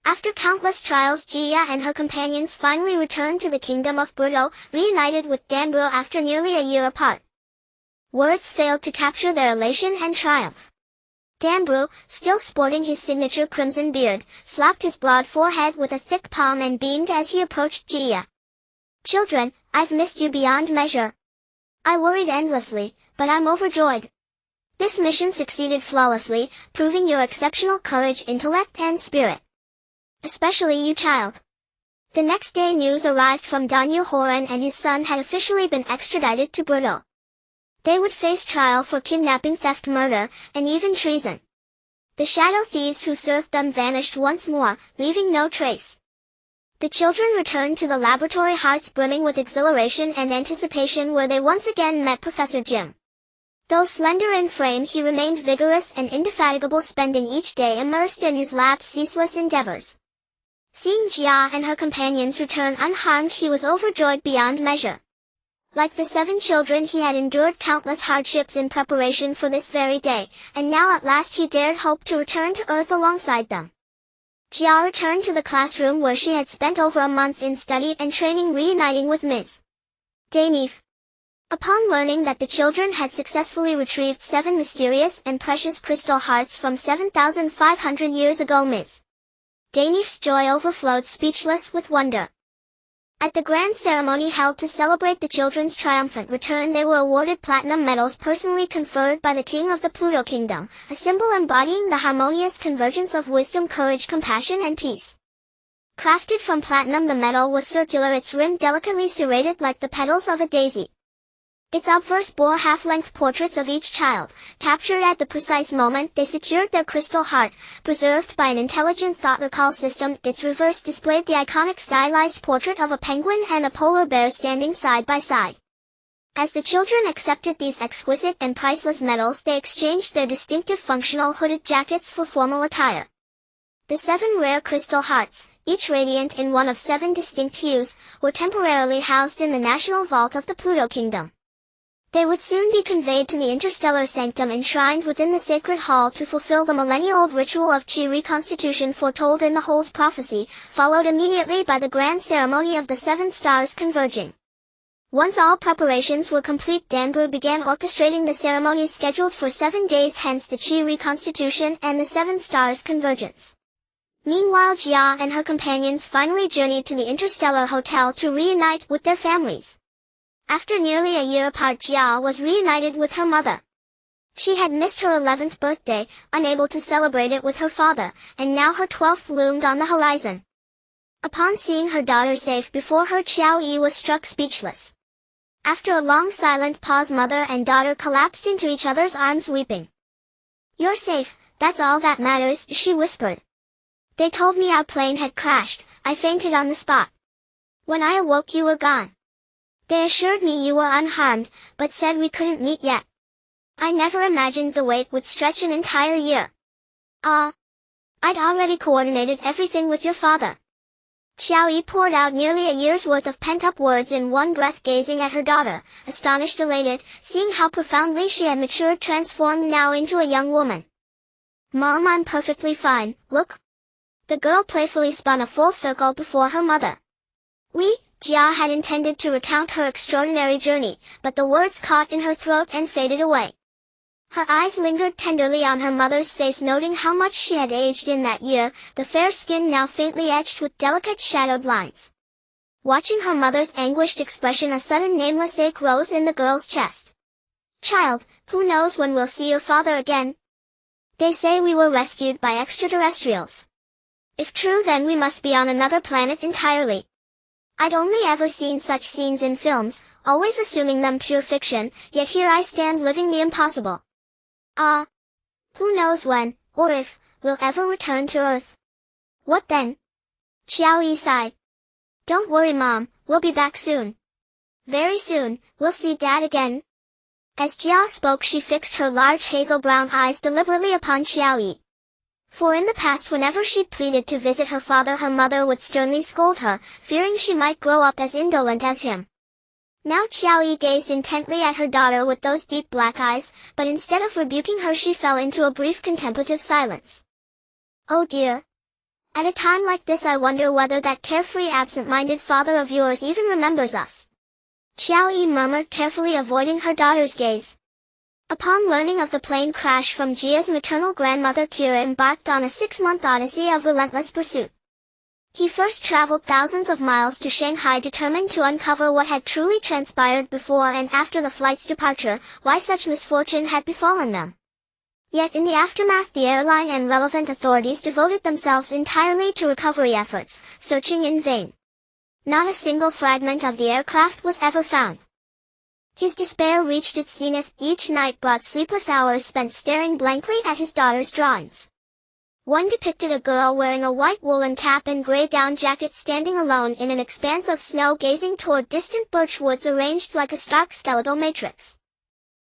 A: After countless trials, Jia and her companions finally returned to the kingdom of Brito, reunited with Danbu after nearly a year apart. Words failed to capture their elation and triumph. Danbu, still sporting his signature crimson beard, slapped his broad forehead with a thick palm and beamed as he approached Jia. "Children, I've missed you beyond measure. I worried endlessly, but I'm overjoyed. This mission succeeded flawlessly, proving your exceptional courage, intellect, and spirit. Especially you, child." The next day, news arrived from Danyu. Horan and his son had officially been extradited to Brito. They would face trial for kidnapping, theft, murder, and even treason. The Shadow Thieves who served them vanished once more, leaving no trace. The children returned to the laboratory, hearts brimming with exhilaration and anticipation, where they once again met Professor Jim. Though slender in frame, he remained vigorous and indefatigable, spending each day immersed in his lab's ceaseless endeavors. Seeing Jia and her companions return unharmed, he was overjoyed beyond measure. Like the 7 children, he had endured countless hardships in preparation for this very day, and now at last he dared hope to return to Earth alongside them. Jia returned to the classroom where she had spent over a month in study and training, reuniting with Ms. Daneve. Upon learning that the children had successfully retrieved 7 mysterious and precious crystal hearts from 7,500 years ago, Ms. Daneve's joy overflowed, speechless with wonder. At the grand ceremony held to celebrate the children's triumphant return, they were awarded platinum medals personally conferred by the King of the Pluto Kingdom, a symbol embodying the harmonious convergence of wisdom, courage, compassion, and peace. Crafted from platinum, the medal was circular, its rim delicately serrated like the petals of a daisy. Its obverse bore half-length portraits of each child, captured at the precise moment they secured their crystal heart, preserved by an intelligent thought recall system. Its reverse displayed the iconic stylized portrait of a penguin and a polar bear standing side by side. As the children accepted these exquisite and priceless medals, they exchanged their distinctive functional hooded jackets for formal attire. The 7 rare crystal hearts, each radiant in one of 7 distinct hues, were temporarily housed in the National Vault of the Pluto Kingdom. They would soon be conveyed to the interstellar sanctum enshrined within the sacred hall to fulfill the millennia-old ritual of Chi reconstitution foretold in the Hole's prophecy, followed immediately by the grand ceremony of the 7 stars converging. Once all preparations were complete, Danbu began orchestrating the ceremonies scheduled for 7 days, hence the Chi reconstitution and the 7 stars convergence. Meanwhile, Jia and her companions finally journeyed to the Interstellar Hotel to reunite with their families. After nearly a year apart, Jia was reunited with her mother. She had missed her 11th birthday, unable to celebrate it with her father, and now her 12th loomed on the horizon. Upon seeing her daughter safe before her, Xiao Yi was struck speechless. After a long silent pause, mother and daughter collapsed into each other's arms weeping. "You're safe, that's all that matters," she whispered. "They told me our plane had crashed, I fainted on the spot. When I awoke you were gone. They assured me you were unharmed, but said we couldn't meet yet. I never imagined the wait would stretch an entire year. I'd already coordinated everything with your father." Xiaoyi poured out nearly a year's worth of pent-up words in one breath, gazing at her daughter, astonished, elated, seeing how profoundly she had matured, transformed now into a young woman. "Mom, I'm perfectly fine, look." The girl playfully spun a full circle before her mother. Jia had intended to recount her extraordinary journey, but the words caught in her throat and faded away. Her eyes lingered tenderly on her mother's face, noting how much she had aged in that year, the fair skin now faintly etched with delicate shadowed lines. Watching her mother's anguished expression, a sudden nameless ache rose in the girl's chest. "Child, who knows when we'll see your father again? They say we were rescued by extraterrestrials. If true, then we must be on another planet entirely. I'd only ever seen such scenes in films, always assuming them pure fiction, yet here I stand living the impossible. Who knows when, or if, we'll ever return to Earth. What then?" Xiaoyi sighed. "Don't worry, Mom, we'll be back soon. Very soon, we'll see Dad again." As Jia spoke, she fixed her large hazel brown eyes deliberately upon Xiaoyi. For in the past, whenever she pleaded to visit her father, her mother would sternly scold her, fearing she might grow up as indolent as him. Now Xiaoyi gazed intently at her daughter with those deep black eyes, but instead of rebuking her, she fell into a brief contemplative silence. "Oh dear. At a time like this I wonder whether that carefree, absent-minded father of yours even remembers us," Xiaoyi murmured, carefully avoiding her daughter's gaze. Upon learning of the plane crash from Jia's maternal grandmother, Kira embarked on a 6-month odyssey of relentless pursuit. He first traveled thousands of miles to Shanghai, determined to uncover what had truly transpired before and after the flight's departure, why such misfortune had befallen them. Yet in the aftermath, the airline and relevant authorities devoted themselves entirely to recovery efforts, searching in vain. Not a single fragment of the aircraft was ever found. His despair reached its zenith. Each night brought sleepless hours spent staring blankly at his daughter's drawings. One depicted a girl wearing a white woolen cap and gray down jacket, standing alone in an expanse of snow, gazing toward distant birch woods arranged like a stark skeletal matrix.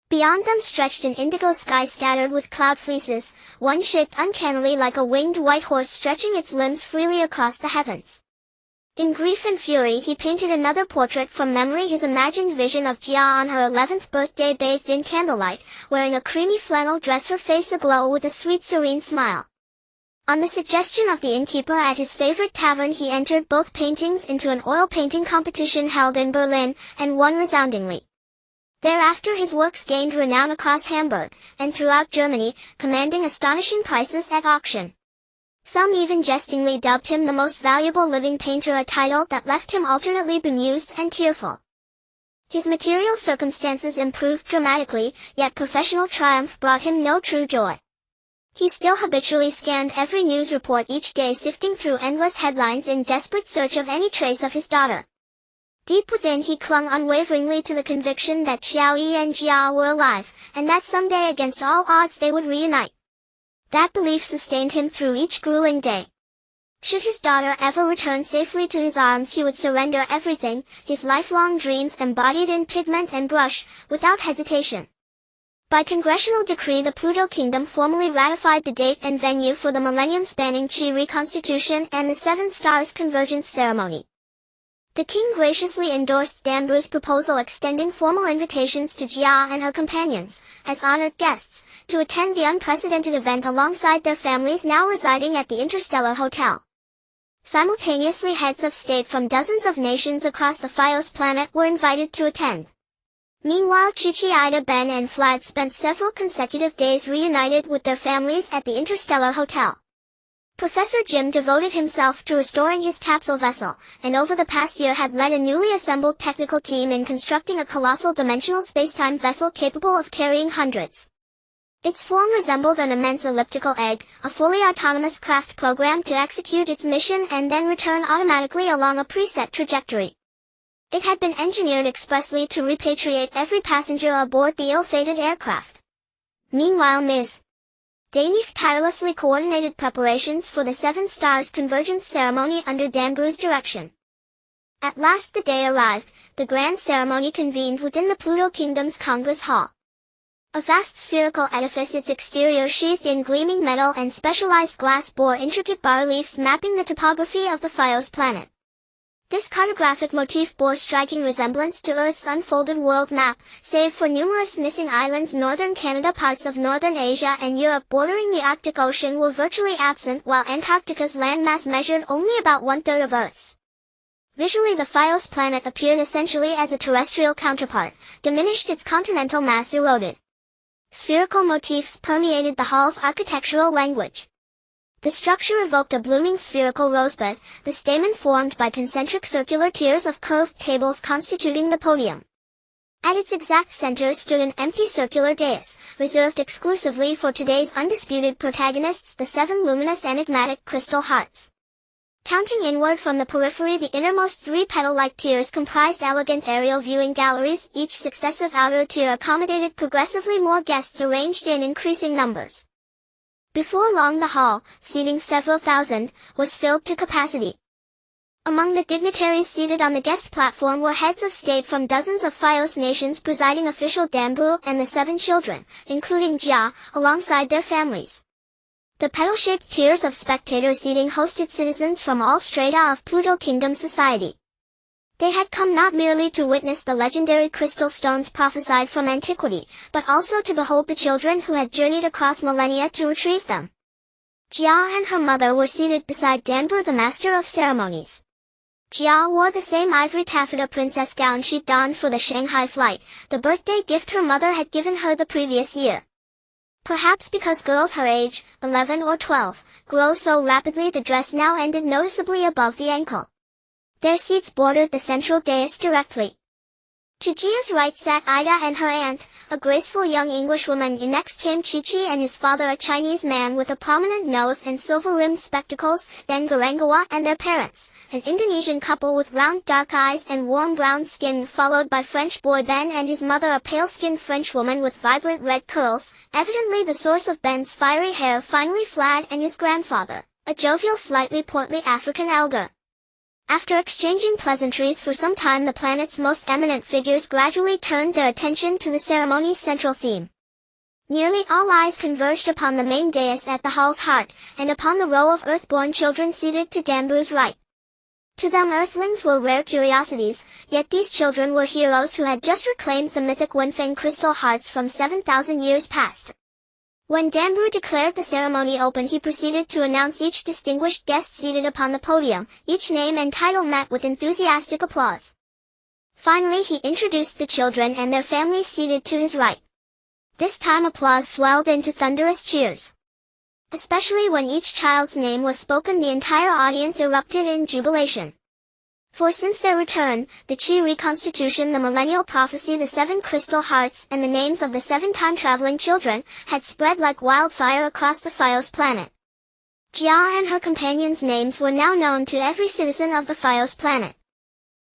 A: Beyond them stretched an indigo sky scattered with cloud fleeces, one shaped uncannily like a winged white horse stretching its limbs freely across the heavens. In grief and fury he painted another portrait from memory, his imagined vision of Jia on her 11th birthday, bathed in candlelight, wearing a creamy flannel dress, her face aglow with a sweet serene smile. On the suggestion of the innkeeper at his favorite tavern, he entered both paintings into an oil painting competition held in Berlin, and won resoundingly. Thereafter his works gained renown across Hamburg, and throughout Germany, commanding astonishing prices at auction. Some even jestingly dubbed him the most valuable living painter, a title that left him alternately bemused and tearful. His material circumstances improved dramatically, yet professional triumph brought him no true joy. He still habitually scanned every news report each day, sifting through endless headlines in desperate search of any trace of his daughter. Deep within he clung unwaveringly to the conviction that Xiaoyi and Jia were alive, and that someday against all odds they would reunite. That belief sustained him through each grueling day. Should his daughter ever return safely to his arms, he would surrender everything, his lifelong dreams embodied in pigment and brush, without hesitation. By congressional decree, the Pluto Kingdom formally ratified the date and venue for the millennium-spanning Qi reconstitution and the Seven Stars Convergence ceremony. The king graciously endorsed Danbu's proposal, extending formal invitations to Jia and her companions, as honored guests, to attend the unprecedented event alongside their families now residing at the Interstellar Hotel. Simultaneously, heads of state from dozens of nations across the Fios planet were invited to attend. Meanwhile, Chichi, Ida, Ben and Vlad spent several consecutive days reunited with their families at the Interstellar Hotel. Professor Jim devoted himself to restoring his capsule vessel, and over the past year had led a newly assembled technical team in constructing a colossal dimensional spacetime vessel capable of carrying hundreds. Its form resembled an immense elliptical egg, a fully autonomous craft programmed to execute its mission and then return automatically along a preset trajectory. It had been engineered expressly to repatriate every passenger aboard the ill-fated aircraft. Meanwhile Ms. Danief tirelessly coordinated preparations for the Seven Stars convergence ceremony under Danbury's direction. At last the day arrived, the grand ceremony convened within the Pluto Kingdom's Congress Hall. A vast spherical edifice, its exterior sheathed in gleaming metal and specialized glass bore intricate bas-reliefs mapping the topography of the Fios planet. This cartographic motif bore striking resemblance to Earth's unfolded world map, save for numerous missing islands. Northern Canada, parts of northern Asia and Europe bordering the Arctic Ocean were virtually absent, while Antarctica's landmass measured only about one-third of Earth's. Visually the Fios planet appeared essentially as a terrestrial counterpart, diminished, its continental mass eroded. Spherical motifs permeated the hall's architectural language. The structure evoked a blooming spherical rosebud, the stamen formed by concentric circular tiers of curved tables constituting the podium. At its exact center stood an empty circular dais, reserved exclusively for today's undisputed protagonists, the 7 luminous enigmatic crystal hearts. Counting inward from the periphery, the innermost 3 petal-like tiers comprised elegant aerial viewing galleries. Each successive outer tier accommodated progressively more guests arranged in increasing numbers. Before long the hall, seating several thousand, was filled to capacity. Among the dignitaries seated on the guest platform were heads of state from dozens of Fios nations, presiding official Danbru and the 7 children, including Jia, alongside their families. The petal-shaped tiers of spectator seating hosted citizens from all strata of Pluto Kingdom society. They had come not merely to witness the legendary crystal stones prophesied from antiquity, but also to behold the children who had journeyed across millennia to retrieve them. Jia and her mother were seated beside Danbru, the master of ceremonies. Jia wore the same ivory taffeta princess gown she'd donned for the Shanghai flight, the birthday gift her mother had given her the previous year. Perhaps because girls her age, 11 or 12, grow so rapidly, the dress now ended noticeably above the ankle. Their seats bordered the central dais directly. To Jia's right sat Ida and her aunt, a graceful young Englishwoman. Next came Chi-Chi and his father, a Chinese man with a prominent nose and silver-rimmed spectacles, then Garangawa and their parents, an Indonesian couple with round dark eyes and warm brown skin, followed by French boy Ben and his mother, a pale-skinned Frenchwoman with vibrant red curls, evidently the source of Ben's fiery hair, finally Flad and his grandfather, a jovial, slightly portly African elder. After exchanging pleasantries for some time, the planet's most eminent figures gradually turned their attention to the ceremony's central theme. Nearly all eyes converged upon the main dais at the hall's heart, and upon the row of earthborn children seated to Danbu's right. To them earthlings were rare curiosities, yet these children were heroes who had just reclaimed the mythic Wenfeng crystal hearts from 7,000 years past. When Danbu declared the ceremony open, he proceeded to announce each distinguished guest seated upon the podium, each name and title met with enthusiastic applause. Finally he introduced the children and their families seated to his right. This time applause swelled into thunderous cheers. Especially when each child's name was spoken, the entire audience erupted in jubilation. For since their return, the Qi reconstitution, the millennial prophecy, the 7 crystal hearts, and the names of the 7 time-traveling children, had spread like wildfire across the Fios planet. Jia and her companions' names were now known to every citizen of the Fios planet.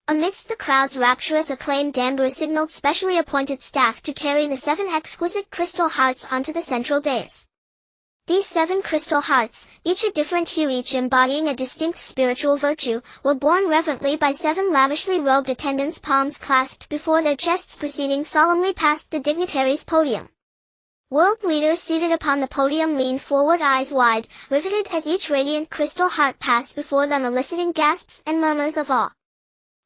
A: Amidst the crowd's rapturous acclaim, Danbu signaled specially appointed staff to carry the 7 exquisite crystal hearts onto the central dais. These 7 crystal hearts, each a different hue, each embodying a distinct spiritual virtue, were borne reverently by 7 lavishly robed attendants, palms clasped before their chests, proceeding solemnly past the dignitaries' podium. World leaders seated upon the podium leaned forward, eyes wide, riveted as each radiant crystal heart passed before them, eliciting gasps and murmurs of awe.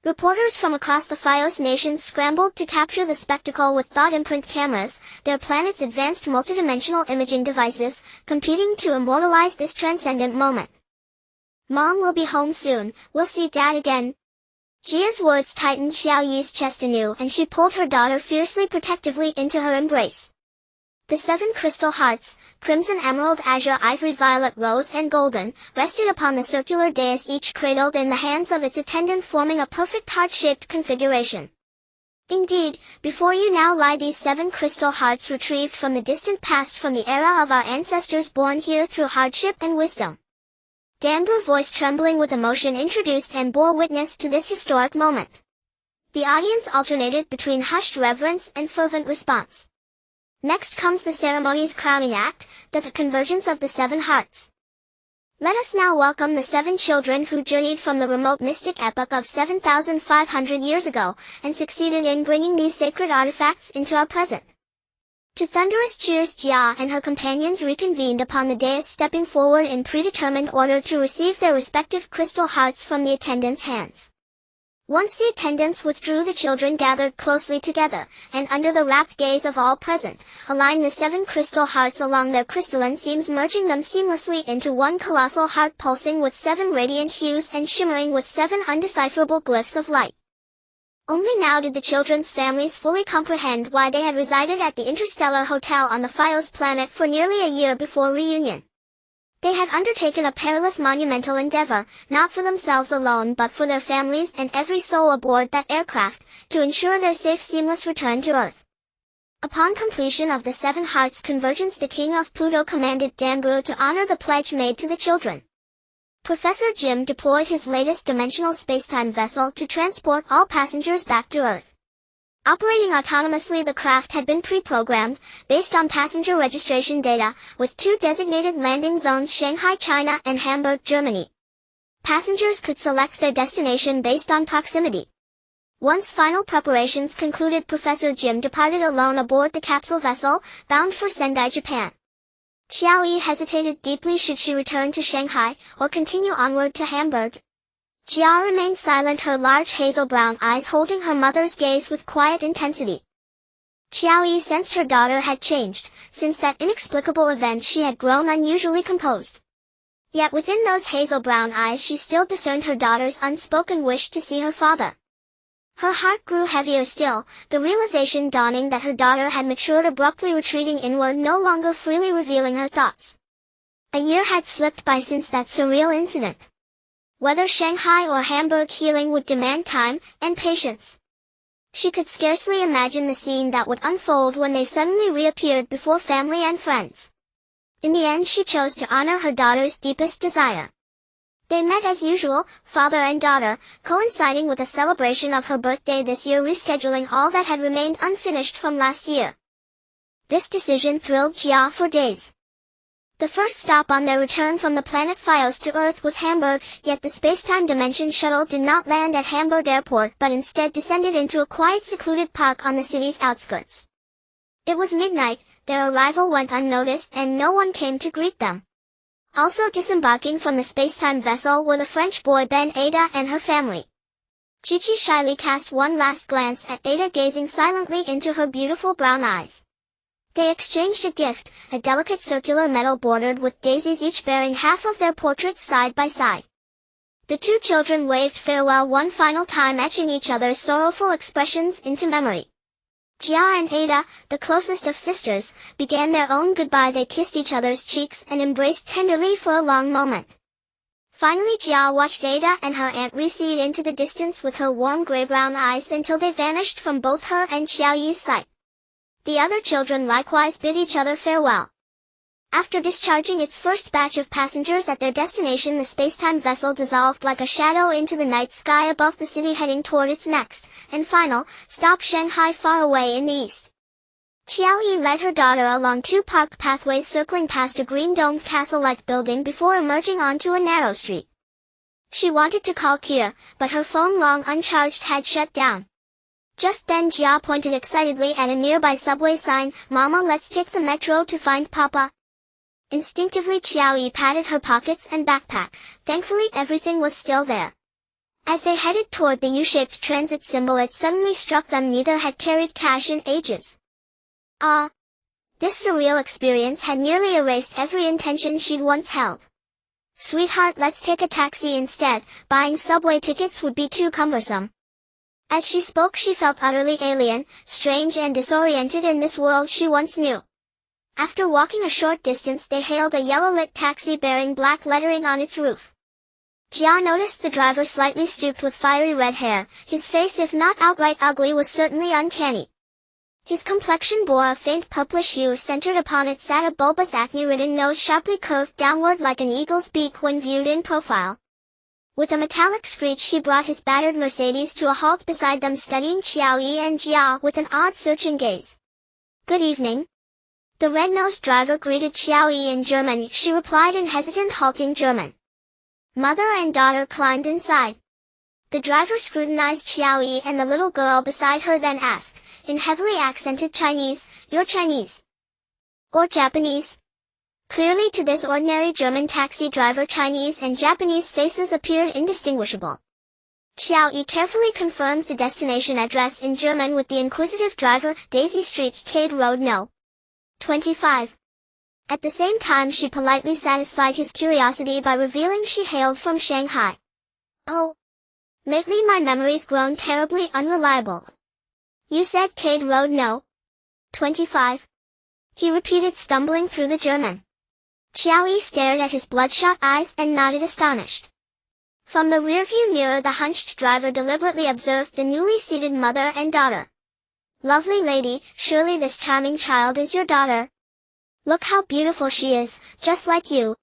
A: Reporters from across the Fios nations scrambled to capture the spectacle with thought-imprint cameras, their planet's advanced multidimensional imaging devices, competing to immortalize this transcendent moment. "Mom will be home soon, we'll see Dad again." Jia's words tightened Xiao Yi's chest anew, and she pulled her daughter fiercely protectively into her embrace. The 7 crystal hearts, crimson, emerald, azure, ivory, violet, rose, and golden, rested upon the circular dais, each cradled in the hands of its attendant, forming a perfect heart-shaped configuration. Indeed, before you now lie these 7 crystal hearts, retrieved from the distant past, from the era of our ancestors, born here through hardship and wisdom. Danbu, voice trembling with emotion, introduced and bore witness to this historic moment. The audience alternated between hushed reverence and fervent response. Next comes the ceremony's crowning act, the convergence of the 7 hearts. Let us now welcome the 7 children who journeyed from the remote mystic epoch of 7,500 years ago, and succeeded in bringing these sacred artifacts into our present. To thunderous cheers, Jia and her companions reconvened upon the dais, stepping forward in predetermined order to receive their respective crystal hearts from the attendants' hands. Once the attendants withdrew, the children gathered closely together, and under the rapt gaze of all present, aligned the 7 crystal hearts along their crystalline seams, merging them seamlessly into one colossal heart, pulsing with 7 radiant hues and shimmering with 7 undecipherable glyphs of light. Only now did the children's families fully comprehend why they had resided at the interstellar hotel on the Fios planet for nearly a year before reunion. They had undertaken a perilous monumental endeavor, not for themselves alone but for their families and every soul aboard that aircraft, to ensure their safe seamless return to Earth. Upon completion of the 7 hearts convergence, the King of Pluto commanded Danbru to honor the pledge made to the children. Professor Jim deployed his latest dimensional spacetime vessel to transport all passengers back to Earth. Operating autonomously, the craft had been pre-programmed, based on passenger registration data, with 2 designated landing zones: Shanghai, China and Hamburg, Germany. Passengers could select their destination based on proximity. Once final preparations concluded, Professor Jim departed alone aboard the capsule vessel, bound for Sendai, Japan. Xiaoyi hesitated deeply. Should she return to Shanghai, or continue onward to Hamburg? Jia remained silent, her large hazel brown eyes holding her mother's gaze with quiet intensity. Xiaoyi sensed her daughter had changed. Since that inexplicable event, she had grown unusually composed. Yet within those hazel brown eyes she still discerned her daughter's unspoken wish to see her father. Her heart grew heavier still, the realization dawning that her daughter had matured, abruptly retreating inward, no longer freely revealing her thoughts. A year had slipped by since that surreal incident. Whether Shanghai or Hamburg, healing would demand time and patience. She could scarcely imagine the scene that would unfold when they suddenly reappeared before family and friends. In the end, she chose to honor her daughter's deepest desire. They met as usual, father and daughter, coinciding with a celebration of her birthday this year, rescheduling all that had remained unfinished from last year. This decision thrilled Jia for days. The first stop on their return from the planet Fios to Earth was Hamburg, yet the spacetime dimension shuttle did not land at Hamburg Airport but instead descended into a quiet, secluded park on the city's outskirts. It was midnight, their arrival went unnoticed and no one came to greet them. Also disembarking from the spacetime vessel were the French boy Ben, Ada and her family. Chichi shyly cast one last glance at Ada, gazing silently into her beautiful brown eyes. They exchanged a gift, a delicate circular medal bordered with daisies, each bearing half of their portraits side by side. The 2 children waved farewell one final time, etching each other's sorrowful expressions into memory. Jia and Ada, the closest of sisters, began their own goodbye. They kissed each other's cheeks and embraced tenderly for a long moment. Finally, Jia watched Ada and her aunt recede into the distance with her warm gray-brown eyes until they vanished from both her and Xiaoyi's sight. The other children likewise bid each other farewell. After discharging its first batch of passengers at their destination, the spacetime vessel dissolved like a shadow into the night sky above the city, heading toward its next, and final, stop, Shanghai, far away in the east. Xiaoyi led her daughter along 2 parked pathways, circling past a green domed castle-like building before emerging onto a narrow street. She wanted to call Kier, but her phone, long uncharged, had shut down. Just then Jia pointed excitedly at a nearby subway sign. "Mama, let's take the metro to find Papa." Instinctively Xiaoyi patted her pockets and backpack. Thankfully everything was still there. As they headed toward the U-shaped transit symbol, it suddenly struck them neither had carried cash in ages. This surreal experience had nearly erased every intention she'd once held. "Sweetheart, let's take a taxi instead. Buying subway tickets would be too cumbersome." As she spoke, she felt utterly alien, strange and disoriented in this world she once knew. After walking a short distance, they hailed a yellow-lit taxi bearing black lettering on its roof. Jia noticed the driver slightly stooped with fiery red hair. His face, if not outright ugly, was certainly uncanny. His complexion bore a faint purplish hue. Centered upon it sat a bulbous acne-ridden nose, sharply curved downward like an eagle's beak when viewed in profile. With a metallic screech he brought his battered Mercedes to a halt beside them, studying Xiaoyi and Jia with an odd searching gaze. "Good evening." The red-nosed driver greeted Xiaoyi in German. She replied in hesitant, halting German. Mother and daughter climbed inside. The driver scrutinized Xiaoyi and the little girl beside her, then asked, in heavily accented Chinese, "You're Chinese? Or Japanese?" Clearly to this ordinary German taxi driver, Chinese and Japanese faces appeared indistinguishable. Xiaoyi carefully confirmed the destination address in German with the inquisitive driver, Daisy Street, Cade Road No. 25. At the same time she politely satisfied his curiosity by revealing she hailed from Shanghai. "Oh. Lately my memory's grown terribly unreliable. You said Cade Road No. 25. He repeated, stumbling through the German. Xiaoyi stared at his bloodshot eyes and nodded, astonished. From the rearview mirror the hunched driver deliberately observed the newly seated mother and daughter. "Lovely lady, surely this charming child is your daughter? Look how beautiful she is, just like you.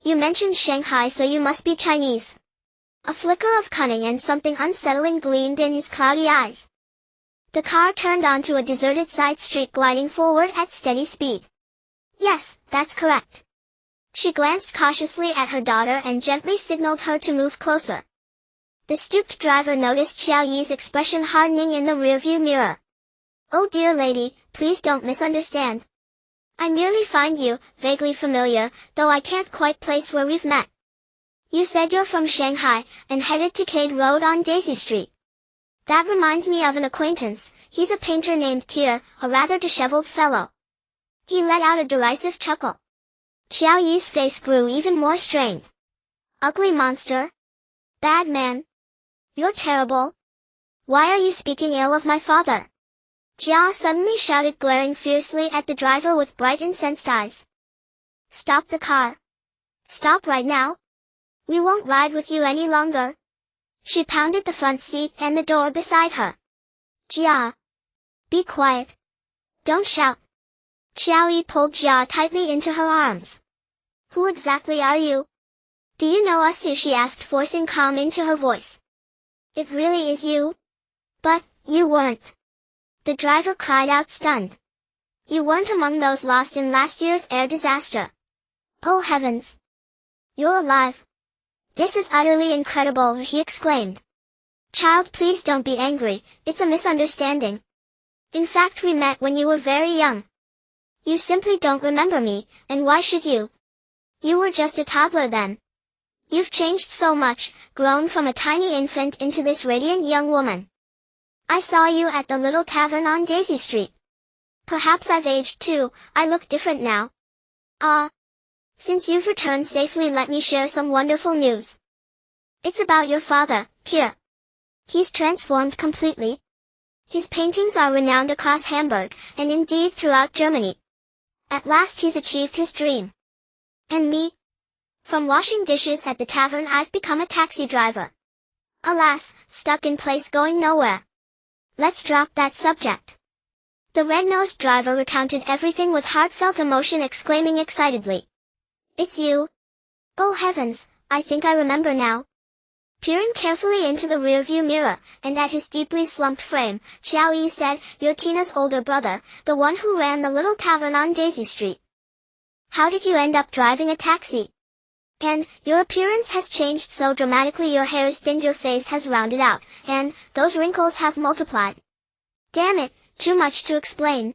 A: You mentioned Shanghai, so you must be Chinese." A flicker of cunning and something unsettling gleamed in his cloudy eyes. The car turned onto a deserted side street, gliding forward at steady speed. "Yes, that's correct." She glanced cautiously at her daughter and gently signaled her to move closer. The stooped driver noticed Xiaoyi's expression hardening in the rearview mirror. "Oh dear lady, please don't misunderstand. I merely find you vaguely familiar, though I can't quite place where we've met. You said you're from Shanghai, and headed to Cade Road on Daisy Street. That reminds me of an acquaintance. He's a painter named Kier, a rather disheveled fellow." He let out a derisive chuckle. Xiaoyi's face grew even more strained. "Ugly monster? Bad man? You're terrible. Why are you speaking ill of my father?" Jia suddenly shouted, glaring fiercely at the driver with bright, incensed eyes. "Stop the car. Stop right now. We won't ride with you any longer." She pounded the front seat and the door beside her. "Jia. Be quiet. Don't shout." Xiaoyi pulled Jia tightly into her arms. "Who exactly are you? Do you know us?" she asked, forcing calm into her voice. "It really is you? But, you weren't." The driver cried out, stunned. "You weren't among those lost in last year's air disaster? Oh heavens! You're alive. This is utterly incredible," he exclaimed. "Child, please don't be angry, it's a misunderstanding. In fact, we met when you were very young. You simply don't remember me, and why should you? You were just a toddler then. You've changed so much, grown from a tiny infant into this radiant young woman. I saw you at the little tavern on Daisy Street. Perhaps I've aged too, I look different now. Ah. Since you've returned safely, let me share some wonderful news. It's about your father, Kier. He's transformed completely. His paintings are renowned across Hamburg, and indeed throughout Germany. At last he's achieved his dream. And me? From washing dishes at the tavern I've become a taxi driver. Alas, stuck in place, going nowhere. Let's drop that subject." The red-nosed driver recounted everything with heartfelt emotion, exclaiming excitedly, "It's you? Oh heavens, I think I remember now." Peering carefully into the rearview mirror, and at his deeply slumped frame, Xiaoyi said, "You're Tina's older brother, the one who ran the little tavern on Daisy Street. How did you end up driving a taxi? And, your appearance has changed so dramatically, your hair's thinned, your face has rounded out, and, those wrinkles have multiplied. Damn it, too much to explain.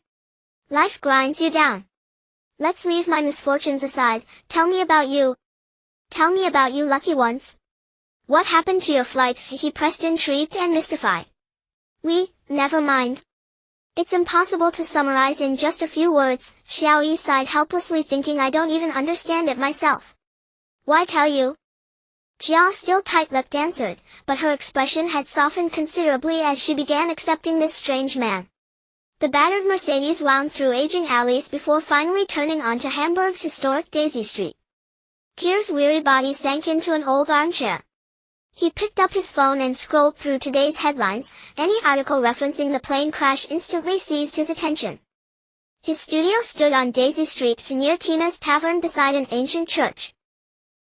A: Life grinds you down. Let's leave my misfortunes aside, tell me about you. Tell me about you, lucky ones. What happened to your flight?" he pressed, intrigued and mystified. Never mind. It's impossible to summarize in just a few words," Xiaoyi sighed helplessly, thinking, "I don't even understand it myself. Why tell you?" Jia, still tight-lipped, answered, but her expression had softened considerably as she began accepting this strange man. The battered Mercedes wound through aging alleys before finally turning onto Hamburg's historic Daisy Street. Kier's weary body sank into an old armchair. He picked up his phone and scrolled through today's headlines. Any article referencing the plane crash instantly seized his attention. His studio stood on Daisy Street, near Tina's tavern beside an ancient church.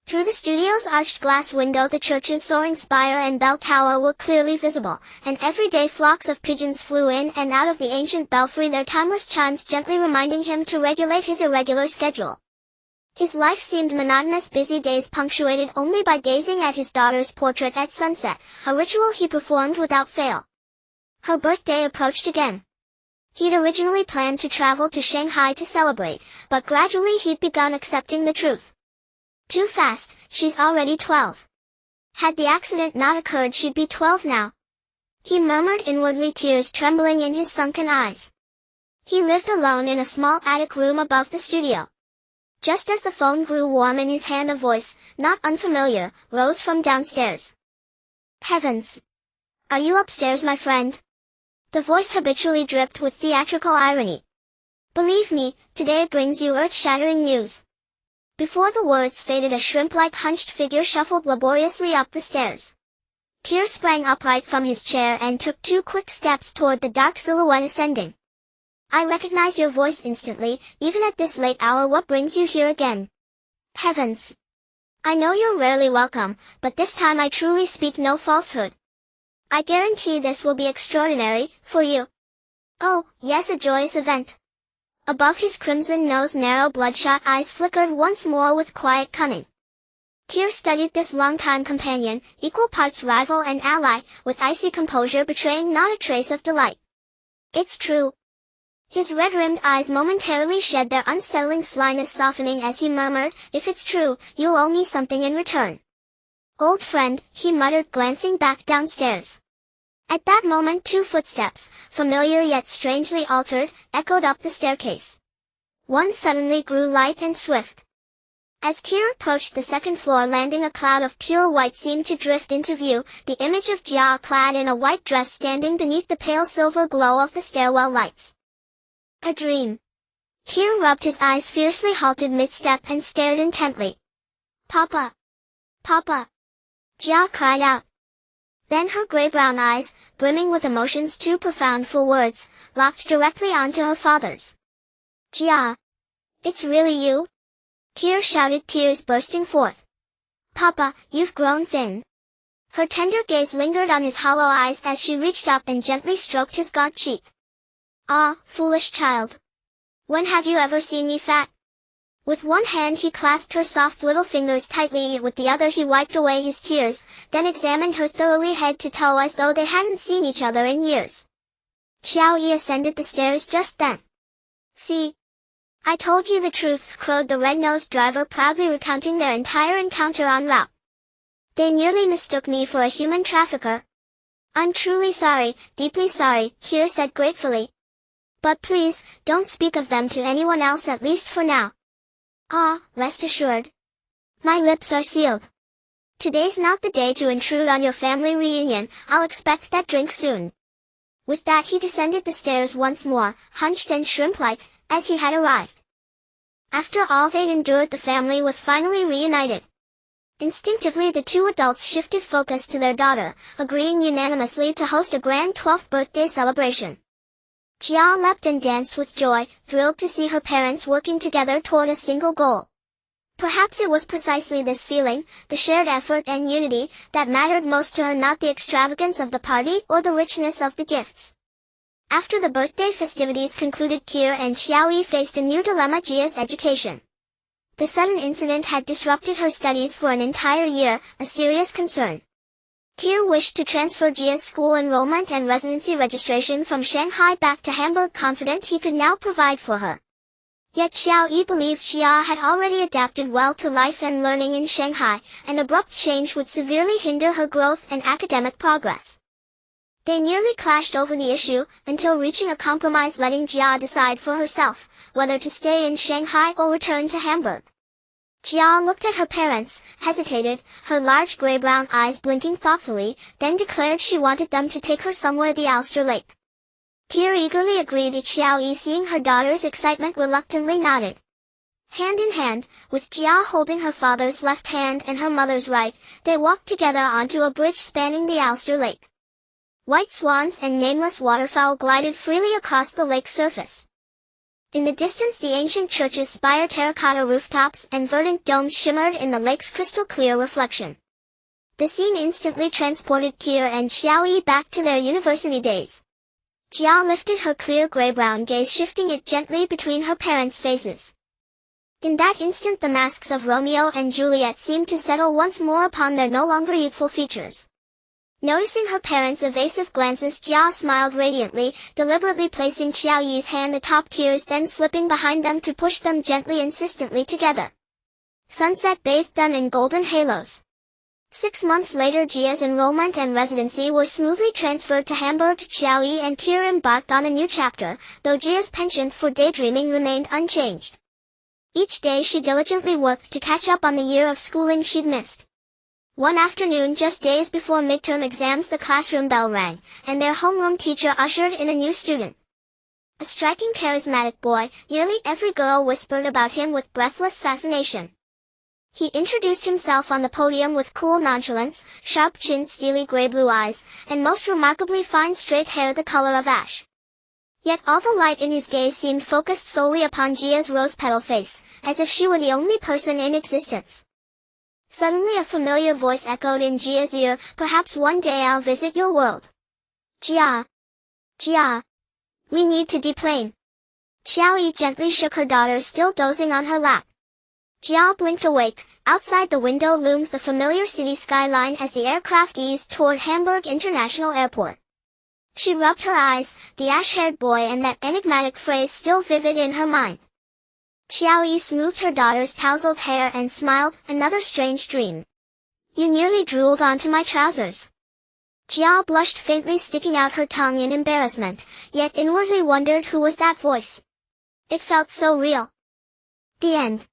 A: Through the studio's arched glass window the church's soaring spire and bell tower were clearly visible, and every day flocks of pigeons flew in and out of the ancient belfry, their timeless chimes gently reminding him to regulate his irregular schedule. His life seemed monotonous, busy days punctuated only by gazing at his daughter's portrait at sunset, a ritual he performed without fail. Her birthday approached again. He'd originally planned to travel to Shanghai to celebrate, but gradually he'd begun accepting the truth. Too fast, she's already 12. Had the accident not occurred she'd be 12 now. He murmured inwardly, tears trembling in his sunken eyes. He lived alone in a small attic room above the studio. Just as the phone grew warm in his hand a voice, not unfamiliar, rose from downstairs. Heavens! Are you upstairs, my friend? The voice habitually dripped with theatrical irony. Believe me, today brings you earth-shattering news. Before the words faded a shrimp-like hunched figure shuffled laboriously up the stairs. Pierre sprang upright from his chair and took 2 quick steps toward the dark silhouette ascending. I recognize your voice instantly, even at this late hour. What brings you here again? Heavens! I know you're rarely welcome, but this time I truly speak no falsehood. I guarantee this will be extraordinary, for you. Oh, yes, a joyous event. Above his crimson nose narrow bloodshot eyes flickered once more with quiet cunning. Pierre studied this longtime companion, equal parts rival and ally, with icy composure betraying not a trace of delight. It's true. His red-rimmed eyes momentarily shed their unsettling slyness, softening as he murmured, if it's true, you'll owe me something in return. Old friend, he muttered, glancing back downstairs. At that moment 2 footsteps, familiar yet strangely altered, echoed up the staircase. One suddenly grew light and swift. As Pierre approached the second floor landing, a cloud of pure white seemed to drift into view, the image of Jia clad in a white dress standing beneath the pale silver glow of the stairwell lights. A dream. Pierre rubbed his eyes fiercely, halted mid-step and stared intently. Papa! Papa! Jia cried out. Then her gray-brown eyes, brimming with emotions too profound for words, locked directly onto her father's. Jia! It's really you? Pierre shouted, tears bursting forth. Papa, you've grown thin. Her tender gaze lingered on his hollow eyes as she reached up and gently stroked his gaunt cheek. Ah, foolish child. When have you ever seen me fat? With one hand he clasped her soft little fingers tightly, with the other he wiped away his tears, then examined her thoroughly head to toe as though they hadn't seen each other in years. Xiao Yi ascended the stairs just then. See? I told you the truth, crowed the red-nosed driver, proudly recounting their entire encounter en route. They nearly mistook me for a human trafficker. I'm truly sorry, deeply sorry, Pierre said gratefully. But please, don't speak of them to anyone else, at least for now. Ah, rest assured. My lips are sealed. Today's not the day to intrude on your family reunion, I'll expect that drink soon. With that he descended the stairs once more, hunched and shrimp-like, as he had arrived. After all they'd endured, the family was finally reunited. Instinctively the 2 adults shifted focus to their daughter, agreeing unanimously to host a grand 12th birthday celebration. Jia leapt and danced with joy, thrilled to see her parents working together toward a single goal. Perhaps it was precisely this feeling, the shared effort and unity, that mattered most to her, not the extravagance of the party or the richness of the gifts. After the birthday festivities concluded, Pierre and Xiao Yi faced a new dilemma: Jia's education. The sudden incident had disrupted her studies for an entire year, a serious concern. Pierre wished to transfer Jia's school enrollment and residency registration from Shanghai back to Hamburg, confident he could now provide for her. Yet Xiao Yi believed Jia had already adapted well to life and learning in Shanghai, an abrupt change would severely hinder her growth and academic progress. They nearly clashed over the issue, until reaching a compromise, letting Jia decide for herself whether to stay in Shanghai or return to Hamburg. Jia looked at her parents, hesitated, her large gray-brown eyes blinking thoughtfully, then declared she wanted them to take her somewhere the Alster Lake. Pierre eagerly agreed. Xiao Yi, seeing her daughter's excitement, reluctantly nodded. Hand in hand, with Jia holding her father's left hand and her mother's right, they walked together onto a bridge spanning the Alster Lake. White swans and nameless waterfowl glided freely across the lake's surface. In the distance the ancient church's spire, terracotta rooftops, and verdant domes shimmered in the lake's crystal-clear reflection. The scene instantly transported Kier and Xiaoyi back to their university days. Jia lifted her clear gray-brown gaze, shifting it gently between her parents' faces. In that instant the masks of Romeo and Juliet seemed to settle once more upon their no longer youthful features. Noticing her parents' evasive glances, Jia smiled radiantly, deliberately placing Xiaoyi's hand atop Kier's, then slipping behind them to push them gently, insistently together. Sunset bathed them in golden halos. 6 months later, Jia's enrollment and residency were smoothly transferred to Hamburg. Xiaoyi and Kier embarked on a new chapter, though Jia's penchant for daydreaming remained unchanged. Each day she diligently worked to catch up on the year of schooling she'd missed. One afternoon, just days before midterm exams, the classroom bell rang, and their homeroom teacher ushered in a new student. A striking, charismatic boy, nearly every girl whispered about him with breathless fascination. He introduced himself on the podium with cool nonchalance, sharp chin, steely gray-blue eyes, and most remarkably fine straight hair the color of ash. Yet all the light in his gaze seemed focused solely upon Jia's rose-petal face, as if she were the only person in existence. Suddenly a familiar voice echoed in Jia's ear, "Perhaps one day I'll visit your world." Jia. Jia. We need to deplane. Xiaoyi gently shook her daughter, still dozing on her lap. Jia blinked awake. Outside the window loomed the familiar city skyline as the aircraft eased toward Hamburg International Airport. She rubbed her eyes, the ash-haired boy and that enigmatic phrase still vivid in her mind. Xiaoyi smoothed her daughter's tousled hair and smiled, "Another strange dream. You nearly drooled onto my trousers." Jia blushed faintly, sticking out her tongue in embarrassment, yet inwardly wondered who was that voice. It felt so real. The end.